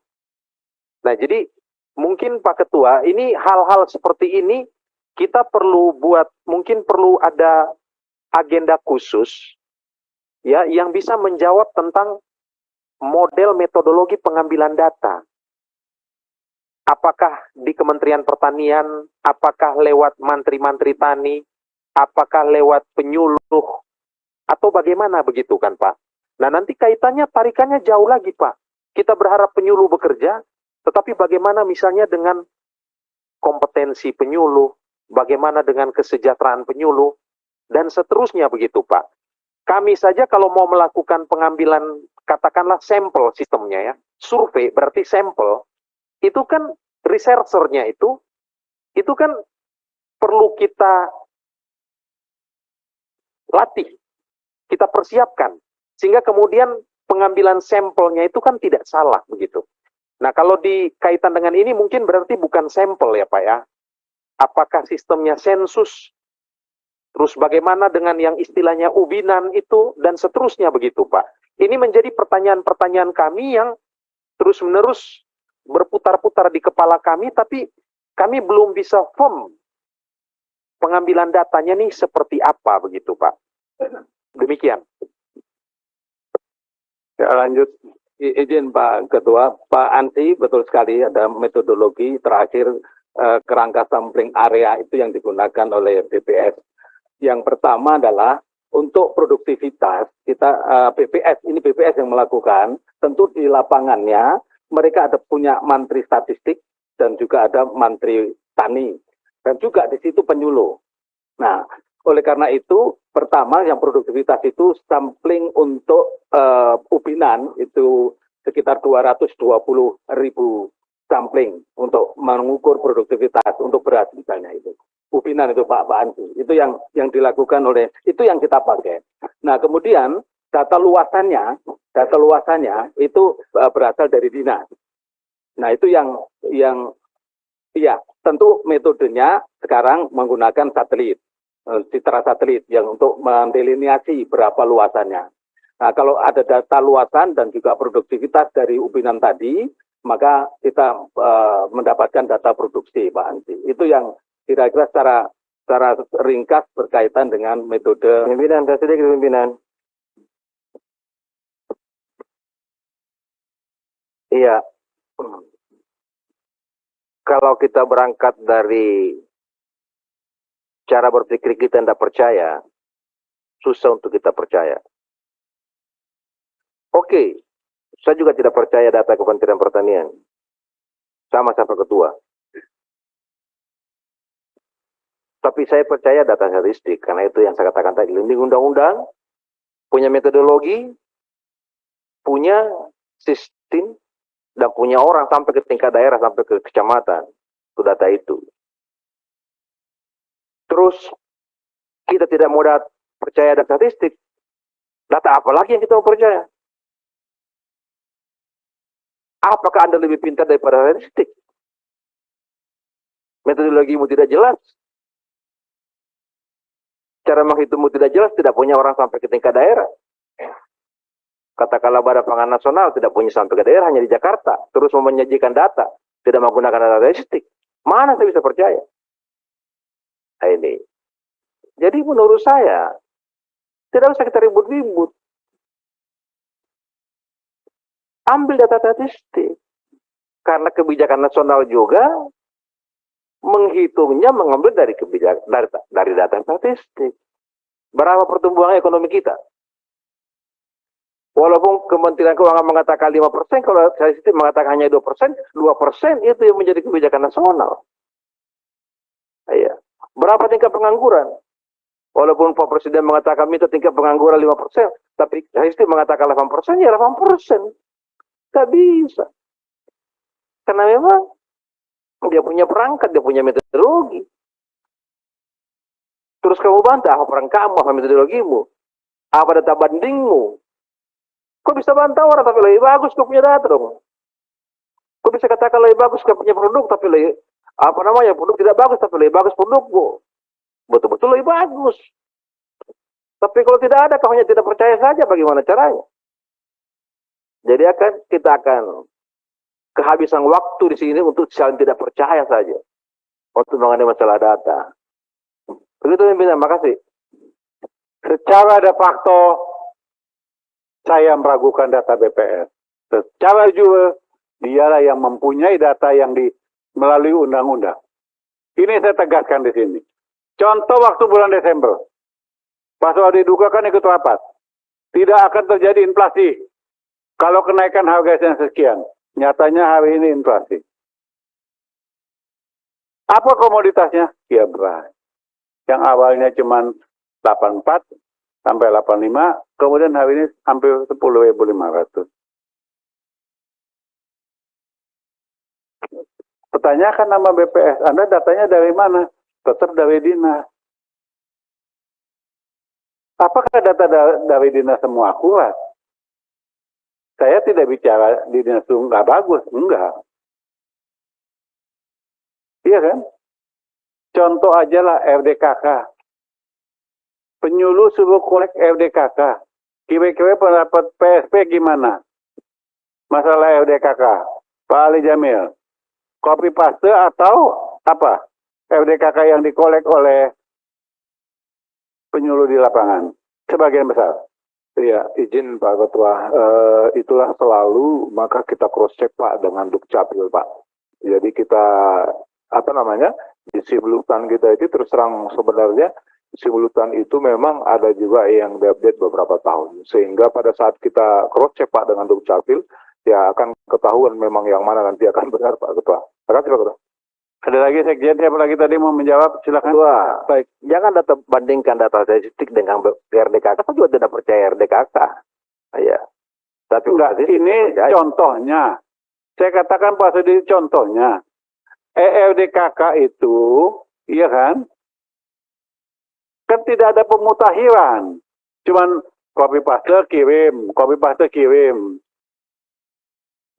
Nah, jadi mungkin Pak Ketua, ini hal-hal seperti ini kita perlu buat, mungkin perlu ada agenda khusus ya yang bisa menjawab tentang model metodologi pengambilan data. Apakah di Kementerian Pertanian, apakah lewat mantri-mantri tani, apakah lewat penyuluh, atau bagaimana begitu kan Pak? Nah nanti kaitannya, tarikannya jauh lagi Pak. Kita berharap penyuluh bekerja, tetapi bagaimana misalnya dengan kompetensi penyuluh, bagaimana dengan kesejahteraan penyuluh, dan seterusnya begitu Pak. Kami saja kalau mau melakukan pengambilan, katakanlah sampel sistemnya ya, survei berarti sampel, itu kan researchernya itu kan perlu kita latih, kita persiapkan, sehingga kemudian pengambilan sampelnya itu kan tidak salah begitu. Nah kalau dikaitan dengan ini mungkin berarti bukan sampel ya Pak ya, apakah sistemnya sensus, terus bagaimana dengan yang istilahnya ubinan itu, dan seterusnya begitu Pak. Ini menjadi pertanyaan-pertanyaan kami yang terus-menerus berputar-putar di kepala kami, tapi kami belum bisa firm pengambilan datanya nih seperti apa begitu Pak. Demikian. Ya lanjut, izin Pak Ketua, Pak Ansi betul sekali ada metodologi terakhir kerangka sampling area itu yang digunakan oleh BPS. Yang pertama adalah untuk produktivitas, kita BPS yang melakukan, tentu di lapangannya mereka ada punya mantri statistik dan juga ada mantri tani dan juga di situ penyuluh. Nah, oleh karena itu pertama yang produktivitas itu sampling untuk ubinan itu sekitar 220.000 sampling untuk mengukur produktivitas untuk beras misalnya itu. Ubinan itu Pak Ansi, itu yang dilakukan oleh, itu yang kita pakai. Nah kemudian data luasannya itu berasal dari dinas. Nah itu yang ya tentu metodenya sekarang menggunakan satelit, citra satelit yang untuk mendelineasi berapa luasannya. Nah kalau ada data luasan dan juga produktivitas dari ubinan tadi, maka kita mendapatkan data produksi Pak Ansi. Itu yang kira-kira secara ringkas berkaitan dengan metode. Pimpinan, pimpinan. Iya. Kalau kita berangkat dari cara berpikir kita tidak percaya, susah untuk kita percaya. Oke, saya juga tidak percaya data Kementerian Pertanian. Sama Pak Ketua. Tapi saya percaya data statistik, karena itu yang saya katakan tadi, ini undang-undang, punya metodologi, punya sistem, dan punya orang sampai ke tingkat daerah, sampai ke kecamatan, itu data itu. Terus, kita tidak mau percaya data statistik, data apa lagi yang kita mau percaya? Apakah Anda lebih pintar daripada statistik? Metodologimu tidak jelas. Cara menghitungmu tidak jelas, tidak punya orang sampai ke tingkat daerah. Katakanlah Badan Pangan Nasional tidak punya sampai ke daerah, hanya di Jakarta. Terus mau menyajikan data. tidak menggunakan data statistik. Mana saya bisa percaya? Nah, ini. Jadi menurut saya, tidak usah kita ribut-ribut. Ambil data statistik. Karena kebijakan nasional juga menghitungnya mengambil dari kebijakan dari data statistik. Berapa pertumbuhan ekonomi kita? Walaupun Kementerian Keuangan mengatakan 5%, kalau statistik mengatakan hanya 2%, 2% itu yang menjadi kebijakan nasional. Iya. Berapa tingkat pengangguran? Walaupun Pak Presiden mengatakan minta tingkat pengangguran 5%, tapi statistik mengatakan 8%, ya 8%. Tak bisa. Karena memang dia punya perangkat, dia punya metodologi. Terus kamu bantah apa peran kamu, apa metodologimu, apa data bandingmu. Kok bisa bantah orang tapi lebih bagus kau punya data dong. Kok bisa katakan lebih bagus kau punya produk tapi lebih, apa namanya, produk tidak bagus tapi lebih bagus produkmu. Betul-betul lebih bagus. Tapi kalau tidak ada, kau hanya tidak percaya saja, bagaimana caranya? Jadi kita akan kehabisan waktu di sini untuk saling tidak percaya saja untuk mengenai masalah data. Begitu pimpinan, makasih. Secara de facto saya meragukan data BPS. Secara juga dialah yang mempunyai data yang melalui undang-undang. Ini saya tegaskan di sini. Contoh waktu bulan Desember, Pak Suhadi Duga kan ikut rapat. Tidak akan terjadi inflasi kalau kenaikan harga yang sekian. Nyatanya hari ini inflasi. Apa komoditasnya? Ya beras. Yang awalnya cuma 84 sampai 85, kemudian hari ini hampir 10.500. Pertanyakan nama BPS, Anda datanya dari mana? Tetap dari dinas. Apakah data dari dinas semua akurat? Saya tidak bicara di dinas itu nggak bagus, enggak. Iya kan? Contoh aja lah RDKK. Penyuluh suruh kolek RDKK. Kira-kira pendapat PSP gimana? Masalah RDKK. Pak Ali Jamil. Copy paste atau apa? RDKK yang dikolek oleh penyuluh di lapangan. Sebagian besar. Iya, izin Pak Ketua, itulah selalu maka kita cross check Pak dengan Dukcapil Pak. Jadi kita di simultan kita itu terus terang sebenarnya simultan itu memang ada juga yang diupdate beberapa tahun. Sehingga pada saat kita cross check Pak dengan Dukcapil, ya akan ketahuan memang yang mana nanti akan benar Pak Ketua. Terima kasih Pak Ketua. Ada lagi Sekjen, siapa lagi tadi mau menjawab? Silakan. Ketua, baik. Jangan bandingkan data statistik dengan RDKK. Saya juga tidak percaya RDKK. Ya. Tapi enggak, ini contohnya. Saya katakan Pak Sudi contohnya. RDKK itu, iya kan? Kan tidak ada pemutakhiran. Cuman copy paste kirim.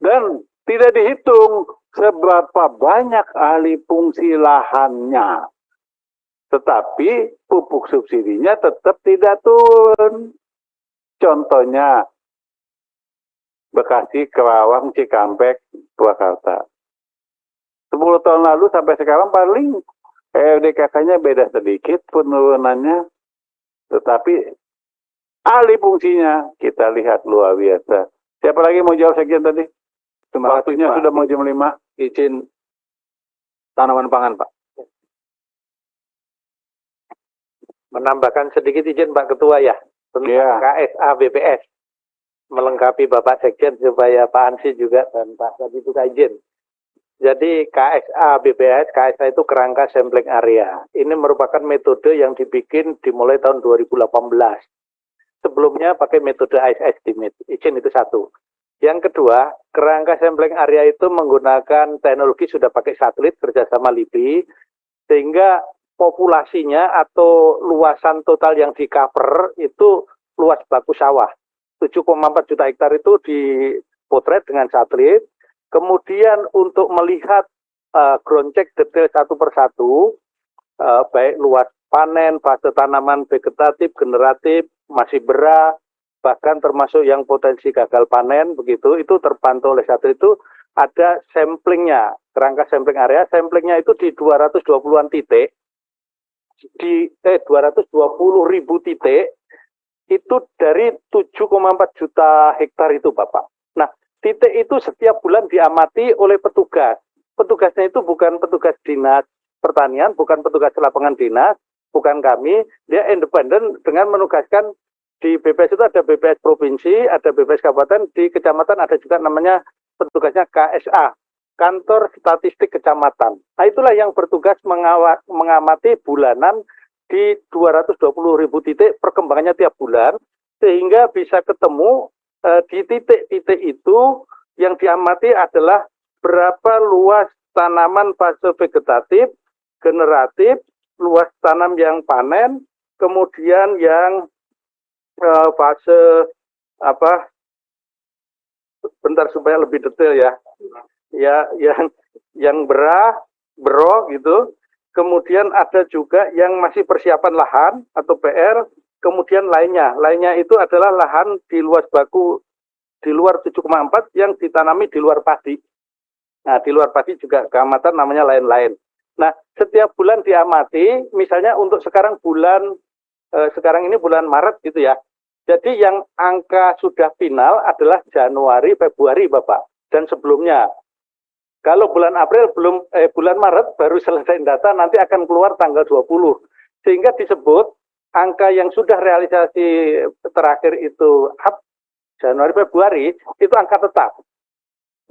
Dan tidak dihitung seberapa banyak alih fungsi lahannya. Tetapi pupuk subsidinya tetap tidak turun. Contohnya Bekasi, Kerawang, Cikampek, Purwakarta. 10 tahun lalu sampai sekarang paling RDKK-nya beda sedikit penurunannya. Tetapi alih fungsinya kita lihat luar biasa. Siapa lagi mau jawab Sekjen tadi? Waktunya sudah mau jam 5. Izin tanaman pangan Pak. Menambahkan sedikit izin Pak Ketua ya, tentang KSA BPS. Melengkapi Bapak Sekjen supaya Pak Ansi juga dan Pak Sadi juga izin. Jadi KSA BPS, KSA itu kerangka sampling area. Ini merupakan metode yang dibikin dimulai tahun 2018. Sebelumnya pakai metode ICE estimate. Izin itu satu. Yang kedua, kerangka sampling area itu menggunakan teknologi sudah pakai satelit kerjasama LIPI, sehingga populasinya atau luasan total yang di cover itu luas baku sawah. 7,4 juta hektar itu dipotret dengan satelit. Kemudian untuk melihat ground check detail satu persatu, baik luas panen, fase tanaman vegetatif, generatif, masih berah, bahkan termasuk yang potensi gagal panen begitu, itu terpantau oleh satelit itu ada samplingnya, kerangka sampling area, samplingnya itu di 220-an titik, di 220.000 titik, itu dari 7,4 juta hektar itu Bapak. Nah, titik itu setiap bulan diamati oleh petugas. Petugasnya itu bukan petugas dinas pertanian, bukan petugas lapangan dinas, bukan kami, dia independen dengan menugaskan di BPS itu ada BPS provinsi, ada BPS kabupaten, di kecamatan ada juga namanya petugasnya KSA, Kantor Statistik Kecamatan. Nah, itulah yang bertugas mengamati bulanan di 220.000 titik perkembangannya tiap bulan, sehingga bisa ketemu di titik-titik itu yang diamati adalah berapa luas tanaman fase vegetatif, generatif, luas tanam yang panen, kemudian yang fase apa? Bentar supaya lebih detail ya, yang bero gitu. Kemudian ada juga yang masih persiapan lahan atau PR. Kemudian lainnya itu adalah lahan di luas baku di luar 7,4 yang ditanami di luar padi. Nah, di luar padi juga keamatan namanya lain-lain. Nah, setiap bulan diamati, misalnya untuk sekarang sekarang ini bulan Maret gitu ya. Jadi yang angka sudah final adalah Januari, Februari Bapak, dan sebelumnya. Kalau bulan April bulan Maret baru selesai data, nanti akan keluar tanggal 20. Sehingga disebut angka yang sudah realisasi terakhir itu Januari, Februari, itu angka tetap.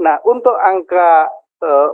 Nah, untuk angka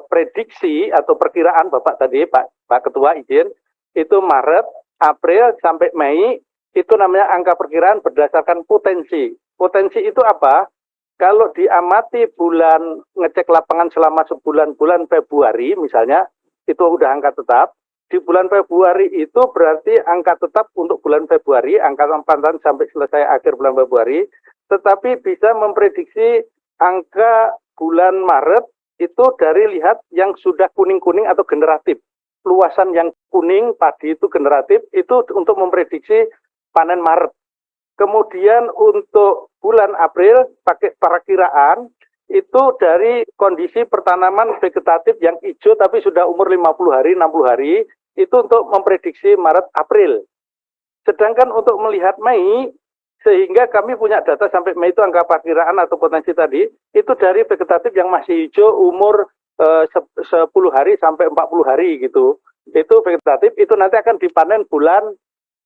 prediksi atau perkiraan Bapak tadi, Pak Ketua izin, itu Maret, April sampai Mei, itu namanya angka perkiraan berdasarkan potensi. Potensi itu apa? Kalau diamati bulan ngecek lapangan selama sebulan-bulan Februari misalnya, itu udah angka tetap. Di bulan Februari itu berarti angka tetap untuk bulan Februari, angka pantauan sampai selesai akhir bulan Februari, tetapi bisa memprediksi angka bulan Maret itu dari lihat yang sudah kuning-kuning atau generatif. Luasan yang kuning, padi itu generatif, itu untuk memprediksi panen Maret. Kemudian untuk bulan April pakai perakiraan itu dari kondisi pertanaman vegetatif yang hijau tapi sudah umur 50 hari, 60 hari, itu untuk memprediksi Maret, April. Sedangkan untuk melihat Mei, sehingga kami punya data sampai Mei itu angka perkiraan atau potensi tadi, itu dari vegetatif yang masih hijau umur 10 hari sampai 40 hari gitu. Itu vegetatif, itu nanti akan dipanen bulan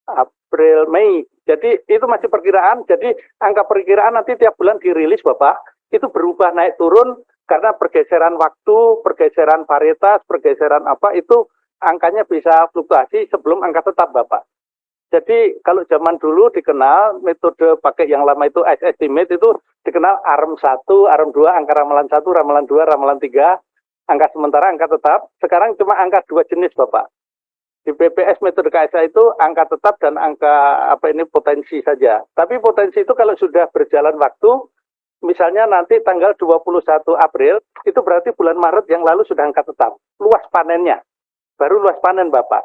April, Mei. Jadi itu masih perkiraan, jadi angka perkiraan nanti tiap bulan dirilis Bapak, itu berubah naik turun karena pergeseran waktu, pergeseran varietas, pergeseran apa, itu angkanya bisa fluktuasi sebelum angka tetap Bapak. Jadi kalau zaman dulu dikenal metode pakai yang lama itu ice estimate itu dikenal ARM 1, ARM 2, angka ramalan 1, ramalan 2, ramalan 3, angka sementara, angka tetap. Sekarang cuma angka 2 jenis Bapak. Di BPS metode KSA itu angka tetap dan angka potensi saja. Tapi potensi itu kalau sudah berjalan waktu, misalnya nanti tanggal 21 April, itu berarti bulan Maret yang lalu sudah angka tetap. Luas panennya. Baru luas panen Bapak.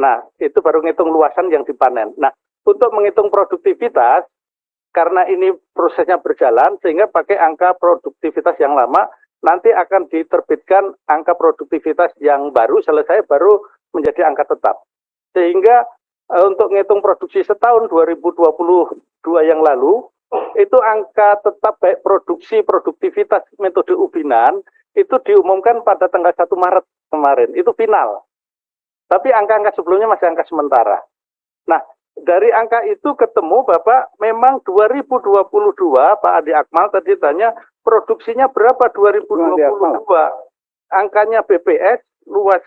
Nah, itu baru ngitung luasan yang dipanen. Nah, untuk menghitung produktivitas, karena ini prosesnya berjalan, sehingga pakai angka produktivitas yang lama, nanti akan diterbitkan angka produktivitas yang baru, selesai baru menjadi angka tetap. Sehingga untuk menghitung produksi setahun 2022 yang lalu, itu angka tetap baik produksi, produktivitas metode ubinan, itu diumumkan pada tanggal 1 Maret kemarin, itu final. Tapi angka-angka sebelumnya masih angka sementara. Nah, dari angka itu ketemu Bapak, memang 2022, Pak Adi Akmal tadi tanya, produksinya berapa 2022? Angkanya BPS, luas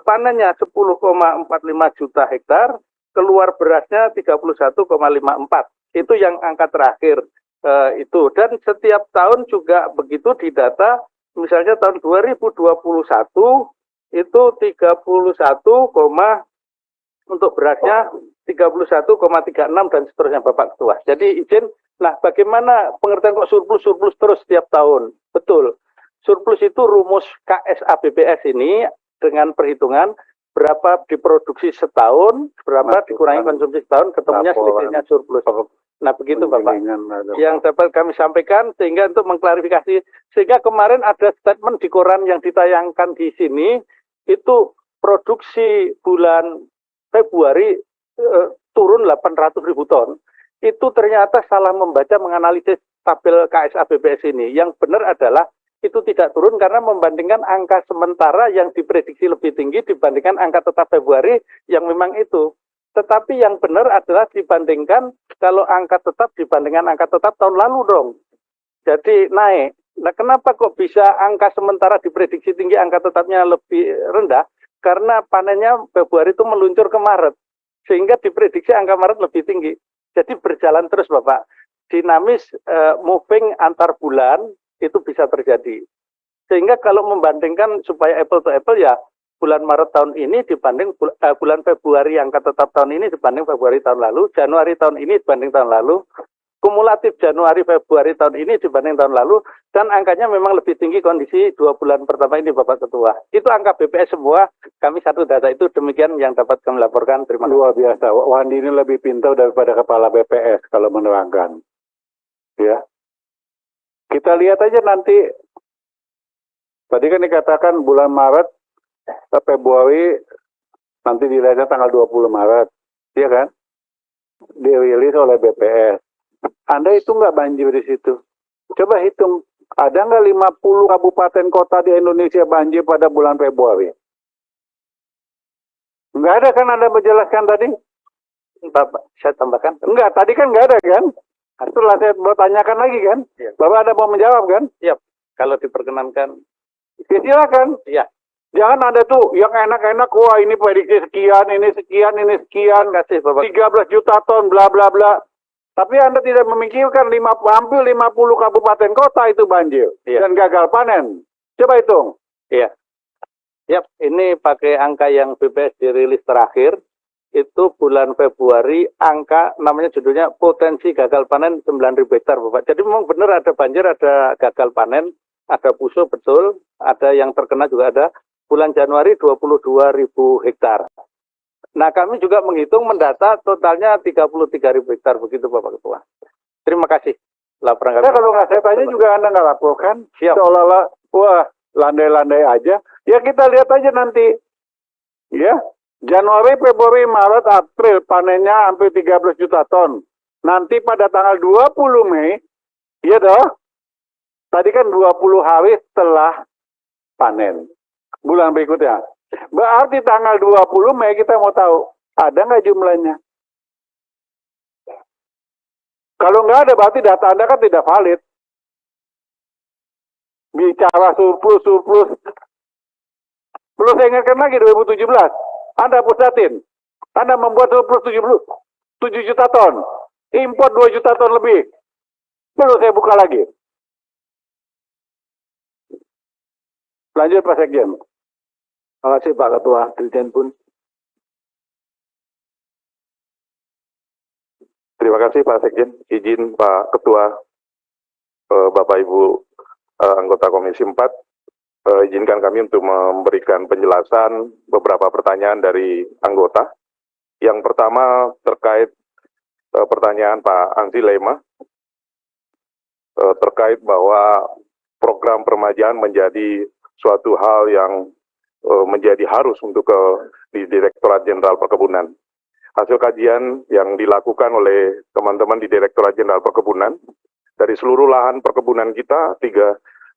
panennya 10,45 juta hektar, keluar berasnya 31,54. Itu yang angka terakhir itu. Dan setiap tahun juga begitu didata, misalnya tahun 2021, itu 31, untuk berasnya 31,36 dan seterusnya Bapak Ketua. Jadi izin, nah bagaimana pengertian kok surplus terus setiap tahun? Betul, surplus itu rumus KSA BPS ini dengan perhitungan berapa diproduksi setahun, berapa dikurangi konsumsi setahun, ketemunya selisihnya surplus. Nah begitu Bapak, yang dapat kami sampaikan sehingga untuk mengklarifikasi, sehingga kemarin ada statement di koran yang ditayangkan di sini, itu produksi bulan Februari turun 800.000 ton, itu ternyata salah membaca menganalisis tabel KSA BPS ini. Yang benar adalah itu tidak turun karena membandingkan angka sementara yang diprediksi lebih tinggi dibandingkan angka tetap Februari yang memang itu. Tetapi yang benar adalah dibandingkan kalau angka tetap dibandingkan angka tetap tahun lalu dong. Jadi naik. Nah kenapa kok bisa angka sementara diprediksi tinggi, angka tetapnya lebih rendah? Karena panennya Februari itu meluncur ke Maret. Sehingga diprediksi angka Maret lebih tinggi. Jadi berjalan terus Bapak. Dinamis moving antar bulan itu bisa terjadi. Sehingga kalau membandingkan supaya apple to apple ya, bulan Maret tahun ini dibanding bulan Februari angka tetap tahun ini dibanding Februari tahun lalu, Januari tahun ini dibanding tahun lalu, kumulatif Januari Februari tahun ini dibanding tahun lalu, dan angkanya memang lebih tinggi kondisi 2 bulan pertama ini Bapak Ketua. Itu angka BPS semua, kami satu data itu, demikian yang dapat kami laporkan. Terima kasih. Luar biasa, Wandi ini lebih pintar daripada kepala BPS kalau menerangkan. Ya, kita lihat aja nanti. Tadi kan dikatakan bulan Maret, Februari, nanti dilihatnya tanggal 20 Maret, iya kan? Dirilis oleh BPS. Anda itu nggak banjir di situ. Coba hitung, ada nggak 50 kabupaten kota di Indonesia banjir pada bulan Februari? Nggak ada kan Anda menjelaskan tadi? Bapak, saya tambahkan. Enggak, tadi kan nggak ada kan? Setelah saya bertanyakan lagi kan? Ya. Bapak ada mau menjawab kan? Siap, kalau diperkenankan. Ya silakan. Iya. Jangan ada tuh yang enak-enak, wah ini prediksi sekian, ini sekian, ini sekian, kasih, Bapak. 13 juta ton, bla bla bla. Tapi Anda tidak memikirkan hampir 50 kabupaten kota itu banjir dan gagal panen. Coba hitung. Iya. Yap, ini pakai angka yang BPS dirilis terakhir, itu bulan Februari, angka namanya judulnya potensi gagal panen 9.000 hektar Bapak. Jadi memang benar ada banjir, ada gagal panen, ada pusuh betul, ada yang terkena juga ada. Bulan Januari 22.000 hektar. Nah kami juga menghitung mendata totalnya 33.000 hektar begitu Bapak Ketua. Terima kasih. Laporan kami. Nah, kalau nggak saya tanya juga Anda nggak laporkan. Siap. Seolah-olah, wah landai-landai aja. Ya kita lihat aja nanti. Ya, Januari, Februari, Maret, April panennya hampir 13 juta ton. Nanti pada tanggal 20 Mei, iya dong. Tadi kan 20 hari setelah panen. Bulan berikutnya. Berarti tanggal 20 Mei kita mau tahu, ada nggak jumlahnya? Kalau nggak ada, berarti data Anda kan tidak valid. Bicara surplus. Perlu saya ingatkan lagi 2017. Anda pusatin. Anda membuat surplus 7 juta ton. Import 2 juta ton lebih. Perlu saya buka lagi. Lanjut Pak Sekjen. Terima kasih Pak Ketua, Dirjen pun. Terima kasih Pak Sekjen. Izin Pak Ketua, Bapak Ibu anggota Komisi 4, izinkan kami untuk memberikan penjelasan beberapa pertanyaan dari anggota. Yang pertama terkait pertanyaan Pak Ansi Lema, terkait bahwa program peremajaan menjadi suatu hal yang menjadi harus untuk di Direktorat Jenderal Perkebunan. Hasil kajian yang dilakukan oleh teman-teman di Direktorat Jenderal Perkebunan, dari seluruh lahan perkebunan kita,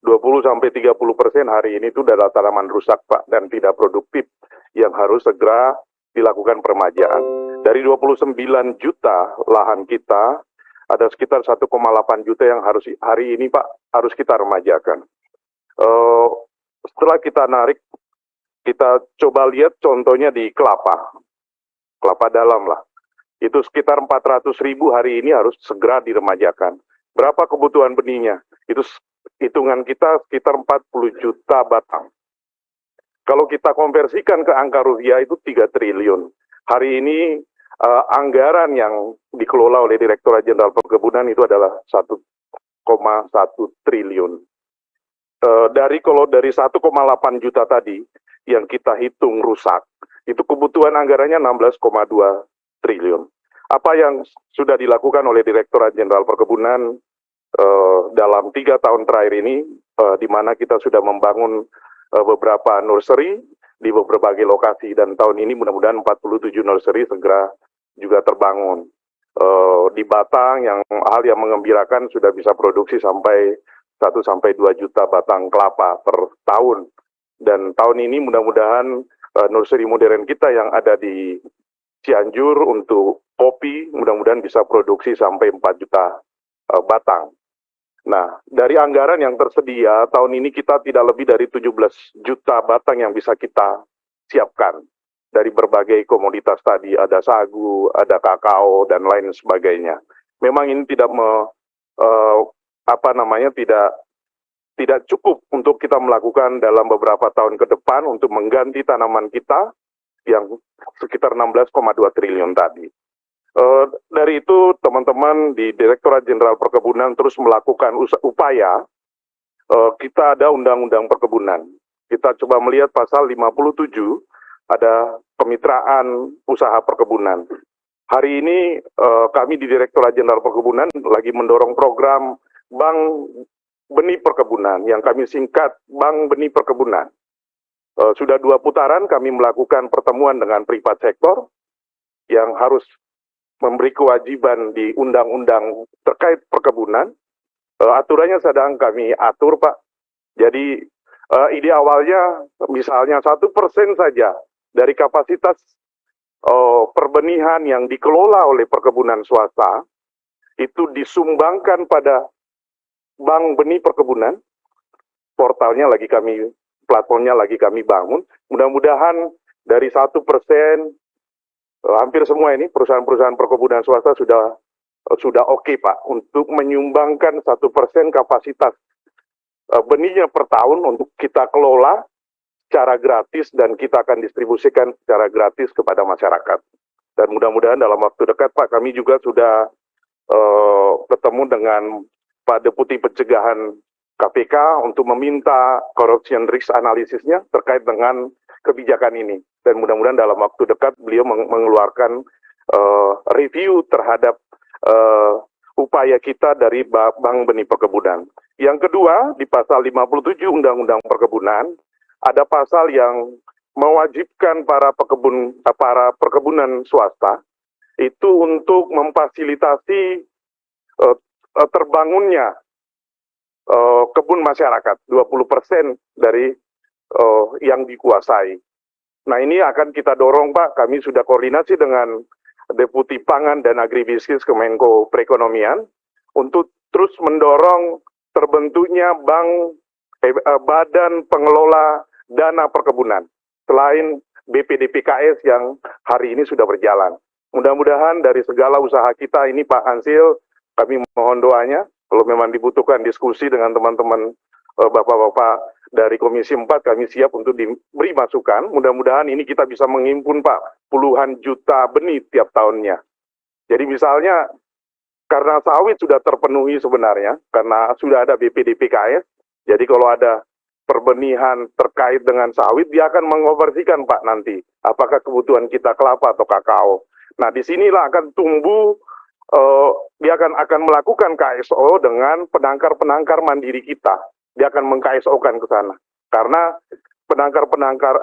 20-30% hari ini itu adalah tanaman rusak Pak, dan tidak produktif, yang harus segera dilakukan peremajaan. Dari 29 juta lahan kita, ada sekitar 1,8 juta yang harus hari ini Pak, harus kita remajakan. Setelah kita narik, kita coba lihat contohnya di kelapa dalam lah. Itu sekitar 400.000 hari ini harus segera diremajakan. Berapa kebutuhan benihnya? Itu hitungan kita sekitar 40 juta batang. Kalau kita konversikan ke angka rupiah itu 3 triliun. Hari ini anggaran yang dikelola oleh Direktorat Jenderal Perkebunan itu adalah 1,1 triliun. Kalau dari 1,8 juta tadi yang kita hitung rusak, itu kebutuhan anggarannya 16,2 triliun. apa yang sudah dilakukan oleh Direktorat Jenderal Perkebunan dalam 3 tahun terakhir ini, di mana kita sudah membangun beberapa nursery di berbagai lokasi, dan tahun ini mudah-mudahan 47 nursery segera juga terbangun. Di Batang, hal yang mengembirakan, sudah bisa produksi sampai 1-2 juta batang kelapa per tahun. Dan tahun ini mudah-mudahan nursery modern kita yang ada di Cianjur untuk kopi, mudah-mudahan bisa produksi sampai 4 juta batang. Nah, dari anggaran yang tersedia, tahun ini kita tidak lebih dari 17 juta batang yang bisa kita siapkan. Dari berbagai komoditas tadi, ada sagu, ada kakao, dan lain sebagainya. Memang ini tidak tidak cukup untuk kita melakukan dalam beberapa tahun ke depan untuk mengganti tanaman kita yang sekitar 16,2 triliun tadi. Dari itu, teman-teman di Direktorat Jenderal Perkebunan terus melakukan upaya. Kita ada Undang-Undang Perkebunan. Kita coba melihat pasal 57, ada kemitraan usaha perkebunan. Hari ini kami di Direktorat Jenderal Perkebunan lagi mendorong program Bank Benih Perkebunan yang kami singkat Bank Benih Perkebunan. Sudah 2 putaran kami melakukan pertemuan dengan privat sektor yang harus memberi kewajiban di undang-undang terkait perkebunan. Aturannya sedang kami atur, Pak. Jadi ide awalnya misalnya 1% saja dari kapasitas perbenihan yang dikelola oleh perkebunan swasta itu disumbangkan pada Bank Benih Perkebunan. Platformnya lagi kami bangun. Mudah-mudahan dari 1%, hampir semua ini perusahaan-perusahaan perkebunan swasta sudah oke, Pak, untuk menyumbangkan 1% kapasitas benihnya per tahun untuk kita kelola secara gratis, dan kita akan distribusikan secara gratis kepada masyarakat. Dan mudah-mudahan dalam waktu dekat, Pak, kami juga sudah bertemu dengan Pak Deputi Pencegahan KPK untuk meminta corruption risk analisisnya terkait dengan kebijakan ini. Dan mudah-mudahan dalam waktu dekat beliau mengeluarkan review terhadap upaya kita dari Bank Benih Perkebunan. Yang kedua, di pasal 57 Undang-Undang Perkebunan, ada pasal yang mewajibkan para perkebunan swasta itu untuk memfasilitasi terbangunnya kebun masyarakat, 20% dari yang dikuasai. Nah, ini akan kita dorong, Pak. Kami sudah koordinasi dengan Deputi Pangan dan Agribisnis Kemenko Perekonomian untuk terus mendorong terbentuknya Badan Pengelola Dana Perkebunan, selain BPDPKS yang hari ini sudah berjalan. Mudah-mudahan dari segala usaha kita ini, Pak Hansil, kami mohon doanya, kalau memang dibutuhkan diskusi dengan teman-teman Bapak-Bapak dari Komisi 4, kami siap untuk diberi masukan. Mudah-mudahan ini kita bisa menghimpun, Pak, puluhan juta benih tiap tahunnya. Jadi misalnya, karena sawit sudah terpenuhi sebenarnya, karena sudah ada BPDPKS, jadi kalau ada perbenihan terkait dengan sawit, dia akan mengoperasikan, Pak, nanti. Apakah kebutuhan kita kelapa atau kakao. Nah, disinilah akan tumbuh, dia akan melakukan KSO dengan penangkar-penangkar mandiri kita. Dia akan meng-KSO-kan ke sana. Karena penangkar-penangkar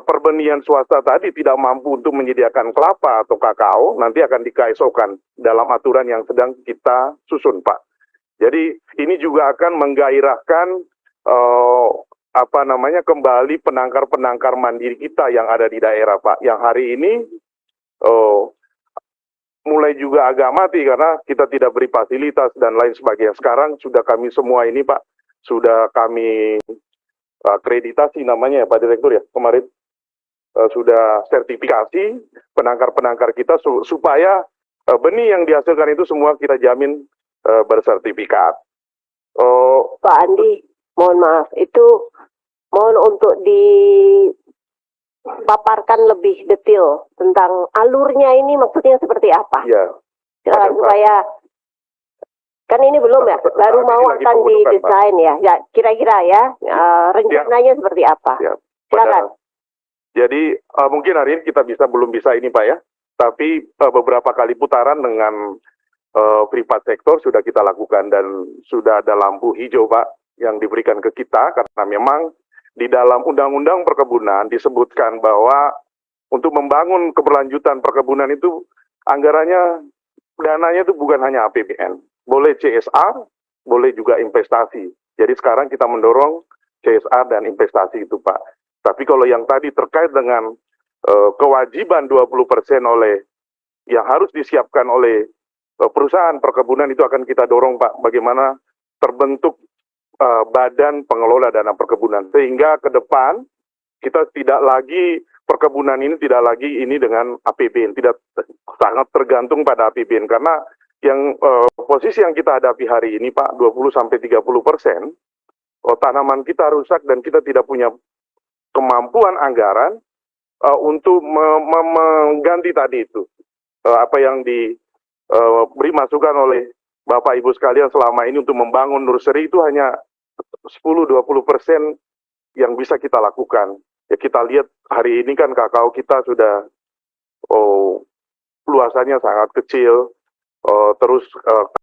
perbenihan swasta tadi tidak mampu untuk menyediakan kelapa atau kakao, nanti akan di-KSO-kan dalam aturan yang sedang kita susun, Pak. Jadi ini juga akan menggairahkan kembali penangkar-penangkar mandiri kita yang ada di daerah, Pak. Yang hari ini mulai juga agak mati karena kita tidak beri fasilitas dan lain sebagainya. Sekarang sudah kami semua ini, Pak, sudah kami akreditasi namanya ya, Pak Direktur ya, kemarin sudah sertifikasi penangkar-penangkar kita supaya benih yang dihasilkan itu semua kita jamin bersertifikat. Pak Andi, mohon maaf, itu mohon untuk dipaparkan lebih detail tentang alurnya ini, maksudnya seperti apa? Ya. Silakan supaya kan ini belum ya, baru mau akan didesain ya. Ya, kira-kira ya rencananya seperti apa? Ya. Silakan. Jadi mungkin hari ini kita belum bisa ini, Pak ya. Tapi beberapa kali putaran dengan privat sektor sudah kita lakukan dan sudah ada lampu hijau Pak yang diberikan ke kita karena memang di dalam undang-undang perkebunan disebutkan bahwa untuk membangun keberlanjutan perkebunan itu anggarannya, dananya itu bukan hanya APBN, boleh CSR, boleh juga investasi. Jadi sekarang kita mendorong CSR dan investasi itu Pak. Tapi kalau yang tadi terkait dengan kewajiban 20% oleh yang harus disiapkan oleh perusahaan perkebunan itu akan kita dorong Pak, bagaimana terbentuk badan pengelola dana perkebunan sehingga ke depan kita tidak lagi perkebunan ini tidak lagi ini dengan APBN, tidak sangat tergantung pada APBN karena yang posisi yang kita hadapi hari ini Pak 20-30% tanaman kita rusak dan kita tidak punya kemampuan anggaran untuk mengganti tadi itu apa yang diberi masukan oleh Bapak Ibu sekalian selama ini untuk membangun nursery itu hanya 10-20% yang bisa kita lakukan. Ya kita lihat hari ini kan kakao kita sudah luasannya sangat kecil, terus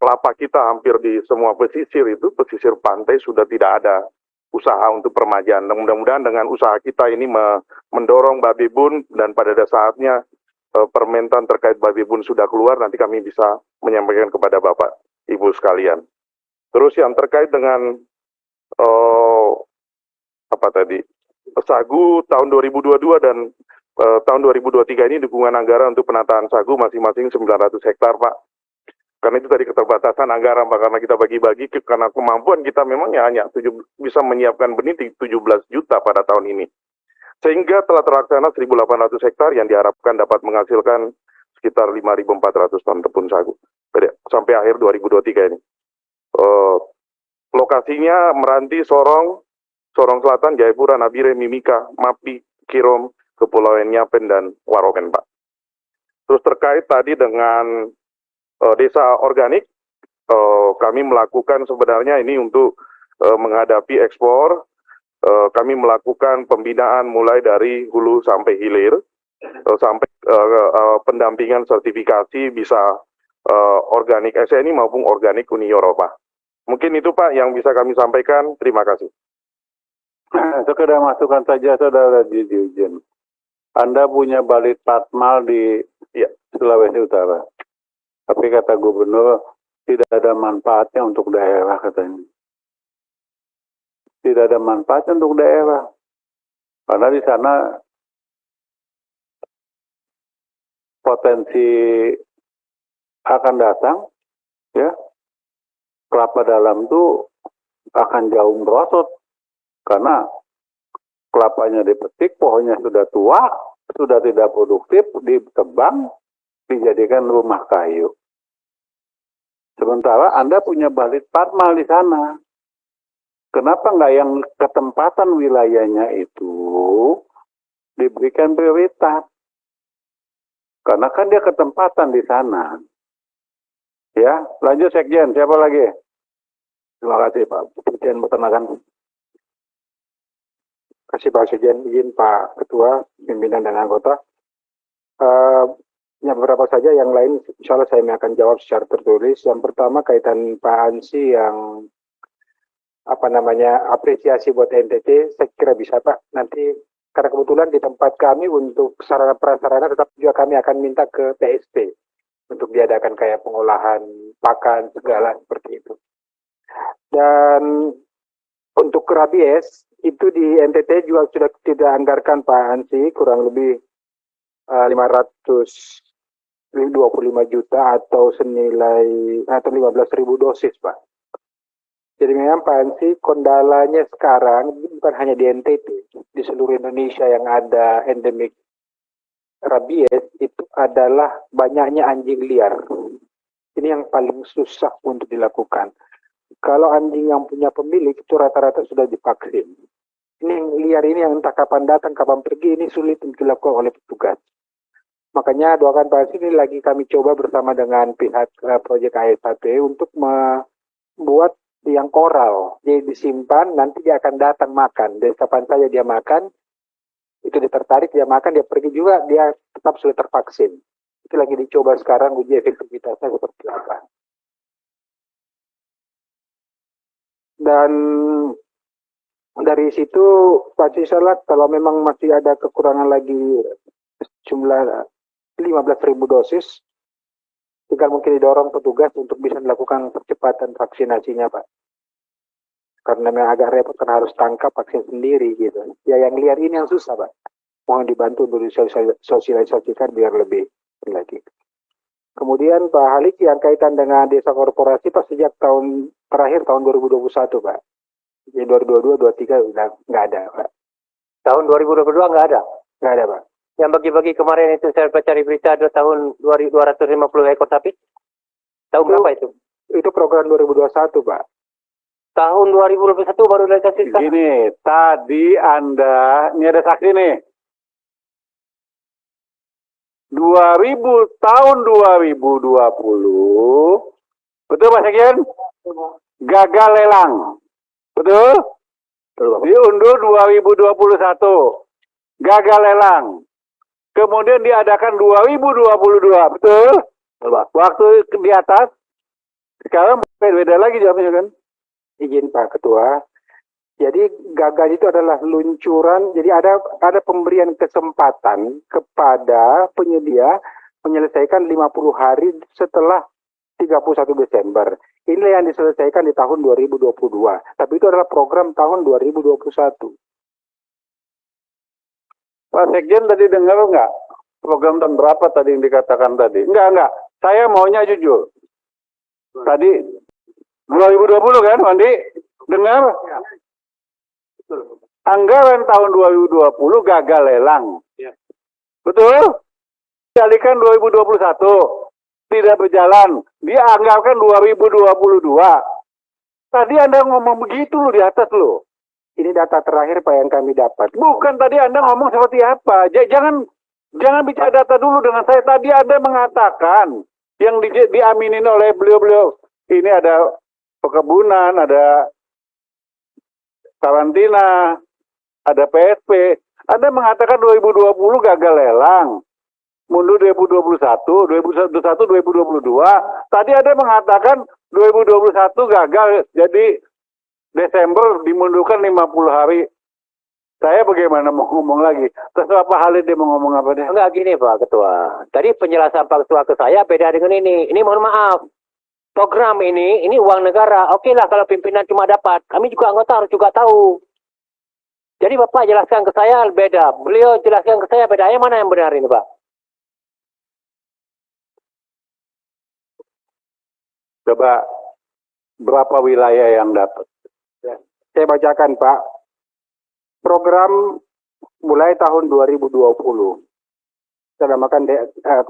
kelapa kita hampir di semua pesisir itu, pesisir pantai sudah tidak ada usaha untuk permajaan. Mudah-mudahan dengan usaha kita ini mendorong Babibun dan pada saatnya permentan terkait Babibun sudah keluar, nanti kami bisa menyampaikan kepada Bapak Ibu sekalian. Terus yang terkait dengan apa tadi sagu tahun 2022 dan tahun 2023 ini dukungan anggaran untuk penataan sagu masing-masing 900 hektar Pak. Karena itu tadi keterbatasan anggaran Pak, karena kita bagi-bagi karena kemampuan kita memang ya hanya bisa menyiapkan benih 17 juta pada tahun ini. Sehingga telah terlaksana 1.800 hektar yang diharapkan dapat menghasilkan sekitar 5.400 ton tepung sagu sampai akhir 2023 ini. Lokasinya Meranti, Sorong Selatan, Jayapura, Nabire, Mimika, Mapi, Kirom, Kepulauan Nyapen, dan Waropen, Pak. Terus terkait tadi dengan desa organik, kami melakukan sebenarnya ini untuk menghadapi ekspor, kami melakukan pembinaan mulai dari hulu sampai hilir, sampai pendampingan sertifikasi bisa organik SNI maupun organik Uni Eropa. Mungkin itu Pak yang bisa kami sampaikan. Terima kasih. Sekedar masukan saja Saudara Dirjen. Anda punya balit patmal di Sulawesi Utara. Tapi kata gubernur tidak ada manfaatnya untuk daerah katanya. Tidak ada manfaatnya untuk daerah. Karena di sana potensi akan datang, ya, kelapa dalam itu akan jauh merosot karena kelapanya dipetik, pohonnya sudah tua, sudah tidak produktif, ditebang, dijadikan rumah kayu. Sementara Anda punya balit patmal di sana. Kenapa nggak yang ketempatan wilayahnya itu diberikan prioritas? Karena kan dia ketempatan di sana. Ya, lanjut Sekjen, siapa lagi? Terima kasih Pak Dirjen Peternakan. Terima kasih Pak Sekjen, izin Pak Ketua, pimpinan dan anggota. Ya beberapa saja, yang lain insya Allah saya akan jawab secara tertulis. Yang pertama kaitan Pak Ansi yang apresiasi buat NTT, saya kira bisa Pak. Nanti karena kebetulan di tempat kami untuk sarana prasarana tetap juga kami akan minta ke PSP untuk diadakan kayak pengolahan pakan segala seperti itu. Dan untuk rabies itu di NTT juga sudah tidak anggarkan Pak Ansi, kurang lebih 525 juta atau senilai atau 15.000 dosis Pak. Jadi memang Pak Ansi kendalanya sekarang bukan hanya di NTT, di seluruh Indonesia yang ada endemik rabies itu adalah banyaknya anjing liar. Ini yang paling susah untuk dilakukan. Kalau anjing yang punya pemilik itu rata-rata sudah divaksin. Ini yang liar ini yang entah kapan datang, kapan pergi, ini sulit untuk dilakukan oleh petugas. Makanya doakan Pak Ansi, ini lagi kami coba bersama dengan pihak proyek ASAP untuk membuat yang koral. Jadi disimpan, nanti dia akan datang makan. Dari kapan saja dia makan, itu dia tertarik, dia makan, dia pergi juga, dia tetap sudah tervaksin. Itu lagi dicoba sekarang uji efektivitasnya seperti apa. Dan dari situ Pak Cisalat, kalau memang masih ada kekurangan lagi jumlah 15.000 dosis, tinggal mungkin didorong petugas untuk bisa dilakukan percepatan vaksinasinya, Pak. Karena memang agak repot karena harus tangkap vaksin sendiri gitu. Ya yang liar ini yang susah, Pak. Mohon dibantu untuk disosialisasikan biar lebih lagi. Kemudian Pak Halik yang kaitan dengan desa korporasi Pak sejak tahun terakhir tahun 2021 Pak. Jadi 2022, 2023 udah nggak ada Pak. Tahun 2022 nggak ada? Nggak ada Pak. Yang bagi-bagi kemarin itu saya baca di berita ada tahun 250 ekor sapi. Tahun berapa itu? Itu program 2021 Pak. Tahun 2021 baru dikasih. Gini, tadi Anda, ini ada saksi nih. tahun 2020, betul Pak Sekjen? Gagal lelang, betul? Diundur 2021, gagal lelang. Kemudian diadakan 2022, betul? Waktu di atas, sekarang beda lagi jawabnya kan? Izin Pak Ketua. Jadi gagal itu adalah luncuran, jadi ada pemberian kesempatan kepada penyedia menyelesaikan 50 hari setelah 31 Desember. Inilah yang diselesaikan di tahun 2022. Tapi itu adalah program tahun 2021. Pak Sekjen tadi dengar nggak? Program tahun berapa tadi yang dikatakan tadi? Enggak. Saya maunya jujur. Tadi 2020 kan, Wandi? Dengar? Anggaran tahun 2020 gagal lelang. Betul? Dialihkan 2021. Tidak berjalan. Dianggarkan 2022. Tadi Anda ngomong begitu loh di atas loh. Ini data terakhir Pak yang kami dapat. Bukan tadi Anda ngomong seperti apa. Jangan bicara data dulu dengan saya. Tadi Anda mengatakan yang diaminin oleh beliau-beliau. Ini ada perkebunan, ada karantina, ada PSP. Anda mengatakan 2020 gagal lelang. Mundur 2021, 2022. Tadi Anda mengatakan 2021 gagal. Jadi Desember dimundurkan 50 hari. Saya bagaimana mau ngomong lagi? Terus Pak Halid dia mau ngomong apa deh? Enggak gini Pak Ketua. Tadi penjelasan Pak Ketua ke saya beda dengan ini. Ini mohon maaf. Program ini uang negara. Oke lah kalau pimpinan cuma dapat. Kami juga anggota harus juga tahu. Jadi Bapak jelaskan ke saya beda. Beliau jelaskan ke saya beda. Yang mana yang benar ini Pak? Coba berapa wilayah yang dapat? Ya, saya bacakan Pak. Program mulai tahun 2020. Kita namakan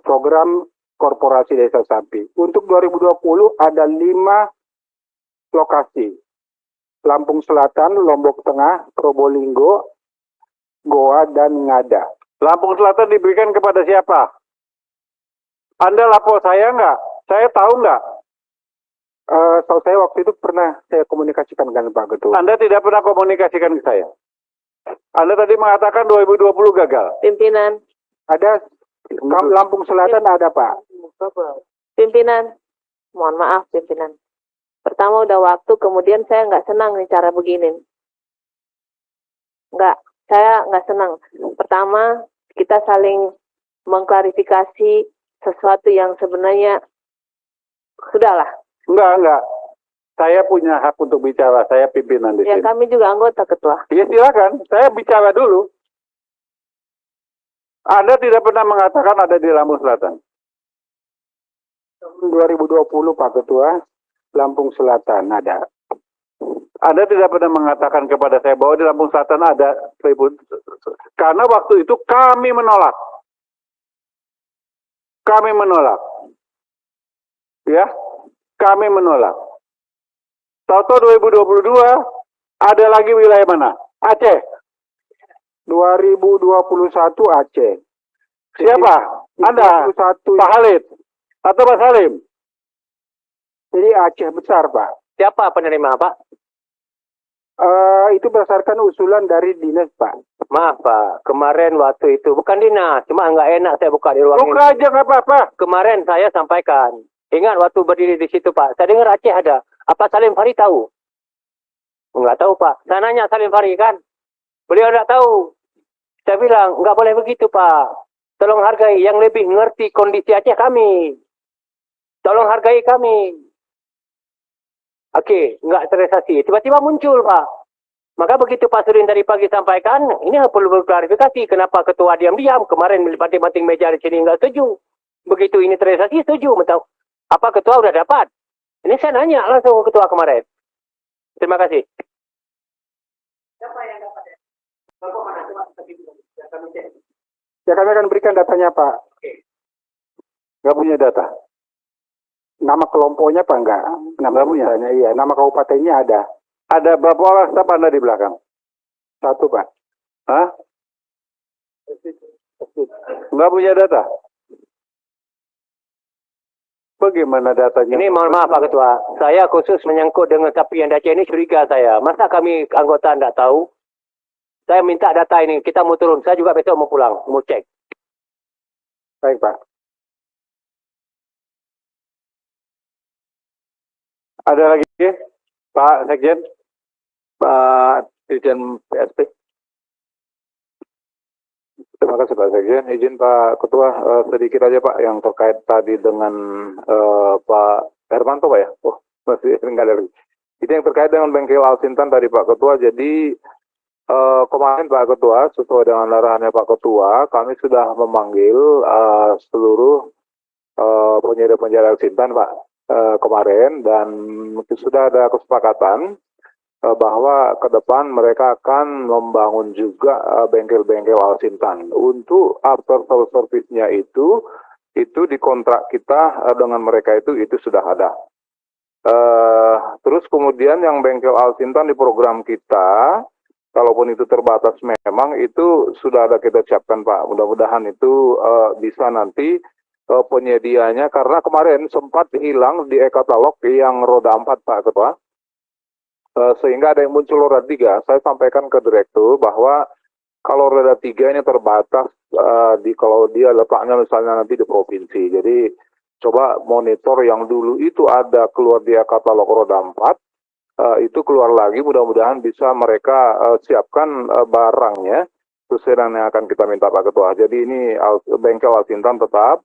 program Korporasi Desa Sapi. Untuk 2020 ada 5 lokasi. Lampung Selatan, Lombok Tengah, Probolinggo, Goa, dan Ngada. Lampung Selatan diberikan kepada siapa? Anda lapor saya nggak? Saya tahu nggak? Tahu saya waktu itu pernah saya komunikasikan dengan Pak Ketua. Anda tidak pernah komunikasikan ke saya. Anda tadi mengatakan 2020 gagal. Pimpinan. Ada Lampung Selatan ada Pak. Pimpinan. Mohon maaf pimpinan. Pertama udah waktu, kemudian saya nggak senang nih cara begini. Saya nggak senang. Pertama, kita saling mengklarifikasi sesuatu yang sebenarnya sudahlah. Enggak. Saya punya hak untuk bicara. Saya pimpinan di sini. Ya kami juga anggota Ketua. Ya silakan. Saya bicara dulu. Anda tidak pernah mengatakan ada di Lampung Selatan. 2020 Pak Ketua, Lampung Selatan ada. Anda tidak pernah mengatakan kepada saya bahwa di Lampung Selatan ada 1000. Karena waktu itu kami menolak. Ya, kami menolak. Tahu-tahu 2022 ada lagi wilayah mana? Aceh. 2021 Aceh. Siapa? Anda? Pak Halid atau Pak Salim? Jadi Aceh besar Pak. Siapa penerima Pak? Itu berdasarkan usulan dari dinas, Pak. Maaf Pak, kemarin waktu itu bukan dinas, cuma nggak enak saya buka di ruang ini. Buka aja nggak apa-apa. Kemarin saya sampaikan, ingat waktu berdiri di situ Pak, saya dengar Aceh ada. Apa Salim Fari tahu? Nggak tahu Pak. Saya nanya Salim Fari kan, beliau nggak tahu. Saya bilang nggak boleh begitu Pak. Tolong hargai yang lebih ngerti kondisi Aceh kami. Tolong hargai kami. Oke, nggak terrealisasi. Tiba-tiba muncul Pak. Maka begitu Pak Surin tadi pagi sampaikan, ini perlu berklarifikasi. Kenapa ketua diam-diam kemarin banting-banting meja di sini nggak setuju. Begitu ini terrealisasi setuju. Apa ketua udah dapat? Ini saya nanya langsung ke ketua kemarin. Terima kasih. Siapa yang dapat ya? Bapak mana? Ya kami akan berikan datanya Pak. Nggak punya data? Nama kelompoknya Pak enggak? Nama punya? Iya, nama kabupatennya ada. Ada berapa orang staf Anda di belakang? Satu Pak. Hah? Nggak punya data? Bagaimana datanya? Ini mohon maaf Pak Ketua, saya khusus menyangkut dengan sapi yang Aceh ini curiga saya. Masa kami anggota tidak tahu? Saya minta data ini, kita mau turun. Saya juga besok mau pulang, mau cek. Baik Pak. Ada lagi Pak Sekjen? Pak Dirjen PSP. Terima kasih Pak Sekjen. Izin Pak Ketua sedikit aja Pak yang terkait tadi dengan Pak Hermanto Pak ya. Oh masih enggak ada lagi. Itu yang terkait dengan bengkel Alsintan tadi Pak Ketua. Jadi kemarin Pak Ketua sesuai dengan arahannya Pak Ketua, kami sudah memanggil seluruh penyedia Alsintan Pak kemarin, dan sudah ada kesepakatan bahwa ke depan mereka akan membangun juga bengkel-bengkel Alsintan. Untuk after service-nya itu di kontrak kita dengan mereka itu sudah ada. Terus kemudian yang bengkel Alsintan di program kita, kalaupun itu terbatas memang itu sudah ada kita siapkan Pak. Mudah-mudahan itu bisa nanti penyedianya, karena kemarin sempat hilang di e-katalog yang roda 4 Pak Ketua. Sehingga ada yang muncul roda 3. Saya sampaikan ke direktur bahwa kalau roda 3 ini terbatas kalau dia letaknya misalnya nanti di provinsi. Jadi coba monitor yang dulu itu ada keluar di katalog roda 4, itu keluar lagi, mudah-mudahan bisa mereka siapkan barangnya sesuai dengan yang akan kita minta Pak Ketua. Jadi ini bengkel Alsintan tetap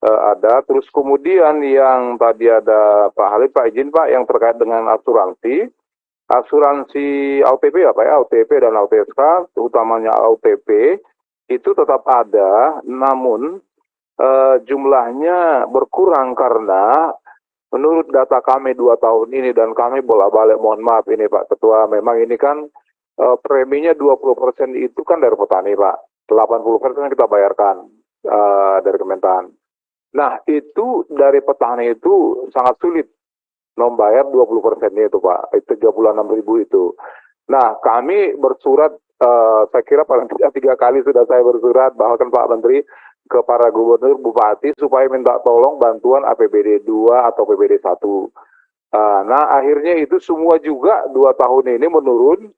ada. Terus kemudian yang tadi ada Pak Halid, Pak izin Pak, yang terkait dengan asuransi OTP ya Pak ya, OTP dan LTSK, utamanya OTP itu tetap ada, namun jumlahnya berkurang karena menurut data kami 2 tahun ini, dan kami bolak-balik mohon maaf ini Pak Ketua, memang ini kan preminya 20% itu kan dari petani Pak, 80% kita bayarkan dari Kementan. Nah itu dari petani itu sangat sulit membayar 20%-nya itu Pak, itu 36.000 itu. Nah kami bersurat, saya kira paling tidak 3 kali sudah saya bersurat, bahkan Pak Menteri ke para gubernur, bupati supaya minta tolong bantuan APBD 2 atau APBD 1. Nah akhirnya itu semua juga 2 tahun ini menurun,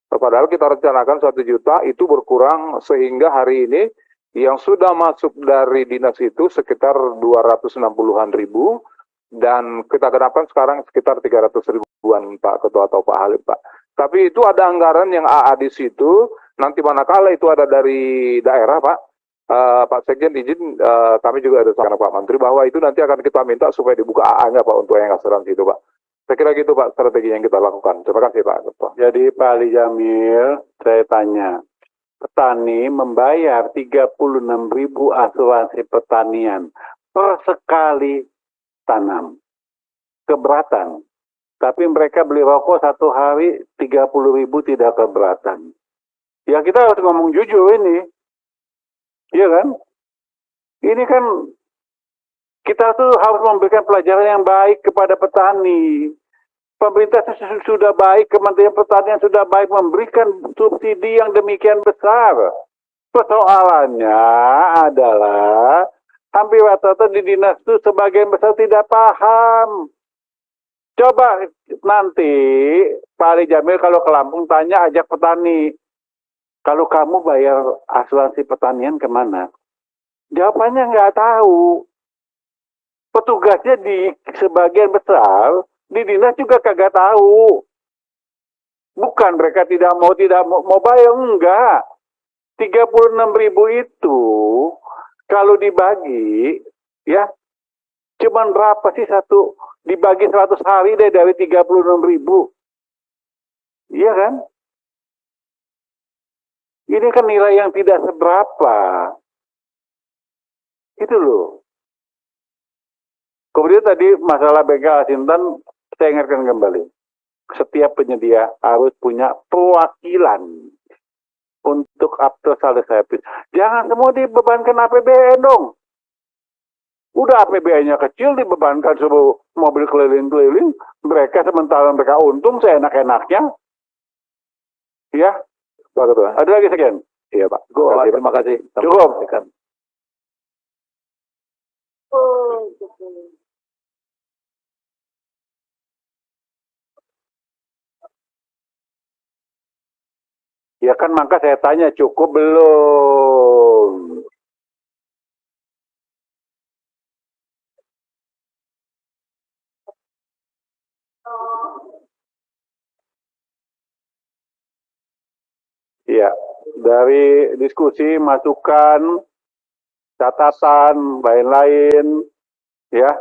padahal kita rencanakan 1 juta, itu berkurang sehingga hari ini yang sudah masuk dari dinas itu sekitar 260-an ribu, dan kita harapkan sekarang sekitar 300 ribuan Pak Ketua atau Pak Halid Pak. Tapi itu ada anggaran yang AA di situ, nanti manakala itu ada dari daerah Pak, Pak Sekjen izin kami juga ada sama Pak Menteri bahwa itu nanti akan kita minta supaya dibuka AA-nya Pak untuk yang asuransi itu Pak. Saya kira gitu Pak strategi yang kita lakukan. Terima kasih Pak Ketua. Jadi Pak Ali Jamil, saya tanya, petani membayar 36.000 asuransi pertanian per sekali tanam, keberatan. Tapi mereka beli rokok 1 hari 30.000 tidak keberatan. Ya kita harus ngomong jujur ini. Iya kan? Ini kan kita tuh harus memberikan pelajaran yang baik kepada petani. Pemerintah sudah baik, Kementerian Pertanian sudah baik memberikan subsidi yang demikian besar. Persoalannya adalah hampir rata-rata di dinas itu sebagian besar tidak paham. Coba nanti Pak Ali Jamil kalau ke Lampung tanya ajak petani. Kalau kamu bayar asuransi pertanian kemana? Jawabannya nggak tahu. Petugasnya di sebagian besar di dinas juga kagak tahu. Bukan mereka tidak mau bayar, enggak. 36.000 itu kalau dibagi ya cuman berapa sih satu dibagi 100 hari deh dari 36.000. Iya kan? Ini kan nilai yang tidak seberapa. Itu loh. Kemudian tadi masalah bengkel Asintan, saya ingatkan kembali. Setiap penyedia harus punya perwakilan untuk after sales service. Jangan semua dibebankan APBN dong. Udah APBN-nya kecil dibebankan sebuah mobil keliling-keliling, mereka sementara mereka untung seenak-enaknya. Ya, Pak Ketua. Ada lagi sekian? Iya Pak. Terima kasih. Cukup. Ya kan maka saya tanya cukup belum? Ya, dari diskusi, masukan, catatan, lain-lain, ya.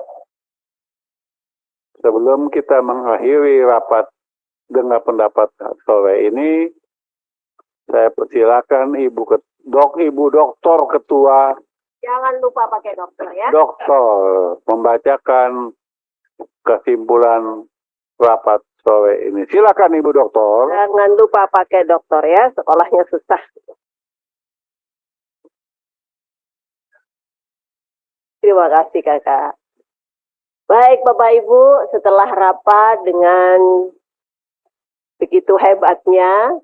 Sebelum kita mengakhiri rapat dengar pendapat sore ini, saya persilakan Ibu Doktor Ketua. Jangan lupa pakai dokter ya. Doktor membacakan kesimpulan rapat sore ini. Silakan Ibu Doktor. Jangan lupa pakai dokter ya, sekolahnya susah. Terima kasih Kakak. Baik Bapak Ibu, setelah rapat dengan begitu hebatnya,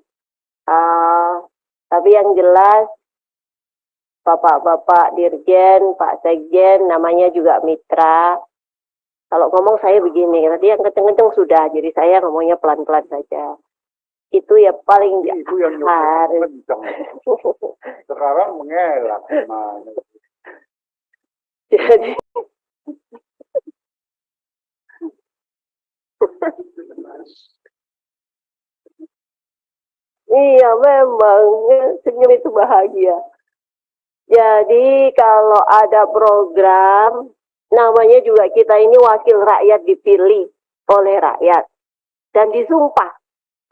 tapi yang jelas Bapak-Bapak Dirjen, Pak Sekjen, namanya juga mitra. Kalau ngomong saya begini, tadi yang kenceng-kenceng sudah, jadi saya ngomongnya pelan-pelan saja. Itu ya paling Ibu yang harus. Sekarang mengelak. Jadi iya memang senyum itu bahagia. Jadi kalau ada program, namanya juga kita ini wakil rakyat dipilih oleh rakyat dan disumpah.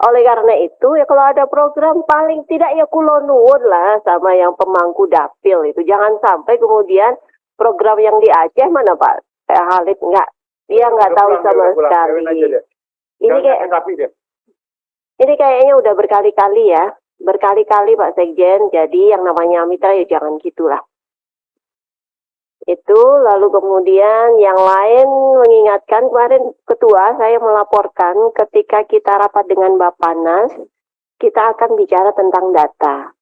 Oleh karena itu ya kalau ada program paling tidak ya kulo nuwun lah sama yang pemangku dapil itu. Jangan sampai kemudian program yang di Aceh mana Pak Halid enggak, dia nggak tahu sama sekali. Ini kayaknya udah berkali-kali ya, berkali-kali Pak Sekjen. Jadi yang namanya mitra ya jangan gitulah. Itu lalu kemudian yang lain mengingatkan kemarin Ketua saya melaporkan ketika kita rapat dengan Bappenas, kita akan bicara tentang data.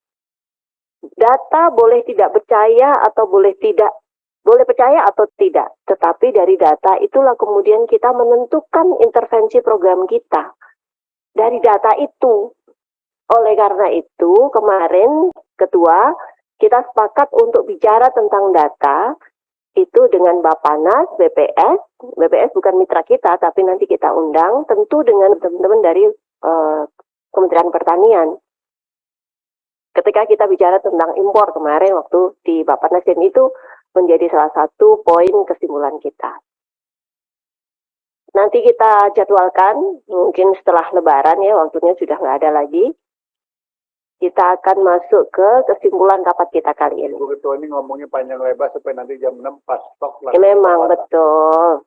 Data boleh tidak percaya atau boleh percaya atau tidak, tetapi dari data itulah kemudian kita menentukan intervensi program kita. Dari data itu. Oleh karena itu kemarin Ketua kita sepakat untuk bicara tentang data itu dengan Bappenas, BPS bukan mitra kita tapi nanti kita undang tentu dengan teman-teman dari Kementerian Pertanian. Ketika kita bicara tentang impor kemarin waktu di Bappenas dan itu menjadi salah satu poin kesimpulan kita. Nanti kita jadwalkan, mungkin setelah Lebaran ya, waktunya sudah nggak ada lagi. Kita akan masuk ke kesimpulan rapat kita kali ini. Bu Ketua ini ngomongnya panjang lebar supaya nanti jam 6 pas stok lagi. Memang betul.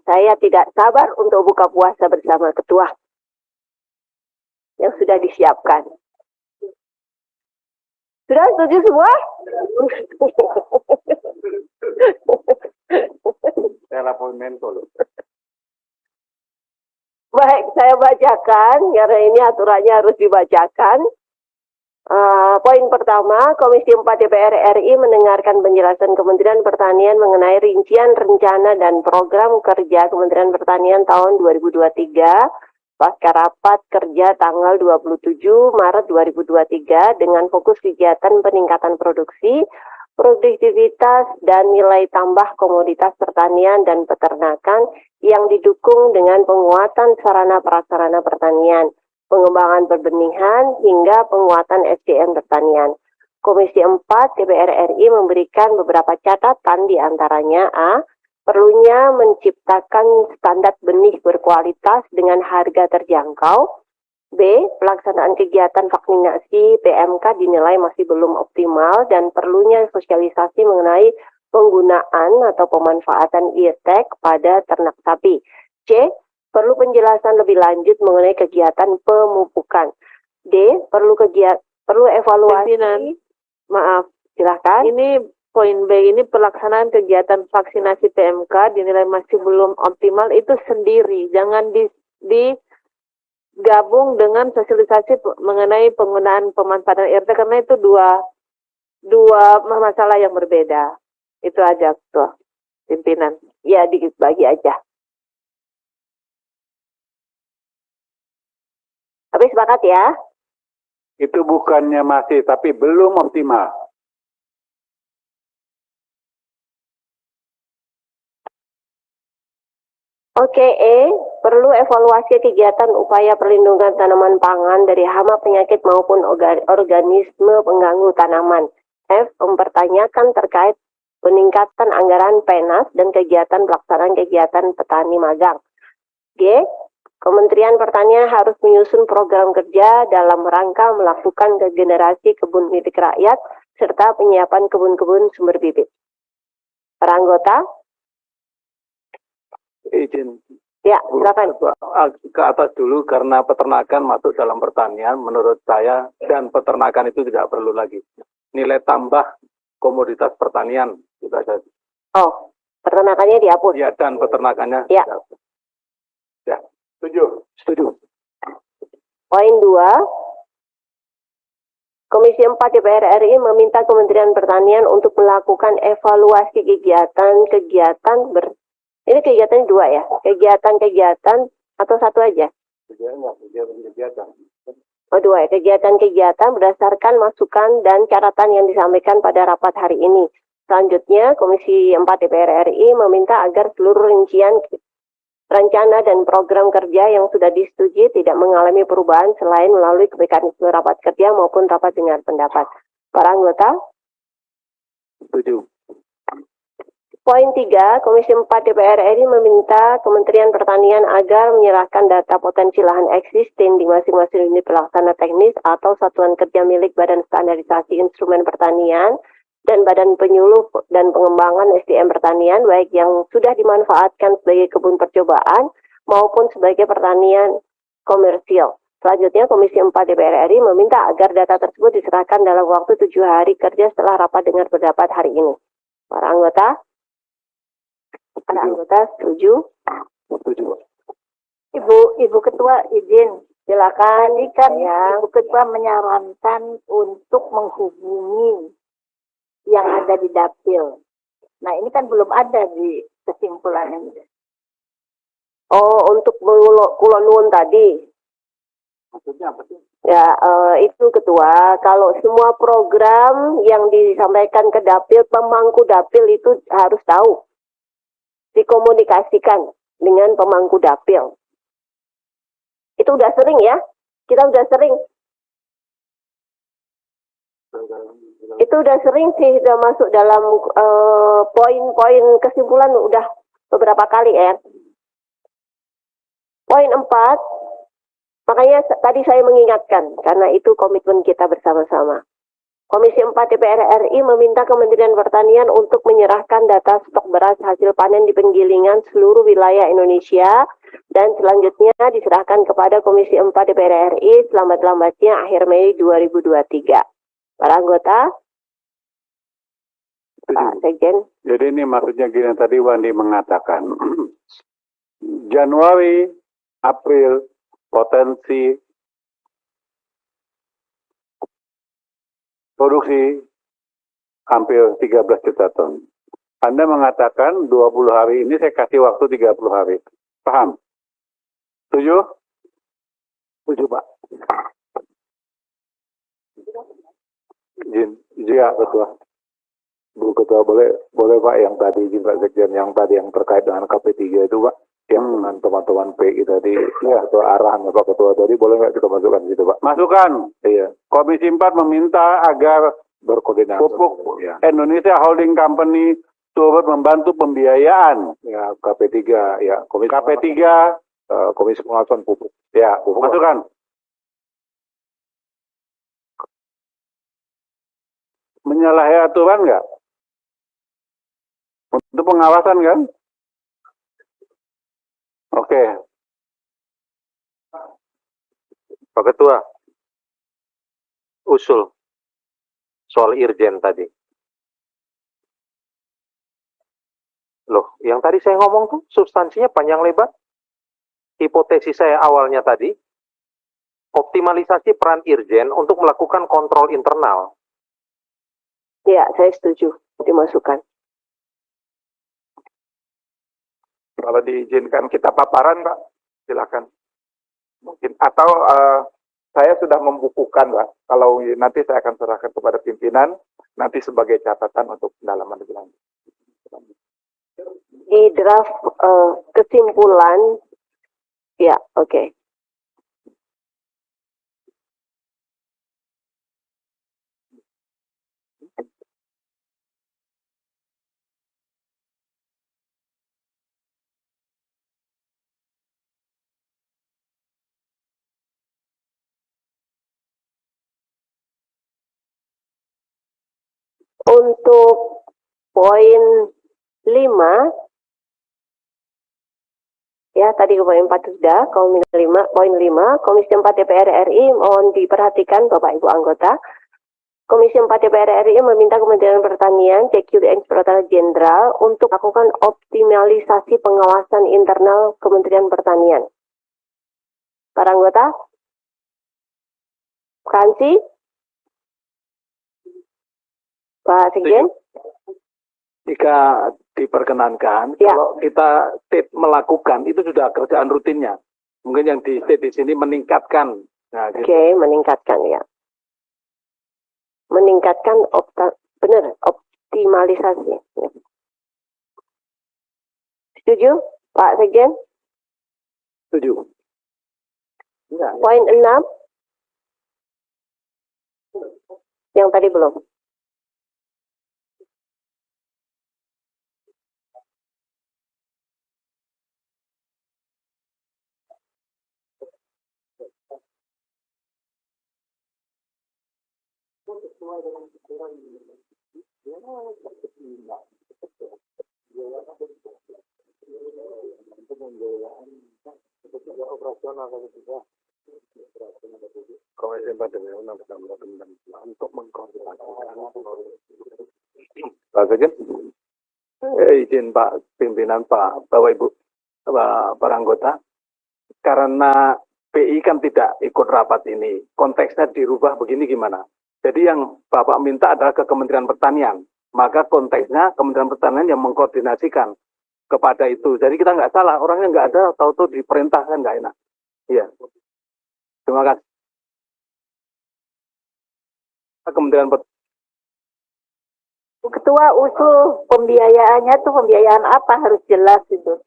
Saya tidak sabar untuk buka puasa bersama Ketua yang sudah disiapkan. Sudah setuju semua? Saya lapor Menko loh. Baik, saya bacakan, karena ini aturannya harus dibacakan. Poin pertama, Komisi 4 DPR RI mendengarkan penjelasan Kementerian Pertanian mengenai rincian rencana dan program kerja Kementerian Pertanian tahun 2023 pasca rapat kerja tanggal 27 Maret 2023 dengan fokus kegiatan peningkatan produksi, produktivitas, dan nilai tambah komoditas pertanian dan peternakan yang didukung dengan penguatan sarana prasarana pertanian, pengembangan perbenihan, hingga penguatan SDM pertanian. Komisi 4 DPR RI memberikan beberapa catatan, di antaranya A. Perlunya menciptakan standar benih berkualitas dengan harga terjangkau. B. Pelaksanaan kegiatan vaksinasi PMK dinilai masih belum optimal dan perlunya sosialisasi mengenai penggunaan atau pemanfaatan e-tech pada ternak sapi. C. Perlu penjelasan lebih lanjut mengenai kegiatan pemupukan. D. Perlu evaluasi. Maaf, silakan. Ini poin B ini pelaksanaan kegiatan vaksinasi PMK dinilai masih belum optimal, itu sendiri. Jangan digabung dengan sosialisasi mengenai penggunaan pemanfaatan RT karena itu dua masalah yang berbeda. Itu aja tuh, pimpinan. Ya, dibagi aja. Tapi sepakat ya? Itu bukannya masih, tapi belum optimal. Oke, E. Perlu evaluasi kegiatan upaya perlindungan tanaman pangan dari hama penyakit maupun organisme pengganggu tanaman. F. Mempertanyakan terkait peningkatan anggaran PENAS dan kegiatan pelaksanaan kegiatan petani magang. G. Kementerian Pertanian harus menyusun program kerja dalam rangka melakukan regenerasi kebun milik rakyat serta penyiapan kebun-kebun sumber bibit. Para anggota? Izin. Ya, silakan. Ke atas dulu karena peternakan masuk dalam pertanian menurut saya, dan peternakan itu tidak perlu lagi. Nilai tambah komoditas pertanian juga saja. Oh, peternakannya dihapus. Ya, dan peternakannya. Ya. Ya. Setuju. Poin 2. Komisi 4 DPR RI meminta Kementerian Pertanian untuk melakukan evaluasi kegiatan ini kegiatan 2 ya? Kegiatan atau satu aja? Kegiatan. Oh, 2 ya. Kegiatan-kegiatan berdasarkan masukan dan catatan yang disampaikan pada rapat hari ini. Selanjutnya, Komisi 4 DPR RI meminta agar seluruh rincian rencana dan program kerja yang sudah disetujui tidak mengalami perubahan selain melalui mekanisme rapat kerja maupun rapat dengar pendapat. Para anggota? Setuju. Poin 3, Komisi 4 DPR RI meminta Kementerian Pertanian agar menyerahkan data potensi lahan existing di masing-masing unit pelaksana teknis atau satuan kerja milik Badan Standarisasi Instrumen Pertanian dan Badan Penyuluh dan Pengembangan SDM Pertanian, baik yang sudah dimanfaatkan sebagai kebun percobaan maupun sebagai pertanian komersial. Selanjutnya, Komisi 4 DPR RI meminta agar data tersebut diserahkan dalam waktu 7 hari kerja setelah rapat dengar pendapat hari ini. Para anggota? Para anggota setuju? Setuju. Ibu Ketua izin. Silakan. Tadi kan Ibu Ketua menyarankan untuk menghubungi yang ada di dapil. Nah, ini kan belum ada di kesimpulan ini. Oh, untuk Kulon Nuwun tadi. Maksudnya apa sih? Ya, itu Ketua, kalau semua program yang disampaikan ke dapil, pemangku dapil itu harus tahu. Dikomunikasikan dengan pemangku dapil. Itu udah sering ya? Kita udah sering. Itu udah sering sih, udah masuk dalam poin-poin kesimpulan udah beberapa kali ya. Poin 4, makanya tadi saya mengingatkan, karena itu komitmen kita bersama-sama. Komisi 4 DPR RI meminta Kementerian Pertanian untuk menyerahkan data stok beras hasil panen di penggilingan seluruh wilayah Indonesia dan selanjutnya diserahkan kepada Komisi 4 DPR RI selambat-lambatnya akhir Mei 2023. Para anggota? Pak Sekjen. Jadi ini maksudnya gini, tadi Wandi mengatakan Januari, April, potensi produksi hampir 13 juta ton. Anda mengatakan 20 hari ini saya kasih waktu 30 hari. Paham? Setuju? Setuju, Pak. Izin, ya, Ketua. Bu Ketua, boleh Pak yang tadi izin Pak Sekjen, yang tadi yang terkait dengan KP3 itu Pak, yang dengan teman-teman PI tadi, ya, atau arahan Pak Ketua tadi, boleh nggak kita masukkan di situ Pak? Masukkan. Iya. Komisi 4 meminta agar Berkoordinasi. pupuk Ya. Indonesia Holding Company turut membantu pembiayaan. Ya, KP3, ya. KP3, Komisi Pengawasan Pupuk. ya, Pupuk. masukkan. Menyalahi aturan nggak? Untuk pengawasan kan? Oke. Pak Ketua, usul soal Irjen tadi. Loh, yang tadi saya ngomong tuh substansinya panjang lebar. Hipotesis saya awalnya tadi, optimalisasi peran Irjen untuk melakukan kontrol internal. Ya, saya setuju. Dimasukkan. Kalau diizinkan kita paparan, Pak, silakan. Mungkin atau saya sudah membukukan, Pak. Kalau nanti saya akan serahkan kepada pimpinan, nanti sebagai catatan untuk pendalaman lebih lanjut. Di draft kesimpulan, ya, oke. Untuk poin 5, ya tadi ke poin 4 sudah, poin 5, Komisi 4 DPR RI mohon diperhatikan Bapak Ibu anggota. Komisi 4 DPR RI meminta Kementerian Pertanian, CQ dan Inspektorat Jenderal untuk melakukan optimalisasi pengawasan internal Kementerian Pertanian. Para anggota? Kansi? Pak Sekjen? Jika diperkenankan, kalau kita state melakukan, itu sudah kerjaan rutinnya. Mungkin yang di state di sini meningkatkan. Nah, gitu. Oke, meningkatkan ya. Meningkatkan optimalisasi. Ya. Setuju, Pak Sekjen? Setuju. Ya, Poin 6. Yang tadi belum. Komisi 4 untuk mengkoordinasikan. Pak Sekjen, izin Pak Pimpinan, Pak Bapak Ibu, para anggota, karena PI kan tidak ikut rapat ini, konteksnya dirubah begini gimana? Jadi yang Bapak minta adalah ke Kementerian Pertanian, maka konteksnya Kementerian Pertanian yang mengkoordinasikan kepada itu. Jadi kita nggak salah, orangnya nggak ada, tahu-tahu diperintahkan nggak enak. Iya. Terima kasih. Kementerian Pertanian. Ketua usul pembiayaannya tuh pembiayaan apa harus jelas itu.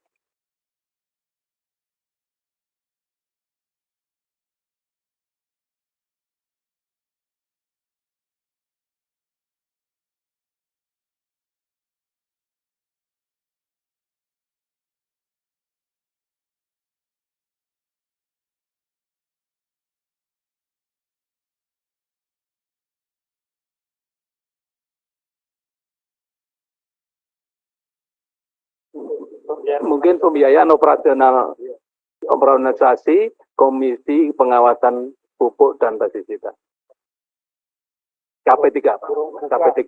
Mungkin pembiayaan operasional organisasi Komisi Pengawasan Pupuk dan Pestisida. KP3, Pak. KP3.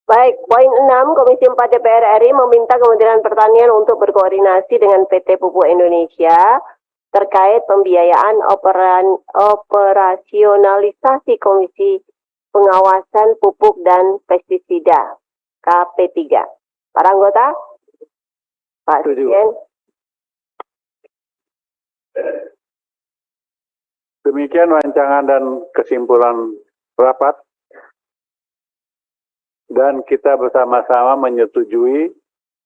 Baik, poin 6, Komisi 4 DPR RI meminta Kementerian Pertanian untuk berkoordinasi dengan PT Pupuk Indonesia terkait pembiayaan operasionalisasi Komisi Pengawasan Pupuk dan Pestisida KP3. Para anggota? Pak Sekjen. Demikian rancangan dan kesimpulan rapat. Dan kita bersama-sama menyetujui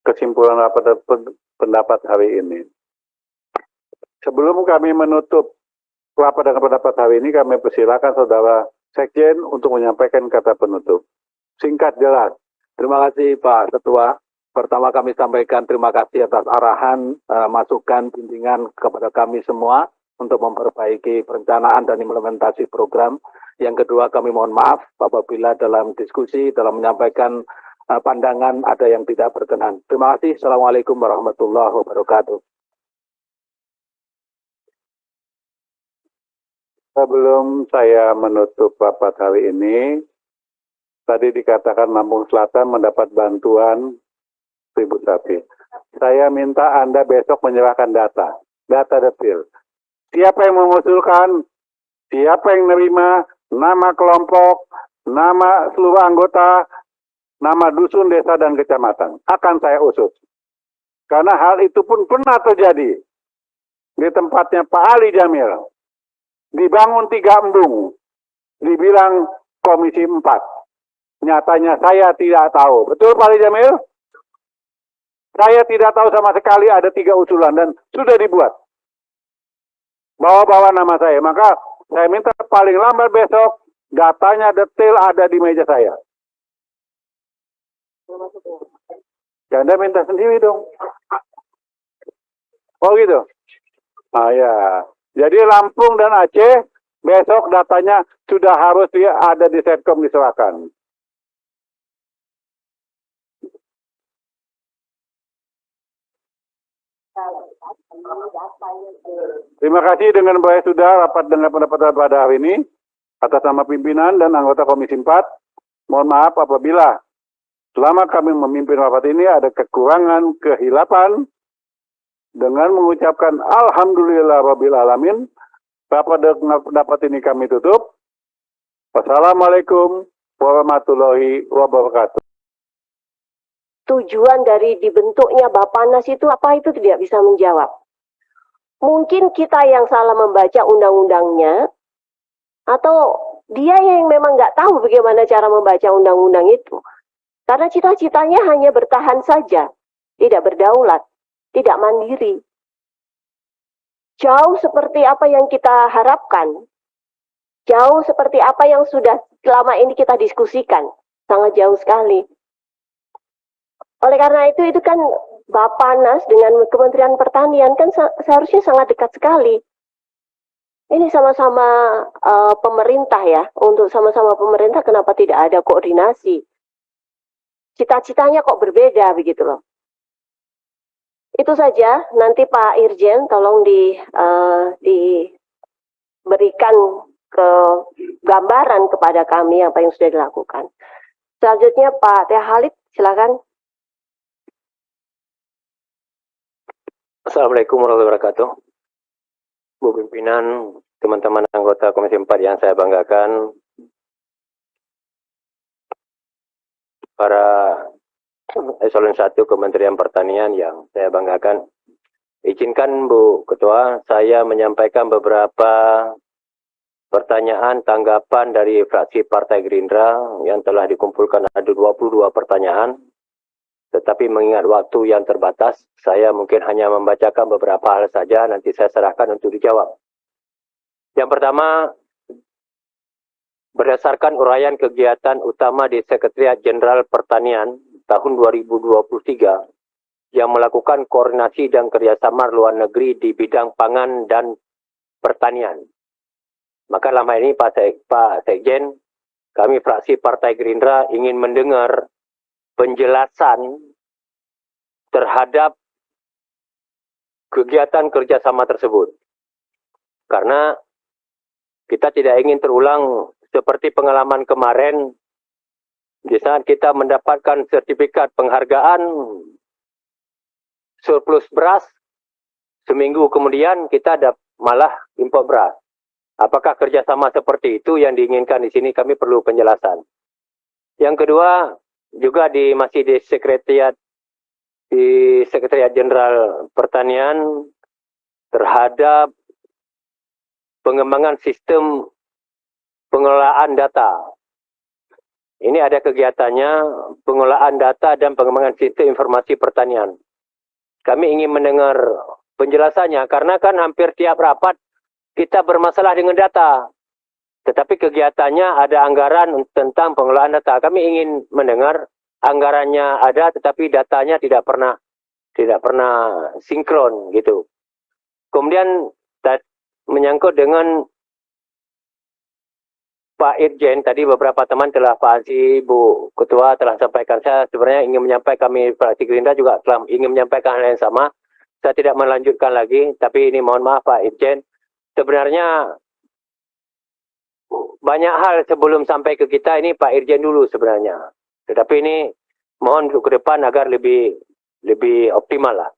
kesimpulan rapat dan pendapat hari ini. Sebelum kami menutup rapat dan pendapat hari ini, kami persilakan Saudara Sekjen untuk menyampaikan kata penutup. Singkat, jelas. Terima kasih Pak Ketua. Pertama kami sampaikan terima kasih atas arahan, masukan, bimbingan kepada kami semua untuk memperbaiki perencanaan dan implementasi program. Yang kedua, kami mohon maaf apabila dalam diskusi, dalam menyampaikan pandangan ada yang tidak berkenan. Terima kasih. Assalamualaikum warahmatullahi wabarakatuh. Sebelum saya menutup rapat hari ini, tadi dikatakan Lampung Selatan mendapat bantuan 1.000 sapi. Saya minta Anda besok menyerahkan data detail. Siapa yang mengusulkan, siapa yang menerima, nama kelompok, nama seluruh anggota, nama dusun, desa, dan kecamatan. Akan saya usut. Karena hal itu pun pernah terjadi di tempatnya Pak Ali Jamil. Dibangun 3 embung. Dibilang Komisi 4. Nyatanya saya tidak tahu. Betul Pak Ali Jamil? Saya tidak tahu sama sekali ada 3 usulan dan sudah dibuat. Bawa-bawa nama saya. Maka saya minta paling lambat besok, datanya detail ada di meja saya. Ya, Anda minta sendiri dong. Oh gitu? Ah ya. Jadi Lampung dan Aceh, besok datanya sudah harus ada di Setkom diserahkan. Terima kasih dengan baik sudah rapat dengan pendapat pada hari ini. Atas nama pimpinan dan anggota Komisi 4, mohon maaf apabila selama kami memimpin rapat ini ada kekurangan, kehilapan. Dengan mengucapkan Alhamdulillah Rabbil Alamin, rapat dengan pendapat ini kami tutup. Wassalamualaikum warahmatullahi wabarakatuh. Tujuan dari dibentuknya Bappenas itu apa, itu tidak bisa menjawab. Mungkin kita yang salah membaca undang-undangnya, atau dia yang memang nggak tahu bagaimana cara membaca undang-undang itu. Karena cita-citanya hanya bertahan saja, tidak berdaulat, tidak mandiri. Jauh seperti apa yang kita harapkan, jauh seperti apa yang sudah selama ini kita diskusikan, sangat jauh sekali. Oleh karena itu kan Bappenas dengan Kementerian Pertanian kan seharusnya sangat dekat sekali. Ini sama-sama pemerintah ya, untuk sama-sama pemerintah kenapa tidak ada koordinasi? Cita-citanya kok berbeda begitu loh. Itu saja, nanti Pak Irjen tolong diberikan gambaran kepada kami apa yang sudah dilakukan. Selanjutnya Pak Teh Halid, silakan. Assalamualaikum warahmatullahi wabarakatuh. Bu Pimpinan, teman-teman anggota Komisi 4 yang saya banggakan, para Eselon 1 Kementerian Pertanian yang saya banggakan, izinkan Bu Ketua, saya menyampaikan beberapa pertanyaan tanggapan dari fraksi Partai Gerindra yang telah dikumpulkan ada 22 pertanyaan. Tetapi mengingat waktu yang terbatas, saya mungkin hanya membacakan beberapa hal saja, nanti saya serahkan untuk dijawab. Yang pertama, berdasarkan uraian kegiatan utama di Sekretariat Jenderal Pertanian tahun 2023, yang melakukan koordinasi dan kerjasama luar negeri di bidang pangan dan pertanian. Maka lama ini Pak Sekjen, kami fraksi Partai Gerindra ingin mendengar penjelasan terhadap kegiatan kerjasama tersebut. Karena kita tidak ingin terulang seperti pengalaman kemarin di saat kita mendapatkan sertifikat penghargaan surplus beras, seminggu kemudian kita malah impor beras. Apakah kerjasama seperti itu yang diinginkan di sini? Kami perlu penjelasan. Yang kedua, juga masih di Sekretariat Jenderal Pertanian terhadap pengembangan sistem pengelolaan data. Ini ada kegiatannya pengelolaan data dan pengembangan sistem informasi pertanian. Kami ingin mendengar penjelasannya karena kan hampir tiap rapat kita bermasalah dengan data. Tetapi kegiatannya ada anggaran tentang pengelolaan data. Kami ingin mendengar anggarannya ada tetapi datanya tidak pernah sinkron gitu. Kemudian menyangkut dengan Pak Irjen, tadi beberapa teman telah, Pak Hansi, Bu Ketua telah sampaikan. Saya sebenarnya ingin menyampaikan, kami fraksi Gerindra juga telah ingin menyampaikan hal yang sama. Saya tidak melanjutkan lagi, tapi ini mohon maaf Pak Irjen. Sebenarnya banyak hal sebelum sampai ke kita ini Pak Irjen dulu sebenarnya. Tetapi ini mohon untuk ke depan agar lebih optimal lah.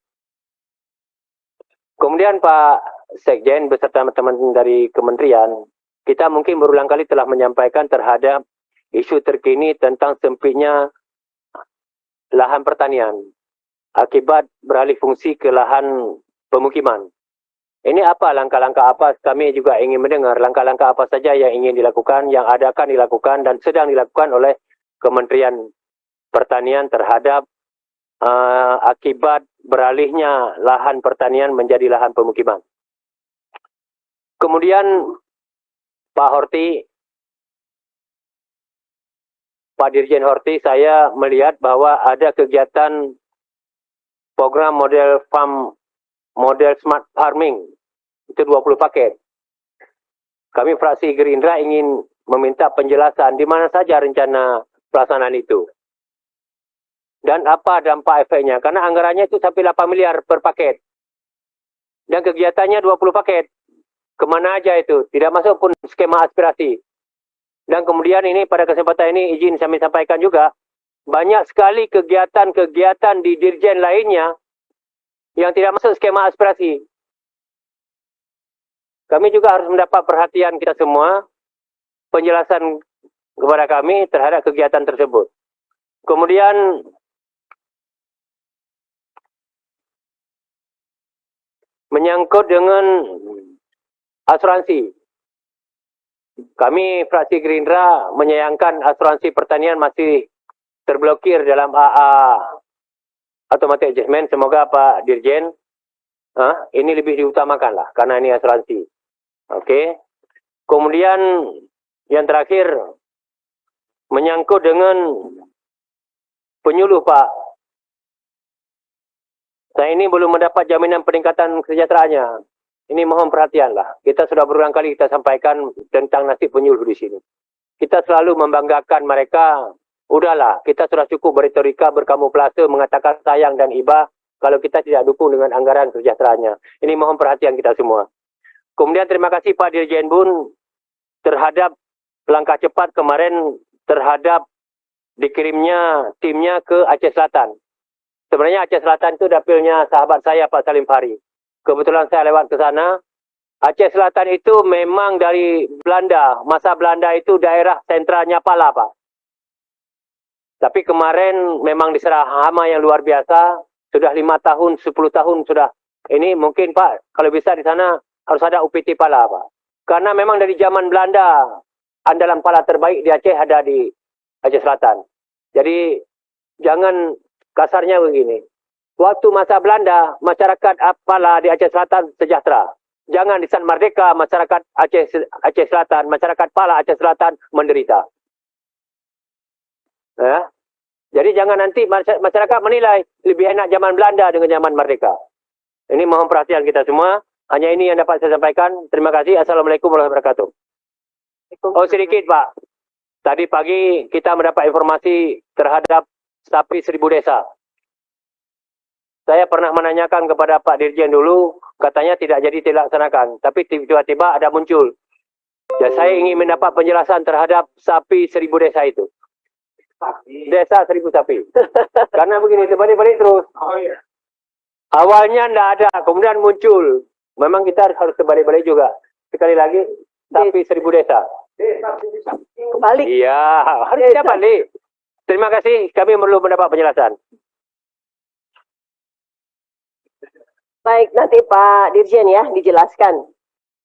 Kemudian Pak Sekjen beserta teman-teman dari kementerian, kita mungkin berulang kali telah menyampaikan terhadap isu terkini tentang sempitnya lahan pertanian akibat beralih fungsi ke lahan pemukiman. Ini apa langkah-langkah apa? Kami juga ingin mendengar langkah-langkah apa saja yang ingin dilakukan, yang akan dilakukan dan sedang dilakukan oleh Kementerian Pertanian terhadap akibat beralihnya lahan pertanian menjadi lahan pemukiman. Kemudian Pak Horti, Pak Dirjen Horti, saya melihat bahwa ada kegiatan program model smart farming, itu 20 paket. Kami fraksi Gerindra ingin meminta penjelasan di mana saja rencana pelaksanaan itu. Dan apa dampak efeknya, karena anggarannya itu sampai 8 miliar per paket. Dan kegiatannya 20 paket. Kemana aja itu? Tidak masuk pun skema aspirasi. Dan kemudian ini pada kesempatan ini izin saya sampaikan juga, banyak sekali kegiatan-kegiatan di dirjen lainnya yang tidak masuk skema aspirasi. Kami juga harus mendapat perhatian kita semua, penjelasan kepada kami terhadap kegiatan tersebut. Kemudian menyangkut dengan asuransi. Kami fraksi Gerindra menyayangkan asuransi pertanian masih terblokir dalam AA automatic adjustment. Semoga Pak Dirjen ini lebih diutamakan lah karena ini asuransi. Oke. Kemudian yang terakhir menyangkut dengan penyuluh Pak. Saya ini belum mendapat jaminan peningkatan kesejahteraannya. Ini mohon perhatian lah. Kita sudah berulang kali kita sampaikan tentang nasib penyuluh di sini. Kita selalu membanggakan mereka. Udahlah, kita sudah cukup berretorika, berkamuflase, mengatakan sayang dan iba kalau kita tidak dukung dengan anggaran kesejahteraannya. Ini mohon perhatian kita semua. Kemudian terima kasih Pak Dirjen Bun terhadap langkah cepat kemarin terhadap dikirimnya timnya ke Aceh Selatan. Sebenarnya Aceh Selatan itu dapilnya sahabat saya Pak Salim Fahri. Kebetulan saya lewat ke sana. Aceh Selatan itu memang dari Belanda. Masa Belanda itu daerah sentralnya Pala, Pak. Tapi kemarin memang diserah hama yang luar biasa. Sudah 5 tahun, 10 tahun sudah. Ini mungkin Pak, kalau bisa di sana harus ada UPT Pala, Pak. Karena memang dari zaman Belanda, andalan pala terbaik di Aceh ada di Aceh Selatan. Jadi jangan kasarnya begini. Waktu masa Belanda, masyarakat pala di Aceh Selatan sejahtera. Jangan di saat merdeka, masyarakat Aceh Selatan, masyarakat pala Aceh Selatan menderita. Ya. Jadi jangan nanti masyarakat menilai lebih enak zaman Belanda dengan zaman merdeka. Ini mohon perhatian kita semua. Hanya ini yang dapat saya sampaikan. Terima kasih. Assalamualaikum warahmatullahi wabarakatuh. Oh sedikit Pak. Tadi pagi kita mendapat informasi terhadap sapi 1000 desa. Saya pernah menanyakan kepada Pak Dirjen dulu, katanya tidak jadi dilaksanakan. Tapi tiba-tiba ada muncul. Ya, saya ingin mendapat penjelasan terhadap sapi 1000 desa itu. Desa 1000 sapi. Karena begini, terbalik-balik terus. Awalnya enggak ada, kemudian muncul. Memang kita harus terbalik-balik juga. Sekali lagi, sapi 1000 desa. Balik. Iya, harus kita balik. Terima kasih, kami perlu mendapat penjelasan. Baik, nanti Pak Dirjen ya dijelaskan.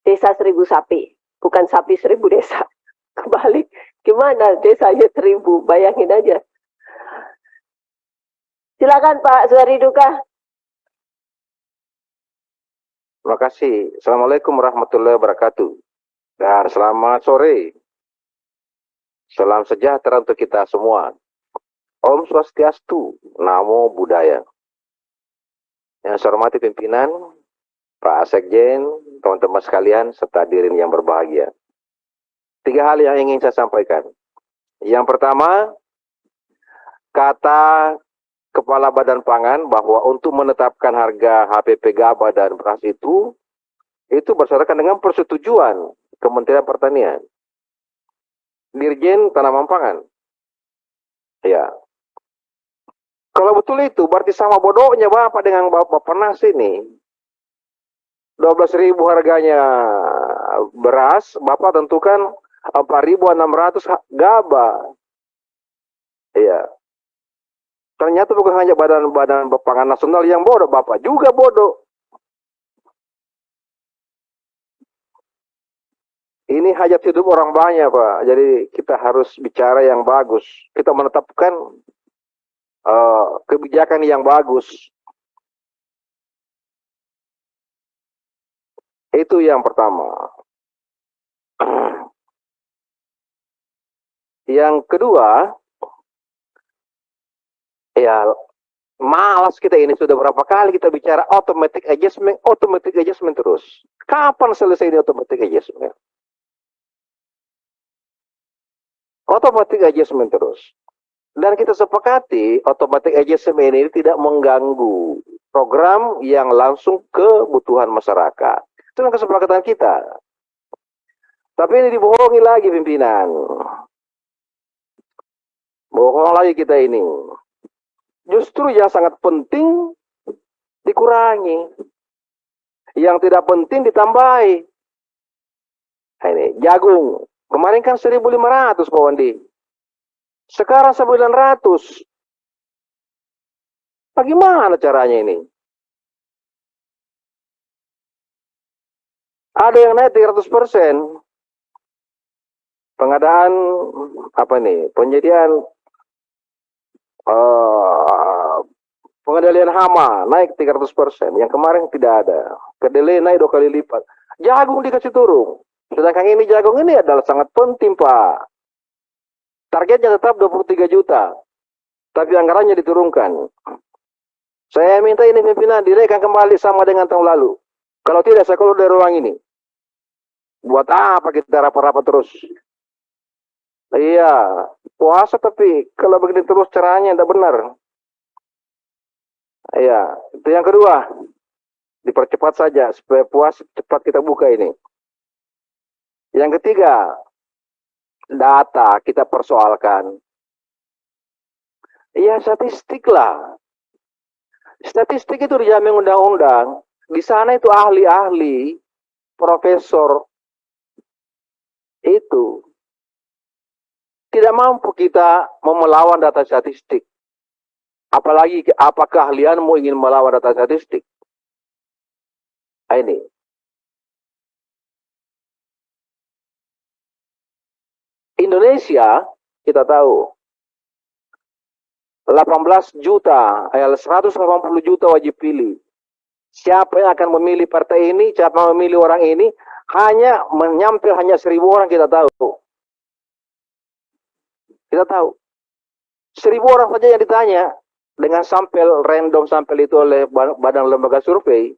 Desa 1000 sapi, bukan sapi 1000 desa. Kebalik, gimana desanya 1000? Bayangin aja. Silakan Pak Suhari Duka. Terima kasih. Assalamualaikum warahmatullahi wabarakatuh. Dan selamat sore. Salam sejahtera untuk kita semua. Om Swastiastu, Namo Buddhaya. Yang saya hormati pimpinan, Pak Sekjen, teman-teman sekalian, serta hadirin yang berbahagia. 3 hal yang ingin saya sampaikan. Yang pertama, kata Kepala Badan Pangan bahwa untuk menetapkan harga HPP gabah dan beras itu berdasarkan dengan persetujuan Kementerian Pertanian. Dirjen Tanaman Pangan. Ya. Kalau betul itu berarti sama bodohnya Bapak dengan Bappenas ini. 12.000 harganya beras, Bapak tentukan 4.600 gabah. Iya. Ternyata bukan hanya Badan Pangan Nasional yang bodoh, Bapak juga bodoh. Ini hajat hidup orang banyak, Pak. Jadi kita harus bicara yang bagus. Kita menetapkan kebijakan yang bagus. Itu yang pertama. Yang kedua, ya malas kita ini sudah berapa kali kita bicara automatic adjustment terus. Kapan selesai ini automatic adjustment? Automatic adjustment terus. Dan kita sepakati automatic adjustment ini tidak mengganggu program yang langsung kebutuhan masyarakat. Itu yang kesepakatan kita. Tapi ini dibohongi lagi pimpinan. Bohong lagi kita ini. Justru yang sangat penting dikurangi. Yang tidak penting ditambahi. Nah, ini jagung. Kemarin kan 1.500 Pak Wandi. Sekarang 900. Bagaimana caranya ini? Ada yang naik 300%. Pengadaan apa nih? Penyediaan pengendalian hama naik 300%. Yang kemarin tidak ada. Kedelai naik 2 kali lipat. Jagung dikasih turun. Sedangkan ini jagung ini adalah sangat penting, Pak. Targetnya tetap 23 juta. Tapi anggarannya diturunkan. Saya minta ini pimpinan dinaikkan kembali sama dengan tahun lalu. Kalau tidak, saya keluar dari ruang ini. Buat apa kita rapat-rapat terus? Iya, puasa tapi kalau begini terus caranya tidak benar. Iya, itu yang kedua. Dipercepat saja supaya puasa cepat kita buka ini. Yang ketiga, data kita persoalkan. Iya, statistik lah. Statistik itu dijamin undang-undang. Di sana itu ahli-ahli, profesor. Itu. Tidak mampu kita melawan data statistik. Apalagi apakah keahlianmu ingin melawan data statistik? Ini. Indonesia, kita tahu, 18 juta, 180 juta wajib pilih. Siapa yang akan memilih partai ini, siapa yang memilih orang ini, hanya menyampil hanya 1.000 orang kita tahu. Kita tahu. 1.000 orang saja yang ditanya, dengan sampel, random sampel itu oleh badan lembaga survei,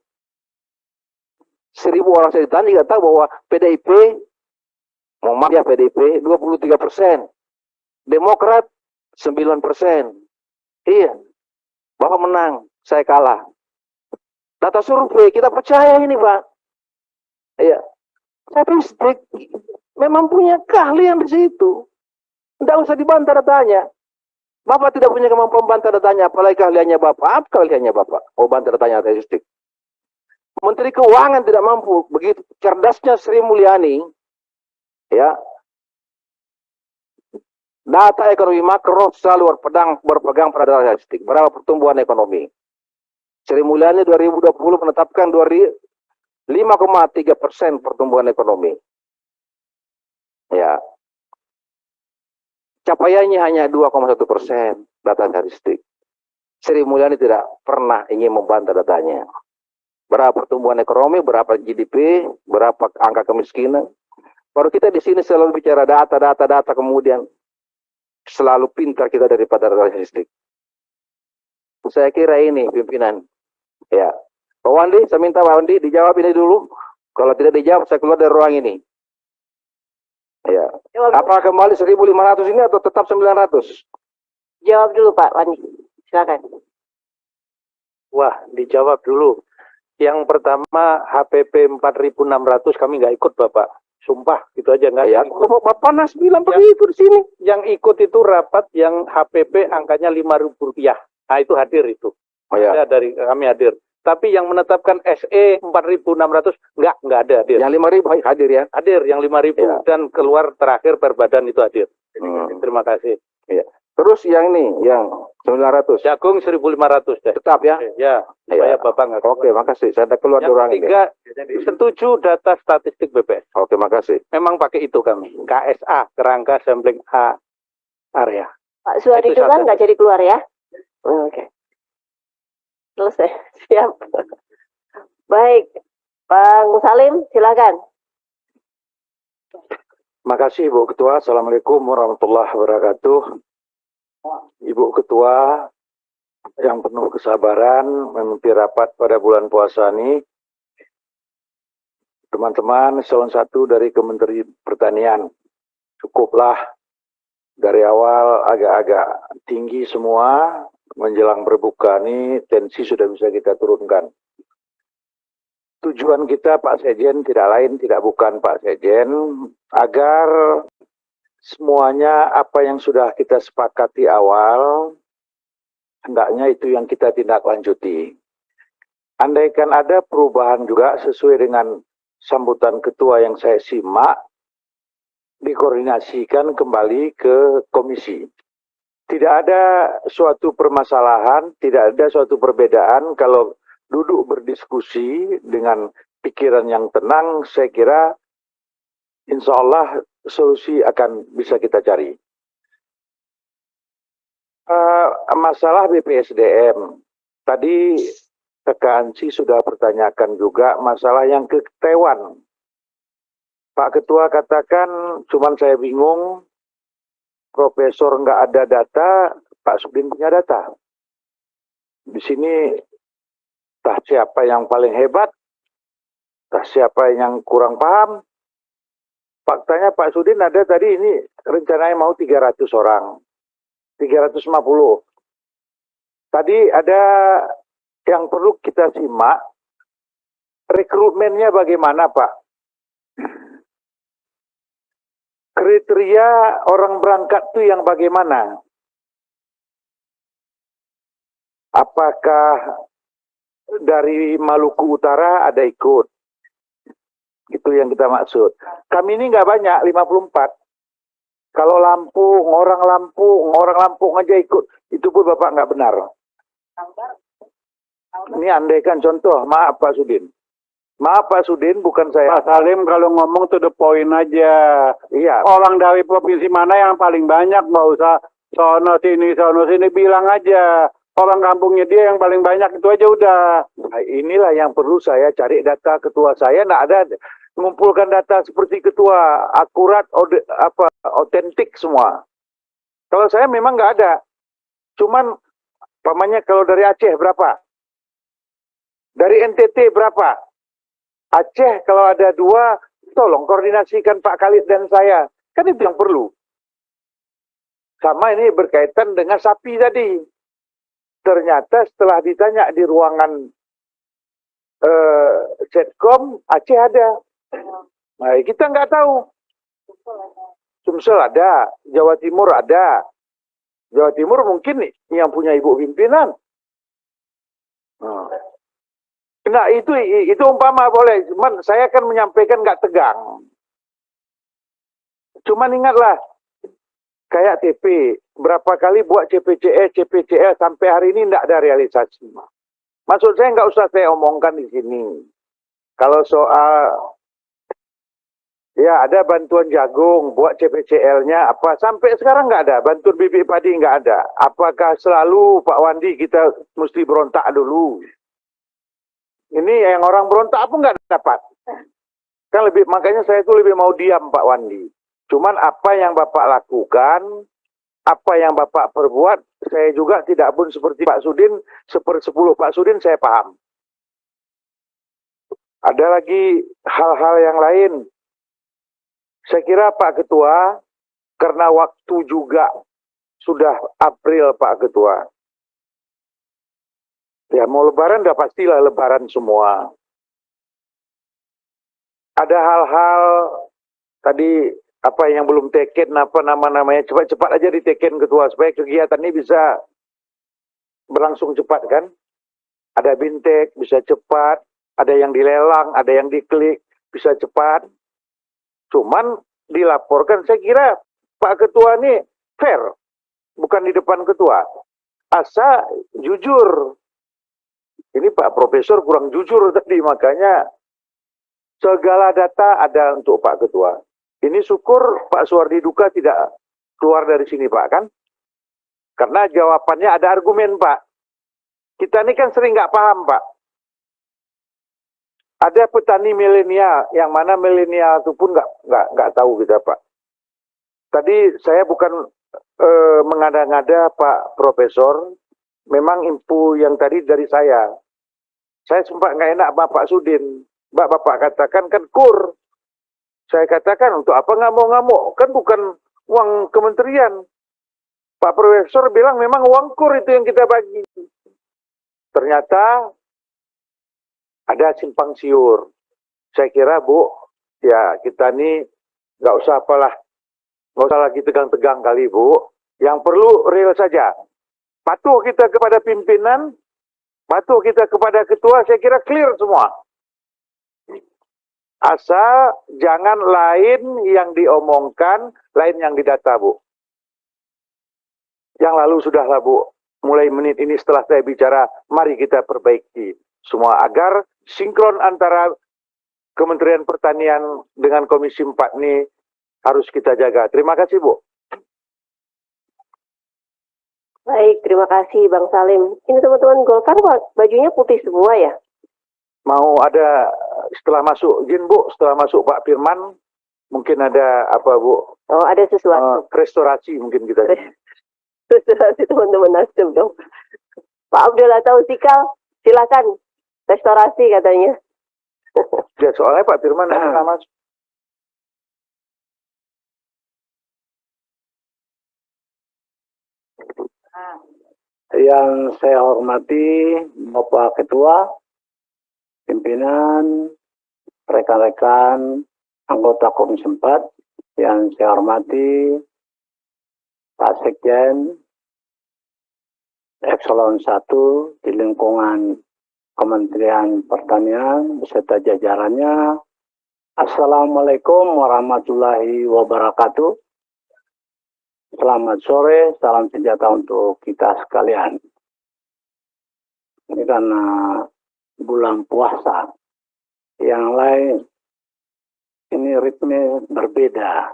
1.000 orang saja ditanya, kita tahu bahwa PDIP, PDIP 23%, Demokrat 9%. Iya, Bapak menang, saya kalah. Data survei kita percaya ini, Pak. Iya, statistik memang punya keahlian di situ. Tidak usah dibantah datanya. Bapak tidak punya kemampuan bantah datanya, apalagi keahliannya Bapak. Apa keahliannya Bapak? Oh, bantah datanya statistik. Menteri Keuangan tidak mampu. Begitu cerdasnya Sri Mulyani, ya, data ekonomi makro selalu berpegang pada data statistik. Berapa pertumbuhan ekonomi? Sri Mulyani 2020 menetapkan 5,3% pertumbuhan ekonomi. Ya, capaiannya hanya 2,1% data statistik. Sri Mulyani tidak pernah ingin membantah datanya. Berapa pertumbuhan ekonomi, berapa GDP, berapa angka kemiskinan. Baru kita di sini selalu bicara data, kemudian selalu pintar kita daripada data statistik. Saya kira ini pimpinan. Ya, Pak Wandi, saya minta Pak Wandi dijawab ini dulu. Kalau tidak dijawab, saya keluar dari ruang ini. Ya. Apakah kembali 1.500 ini atau tetap 900? Jawab dulu Pak Wandi, silakan. Wah, dijawab dulu. Yang pertama HPP 4.600 kami nggak ikut Bapak. Sumpah, gitu aja nggak ya, ikut. Bapak Nas bilang begitu di sini. Yang ikut itu rapat yang HPP angkanya Rp5.000. Nah itu hadir itu. Oh, ya. Ada dari kami hadir. Tapi yang menetapkan SE 4.600 nggak ada hadir. Yang 5.000 hadir ya? Hadir yang 5.000 ya. Dan keluar terakhir per badan itu hadir. Terima kasih. Ya. Terus yang ini, yang 900. Jagung 1.500 deh. Tetap ya? Ya, supaya Bapak nggak. Oke, makasih. Saya keluar dari ruang ini. Yang ketiga, setuju data statistik BPS. Oke, makasih. Memang pakai itu kami. KSA, kerangka sampling A area. Pak Suhadi kan nggak jadi keluar ya? Oke. Selesai. Siap. Baik. Bang Salim, silakan. Makasih Ibu Ketua. Assalamualaikum warahmatullahi wabarakatuh. Ibu Ketua yang penuh kesabaran memimpin rapat pada bulan puasa ini. Teman-teman eselon 1 dari Kementerian Pertanian, cukuplah dari awal agak-agak tinggi semua, menjelang berbuka ini tensi sudah bisa kita turunkan. Tujuan kita Pak Sekjen tidak lain tidak bukan Pak Sekjen, agar semuanya apa yang sudah kita sepakati awal, hendaknya itu yang kita tindak lanjuti. Andaikan ada perubahan juga sesuai dengan sambutan ketua yang saya simak, dikoordinasikan kembali ke komisi. Tidak ada suatu permasalahan, tidak ada suatu perbedaan kalau duduk berdiskusi dengan pikiran yang tenang, saya kira insya Allah solusi akan bisa kita cari. Masalah BPSDM, tadi Kak Ansi sudah pertanyakan juga masalah yang keketewaan. Pak Ketua katakan, cuman saya bingung, Profesor nggak ada data, Pak Sudin punya data. Di sini, entah siapa yang paling hebat, entah siapa yang kurang paham. Faktanya Pak Sudin ada tadi ini rencananya mau 300 orang, 350. Tadi ada yang perlu kita simak, rekrutmennya bagaimana Pak? Kriteria orang berangkat itu yang bagaimana? Apakah dari Maluku Utara ada ikut? Itu yang kita maksud. Kami ini nggak banyak, 54. Kalau orang Lampung aja ikut, itu pun Bapak nggak benar. Ini andaikan contoh, maaf Pak Sudin. Maaf Pak Sudin, bukan saya. Pak Salim kalau ngomong to the point aja. Iya. Orang dari provinsi mana yang paling banyak, nggak usah sono sini, bilang aja. Orang kampungnya dia yang paling banyak, itu aja udah. Nah, inilah yang perlu saya cari data ketua saya, nggak ada. Mengumpulkan data seperti ketua, akurat, otentik semua. Kalau saya memang nggak ada. Cuman, pamannya kalau dari Aceh berapa? Dari NTT berapa? Aceh kalau ada 2, tolong koordinasikan Pak Khalid dan saya. Kan itu yang perlu. Sama ini berkaitan dengan sapi tadi. Ternyata setelah ditanya di ruangan Setcom, Aceh ada. Nah, kita nggak tahu. Sumsel ada, Jawa Timur ada. Jawa Timur mungkin yang punya ibu pimpinan. Nah itu umpama boleh, cuman saya kan menyampaikan nggak tegang. Cuman ingatlah, kayak TP, berapa kali buat CPCL sampai hari ini nggak ada realisasi. Maksud saya nggak usah saya omongkan di sini. Kalau soal ya ada bantuan jagung buat CPCL-nya apa sampai sekarang nggak ada, bantuan bibit padi nggak ada. Apakah selalu Pak Wandi kita mesti berontak dulu? Ini yang orang berontak pun nggak dapat. Kan makanya saya itu lebih mau diam Pak Wandi. Cuman apa yang Bapak lakukan, apa yang Bapak perbuat, saya juga tidak pun seperti Pak Sudin, 1/10 Pak Sudin saya paham. Ada lagi hal-hal yang lain. Saya kira Pak Ketua, karena waktu juga sudah April Pak Ketua. Ya mau lebaran udah pastilah lebaran semua. Ada hal-hal tadi apa yang belum teken, apa nama-namanya, cepat-cepat aja diteken Ketua supaya kegiatan ini bisa berlangsung cepat kan. Ada bintek bisa cepat, ada yang dilelang, ada yang diklik bisa cepat. Cuman dilaporkan, saya kira Pak Ketua ini fair, bukan di depan Ketua. Asa jujur. Ini Pak Profesor kurang jujur tadi, makanya segala data ada untuk Pak Ketua. Ini syukur Pak Suwardi Duka tidak keluar dari sini Pak kan? Karena jawabannya ada argumen Pak. Kita ini kan sering nggak paham Pak. Ada petani milenial, yang mana milenial itu pun nggak tahu kita Pak. Tadi saya bukan mengada-ngada Pak Profesor, memang info yang tadi dari saya. Saya sempat nggak enak Bapak Sudin. Bapak katakan kan kur. Saya katakan untuk apa ngamuk-ngamuk? Kan bukan uang kementerian. Pak Profesor bilang memang uang kur itu yang kita bagi. Ternyata ada simpang siur. Saya kira Bu, ya kita ini nggak usah lagi tegang-tegang kali Bu. Yang perlu real saja. Patuh kita kepada pimpinan, patuh kita kepada ketua, saya kira clear semua. Asal jangan lain yang diomongkan, lain yang didata Bu. Yang lalu sudahlah Bu, mulai menit ini setelah saya bicara, mari kita perbaiki semua agar sinkron antara Kementerian Pertanian dengan Komisi 4 ini harus kita jaga. Terima kasih Bu. Baik, terima kasih Bang Salim. Ini teman-teman Golkar bajunya putih semua ya? Mau ada setelah masuk izin Bu, setelah masuk Pak Firman, mungkin ada apa Bu? Oh, ada sesuatu. Restorasi mungkin kita. Restorasi teman-teman Nasdem dong. Pak Abdullah Tausikal, silakan. Restorasi katanya. Ya soalnya Pak Firman ada masuk. Yang saya hormati Bapak Ketua, pimpinan, rekan-rekan, anggota Komisi 4, yang saya hormati Pak Sekjen, Ekselon 1 di lingkungan Kementerian Pertanian beserta jajarannya. Assalamualaikum warahmatullahi wabarakatuh. Selamat sore, salam sejahtera untuk kita sekalian. Ini karena bulan puasa. Yang lain, ini ritme berbeda.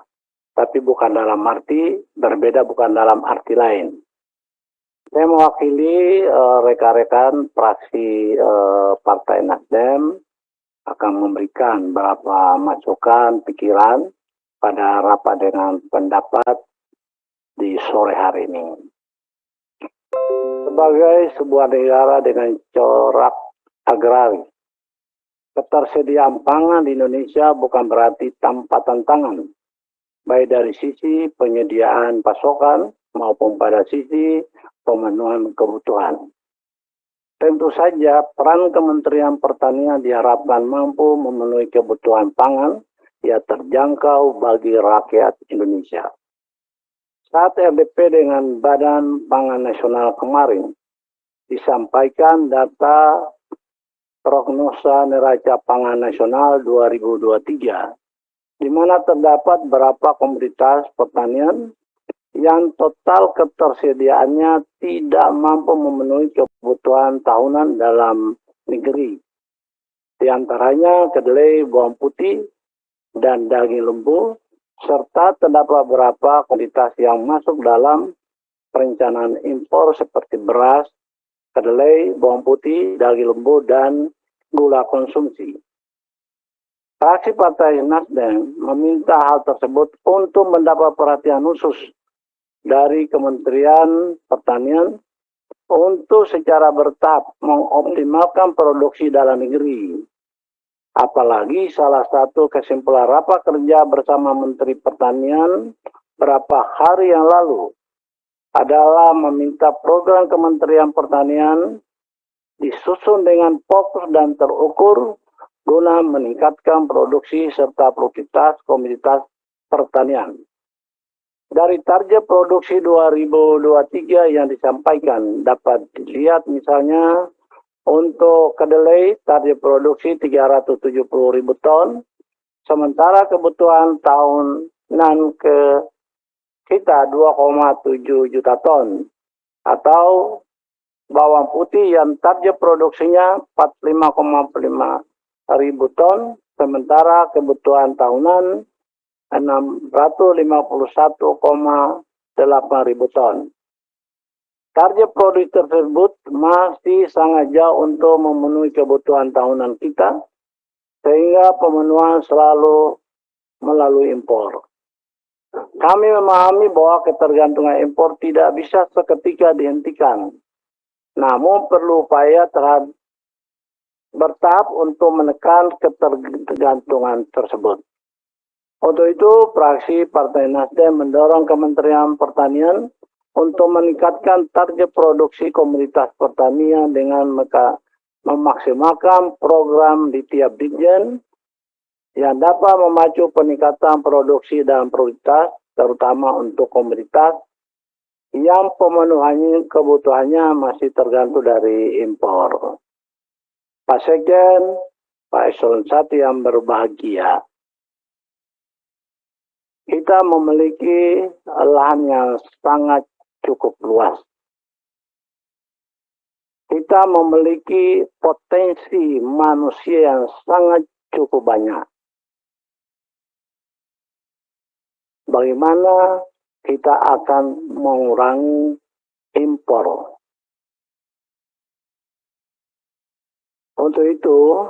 Tapi bukan dalam arti, berbeda bukan dalam arti lain. Saya mewakili rekan-rekan fraksi Partai Nasdem akan memberikan beberapa masukan, pikiran pada rapat dengan pendapat di sore hari ini. Sebagai sebuah negara dengan corak agraris, ketersediaan pangan di Indonesia bukan berarti tanpa tantangan, baik dari sisi penyediaan pasokan maupun pada sisi pemenuhan kebutuhan. Tentu saja peran Kementerian Pertanian diharapkan mampu memenuhi kebutuhan pangan yang terjangkau bagi rakyat Indonesia. saat RDP dengan Badan Pangan Nasional kemarin, disampaikan data prognosa neraca pangan nasional 2023, di mana terdapat beberapa komoditas pertanian yang total ketersediaannya tidak mampu memenuhi kebutuhan tahunan dalam negeri. Di antaranya kedelai, bawang putih, dan daging lembu, serta terdapat beberapa komoditas yang masuk dalam perencanaan impor seperti beras, kedelai, bawang putih, daging lembu, dan gula konsumsi. Fraksi Partai Nasdem meminta hal tersebut untuk mendapat perhatian khusus dari Kementerian Pertanian untuk secara bertahap mengoptimalkan produksi dalam negeri. Apalagi salah satu kesimpulan rapat kerja bersama Menteri Pertanian beberapa hari yang lalu adalah meminta program Kementerian Pertanian disusun dengan fokus dan terukur guna meningkatkan produksi serta produktivitas komoditas pertanian. Dari target produksi 2023 yang disampaikan dapat dilihat misalnya untuk kedelai target produksi 370.000 ton, sementara kebutuhan tahunan kita 2,7 juta ton, atau bawang putih yang target produksinya 45,5 ribu ton, sementara kebutuhan tahunan 651,8 ribu ton. Target produksi tersebut masih sangat jauh untuk memenuhi kebutuhan tahunan kita, sehingga pemenuhan selalu melalui impor. Kami memahami bahwa ketergantungan impor tidak bisa seketika dihentikan, namun perlu upaya bertahap untuk menekan ketergantungan tersebut. Untuk itu, fraksi Partai Nasdem mendorong Kementerian Pertanian untuk meningkatkan target produksi komoditas pertanian dengan memaksimalkan program di tiap ditjen yang dapat memacu peningkatan produksi dan produktivitas, terutama untuk komoditas yang pemenuhannya kebutuhannya masih tergantung dari impor. Pak Sekjen, Pak Eselon 1 yang berbahagia, kita memiliki lahan yang sangat cukup luas. Kita memiliki potensi manusia yang sangat cukup banyak. Bagaimana kita akan mengurangi impor? Untuk itu,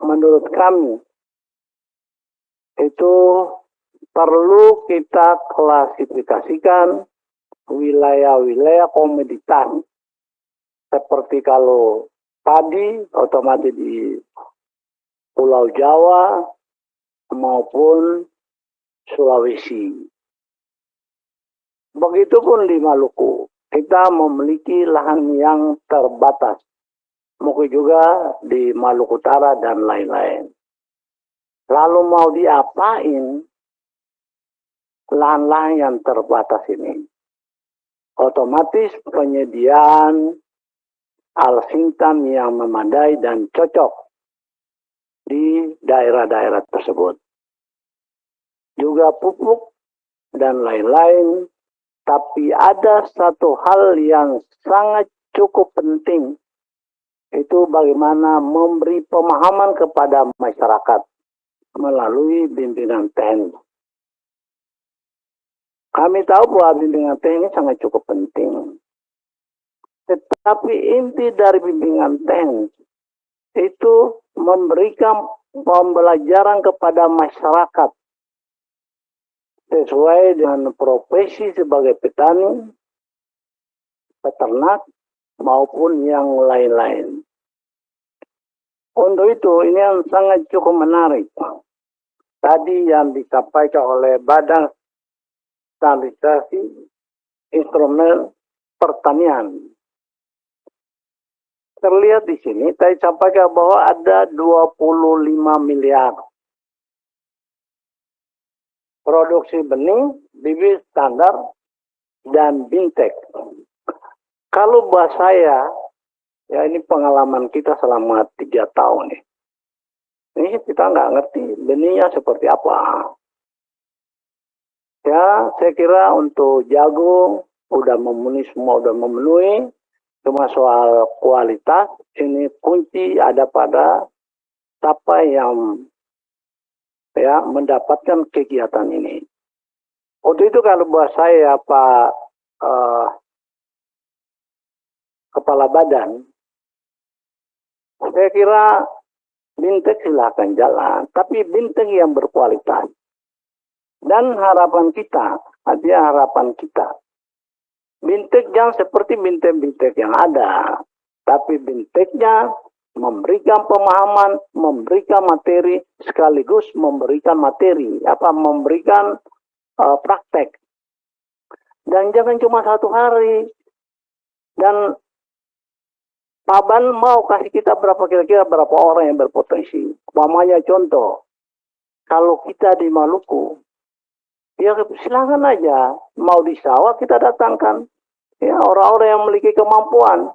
menurut kami, itu perlu kita klasifikasikan wilayah-wilayah komoditas. Seperti kalau padi, otomatis di Pulau Jawa maupun Sulawesi. Begitupun di Maluku, kita memiliki lahan yang terbatas. Mungkin juga di Maluku Utara dan lain-lain. Lalu mau diapain lahan-lahan yang terbatas ini? Otomatis penyediaan alsintan yang memadai dan cocok di daerah-daerah tersebut. Juga pupuk dan lain-lain. Tapi ada satu hal yang sangat cukup penting. Itu bagaimana memberi pemahaman kepada masyarakat melalui bimbingan TNI. Kami tahu bahwa bimbingan TNI sangat cukup penting. Tetapi inti dari bimbingan TNI itu memberikan pembelajaran kepada masyarakat sesuai dengan profesi sebagai petani, peternak, maupun yang lain-lain. Untuk itu, ini yang sangat cukup menarik. Tadi yang disampaikan oleh Badan Standarisasi Instrumen Pertanian. Terlihat di sini, tadi sampaikan bahwa ada 25 miliar. Produksi benih bibit standar, dan bintek. Kalau buat saya, ya ini pengalaman kita selama 3 tahun nih. Ini kita nggak ngerti benihnya seperti apa. Ya, saya kira untuk jagung udah memenuhi semua, udah memenuhi. Cuma soal kualitas, ini kunci ada pada siapa yang ya mendapatkan kegiatan ini. Waktu itu kalau buat saya Pak Kepala Badan, saya kira bintek silahkan jalan, tapi bintek yang berkualitas. Dan harapan kita, artinya harapan kita, bintek jangan seperti bintek-bintek yang ada, tapi binteknya memberikan pemahaman, memberikan materi, sekaligus memberikan materi, memberikan praktek. Dan jangan cuma 1 hari. Dan Pak Ban mau kasih kita kira-kira berapa orang yang berpotensi. Umpamanya contoh, kalau kita di Maluku, ya silakan aja, mau di sawah kita datangkan, ya orang-orang yang memiliki kemampuan,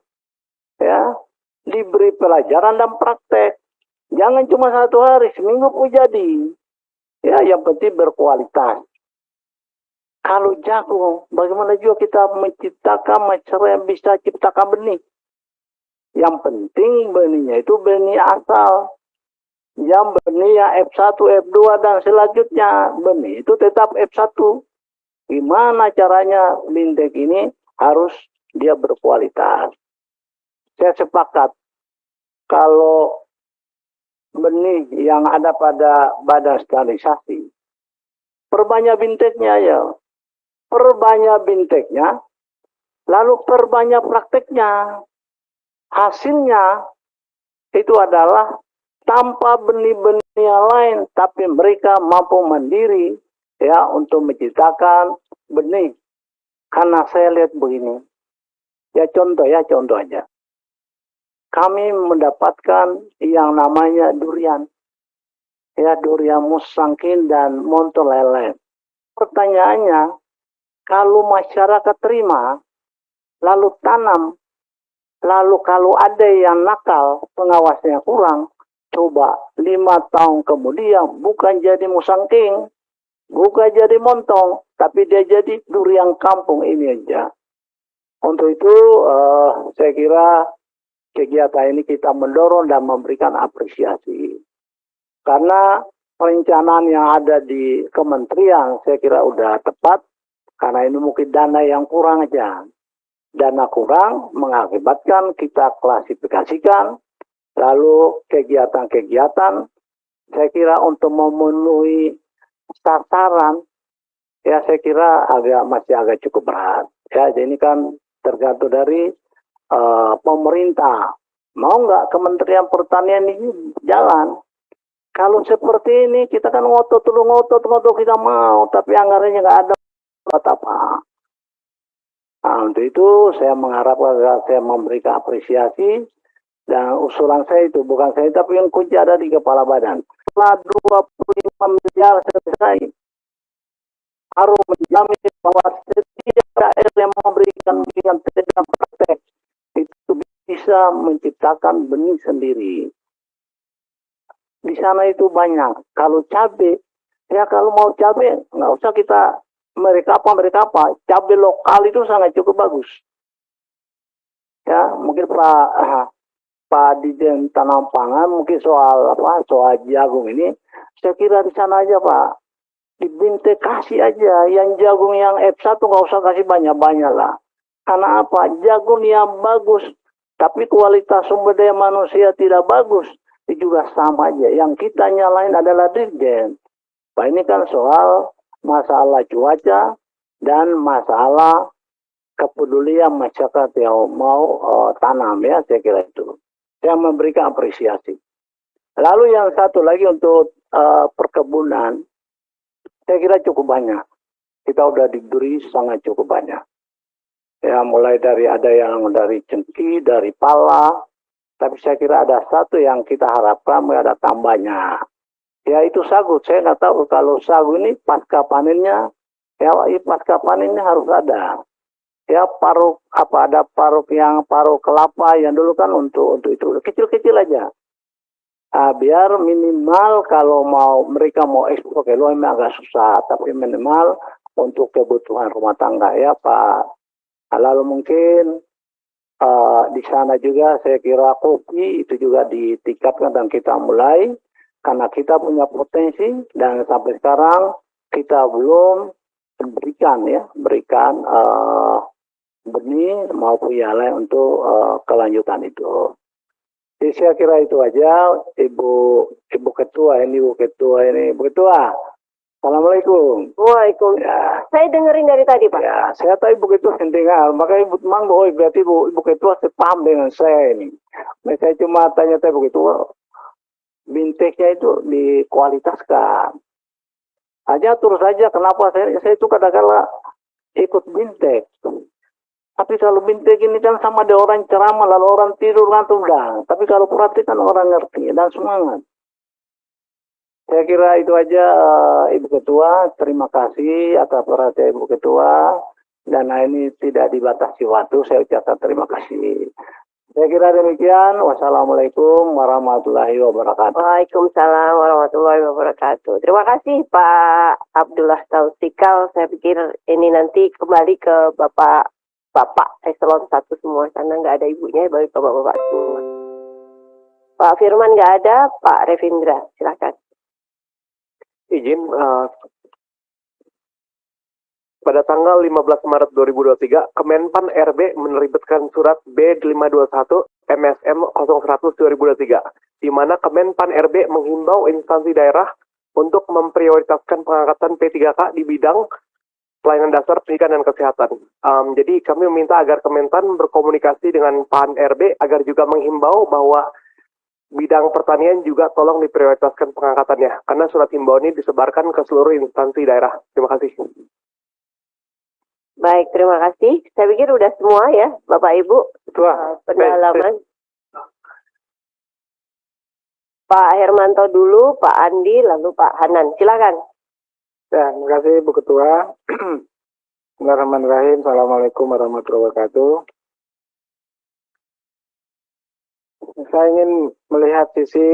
ya diberi pelajaran dan praktek. Jangan cuma 1 hari, seminggu pun jadi. Ya yang penting berkualitas. Kalau jagung, bagaimana juga kita menciptakan masyarakat yang bisa ciptakan benih. Yang penting benihnya itu benih asal. Yang benih yang F1, F2 dan selanjutnya. Benih itu tetap F1. Gimana caranya bintek ini harus dia berkualitas. Saya sepakat. Kalau benih yang ada pada badan standarisasi, perbanyak binteknya ya. Perbanyak binteknya, lalu perbanyak prakteknya. Hasilnya itu adalah tanpa benih-benih yang lain, tapi mereka mampu mandiri ya untuk menciptakan benih. Karena saya lihat begini, ya contoh aja. Kami mendapatkan yang namanya durian, ya durian musangkin dan montong lele. Pertanyaannya, kalau masyarakat terima, lalu tanam, lalu kalau ada yang nakal, pengawasnya kurang, coba 5 tahun kemudian bukan jadi musangking, bukan jadi montong, tapi dia jadi durian kampung ini aja. Untuk itu saya kira kegiatan ini kita mendorong dan memberikan apresiasi. Karena perencanaan yang ada di kementerian saya kira udah tepat, karena ini mungkin dana yang kurang aja. Dana kurang mengakibatkan kita klasifikasikan, lalu kegiatan-kegiatan saya kira untuk memenuhi sasaran, ya saya kira masih agak cukup berat. Ya, jadi ini kan tergantung dari pemerintah. Mau nggak Kementerian Pertanian ini jalan? Kalau seperti ini kita kan ngotot kita mau, tapi anggarannya nggak ada apa. Nah, untuk itu saya mengharapkan saya memberikan apresiasi, dan usulan saya itu bukan saya, tapi yang kunci ada di kepala badan. Setelah 25 miliar selesai, harus menjamin bahwa setiap daerah yang memberikan praktek itu bisa menciptakan benih sendiri. Di sana itu banyak. Kalau cabai, ya kalau mau cabai nggak usah kita mereka apa. Cabai lokal itu sangat cukup bagus. Ya, mungkin Pak Dirjen Tanam Pangan mungkin soal jagung ini, saya kira di sana aja Pak, di bintek kasih aja yang jagung yang F1 nggak usah kasih banyak-banyak lah. Karena apa? Jagung yang bagus, tapi kualitas sumber daya manusia tidak bagus, itu juga sama aja. Yang kita nyalain adalah Dirjen. Pak, ini kan soal masalah cuaca dan masalah kepedulian masyarakat yang mau tanam, ya saya kira itu. Saya memberikan apresiasi. Lalu yang satu lagi untuk perkebunan, saya kira cukup banyak. Kita udah diberi sangat cukup banyak. Ya mulai dari ada yang dari cengkih, dari pala, tapi saya kira ada satu yang kita harapkan ada tambahnya. Ya itu sagu. Saya nggak tahu kalau sagu ini pasca panennya Ya, pasca panen ini harus ada. Ya, paruk apa ada paruk yang paruk kelapa yang dulu kan untuk itu kecil-kecil aja. Biar minimal kalau mereka mau ekspor ke luar memang agak susah, tapi minimal untuk kebutuhan rumah tangga ya Pak. Lalu mungkin di sana juga saya kira kopi itu juga ditingkatkan dan kita mulai karena kita punya potensi dan sampai sekarang kita belum berikan benih maupun yang lain untuk kelanjutan itu. Jadi saya kira itu aja, Ibu Ketua ini. Assalamualaikum. Waalaikumsalam. Ya. Saya dengerin dari tadi, Pak. Ya, saya tahu Ibu Ketua sentingal, makanya Ibu Mang berarti Ibu Ketua sepaham dengan saya ini. Saya cuma tanya-tanya Ibu Ketua, binteknya itu dikualitaskan. Aja terus saja, kenapa saya itu kadang-kadang ikut bintek. Tapi kalau bintek ini kan sama ada orang ceramah, lalu orang tidur ngantuk dah. Tapi kalau perhatikan orang ngerti dan semangat. Saya kira itu aja Ibu Ketua. Terima kasih atas perhatian Ibu Ketua. Dan ini tidak dibatasi waktu. Saya ucapkan terima kasih. Saya kira demikian. Wassalamualaikum warahmatullahi wabarakatuh. Waalaikumsalam warahmatullahi wabarakatuh. Terima kasih Pak Abdullah Tausikal. Saya pikir ini nanti kembali ke Bapak eselon 1 semua, karena nggak ada ibunya, bagi bapak-bapak semua. Pak Firman nggak ada, Pak Revindra, silakan. Izin, pada tanggal 15 Maret 2023, Kemenpan RB menerbitkan surat B521 MSM 0100/2023, di mana Kemenpan RB menghimbau instansi daerah untuk memprioritaskan pengangkatan P3K di bidang pelayanan dasar, pendidikan, dan kesehatan. Jadi kami meminta agar Kementan berkomunikasi dengan PAN RB agar juga menghimbau bahwa bidang pertanian juga tolong diprioritaskan pengangkatannya, karena surat himbau ini disebarkan ke seluruh instansi daerah. Terima kasih. Baik, terima kasih. Saya pikir udah semua ya, Bapak Ibu. Pendalaman. Pak Hermanto dulu, Pak Andi, lalu Pak Hanan. Silakan. Ya, terima kasih Bu Ketua. Bismillahirrahmanirrahim. Assalamualaikum warahmatullahi wabarakatuh. Saya ingin melihat sisi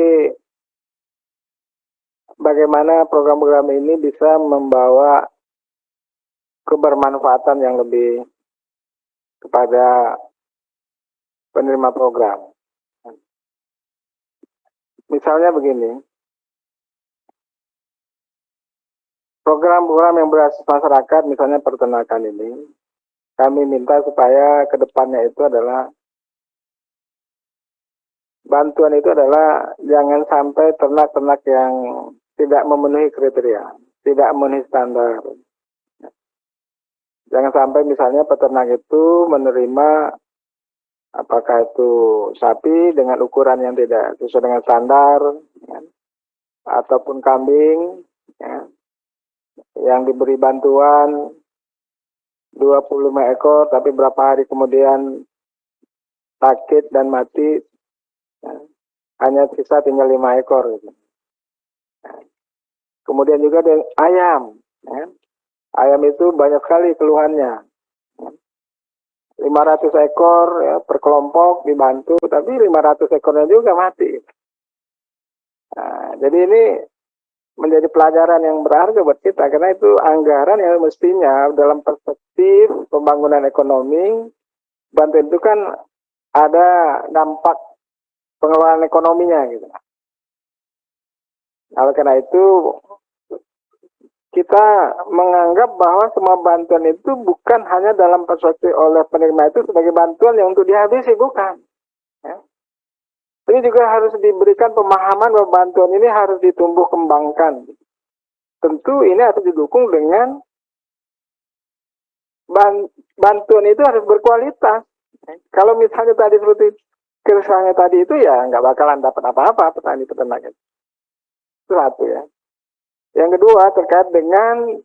bagaimana program-program ini bisa membawa kebermanfaatan yang lebih kepada penerima program. Misalnya begini, program-program yang berbasis masyarakat, misalnya peternakan ini, kami minta supaya ke depannya itu adalah bantuan itu adalah jangan sampai ternak-ternak yang tidak memenuhi kriteria, tidak memenuhi standar. Jangan sampai misalnya peternak itu menerima apakah itu sapi dengan ukuran yang tidak sesuai dengan standar, ya, ataupun kambing, ya, yang diberi bantuan 25 ekor, tapi berapa hari kemudian sakit dan mati, ya, hanya sisa tinggal 5 ekor. Gitu. Ya. Kemudian juga dengan ayam. Ya. Ayam itu banyak sekali keluhannya. Ya. 500 ekor ya, per kelompok dibantu, tapi 500 ekornya juga mati. Nah, jadi ini menjadi pelajaran yang berharga buat kita, karena itu anggaran yang mestinya dalam perspektif pembangunan ekonomi, bantuan itu kan ada dampak pengelolaan ekonominya gitu. Oleh karena itu kita menganggap bahwa semua bantuan itu bukan hanya dalam perspektif oleh penerima itu sebagai bantuan yang untuk dihabisi, bukan. Ya. Ini juga harus diberikan pemahaman bahwa bantuan ini harus ditumbuh kembangkan. Tentu ini harus didukung dengan bantuan itu harus berkualitas. Kalau misalnya tadi seperti keresahannya tadi itu ya nggak bakalan dapat apa-apa petani peternak. Itu satu ya. Yang kedua terkait dengan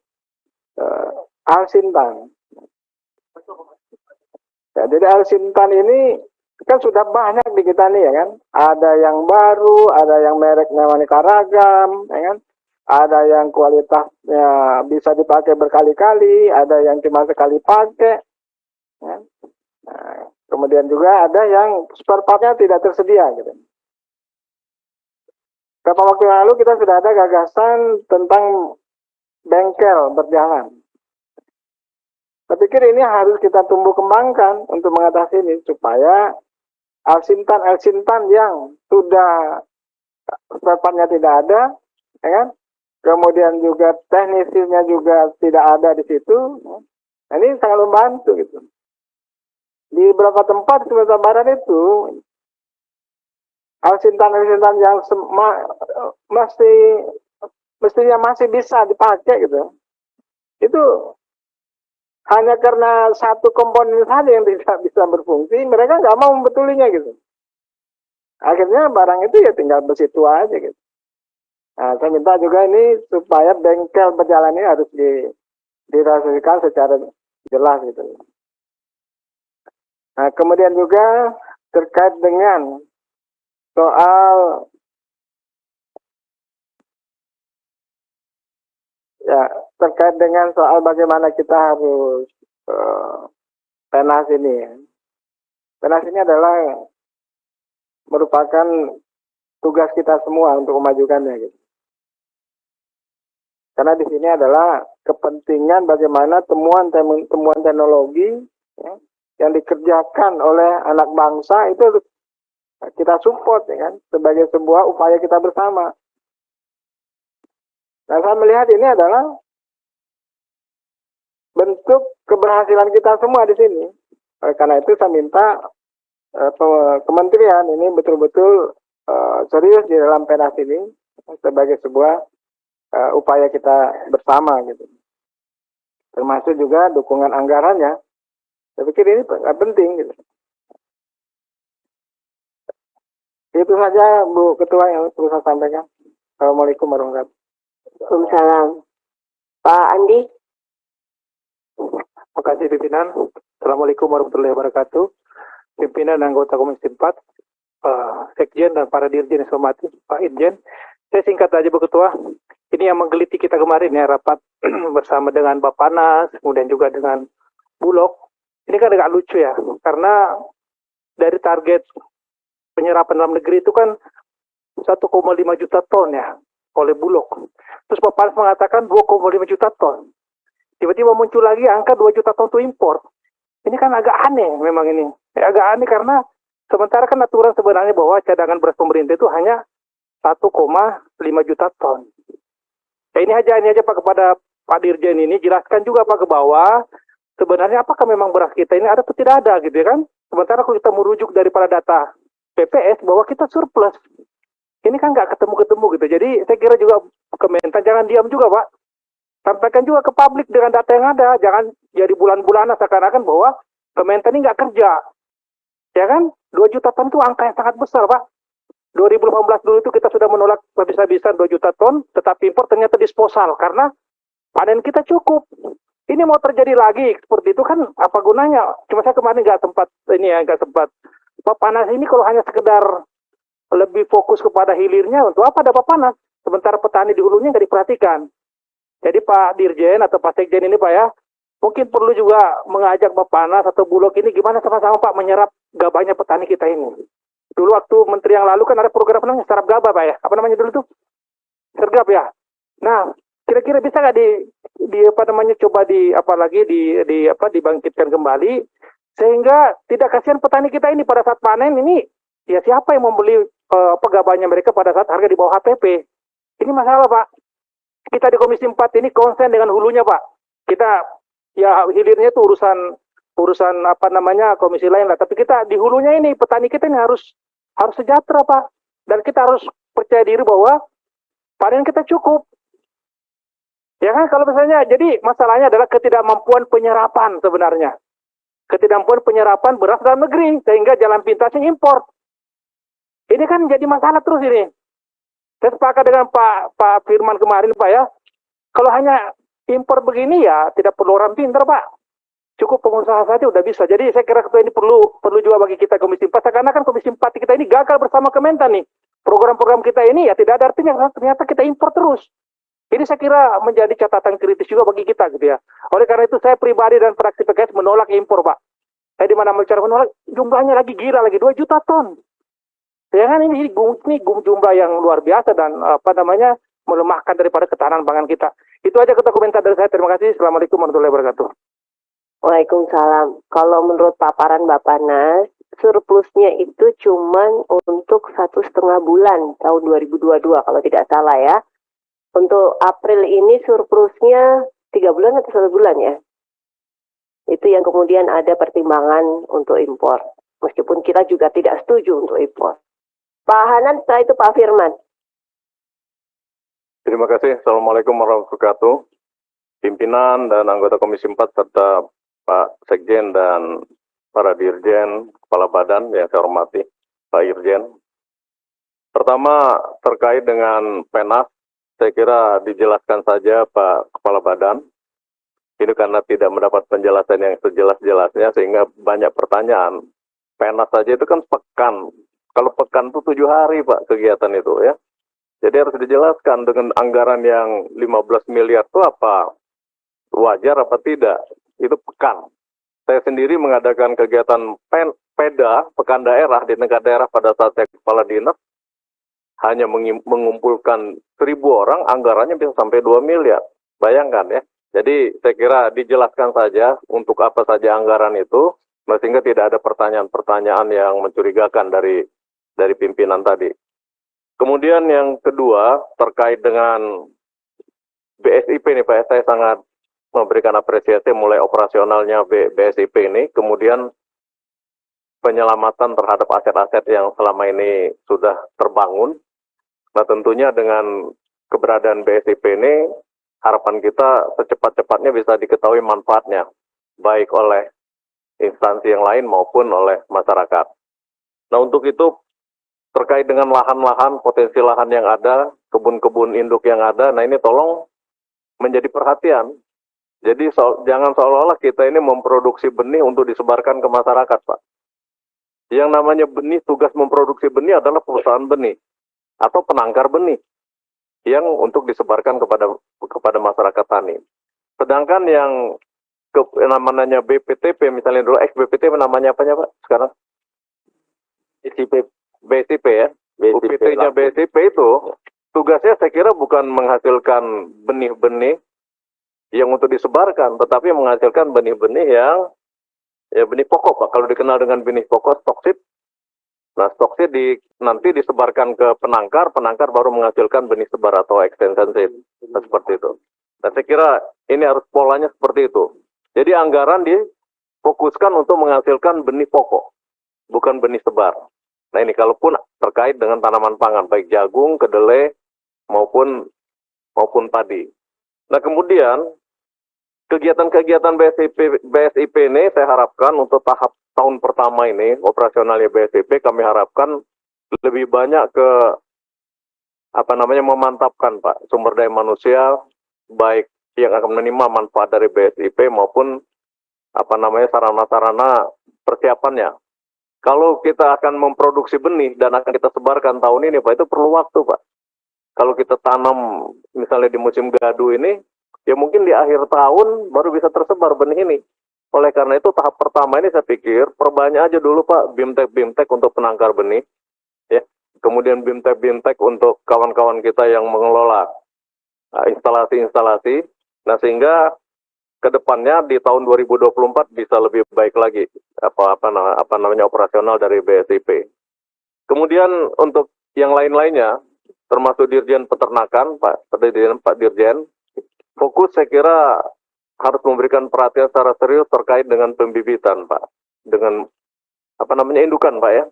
Al-Sintan. Ya, jadi Al-Sintan ini kan sudah banyak di kita nih ya kan. Ada yang baru, ada yang merek namanya Karagam, ya kan. ada yang kualitasnya bisa dipakai berkali-kali, ada yang cuma sekali pakai. Ya. Nah, kemudian juga ada yang spare part-nya tidak tersedia. Gitu. Beberapa waktu yang lalu kita sudah ada gagasan tentang bengkel berjalan. Saya pikir ini harus kita tumbuh kembangkan untuk mengatasi ini supaya Alsintan yang sudah spare part-nya tidak ada, ya kan? Kemudian juga teknisinya juga tidak ada di situ. Nah, ini sangat membantu gitu. Di beberapa tempat di Sumatera Barat itu Alsintan yang mestinya masih bisa dipakai gitu. Itu hanya karena satu komponen saja yang tidak bisa berfungsi, mereka nggak mau membetulinya gitu. Akhirnya barang itu ya tinggal bersitu aja gitu. Nah, saya minta juga ini supaya bengkel berjalan ini harus dirasasikan secara jelas gitu. Nah, kemudian juga terkait dengan soal terkait dengan soal bagaimana kita harus PENAS ini. PENAS ini adalah merupakan tugas kita semua untuk memajukannya gitu. Karena di sini adalah kepentingan bagaimana temuan teknologi ya, yang dikerjakan oleh anak bangsa itu kita support ya kan, sebagai sebuah upaya kita bersama. Nah, saya melihat ini adalah bentuk keberhasilan kita semua di sini. Oleh karena itu saya minta kementerian ini betul-betul serius di dalam PENAS ini sebagai sebuah upaya kita bersama gitu. Termasuk juga dukungan anggarannya. Saya pikir ini penting gitu. Itu saja Bu Ketua yang perlu saya sampaikan. Assalamualaikum warahmatullahi wabarakatuh. Waalaikumsalam. Pak Andi. Terima kasih pimpinan. Assalamualaikum warahmatullahi wabarakatuh. Pimpinan anggota Komisi 4, Sekjen dan para dirjen yang saya hormati, Pak Irjen. Saya singkat aja Bu Ketua. Ini yang menggeliti kita kemarin ya, rapat bersama dengan Bappenas, kemudian juga dengan Bulog. Ini kan agak lucu ya, karena dari target penyerapan dalam negeri itu kan 1,5 juta ton ya oleh Bulog. Terus Bappenas mengatakan 2,5 juta ton. Tiba-tiba muncul lagi angka 2 juta ton itu impor. Ini kan agak aneh memang ini. Agak aneh karena sementara kan aturan sebenarnya bahwa cadangan beras pemerintah itu hanya 1,5 juta ton. Ya ini aja Pak kepada Pak Dirjen ini, jelaskan juga Pak ke bawah, sebenarnya apakah memang beras kita ini ada atau tidak ada gitu ya kan. Sementara kalau kita merujuk daripada data PPS bahwa kita surplus. Ini kan nggak ketemu-ketemu gitu. Jadi saya kira juga Kementan jangan diam juga Pak. Sampaikan juga ke publik dengan data yang ada. Jangan jadi bulan-bulanan seakan-akan bahwa Kementan ini nggak kerja. Ya kan? 2 juta ton itu angka yang sangat besar Pak. 2018 dulu itu kita sudah menolak habis-habisan 2 juta ton, tetapi impor ternyata disposal karena panen kita cukup. Ini mau terjadi lagi seperti itu kan apa gunanya? Cuma saya kemarin nggak sempat Bappenas ini kalau hanya sekedar lebih fokus kepada hilirnya, untuk apa ada Bappenas? Sementara petani di hulunya nggak diperhatikan. Jadi Pak Dirjen atau Pak Sekjen ini Pak ya, mungkin perlu juga mengajak Bappenas atau Bulog ini gimana sama-sama Pak menyerap gabahnya petani kita ini. Dulu waktu menteri yang lalu kan ada program namanya Serap Gabah Pak ya. Apa namanya dulu tuh? Sergap ya. Nah, kira-kira bisa nggak coba dibangkitkan kembali sehingga tidak kasihan petani kita ini pada saat panen ini ya siapa yang membeli gabahnya mereka pada saat harga di bawah HPP. Ini masalah Pak. Kita di Komisi 4 ini konsen dengan hulunya Pak. Kita ya hilirnya itu urusan komisi lain lah. Tapi kita di hulunya ini petani kita ini harus sejahtera Pak. Dan kita harus percaya diri bahwa panen kita cukup. Ya kan kalau misalnya jadi masalahnya adalah ketidakmampuan penyerapan sebenarnya. Ketidakmampuan penyerapan beras dalam negeri sehingga jalan pintasnya impor. Ini kan jadi masalah terus ini. Saya sepakat dengan Pak Firman kemarin Pak ya. Kalau hanya impor begini ya tidak perlu orang pintar Pak. Cukup pengusaha saja udah bisa. Jadi saya kira ketua ini perlu juga bagi kita Komisi 4. Karena kan Komisi 4 kita ini gagal bersama Kementan nih. Program-program kita ini ya tidak ada artinya. Ternyata kita impor terus. Ini saya kira menjadi catatan kritis juga bagi kita gitu ya. Oleh karena itu saya pribadi dan fraksi PKS menolak impor, Pak. Saya di mana bicara menolak, jumlahnya lagi gila lagi 2 juta ton. Ya kan ini jumlah yang luar biasa dan melemahkan daripada ketahanan pangan kita. Itu aja kata komentar dari saya. Terima kasih. Assalamualaikum warahmatullahi wabarakatuh. Waalaikumsalam. Kalau menurut paparan Bappenas, surplusnya itu cuman untuk 1,5 bulan tahun 2022 kalau tidak salah ya. Untuk April ini surplusnya 3 bulan atau 1 bulan ya. Itu yang kemudian ada pertimbangan untuk impor. Meskipun kita juga tidak setuju untuk impor. Pak Hanan, setelah itu Pak Firman. Terima kasih. Assalamualaikum warahmatullahi wabarakatuh. Pimpinan dan anggota Komisi 4 serta Pak Sekjen dan para Dirjen, Kepala Badan yang saya hormati, Pak Irjen. Pertama, terkait dengan PENAS, saya kira dijelaskan saja Pak Kepala Badan. Ini karena tidak mendapat penjelasan yang sejelas-jelasnya sehingga banyak pertanyaan. PENAS saja itu kan pekan. Kalau pekan itu 7 hari Pak kegiatan itu ya. Jadi harus dijelaskan dengan anggaran yang 15 miliar itu apa wajar apa tidak. Itu pekan. Saya sendiri mengadakan kegiatan PEDA, Pekan Daerah di tingkat daerah pada saat saya kepala dinas. Hanya mengumpulkan 1.000 orang, anggarannya bisa sampai 2 miliar. Bayangkan ya. Jadi saya kira dijelaskan saja untuk apa saja anggaran itu, sehingga tidak ada pertanyaan-pertanyaan yang mencurigakan dari pimpinan tadi. Kemudian yang kedua, terkait dengan BSIP ini Pak, saya sangat memberikan apresiasi mulai operasionalnya BSIP ini, kemudian penyelamatan terhadap aset-aset yang selama ini sudah terbangun. Nah tentunya dengan keberadaan BSIP ini, harapan kita secepat-cepatnya bisa diketahui manfaatnya, baik oleh instansi yang lain maupun oleh masyarakat. Nah untuk itu, terkait dengan lahan-lahan, potensi lahan yang ada, kebun-kebun induk yang ada, nah ini tolong menjadi perhatian. Jadi jangan seolah-olah kita ini memproduksi benih untuk disebarkan ke masyarakat, Pak. Yang namanya benih, tugas memproduksi benih adalah perusahaan benih atau penangkar benih yang untuk disebarkan kepada masyarakat tani. Sedangkan yang namanya BPTP, misalnya dulu BPTP namanya apanya Pak sekarang? BSIP ya. UPT-nya BSIP itu tugasnya saya kira bukan menghasilkan benih-benih yang untuk disebarkan, tetapi menghasilkan benih-benih yang ya benih pokok Pak. Kalau dikenal dengan benih pokok stokseed. Nah stokseed nanti disebarkan ke penangkar baru menghasilkan benih sebar atau extension seed. Nah, seperti itu. Nah saya kira ini harus polanya seperti itu. Jadi anggaran difokuskan untuk menghasilkan benih pokok, bukan benih sebar. Nah ini kalaupun terkait dengan tanaman pangan, baik jagung, kedelai, maupun padi. Nah kemudian, kegiatan-kegiatan BSIP ini saya harapkan untuk tahap tahun pertama ini, operasionalnya BSIP, kami harapkan lebih banyak ke, memantapkan Pak, sumber daya manusia, baik yang akan menerima manfaat dari BSIP maupun, sarana-sarana persiapannya. Kalau kita akan memproduksi benih dan akan kita sebarkan tahun ini, Pak, itu perlu waktu, Pak. Kalau kita tanam misalnya di musim gadu ini, ya mungkin di akhir tahun baru bisa tersebar benih ini. Oleh karena itu tahap pertama ini saya pikir perbanyak aja dulu Pak BIMTEK untuk penangkar benih, ya. Kemudian BIMTEK untuk kawan-kawan kita yang mengelola instalasi-instalasi. Nah sehingga kedepannya di tahun 2024 bisa lebih baik lagi operasional dari BSIP. Kemudian untuk yang lain-lainnya, termasuk Dirjen Peternakan, Pak Dirjen, fokus saya kira harus memberikan perhatian secara serius terkait dengan pembibitan, Pak. Dengan indukan, Pak ya.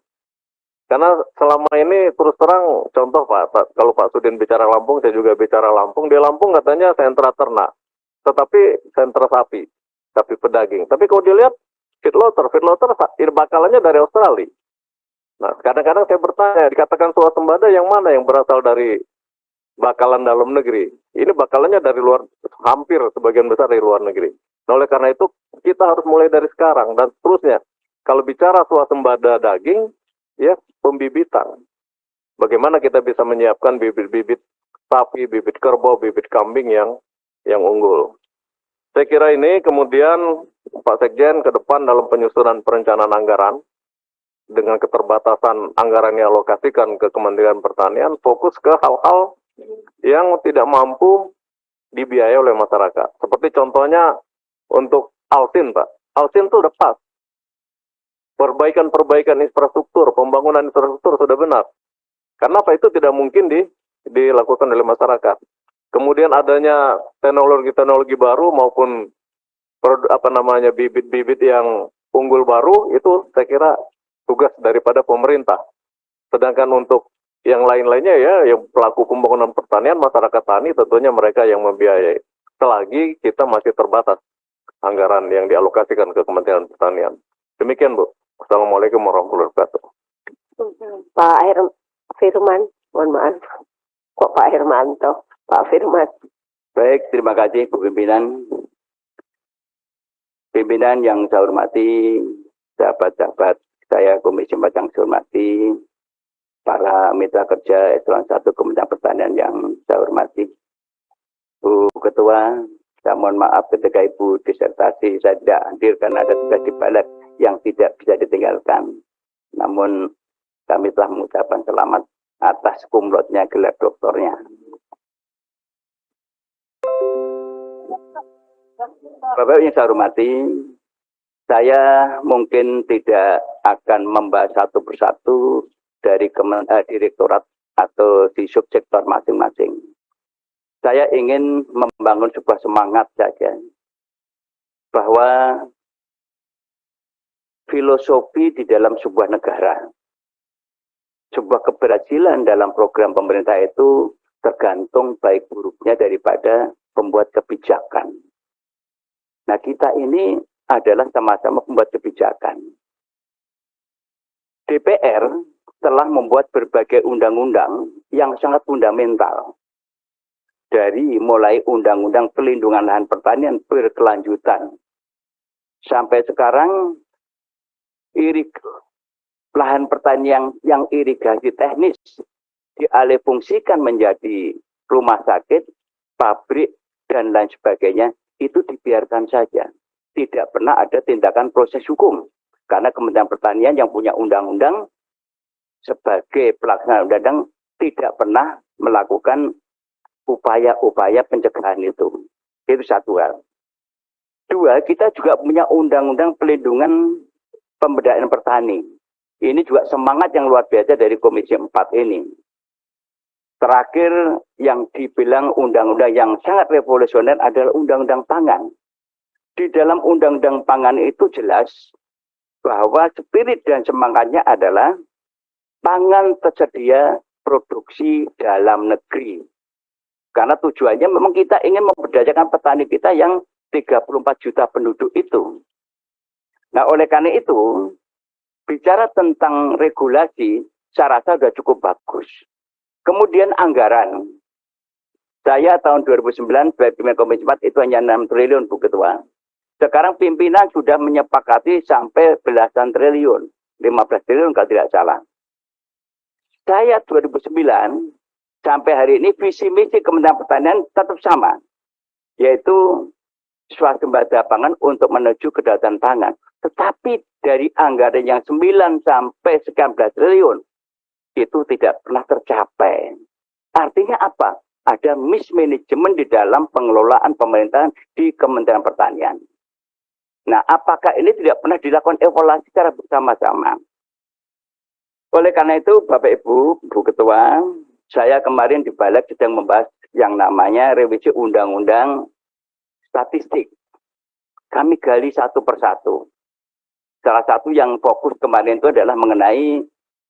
Karena selama ini terus terang, contoh Pak, kalau Pak Sudin bicara Lampung, saya juga bicara Lampung. Di Lampung katanya sentra ternak, tetapi sentra sapi pedaging. Tapi kalau dilihat feedlotter bakalannya dari Australia. Nah, kadang-kadang saya bertanya, dikatakan swasembada yang mana yang berasal dari bakalan dalam negeri? Ini bakalannya dari luar, hampir sebagian besar dari luar negeri. Nah, oleh karena itu, kita harus mulai dari sekarang dan seterusnya. Kalau bicara swasembada daging, ya pembibitan. Bagaimana kita bisa menyiapkan bibit-bibit sapi, bibit kerbau, bibit kambing yang unggul. Saya kira ini kemudian Pak Sekjen ke depan dalam penyusunan perencanaan anggaran dengan keterbatasan anggaran yang alokasikan ke Kementerian Pertanian fokus ke hal-hal yang tidak mampu dibiayai oleh masyarakat. Seperti contohnya untuk Alsin, Pak. Alsin itu udah pas. Perbaikan infrastruktur, pembangunan infrastruktur sudah benar. Karena apa itu tidak mungkin dilakukan oleh masyarakat. Kemudian adanya teknologi baru maupun bibit-bibit yang unggul baru itu saya kira tugas daripada pemerintah. Sedangkan untuk yang lain-lainnya ya yang pelaku pembangunan pertanian, masyarakat tani tentunya mereka yang membiayai. Selagi kita masih terbatas anggaran yang dialokasikan ke Kementerian Pertanian. Demikian Bu. Assalamualaikum warahmatullahi wabarakatuh. Pak Firman, mohon maaf. Kok Pak Hermanto? Pak Firman. Baik, terima kasih Bu Pimpinan. Pimpinan yang saya hormati, sahabat-sahabat saya Komisi 4 yang saya hormati, para mitra kerja Eselon 1 Kementerian Pertanian yang saya hormati. Bu Ketua, saya mohon maaf ketika Ibu disertasi saya tidak hadir karena ada tugas di balik yang tidak bisa ditinggalkan. Namun kami telah mengucapkan selamat atas kumlotnya gelar doktornya. Bapak yang saya hormati, saya mungkin tidak akan membahas satu persatu dari direktorat atau di subsektor masing-masing. Saya ingin membangun sebuah semangat saja bahwa filosofi di dalam sebuah negara, sebuah keberhasilan dalam program pemerintah itu tergantung baik buruknya daripada pembuat kebijakan. Nah, kita ini adalah sama-sama pembuat kebijakan. DPR telah membuat berbagai undang-undang yang sangat fundamental. Dari mulai undang-undang pelindungan lahan pertanian berkelanjutan. Sampai sekarang lahan pertanian yang irigasi teknis dialihfungsikan menjadi rumah sakit, pabrik, dan lain sebagainya. Itu dibiarkan saja. Tidak pernah ada tindakan proses hukum. Karena Kementerian Pertanian yang punya undang-undang sebagai pelaksana undang-undang tidak pernah melakukan upaya-upaya pencegahan itu. Itu satu hal. Dua, kita juga punya undang-undang pelindungan pemberdayaan petani. Ini juga semangat yang luar biasa dari Komisi 4 ini. Terakhir yang dibilang undang-undang yang sangat revolusioner adalah undang-undang pangan. Di dalam undang-undang pangan itu jelas bahwa spirit dan semangatnya adalah pangan tersedia produksi dalam negeri. Karena tujuannya memang kita ingin memberdayakan petani kita yang 34 juta penduduk itu. Nah, oleh karena itu, bicara tentang regulasi, saya rasa sudah cukup bagus. Kemudian anggaran. Saya tahun 2009 sebagai pimpinan Komisi 4 itu hanya 6 triliun, Bu Ketua. Sekarang pimpinan sudah menyepakati sampai belasan triliun. 15 triliun kalau tidak salah. Saya 2009 sampai hari ini visi misi Kementerian Pertanian tetap sama. Yaitu swasembada pangan untuk menuju kedaulatan pangan. Tetapi dari anggaran yang 9 sampai sekian belas triliun, itu tidak pernah tercapai. Artinya apa? Ada mismanagement di dalam pengelolaan pemerintahan di Kementerian Pertanian. Nah, apakah ini tidak pernah dilakukan evaluasi secara bersama-sama? Oleh karena itu, Bapak Ibu, Bu Ketua, saya kemarin di Balik sedang membahas yang namanya revisi Undang-Undang Statistik. Kami gali satu persatu. Salah satu yang fokus kemarin itu adalah mengenai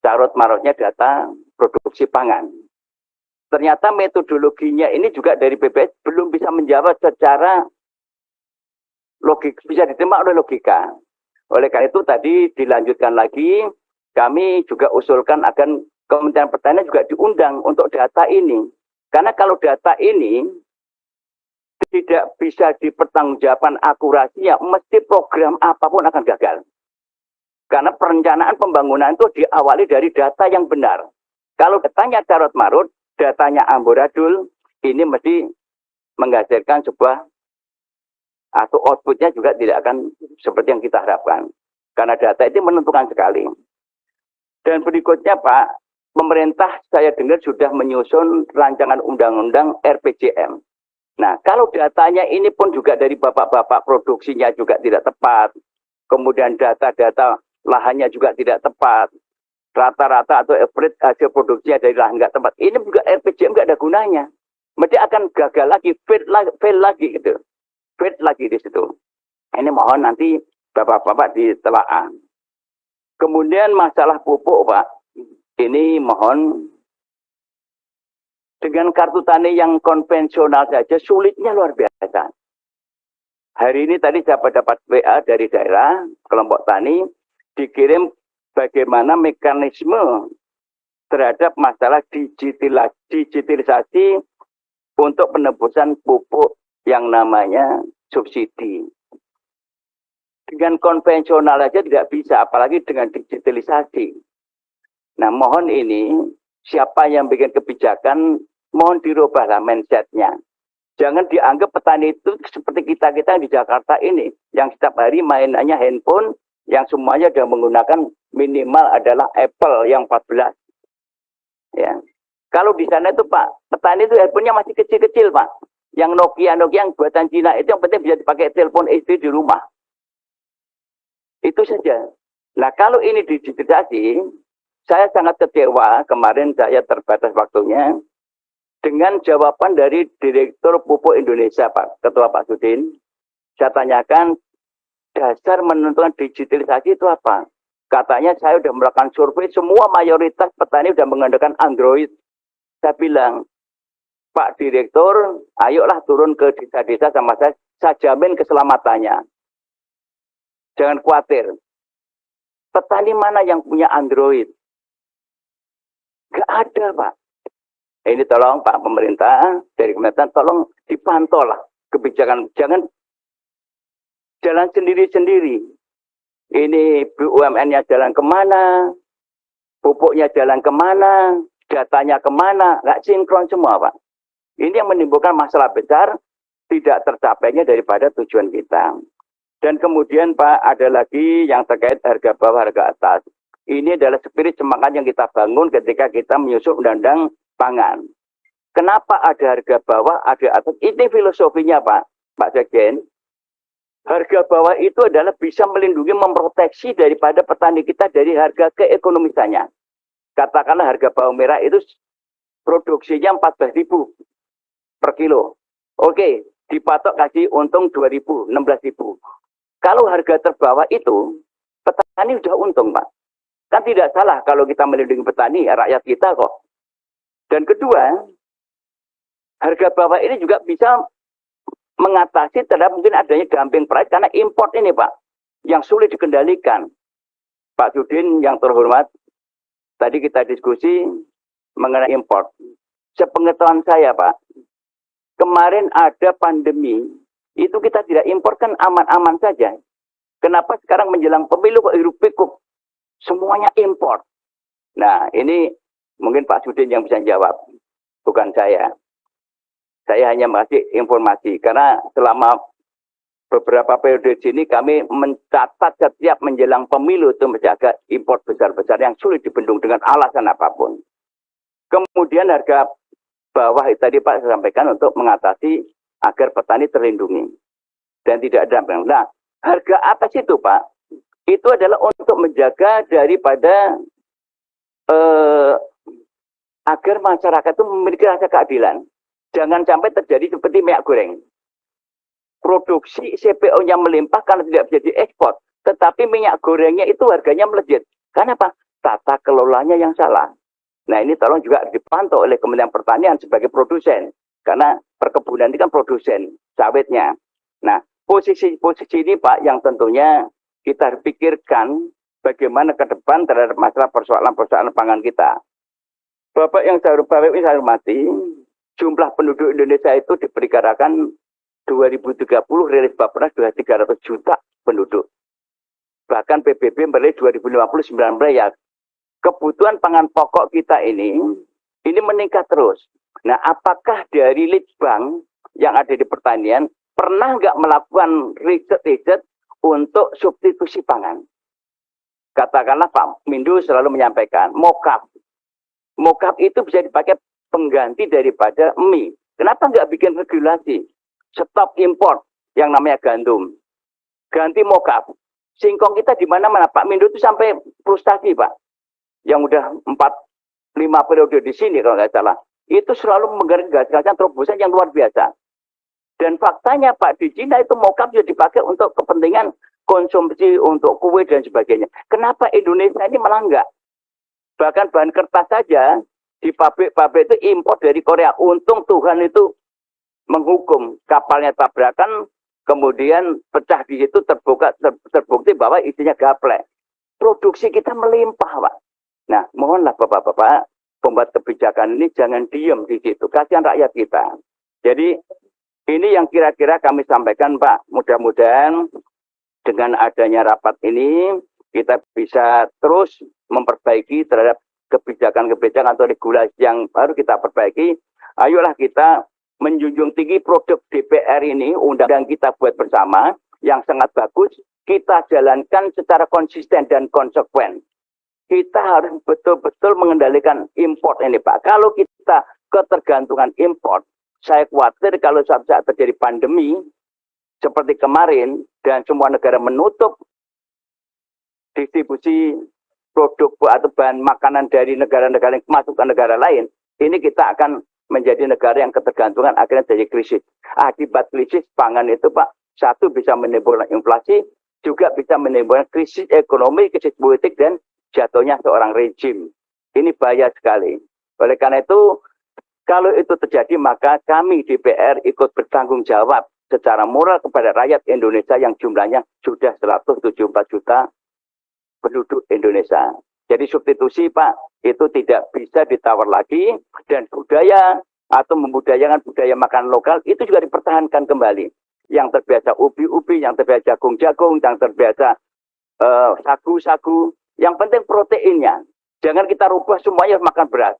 carut-marutnya data produksi pangan. Ternyata metodologinya ini juga dari BPS belum bisa menjawab secara logik, bisa diterima oleh logika. Oleh karena itu tadi dilanjutkan lagi, kami juga usulkan agar Kementerian Pertanian juga diundang untuk data ini. Karena kalau data ini tidak bisa dipertanggungjawabkan akurasinya, mesti program apapun akan gagal. Karena perencanaan pembangunan itu diawali dari data yang benar. Kalau datanya carut-marut, datanya amburadul, ini mesti menghasilkan sebuah atau outputnya juga tidak akan seperti yang kita harapkan. Karena data itu menentukan sekali. Dan berikutnya Pak, pemerintah saya dengar sudah menyusun rancangan undang-undang RPJM. Nah, kalau datanya ini pun juga dari bapak-bapak produksinya juga tidak tepat, kemudian data-data lahannya juga tidak tepat, rata-rata atau average hasil produksinya dari lahan nggak tepat, ini juga RPJM nggak ada gunanya. Mesti akan gagal lagi, fail lagi gitu. Fail lagi di situ. Ini mohon nanti bapak-bapak ditelaah. Kemudian masalah pupuk Pak, ini mohon dengan kartu tani yang konvensional saja sulitnya luar biasa. Hari ini tadi saya dapat WA dari daerah, kelompok tani, dikirim bagaimana mekanisme terhadap masalah digitalisasi untuk penebusan pupuk yang namanya subsidi. Dengan konvensional saja tidak bisa, apalagi dengan digitalisasi. Nah, mohon ini, siapa yang bikin kebijakan, mohon dirubahlah mindset-nya. Jangan dianggap petani itu seperti kita-kita di Jakarta ini, yang setiap hari mainannya handphone, yang semuanya sudah menggunakan minimal adalah Apple yang 14. Ya. Kalau di sana itu Pak, petani itu handphonenya masih kecil-kecil Pak. Yang Nokia yang buatan Cina itu yang penting bisa dipakai telepon istri di rumah. Itu saja. Nah, kalau ini digitalisasi, saya sangat kecewa, kemarin saya terbatas waktunya, dengan jawaban dari Direktur Pupuk Indonesia, Pak Ketua Pak Sudin. Saya tanyakan, dasar menentukan digitalisasi itu apa? Katanya saya sudah melakukan survei, semua mayoritas petani sudah menggunakan Android. Saya bilang, Pak Direktur, ayolah turun ke desa-desa sama saya jamin keselamatannya. Jangan khawatir. Petani mana yang punya Android? Gak ada, Pak. Ini tolong Pak pemerintah, dari kementerian tolong dipantau lah kebijakan. Jangan jalan sendiri-sendiri. Ini BUMN-nya jalan kemana, pupuknya jalan kemana, datanya kemana, nggak sinkron semua, Pak. Ini yang menimbulkan masalah besar, tidak tercapainya daripada tujuan kita. Dan kemudian Pak, ada lagi yang terkait harga bawah, harga atas. Ini adalah spirit semangat yang kita bangun ketika kita menyusun undang-undang pangan. Kenapa ada harga bawah, ada atas? Ini filosofinya Pak Sekjen. Harga bawah itu adalah bisa melindungi, memproteksi daripada petani kita dari harga keekonomisannya. Katakanlah harga bawang merah itu produksinya 14.000 per kilo. Oke, dipatok kasih untung 2.000, 16.000. Kalau harga terbawah itu, petani sudah untung, Pak. Kan tidak salah kalau kita melindungi petani, rakyat kita kok. Dan kedua, harga bawah ini juga bisa mengatasi terhadap mungkin adanya dumping price karena import ini, Pak, yang sulit dikendalikan. Pak Sudin yang terhormat, tadi kita diskusi mengenai import. Sepengetahuan saya, Pak, kemarin ada pandemi, itu kita tidak impor kan aman-aman saja. Kenapa sekarang menjelang pemilu kok hiruk pikuk? Semuanya impor. Nah, ini mungkin Pak Sudin yang bisa jawab, bukan saya. Saya hanya mengasih informasi, karena selama beberapa periode sini kami mencatat setiap menjelang pemilu itu menjaga impor besar-besar yang sulit dibendung dengan alasan apapun. Kemudian harga bawah tadi Pak saya sampaikan untuk mengatasi agar petani terlindungi dan tidak ada. Nah, harga atas itu Pak, itu adalah untuk menjaga daripada agar masyarakat itu memiliki rasa keadilan. Jangan sampai terjadi seperti minyak goreng. Produksi CPO-nya melimpah karena tidak bisa diekspor, tetapi minyak gorengnya itu harganya melejit. Karena apa? Tata kelolanya yang salah. Nah, ini tolong juga dipantau oleh Kementerian Pertanian sebagai produsen. Karena perkebunan ini kan produsen sawitnya. Nah, posisi ini Pak yang tentunya kita pikirkan bagaimana ke depan terhadap masalah persoalan-persoalan pangan kita. Bapak yang saya hormati, jumlah penduduk Indonesia itu diperkirakan 2030 rilis Bappenas sudah 300 juta penduduk. Bahkan PBB merilis 2050 19 ya. Kebutuhan pangan pokok kita ini meningkat terus. Nah, apakah dari Litbang yang ada di pertanian pernah nggak melakukan riset-riset untuk substitusi pangan? Katakanlah Pak Mindu selalu menyampaikan mokap. Mokap itu bisa dipakai pengganti daripada mie. Kenapa nggak bikin regulasi? Stop import yang namanya gandum. Ganti mokap. Singkong kita di mana-mana. Pak Mindu itu sampai frustasi, Pak. Yang udah 4-5 periode di sini kalau nggak salah. Itu selalu menggagas-gagaskan terobosan yang luar biasa. Dan faktanya Pak, di Cina itu mokap bisa dipakai untuk kepentingan konsumsi, untuk kue dan sebagainya. Kenapa Indonesia ini malah enggak? Bahkan bahan kertas saja di pabrik-pabrik itu impor dari Korea. Untung Tuhan itu menghukum, kapalnya tabrakan, kemudian pecah di situ, terbukti bahwa isinya gaplek. Produksi kita melimpah, Pak. Nah, mohonlah Bapak-bapak, pembuat kebijakan ini jangan diem di situ. Kasihan rakyat kita. Jadi, ini yang kira-kira kami sampaikan, Pak. Mudah-mudahan dengan adanya rapat ini, kita bisa terus memperbaiki terhadap kebijakan-kebijakan atau regulasi yang baru kita perbaiki. Ayolah kita menjunjung tinggi produk DPR ini, undang-undang kita buat bersama, yang sangat bagus, kita jalankan secara konsisten dan konsekuen. Kita harus betul-betul mengendalikan import ini, Pak. Kalau kita ketergantungan import, saya khawatir kalau saat terjadi pandemi, seperti kemarin, dan semua negara menutup distribusi produk atau bahan makanan dari negara-negara yang masuk ke negara lain, ini kita akan menjadi negara yang ketergantungan akhirnya jadi krisis. Akibat krisis pangan itu, Pak, satu bisa menimbulkan inflasi, juga bisa menimbulkan krisis ekonomi, krisis politik, dan jatuhnya seorang rejim. Ini bahaya sekali. Oleh karena itu, kalau itu terjadi, maka kami DPR ikut bertanggung jawab secara moral kepada rakyat Indonesia yang jumlahnya sudah 174 juta penduduk Indonesia. Jadi substitusi, Pak, itu tidak bisa ditawar lagi, dan budaya atau membudayakan budaya makan lokal itu juga dipertahankan kembali. Yang terbiasa ubi-ubi, yang terbiasa jagung-jagung, yang terbiasa sagu-sagu, yang penting proteinnya. Jangan kita rubah semuanya makan beras.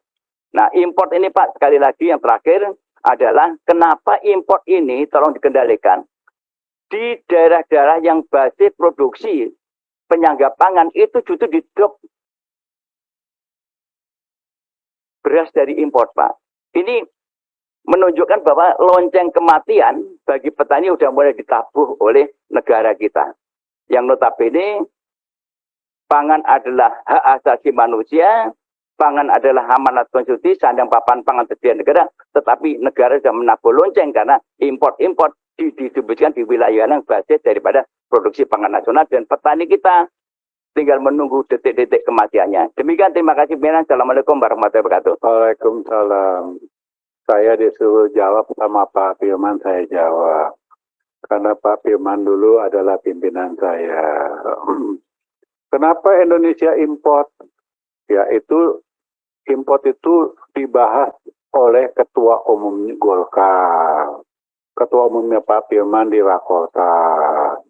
Nah, import ini, Pak, sekali lagi yang terakhir adalah kenapa import ini tolong dikendalikan. Di daerah-daerah yang basis produksi penyangga pangan itu justru didrop beras dari import, Pak. Ini menunjukkan bahwa lonceng kematian bagi petani sudah mulai ditabuh oleh negara kita. Yang notabene pangan adalah hak asasi manusia, pangan adalah amanat konstitusi, sandang papan pangan tersedia negara, tetapi negara sudah menabuh lonceng karena import-import didistribusikan di wilayah yang basis daripada produksi pangan nasional, dan petani kita tinggal menunggu detik-detik kematiannya. Demikian, terima kasih. Assalamualaikum warahmatullahi wabarakatuh. Waalaikumsalam. Saya disuruh jawab sama Pak Firman, saya jawab. Karena Pak Firman dulu adalah pimpinan saya. Kenapa Indonesia import? Ya, itu import itu dibahas oleh Ketua Umum Golkar. Ketua Umumnya Pak Firman di Rakotas.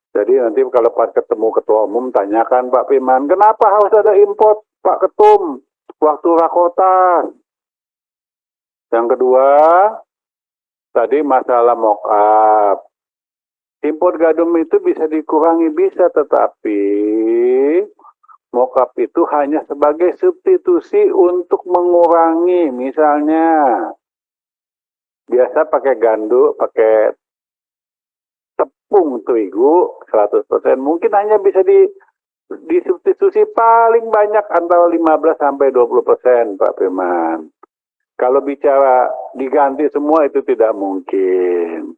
Jadi nanti kalau pas ketemu Ketua Umum, tanyakan Pak Firman, kenapa harus ada import Pak Ketum waktu Rakotas? Yang kedua, tadi masalah mock-up. Import gandum itu bisa dikurangi, bisa, tetapi mock-up itu hanya sebagai substitusi untuk mengurangi. Misalnya, biasa pakai gandum, pakai tepung terigu 100%, mungkin hanya bisa disubstitusi paling banyak antara 15-20%, Pak Firman. Kalau bicara diganti semua itu tidak mungkin.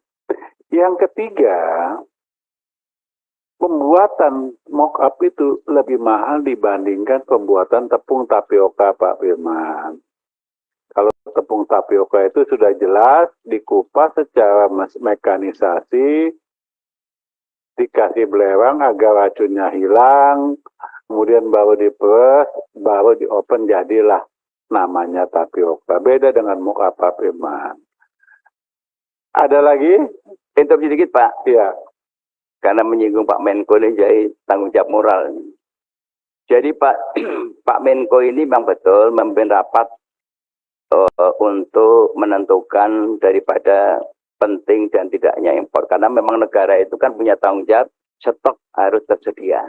Yang ketiga, pembuatan mock-up itu lebih mahal dibandingkan pembuatan tepung tapioka, Pak Firman. Kalau tepung tapioka itu sudah jelas dikupas secara mekanisasi, dikasih belerang agar racunnya hilang, kemudian baru diperes, baru diopen, jadilah namanya tapioka. Beda dengan mock-up, Pak Firman. Ada lagi? Interupsi sedikit, Pak. Iya. Karena menyinggung Pak Menko ini jadi tanggung jawab moral. Jadi Pak Menko ini memang betul memimpin rapat untuk menentukan daripada penting dan tidaknya impor. Karena memang negara itu kan punya tanggung jawab, stok harus tersedia.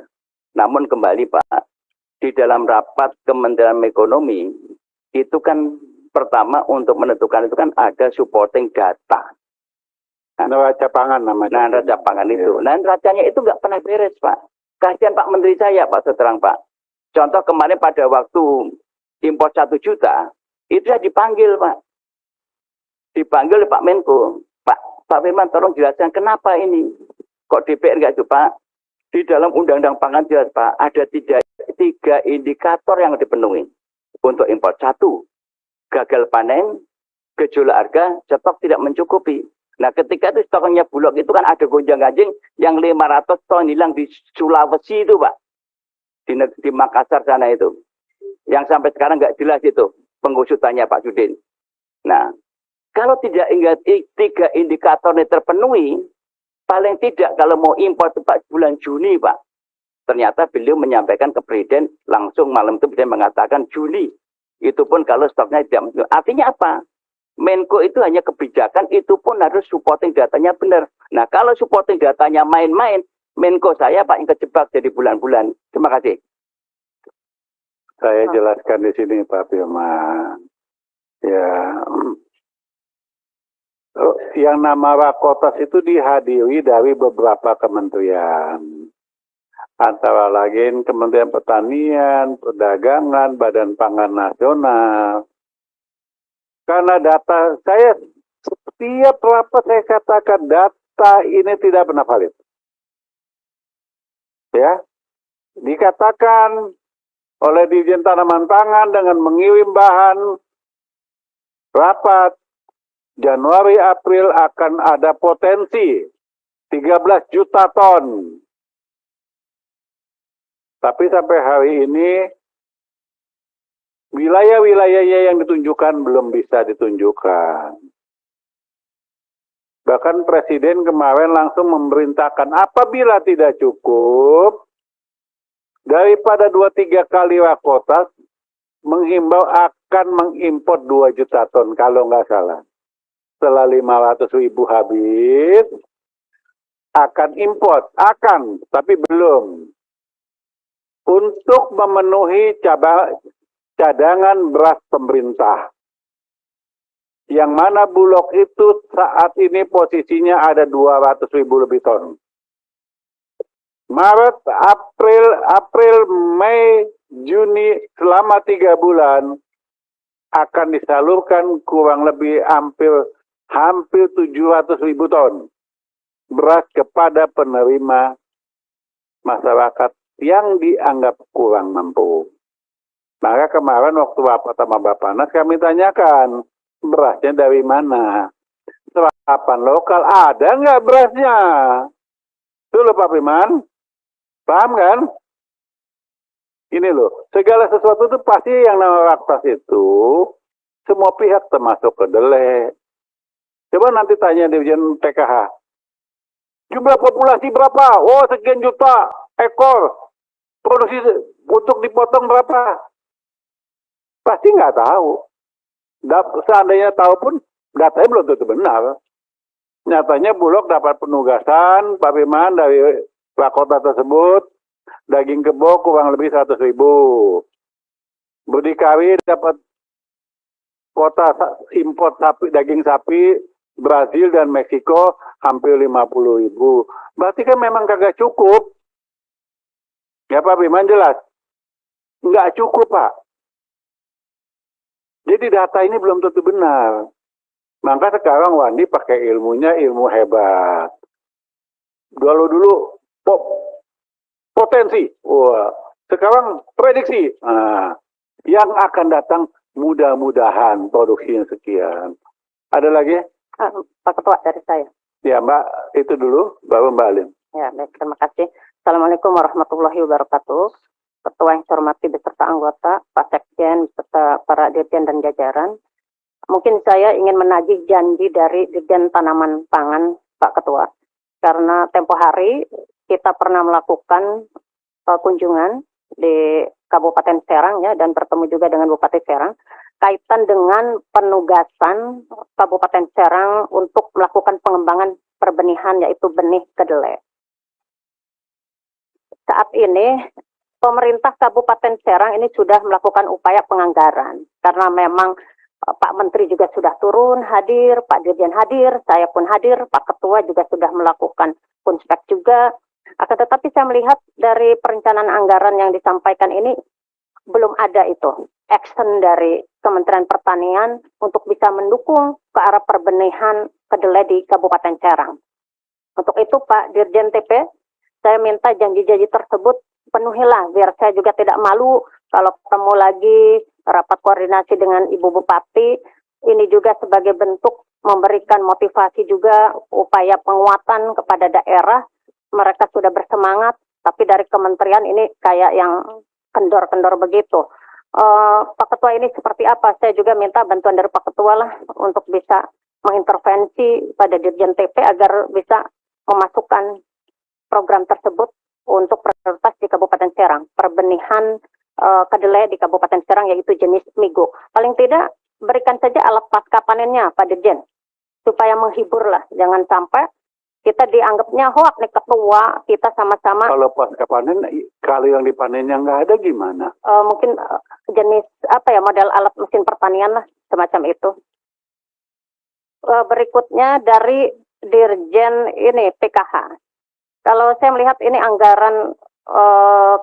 Namun kembali Pak, di dalam rapat Kementerian Ekonomi, itu kan pertama untuk menentukan itu kan ada supporting data. Neraca pangan namanya. Nah, neraca pangan itu. Nah, neracanya itu nggak pernah beres Pak. Kasihan Pak Menteri saya Pak, seterang Pak. Contoh kemarin pada waktu impor 1 juta, itu saya dipanggil Pak. Dipanggil oleh Pak Menko. Pak Firman tolong jelaskan kenapa ini. Kok DPR nggak itu Pak? Di dalam Undang-Undang Pangan jelas Pak, ada tiga indikator yang dipenuhi. Untuk impor 1, gagal panen, gejolak harga, stok tidak mencukupi. Nah ketika itu stoknya Bulog itu kan ada gonjang-ganjing yang 500 ton hilang di Sulawesi itu Pak. Di Makassar sana itu. Yang sampai sekarang nggak jelas itu pengusutannya Pak Judin. Nah, kalau tidak ingat 3 indikator ini terpenuhi, paling tidak kalau mau impor itu Pak bulan Juni Pak. Ternyata beliau menyampaikan ke Presiden langsung malam itu Presiden mengatakan Juli. Itu pun kalau stoknya tidak mencukupi. Artinya apa? Menko itu hanya kebijakan, itu pun harus supporting datanya benar. Nah kalau supporting datanya main-main, Menko saya Pak yang kejebak jadi bulan-bulan. Terima kasih. Saya jelaskan di sini Pak Firman. Ya, yang nama Rakotas itu dihadiri dari beberapa kementerian. Antara lain Kementerian Pertanian, Perdagangan, Badan Pangan Nasional. Karena data saya, setiap rapat saya katakan data ini tidak pernah valid. Ya, dikatakan oleh Dirjen Tanaman Pangan dengan mengirim bahan rapat Januari April akan ada potensi 13 juta ton. Tapi sampai hari ini wilayah-wilayahnya yang ditunjukkan belum bisa ditunjukkan. Bahkan Presiden kemarin langsung memerintahkan apabila tidak cukup, daripada 2-3 kali Rakotas, menghimbau akan mengimpor 2 juta ton kalau nggak salah. Setelah 500.000 habis, akan import, tapi belum. Untuk memenuhi cadangan beras pemerintah. Yang mana Bulog itu saat ini posisinya ada 200.000 lebih ton. Maret, April, Mei, Juni selama 3 bulan akan disalurkan kurang lebih hampir 700.000 ton beras kepada penerima masyarakat yang dianggap kurang mampu. Maka kemarin waktu rapat sama Bappenas kami tanyakan, berasnya dari mana? Serapan lokal ada nggak berasnya? Itu loh Pak Firman, paham kan? Ini loh, segala sesuatu itu pasti yang nama Rakotas itu, semua pihak termasuk kedelai. Coba nanti tanya Dirjen PKH, jumlah populasi berapa? Oh sekian juta ekor. Produksi untuk dipotong berapa? Pasti nggak tahu. Seandainya tahu pun datanya belum tentu benar. Nyatanya Bulog dapat penugasan Pak Firman dari Rakotas tersebut, daging kebo kurang lebih 100.000. Berdikari dapat kuota import daging sapi Brazil dan Meksiko hampir 50.000. Berarti kan memang kagak cukup. Ya Pak Firman jelas. Nggak cukup Pak. Jadi data ini belum tentu benar. Maka sekarang Wandi pakai ilmunya, ilmu hebat. Dulu potensi. Wah. Sekarang prediksi. Nah, yang akan datang mudah-mudahan produksinya sekian. Ada lagi? Pak Ketua dari saya. Ya Mbak, itu dulu, baru Mbak Alim. Ya, baik, terima kasih. Assalamualaikum warahmatullahi wabarakatuh. Ketua yang saya hormati beserta anggota, Pak Sekjen, beserta para dirjen dan jajaran. Mungkin saya ingin menagih janji dari Dirjen Tanaman Pangan, Pak Ketua. Karena tempo hari kita pernah melakukan kunjungan di Kabupaten Serang ya, dan bertemu juga dengan Bupati Serang. kaitan dengan penugasan Kabupaten Serang untuk melakukan pengembangan perbenihan yaitu benih kedelai. Saat ini pemerintah Kabupaten Serang ini sudah melakukan upaya penganggaran karena memang Pak Menteri juga sudah turun hadir, Pak Dirjen hadir, saya pun hadir, Pak Ketua juga sudah melakukan kunspek juga. Akan tetapi saya melihat dari perencanaan anggaran yang disampaikan ini belum ada itu action dari Kementerian Pertanian untuk bisa mendukung ke arah perbenihan kedelai di Kabupaten Serang. Untuk itu Pak Dirjen TP, saya minta janji-janji tersebut penuhilah biar saya juga tidak malu kalau ketemu lagi rapat koordinasi dengan Ibu Bupati. Ini juga sebagai bentuk memberikan motivasi juga upaya penguatan kepada daerah. Mereka sudah bersemangat, tapi dari kementerian ini kayak yang kendor-kendor begitu. Pak Ketua ini seperti apa? Saya juga minta bantuan dari Pak Ketua lah untuk bisa mengintervensi pada Dirjen TP agar bisa memasukkan program tersebut untuk prioritas di Kabupaten Serang, perbenihan kedelai di Kabupaten Serang yaitu jenis Migo. Paling tidak berikan saja alat pasca panennya Pak Dirjen, supaya menghibur lah, jangan sampai kita dianggapnya hoak nih ketua, kita sama-sama. Kalau pasca panen, kalau yang dipanennya nggak ada gimana? Mungkin jenis apa ya, model alat mesin pertanian lah, semacam itu. Berikutnya dari Dirjen ini PKH. Kalau saya melihat ini anggaran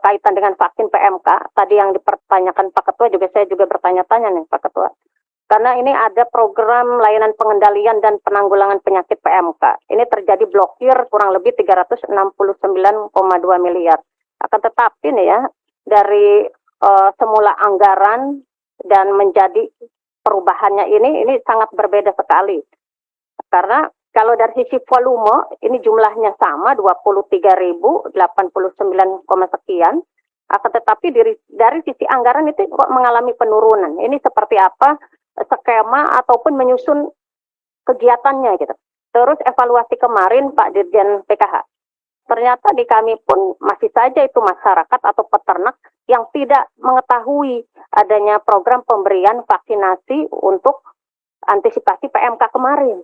kaitan dengan vaksin PMK, tadi yang dipertanyakan Pak Ketua juga saya juga bertanya-tanya nih Pak Ketua. Karena ini ada program layanan pengendalian dan penanggulangan penyakit PMK. Ini terjadi blokir kurang lebih 369,2 miliar. Akan tetapi nih ya, dari semula anggaran dan menjadi perubahannya ini sangat berbeda sekali. Karena kalau dari sisi volume, ini jumlahnya sama, 23.089, sekian. Akan tetapi dari sisi anggaran itu kok mengalami penurunan. Ini seperti apa skema ataupun menyusun kegiatannya gitu. Terus evaluasi kemarin Pak Dirjen PKH. Ternyata di kami pun masih saja itu masyarakat atau peternak yang tidak mengetahui adanya program pemberian vaksinasi untuk antisipasi PMK kemarin.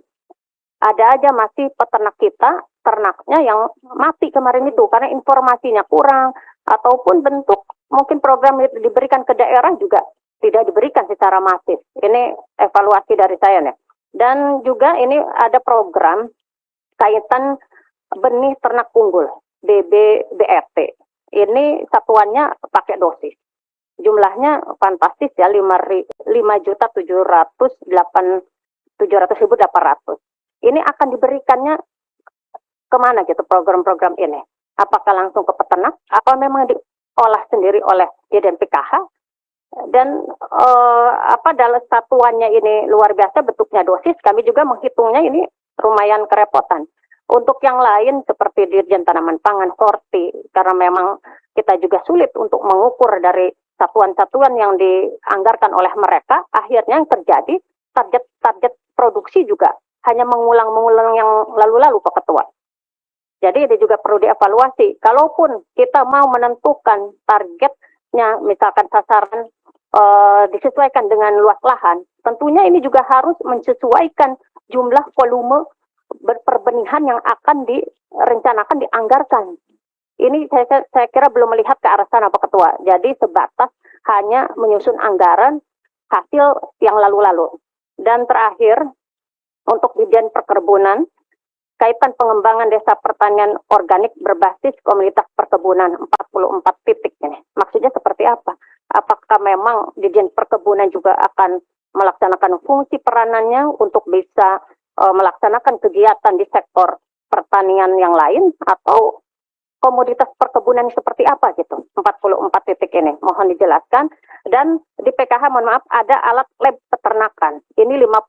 Ada aja masih peternak kita, ternaknya yang mati kemarin itu karena informasinya kurang ataupun bentuk mungkin program itu diberikan ke daerah juga tidak diberikan secara masif. Ini evaluasi dari saya nih. Dan juga ini ada program kaitan benih ternak unggul BRT. Ini satuannya pakai dosis. Jumlahnya fantastis ya, 5.700.800. Ini akan diberikannya kemana gitu program-program ini? Apakah langsung ke peternak? Apa memang diolah sendiri oleh Dirjen PKH? Dan dalam satuannya ini luar biasa bentuknya dosis. Kami juga menghitungnya ini lumayan kerepotan. Untuk yang lain seperti Dirjen Tanaman Pangan, Horti, karena memang kita juga sulit untuk mengukur dari satuan-satuan yang dianggarkan oleh mereka, akhirnya yang terjadi target produksi juga hanya mengulang-mengulang yang lalu-lalu Pak Ketua. Jadi ini juga perlu dievaluasi. Kalaupun kita mau menentukan targetnya, misalkan sasaran disesuaikan dengan luas lahan, tentunya ini juga harus menyesuaikan jumlah volume perbenihan yang akan direncanakan, dianggarkan. Ini saya kira belum melihat ke arah sana Pak Ketua. Jadi sebatas hanya menyusun anggaran hasil yang lalu-lalu. Dan terakhir, untuk Dirjen Perkebunan, kaitan pengembangan desa pertanian organik berbasis komunitas perkebunan 44 titik ini. Maksudnya seperti apa? Apakah memang Dirjen Perkebunan juga akan melaksanakan fungsi peranannya untuk bisa melaksanakan kegiatan di sektor pertanian yang lain atau komoditas perkebunan seperti apa gitu? 44 titik ini. Mohon dijelaskan. Dan di PKH mohon maaf ada alat lab peternakan. Ini 55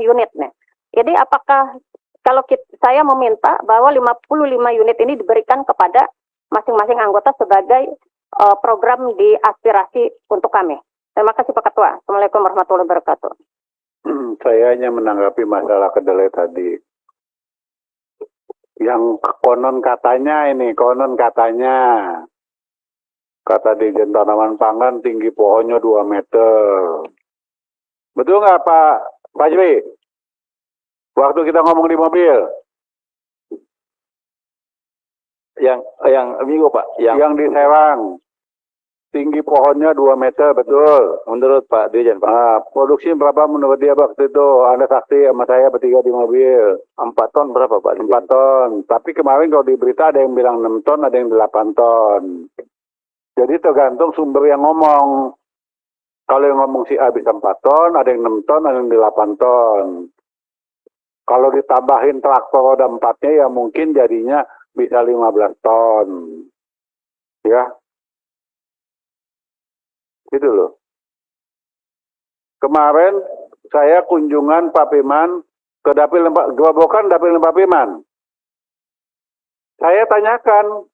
unitnya. Jadi apakah kalau saya meminta bahwa 55 unit ini diberikan kepada masing-masing anggota sebagai program di aspirasi untuk kami. Terima kasih Pak Ketua. Assalamualaikum warahmatullahi wabarakatuh. Saya hanya menanggapi masalah kedelai tadi. Yang konon katanya Kata Dirjen Tanaman Pangan tinggi pohonnya 2 meter. Betul nggak Pak Fajri? Waktu kita ngomong di mobil. Yang minggu Pak, Yang di Serang. Tinggi pohonnya 2 meter, betul. Menurut Pak Dirjen Pak. Nah, produksi berapa menurut dia waktu itu? Anda saksi sama saya bertiga di mobil. 4 ton berapa Pak? 4 ton. Tapi kemarin kalau di berita ada yang bilang 6 ton, ada yang 8 ton. Jadi tergantung sumber yang ngomong. Kalau yang ngomong si A bisa 4 ton, ada yang 6 ton, ada yang 8 ton. Kalau ditambahin traktor roda 4-nya ya mungkin jadinya bisa 15 ton. Ya. Gitu loh. Kemarin saya kunjungan Pak Piman ke Dapil Gerobokan Dapil Pak Piman. Saya tanyakan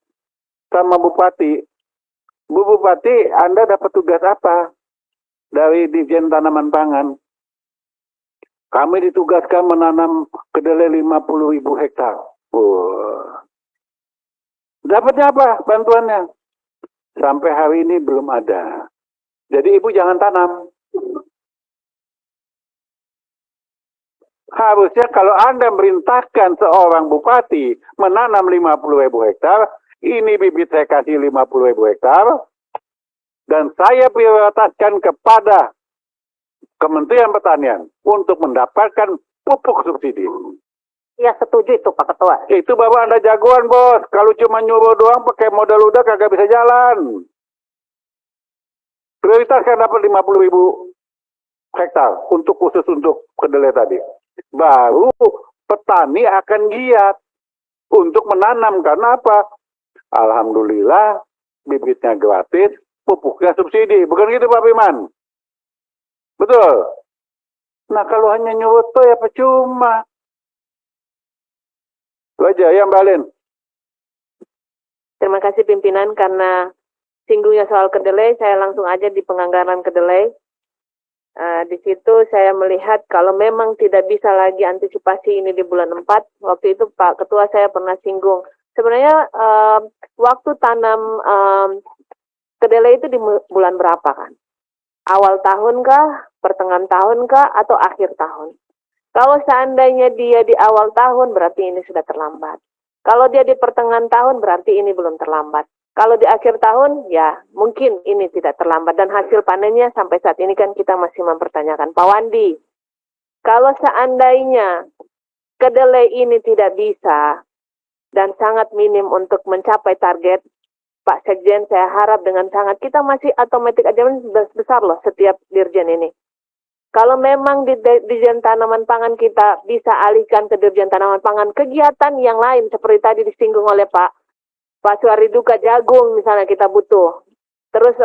sama Bupati, Bu Bupati, Anda dapat tugas apa dari Dirjen Tanaman Pangan? Kami ditugaskan menanam kedelai 50.000 hektar. Dapatnya apa bantuannya? Sampai hari ini belum ada. Jadi Ibu jangan tanam. Harusnya kalau Anda merintahkan seorang bupati menanam 50.000 hektar, ini bibit saya kasih 50.000 hektar, dan saya prioritaskan kepada Kementerian Pertanian untuk mendapatkan pupuk subsidi. Ya setuju itu Pak Ketua. Itu Bapak Anda jagoan bos. Kalau cuma nyuruh doang pakai modal udah kagak bisa jalan. Prioritas kan dapat 50.000 hektar untuk khusus untuk kedelai tadi. Baru petani akan giat untuk menanam. Karena apa? Alhamdulillah bibitnya gratis, pupuknya subsidi. Bukan gitu Pak Piman? Betul? Nah kalau hanya nyuruh toh ya percuma. Itu aja ya Mbak Lin. Terima kasih pimpinan karena singgungnya soal kedelai, saya langsung aja di penganggaran kedelai. Di situ saya melihat kalau memang tidak bisa lagi antisipasi ini di bulan 4, waktu itu Pak Ketua saya pernah singgung. Sebenarnya waktu tanam kedelai itu di bulan berapa kan? Awal tahun kah, pertengahan tahun kah, atau akhir tahun? Kalau seandainya dia di awal tahun, berarti ini sudah terlambat. Kalau dia di pertengahan tahun, berarti ini belum terlambat. Kalau di akhir tahun, ya mungkin ini tidak terlambat. Dan hasil panennya sampai saat ini kan kita masih mempertanyakan. Pak Wandi, kalau seandainya kedelai ini tidak bisa dan sangat minim untuk mencapai target, Pak Sekjen, saya harap dengan sangat, kita masih automatic adjustment besar loh setiap dirjen ini. Kalau memang di Dirjen Tanaman Pangan kita bisa alihkan ke Dirjen Tanaman Pangan kegiatan yang lain seperti tadi disinggung oleh Pak Suariduka, jagung misalnya kita butuh, terus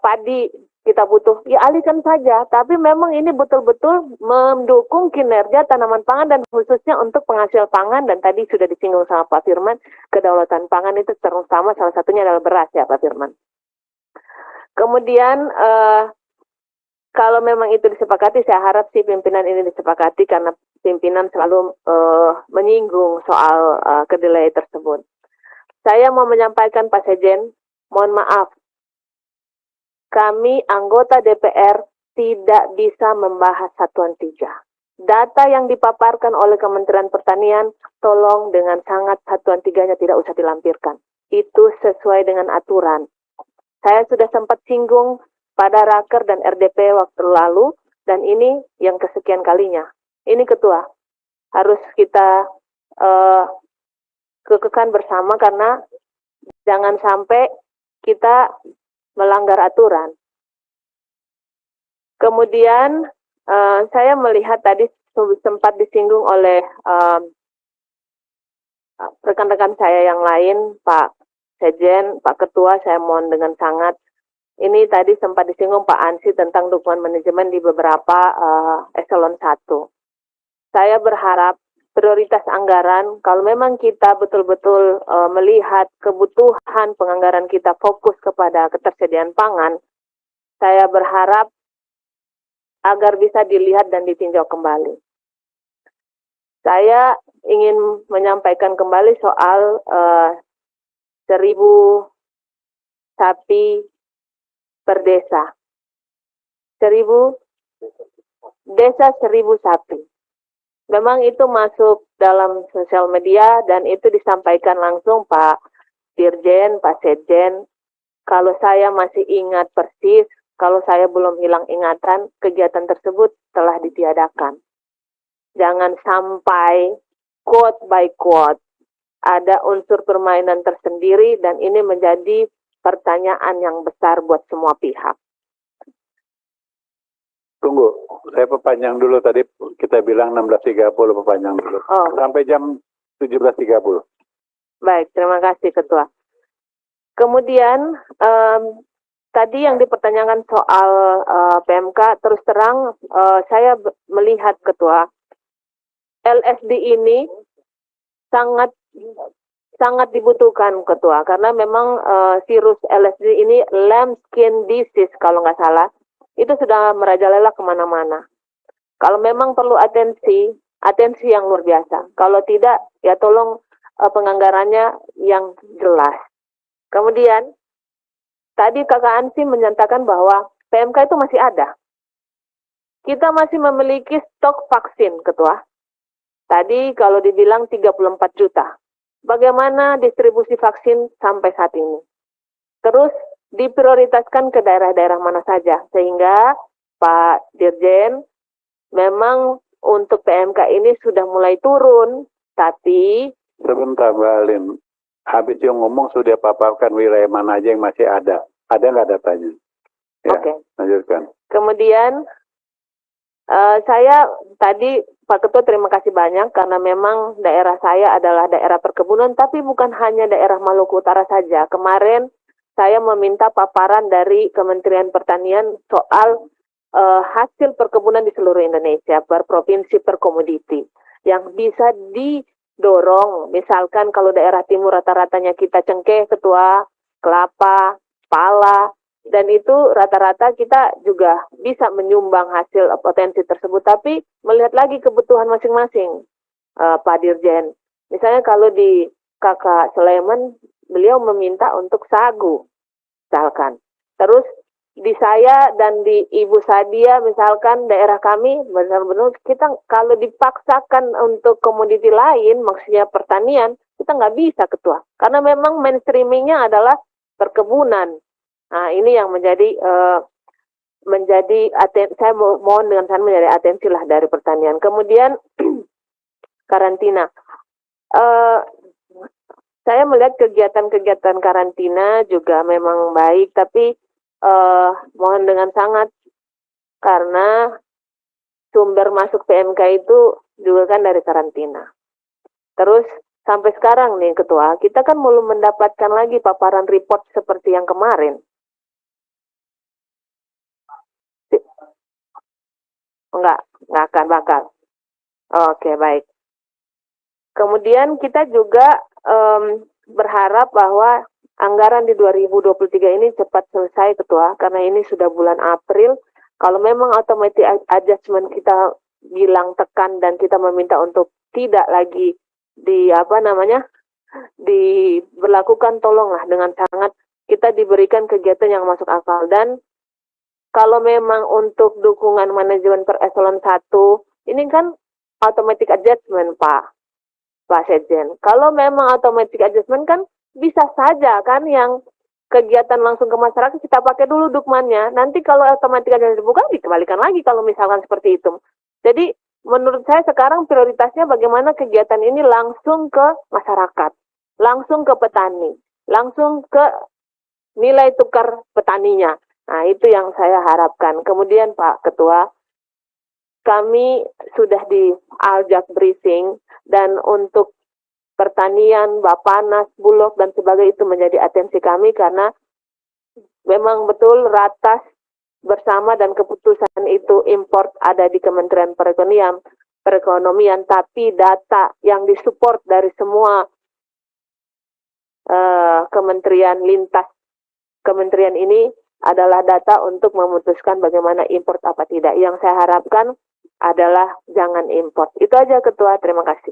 padi kita butuh, ya alihkan saja. Tapi memang ini betul-betul mendukung kinerja tanaman pangan dan khususnya untuk penghasil pangan, dan tadi sudah disinggung sama Pak Firman, kedaulatan pangan itu terutama salah satunya adalah beras ya Pak Firman. Kemudian kalau memang itu disepakati, saya harap sih pimpinan ini disepakati karena pimpinan selalu menyinggung soal kedelai tersebut. Saya mau menyampaikan Pak Sekjen, mohon maaf, kami anggota DPR tidak bisa membahas satuan 3. Data yang dipaparkan oleh Kementerian Pertanian, tolong dengan sangat satuan 3-nya tidak usah dilampirkan. Itu sesuai dengan aturan. Saya sudah sempat singgung pada Raker dan RDP waktu lalu, dan ini yang kesekian kalinya. Ini Ketua, harus kita kekekan bersama karena jangan sampai kita melanggar aturan. Kemudian saya melihat tadi sempat disinggung oleh rekan-rekan saya yang lain, Pak Sekjen, Pak Ketua, saya mohon dengan sangat. Ini tadi sempat disinggung Pak Ansi tentang dukungan manajemen di beberapa eselon 1. Saya berharap prioritas anggaran, kalau memang kita betul-betul melihat kebutuhan penganggaran kita fokus kepada ketersediaan pangan, saya berharap agar bisa dilihat dan ditinjau kembali. Saya ingin menyampaikan kembali soal 1.000 sapi per desa. 1000 desa 1000 sapi. Memang itu masuk dalam sosial media dan itu disampaikan langsung Pak Dirjen, Pak Sekjen. Kalau saya masih ingat persis, kalau saya belum hilang ingatan, kegiatan tersebut telah ditiadakan. Jangan sampai quote by quote ada unsur permainan tersendiri dan ini menjadi pertanyaan yang besar buat semua pihak. Tunggu, saya perpanjang dulu tadi kita bilang 16.30 perpanjang dulu. Oh. Sampai jam 17.30. Baik, terima kasih Ketua. Kemudian tadi yang dipertanyakan soal PMK, terus terang saya melihat Ketua, LSD ini sangat dibutuhkan Ketua, karena memang virus LSD ini lambskin disease kalau nggak salah, itu sudah merajalela kemana-mana. Kalau memang perlu atensi yang luar biasa. Kalau tidak, ya tolong penganggarannya yang jelas. Kemudian, tadi Kakak Ansi menyatakan bahwa PMK itu masih ada. Kita masih memiliki stok vaksin, Ketua. Tadi kalau dibilang 34 juta. Bagaimana distribusi vaksin sampai saat ini? Terus diprioritaskan ke daerah-daerah mana saja, sehingga Pak Dirjen memang untuk PMK ini sudah mulai turun, tapi sebentar Mbak Alin, habis yang ngomong sudah paparkan wilayah mana aja yang masih ada nggak datanya? Ya, Oke. Lanjutkan. Kemudian saya tadi Pak Ketua terima kasih banyak karena memang daerah saya adalah daerah perkebunan, tapi bukan hanya daerah Maluku Utara saja. Kemarin saya meminta paparan dari Kementerian Pertanian soal hasil perkebunan di seluruh Indonesia, per provinsi, per komoditi, yang bisa didorong. Misalkan kalau daerah timur rata-ratanya kita cengkeh, Ketua, kelapa, pala, dan itu rata-rata kita juga bisa menyumbang hasil potensi tersebut. Tapi melihat lagi kebutuhan masing-masing, Pak Dirjen. Misalnya kalau di Kakak Sleman, beliau meminta untuk sagu, misalkan. Terus di saya dan di Ibu Sadia, misalkan daerah kami, benar-benar kita kalau dipaksakan untuk komoditi lain, maksudnya pertanian, kita nggak bisa Ketua. Karena memang mainstreamingnya adalah perkebunan. Nah ini yang menjadi saya mohon dengan saya menjadi atensi lah dari pertanian. Kemudian karantina. Saya melihat kegiatan-kegiatan karantina juga memang baik, tapi mohon dengan sangat, karena sumber masuk PMK itu juga kan dari karantina. Terus sampai sekarang nih Ketua, kita kan belum mendapatkan lagi paparan report seperti yang kemarin. Enggak akan bakal. Oke, baik. Kemudian kita juga berharap bahwa anggaran di 2023 ini cepat selesai Ketua, karena ini sudah bulan April. Kalau memang automatic adjustment kita bilang tekan dan kita meminta untuk tidak lagi diberlakukan, tolonglah dengan sangat kita diberikan kegiatan yang masuk akal. Dan kalau memang untuk dukungan manajemen per eselon 1, ini kan automatic adjustment Pak Sekjen. Kalau memang automatic adjustment kan bisa saja kan yang kegiatan langsung ke masyarakat kita pakai dulu dukmannya. Nanti kalau automatic adjustment bukan dikembalikan lagi kalau misalkan seperti itu. Jadi menurut saya sekarang prioritasnya bagaimana kegiatan ini langsung ke masyarakat, langsung ke petani, langsung ke nilai tukar petaninya. Nah itu yang saya harapkan. Kemudian Pak Ketua, kami sudah di Aljak briefing, dan untuk pertanian, Bapanas, Bulog, dan sebagainya itu menjadi atensi kami, karena memang betul ratas bersama dan keputusan itu import ada di Kementerian Perekonomian, tapi data yang disupport dari semua kementerian lintas kementerian ini adalah data untuk memutuskan bagaimana import apa tidak. Yang saya harapkan adalah jangan import. Itu aja Ketua, terima kasih.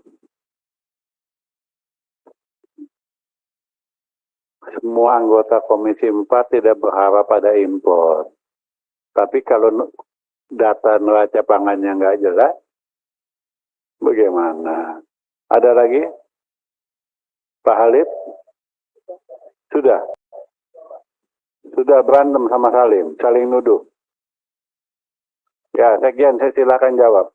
semua anggota Komisi 4 tidak berharap pada impor. Tapi kalau data neraca pangannya nggak jelas, bagaimana? Ada lagi? Pak Halid? Sudah? Sudah berantem sama Salim, saling nuduh. Ya, Sekjen, saya silakan jawab.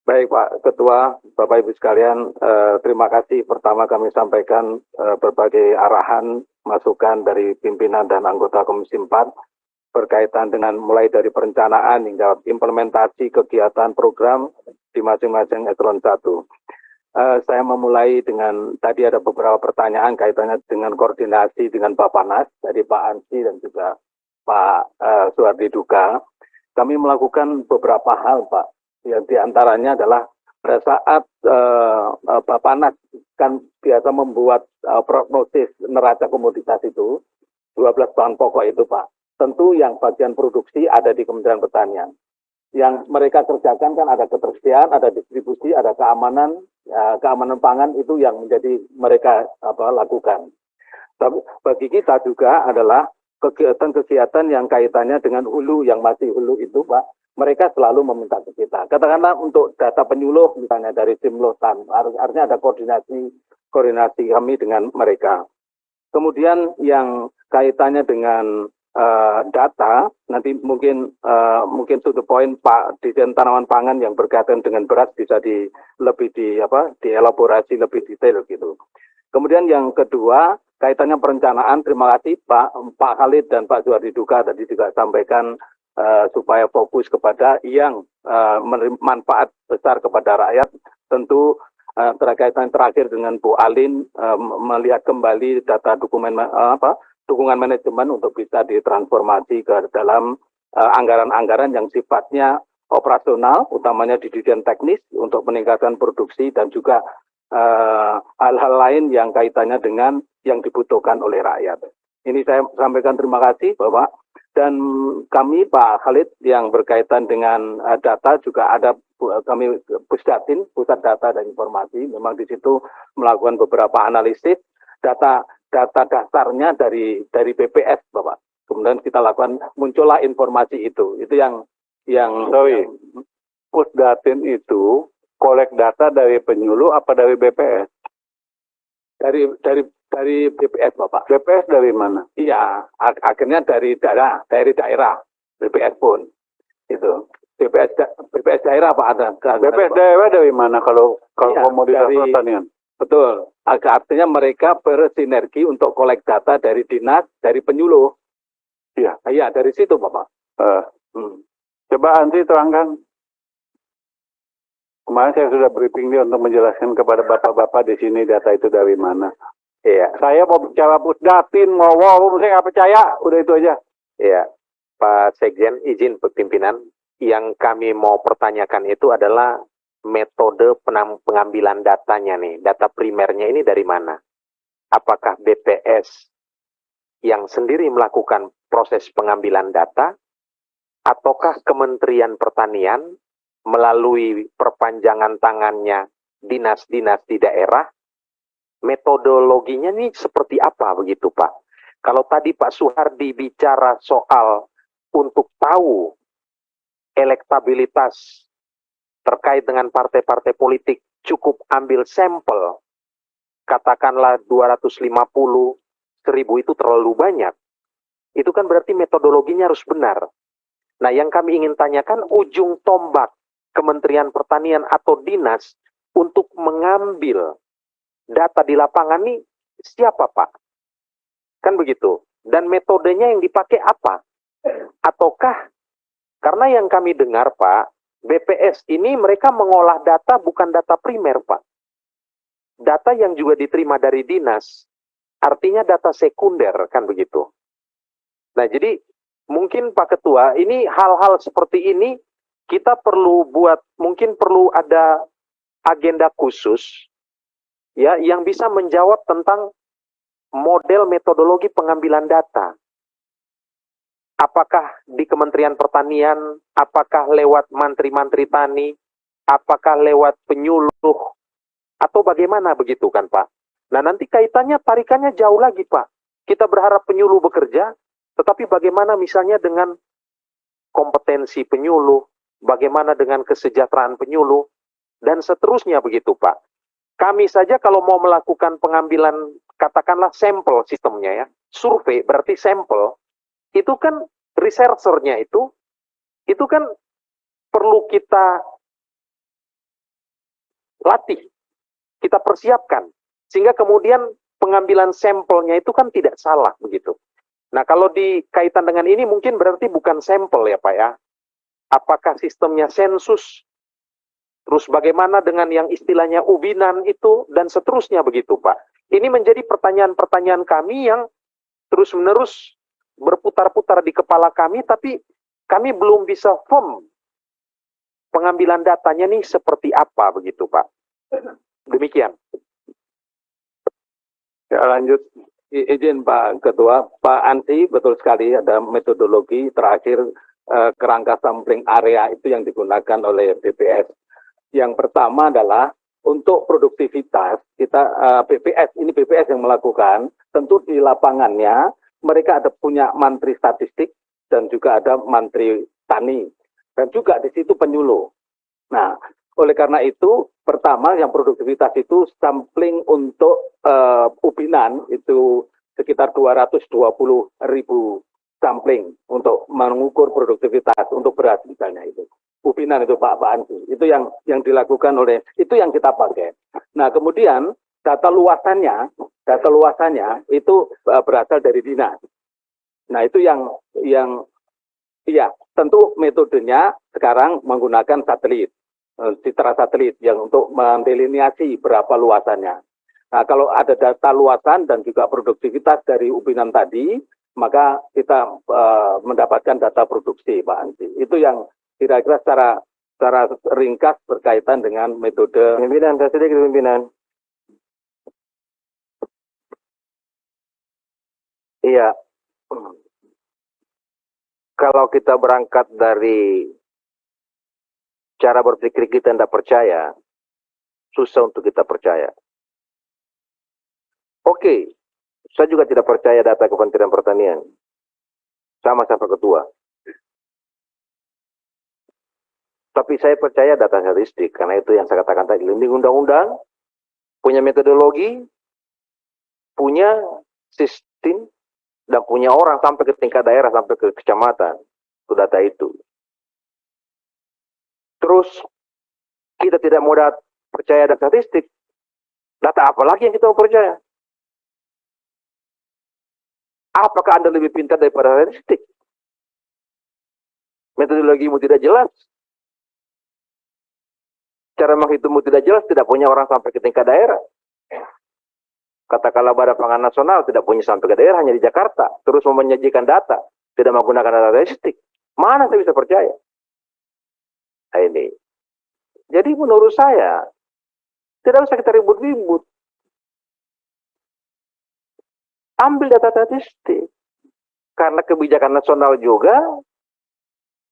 Baik Pak Ketua, Bapak Ibu sekalian, terima kasih. Pertama kami sampaikan berbagai arahan, masukan dari pimpinan dan anggota Komisi 4 berkaitan dengan mulai dari perencanaan hingga implementasi kegiatan program di masing-masing eselon 1. Saya memulai dengan, tadi ada beberapa pertanyaan kaitannya dengan koordinasi dengan Bappenas, dari Pak Ansi dan juga Pak Suhardi Duga. Kami melakukan beberapa hal Pak, yang diantaranya adalah pada saat Bappenas kan biasa membuat prognosis neraca komoditas itu, 12 bahan pokok itu Pak. Tentu yang bagian produksi ada di Kementerian Pertanian. Yang mereka kerjakan kan ada ketersediaan, ada distribusi, ada keamanan, keamanan pangan itu yang menjadi mereka lakukan. Tapi bagi kita juga adalah kegiatan-kegiatan yang kaitannya dengan hulu, yang masih hulu itu Pak, mereka selalu meminta ke kita. Katakanlah untuk data penyuluh misalnya dari tim Lotan, artinya ada koordinasi kami dengan mereka. Kemudian yang kaitannya dengan data, nanti mungkin to the point Pak Dirjen Tanaman Pangan yang berkaitan dengan beras bisa dielaborasi lebih detail gitu. Kemudian yang kedua, kaitannya perencanaan, terima kasih Pak Khalid dan Pak Suhardi Duga tadi juga sampaikan supaya fokus kepada yang manfaat besar kepada rakyat. Tentu terkaitan terakhir dengan Bu Alin melihat kembali data dukungan manajemen untuk bisa ditransformasi ke dalam anggaran-anggaran yang sifatnya operasional, utamanya di dirjen teknis untuk meningkatkan produksi dan juga hal-hal lain yang kaitannya dengan yang dibutuhkan oleh rakyat. Ini saya sampaikan terima kasih Bapak. Dan kami Pak Khalid yang berkaitan dengan data juga ada kami Pusdatin, Pusat Data dan Informasi, memang di situ melakukan beberapa analisis data dasarnya dari BPS Bapak. Kemudian kita lakukan muncullah informasi itu yang sorry. Pusdatin itu kolek data dari penyuluh apa dari BPS? Dari BPS Bapak. BPS dari mana? Iya, akhirnya dari daerah BPS pun itu. BPS daerah Pak ada. BPS daerah dari mana kalau iya, komoditas pertanian? Betul. Artinya mereka bersinergi untuk kolek data dari dinas, dari penyuluh. Iya. Iya, dari situ Bapak. Coba Ansi terangkan. Kemarin saya sudah briefing dia untuk menjelaskan kepada bapak-bapak di sini data itu dari mana. Iya. Saya mau bicara Pusdatin, saya nggak percaya. Udah itu aja. Iya. Pak Sekjen, izin pimpinan. Yang kami mau pertanyakan itu adalah metode pengambilan datanya nih. Data primernya ini dari mana? Apakah BPS yang sendiri melakukan proses pengambilan data? Ataukah Kementerian Pertanian melalui perpanjangan tangannya dinas-dinas di daerah? Metodologinya nih seperti apa begitu Pak? Kalau tadi Pak Suhardi bicara soal untuk tahu elektabilitas terkait dengan partai-partai politik cukup ambil sampel, katakanlah 250, 1000 itu terlalu banyak. Itu kan berarti metodologinya harus benar. Nah yang kami ingin tanyakan ujung tombak Kementerian Pertanian atau dinas untuk mengambil data di lapangan nih siapa Pak? Kan begitu. Dan metodenya yang dipakai apa? Ataukah, karena yang kami dengar Pak, BPS ini mereka mengolah data bukan data primer Pak. Data yang juga diterima dari dinas, artinya data sekunder kan begitu. Nah jadi mungkin Pak Ketua, ini hal-hal seperti ini kita perlu mungkin perlu ada agenda khusus ya yang bisa menjawab tentang model metodologi pengambilan data. Apakah di Kementerian Pertanian, apakah lewat Menteri-Menteri Tani, apakah lewat penyuluh, atau bagaimana begitu kan Pak? Nah, nanti kaitannya, tarikannya jauh lagi, Pak. Kita berharap penyuluh bekerja, tetapi bagaimana misalnya dengan kompetensi penyuluh, bagaimana dengan kesejahteraan penyuluh, dan seterusnya begitu, Pak. Kami saja kalau mau melakukan pengambilan, katakanlah sampel sistemnya ya, survei berarti sampel, itu kan researchernya itu kan perlu kita latih, kita persiapkan, sehingga kemudian pengambilan sampelnya itu kan tidak salah begitu. Nah, kalau dikaitan dengan ini mungkin berarti bukan sampel ya Pak ya. Apakah sistemnya sensus? Terus bagaimana dengan yang istilahnya ubinan itu dan seterusnya begitu Pak. Ini menjadi pertanyaan-pertanyaan kami yang terus-menerus berputar-putar di kepala kami, tapi kami belum bisa firm pengambilan datanya nih seperti apa begitu Pak. Demikian. Ya, lanjut. Izin Pak Ketua, Pak Ansi, betul sekali ada metodologi terakhir kerangka sampling area itu yang digunakan oleh BPS. Yang pertama adalah untuk produktivitas, kita BPS yang melakukan, tentu di lapangannya mereka ada punya mantri statistik dan juga ada mantri tani, dan juga di situ penyuluh. Nah, oleh karena itu, pertama yang produktivitas itu sampling untuk ubinan itu sekitar 220.000 sampling untuk mengukur produktivitas untuk beras misalnya itu. Ubinan itu Pak Ansi, itu yang dilakukan oleh, itu yang kita pakai. Nah kemudian data luasannya itu berasal dari dinas. Nah itu yang iya tentu metodenya sekarang menggunakan satelit. Citra satelit yang untuk mendelineasi berapa luasannya. Nah, kalau ada data luasan dan juga produktivitas dari ubinan tadi, maka kita mendapatkan data produksi, Pak Ansi. Itu yang kira-kira secara ringkas berkaitan dengan metode. Pimpinan, saya sedikit pimpinan. Iya. Kalau kita berangkat dari cara berpikir kita tidak percaya, susah untuk kita percaya. Oke, saya juga tidak percaya data Kementerian Pertanian. Sama Pak Ketua. Tapi saya percaya data statistik, karena itu yang saya katakan tadi, lindung undang-undang, punya metodologi, punya sistem, dan punya orang sampai ke tingkat daerah, sampai ke kecamatan, itu data itu. Terus kita tidak mau percaya data statistik, data apa lagi yang kita mau percaya? Apakah Anda lebih pintar daripada statistik? Metodologimu tidak jelas, cara menghitungmu tidak jelas, tidak punya orang sampai ke tingkat daerah. Katakanlah Badan Pangan Nasional tidak punya sampai ke daerah, hanya di Jakarta, terus mau menyajikan data, tidak menggunakan data statistik. Mana saya bisa percaya? Nah, ini. Jadi menurut saya, tidak usah kita ribut-ribut. Ambil data statistik. Karena kebijakan nasional juga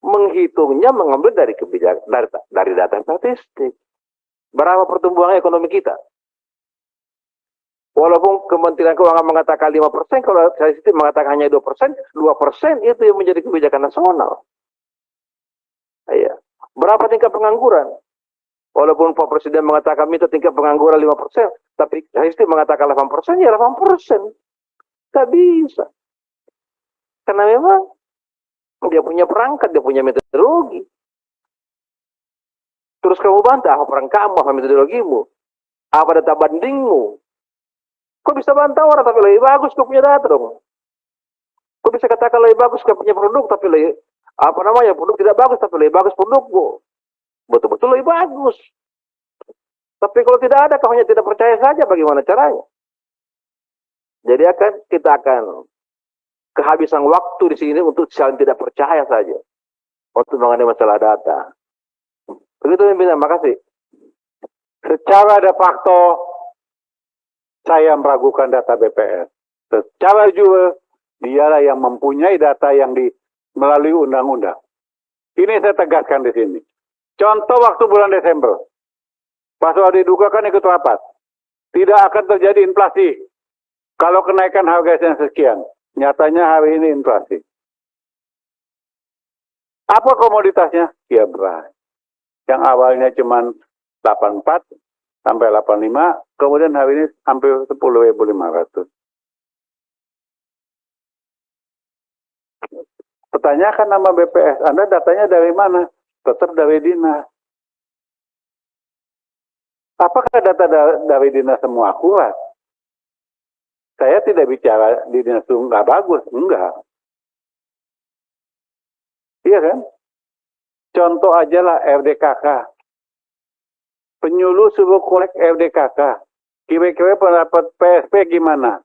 menghitungnya mengambil dari kebijakan dari data statistik. Berapa pertumbuhan ekonomi kita? Walaupun Kementerian Keuangan mengatakan 5%, kalau statistik mengatakan hanya 2%, 2% itu yang menjadi kebijakan nasional. Iya. Berapa tingkat pengangguran? Walaupun Pak Presiden mengatakan minta tingkat pengangguran 5%, tapi statistik mengatakan 8%, ya 8%. Tak bisa. Karena memang dia punya perangkat, dia punya metodologi. Terus kamu bantah apa perang kamu, apa metodologimu, apa data bandingmu. Kok bisa bantah orang tapi lebih bagus kau punya data dong. Kok bisa katakan lebih bagus kau punya produk tapi lebih, produk tidak bagus tapi lebih bagus produkmu. Betul-betul lebih bagus. Tapi kalau tidak ada, kau hanya tidak percaya saja, bagaimana caranya? Jadi kita akan kehabisan waktu di sini untuk saling tidak percaya saja untuk mengenai masalah data. Begitu pimpinan, makasih. Secara de facto saya meragukan data BPS. Secara juga dialah yang mempunyai data yang melalui undang-undang. Ini saya tegaskan di sini. Contoh waktu bulan Desember, Pak Suhadi Duga kan ikut rapat. Tidak akan terjadi inflasi kalau kenaikan harga sekian. Nyatanya hari ini inflasi. Apa komoditasnya? Ya beras. Yang awalnya cuma 84 sampai 85, kemudian hari ini hampir 10.500. Pertanyakan nama BPS, Anda datanya dari mana? Tetap dari dinas. Apakah data dari dinas semua akurat? Saya tidak bicara di dinas itu nggak bagus, enggak. Iya kan? Contoh aja lah RDKK. Penyuluh suruh kolek RDKK. Kira-kira pendapat PSP gimana?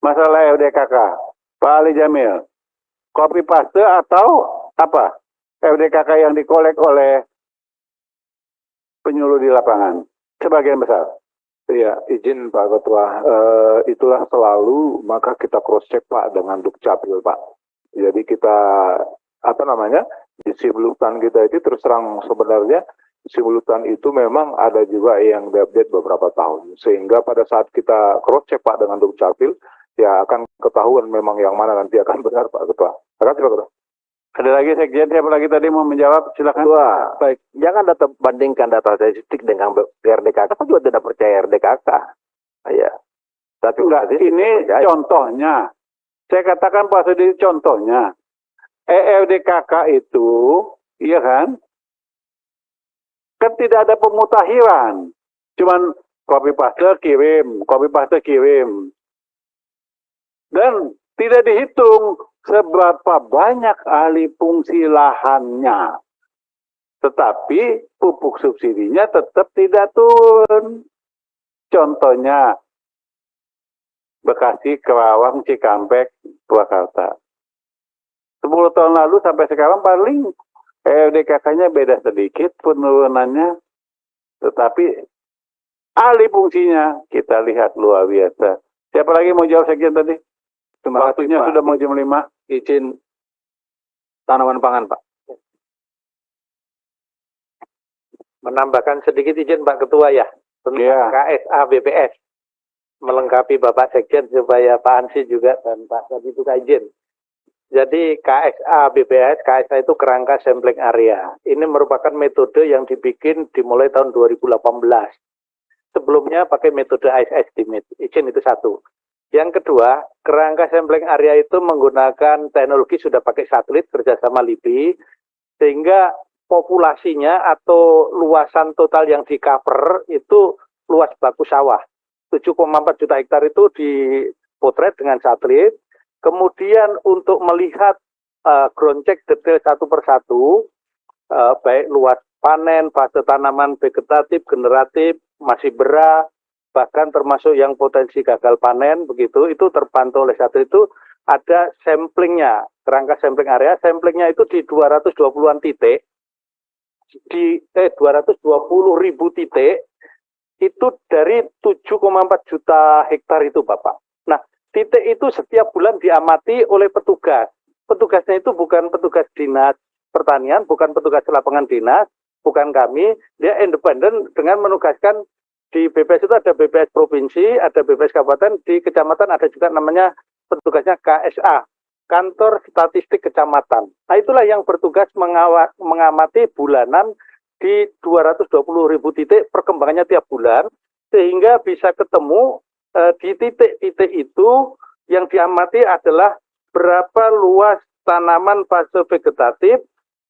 Masalah RDKK. Pak Ali Jamil. Copy paste atau apa? RDKK yang dikolek oleh penyuluh di lapangan. Sebagian besar. Iya, izin Pak Ketua. Itulah selalu maka kita cross check Pak dengan Dukcapil Pak. Jadi kita di simultan kita itu terus terang sebenarnya simultan itu memang ada juga yang diupdate beberapa tahun. Sehingga pada saat kita cross check Pak dengan Dukcapil, ya akan ketahuan memang yang mana nanti akan benar Pak Ketua. Terima kasih Pak Ketua. Ada lagi Sekjen, siapa lagi tadi mau menjawab? Silakan. Wah, baik. Jangan bandingkan data statistik dengan RDKK. Saya juga tidak percaya RDKK. Ya. Tapi enggak, ini contohnya. Saya katakan Pak Sudi contohnya. RDKK itu, iya kan? Kan tidak ada pemutahiran. Cuman copy paste kirim. Dan tidak dihitung seberapa banyak alih fungsi lahannya. Tetapi pupuk subsidinya tetap tidak turun. Contohnya Bekasi, Kerawang, Cikampek, Purwakarta. 10 tahun lalu sampai sekarang paling RDKK-nya beda sedikit penurunannya. Tetapi alih fungsinya kita lihat luar biasa. Siapa lagi mau jawab Sekjen tadi? Waktunya sudah mau jam 5. Izin tanaman pangan, Pak. Menambahkan sedikit izin Pak Ketua ya, tentang KSA BPS. Melengkapi Bapak Sekjen supaya Pak Ansi juga dan Pak Sadi itu izin. Jadi KSA BPS, KSA itu kerangka sampling area. Ini merupakan metode yang dibikin dimulai tahun 2018. Sebelumnya pakai metode ice estimate. Izin itu satu. Yang kedua, kerangka sampling area itu menggunakan teknologi sudah pakai satelit kerjasama LIBI, sehingga populasinya atau luasan total yang di cover itu luas baku sawah. 7,4 juta hektar itu dipotret dengan satelit. Kemudian untuk melihat ground check detail satu persatu, baik luas panen, fase tanaman vegetatif, generatif, masih berah, bahkan termasuk yang potensi gagal panen, begitu, itu terpantau oleh satu itu ada samplingnya, kerangka sampling area, samplingnya itu di 220-an titik, di 220.000 titik, itu dari 7,4 juta hektar itu Bapak. Nah, titik itu setiap bulan diamati oleh petugas. Petugasnya itu bukan petugas dinas pertanian, bukan petugas lapangan dinas, bukan kami, dia independen dengan menugaskan. Di BPS itu ada BPS provinsi, ada BPS kabupaten, di kecamatan ada juga namanya petugasnya KSA, Kantor Statistik Kecamatan. Nah itulah yang bertugas mengamati bulanan di 220.000 titik, perkembangannya tiap bulan, sehingga bisa ketemu di titik-titik itu yang diamati adalah berapa luas tanaman fase vegetatif,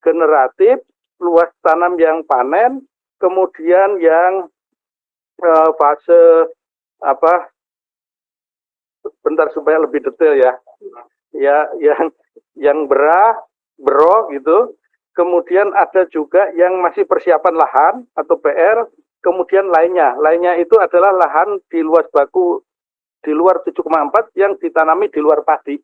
generatif, luas tanam yang panen, kemudian yang fase bentar supaya lebih detail ya yang bero gitu, kemudian ada juga yang masih persiapan lahan atau PR, kemudian lainnya itu adalah lahan di luas baku di luar 7,4 yang ditanami di luar padi.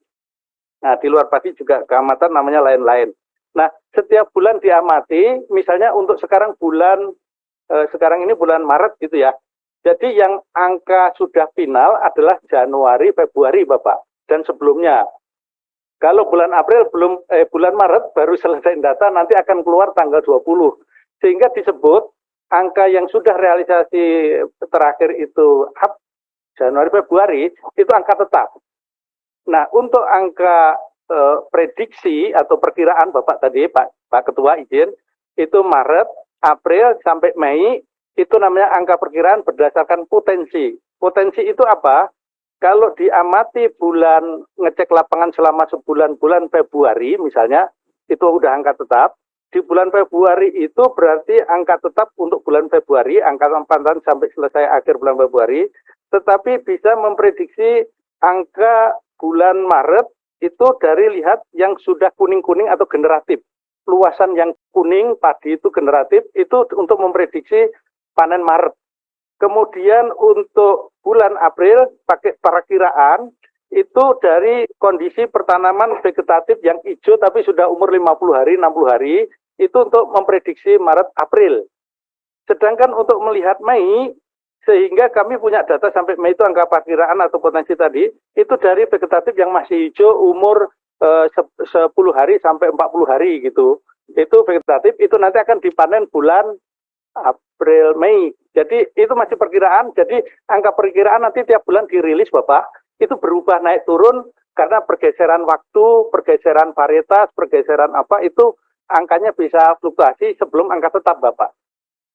Nah di luar padi juga keamatan namanya lain-lain. Nah setiap bulan diamati, misalnya untuk sekarang ini bulan Maret gitu ya. Jadi yang angka sudah final adalah Januari, Februari Bapak, dan sebelumnya. Kalau bulan April bulan Maret baru selesai data, nanti akan keluar tanggal 20. Sehingga disebut angka yang sudah realisasi terakhir itu Januari Februari itu angka tetap. Nah, untuk angka prediksi atau perkiraan Bapak tadi Pak Ketua izin itu Maret, April sampai Mei itu namanya angka perkiraan berdasarkan potensi. Potensi itu apa? Kalau diamati bulan ngecek lapangan selama sebulan-bulan Februari misalnya, itu udah angka tetap. Di bulan Februari itu berarti angka tetap untuk bulan Februari, angka tempatan sampai selesai akhir bulan Februari, tetapi bisa memprediksi angka bulan Maret itu dari lihat yang sudah kuning-kuning atau generatif. Luasan yang kuning, padi itu generatif, itu untuk memprediksi panen Maret. Kemudian untuk bulan April pakai perakiraan itu dari kondisi pertanaman vegetatif yang hijau tapi sudah umur 50 hari, 60 hari, itu untuk memprediksi Maret, April. Sedangkan untuk melihat Mei, sehingga kami punya data sampai Mei itu angka perkiraan atau potensi tadi, itu dari vegetatif yang masih hijau umur 10 hari sampai 40 hari gitu. Itu vegetatif, itu nanti akan dipanen bulan April, Mei. Jadi itu masih perkiraan, jadi angka perkiraan nanti tiap bulan dirilis Bapak, itu berubah naik turun karena pergeseran waktu, pergeseran varietas, pergeseran apa, itu angkanya bisa fluktuasi sebelum angka tetap Bapak.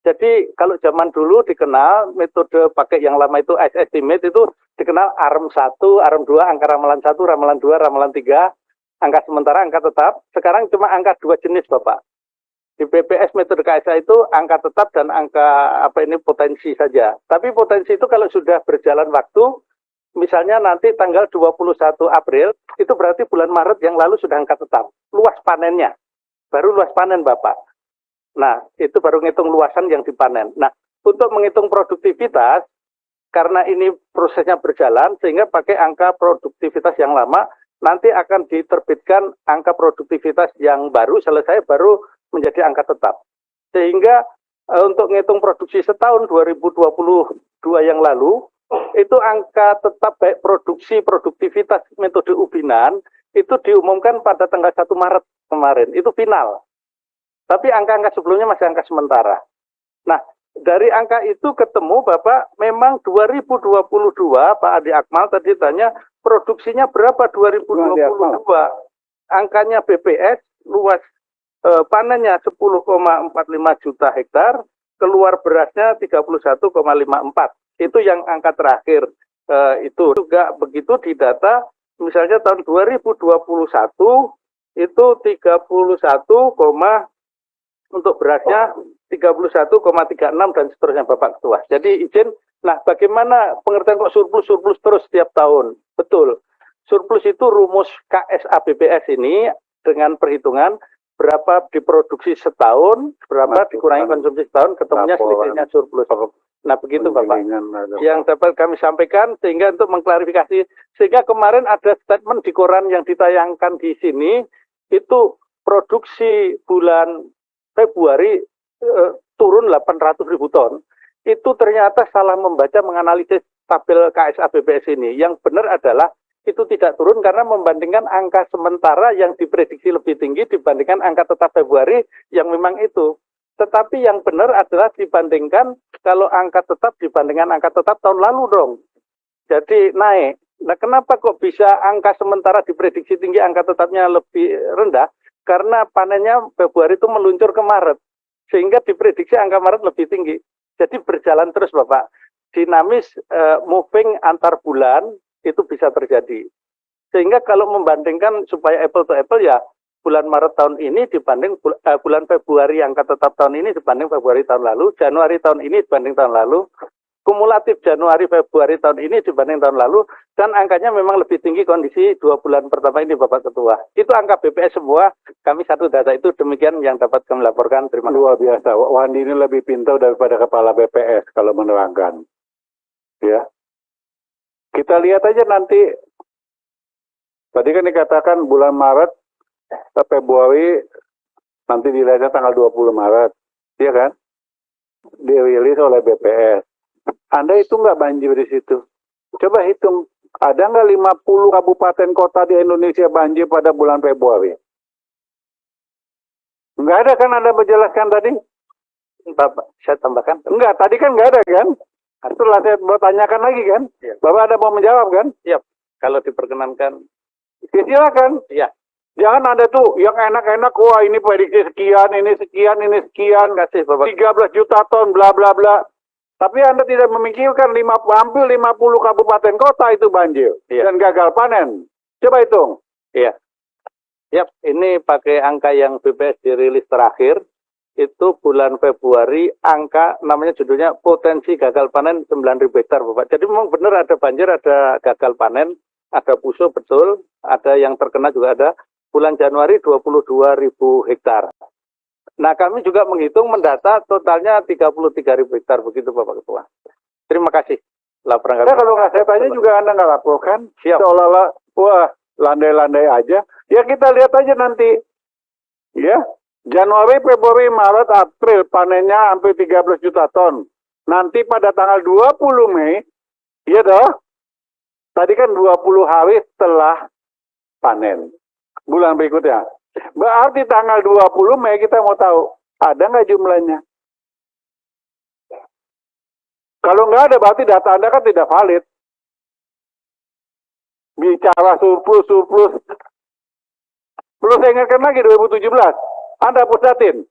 Jadi kalau zaman dulu dikenal metode pakai yang lama itu ice estimate itu dikenal ARM 1, ARM 2, angka ramalan 1, ramalan 2, ramalan 3, angka sementara, angka tetap. Sekarang cuma angka 2 jenis Bapak. Di BPS metode KSA itu angka tetap dan angka potensi saja. Tapi potensi itu kalau sudah berjalan waktu, misalnya nanti tanggal 21 April, itu berarti bulan Maret yang lalu sudah angka tetap. Luas panennya. Baru luas panen Bapak. Nah, itu baru ngitung luasan yang dipanen. Nah, untuk menghitung produktivitas, karena ini prosesnya berjalan, sehingga pakai angka produktivitas yang lama, nanti akan diterbitkan angka produktivitas yang baru, selesai baru menjadi angka tetap. Sehingga untuk ngitung produksi setahun 2022 yang lalu, itu angka tetap baik produksi, produktivitas metode ubinan, itu diumumkan pada tanggal 1 Maret kemarin, itu final. Tapi angka-angka sebelumnya masih angka sementara. Nah, dari angka itu ketemu Bapak, memang 2022, Pak Adi Akmal tadi tanya, produksinya berapa 2022? Angkanya BPS, luas panennya 10,45 juta hektar, keluar berasnya 31,54. Itu yang angka terakhir. Itu juga begitu di data, misalnya tahun 2021 itu 31, untuk berasnya 31,36 dan seterusnya Bapak Ketua. Jadi izin, nah bagaimana pengertian kok surplus terus setiap tahun? Betul, surplus itu rumus KSA BPS ini dengan perhitungan berapa diproduksi setahun, berapa dikurangi konsumsi setahun, ketemunya selisihnya surplus. Nah begitu Bapak, yang dapat kami sampaikan sehingga untuk mengklarifikasi, sehingga kemarin ada statement di koran yang ditayangkan di sini, itu produksi bulan Februari turun 800.000 ton, itu ternyata salah membaca menganalisis tabel KSA BPS ini. Yang benar adalah itu tidak turun karena membandingkan angka sementara yang diprediksi lebih tinggi dibandingkan angka tetap Februari yang memang itu. Tetapi yang benar adalah dibandingkan kalau angka tetap dibandingkan angka tetap tahun lalu dong. Jadi naik. Nah kenapa kok bisa angka sementara diprediksi tinggi, angka tetapnya lebih rendah? Karena panennya Februari itu meluncur ke Maret. Sehingga diprediksi angka Maret lebih tinggi. Jadi berjalan terus Bapak. Dinamis moving antar bulan itu bisa terjadi. Sehingga kalau membandingkan supaya apple to apple ya bulan Maret tahun ini dibanding bulan Februari angka tetap tahun ini dibanding Februari tahun lalu, Januari tahun ini dibanding tahun lalu, kumulatif Januari Februari tahun ini dibanding tahun lalu, dan angkanya memang lebih tinggi kondisi 2 bulan pertama ini Bapak Ketua. Itu angka BPS semua, kami satu data itu, demikian yang dapat kami laporkan. Terima kasih. Luar biasa, Wandi ini lebih pintar daripada kepala BPS kalau menerangkan. Ya. Kita lihat aja nanti, tadi kan dikatakan bulan Maret, Februari, nanti dilihatnya tanggal 20 Maret, ya kan? Dirilis oleh BPS. Anda itu nggak banjir di situ. Coba hitung, ada nggak 50 kabupaten kota di Indonesia banjir pada bulan Februari? Nggak ada kan Anda menjelaskan tadi? Bapak, saya tambahkan. Enggak, tadi kan nggak ada kan? Setelah saya mau tanyakan lagi kan? Iya. Bapak ada mau menjawab kan? Siap. Kalau diperkenankan. Ya, silakan. Iya. Jangan ada tuh yang enak-enak, wah ini prediksi sekian, ini sekian, ini sekian, kasih, Bapak. 13 juta ton, bla bla bla. Tapi Anda tidak memikirkan hampir 50 kabupaten kota itu banjir dan gagal panen. Coba hitung. Iya. Yap, ini pakai angka yang BPS dirilis terakhir. Itu bulan Februari, angka namanya judulnya potensi gagal panen 9.000 hektar, Bapak. Jadi memang benar ada banjir, ada gagal panen, ada pusuh, betul. Ada yang terkena juga ada. Bulan Januari 22.000 hektar. Nah, kami juga menghitung mendata totalnya 33.000 hektar, begitu Bapak Ketua. Terima kasih. Laporan kami. Nah, kalau nggak saya tanya juga Anda nggak laporkan. Siap. Seolah-olah, wah landai-landai aja. Ya kita lihat aja nanti. Ya, Januari, Februari, Maret, April panennya hampir 13 juta ton. Nanti pada tanggal 20 Mei, iya dah. Tadi kan 20 hari setelah panen. Bulan berikutnya. Berarti tanggal 20 Mei kita mau tahu, ada nggak jumlahnya? Kalau nggak ada, berarti data Anda kan tidak valid. Bicara surplus. Perlu saya ingatkan lagi 2017. Anda pusatin.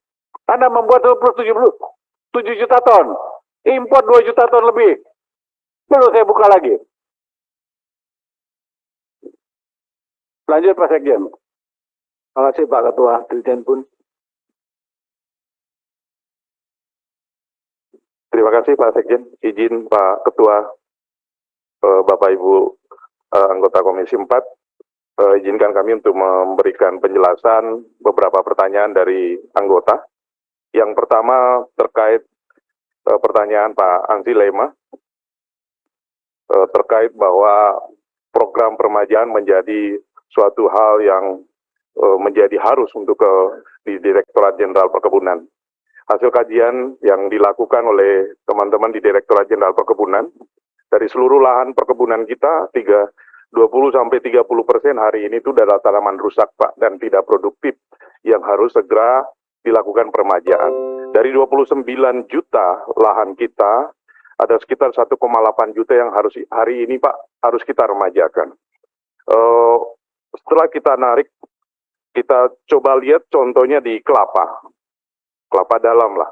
Anda membuat surplus 7 juta ton. Import 2 juta ton lebih. Perlu saya buka lagi. Lanjut Pak Sekjen. Terima kasih Pak Ketua Dirjen Pun. Terima kasih Pak Sekjen. Izin Pak Ketua, Bapak Ibu anggota Komisi 4, izinkan kami untuk memberikan penjelasan beberapa pertanyaan dari anggota. Yang pertama terkait pertanyaan Pak Ansi Lema, terkait bahwa program peremajaan menjadi suatu hal yang menjadi harus untuk di Direktorat Jenderal Perkebunan. Hasil kajian yang dilakukan oleh teman-teman di Direktorat Jenderal Perkebunan, dari seluruh lahan perkebunan kita, 20-30% hari ini itu adalah tanaman rusak Pak, dan tidak produktif, yang harus segera dilakukan peremajaan. Dari 29 juta lahan kita, ada sekitar 1,8 juta yang harus hari ini Pak, harus kita remajakan. Setelah kita narik, kita coba lihat contohnya di kelapa dalam lah.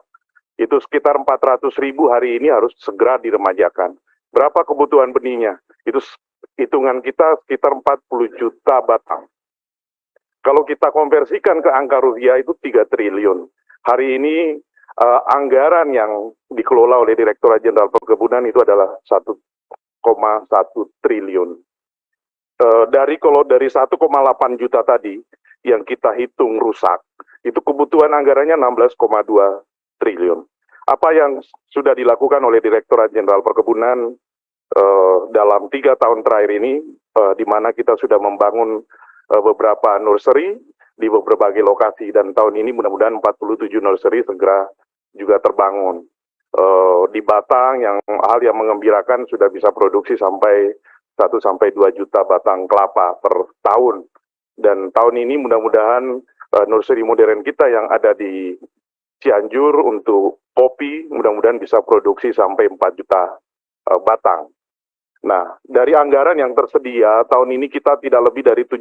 Itu sekitar 400.000 hari ini harus segera diremajakan. Berapa kebutuhan benihnya? Itu hitungan kita sekitar 40 juta batang. Kalau kita konversikan ke angka rupiah itu 3 triliun. Hari ini anggaran yang dikelola oleh Direktorat Jenderal Perkebunan itu adalah 1,1 triliun. Kalau dari 1,8 juta tadi yang kita hitung rusak, itu kebutuhan anggarannya 16,2 triliun. Apa yang sudah dilakukan oleh Direktorat Jenderal Perkebunan dalam 3 tahun terakhir ini, di mana kita sudah membangun beberapa nursery di berbagai lokasi, dan tahun ini mudah-mudahan 47 nursery segera juga terbangun. Di Batang, hal yang mengembirakan sudah bisa produksi sampai 1-2 juta batang kelapa per tahun. Dan tahun ini mudah-mudahan nursery modern kita yang ada di Cianjur untuk kopi, mudah-mudahan bisa produksi sampai 4 juta batang. Nah, dari anggaran yang tersedia, tahun ini kita tidak lebih dari 17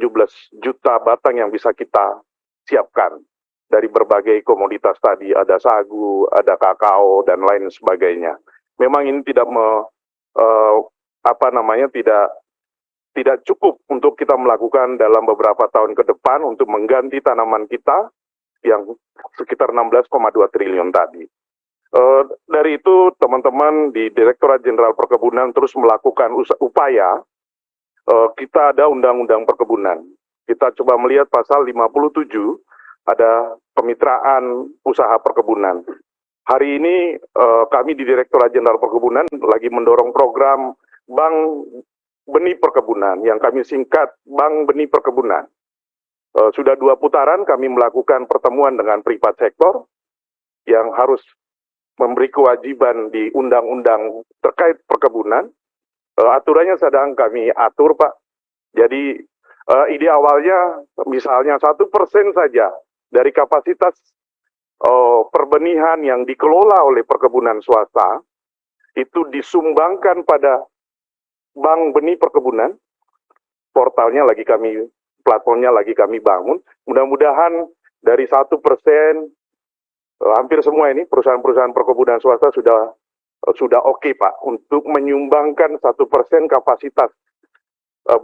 juta batang yang bisa kita siapkan. Dari berbagai komoditas tadi, ada sagu, ada kakao, dan lain sebagainya. Memang ini tidak tidak cukup untuk kita melakukan dalam beberapa tahun ke depan untuk mengganti tanaman kita yang sekitar 16,2 triliun tadi. Dari itu, teman-teman di Direktorat Jenderal Perkebunan terus melakukan upaya. Kita ada Undang-Undang Perkebunan. Kita coba melihat pasal 57, ada kemitraan usaha perkebunan. Hari ini kami di Direktorat Jenderal Perkebunan lagi mendorong program Bank Benih Perkebunan, yang kami singkat Bank Benih Perkebunan. Sudah 2 putaran kami melakukan pertemuan dengan privat sektor yang harus memberi kewajiban di undang-undang terkait perkebunan. Aturannya sedang kami atur Pak. Jadi ide awalnya misalnya 1% saja dari kapasitas perbenihan yang dikelola oleh perkebunan swasta itu disumbangkan pada Bank Benih Perkebunan. Portalnya lagi kami, platformnya lagi kami bangun. Mudah-mudahan dari 1%, hampir semua ini perusahaan-perusahaan perkebunan swasta sudah oke Pak untuk menyumbangkan 1% kapasitas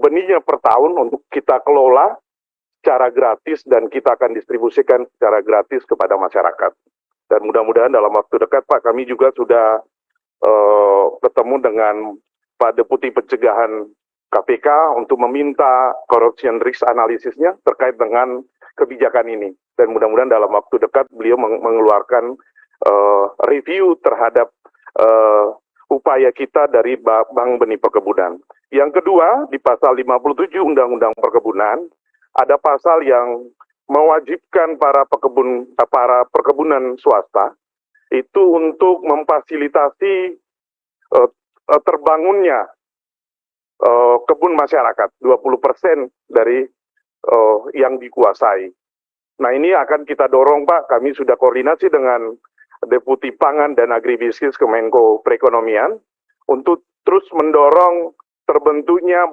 benihnya per tahun untuk kita kelola secara gratis dan kita akan distribusikan secara gratis kepada masyarakat. Dan mudah-mudahan dalam waktu dekat Pak kami juga sudah ketemu dengan Pak Deputi Pencegahan KPK untuk meminta corruption risk analisisnya terkait dengan kebijakan ini. Dan mudah-mudahan dalam waktu dekat beliau mengeluarkan review terhadap upaya kita dari Bank Benih Perkebunan. Yang kedua, di pasal 57 Undang-Undang Perkebunan, ada pasal yang mewajibkan para perkebunan swasta itu untuk memfasilitasi terbangunnya kebun masyarakat, 20% dari yang dikuasai. Nah ini akan kita dorong Pak, kami sudah koordinasi dengan Deputi Pangan dan Agribisnis Kemenko Perekonomian untuk terus mendorong terbentuknya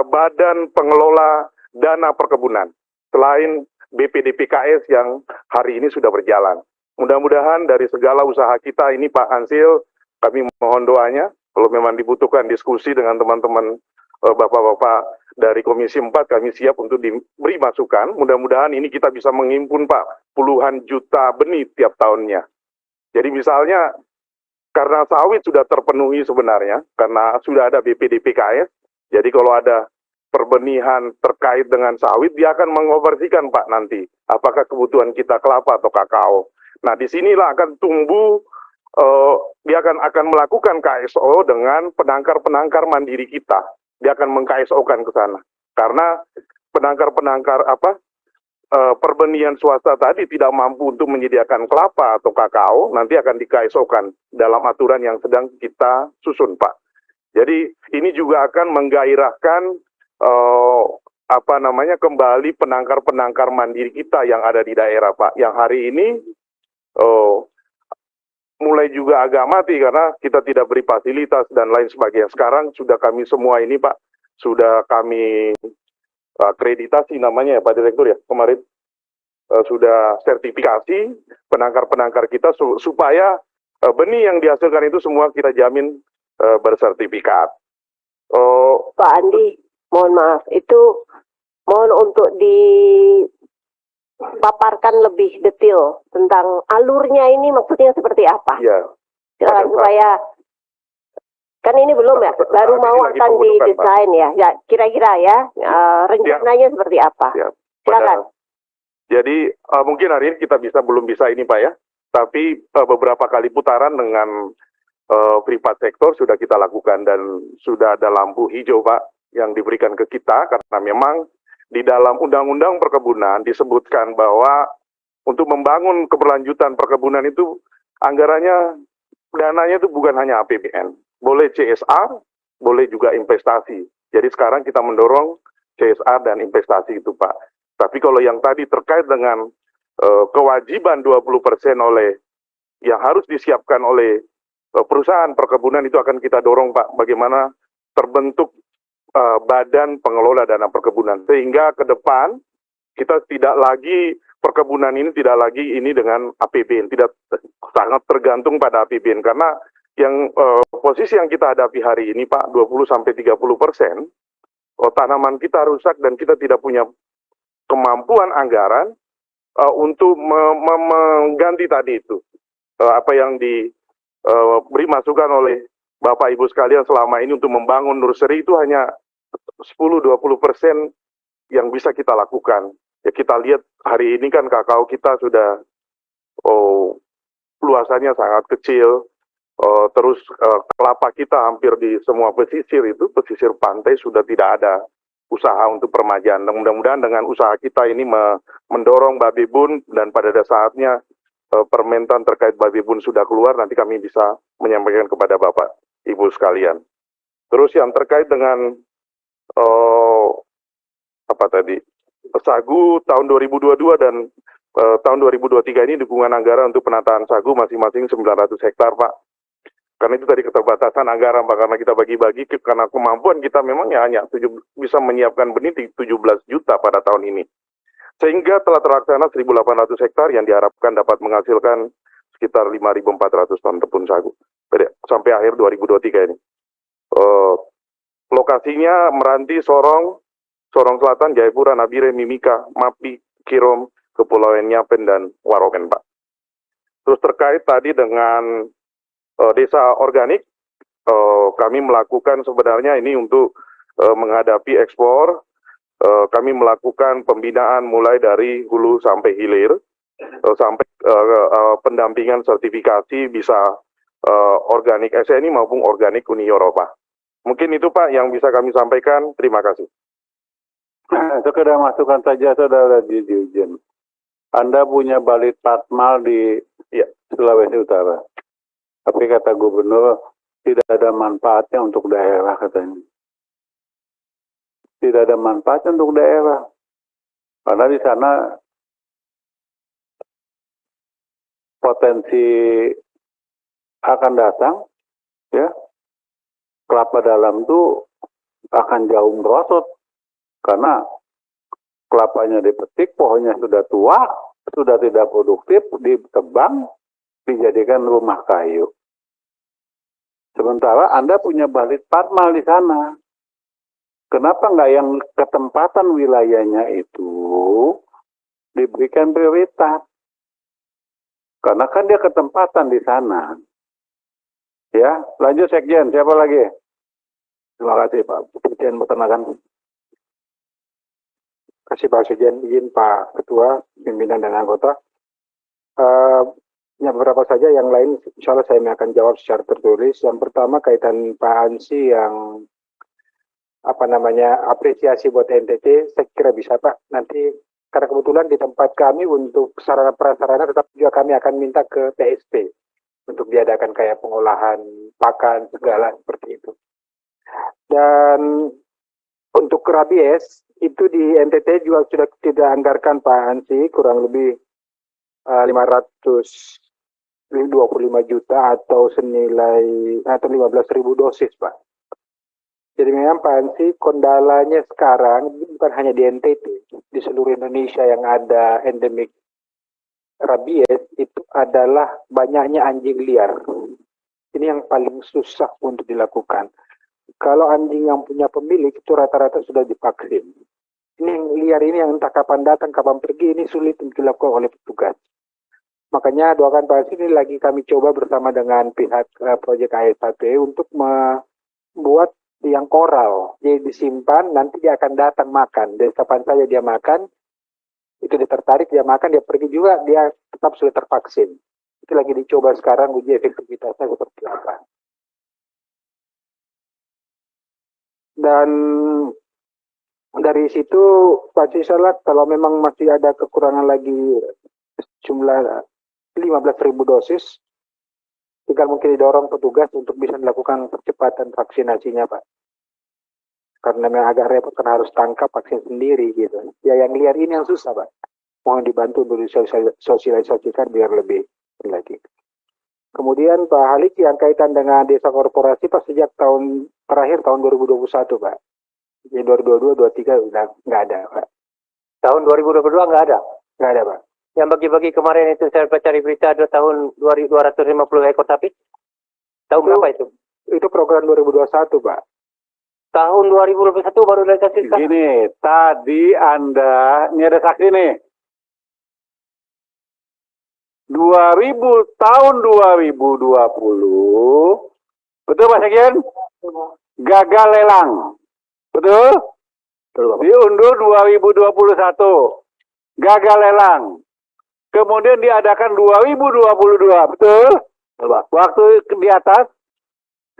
Badan Pengelola Dana Perkebunan selain BPDPKS yang hari ini sudah berjalan. Mudah-mudahan dari segala usaha kita ini Pak Ansil, kami mohon doanya kalau memang dibutuhkan diskusi dengan teman-teman Bapak-Bapak dari Komisi 4, kami siap untuk diberi masukan. Mudah-mudahan ini kita bisa menghimpun Pak puluhan juta benih tiap tahunnya. Jadi misalnya karena sawit sudah terpenuhi sebenarnya, karena sudah ada BPDPKS, jadi kalau ada perbenihan terkait dengan sawit, dia akan mengoperasikan Pak nanti, apakah kebutuhan kita kelapa atau kakao. Nah disinilah akan tumbuh, dia akan melakukan KSO dengan penangkar-penangkar mandiri kita. Dia akan meng-KSO-kan ke sana. Karena penangkar-penangkar perbenihan swasta tadi tidak mampu untuk menyediakan kelapa atau kakao, nanti akan di-KSO-kan dalam aturan yang sedang kita susun, Pak. Jadi ini juga akan menggairahkan kembali penangkar-penangkar mandiri kita yang ada di daerah, Pak. Yang hari ini mulai juga agak mati karena kita tidak beri fasilitas dan lain sebagainya. Sekarang sudah kami semua ini Pak, sudah kami akreditasi namanya ya Pak Direktur ya, kemarin sudah sertifikasi penangkar-penangkar kita supaya benih yang dihasilkan itu semua kita jamin bersertifikat. Pak Andi, mohon maaf, itu mohon untuk paparkan lebih detail tentang alurnya ini maksudnya seperti apa? Iya. Supaya kan ini belum ya, baru mau akan didesain ya. Ya kira-kira ya rencananya seperti apa? Ya. Silakan. Jadi mungkin hari ini kita belum bisa ini Pak ya, tapi beberapa kali putaran dengan privat sektor sudah kita lakukan dan sudah ada lampu hijau Pak yang diberikan ke kita karena memang di dalam Undang-Undang Perkebunan disebutkan bahwa untuk membangun keberlanjutan perkebunan itu anggarannya, dananya itu bukan hanya APBN. Boleh CSR, boleh juga investasi. Jadi sekarang kita mendorong CSR dan investasi itu Pak. Tapi kalau yang tadi terkait dengan kewajiban 20% yang harus disiapkan oleh perusahaan perkebunan itu akan kita dorong Pak. Bagaimana terbentuk Badan Pengelola Dana Perkebunan sehingga ke depan kita tidak lagi perkebunan ini tidak lagi ini dengan APBN, tidak sangat tergantung pada APBN karena yang posisi yang kita hadapi hari ini Pak 20-30% tanaman kita rusak dan kita tidak punya kemampuan anggaran untuk mengganti tadi itu apa yang diberi masukan oleh Bapak Ibu sekalian selama ini untuk membangun nursery itu hanya 10-20% yang bisa kita lakukan. Ya kita lihat hari ini kan kakao kita sudah luasannya sangat kecil, terus kelapa kita hampir di semua pesisir itu, pesisir pantai sudah tidak ada usaha untuk permajaan. Mudah-mudahan dengan usaha kita ini mendorong Babibun dan pada saatnya permentan terkait Babibun sudah keluar, nanti kami bisa menyampaikan kepada Bapak Ibu sekalian. Terus yang terkait dengan sagu tahun 2022 dan tahun 2023 ini dukungan anggaran untuk penataan sagu masing-masing 900 hektar, Pak. Karena itu tadi keterbatasan anggaran, Pak, karena kita bagi-bagi, karena kemampuan kita memang ya hanya bisa menyiapkan benih di 17 juta pada tahun ini. Sehingga telah terlaksana 1.800 hektar yang diharapkan dapat menghasilkan sekitar 5.400 ton tepung sagu sampai akhir 2023 ini. Lokasinya Meranti, Sorong Selatan, Jayapura, Nabire, Mimika, Mapi, Kirom, Kepulauan Nyapen, dan Waroken, Pak. Terus terkait tadi dengan desa organik, kami melakukan sebenarnya ini untuk menghadapi ekspor, kami melakukan pembinaan mulai dari hulu sampai hilir, sampai pendampingan sertifikasi bisa organik SNI maupun organik Uni Eropa. Mungkin itu, Pak, yang bisa kami sampaikan. Terima kasih. Sekedar masukan saja, Saudara Dirjen. Anda punya balit patmal di Sulawesi Utara. Tapi kata gubernur, tidak ada manfaatnya untuk daerah, katanya. Tidak ada manfaatnya untuk daerah. Karena di sana potensi akan datang, ya, kelapa dalam itu akan jauh merosot. Karena kelapanya dipetik, pohonnya sudah tua, sudah tidak produktif, ditebang, dijadikan rumah kayu. Sementara Anda punya balit patmal di sana. Kenapa nggak yang ketempatan wilayahnya itu diberikan prioritas? Karena kan dia ketempatan di sana. Ya, lanjut Sekjen, siapa lagi? Terima kasih Pak Dirjen Peternakan. Terima kasih Pak Sekjen, izin Pak Ketua, pimpinan dan anggota. Ya beberapa saja, yang lain insya Allah saya akan jawab secara tertulis. Yang pertama kaitan Pak Ansi yang apresiasi buat NTT, saya kira bisa Pak. Nanti karena kebetulan di tempat kami untuk sarana prasarana tetap juga kami akan minta ke TSP untuk diadakan kayak pengolahan pakan segala seperti itu. Dan untuk rabies itu di NTT juga sudah tidak anggarkan Pak Ansi, kurang lebih 525 juta atau senilai atau 15.000 dosis, Pak. Jadi memang Pak Ansi, kendalanya sekarang bukan hanya di NTT, di seluruh Indonesia yang ada endemik rabies itu adalah banyaknya anjing liar. Ini yang paling susah untuk dilakukan. Kalau anjing yang punya pemilik itu rata-rata sudah divaksin. Ini yang liar ini yang entah kapan datang, kapan pergi, ini sulit untuk dilakukan oleh petugas. Makanya doakan Pak Ansi, ini lagi kami coba bersama dengan pihak proyek ASAP untuk membuat yang koral. Jadi disimpan, nanti dia akan datang makan. Dari kapan saja dia makan, itu dia tertarik, dia makan, dia pergi juga, dia tetap sudah tervaksin. Itu lagi dicoba sekarang, uji efektivitasnya seperti apa. Dan dari situ pasti salah kalau memang masih ada kekurangan lagi jumlah 15.000 dosis, tinggal mungkin didorong petugas untuk bisa melakukan percepatan vaksinasinya, Pak. Karena memang agak repot karena harus tangkap vaksin sendiri gitu. Ya yang liar ini yang susah, Pak. Mohon dibantu untuk disosialisasikan biar lebih lagi. Kemudian Pak Halik yang kaitan dengan desa korporasi Pak sejak tahun terakhir tahun 2021 Pak. Jadi 2022, 2023 udah nggak ada Pak. Tahun 2022 nggak ada? Nggak ada Pak. Yang bagi-bagi kemarin itu saya cari berita ada tahun 250 ekor sapi. Tahun berapa itu? Itu program 2021 Pak. Tahun 2021 baru dikasih. Gini, tadi Anda, ini ada saksi nih. 2000 2020, betul Pak Sekjen? Gagal lelang, betul? Diundur 2021, gagal lelang. Kemudian diadakan 2022, betul? Waktu di atas,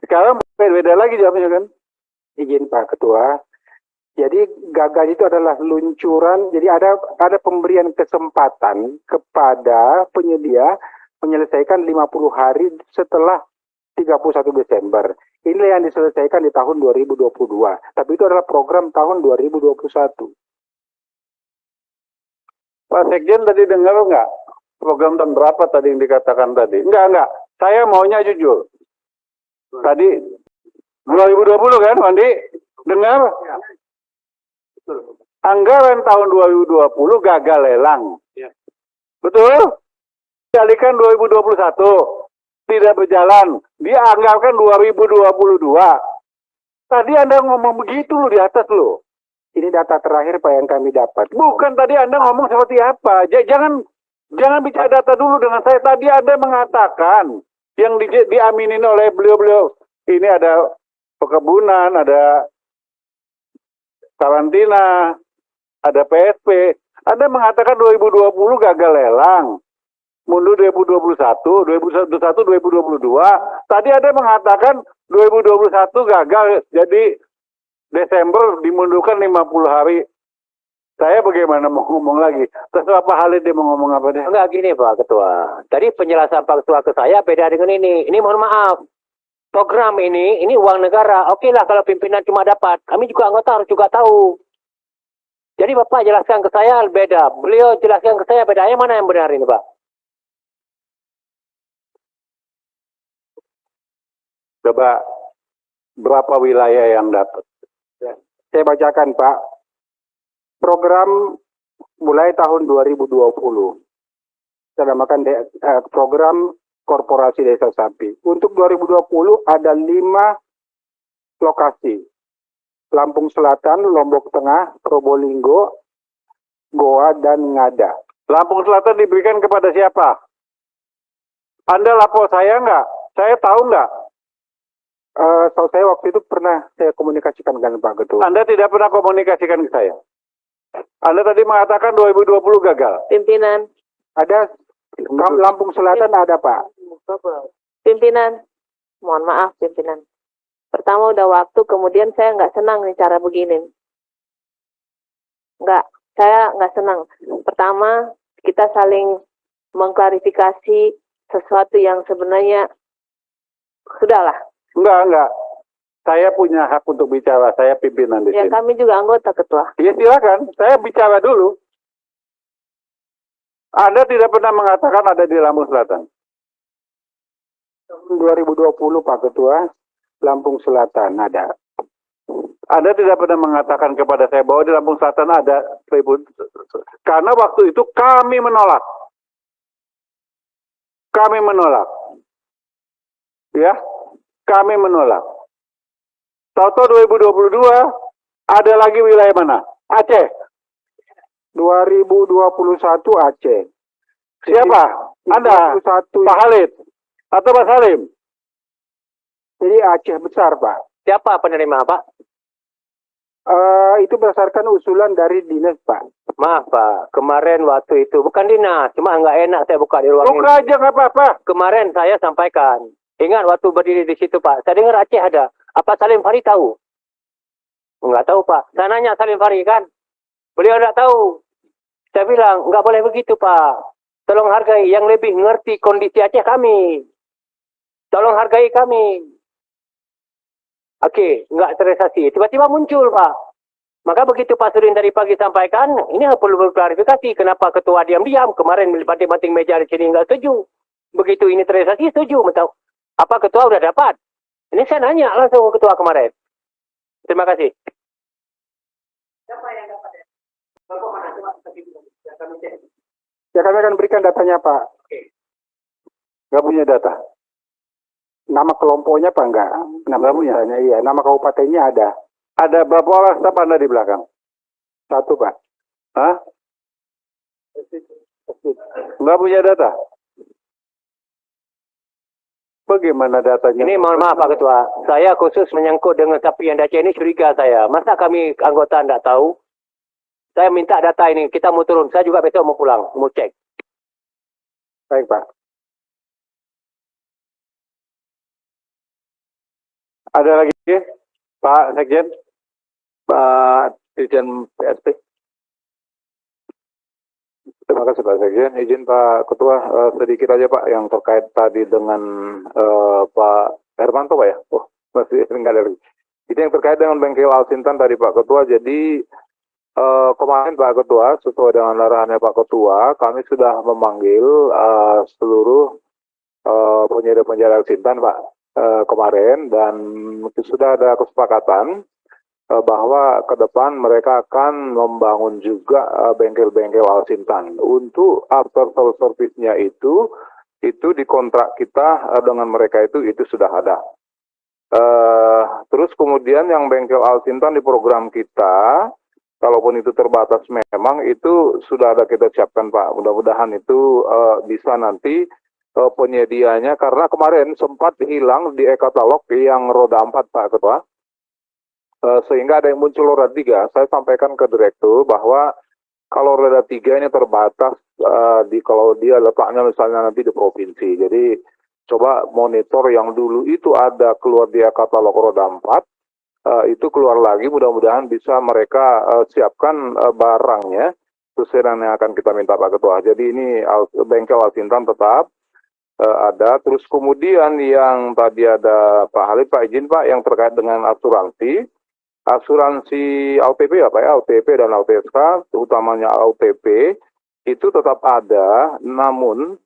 sekarang beda lagi jawabnya kan? Izin Pak Ketua. Jadi gagal itu adalah luncuran, jadi ada pemberian kesempatan kepada penyedia menyelesaikan 50 hari setelah 31 Desember. Inilah yang diselesaikan di tahun 2022. Tapi itu adalah program tahun 2021. Pak Sekjen tadi dengar nggak? Program tahun berapa tadi yang dikatakan tadi? Enggak. Saya maunya jujur. Tadi 2020 kan, Wandi? Dengar? Anggaran tahun 2020 gagal lelang. Betul? Dialihkan 2021. Tidak berjalan. Dianggarkan 2022. Tadi Anda ngomong begitu loh di atas loh. Ini data terakhir Pak yang kami dapat. Bukan tadi Anda ngomong seperti apa. Jangan bicara data dulu dengan saya. Tadi Anda mengatakan yang diaminin oleh beliau-beliau. Ini ada perkebunan, ada karantina, ada PSP. Anda mengatakan 2020 gagal lelang. Mundur 2021, 2022. Tadi Anda mengatakan 2021 gagal. Jadi Desember dimundurkan 50 hari. Saya bagaimana mau ngomong lagi? Terserah Pak Halid dia mau ngomong apa deh. Enggak gini Pak Ketua. Tadi penjelasan Pak Ketua ke saya beda dengan ini. Ini mohon maaf. Program ini uang negara. Oke lah kalau pimpinan cuma dapat. Kami juga anggota harus juga tahu. Jadi Bapak jelaskan ke saya beda. Beliau jelaskan ke saya beda. Yang mana yang benar ini Pak? Coba berapa wilayah yang dapat? Saya bacakan Pak. Program mulai tahun 2020. Kita namakan program Korporasi Desa Sapi. Untuk 2020 ada 5 lokasi. Lampung Selatan, Lombok Tengah, Probolinggo, Goa, dan Ngada. Lampung Selatan diberikan kepada siapa? Anda lapor saya nggak? Saya tahu nggak? Saya waktu itu pernah saya komunikasikan dengan Pak Ketua. Anda tidak pernah komunikasikan ke saya. Anda tadi mengatakan 2020 gagal. Pimpinan. Ada Lampung Selatan ada Pak. Pimpinan. Mohon maaf pimpinan. Pertama udah waktu, kemudian saya nggak senang nih cara begini. Saya nggak senang. Pertama, kita saling mengklarifikasi sesuatu yang sebenarnya sudahlah. Enggak. Saya punya hak untuk bicara. Saya pimpinan di sini. Kami juga anggota Ketua. Ya silakan. Saya bicara dulu. Anda tidak pernah mengatakan ada di Lampung Selatan. 2020 Pak Ketua, Lampung Selatan ada. Anda tidak pernah mengatakan kepada saya bahwa di Lampung Selatan ada 1000. Karena waktu itu kami menolak. Ya, kami menolak. Tahu-tahu 2022 ada lagi wilayah mana? Aceh. 2021 Aceh. Siapa? Anda? Pak Halid atau Pak Salim? Jadi Aceh besar Pak. Siapa penerima Pak? Itu berdasarkan usulan dari dinas Pak. Maaf Pak, kemarin waktu itu bukan dinas, cuma nggak enak saya buka di ruang ini. Buka aja nggak apa-apa. Kemarin saya sampaikan. Ingat waktu berdiri di situ Pak, saya dengar Aceh ada. Apa Salim Fari tahu? Enggak tahu Pak. Saya nanya Salim Fari kan. Beliau enggak tahu. Saya bilang, enggak boleh begitu Pak. Tolong hargai yang lebih ngerti kondisi Aceh kami. Tolong hargai kami. Oke, enggak terrealisasi. Tiba-tiba muncul Pak. Maka begitu Pak Surin tadi pagi sampaikan, ini perlu berklarifikasi. Kenapa ketua diam-diam? Kemarin banting-banting meja di sini enggak setuju. Begitu ini terrealisasi, setuju. Apa ketua udah dapat? Ini saya nanya langsung ke ketua kemarin. Terima kasih. Siapa yang dapat ya? Ya kami akan berikan datanya Pak. Nggak punya data. Nama kelompoknya Pak enggak? Nama punyanya iya. Nama kabupatennya ada. Ada berapa orang staf Anda di belakang? 1 Pak. Hah? Nggak punya data? Bagaimana datanya? Ini mohon maaf Pak Ketua, saya khusus menyangkut dengan sapi yang Aceh ini curiga saya. Masa kami anggota tidak tahu? Saya minta data ini, kita mau turun. Saya juga besok mau pulang, mau cek. Baik Pak. Ada lagi Pak Sekjen? Pak Dirjen PSP. Terima kasih Pak Sekjen. Izin Pak Ketua sedikit aja Pak yang terkait tadi dengan Pak Hermanto Pak ya. Oh masih nggak ada lagi. Itu yang terkait dengan bengkel Al Sintan tadi Pak Ketua. Jadi Kemarin Pak Ketua, sesuai dengan arahannya Pak Ketua, kami sudah memanggil seluruh penyedia-penyedia Sintan Pak kemarin, dan sudah ada kesepakatan bahwa ke depan mereka akan membangun juga bengkel-bengkel Alsintan. Untuk after service-nya itu di kontrak kita dengan mereka itu sudah ada. Terus kemudian yang bengkel Alsintan di program kita, kalaupun itu terbatas memang itu sudah ada kita siapkan Pak. Mudah-mudahan itu bisa nanti penyedianya, karena kemarin sempat hilang di e-katalog yang roda 4 Pak Ketua. Sehingga ada yang muncul roda 3. Saya sampaikan ke direktur bahwa kalau roda 3 ini terbatas kalau dia letaknya misalnya nanti di provinsi. Jadi coba monitor yang dulu itu ada keluar di e-katalog roda 4. Itu keluar lagi, mudah-mudahan bisa mereka siapkan barangnya sesuai dengan yang akan kita minta Pak Ketua. Jadi ini bengkel Alsintan tetap ada. Terus kemudian yang tadi ada Pak Halid, Pak izin Pak, yang terkait dengan asuransi OTP ya Pak ya, OTP dan OTSK, utamanya OTP itu tetap ada, namun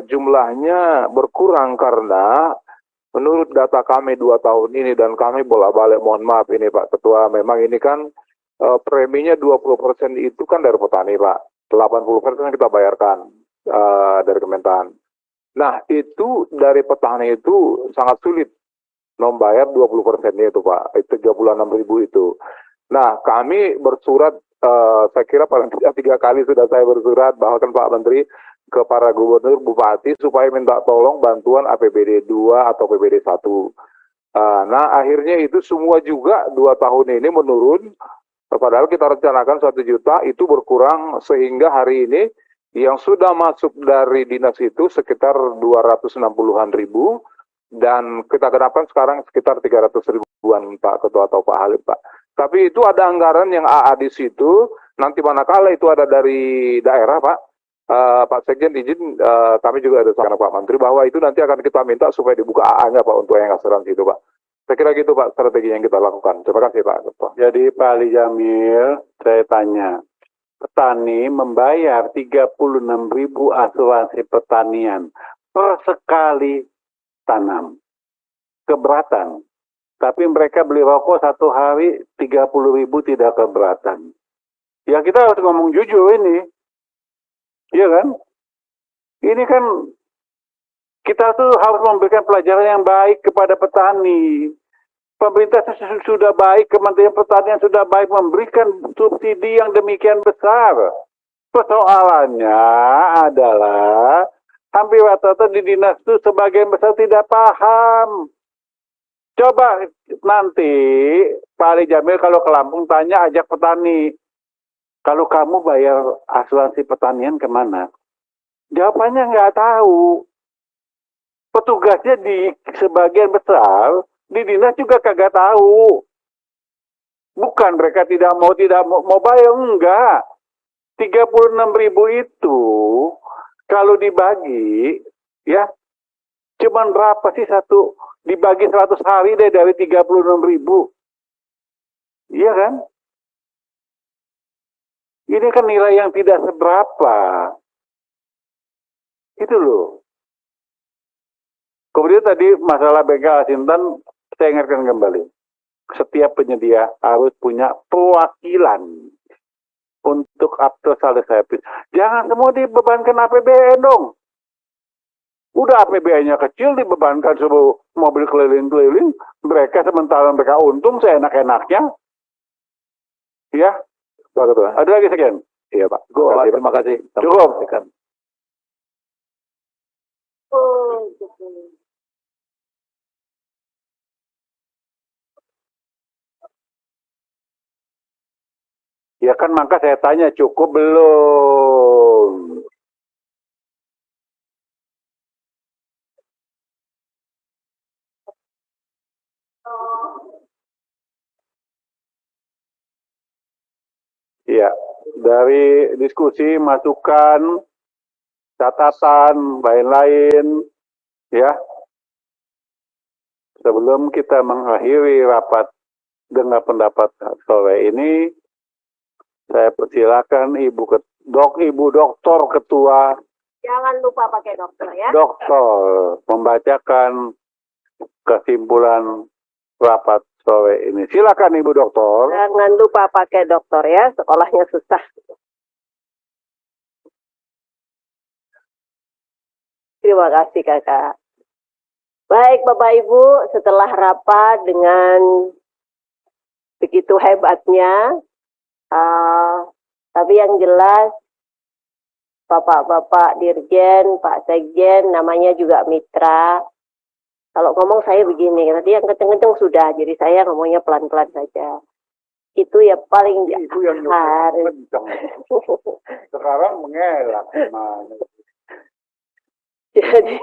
jumlahnya berkurang karena menurut data kami 2 tahun ini, dan kami bolak-balik mohon maaf ini Pak Ketua, memang ini kan preminya 20% itu kan dari petani Pak, 80% kita bayarkan dari Kementan. Nah itu dari petani itu sangat sulit membayar 20%-nya itu Pak, itu 36.000 itu. Nah kami bersurat, saya kira paling tidak 3 kali sudah saya bersurat, bahkan Pak Menteri, ke para gubernur, bupati supaya minta tolong bantuan APBD 2 atau APBD 1. Nah akhirnya itu semua juga 2 tahun ini menurun, padahal kita rencanakan 1 juta, itu berkurang sehingga hari ini yang sudah masuk dari dinas itu sekitar 260-an ribu, dan kita genapkan sekarang sekitar 300 ribuan Pak Ketua atau Pak Halid Pak. Tapi itu ada anggaran yang AA di situ, nanti manakala itu ada dari daerah Pak, Pak Sekjen izin kami juga ada sama Pak Menteri bahwa itu nanti akan kita minta supaya dibuka AA-nya Pak untuk yang asuransi itu Pak. Saya kira gitu Pak strategi yang kita lakukan. Terima kasih Pak Ketua. Jadi Pak Ali Jamil, saya tanya, petani membayar 36.000 asuransi pertanian per sekali tanam. Keberatan. Tapi mereka beli rokok 1 hari 30.000 tidak keberatan. Ya kita harus ngomong jujur ini. Iya kan? Ini kan kita tuh harus memberikan pelajaran yang baik kepada petani. Pemerintah sudah baik, Kementerian Pertanian sudah baik memberikan subsidi yang demikian besar. Persoalannya adalah hampir rata-rata di dinas itu sebagian besar tidak paham. Coba nanti Pak Ali Jamil kalau ke Lampung tanya, ajak petani, kalau kamu bayar asuransi pertanian kemana? Jawabannya nggak tahu. Petugasnya di sebagian besar di dinas juga kagak tahu. Bukan mereka tidak mau bayar, enggak. 36.000 itu kalau dibagi ya cuman berapa sih satu, dibagi 100 hari deh dari 36.000. Iya kan? Ini kan nilai yang tidak seberapa. Itu loh. Kemudian tadi masalah bengkel Alsintan, saya ingatkan kembali. Setiap penyedia harus punya perwakilan untuk after sales service. Jangan semua dibebankan APBN dong. Udah APBN-nya kecil, dibebankan sebuah mobil keliling-keliling, mereka sementara mereka untung seenak-enaknya. Ya, Pak Ketua. Ada lagi sekian? Iya Pak. Terima kasih. Cukup. Ya kan maka saya tanya cukup belum? Ya, dari diskusi, masukan, catatan, lain-lain, ya. Sebelum kita mengakhiri rapat dengar pendapat sore ini, Saya persilakan Ibu Doktor Ketua Jangan lupa pakai dokter ya. Dokter membacakan kesimpulan rapat sore ini. Silakan Ibu Doktor. Jangan lupa pakai dokter ya, sekolahnya susah. Terima kasih Kakak. Baik Bapak Ibu, setelah rapat dengan begitu hebatnya, tapi yang jelas Bapak-bapak Dirjen, Pak Sekjen, namanya juga mitra. Kalau ngomong saya begini, tadi yang kenceng-kenceng sudah, jadi saya ngomongnya pelan-pelan saja. Itu ya paling Ibu yang harus. Sekarang mengelak. Jadi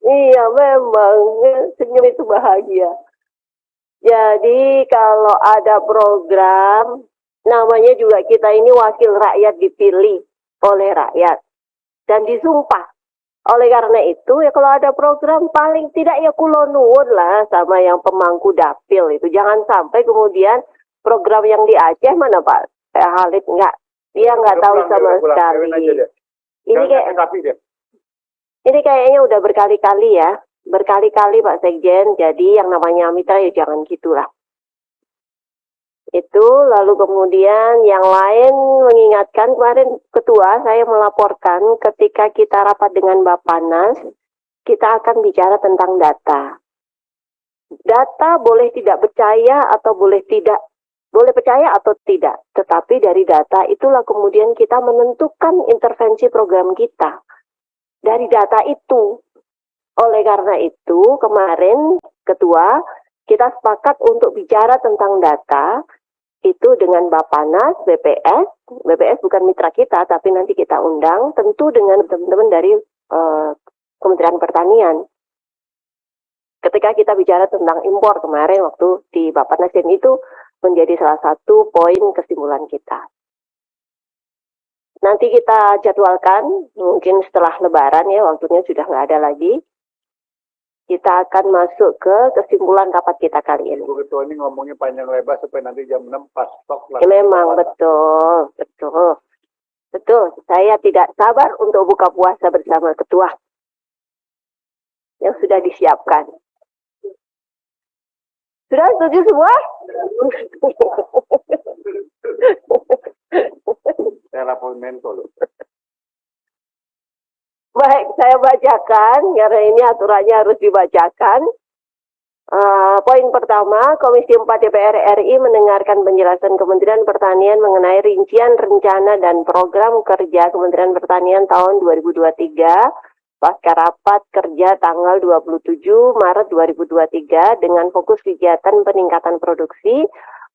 iya memang senyum itu bahagia. Jadi kalau ada program, namanya juga kita ini wakil rakyat dipilih oleh rakyat dan disumpah. Oleh karena itu ya kalau ada program paling tidak ya kulo nuwun lah sama yang pemangku dapil itu. Jangan sampai kemudian program yang di Aceh mana Pak Halid enggak, dia nggak tahu sama sekali. Ini kayaknya udah berkali-kali ya. Berkali-kali Pak Sekjen, jadi yang namanya mitra ya jangan gitulah. Itu lalu kemudian yang lain mengingatkan kemarin Ketua saya melaporkan ketika kita rapat dengan Bappenas, kita akan bicara tentang data. Data boleh tidak percaya atau boleh percaya atau tidak, tetapi dari data itulah kemudian kita menentukan intervensi program kita. Dari data itu. Oleh karena itu, kemarin Ketua, kita sepakat untuk bicara tentang data, itu dengan Bappenas, BPS bukan mitra kita, tapi nanti kita undang, tentu dengan teman-teman dari Kementerian Pertanian. Ketika kita bicara tentang impor kemarin, waktu di Bappenas, dan itu menjadi salah satu poin kesimpulan kita. Nanti kita jadwalkan, mungkin setelah Lebaran ya, waktunya sudah nggak ada lagi. Kita akan masuk ke kesimpulan rapat kita kali ini. Ibu Ketua ini ngomongnya panjang lebar sampai nanti jam 6 pas stok lah. Ya, memang betul. Saya tidak sabar untuk buka puasa bersama Ketua yang sudah disiapkan. Sudah setuju semua? Saya lapor Menko loh. Baik, saya bacakan, karena ini aturannya harus dibacakan. Poin pertama, Komisi 4 DPR RI mendengarkan penjelasan Kementerian Pertanian mengenai rincian rencana dan program kerja Kementerian Pertanian tahun 2023, pasca rapat kerja tanggal 27 Maret 2023 dengan fokus kegiatan peningkatan produksi,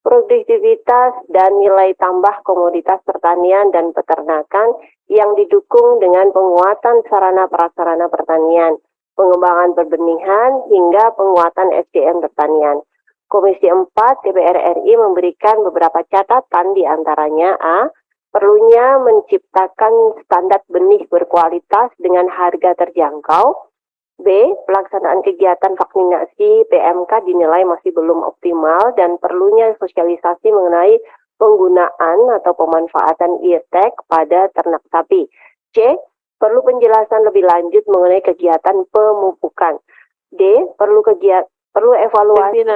produktivitas, dan nilai tambah komoditas pertanian dan peternakan yang didukung dengan penguatan sarana-prasarana pertanian, pengembangan perbenihan, hingga penguatan SDM pertanian. Komisi 4 DPR RI memberikan beberapa catatan, di antaranya A. Perlunya menciptakan standar benih berkualitas dengan harga terjangkau. B. Pelaksanaan kegiatan vaksinasi PMK dinilai masih belum optimal dan perlunya sosialisasi mengenai penggunaan atau pemanfaatan IRTEK pada ternak sapi. C. Perlu penjelasan lebih lanjut mengenai kegiatan pemupukan. D. Perlu evaluasi.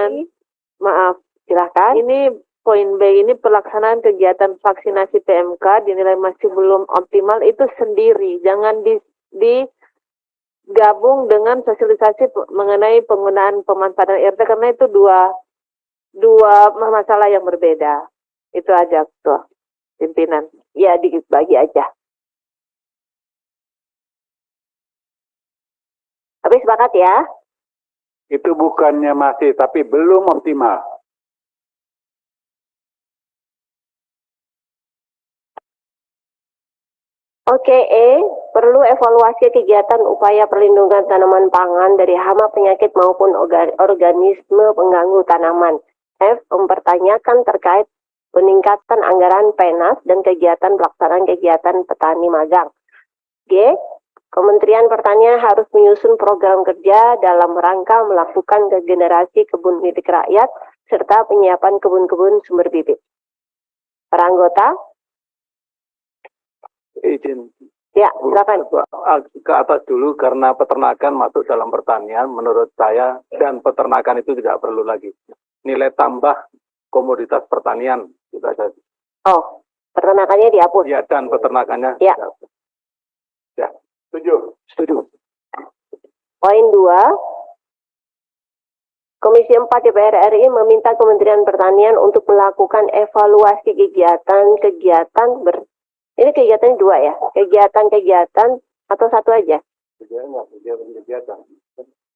Maaf, silahkan. Ini poin B ini pelaksanaan kegiatan vaksinasi PMK dinilai masih belum optimal, itu sendiri. Jangan digabung dengan sosialisasi mengenai penggunaan pemanfaatan IRT, karena itu dua masalah yang berbeda. Itu aja tuh pimpinan. Ya, dibagi aja. Tapi sepakat ya? Itu bukannya masih, tapi belum optimal. Oke, perlu evaluasi kegiatan upaya perlindungan tanaman pangan dari hama penyakit maupun organisme pengganggu tanaman. F. Mempertanyakan terkait peningkatan anggaran PENAS dan kegiatan pelaksanaan kegiatan petani magang. G. Kementerian Pertanian harus menyusun program kerja dalam rangka melakukan regenerasi kebun milik rakyat serta penyiapan kebun-kebun sumber bibit. Para anggota? Izin. Ya, silakan. Ke atas dulu karena peternakan masuk dalam pertanian menurut saya dan peternakan itu tidak perlu lagi. Nilai tambah komoditas pertanian juga saja. Oh, peternakannya dihapus. Ya, dan peternakannya. Ya. Ya, setuju. Setuju. Poin 2. Komisi 4 DPR RI meminta Kementerian Pertanian untuk melakukan evaluasi kegiatan ini kegiatan 2 ya, kegiatan atau satu aja? Kegiatan.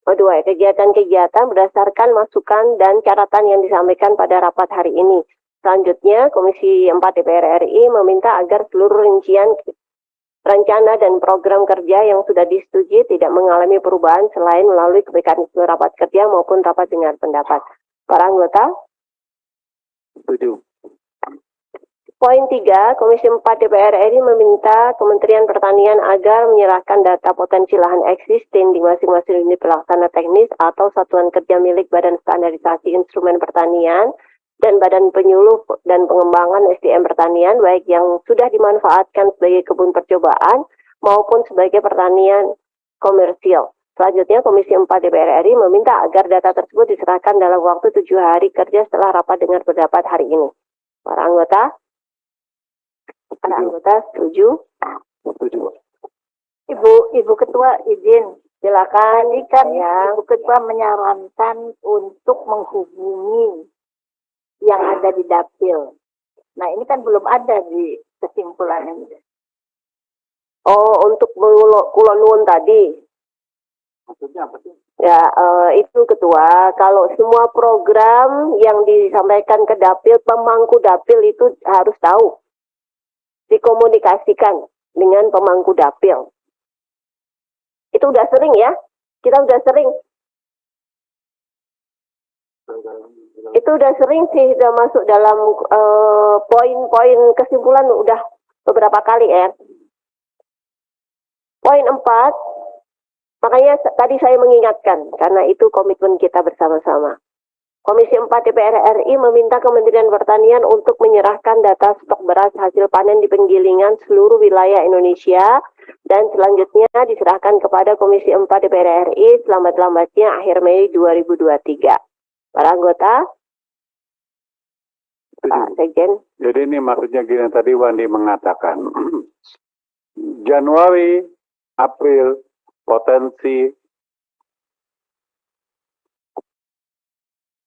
Oh 2 ya, kegiatan-kegiatan berdasarkan masukan dan catatan yang disampaikan pada rapat hari ini. Selanjutnya, Komisi 4 DPR RI meminta agar seluruh rincian rencana dan program kerja yang sudah disetujui tidak mengalami perubahan selain melalui mekanisme rapat kerja maupun rapat dengar pendapat. Para anggota? Setuju. Poin 3, Komisi 4 DPR RI meminta Kementerian Pertanian agar menyerahkan data potensi lahan existing di masing-masing unit pelaksana teknis atau satuan kerja milik Badan Standarisasi Instrumen Pertanian dan Badan Penyuluh dan Pengembangan SDM Pertanian, baik yang sudah dimanfaatkan sebagai kebun percobaan maupun sebagai pertanian komersial. Selanjutnya, Komisi 4 DPR RI meminta agar data tersebut diserahkan dalam waktu 7 hari kerja setelah rapat dengar pendapat hari ini. Para anggota? Para anggota setuju? Setuju. Ibu Ketua izin. Silakan. Tadi kan Ibu Ketua menyarankan untuk menghubungi yang ada di dapil. Nah ini kan belum ada di kesimpulan ini. Oh, untuk Kulon Nuwun tadi. Maksudnya apa sih? Ya, itu Ketua, kalau semua program yang disampaikan ke dapil, pemangku dapil itu harus tahu. Dikomunikasikan dengan pemangku dapil. Itu udah sering ya? Kita udah sering. Itu udah sering sih, udah masuk dalam poin-poin kesimpulan udah beberapa kali ya. Poin 4, makanya tadi saya mengingatkan, karena itu komitmen kita bersama-sama. Komisi 4 DPR RI meminta Kementerian Pertanian untuk menyerahkan data stok beras hasil panen di penggilingan seluruh wilayah Indonesia dan selanjutnya diserahkan kepada Komisi 4 DPR RI selambat-lambatnya akhir Mei 2023. Para anggota? Pak Sekjen. Jadi ini maksudnya gini, tadi Wandi mengatakan Januari, April, potensi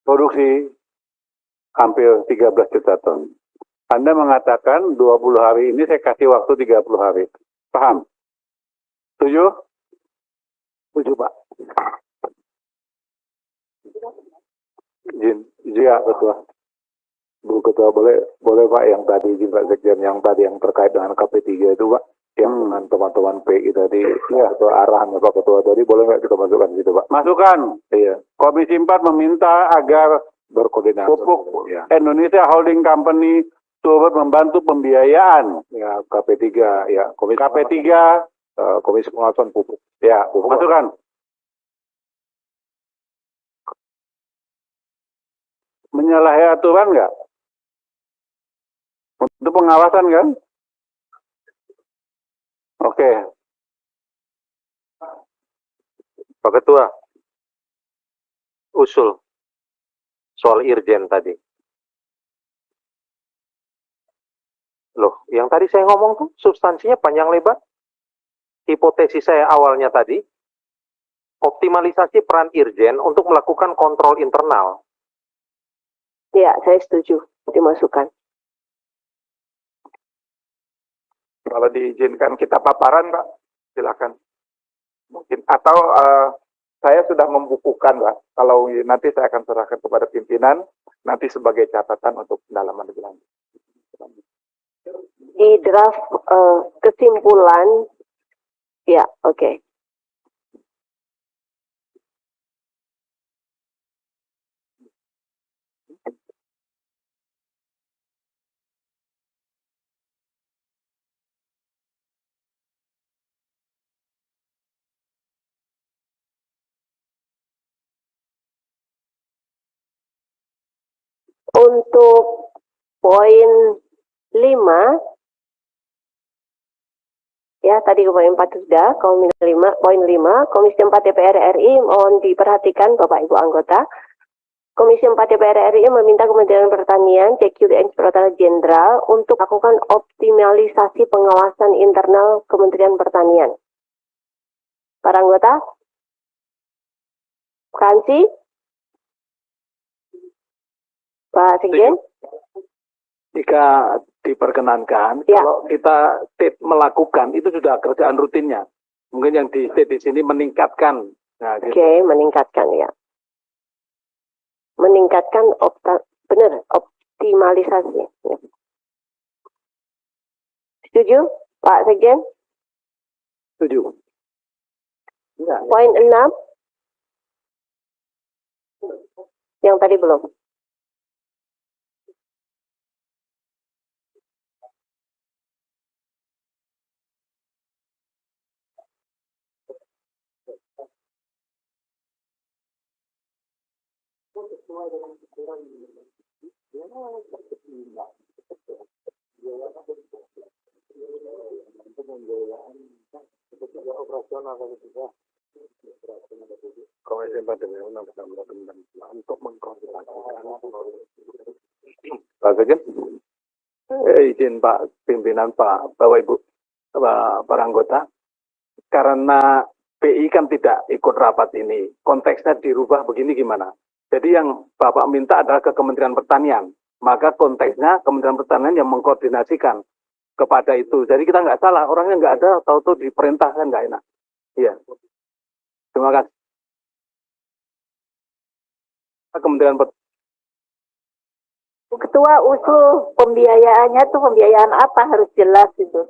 produksi hampir 13 juta ton. Anda mengatakan 20 hari ini saya kasih waktu 30 hari. Paham? Setuju? Setuju, Pak. Izin, ya, Ketua. Bu Ketua, boleh Pak yang tadi, izin Pak Sekjen, yang tadi yang terkait dengan KP3 itu Pak, yang dengan teman-teman PI tadi, ya, atau arahan Pak Ketua tadi, boleh nggak kita masukkan gitu Pak? Masukkan. Iya. Komisi 4 meminta agar berkoordinasi. Pupuk ya. Indonesia Holding Company turut membantu pembiayaan. Ya, KP3, ya. KP3, Komisi Pengawasan Pupuk. Ya, pupuk. Masukkan. Menyalahi aturan nggak? Untuk pengawasan kan? Oke. Pak Ketua, usul soal Irjen tadi. Loh, yang tadi saya ngomong tuh substansinya panjang lebar. Hipotesis saya awalnya tadi, optimalisasi peran Irjen untuk melakukan kontrol internal. Ya, saya setuju. Dimasukkan. Kalau diizinkan kita paparan, Pak, silakan. Mungkin atau saya sudah membukukan, Pak. Kalau nanti saya akan serahkan kepada pimpinan, nanti sebagai catatan untuk pendalaman lebih lanjut. Di draft kesimpulan, ya, oke. Untuk poin 5, ya tadi poin 4 sudah, poin 5, Komisi 4 DPR RI mohon diperhatikan Bapak Ibu anggota. Komisi 4 DPR RI meminta Kementerian Pertanian, CQ dan Inspektorat Jenderal untuk melakukan optimalisasi pengawasan internal Kementerian Pertanian. Para anggota? Kansi? Pak Sekjen? Jika diperkenankan, kalau kita melakukan, itu sudah kerjaan rutinnya. Mungkin yang di sini meningkatkan. Nah, gitu. Oke, meningkatkan ya. Meningkatkan optimalisasi. Ya. Setuju, Pak Sekjen? Setuju. Enggak. Poin 6. Yang tadi belum. Komisi 4 untuk mengkoordinasikan. Pak Sekjen, izin Pak Pimpinan, Pak Bapak Ibu, para anggota, karena PI kan tidak ikut rapat ini, konteksnya dirubah begini gimana? Jadi yang Bapak minta adalah ke Kementerian Pertanian, maka konteksnya Kementerian Pertanian yang mengkoordinasikan kepada itu. Jadi kita nggak salah, orangnya nggak ada, tahu-tahu diperintahkan nggak enak. Iya. Terima kasih. Kementerian Ketua usul pembiayaannya tuh pembiayaan apa harus jelas itu.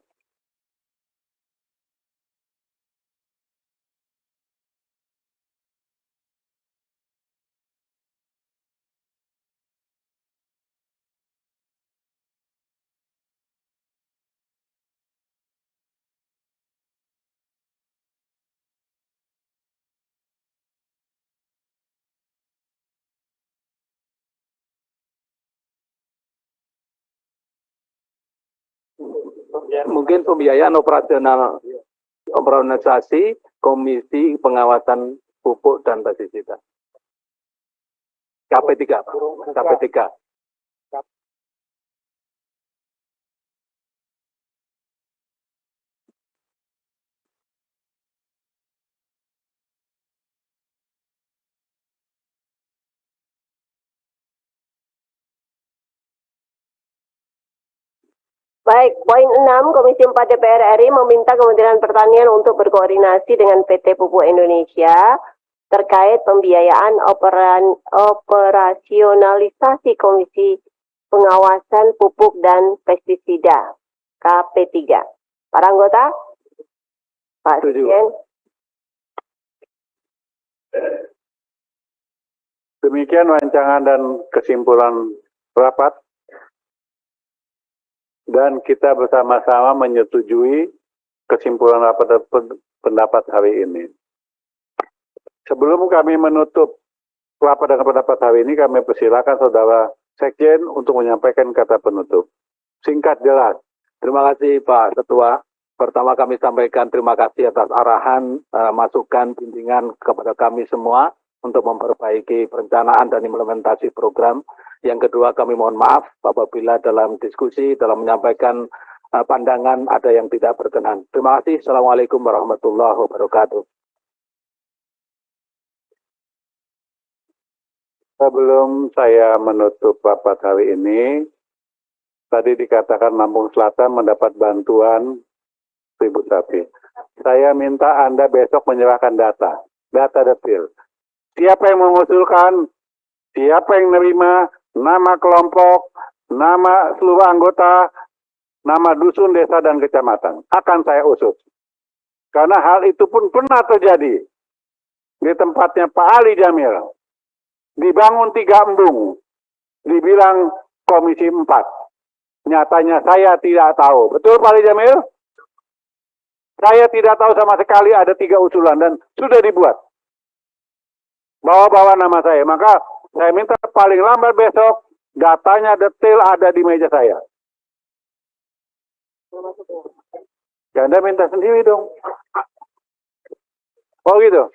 mungkin pembiayaan operasional organisasi Komisi Pengawasan Pupuk dan Pestisida. KP3, Pak. KP3. Baik, poin 6, Komisi 4 DPR RI meminta Kementerian Pertanian untuk berkoordinasi dengan PT Pupuk Indonesia terkait pembiayaan operasionalisasi Komisi Pengawasan Pupuk dan Pestisida, KP3. Para anggota? Pak Sekjen. Demikian rancangan dan kesimpulan rapat. Dan kita bersama-sama menyetujui kesimpulan rapat dan pendapat hari ini. Sebelum kami menutup rapat dan pendapat hari ini, kami persilakan Saudara Sekjen untuk menyampaikan kata penutup. Singkat, jelas. Terima kasih Pak Ketua. Pertama kami sampaikan terima kasih atas arahan, masukan, bimbingan kepada kami semua untuk memperbaiki perencanaan dan implementasi program. Yang kedua, kami mohon maaf apabila dalam diskusi, dalam menyampaikan pandangan ada yang tidak berkenan. Terima kasih. Assalamualaikum warahmatullahi wabarakatuh. Sebelum saya menutup rapat hari ini, tadi dikatakan Lampung Selatan mendapat bantuan 1.000 sapi. Saya minta Anda besok menyerahkan data detail. Siapa yang mengusulkan, siapa yang menerima, nama kelompok, nama seluruh anggota, nama dusun, desa, dan kecamatan. Akan saya usut. Karena hal itu pun pernah terjadi di tempatnya Pak Ali Jamil. Dibangun 3 embung. Dibilang Komisi 4. Nyatanya saya tidak tahu. Betul Pak Ali Jamil? Saya tidak tahu sama sekali ada 3 usulan dan sudah dibuat. Bawa-bawa nama saya. Maka saya minta paling lambat besok Datanya detail ada di meja saya. Ya, Anda minta sendiri dong. Oh gitu.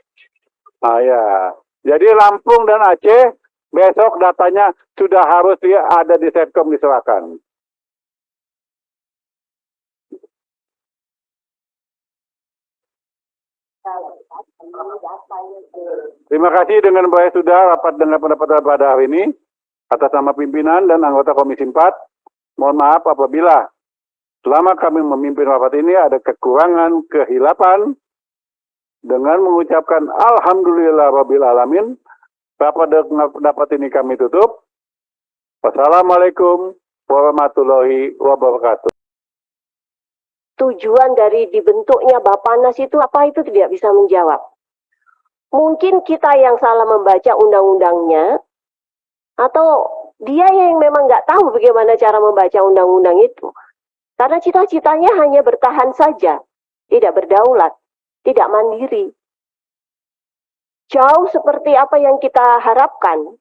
Ah ya. Jadi Lampung dan Aceh besok datanya sudah harus ada di Setcom diserahkan. Terima kasih dengan baik sudah rapat dengan pendapat pada hari ini atas nama pimpinan dan anggota Komisi 4. Mohon maaf apabila selama kami memimpin rapat ini ada kekurangan, kehilapan. Dengan mengucapkan Alhamdulillah Rabbil Alamin, rapat ini kami tutup. Wassalamualaikum warahmatullahi wabarakatuh. Tujuan dari dibentuknya Bapanas itu apa, itu tidak bisa menjawab. Mungkin kita yang salah membaca undang-undangnya, atau dia yang memang nggak tahu bagaimana cara membaca undang-undang itu. Karena cita-citanya hanya bertahan saja, tidak berdaulat, tidak mandiri. Jauh seperti apa yang kita harapkan,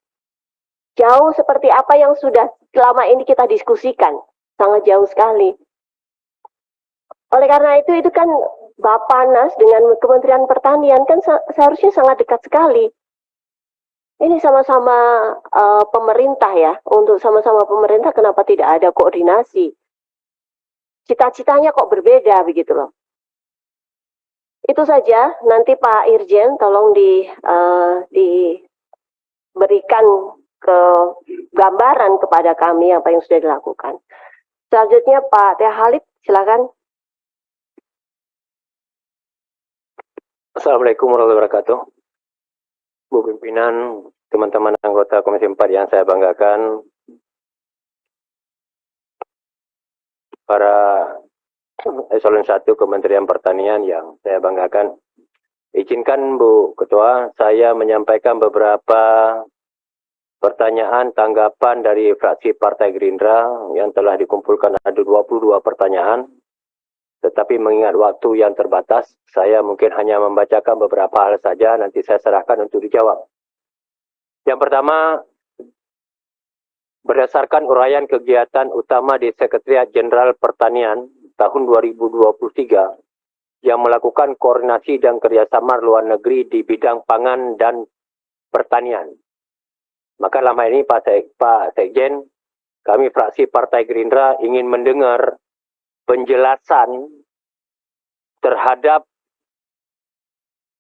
jauh seperti apa yang sudah selama ini kita diskusikan, sangat jauh sekali. Oleh karena itu kan Bapanas dengan Kementerian Pertanian kan seharusnya sangat dekat sekali. Ini sama-sama pemerintah ya, untuk sama-sama pemerintah kenapa tidak ada koordinasi? Cita-citanya kok berbeda begitu loh. Itu saja, nanti Pak Irjen tolong diberikan gambaran kepada kami apa yang sudah dilakukan. Selanjutnya Pak Teh Halid, silakan. Assalamualaikum warahmatullahi wabarakatuh. Bu Pimpinan, teman-teman anggota Komisi 4 yang saya banggakan, para Eselon 1 Kementerian Pertanian yang saya banggakan, izinkan Bu Ketua, saya menyampaikan beberapa pertanyaan tanggapan dari fraksi Partai Gerindra yang telah dikumpulkan ada 22 pertanyaan. Tetapi mengingat waktu yang terbatas, saya mungkin hanya membacakan beberapa hal saja, nanti saya serahkan untuk dijawab. Yang pertama, berdasarkan uraian kegiatan utama di Sekretariat Jenderal Pertanian tahun 2023, yang melakukan koordinasi dan kerjasama luar negeri di bidang pangan dan pertanian. Maka lama ini Pak Sekjen, kami fraksi Partai Gerindra ingin mendengar penjelasan terhadap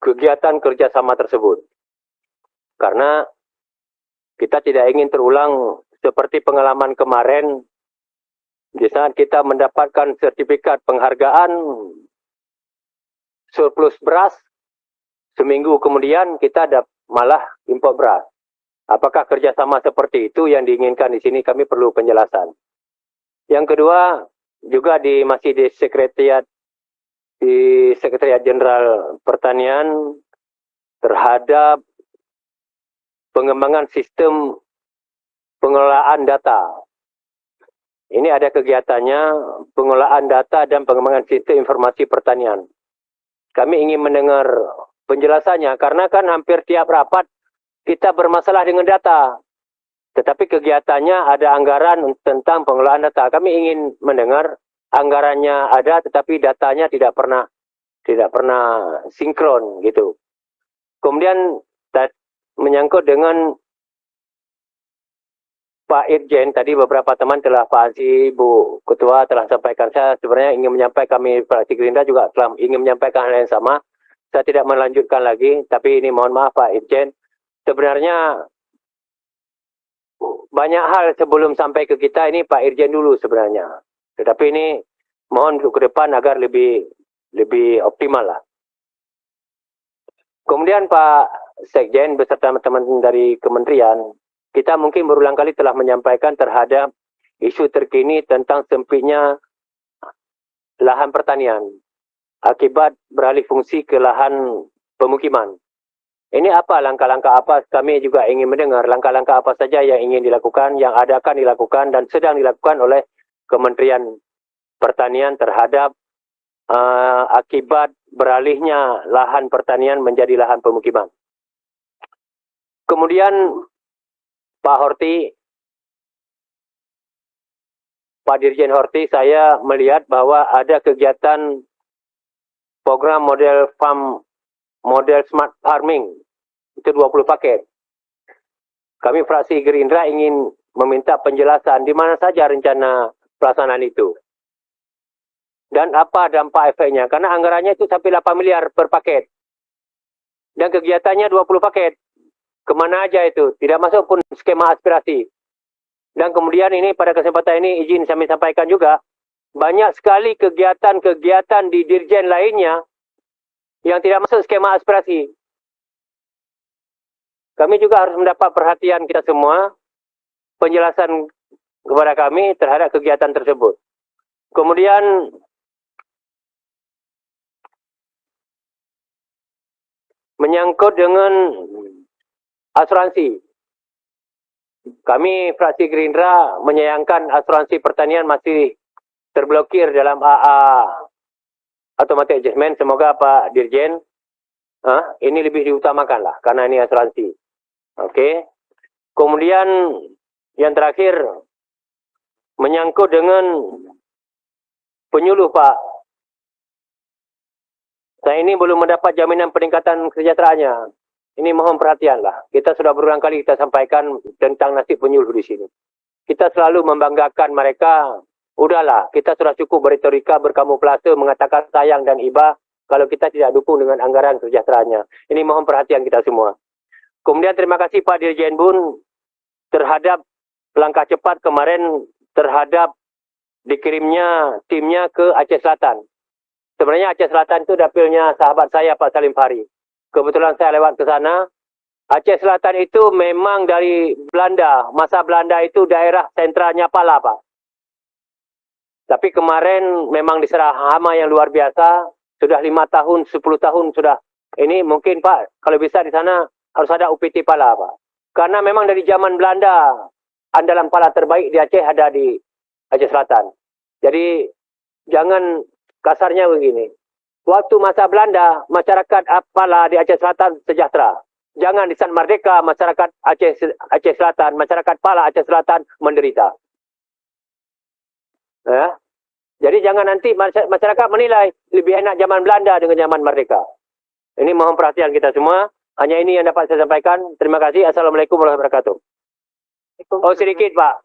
kegiatan kerjasama tersebut. Karena kita tidak ingin terulang seperti pengalaman kemarin, di saat kita mendapatkan sertifikat penghargaan surplus beras, seminggu kemudian kita ada malah impor beras. Apakah kerjasama seperti itu yang diinginkan di sini? Kami perlu penjelasan. Yang kedua, juga masih di Sekretariat Jenderal Pertanian terhadap pengembangan sistem pengelolaan data. Ini ada kegiatannya pengelolaan data dan pengembangan sistem informasi pertanian. Kami ingin mendengar penjelasannya karena kan hampir tiap rapat kita bermasalah dengan data. Tetapi kegiatannya ada anggaran tentang pengelolaan data. Kami ingin mendengar anggarannya ada, tetapi datanya tidak pernah sinkron gitu. Kemudian menyangkut dengan Pak Irjen, tadi beberapa teman telah Pak Ansi, Bu Ketua telah sampaikan. Saya sebenarnya ingin menyampaikan, kami fraksi Gerindra juga telah ingin menyampaikan hal yang sama. Saya tidak melanjutkan lagi, tapi ini mohon maaf Pak Irjen. Sebenarnya banyak hal sebelum sampai ke kita ini Pak Irjen dulu sebenarnya. Tetapi ini mohon untuk ke depan agar lebih optimal lah. Kemudian Pak Sekjen beserta teman-teman dari kementerian, kita mungkin berulang kali telah menyampaikan terhadap isu terkini tentang sempitnya lahan pertanian akibat beralih fungsi ke lahan pemukiman. Ini apa langkah-langkah apa? Kami juga ingin mendengar langkah-langkah apa saja yang ingin dilakukan, yang akan dilakukan dan sedang dilakukan oleh Kementerian Pertanian terhadap akibat beralihnya lahan pertanian menjadi lahan pemukiman. Kemudian Pak Horti Pak Dirjen Horti, saya melihat bahwa ada kegiatan program model smart farming, itu 20 paket. Kami fraksi Gerindra ingin meminta penjelasan di mana saja rencana pelaksanaan itu. Dan apa dampak efeknya, karena anggarannya itu sampai 8 miliar per paket. Dan kegiatannya 20 paket. Kemana aja itu? Tidak masuk pun skema aspirasi. Dan kemudian ini pada kesempatan ini izin kami sampaikan juga, banyak sekali kegiatan-kegiatan di dirjen lainnya yang tidak masuk skema aspirasi. Kami juga harus mendapat perhatian kita semua, penjelasan kepada kami terhadap kegiatan tersebut. Kemudian menyangkut dengan asuransi. Kami fraksi Gerindra menyayangkan asuransi pertanian masih terblokir dalam AA automatic adjustment. Semoga Pak Dirjen ini lebih diutamakan lah, karena ini asuransi. Oke. Kemudian yang terakhir menyangkut dengan penyuluh, Pak. Saya ini belum mendapat jaminan peningkatan kesejahteraannya. Ini mohon perhatian lah. Kita sudah berulang kali kita sampaikan tentang nasib penyuluh di sini. Kita selalu membanggakan mereka. Udahlah, kita sudah cukup berretorika, berkamuflase, mengatakan sayang dan iba kalau kita tidak dukung dengan anggaran kesejahteraannya. Ini mohon perhatian kita semua. Kemudian terima kasih Pak Dirjen Bun terhadap langkah cepat kemarin terhadap dikirimnya timnya ke Aceh Selatan. Sebenarnya Aceh Selatan itu dapilnya sahabat saya Pak Salim Fahri. Kebetulan saya lewat ke sana. Aceh Selatan itu memang dari Belanda. Masa Belanda itu daerah sentralnya Pala, Pak. Tapi kemarin memang diserah hama yang luar biasa. Sudah 5 tahun, 10 tahun sudah. Ini mungkin Pak, kalau bisa di sana harus ada UPT Pala, Pak. Karena memang dari zaman Belanda, andalan pala terbaik di Aceh ada di Aceh Selatan. Jadi jangan kasarnya begini. Waktu masa Belanda, masyarakat pala di Aceh Selatan sejahtera. Jangan di San Merdeka, masyarakat Aceh Selatan, masyarakat pala Aceh Selatan menderita. Ya. Jadi jangan nanti masyarakat menilai lebih enak zaman Belanda dengan zaman Merdeka. Ini mohon perhatian kita semua. Hanya ini yang dapat saya sampaikan. Terima kasih. Assalamualaikum warahmatullahi wabarakatuh. Oh sedikit Pak.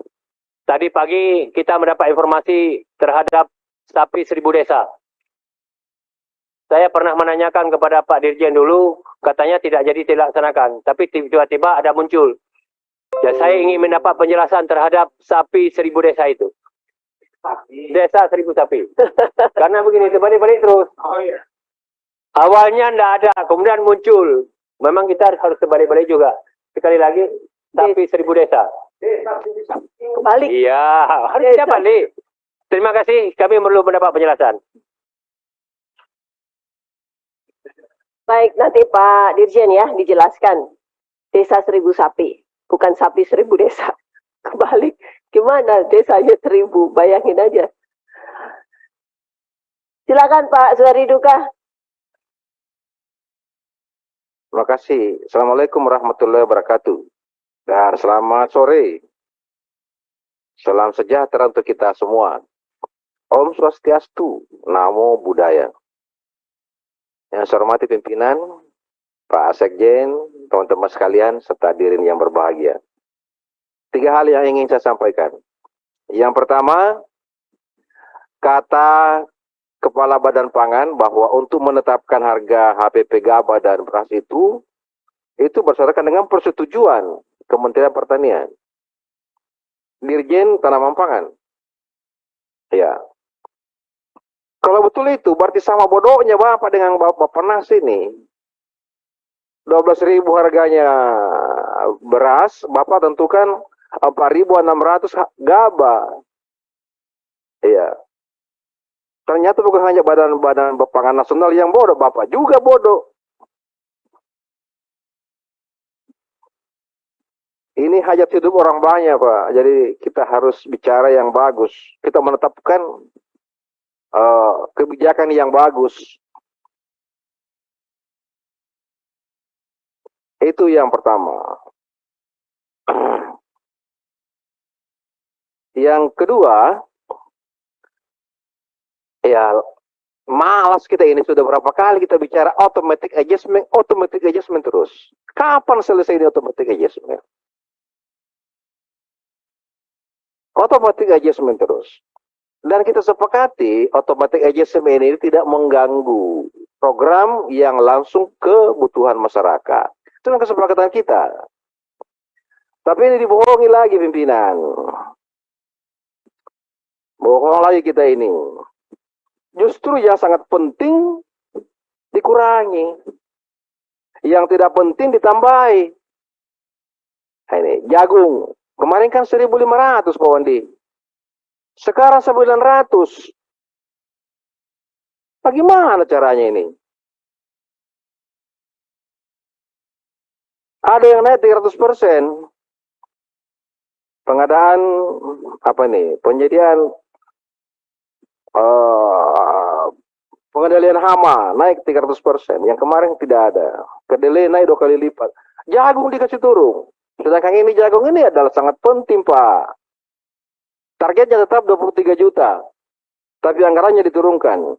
Tadi pagi kita mendapat informasi terhadap sapi 1000 desa. Saya pernah menanyakan kepada Pak Dirjen dulu, katanya tidak jadi dilaksanakan. Tapi tiba-tiba ada muncul. Ya, saya ingin mendapat penjelasan terhadap sapi 1000 desa itu. Desa 1000 sapi. Karena begini, terbalik-balik terus. Oh iya. Awalnya tidak ada, kemudian muncul. Memang kita harus terbalik-balik juga. Sekali lagi, sapi 1000 desa. Balik. Iya, harusnya balik. Terima kasih, kami perlu mendapat penjelasan. Baik, nanti Pak Dirjen ya dijelaskan. Desa 1000 sapi, bukan sapi 1000 desa. Kebalik, gimana desanya 1000? Bayangin aja. Silakan Pak Suhari Duka. Terima kasih. Assalamualaikum warahmatullahi wabarakatuh. Dan selamat sore. Salam sejahtera untuk kita semua. Om Swastiastu, Namo Buddhaya. Yang saya hormati pimpinan, Pak Sekjen, teman-teman sekalian, serta hadirin yang berbahagia. 3 hal yang ingin saya sampaikan. Yang pertama, kata Kepala Badan Pangan bahwa untuk menetapkan harga HPP gabah dan beras itu berdasarkan dengan persetujuan Kementerian Pertanian. Dirjen Tanaman Pangan. Ya. Kalau betul itu, berarti sama bodohnya Bapak dengan Bappenas ini. 12.000 harganya beras, Bapak tentukan 4.600 gabah. Iya. Ternyata bukan hanya badan pangan nasional yang bodoh, Bapak juga bodoh. Ini hajat hidup orang banyak, Pak. Jadi kita harus bicara yang bagus. Kita menetapkan kebijakan yang bagus. Itu yang pertama. Yang kedua, Ya, malas kita ini, sudah berapa kali kita bicara automatic adjustment terus. Kapan selesai ini automatic adjustment? Automatic adjustment terus. Dan kita sepakati automatic adjustment ini tidak mengganggu program yang langsung kebutuhan masyarakat. Itu yang kesepakatan kita. Tapi ini dibohongi lagi pimpinan. Bohong lagi kita ini. Justru yang sangat penting dikurangi. Yang tidak penting ditambahi. Nah, ini jagung. Kemarin kan 1.500 Pak Wandi. Sekarang 900. Bagaimana caranya ini? Ada yang naik 300%. Pengadaan apa nih? Penyediaan pengendalian hama naik 300%. Yang kemarin tidak ada. Kedelai naik 2 kali lipat. Jagung dikasih turun. Sedangkan ini jagung ini adalah sangat penting, Pak. Targetnya tetap 23 juta. Tapi anggarannya diturunkan.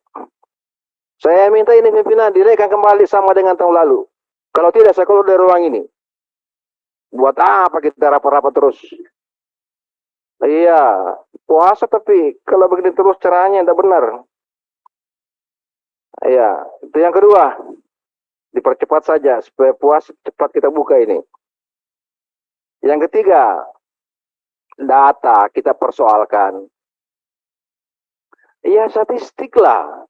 Saya minta ini pimpinan dinaikkan kembali sama dengan tahun lalu. Kalau tidak, saya keluar dari ruang ini. Buat apa kita rapat-rapat terus? Iya, puasa tapi kalau begini terus caranya tidak benar. Iya, itu yang kedua. Dipercepat saja supaya puasa cepat kita buka ini. Yang ketiga, data kita persoalkan. Iya, statistik lah.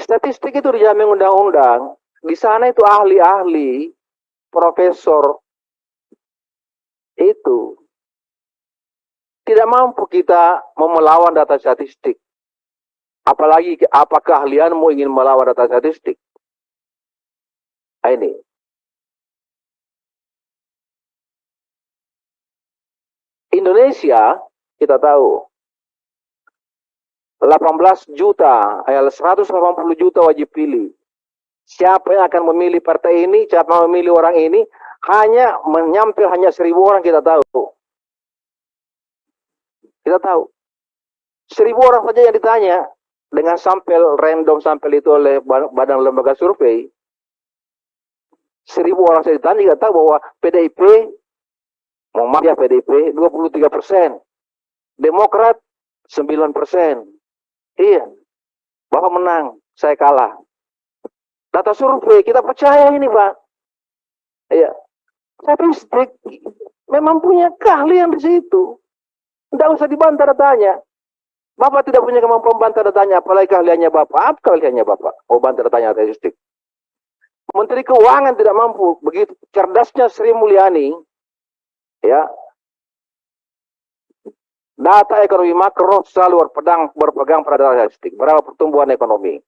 Statistik itu dijamin undang-undang. Di sana itu ahli-ahli, profesor itu tidak mampu kita melawan data statistik. Apalagi apa keahlianmu ingin melawan data statistik? Nah, ini. Indonesia, kita tahu, 18 juta, 180 juta wajib pilih. Siapa yang akan memilih partai ini, siapa yang memilih orang ini, hanya menyampil hanya 1.000 orang kita tahu. Kita tahu. 1.000 orang saja yang ditanya dengan sampel random sampel itu oleh badan lembaga survei. 1.000 orang saja ditanya kita tahu bahwa PDIP, mau maaf ya PDIP 23%, Demokrat 9%. Iya, Bapak menang, saya kalah. Data survei kita percaya ini Pak. Iya, statistik memang punya keahlian di situ. Tidak usah dibantah datanya. Bapak tidak punya kemampuan bantah datanya, apalagi keahliannya Bapak. Apa keahliannya Bapak? Oh, bantah datanya statistik. Menteri Keuangan tidak mampu, begitu cerdasnya Sri Mulyani, ya. Data ekonomi makro selalu berpegang pada data statistik. Berapa pertumbuhan ekonomi?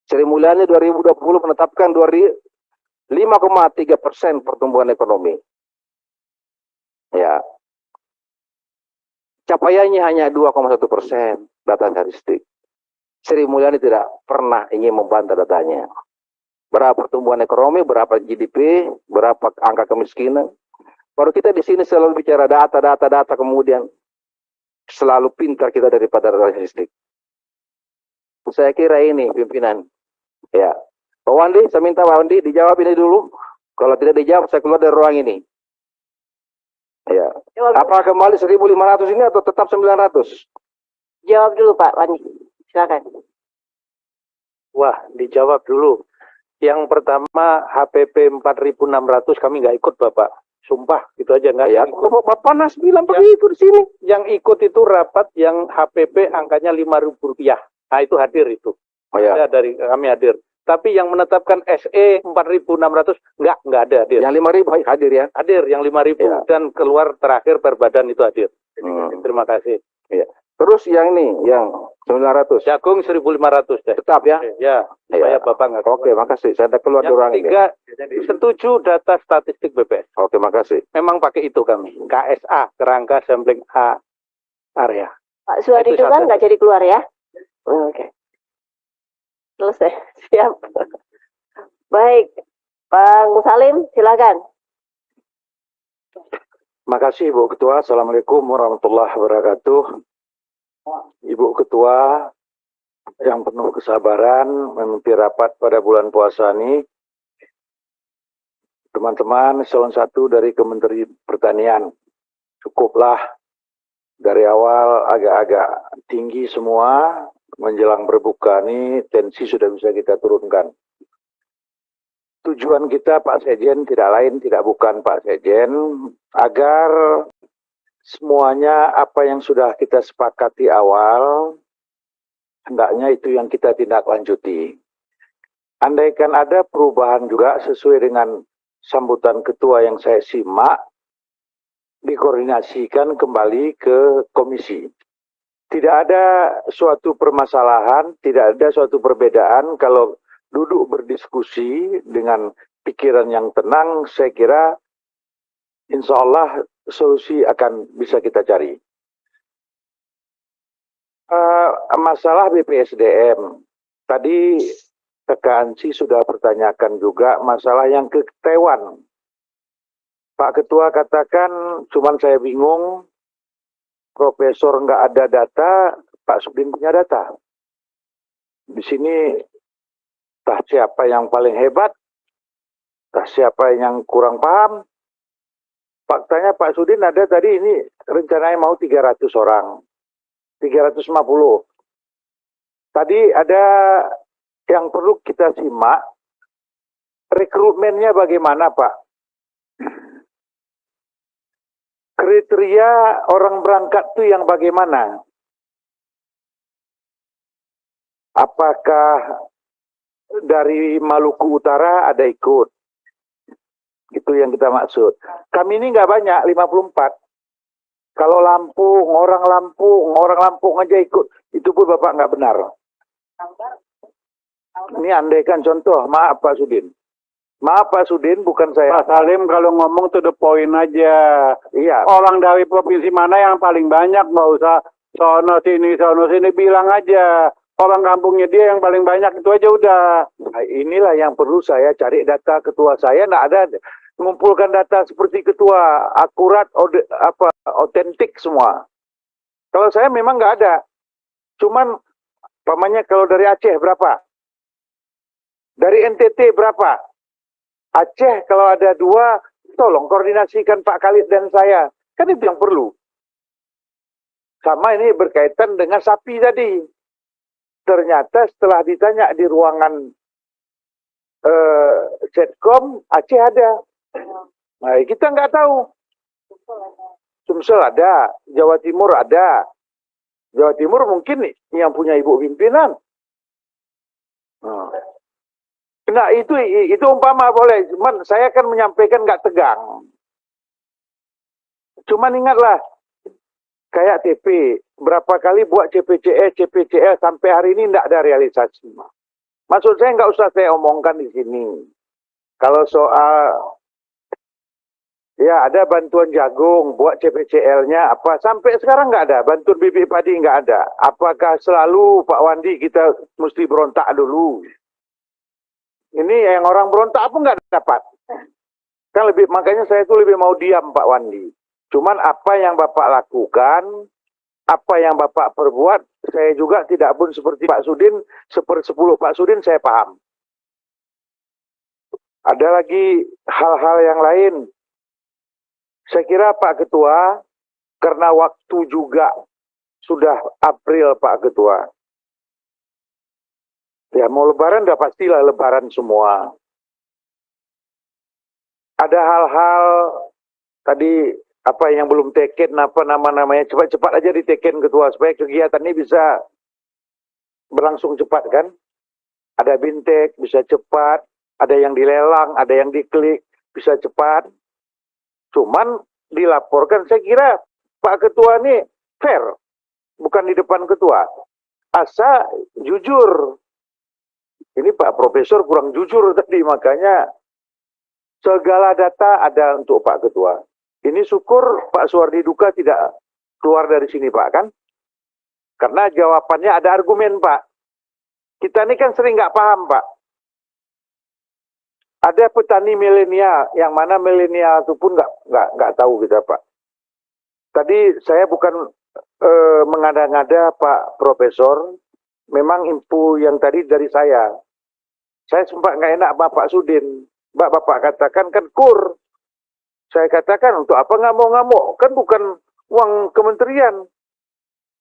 Sri Mulyani 2020 menetapkan 5,3% pertumbuhan ekonomi. Ya. Capaiannya hanya 2,1% data statistik. Sri Mulyani tidak pernah ingin membantah datanya. Berapa pertumbuhan ekonomi, berapa GDP, berapa angka kemiskinan. Baru kita di sini selalu bicara data, kemudian selalu pintar kita daripada data statistik. Saya kira ini pimpinan. Ya, Pak Wandi, saya minta Pak Wandi dijawab ini dulu. Kalau tidak dijawab, saya keluar dari ruang ini. Ya. Apakah kembali 1.500 ini atau tetap 900? Jawab dulu Pak Wandi, silakan. Wah, dijawab dulu. Yang pertama HPP 4.600 kami nggak ikut Bapak. Sumpah, gitu aja nggak. Ya, Bapak Nas bilang begitu di sini. Yang ikut itu rapat yang HPP angkanya Rp5.000. Nah, itu hadir itu. Oh, ya. Ada dari kami hadir. Tapi yang menetapkan SE 4.600 nggak ada hadir. Yang 5.000 hadir ya? Hadir yang 5.000 ya. Dan keluar terakhir perbadan itu hadir. Terima kasih. Ya. Terus yang ini, yang 900. Jagung 1.500 deh. Tetap ya? Ya, supaya Bapak nggak. Oke, makasih. Saya keluar dari ruang ini. Yang ketiga, setuju data statistik BPS. Oke, makasih. Memang pakai itu kami. KSA, kerangka sampling area. Pak Suhadi itu kan nggak jadi keluar ya? Oke. Selesai. Siap. Baik. Pak Musalim, silakan. Makasih Ibu Ketua. Assalamualaikum warahmatullahi wabarakatuh. Ibu Ketua, yang penuh kesabaran memimpin rapat pada bulan puasa ini. Teman-teman eselon 1 dari Kementerian Pertanian, cukuplah dari awal agak-agak tinggi semua, menjelang berbuka ini tensi sudah bisa kita turunkan. Tujuan kita Pak Sekjen tidak lain, tidak bukan Pak Sekjen, agar semuanya apa yang sudah kita sepakati awal, hendaknya itu yang kita tindak lanjuti. Andaikan ada perubahan juga sesuai dengan sambutan ketua yang saya simak, dikoordinasikan kembali ke komisi. Tidak ada suatu permasalahan, tidak ada suatu perbedaan kalau duduk berdiskusi dengan pikiran yang tenang, saya kira insya Allah solusi akan bisa kita cari. Masalah BPSDM, tadi Ansi sudah pertanyakan juga masalah yang ketewan. Pak Ketua katakan, cuman saya bingung, Profesor nggak ada data, Pak Sudin punya data. Di sini, entah siapa yang paling hebat, entah siapa yang kurang paham. Faktanya Pak Sudin ada tadi ini rencananya mau 300 orang. 350. Tadi ada yang perlu kita simak, rekrutmennya bagaimana Pak? Kriteria orang berangkat itu yang bagaimana? Apakah dari Maluku Utara ada ikut? Itu yang kita maksud. Kami ini nggak banyak, 54. Kalau orang Lampung aja ikut, itu pun Bapak nggak benar. Ini andaikan contoh, maaf Pak Sudin. Maaf Pak Sudin, bukan saya. Pak Salim kalau ngomong to the point aja. Iya. Orang dari provinsi mana yang paling banyak, nggak usah sono sini, bilang aja. Orang kampungnya dia yang paling banyak, itu aja udah. Nah, inilah yang perlu saya cari data ketua saya, nggak ada. Mengumpulkan data seperti ketua, akurat, otentik semua. Kalau saya memang nggak ada. Cuman, pamannya kalau dari Aceh berapa? Dari NTT berapa? Aceh kalau ada 2, tolong koordinasikan Pak Khalid dan saya. Kan itu yang perlu. Sama ini berkaitan dengan sapi tadi. Ternyata setelah ditanya di ruangan Setcom, Aceh ada. Nah, kita nggak tahu. Sumsel ada, Jawa Timur ada. Jawa Timur mungkin yang punya ibu pimpinan. Nah, itu umpama boleh. Cuman saya kan menyampaikan nggak tegang. Cuman ingatlah, kayak TP, berapa kali buat CPCL sampai hari ini nggak ada realisasi. Maksud saya nggak usah saya omongkan di sini. Kalau soal ya ada bantuan jagung, buat CPCL-nya apa, sampai sekarang nggak ada. Bantuan bibit padi nggak ada. Apakah selalu Pak Wandi kita mesti berontak dulu? Ini yang orang berontak pun nggak dapat. Kan makanya saya tuh lebih mau diam Pak Wandi. Cuman apa yang Bapak lakukan, apa yang Bapak perbuat, saya juga tidak pun seperti Pak Sudin, 1/10 Pak Sudin saya paham. Ada lagi hal-hal yang lain. Saya kira Pak Ketua, karena waktu juga sudah April Pak Ketua. Ya mau lebaran udah pastilah lebaran semua. Ada hal-hal tadi apa yang belum teken, apa nama-namanya, cepat-cepat aja diteken Ketua, supaya kegiatan ini bisa berlangsung cepat kan. Ada bintek, bisa cepat, ada yang dilelang, ada yang diklik, bisa cepat. Cuman dilaporkan, saya kira Pak Ketua ini fair, bukan di depan Ketua. Asa jujur. Ini Pak Profesor kurang jujur tadi, makanya segala data ada untuk Pak Ketua. Ini syukur Pak Suwardi Duka tidak keluar dari sini Pak kan. Karena jawabannya ada argumen Pak. Kita ini kan sering nggak paham Pak. Ada petani milenial, yang mana milenial itu pun nggak tahu kita Pak. Tadi saya bukan mengada-ngada Pak Profesor, memang info yang tadi dari saya. Saya sempat nggak enak Bapak Sudin. Bapak katakan kan kur. Saya katakan untuk apa ngamuk-ngamuk? Kan bukan uang kementerian.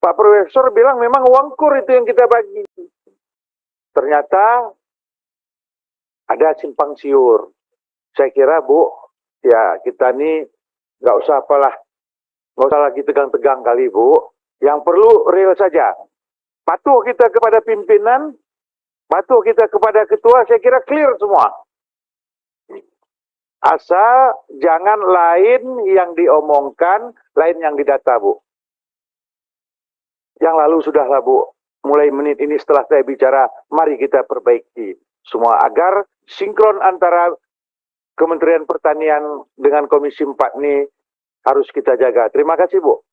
Pak Profesor bilang memang uang kur itu yang kita bagi. Ternyata ada simpang siur. Saya kira Bu, ya kita nih nggak usah apalah. Nggak usah lagi tegang-tegang kali Bu. Yang perlu real saja. Patuh kita kepada pimpinan, patuh kita kepada ketua, saya kira clear semua. Asal jangan lain yang diomongkan, lain yang didata, Bu. Yang lalu sudahlah, Bu. Mulai menit ini setelah saya bicara, mari kita perbaiki semua agar sinkron antara Kementerian Pertanian dengan Komisi 4 ini harus kita jaga. Terima kasih, Bu.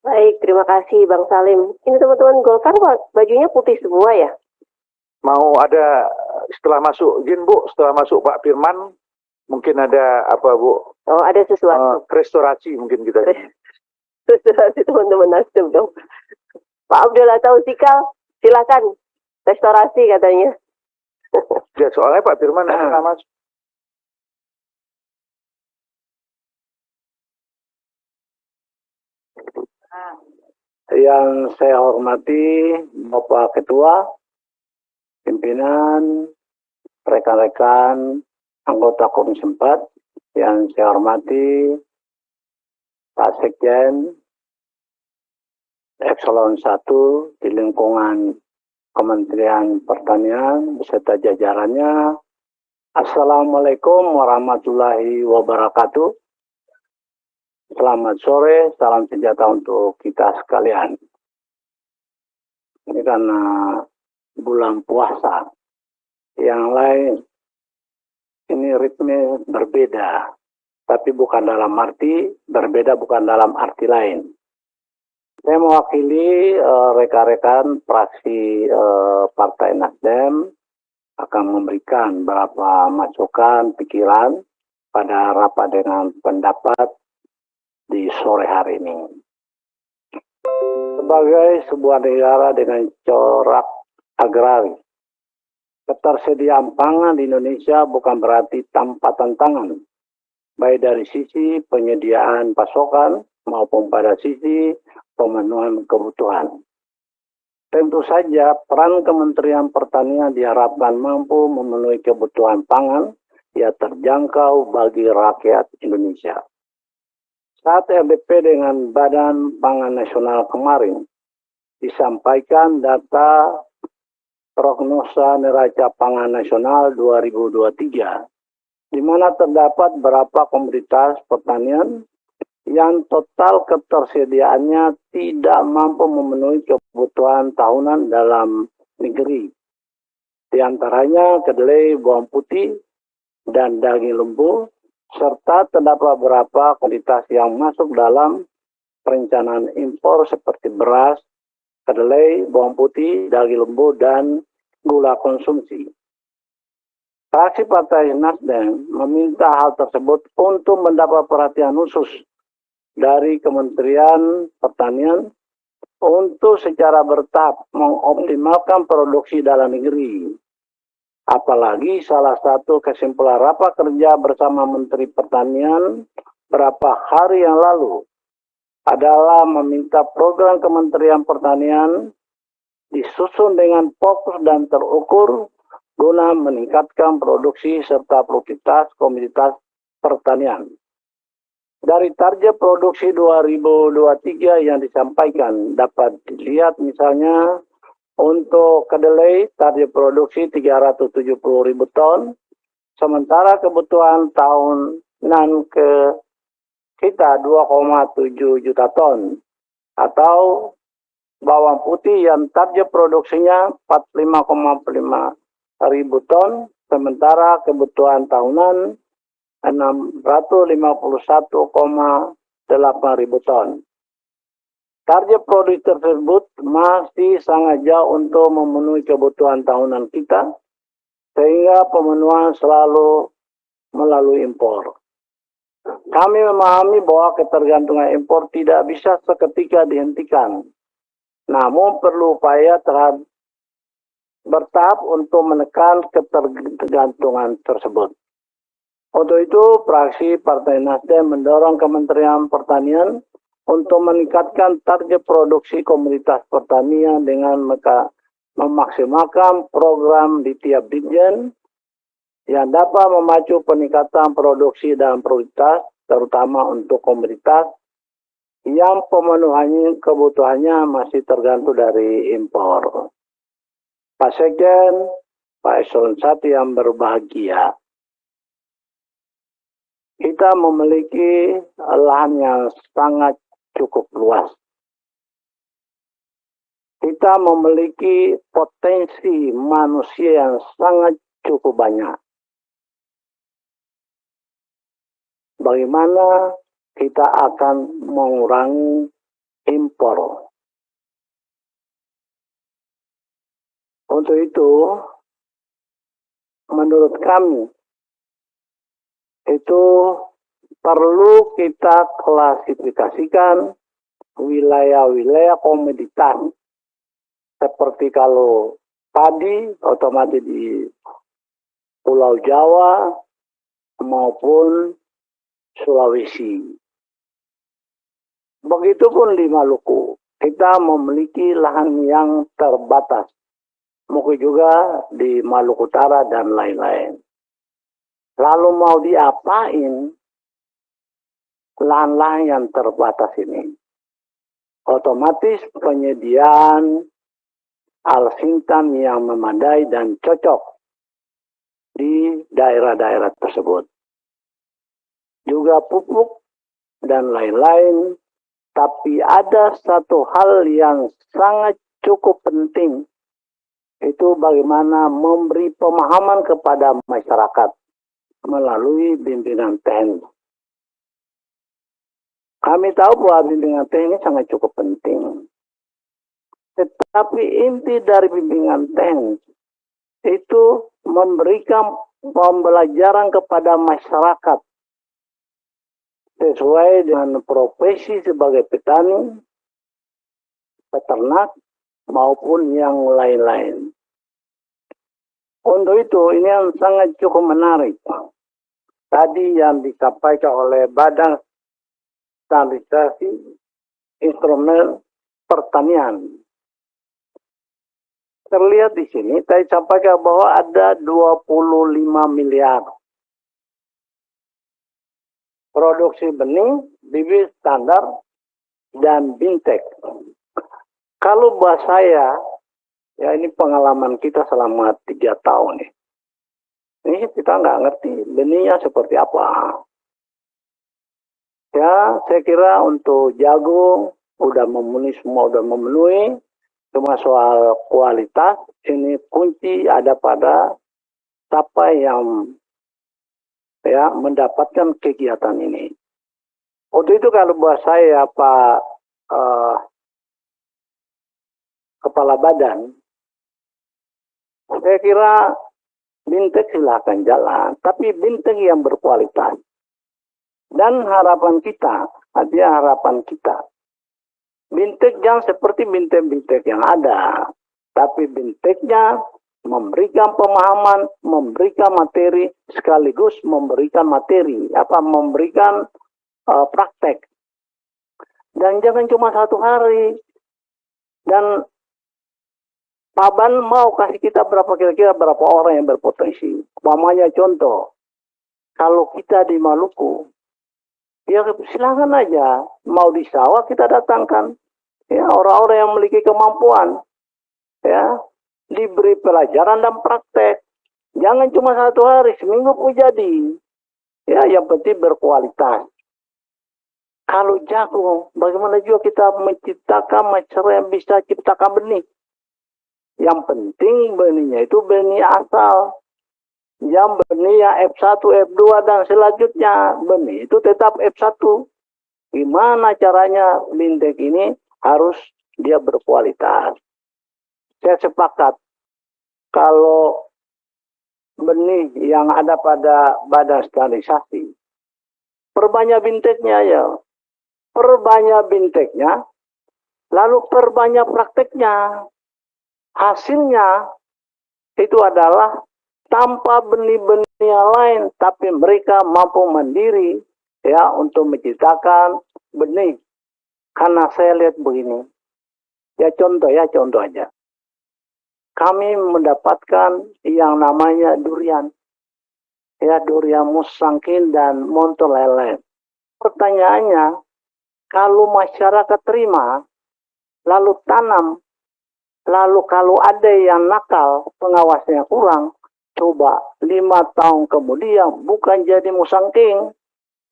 Baik, terima kasih Bang Salim. Ini teman-teman Golkar bajunya putih semua ya? Mau ada setelah masuk izin Bu, setelah masuk Pak Firman, mungkin ada apa Bu? Oh, ada sesuatu. Restorasi mungkin kita. Restorasi teman-teman Nasdem dong. Pak Abdullah Tausikal, silakan. Restorasi katanya. Ya soalnya Pak Firman pernah masuk. Yang saya hormati Bapak Ketua, pimpinan, rekan-rekan, anggota Komisi 4, yang saya hormati Pak Sekjen, Eselon 1 di lingkungan Kementerian Pertanian beserta jajarannya. Assalamualaikum warahmatullahi wabarakatuh. Selamat sore, salam sejahtera untuk kita sekalian. Ini karena bulan puasa, yang lain ini ritme berbeda, tapi bukan dalam arti berbeda, bukan dalam arti lain. Saya mewakili rekan-rekan fraksi Partai Nasdem akan memberikan beberapa masukan pikiran pada rapat dengan pendapat di sore hari ini. Sebagai sebuah negara dengan corak agraris, ketersediaan pangan di Indonesia bukan berarti tanpa tantangan, baik dari sisi penyediaan pasokan maupun pada sisi pemenuhan kebutuhan. Tentu saja peran Kementerian Pertanian diharapkan mampu memenuhi kebutuhan pangan yang terjangkau bagi rakyat Indonesia. Saat RDP dengan Badan Pangan Nasional kemarin, disampaikan data prognosa neraca pangan nasional 2023, di mana terdapat beberapa komoditas pertanian yang total ketersediaannya tidak mampu memenuhi kebutuhan tahunan dalam negeri. Di antaranya kedelai, bawang putih, dan daging lembu, serta terdapat beberapa komoditas yang masuk dalam perencanaan impor seperti beras, kedelai, bawang putih, daging lembu, dan gula konsumsi. Fraksi Partai Nasdem meminta hal tersebut untuk mendapat perhatian khusus dari Kementerian Pertanian untuk secara bertahap mengoptimalkan produksi dalam negeri. Apalagi salah satu kesimpulan rapat kerja bersama Menteri Pertanian beberapa hari yang lalu adalah meminta program Kementerian Pertanian disusun dengan fokus dan terukur guna meningkatkan produksi serta produktivitas komoditas pertanian. Dari target produksi 2023 yang disampaikan dapat dilihat misalnya untuk kedelai target produksi 370.000 ton, sementara kebutuhan tahunan kita 2,7 juta ton, atau bawang putih yang target produksinya 45,5 ribu ton, sementara kebutuhan tahunan 651,8 ribu ton. Target produksi tersebut masih sangat jauh untuk memenuhi kebutuhan tahunan kita, sehingga pemenuhan selalu melalui impor. Kami memahami bahwa ketergantungan impor tidak bisa seketika dihentikan. Namun perlu upaya bertahap untuk menekan ketergantungan tersebut. Untuk itu, fraksi Partai Nasdem mendorong Kementerian Pertanian untuk meningkatkan target produksi komoditas pertanian dengan memaksimalkan program di tiap dirjen yang dapat memacu peningkatan produksi dan prioritas, terutama untuk komoditas yang pemenuhannya kebutuhannya masih tergantung dari impor. Pak Sekjen, Pak Eselon 1 yang berbahagia, kita memiliki lahan yang sangat cukup luas. Kita memiliki potensi manusia yang sangat cukup banyak. Bagaimana kita akan mengurangi impor? Untuk itu, menurut kami, itu perlu kita klasifikasikan wilayah-wilayah komoditas. Seperti kalau padi, otomatis di Pulau Jawa maupun Sulawesi. Begitupun di Maluku, kita memiliki lahan yang terbatas. Mungkin juga di Maluku Utara dan lain-lain. Lalu mau diapain lahan-lahan yang terbatas ini? Otomatis penyediaan alsintan yang memadai dan cocok di daerah-daerah tersebut. Juga pupuk dan lain-lain. Tapi ada satu hal yang sangat cukup penting. Itu bagaimana memberi pemahaman kepada masyarakat melalui bimbingan teknis. Kami tahu bahwa bimbingan teknis sangat cukup penting. Tetapi inti dari bimbingan teknis itu memberikan pembelajaran kepada masyarakat sesuai dengan profesi sebagai petani, peternak, maupun yang lain-lain. Untuk itu, ini yang sangat cukup menarik. Tadi yang disampaikan oleh Badan Standarisasi Instrumen Pertanian. Terlihat di sini, saya sampaikan bahwa ada 25 miliar produksi benih, bibit standar, dan bintek. Kalau buat saya, ya ini pengalaman kita selama 3 tahun nih. Ini kita nggak ngerti benihnya seperti apa. Ya, saya kira untuk jagung udah memenuhi semua, udah memenuhi. Cuma soal kualitas, ini kunci ada pada siapa yang ya mendapatkan kegiatan ini. Untuk itu kalau buat saya Pak Kepala Badan, saya kira bintek silahkan jalan, tapi bintek yang berkualitas. Dan harapan kita, artinya harapan kita, bintek jangan seperti bintek-bintek yang ada, tapi binteknya memberikan pemahaman, memberikan materi, sekaligus memberikan materi, memberikan praktek. Dan jangan cuma 1 hari. Dan Pak Ban mau kasih kita kira-kira berapa orang yang berpotensi. Umpamanya contoh, kalau kita di Maluku, ya silakan aja, mau di sawah kita datangkan. Ya, orang-orang yang memiliki kemampuan, ya, diberi pelajaran dan praktek. Jangan cuma 1 hari, seminggu pun jadi. Ya, yang penting berkualitas. Kalau jagung, bagaimana juga kita menciptakan masyarakat yang bisa ciptakan benih. Yang penting benihnya itu benih asal. Yang benih yang F1, F2 dan selanjutnya. Benih itu tetap F1. Gimana caranya bintek ini harus dia berkualitas. Saya sepakat. Kalau benih yang ada pada badan standarisasi, perbanyak binteknya ya. Perbanyak binteknya, lalu perbanyak prakteknya. Hasilnya itu adalah tanpa benih-benih lain, tapi mereka mampu mandiri ya untuk menciptakan benih. Karena saya lihat begini, ya contoh aja. Kami mendapatkan yang namanya durian, ya durian musangkin dan montolele. Pertanyaannya, kalau masyarakat terima, lalu tanam, lalu kalau ada yang nakal, pengawasnya kurang, coba 5 tahun kemudian bukan jadi musangking,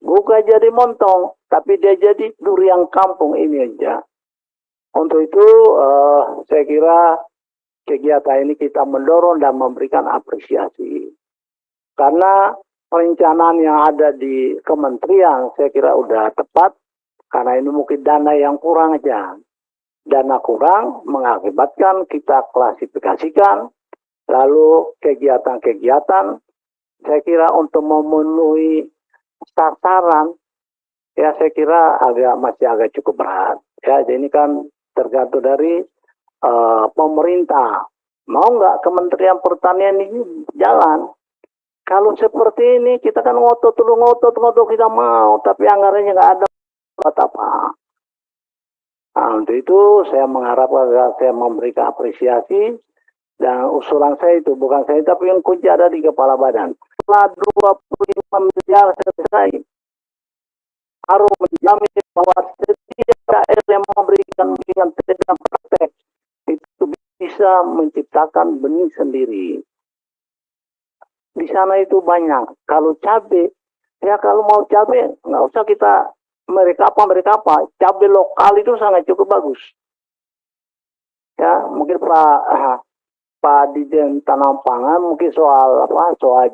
bukan jadi montong, tapi dia jadi durian kampung ini aja. Untuk itu saya kira kegiatan ini kita mendorong dan memberikan apresiasi. Karena perencanaan yang ada di kementerian saya kira udah tepat, karena ini mungkin dana yang kurang aja. Dana kurang mengakibatkan kita klasifikasikan, lalu kegiatan-kegiatan saya kira untuk memenuhi sasaran, ya saya kira masih agak cukup berat. Ya, jadi ini kan tergantung dari pemerintah. Mau nggak Kementerian Pertanian ini jalan? Kalau seperti ini kita kan ngotot kita mau, tapi anggarannya nggak ada apa. Nah, untuk itu saya mengharapkan saya memberikan apresiasi, dan usulan saya itu bukan saya, tapi yang kunci ada di kepala badan. Setelah 25 miliar selesai, harus menjamin bahwa setiap daerah yang memberikan bimbingan dan praktek itu bisa menciptakan benih sendiri. Di sana itu banyak. Kalau cabai, ya kalau mau cabai nggak usah kita mereka apa. Cabai lokal itu sangat cukup bagus. Ya mungkin Pak Dirjen Tanam Pangan mungkin soal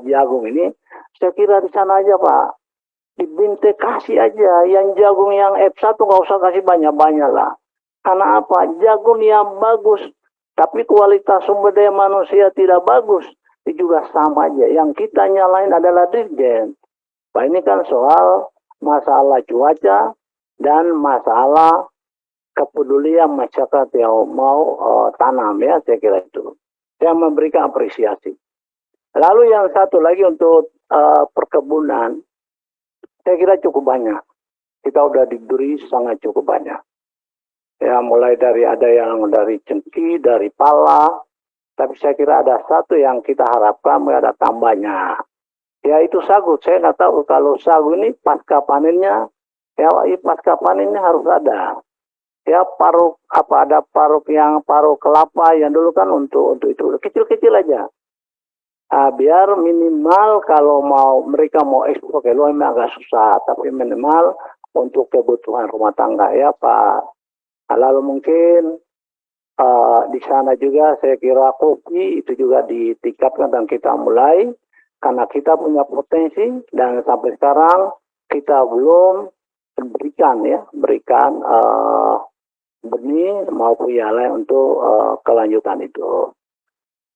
jagung ini, saya kira di sana aja Pak, di Bintek kasih aja yang jagung yang F1 nggak usah kasih banyak-banyak lah. Karena apa? Jagung yang bagus, tapi kualitas sumber daya manusia tidak bagus, itu juga sama aja. Yang kita nyalain adalah Dirjen. Nah ini kan soal masalah cuaca dan masalah kepedulian masyarakat yang mau tanam, ya saya kira itu. Saya memberikan apresiasi. Lalu yang satu lagi untuk perkebunan, saya kira cukup banyak. Kita udah diberi sangat cukup banyak. Ya mulai dari ada yang dari cengkih, dari pala, tapi saya kira ada satu yang kita harapkan ada tambahnya. Ya itu sagu. Saya nggak tahu kalau sagu ini pasca panennya, ya pasca panennya harus ada. Ya ada paruk kelapa yang dulu kan untuk itu kecil-kecil aja. Biar minimal kalau mereka mau ekspor ke luar memang agak susah, tapi minimal untuk kebutuhan rumah tangga ya Pak. Lalu mungkin di sana juga saya kira kopi itu juga ditingkatkan dan kita mulai, karena kita punya potensi dan sampai sekarang kita belum berikan benih maupun yang lain untuk kelanjutan itu.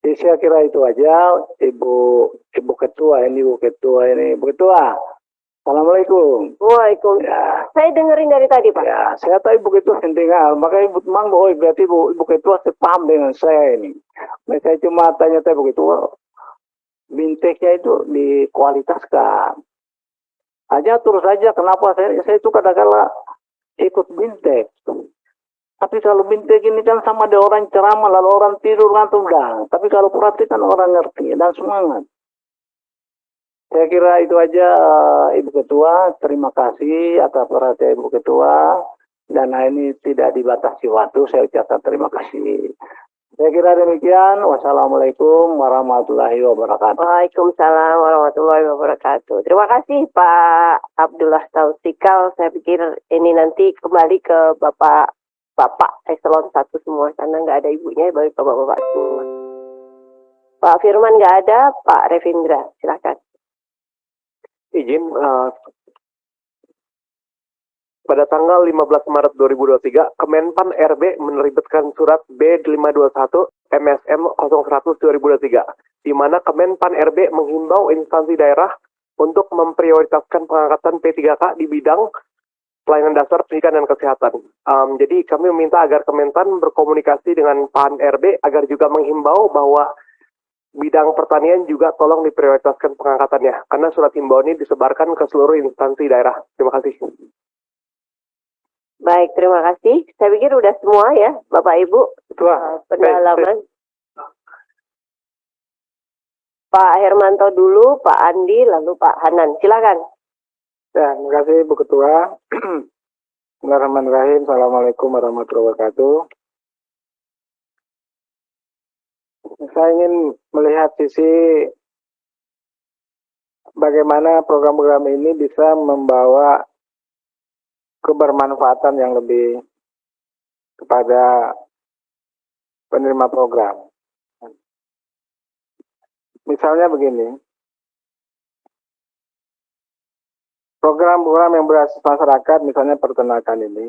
Jadi saya kira itu aja, Ibu Ketua ini. Assalamualaikum. Waalaikumsalam. Ya. Saya dengerin dari tadi Pak. Ya, saya tahu Ibu Ketua dengar, makanya Ibu Mang, berarti Ibu Ketua sepaham dengan saya ini. Saya cuma tanya Ibu Ketua, binteknya itu dikualitaskan. Hanya terus saja kenapa saya itu kadang-kadang ikut bintek. Tapi kalau bintek ini kan sama ada orang ceramah, lalu orang tidur ngantuk dah. Tapi kalau praktik kan orang ngerti dan semangat. Saya kira itu aja Ibu Ketua. Terima kasih atas perhatian Ibu Ketua. Dan ini tidak dibatasi waktu, saya ucapkan terima kasih. Saya kira demikian. Wassalamualaikum warahmatullahi wabarakatuh. Waalaikumsalam warahmatullahi wabarakatuh. Terima kasih Pak Abdullah Tausikal. Saya pikir ini nanti kembali ke Bapak eselon 1 semua, karena nggak ada ibunya, bagi bapak-bapak semua. Pak Firman nggak ada, Pak Revindra, silakan. Izin, pada tanggal 15 Maret 2023, Kemenpan RB menerbitkan surat B521 MSM 0100 2023, di mana Kemenpan RB menghimbau instansi daerah untuk memprioritaskan pengangkatan P3K di bidang pelayanan dasar, pendidikan, dan kesehatan. Jadi kami meminta agar Kementan berkomunikasi dengan PAN RB agar juga menghimbau bahwa bidang pertanian juga tolong diprioritaskan pengangkatannya, karena surat himbauan ini disebarkan ke seluruh instansi daerah. Terima kasih. Baik, terima kasih. Saya pikir udah semua ya, Bapak Ibu. Pendalaman. Pak Hermanto dulu, Pak Andi, lalu Pak Hanan. Silakan. Ya, terima kasih Bu Ketua. Bismillahirrahmanirrahim. Assalamualaikum warahmatullahi wabarakatuh. Saya ingin melihat sisi bagaimana program-program ini bisa membawa kebermanfaatan yang lebih kepada penerima program. Misalnya begini, program-program yang berbasis masyarakat, misalnya peternakan ini,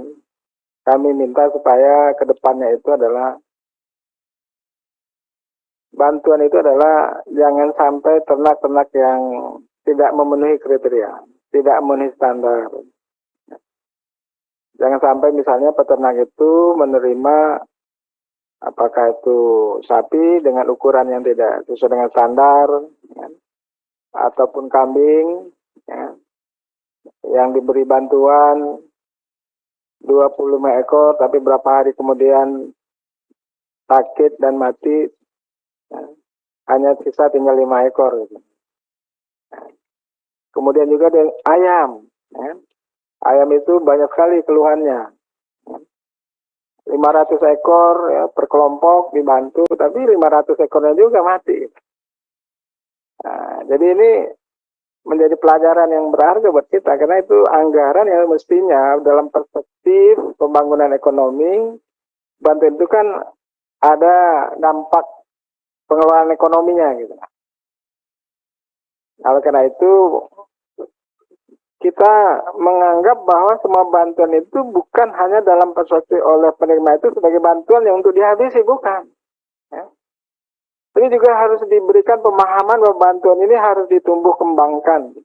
kami minta supaya ke depannya itu adalah bantuan itu adalah jangan sampai ternak-ternak yang tidak memenuhi kriteria, tidak memenuhi standar. Jangan sampai misalnya peternak itu menerima apakah itu sapi dengan ukuran yang tidak sesuai dengan standar, ya, ataupun kambing, ya, yang diberi bantuan 25 ekor, tapi berapa hari kemudian sakit dan mati, ya, hanya sisa tinggal 5 ekor. Gitu. Ya. Kemudian juga dengan ayam. Ya. Ayam itu banyak sekali keluhannya. 500 ekor ya, per kelompok dibantu, tapi 500 ekornya juga mati. Nah, jadi ini menjadi pelajaran yang berharga buat kita, karena itu anggaran yang mestinya dalam perspektif pembangunan ekonomi, bantuan itu kan ada dampak pengelolaan ekonominya gitu. Oleh karena itu kita menganggap bahwa semua bantuan itu bukan hanya dalam perspektif oleh penerima itu sebagai bantuan yang untuk dihabisi, bukan. Ya. Ini juga harus diberikan pemahaman bahwa bantuan ini harus ditumbuh kembangkan.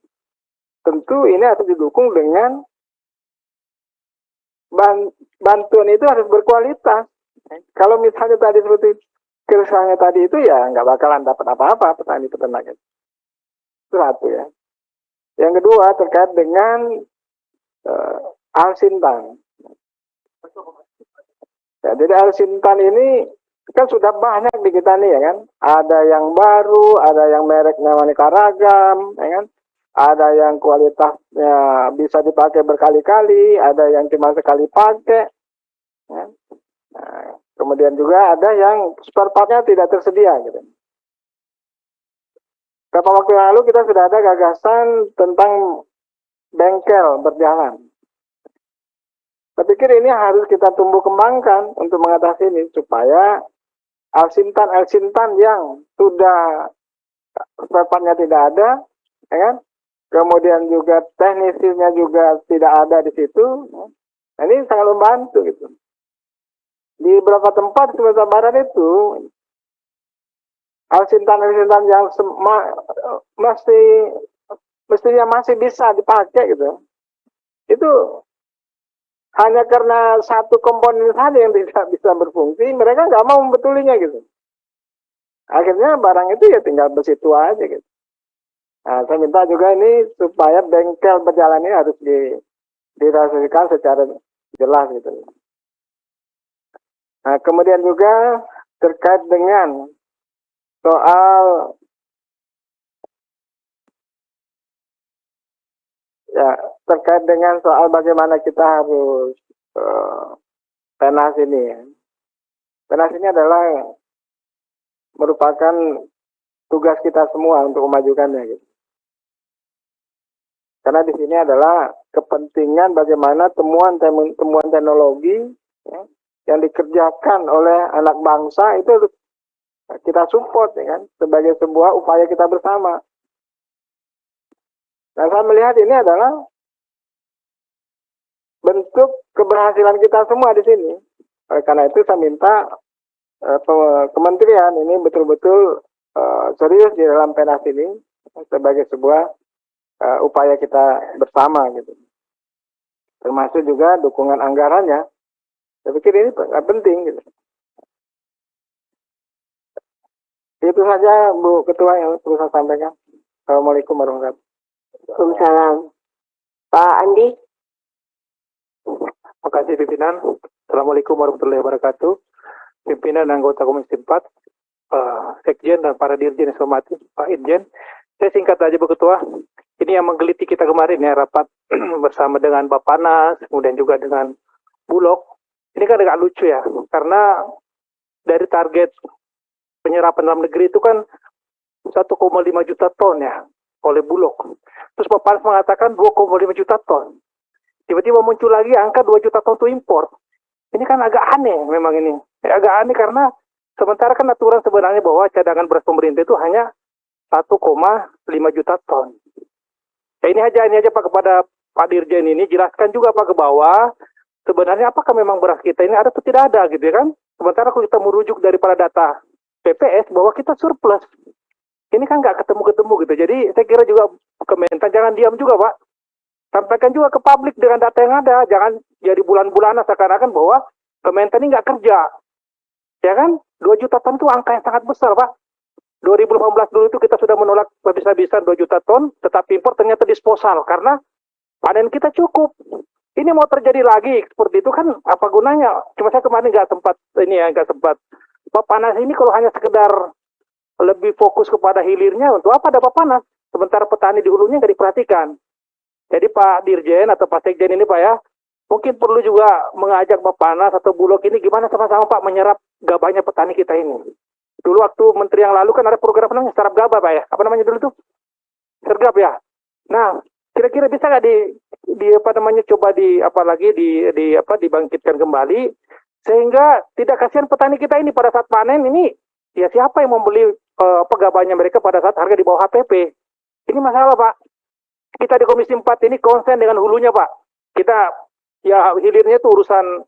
Tentu ini harus didukung dengan bantuan itu harus berkualitas. Kalau misalnya tadi seperti keresahannya tadi itu ya nggak bakalan dapat apa-apa petani peternak itu. Itu satu ya. Yang kedua terkait dengan Al-Sintan. Ya, jadi Al-Sintan ini kan sudah banyak di kita nih ya kan. Ada yang baru, ada yang merek namanya ragam, ya kan. Ada yang kualitasnya bisa dipakai berkali-kali, ada yang cuma sekali pakai. Ya. Nah, kemudian juga ada yang spare part-nya tidak tersedia gitu. Beberapa waktu lalu kita sudah ada gagasan tentang bengkel berjalan. Saya pikir ini harus kita tumbuh kembangkan untuk mengatasi ini supaya Al-Sintan yang sudah spare-nya tidak ada, ya kan? Kemudian juga teknisnya juga tidak ada di situ. Nah, ini sangat membantu gitu. Di beberapa tempat di Sumatera Barat itu Al-Sintan yang mestinya masih bisa dipakai gitu. Itu hanya karena satu komponen saja yang tidak bisa berfungsi, mereka nggak mau membetulinya gitu. Akhirnya barang itu ya tinggal bersitu aja gitu. Nah, saya minta juga ini supaya bengkel berjalan ini harus dirasasikan secara jelas gitu. Nah, kemudian juga terkait dengan soal terkait dengan soal bagaimana kita harus PENAS ini. PENAS ini adalah merupakan tugas kita semua untuk memajukannya gitu. Karena di sini adalah kepentingan bagaimana temuan teknologi ya, yang dikerjakan oleh anak bangsa itu harus kita support ya kan, sebagai sebuah upaya kita bersama. Nah, saya melihat ini adalah bentuk keberhasilan kita semua di sini. Oleh karena itu saya minta kementerian ini betul-betul serius di dalam PENAS ini sebagai sebuah upaya kita bersama gitu. termasuk juga dukungan anggarannya. Saya pikir ini penting gitu. Itu saja Bu Ketua yang perlu saya sampaikan. Assalamualaikum warahmatullahi wabarakatuh. Waalaikumsalam. Pak Andi. Terima kasih pimpinan. Assalamualaikum warahmatullahi wabarakatuh. Pimpinan anggota Komisi 4, Sekjen dan para Dirjen yang saya hormati, Pak Irjen. Saya singkat aja Bu Ketua. Ini yang menggeliti kita kemarin ya, rapat bersama dengan Bappenas, kemudian juga dengan Bulog. Ini kan agak lucu ya, karena dari target penyerapan dalam negeri itu kan 1,5 juta ton ya oleh Bulog. Terus Bappenas mengatakan 2,5 juta ton. Tiba-tiba muncul lagi angka 2 juta ton itu impor. Ini kan agak aneh memang ini. Agak aneh karena sementara kan aturan sebenarnya bahwa cadangan beras pemerintah itu hanya 1,5 juta ton. Ya ini aja Pak kepada Pak Dirjen ini, jelaskan juga Pak ke bawah, sebenarnya apakah memang beras kita ini ada atau tidak ada gitu ya kan. Sementara kalau kita merujuk daripada data PPS bahwa kita surplus. Ini kan nggak ketemu-ketemu gitu. Jadi saya kira juga Kementan jangan diam juga Pak. Sampaikan juga ke publik dengan data yang ada. Jangan jadi bulan-bulanan seakan-akan bahwa Kementan ini nggak kerja. Ya kan? 2 juta ton itu angka yang sangat besar Pak. 2018 dulu itu kita sudah menolak habis-habisan 2 juta ton, tetapi impor ternyata disposal karena panen kita cukup. Ini mau terjadi lagi seperti itu kan apa gunanya? Cuma saya kemarin nggak sempat Bappenas ini kalau hanya sekedar lebih fokus kepada hilirnya, untuk apa ada Bappenas? Sementara petani di hulunya nggak diperhatikan. Jadi Pak Dirjen atau Pak Sekjen ini Pak ya, mungkin perlu juga mengajak Bappenas atau Bulog ini gimana sama-sama Pak menyerap gabahnya petani kita ini. Dulu waktu menteri yang lalu kan ada program namanya serap gabah Pak ya, apa namanya dulu tuh? Sergap ya. Nah, kira-kira bisa nggak coba dibangkitkan kembali sehingga tidak kasihan petani kita ini pada saat panen ini, ya siapa yang membeli gabahnya mereka pada saat harga di bawah HPP. Ini masalah Pak. Kita di Komisi 4 ini konsen dengan hulunya Pak. Kita ya hilirnya itu urusan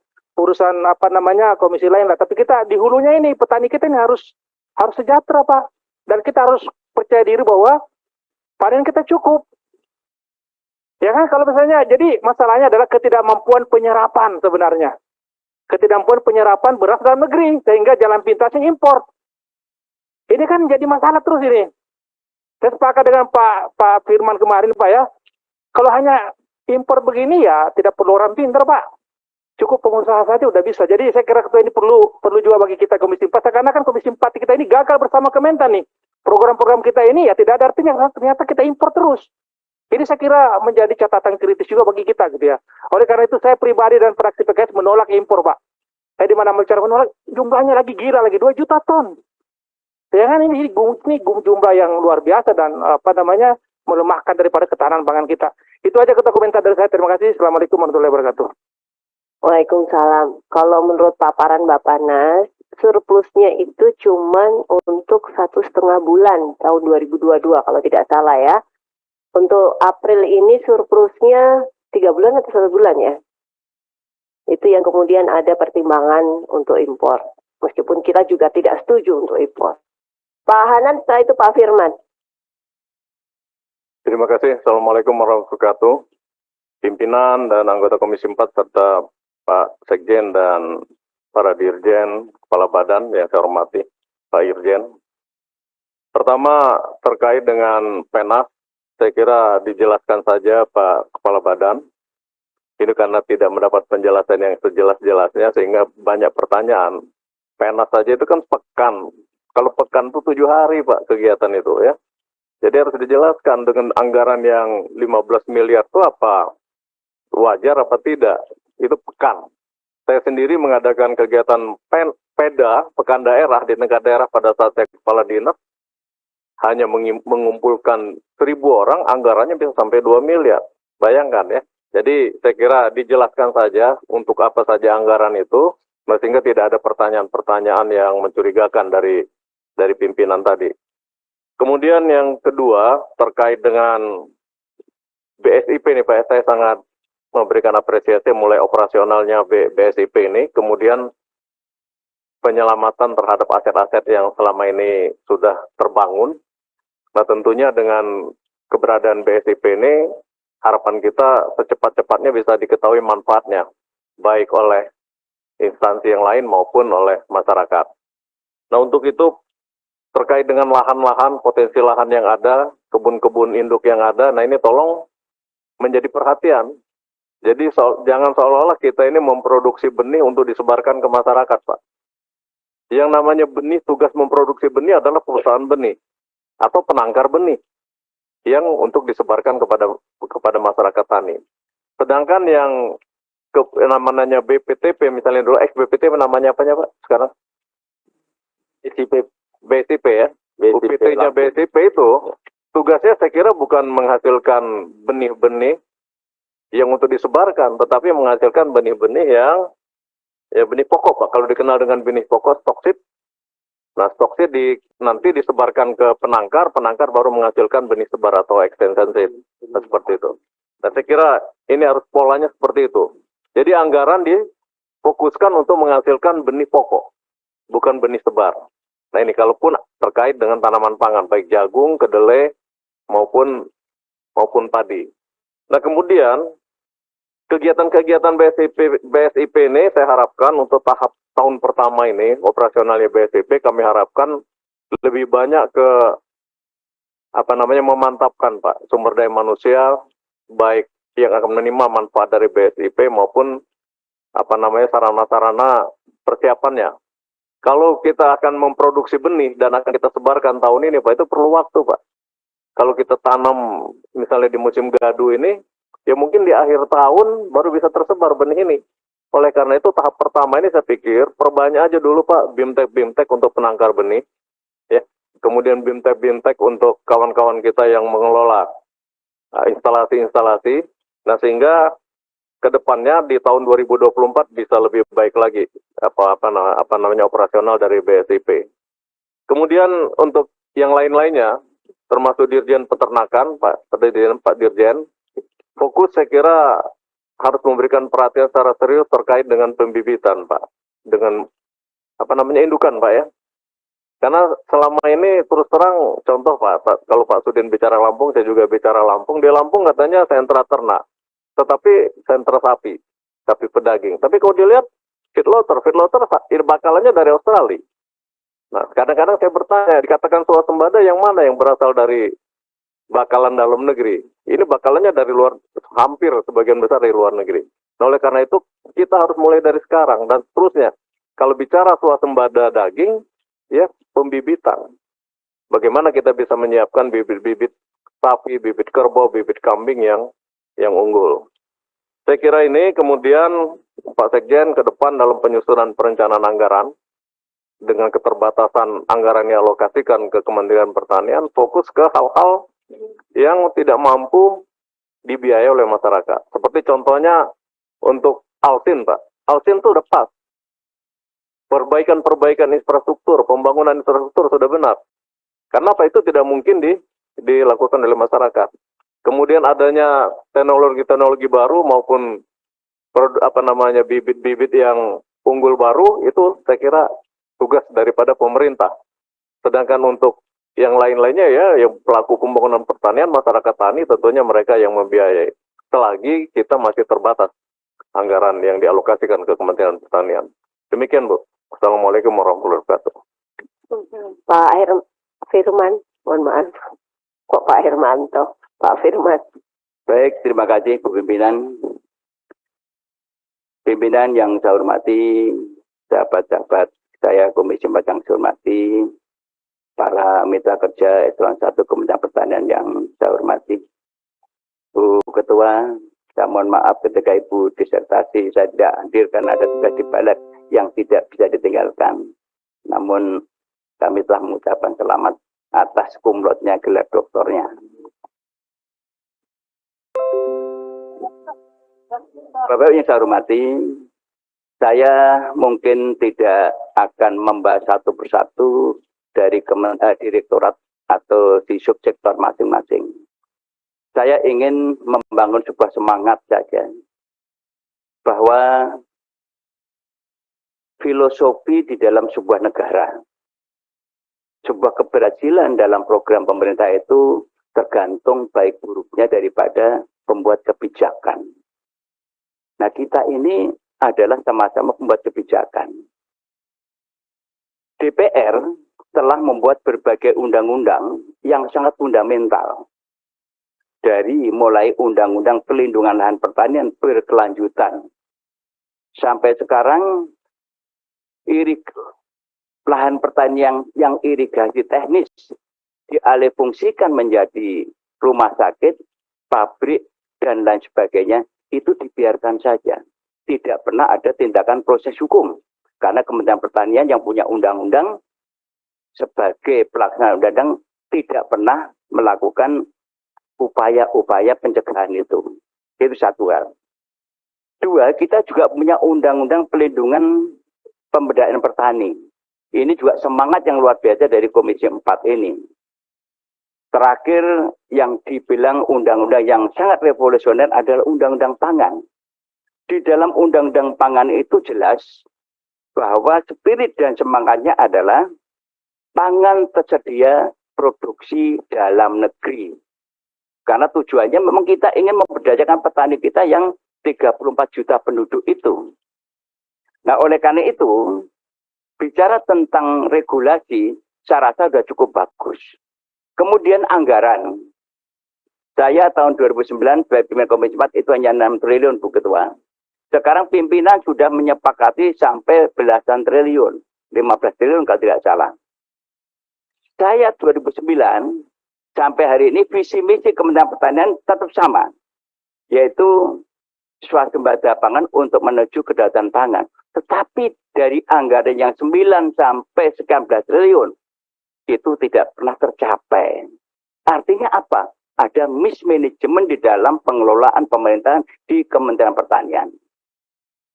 komisi lain lah. Tapi kita di hulunya ini petani kita ini harus sejahtera Pak. Dan kita harus percaya diri bahwa panen kita cukup. Ya kan kalau misalnya jadi masalahnya adalah ketidakmampuan penyerapan sebenarnya. Ketidakmampuan penyerapan beras dalam negeri sehingga jalan pintasnya impor. Ini kan jadi masalah terus ini. Saya sepakat dengan Pak Firman kemarin Pak ya. Kalau hanya impor begini ya tidak perlu orang pintar Pak. Cukup pengusaha saja udah bisa. Jadi saya kira ketua ini perlu juga bagi kita Komisi 4 karena kan Komisi 4 kita ini gagal bersama Kementan nih. Program-program kita ini ya tidak ada artinya ternyata kita impor terus. Ini saya kira menjadi catatan kritis juga bagi kita gitu ya. Oleh karena itu saya pribadi dan fraksi PKS menolak impor Pak. Saya di mana bicara menolak jumlahnya lagi gila lagi 2 juta ton. Ya kan ini jumlah yang luar biasa dan melemahkan daripada ketahanan pangan kita. Itu aja ketua komentar dari saya. Terima kasih. Assalamualaikum warahmatullahi wabarakatuh. Waalaikumsalam. Kalau menurut paparan Bappenas, surplusnya itu cuman untuk 1,5 bulan tahun 2022 kalau tidak salah ya. Untuk April ini surplusnya 3 bulan atau 1 bulan ya. Itu yang kemudian ada pertimbangan untuk impor. Meskipun kita juga tidak setuju untuk impor. Pak Hanan, setelah itu Pak Firman. Terima kasih. Assalamualaikum warahmatullahi wabarakatuh. Pimpinan dan anggota Komisi 4 serta Pak Sekjen dan para Dirjen, Kepala Badan yang saya hormati, Pak Irjen. Pertama, terkait dengan PENAS, saya kira dijelaskan saja Pak Kepala Badan. Ini karena tidak mendapat penjelasan yang sejelas-jelasnya sehingga banyak pertanyaan. PENAS saja itu kan pekan. Kalau pekan itu 7 hari Pak kegiatan itu ya. Jadi harus dijelaskan dengan anggaran yang 15 miliar itu apa wajar apa tidak. Itu pekan. Saya sendiri mengadakan kegiatan PEDA, pekan daerah di tingkat daerah pada saat saya kepala dinas. Hanya mengumpulkan 1.000 orang, anggarannya bisa sampai 2 miliar. Bayangkan ya. Jadi saya kira dijelaskan saja untuk apa saja anggaran itu, sehingga tidak ada pertanyaan-pertanyaan yang mencurigakan dari pimpinan tadi. Kemudian yang kedua, terkait dengan BSIP ini Pak, saya sangat memberikan apresiasi mulai operasionalnya BSIP ini, kemudian penyelamatan terhadap aset-aset yang selama ini sudah terbangun. Nah tentunya dengan keberadaan BSIP ini harapan kita secepat-cepatnya bisa diketahui manfaatnya, baik oleh instansi yang lain maupun oleh masyarakat. Nah, untuk itu terkait dengan lahan-lahan, potensi lahan yang ada, kebun-kebun induk yang ada, nah ini tolong menjadi perhatian. Jadi jangan seolah-olah kita ini memproduksi benih untuk disebarkan ke masyarakat, Pak. Yang namanya benih, tugas memproduksi benih adalah perusahaan benih atau penangkar benih yang untuk disebarkan kepada masyarakat tani. Sedangkan yang namanya BPTP, misalnya dulu ex-BPTP namanya apanya Pak sekarang? BSIP ya. UPT-nya BSIP itu tugasnya saya kira bukan menghasilkan benih-benih yang untuk disebarkan, tetapi menghasilkan benih-benih yang ya benih pokok Pak. Kalau dikenal dengan benih pokok stokseed. Nah, stokseed nanti disebarkan ke penangkar baru menghasilkan benih sebar atau extension seed. Nah, seperti itu. Nah, saya kira ini harus polanya seperti itu. Jadi anggaran difokuskan untuk menghasilkan benih pokok, bukan benih sebar. Nah, ini kalaupun terkait dengan tanaman pangan, baik jagung, kedelai, maupun padi. Nah, kemudian kegiatan-kegiatan BSIP ini saya harapkan untuk tahap tahun pertama ini, operasionalnya BSIP, kami harapkan lebih banyak ke memantapkan Pak sumber daya manusia, baik yang akan menerima manfaat dari BSIP maupun sarana-sarana persiapannya. Kalau kita akan memproduksi benih dan akan kita sebarkan tahun ini, Pak, itu perlu waktu, Pak. Kalau kita tanam misalnya di musim gadu ini, ya mungkin di akhir tahun baru bisa tersebar benih ini. Oleh karena itu tahap pertama ini saya pikir perbanyak aja dulu Pak BIMTEK untuk penangkar benih, ya. Kemudian BIMTEK untuk kawan-kawan kita yang mengelola instalasi-instalasi. Nah, sehingga kedepannya di tahun 2024 bisa lebih baik lagi operasional dari BSIP. Kemudian untuk yang lain-lainnya, termasuk Dirjen Peternakan, Pak Dirjen, fokus saya kira harus memberikan perhatian secara serius terkait dengan pembibitan, Pak. Dengan indukan, Pak ya. Karena selama ini terus terang, contoh Pak, kalau Pak Sudin bicara Lampung, saya juga bicara Lampung. Di Lampung katanya sentra ternak, tetapi sentra sapi pedaging. Tapi kalau dilihat feedlotter bakalannya dari Australia. Nah, kadang-kadang saya bertanya, dikatakan swasembada yang mana yang berasal dari bakalan dalam negeri? Ini bakalannya dari luar, hampir sebagian besar dari luar negeri. Nah, oleh karena itu, kita harus mulai dari sekarang dan seterusnya. Kalau bicara swasembada daging, ya pembibitan. Bagaimana kita bisa menyiapkan bibit-bibit sapi, bibit kerbau, bibit kambing yang unggul. Saya kira ini kemudian Pak Sekjen ke depan dalam penyusunan perencanaan anggaran, dengan keterbatasan anggaran yang alokasikan ke Kementerian Pertanian, fokus ke hal-hal yang tidak mampu dibiayai oleh masyarakat. Seperti contohnya untuk Alsin, Pak. Alsin itu udah pas. Perbaikan infrastruktur, pembangunan infrastruktur sudah benar. Karena apa itu tidak mungkin dilakukan oleh masyarakat. Kemudian adanya teknologi baru maupun bibit-bibit yang unggul baru, itu saya kira tugas daripada pemerintah. Sedangkan untuk yang lain-lainnya ya, yang pelaku pembangunan pertanian, masyarakat tani tentunya mereka yang membiayai. Selagi kita masih terbatas anggaran yang dialokasikan ke Kementerian Pertanian. Demikian Bu. Assalamualaikum warahmatullahi wabarakatuh. Pak Firman, mohon maaf. Kok Pak Hermanto? Pak Firman. Baik, terima kasih Bu Pimpinan. Pimpinan yang saya hormati, sahabat-sahabat saya Komisi 4 yang saya hormati, para mitra kerja Eselon 1 Kementerian Pertanian yang saya hormati. Bu Ketua, saya mohon maaf ketika Ibu disertasi saya tidak hadir karena ada tugas di balik yang tidak bisa ditinggalkan. Namun kami telah mengucapkan selamat atas kumlotnya gelar doktornya. Bapak yang saya hormati, saya mungkin tidak akan membahas satu persatu dari direktorat atau di subsektor masing-masing. Saya ingin membangun sebuah semangat saja bahwa filosofi di dalam sebuah negara, sebuah keberhasilan dalam program pemerintah itu tergantung baik buruknya daripada pembuat kebijakan. Nah, kita ini adalah sama-sama pembuat kebijakan. DPR telah membuat berbagai undang-undang yang sangat fundamental. Dari mulai undang-undang pelindungan lahan pertanian berkelanjutan. Sampai sekarang lahan pertanian yang irigasi teknis dialihfungsikan menjadi rumah sakit, pabrik, dan lain sebagainya, itu dibiarkan saja. Tidak pernah ada tindakan proses hukum. Karena Kementerian Pertanian yang punya undang-undang sebagai pelaksana undang-undang tidak pernah melakukan upaya-upaya pencegahan itu. Itu satu hal. Dua, kita juga punya undang-undang pelindungan pemberdayaan petani. Ini juga semangat yang luar biasa dari Komisi 4 ini. Terakhir yang dibilang undang-undang yang sangat revolusioner adalah undang-undang pangan. Di dalam undang-undang pangan itu jelas bahwa spirit dan semangatnya adalah pangan tersedia produksi dalam negeri. Karena tujuannya memang kita ingin memberdayakan petani kita yang 34 juta penduduk itu. Nah, oleh karena itu, bicara tentang regulasi, saya rasa sudah cukup bagus. Kemudian anggaran. Saya tahun 2009 sebagai pimpinan Komisi 4 itu hanya 6 triliun, Bu Ketua. Sekarang pimpinan sudah menyepakati sampai belasan triliun. 15 triliun kalau tidak salah. Saya 2009 sampai hari ini visi misi Kementerian Pertanian tetap sama. Yaitu swasembada pangan untuk menuju kedaulatan pangan. Tetapi dari anggaran yang 9 sampai sekian belas triliun itu tidak pernah tercapai. Artinya apa? Ada mismanagement di dalam pengelolaan pemerintahan di Kementerian Pertanian.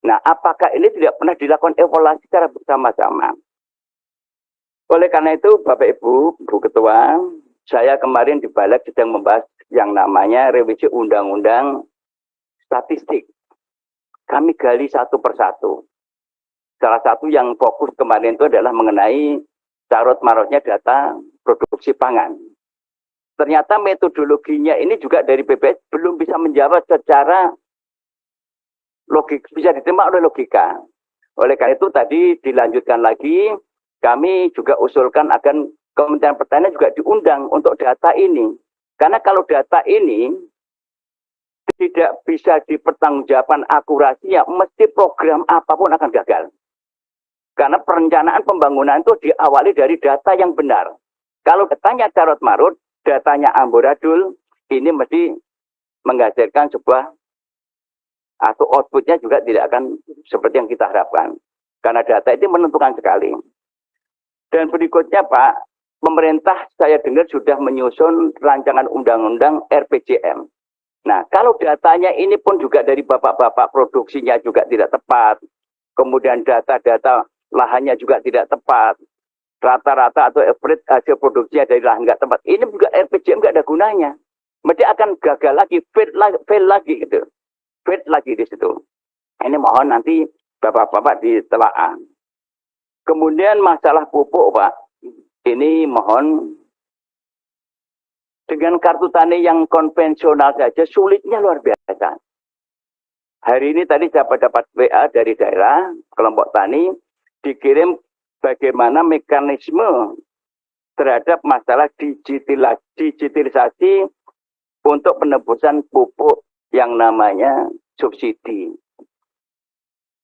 Nah, apakah ini tidak pernah dilakukan evaluasi secara bersama-sama? Oleh karena itu, Bapak Ibu, Bu Ketua, saya kemarin di Balik sedang membahas yang namanya revisi Undang-Undang Statistik. Kami gali satu persatu. Salah satu yang fokus kemarin itu adalah mengenai carut-marutnya data produksi pangan. Ternyata metodologinya ini juga dari BPS belum bisa menjawab secara logik, bisa diterima oleh logika. Oleh karena itu tadi dilanjutkan lagi, kami juga usulkan agar Kementerian Pertanian juga diundang untuk data ini. Karena kalau data ini tidak bisa dipertanggungjawabkan akurasinya, mesti program apapun akan gagal. Karena perencanaan pembangunan itu diawali dari data yang benar. Kalau datanya carut-marut, datanya amburadul, ini mesti menghasilkan sebuah atau outputnya juga tidak akan seperti yang kita harapkan. Karena data itu menentukan sekali. Dan berikutnya Pak, pemerintah saya dengar sudah menyusun rancangan undang-undang RPJM. Nah, kalau datanya ini pun juga dari bapak-bapak produksinya juga tidak tepat. Kemudian data-data lahannya juga tidak tepat. Rata-rata atau average hasil produksinya dari lahan nggak tepat. Ini juga RPJM nggak ada gunanya. Mesti akan gagal lagi, fail lagi gitu. Fail lagi di situ. Ini mohon nanti bapak-bapak ditelaah. Kemudian masalah pupuk Pak. Ini mohon dengan kartu tani yang konvensional saja sulitnya luar biasa. Hari ini tadi saya dapat WA dari daerah, kelompok tani, dikirim bagaimana mekanisme terhadap masalah digitalisasi untuk penebusan pupuk yang namanya subsidi.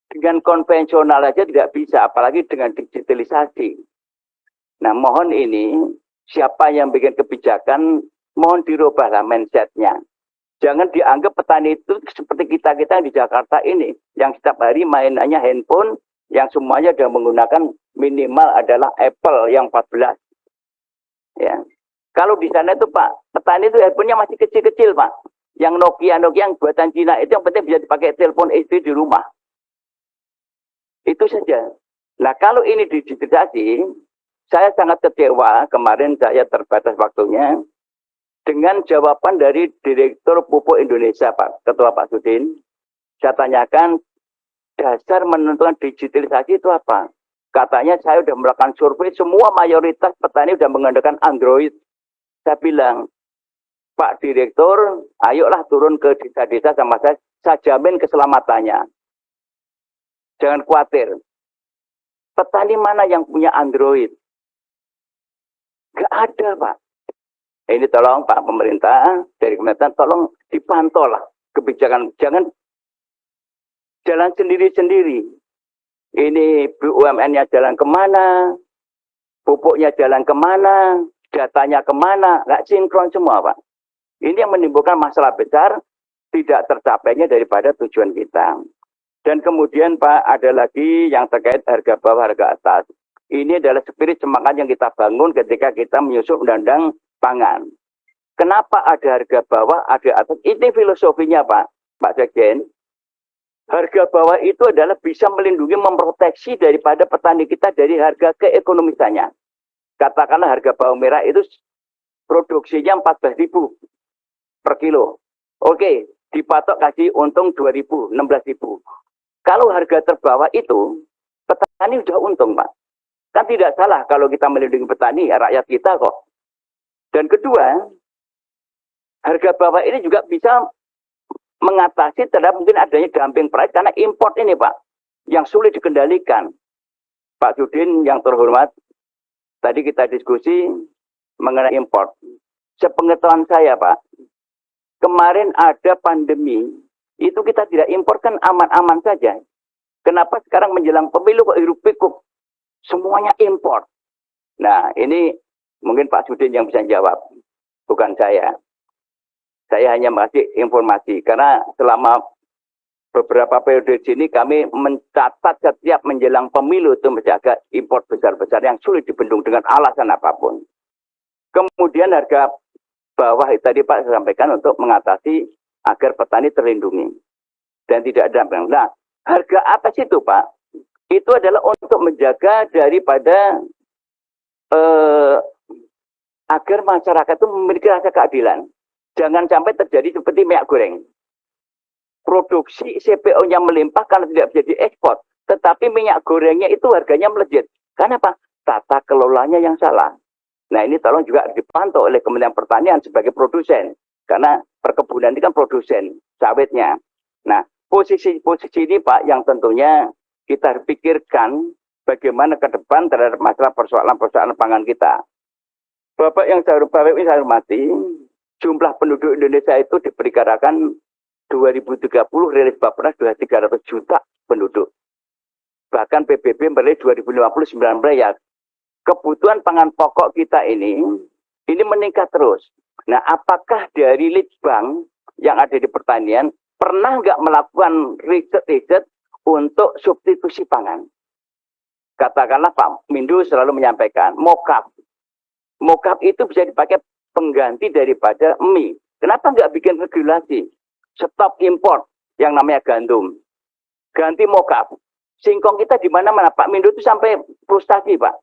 Dengan konvensional aja tidak bisa, apalagi dengan digitalisasi. Nah, mohon ini, siapa yang bikin kebijakan, mohon dirubahlah mindset-nya. Jangan dianggap petani itu seperti kita-kita di Jakarta ini, yang setiap hari mainannya handphone, yang semuanya sudah menggunakan minimal adalah Apple yang 14. Ya. Kalau di sana itu Pak, petani itu handphonenya masih kecil-kecil Pak. Yang Nokia yang buatan Cina itu yang penting bisa dipakai telepon istri di rumah. Itu saja. Nah, kalau ini digitalisasi, saya sangat kecewa, kemarin saya terbatas waktunya, dengan jawaban dari Direktur Pupuk Indonesia, Pak, Ketua Pak Sudin. Saya tanyakan, dasar menentukan digitalisasi itu apa? Katanya saya sudah melakukan survei, semua mayoritas petani sudah menggunakan Android. Saya bilang, Pak Direktur, ayolah turun ke desa-desa sama saya jamin keselamatannya. Jangan khawatir. Petani mana yang punya Android? Nggak ada, Pak. Ini tolong Pak pemerintah, dari kementerian tolong dipantau lah kebijakan. Jangan jalan sendiri-sendiri. Ini BUMN-nya jalan kemana, pupuknya jalan kemana, datanya kemana, nggak sinkron semua, Pak. Ini yang menimbulkan masalah besar, tidak tercapainya daripada tujuan kita. Dan kemudian Pak, ada lagi yang terkait harga bawah, harga atas. Ini adalah spirit semangat yang kita bangun ketika kita menyusun undang-undang pangan. Kenapa ada harga bawah, ada atas? Ini filosofinya Pak Sekjen. Harga bawah itu adalah bisa melindungi, memproteksi daripada petani kita dari harga keekonomisannya. Katakanlah harga bawang merah itu produksinya 14.000 per kilo. Oke, dipatok kasih untung 2.000, 16.000. Kalau harga terbawah itu, petani sudah untung, Pak. Kan tidak salah kalau kita melindungi petani, rakyat kita kok. Dan kedua, harga bawah ini juga bisa mengatasi terhadap mungkin adanya dumping price karena import ini, Pak, yang sulit dikendalikan. Pak Sudin yang terhormat, tadi kita diskusi mengenai import. Sepengetahuan saya, Pak, kemarin ada pandemi, itu kita tidak impor kan aman-aman saja. Kenapa sekarang menjelang pemilu kok hiruk-pikuk? Semuanya impor. Nah, ini mungkin Pak Sudin yang bisa jawab, bukan saya. Saya hanya masih informasi, karena selama beberapa periode sini kami mencatat setiap menjelang pemilu itu menjaga impor besar-besar yang sulit dibendung dengan alasan apapun. Kemudian harga bawah tadi Pak saya sampaikan untuk mengatasi agar petani terlindungi dan tidak ada. Nah, harga apa sih itu Pak? Itu adalah untuk menjaga daripada agar masyarakat itu memiliki rasa keadilan. Jangan sampai terjadi seperti minyak goreng. Produksi CPO-nya melimpah karena tidak bisa diekspor, tetapi minyak gorengnya itu harganya melejit. Karena apa? Tata kelolanya yang salah. Nah, ini tolong juga dipantau oleh Kementerian Pertanian sebagai produsen. Karena perkebunan ini kan produsen sawitnya. Nah, posisi ini Pak yang tentunya kita pikirkan bagaimana ke depan terhadap masalah persoalan-persoalan pangan kita. Bapak yang saya hormati, jumlah penduduk Indonesia itu diperkirakan 2030 rilis Bappenas sudah 300 juta penduduk. Bahkan PBB merilis 2050 19 ya. Kebutuhan pangan pokok kita ini meningkat terus. Nah, apakah dari Litbang yang ada di pertanian pernah nggak melakukan riset untuk substitusi pangan? Katakanlah Pak Mindu selalu menyampaikan, mokap. Mokap itu bisa dipakai pengganti daripada mie. Kenapa nggak bikin regulasi? Stop import yang namanya gandum. Ganti mokap. Singkong kita di mana-mana. Pak Mindu itu sampai frustasi, Pak.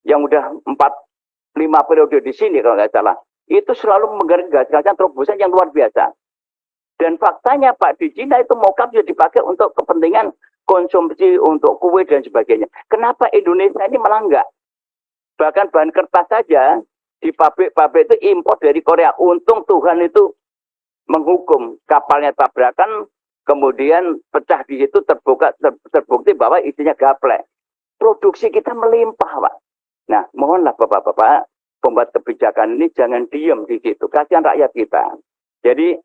Yang udah 4-5 periode di sini kalau nggak salah. Itu selalu menggagaskan terobosan yang luar biasa. Dan faktanya Pak, di Cina itu mokap juga dipakai untuk kepentingan konsumsi, untuk kue dan sebagainya. Kenapa Indonesia ini malah enggak? Bahkan bahan kertas saja di pabrik-pabrik itu impor dari Korea. Untung Tuhan itu menghukum, kapalnya tabrakan, kemudian pecah di situ, terbukti bahwa isinya gaplek. Produksi kita melimpah, Pak. Nah, mohonlah Bapak-Bapak, pembuat kebijakan ini jangan diem di situ. Kasihan rakyat kita. Jadi,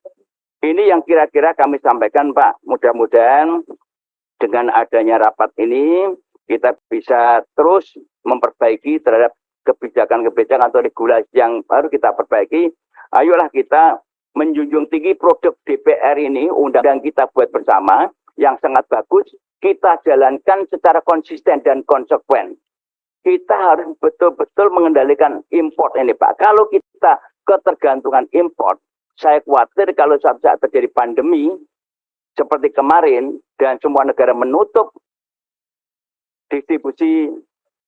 ini yang kira-kira kami sampaikan, Pak. Mudah-mudahan dengan adanya rapat ini, kita bisa terus memperbaiki terhadap kebijakan-kebijakan atau regulasi yang baru kita perbaiki. Ayolah kita menjunjung tinggi produk DPR ini, undang-undang kita buat bersama, yang sangat bagus, kita jalankan secara konsisten dan konsekuen. Kita harus betul-betul mengendalikan import ini, Pak. Kalau kita ketergantungan import, saya khawatir kalau suatu saat terjadi pandemi, seperti kemarin, dan semua negara menutup distribusi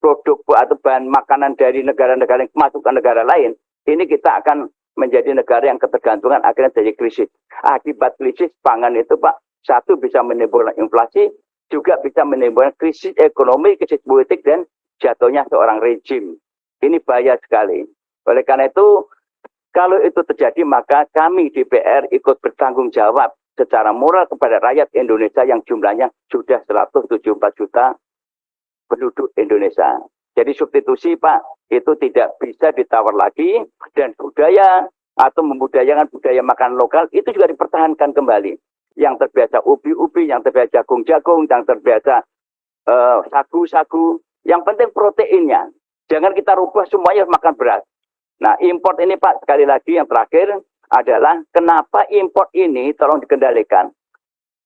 produk atau bahan makanan dari negara-negara yang masuk ke negara lain, ini kita akan menjadi negara yang ketergantungan akhirnya jadi krisis. Akibat krisis pangan itu, Pak, satu bisa menimbulkan inflasi, juga bisa menimbulkan krisis ekonomi, krisis politik, dan jatuhnya seorang rejim. Ini bahaya sekali. Oleh karena itu, Kalau itu terjadi, maka kami DPR ikut bertanggung jawab secara moral kepada rakyat Indonesia yang jumlahnya sudah 174 juta penduduk Indonesia. Jadi substitusi Pak, itu tidak bisa ditawar lagi, dan budaya atau membudayakan budaya makan lokal itu juga dipertahankan kembali. Yang terbiasa ubi-ubi, yang terbiasa jagung-jagung, yang terbiasa sagu-sagu, yang penting proteinnya. Jangan kita rubah semuanya makan beras. Nah, import ini Pak, sekali lagi yang terakhir adalah kenapa import ini tolong dikendalikan.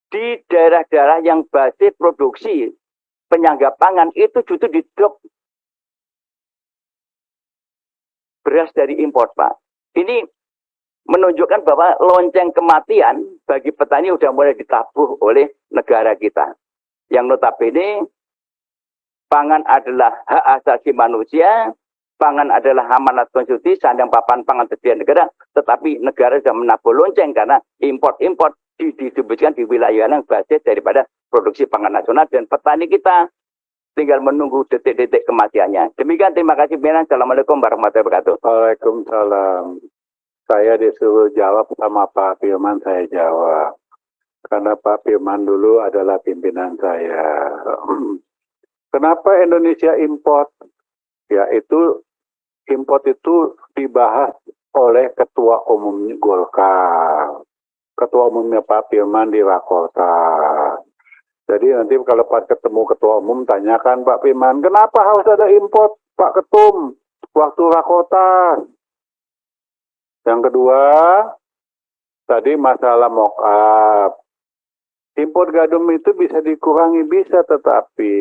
Di daerah-daerah yang basis produksi penyangga pangan itu justru didrop beras dari import Pak. Ini menunjukkan bahwa lonceng kematian bagi petani sudah mulai ditabuh oleh negara kita. Yang notabene pangan adalah hak asasi manusia, pangan adalah amanat konstitusi, sandang papan pangan tersedia negara, tetapi negara sudah menabuh lonceng karena import-import didistribusikan di wilayah yang basis daripada produksi pangan nasional, dan petani kita tinggal menunggu detik-detik kematiannya. Demikian, terima kasih. Assalamualaikum warahmatullahi wabarakatuh. Waalaikumsalam. Saya disuruh jawab sama Pak Firman, saya jawab. Karena Pak Firman dulu adalah pimpinan saya. Kenapa Indonesia import? Ya, itu import itu dibahas oleh Ketua Umum Golkar. Ketua Umumnya Pak Firman di Rakortas. Jadi nanti kalau pas ketemu Ketua Umum, tanyakan Pak Firman, kenapa harus ada import Pak Ketum waktu Rakortas? Yang kedua, tadi masalah mock-up. Import gandum itu bisa dikurangi, bisa, tetapi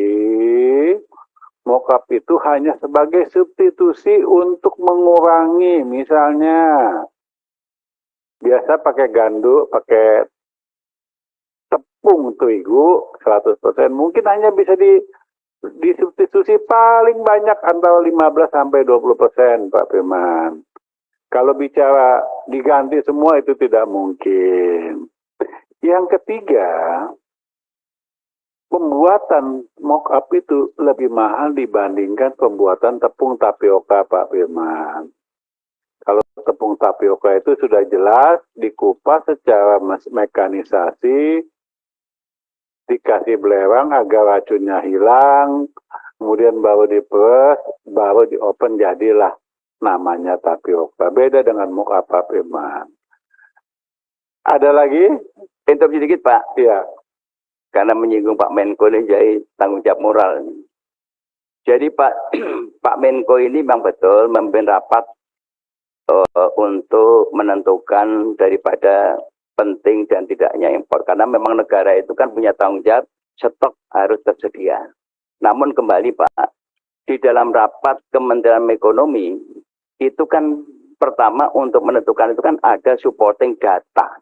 mock-up itu hanya sebagai substitusi untuk mengurangi. Misalnya, biasa pakai gandum, pakai tepung terigu 100%, mungkin hanya bisa disubstitusi paling banyak antara 15-20% Pak Firman. Kalau bicara diganti semua itu tidak mungkin. Yang ketiga, pembuatan mock-up itu lebih mahal dibandingkan pembuatan tepung tapioka Pak Firman. Kalau tepung tapioka itu sudah jelas dikupas secara mekanisasi, dikasih belerang agar racunnya hilang, kemudian baru diperes, baru di-open, jadilah namanya tapioka. Beda dengan mock-up Pak Firman. Ada lagi? Interupsi sedikit Pak. Iya. Karena menyinggung Pak Menko ini jadi tanggung jawab moral. Jadi Pak Menko ini memang betul memimpin rapat untuk menentukan daripada penting dan tidaknya impor. Karena memang negara itu kan punya tanggung jawab, stok harus tersedia. Namun kembali Pak, di dalam rapat Kementerian Ekonomi, itu kan pertama untuk menentukan itu kan ada supporting data.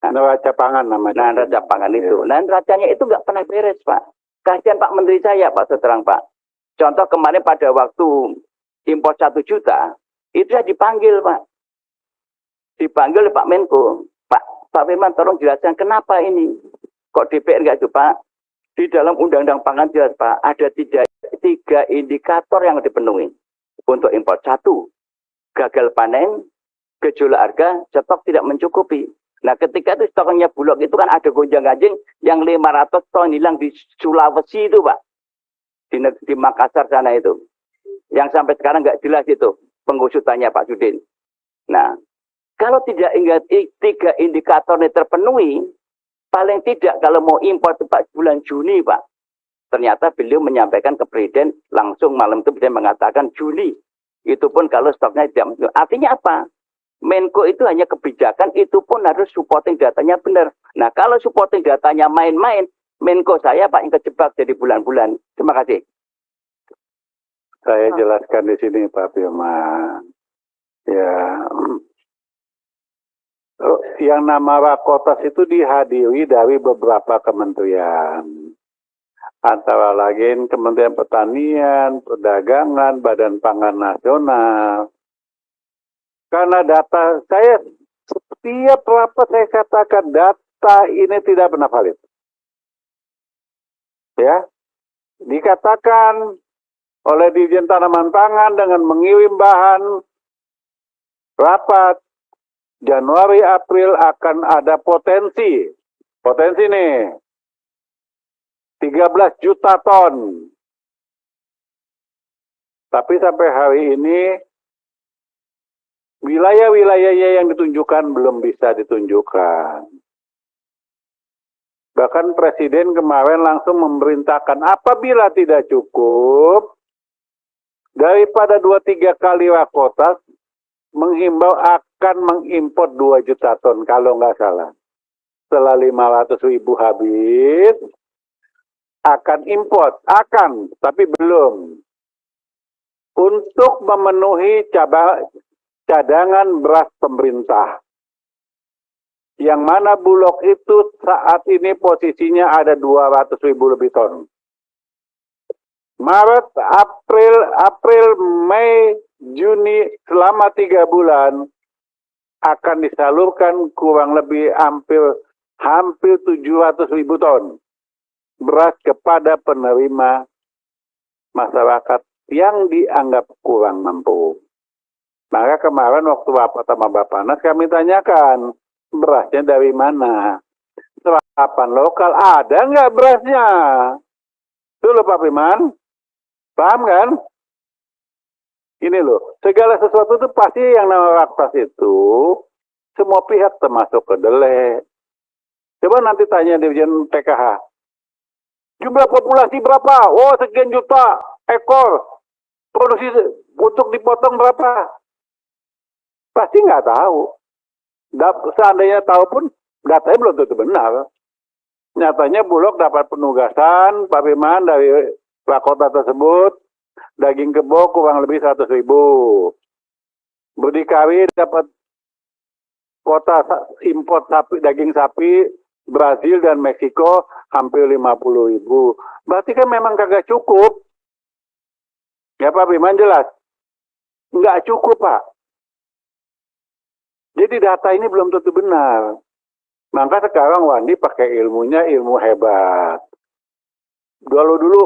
Neraca pangan namanya. Nah, neraca pangan itu. Nah, neracanya itu nggak pernah beres, Pak. Kasihan Pak Menteri saya, Pak, seterang Pak. Contoh kemarin pada waktu impor 1 juta, itu saya dipanggil, Pak. Dipanggil oleh Pak Menko. Pak Firman, tolong jelaskan kenapa ini. Kok DPR nggak itu, Pak? Di dalam Undang-Undang Pangan jelas, Pak, ada tiga indikator yang dipenuhi untuk impor. 1, gagal panen, gejolak harga, stok tidak mencukupi. Nah, ketika itu stoknya Bulog itu kan ada gonjang-ganjing yang 500 ton hilang di Sulawesi itu, Pak. Di Makassar sana itu. Yang sampai sekarang nggak jelas itu pengusutannya Pak Sudin. Nah, kalau tidak ingat 3 indikator ini terpenuhi, paling tidak kalau mau impor itu Pak bulan Juni, Pak. Ternyata beliau menyampaikan ke Presiden langsung malam itu Presiden mengatakan Juli. Itu pun kalau stoknya tidak. Artinya apa? Menko itu hanya kebijakan, itu pun harus supporting datanya benar. Nah, kalau supporting datanya main-main, Menko saya Pak yang kejebak jadi bulan-bulan. Terima kasih. Saya jelaskan di sini Pak Firman. Ya, yang nama Rakortas itu dihadiri dari beberapa kementerian. Antara lain Kementerian Pertanian, Perdagangan, Badan Pangan Nasional. Karena data saya, setiap rapat saya katakan data ini tidak pernah valid. Ya, dikatakan oleh Dirjen Tanaman Pangan dengan mengirim bahan rapat Januari April akan ada potensi nih 13 juta ton. Tapi sampai hari ini wilayah-wilayahnya yang ditunjukkan belum bisa ditunjukkan. Bahkan Presiden kemarin langsung memerintahkan apabila tidak cukup, daripada 2-3 kali Wakotas, menghimbau akan mengimpor 2 juta ton kalau nggak salah. Setelah 500.000 habis, akan import, tapi belum. Untuk memenuhi cadangan beras pemerintah. Yang mana Bulog itu saat ini posisinya ada 200.000 lebih ton. Maret, April, Mei, Juni selama 3 bulan akan disalurkan kurang lebih hampir 700.000 ton beras kepada penerima masyarakat yang dianggap kurang mampu. Maka kemarin waktu rapat sama Bappenas kami tanyakan, berasnya dari mana? Serapan lokal ada nggak berasnya? Itu loh Pak Piman, paham kan? Ini loh, segala sesuatu itu pasti yang namanya rapat itu, semua pihak termasuk kedelai. Coba nanti tanya Dirjen PKH, jumlah populasi berapa? Oh sekian juta ekor, produksi untuk dipotong berapa? Pasti nggak tahu. Seandainya tahu pun datanya belum tentu benar. Nyatanya Bulog dapat penugasan Pak Piman dari Wakota tersebut, daging kebo kurang lebih 100.000. Berdikari dapat kuota import daging sapi Brazil dan Meksiko hampir 50.000. Berarti kan memang kagak cukup. Ya Pak Piman jelas. Nggak cukup Pak. Jadi data ini belum tentu benar. Maka sekarang Wandi pakai ilmunya, ilmu hebat. Dulu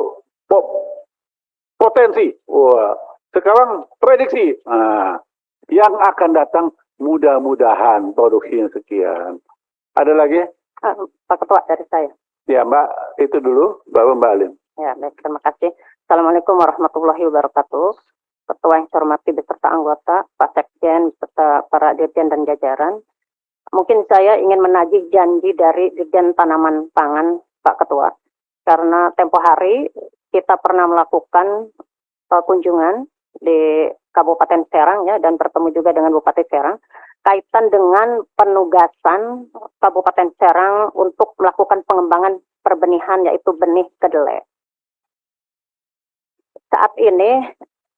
potensi. Wah, sekarang prediksi. Nah, yang akan datang mudah-mudahan produksinya sekian. Ada lagi? Pak Ketua dari saya. Ya Mbak, itu dulu, baru Mbak Alin. Ya, baik, terima kasih. Assalamualaikum warahmatullahi wabarakatuh. Ketua yang saya hormati beserta anggota, Pak Sekjen, beserta para dirjen dan jajaran. Mungkin saya ingin menagih janji dari Dirjen Tanaman Pangan, Pak Ketua. Karena tempo hari kita pernah melakukan kunjungan di Kabupaten Serang ya, dan bertemu juga dengan Bupati Serang, kaitan dengan penugasan Kabupaten Serang untuk melakukan pengembangan perbenihan, yaitu benih kedelai. Saat ini,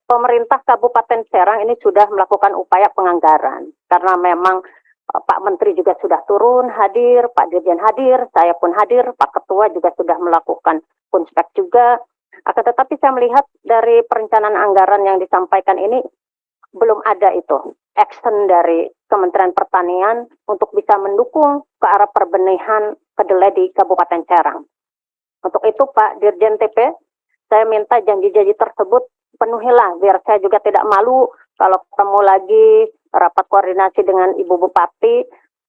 pemerintah Kabupaten Serang ini sudah melakukan upaya penganggaran, karena memang Pak Menteri juga sudah turun, hadir, Pak Dirjen hadir, saya pun hadir, Pak Ketua juga sudah melakukan kunspek juga. Akan tetapi saya melihat dari perencanaan anggaran yang disampaikan ini, belum ada itu action dari Kementerian Pertanian untuk bisa mendukung ke arah perbenihan kedelai di Kabupaten Serang. Untuk itu Pak Dirjen TP, saya minta janji-janji tersebut penuhilah, biar saya juga tidak malu kalau ketemu lagi rapat koordinasi dengan Ibu Bupati.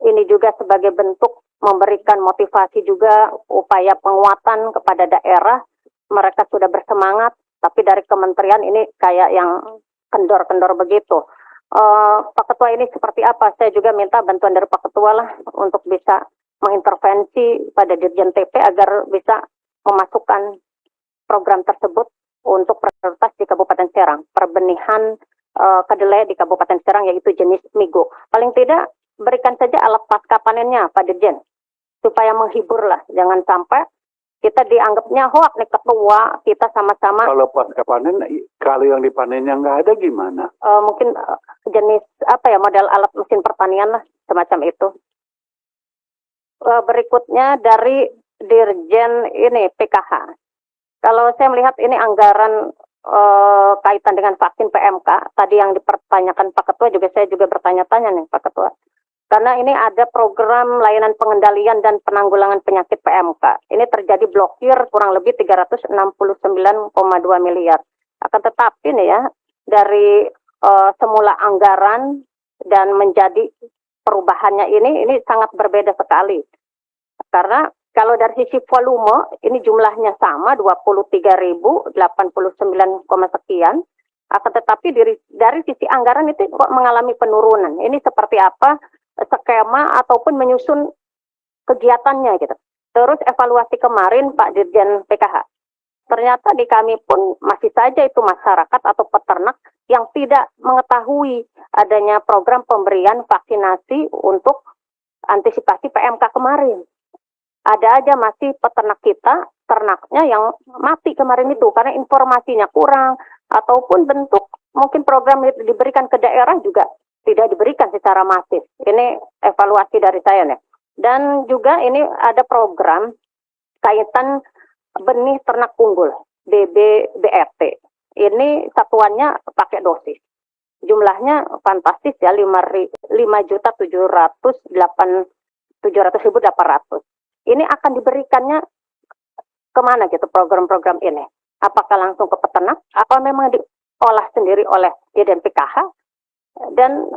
Ini juga sebagai bentuk memberikan motivasi juga upaya penguatan kepada daerah. Mereka sudah bersemangat, tapi dari kementerian ini kayak yang kendor-kendor begitu. Pak Ketua ini seperti apa? Saya juga minta bantuan dari Pak Ketua lah untuk bisa mengintervensi pada Dirjen TP agar bisa memasukkan program tersebut untuk prioritas di Kabupaten Serang, perbenihan kedelai di Kabupaten Serang yaitu jenis Migo. Paling tidak berikan saja alat pasca panennya Pak Dirjen, supaya menghibur lah, jangan sampai kita dianggapnya hoak nih Ketua, kita sama-sama. Kalau pasca panen, kalau yang dipanennya nggak ada gimana? Mungkin jenis apa ya, model alat mesin pertanian lah, semacam itu. Berikutnya dari Dirjen ini PKH. Kalau saya melihat ini anggaran kaitan dengan vaksin PMK, tadi yang dipertanyakan Pak Ketua juga saya juga bertanya-tanya nih Pak Ketua. Karena ini ada program layanan pengendalian dan penanggulangan penyakit PMK. Ini terjadi blokir kurang lebih 369,2 miliar. Akan tetapi nih ya, dari semula anggaran dan menjadi perubahannya ini sangat berbeda sekali. Karena kalau dari sisi volume, ini jumlahnya sama, 23.089, sekian. Akan tetapi dari sisi anggaran itu kok mengalami penurunan. Ini seperti apa skema ataupun menyusun kegiatannya gitu. Terus evaluasi kemarin Pak Dirjen PKH. Ternyata di kami pun masih saja itu masyarakat atau peternak yang tidak mengetahui adanya program pemberian vaksinasi untuk antisipasi PMK kemarin. Ada aja masih peternak kita, ternaknya yang mati kemarin itu karena informasinya kurang ataupun bentuk mungkin program itu diberikan ke daerah juga tidak diberikan secara masif. Ini evaluasi dari saya nih. Dan juga ini ada program kaitan benih ternak unggul BBRT. Ini satuannya pakai dosis. Jumlahnya fantastis ya, 5.700.800. Ini akan diberikannya kemana gitu program-program ini? Apakah langsung ke peternak atau memang diolah sendiri oleh Dirjen PKH? Dan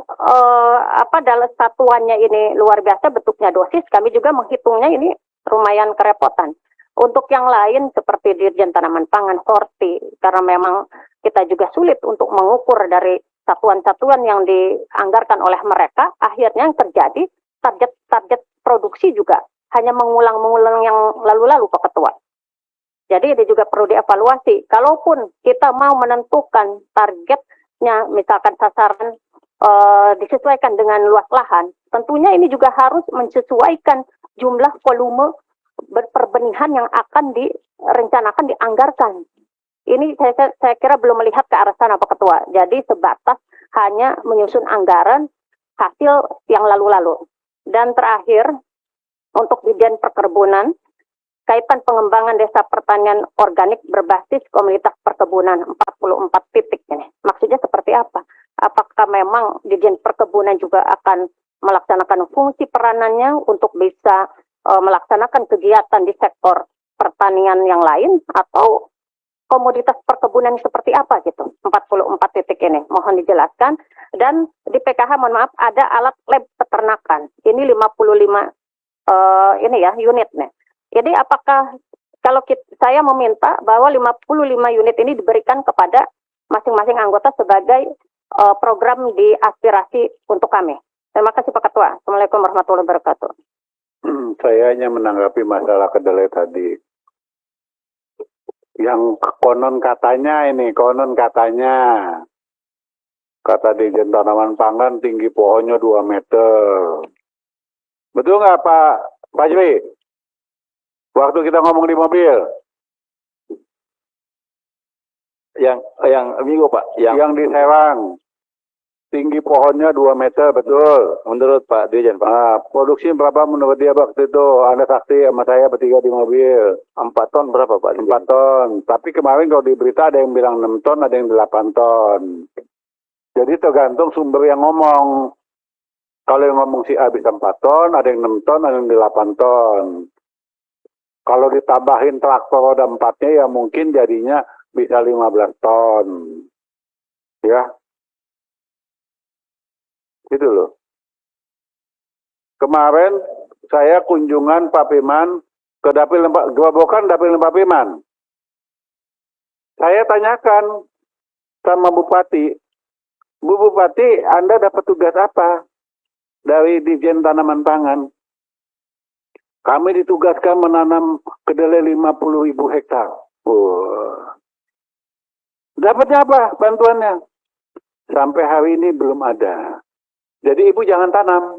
dalam satuannya ini luar biasa bentuknya dosis, kami juga menghitungnya ini lumayan kerepotan. Untuk yang lain seperti Dirjen Tanaman Pangan, Horti, karena memang kita juga sulit untuk mengukur dari satuan-satuan yang dianggarkan oleh mereka, akhirnya yang terjadi target produksi juga hanya mengulang-mengulang yang lalu-lalu Pak Ketua. Jadi ini juga perlu dievaluasi. Kalaupun kita mau menentukan targetnya, misalkan sasaran disesuaikan dengan luas lahan, tentunya ini juga harus menyesuaikan jumlah volume perbenihan yang akan direncanakan, dianggarkan. Ini saya kira belum melihat ke arah sana Pak Ketua. Jadi sebatas hanya menyusun anggaran hasil yang lalu-lalu. Dan terakhir, untuk Dirjen Perkebunan, kaitan pengembangan desa pertanian organik berbasis komunitas perkebunan 44 titik ini. Maksudnya seperti apa? Apakah memang Dirjen Perkebunan juga akan melaksanakan fungsi peranannya untuk bisa melaksanakan kegiatan di sektor pertanian yang lain atau komoditas perkebunan seperti apa gitu? 44 titik ini mohon dijelaskan. Dan di PKH mohon maaf ada alat lab peternakan. Ini 55 unitnya. Jadi apakah kalau saya meminta bahwa 55 unit ini diberikan kepada masing-masing anggota sebagai program di aspirasi untuk kami. Terima kasih Pak Ketua. Assalamualaikum warahmatullahi wabarakatuh. Saya hanya menanggapi masalah kedelai tadi. Yang konon katanya kata Dirjen Tanaman Pangan tinggi pohonnya 2 meter. Betul nggak Pak Jri? Waktu kita ngomong di mobil. Yang minggu Pak, yang di Serang. Tinggi pohonnya 2 meter, betul. Menurut Pak Dirjen, Pak. Nah, produksi berapa menurut dia waktu itu? Anda saksi sama saya bertiga di mobil. 4 ton berapa Pak? 4 ton. Tapi kemarin kalau di berita ada yang bilang 6 ton, ada yang 8 ton. Jadi tergantung sumber yang ngomong. Kalau yang ngomong si A bisa 4 ton, ada yang 6 ton, ada yang 8 ton. Kalau ditambahin traktor roda 4-nya ya mungkin jadinya bisa 15 ton. Ya. Gitu loh. Kemarin saya kunjungan Pak Piman ke Dapil Gerobokan Dapil Pak Piman. Saya tanyakan sama Bupati, Bu Bupati, Anda dapat tugas apa dari Dirjen Tanaman Pangan? Kami ditugaskan menanam kedelai 50.000 hektar. Dapatnya apa bantuannya? Sampai hari ini belum ada. Jadi Ibu jangan tanam.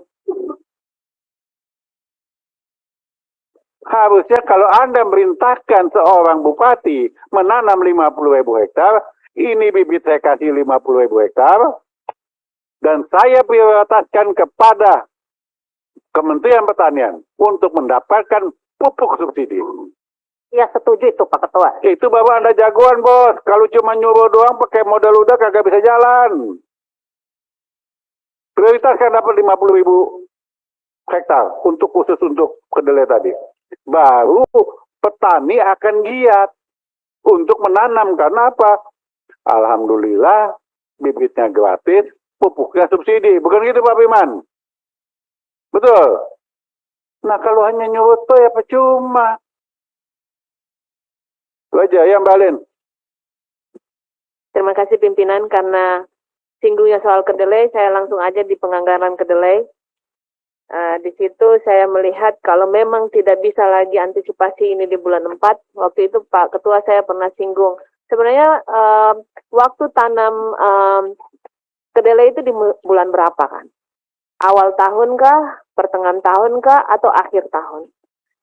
Harusnya kalau Anda merintahkan seorang bupati menanam 50.000 hektar, ini bibit saya kasih 50.000 hektar, dan saya prioritaskan kepada Kementerian Pertanian untuk mendapatkan pupuk subsidi. Ya setuju itu Pak Ketua. Itu Bapak Anda jagoan bos. Kalau cuma nyuruh doang pakai modal udah kagak bisa jalan. Prioritaskan dapat 50.000 hektar untuk khusus untuk kedelai tadi. Baru petani akan giat untuk menanam. Karena apa? Alhamdulillah bibitnya gratis, pupuknya subsidi. Bukan gitu Pak Piman? Betul? Nah kalau hanya nyoto ya percuma. Itu aja ya Mbak Alin. Terima kasih pimpinan karena singgungnya soal kedelai, saya langsung aja di penganggaran kedelai. Di situ saya melihat kalau memang tidak bisa lagi antisipasi ini di bulan 4, waktu itu Pak Ketua saya pernah singgung. Sebenarnya waktu tanam kedelai itu di bulan berapa kan? Awal tahun kah, pertengahan tahun kah, atau akhir tahun?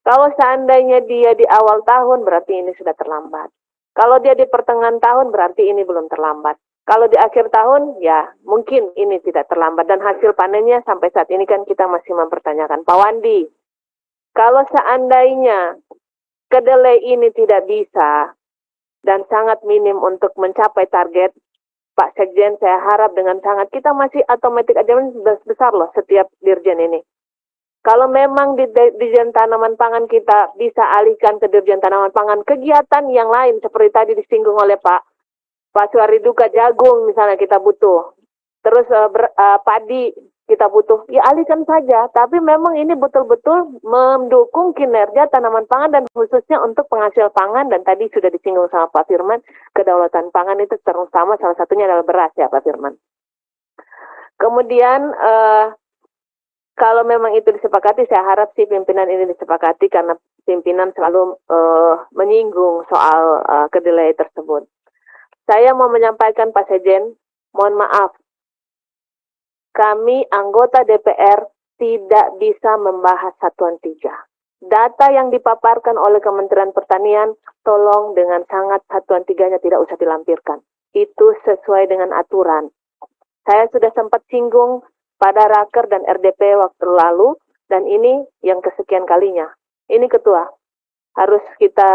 Kalau seandainya dia di awal tahun berarti ini sudah terlambat. Kalau dia di pertengahan tahun berarti ini belum terlambat. Kalau di akhir tahun, ya mungkin ini tidak terlambat. Dan hasil panennya sampai saat ini kan kita masih mempertanyakan. Pak Wandi, kalau seandainya kedelai ini tidak bisa dan sangat minim untuk mencapai target, Pak Sekjen, saya harap dengan sangat, kita masih automatic adjustment besar loh setiap dirjen ini. Kalau memang di Dirjen Tanaman Pangan kita bisa alihkan ke Dirjen Tanaman Pangan, kegiatan yang lain seperti tadi disinggung oleh Pak Suariduka, jagung misalnya kita butuh, terus padi kita butuh, ya alihkan saja. Tapi memang ini betul-betul mendukung kinerja tanaman pangan dan khususnya untuk penghasil pangan, dan tadi sudah disinggung sama Pak Firman, kedaulatan pangan itu terutama salah satunya adalah beras ya Pak Firman. Kemudian kalau memang itu disepakati, saya harap sih pimpinan ini disepakati karena pimpinan selalu menyinggung soal kedelai tersebut. Saya mau menyampaikan Pak Sekjen, mohon maaf, kami anggota DPR tidak bisa membahas satuan 3. Data yang dipaparkan oleh Kementerian Pertanian, tolong dengan sangat satuan 3-nya tidak usah dilampirkan. Itu sesuai dengan aturan. Saya sudah sempat singgung pada Raker dan RDP waktu lalu, dan ini yang kesekian kalinya. Ini Ketua, harus kita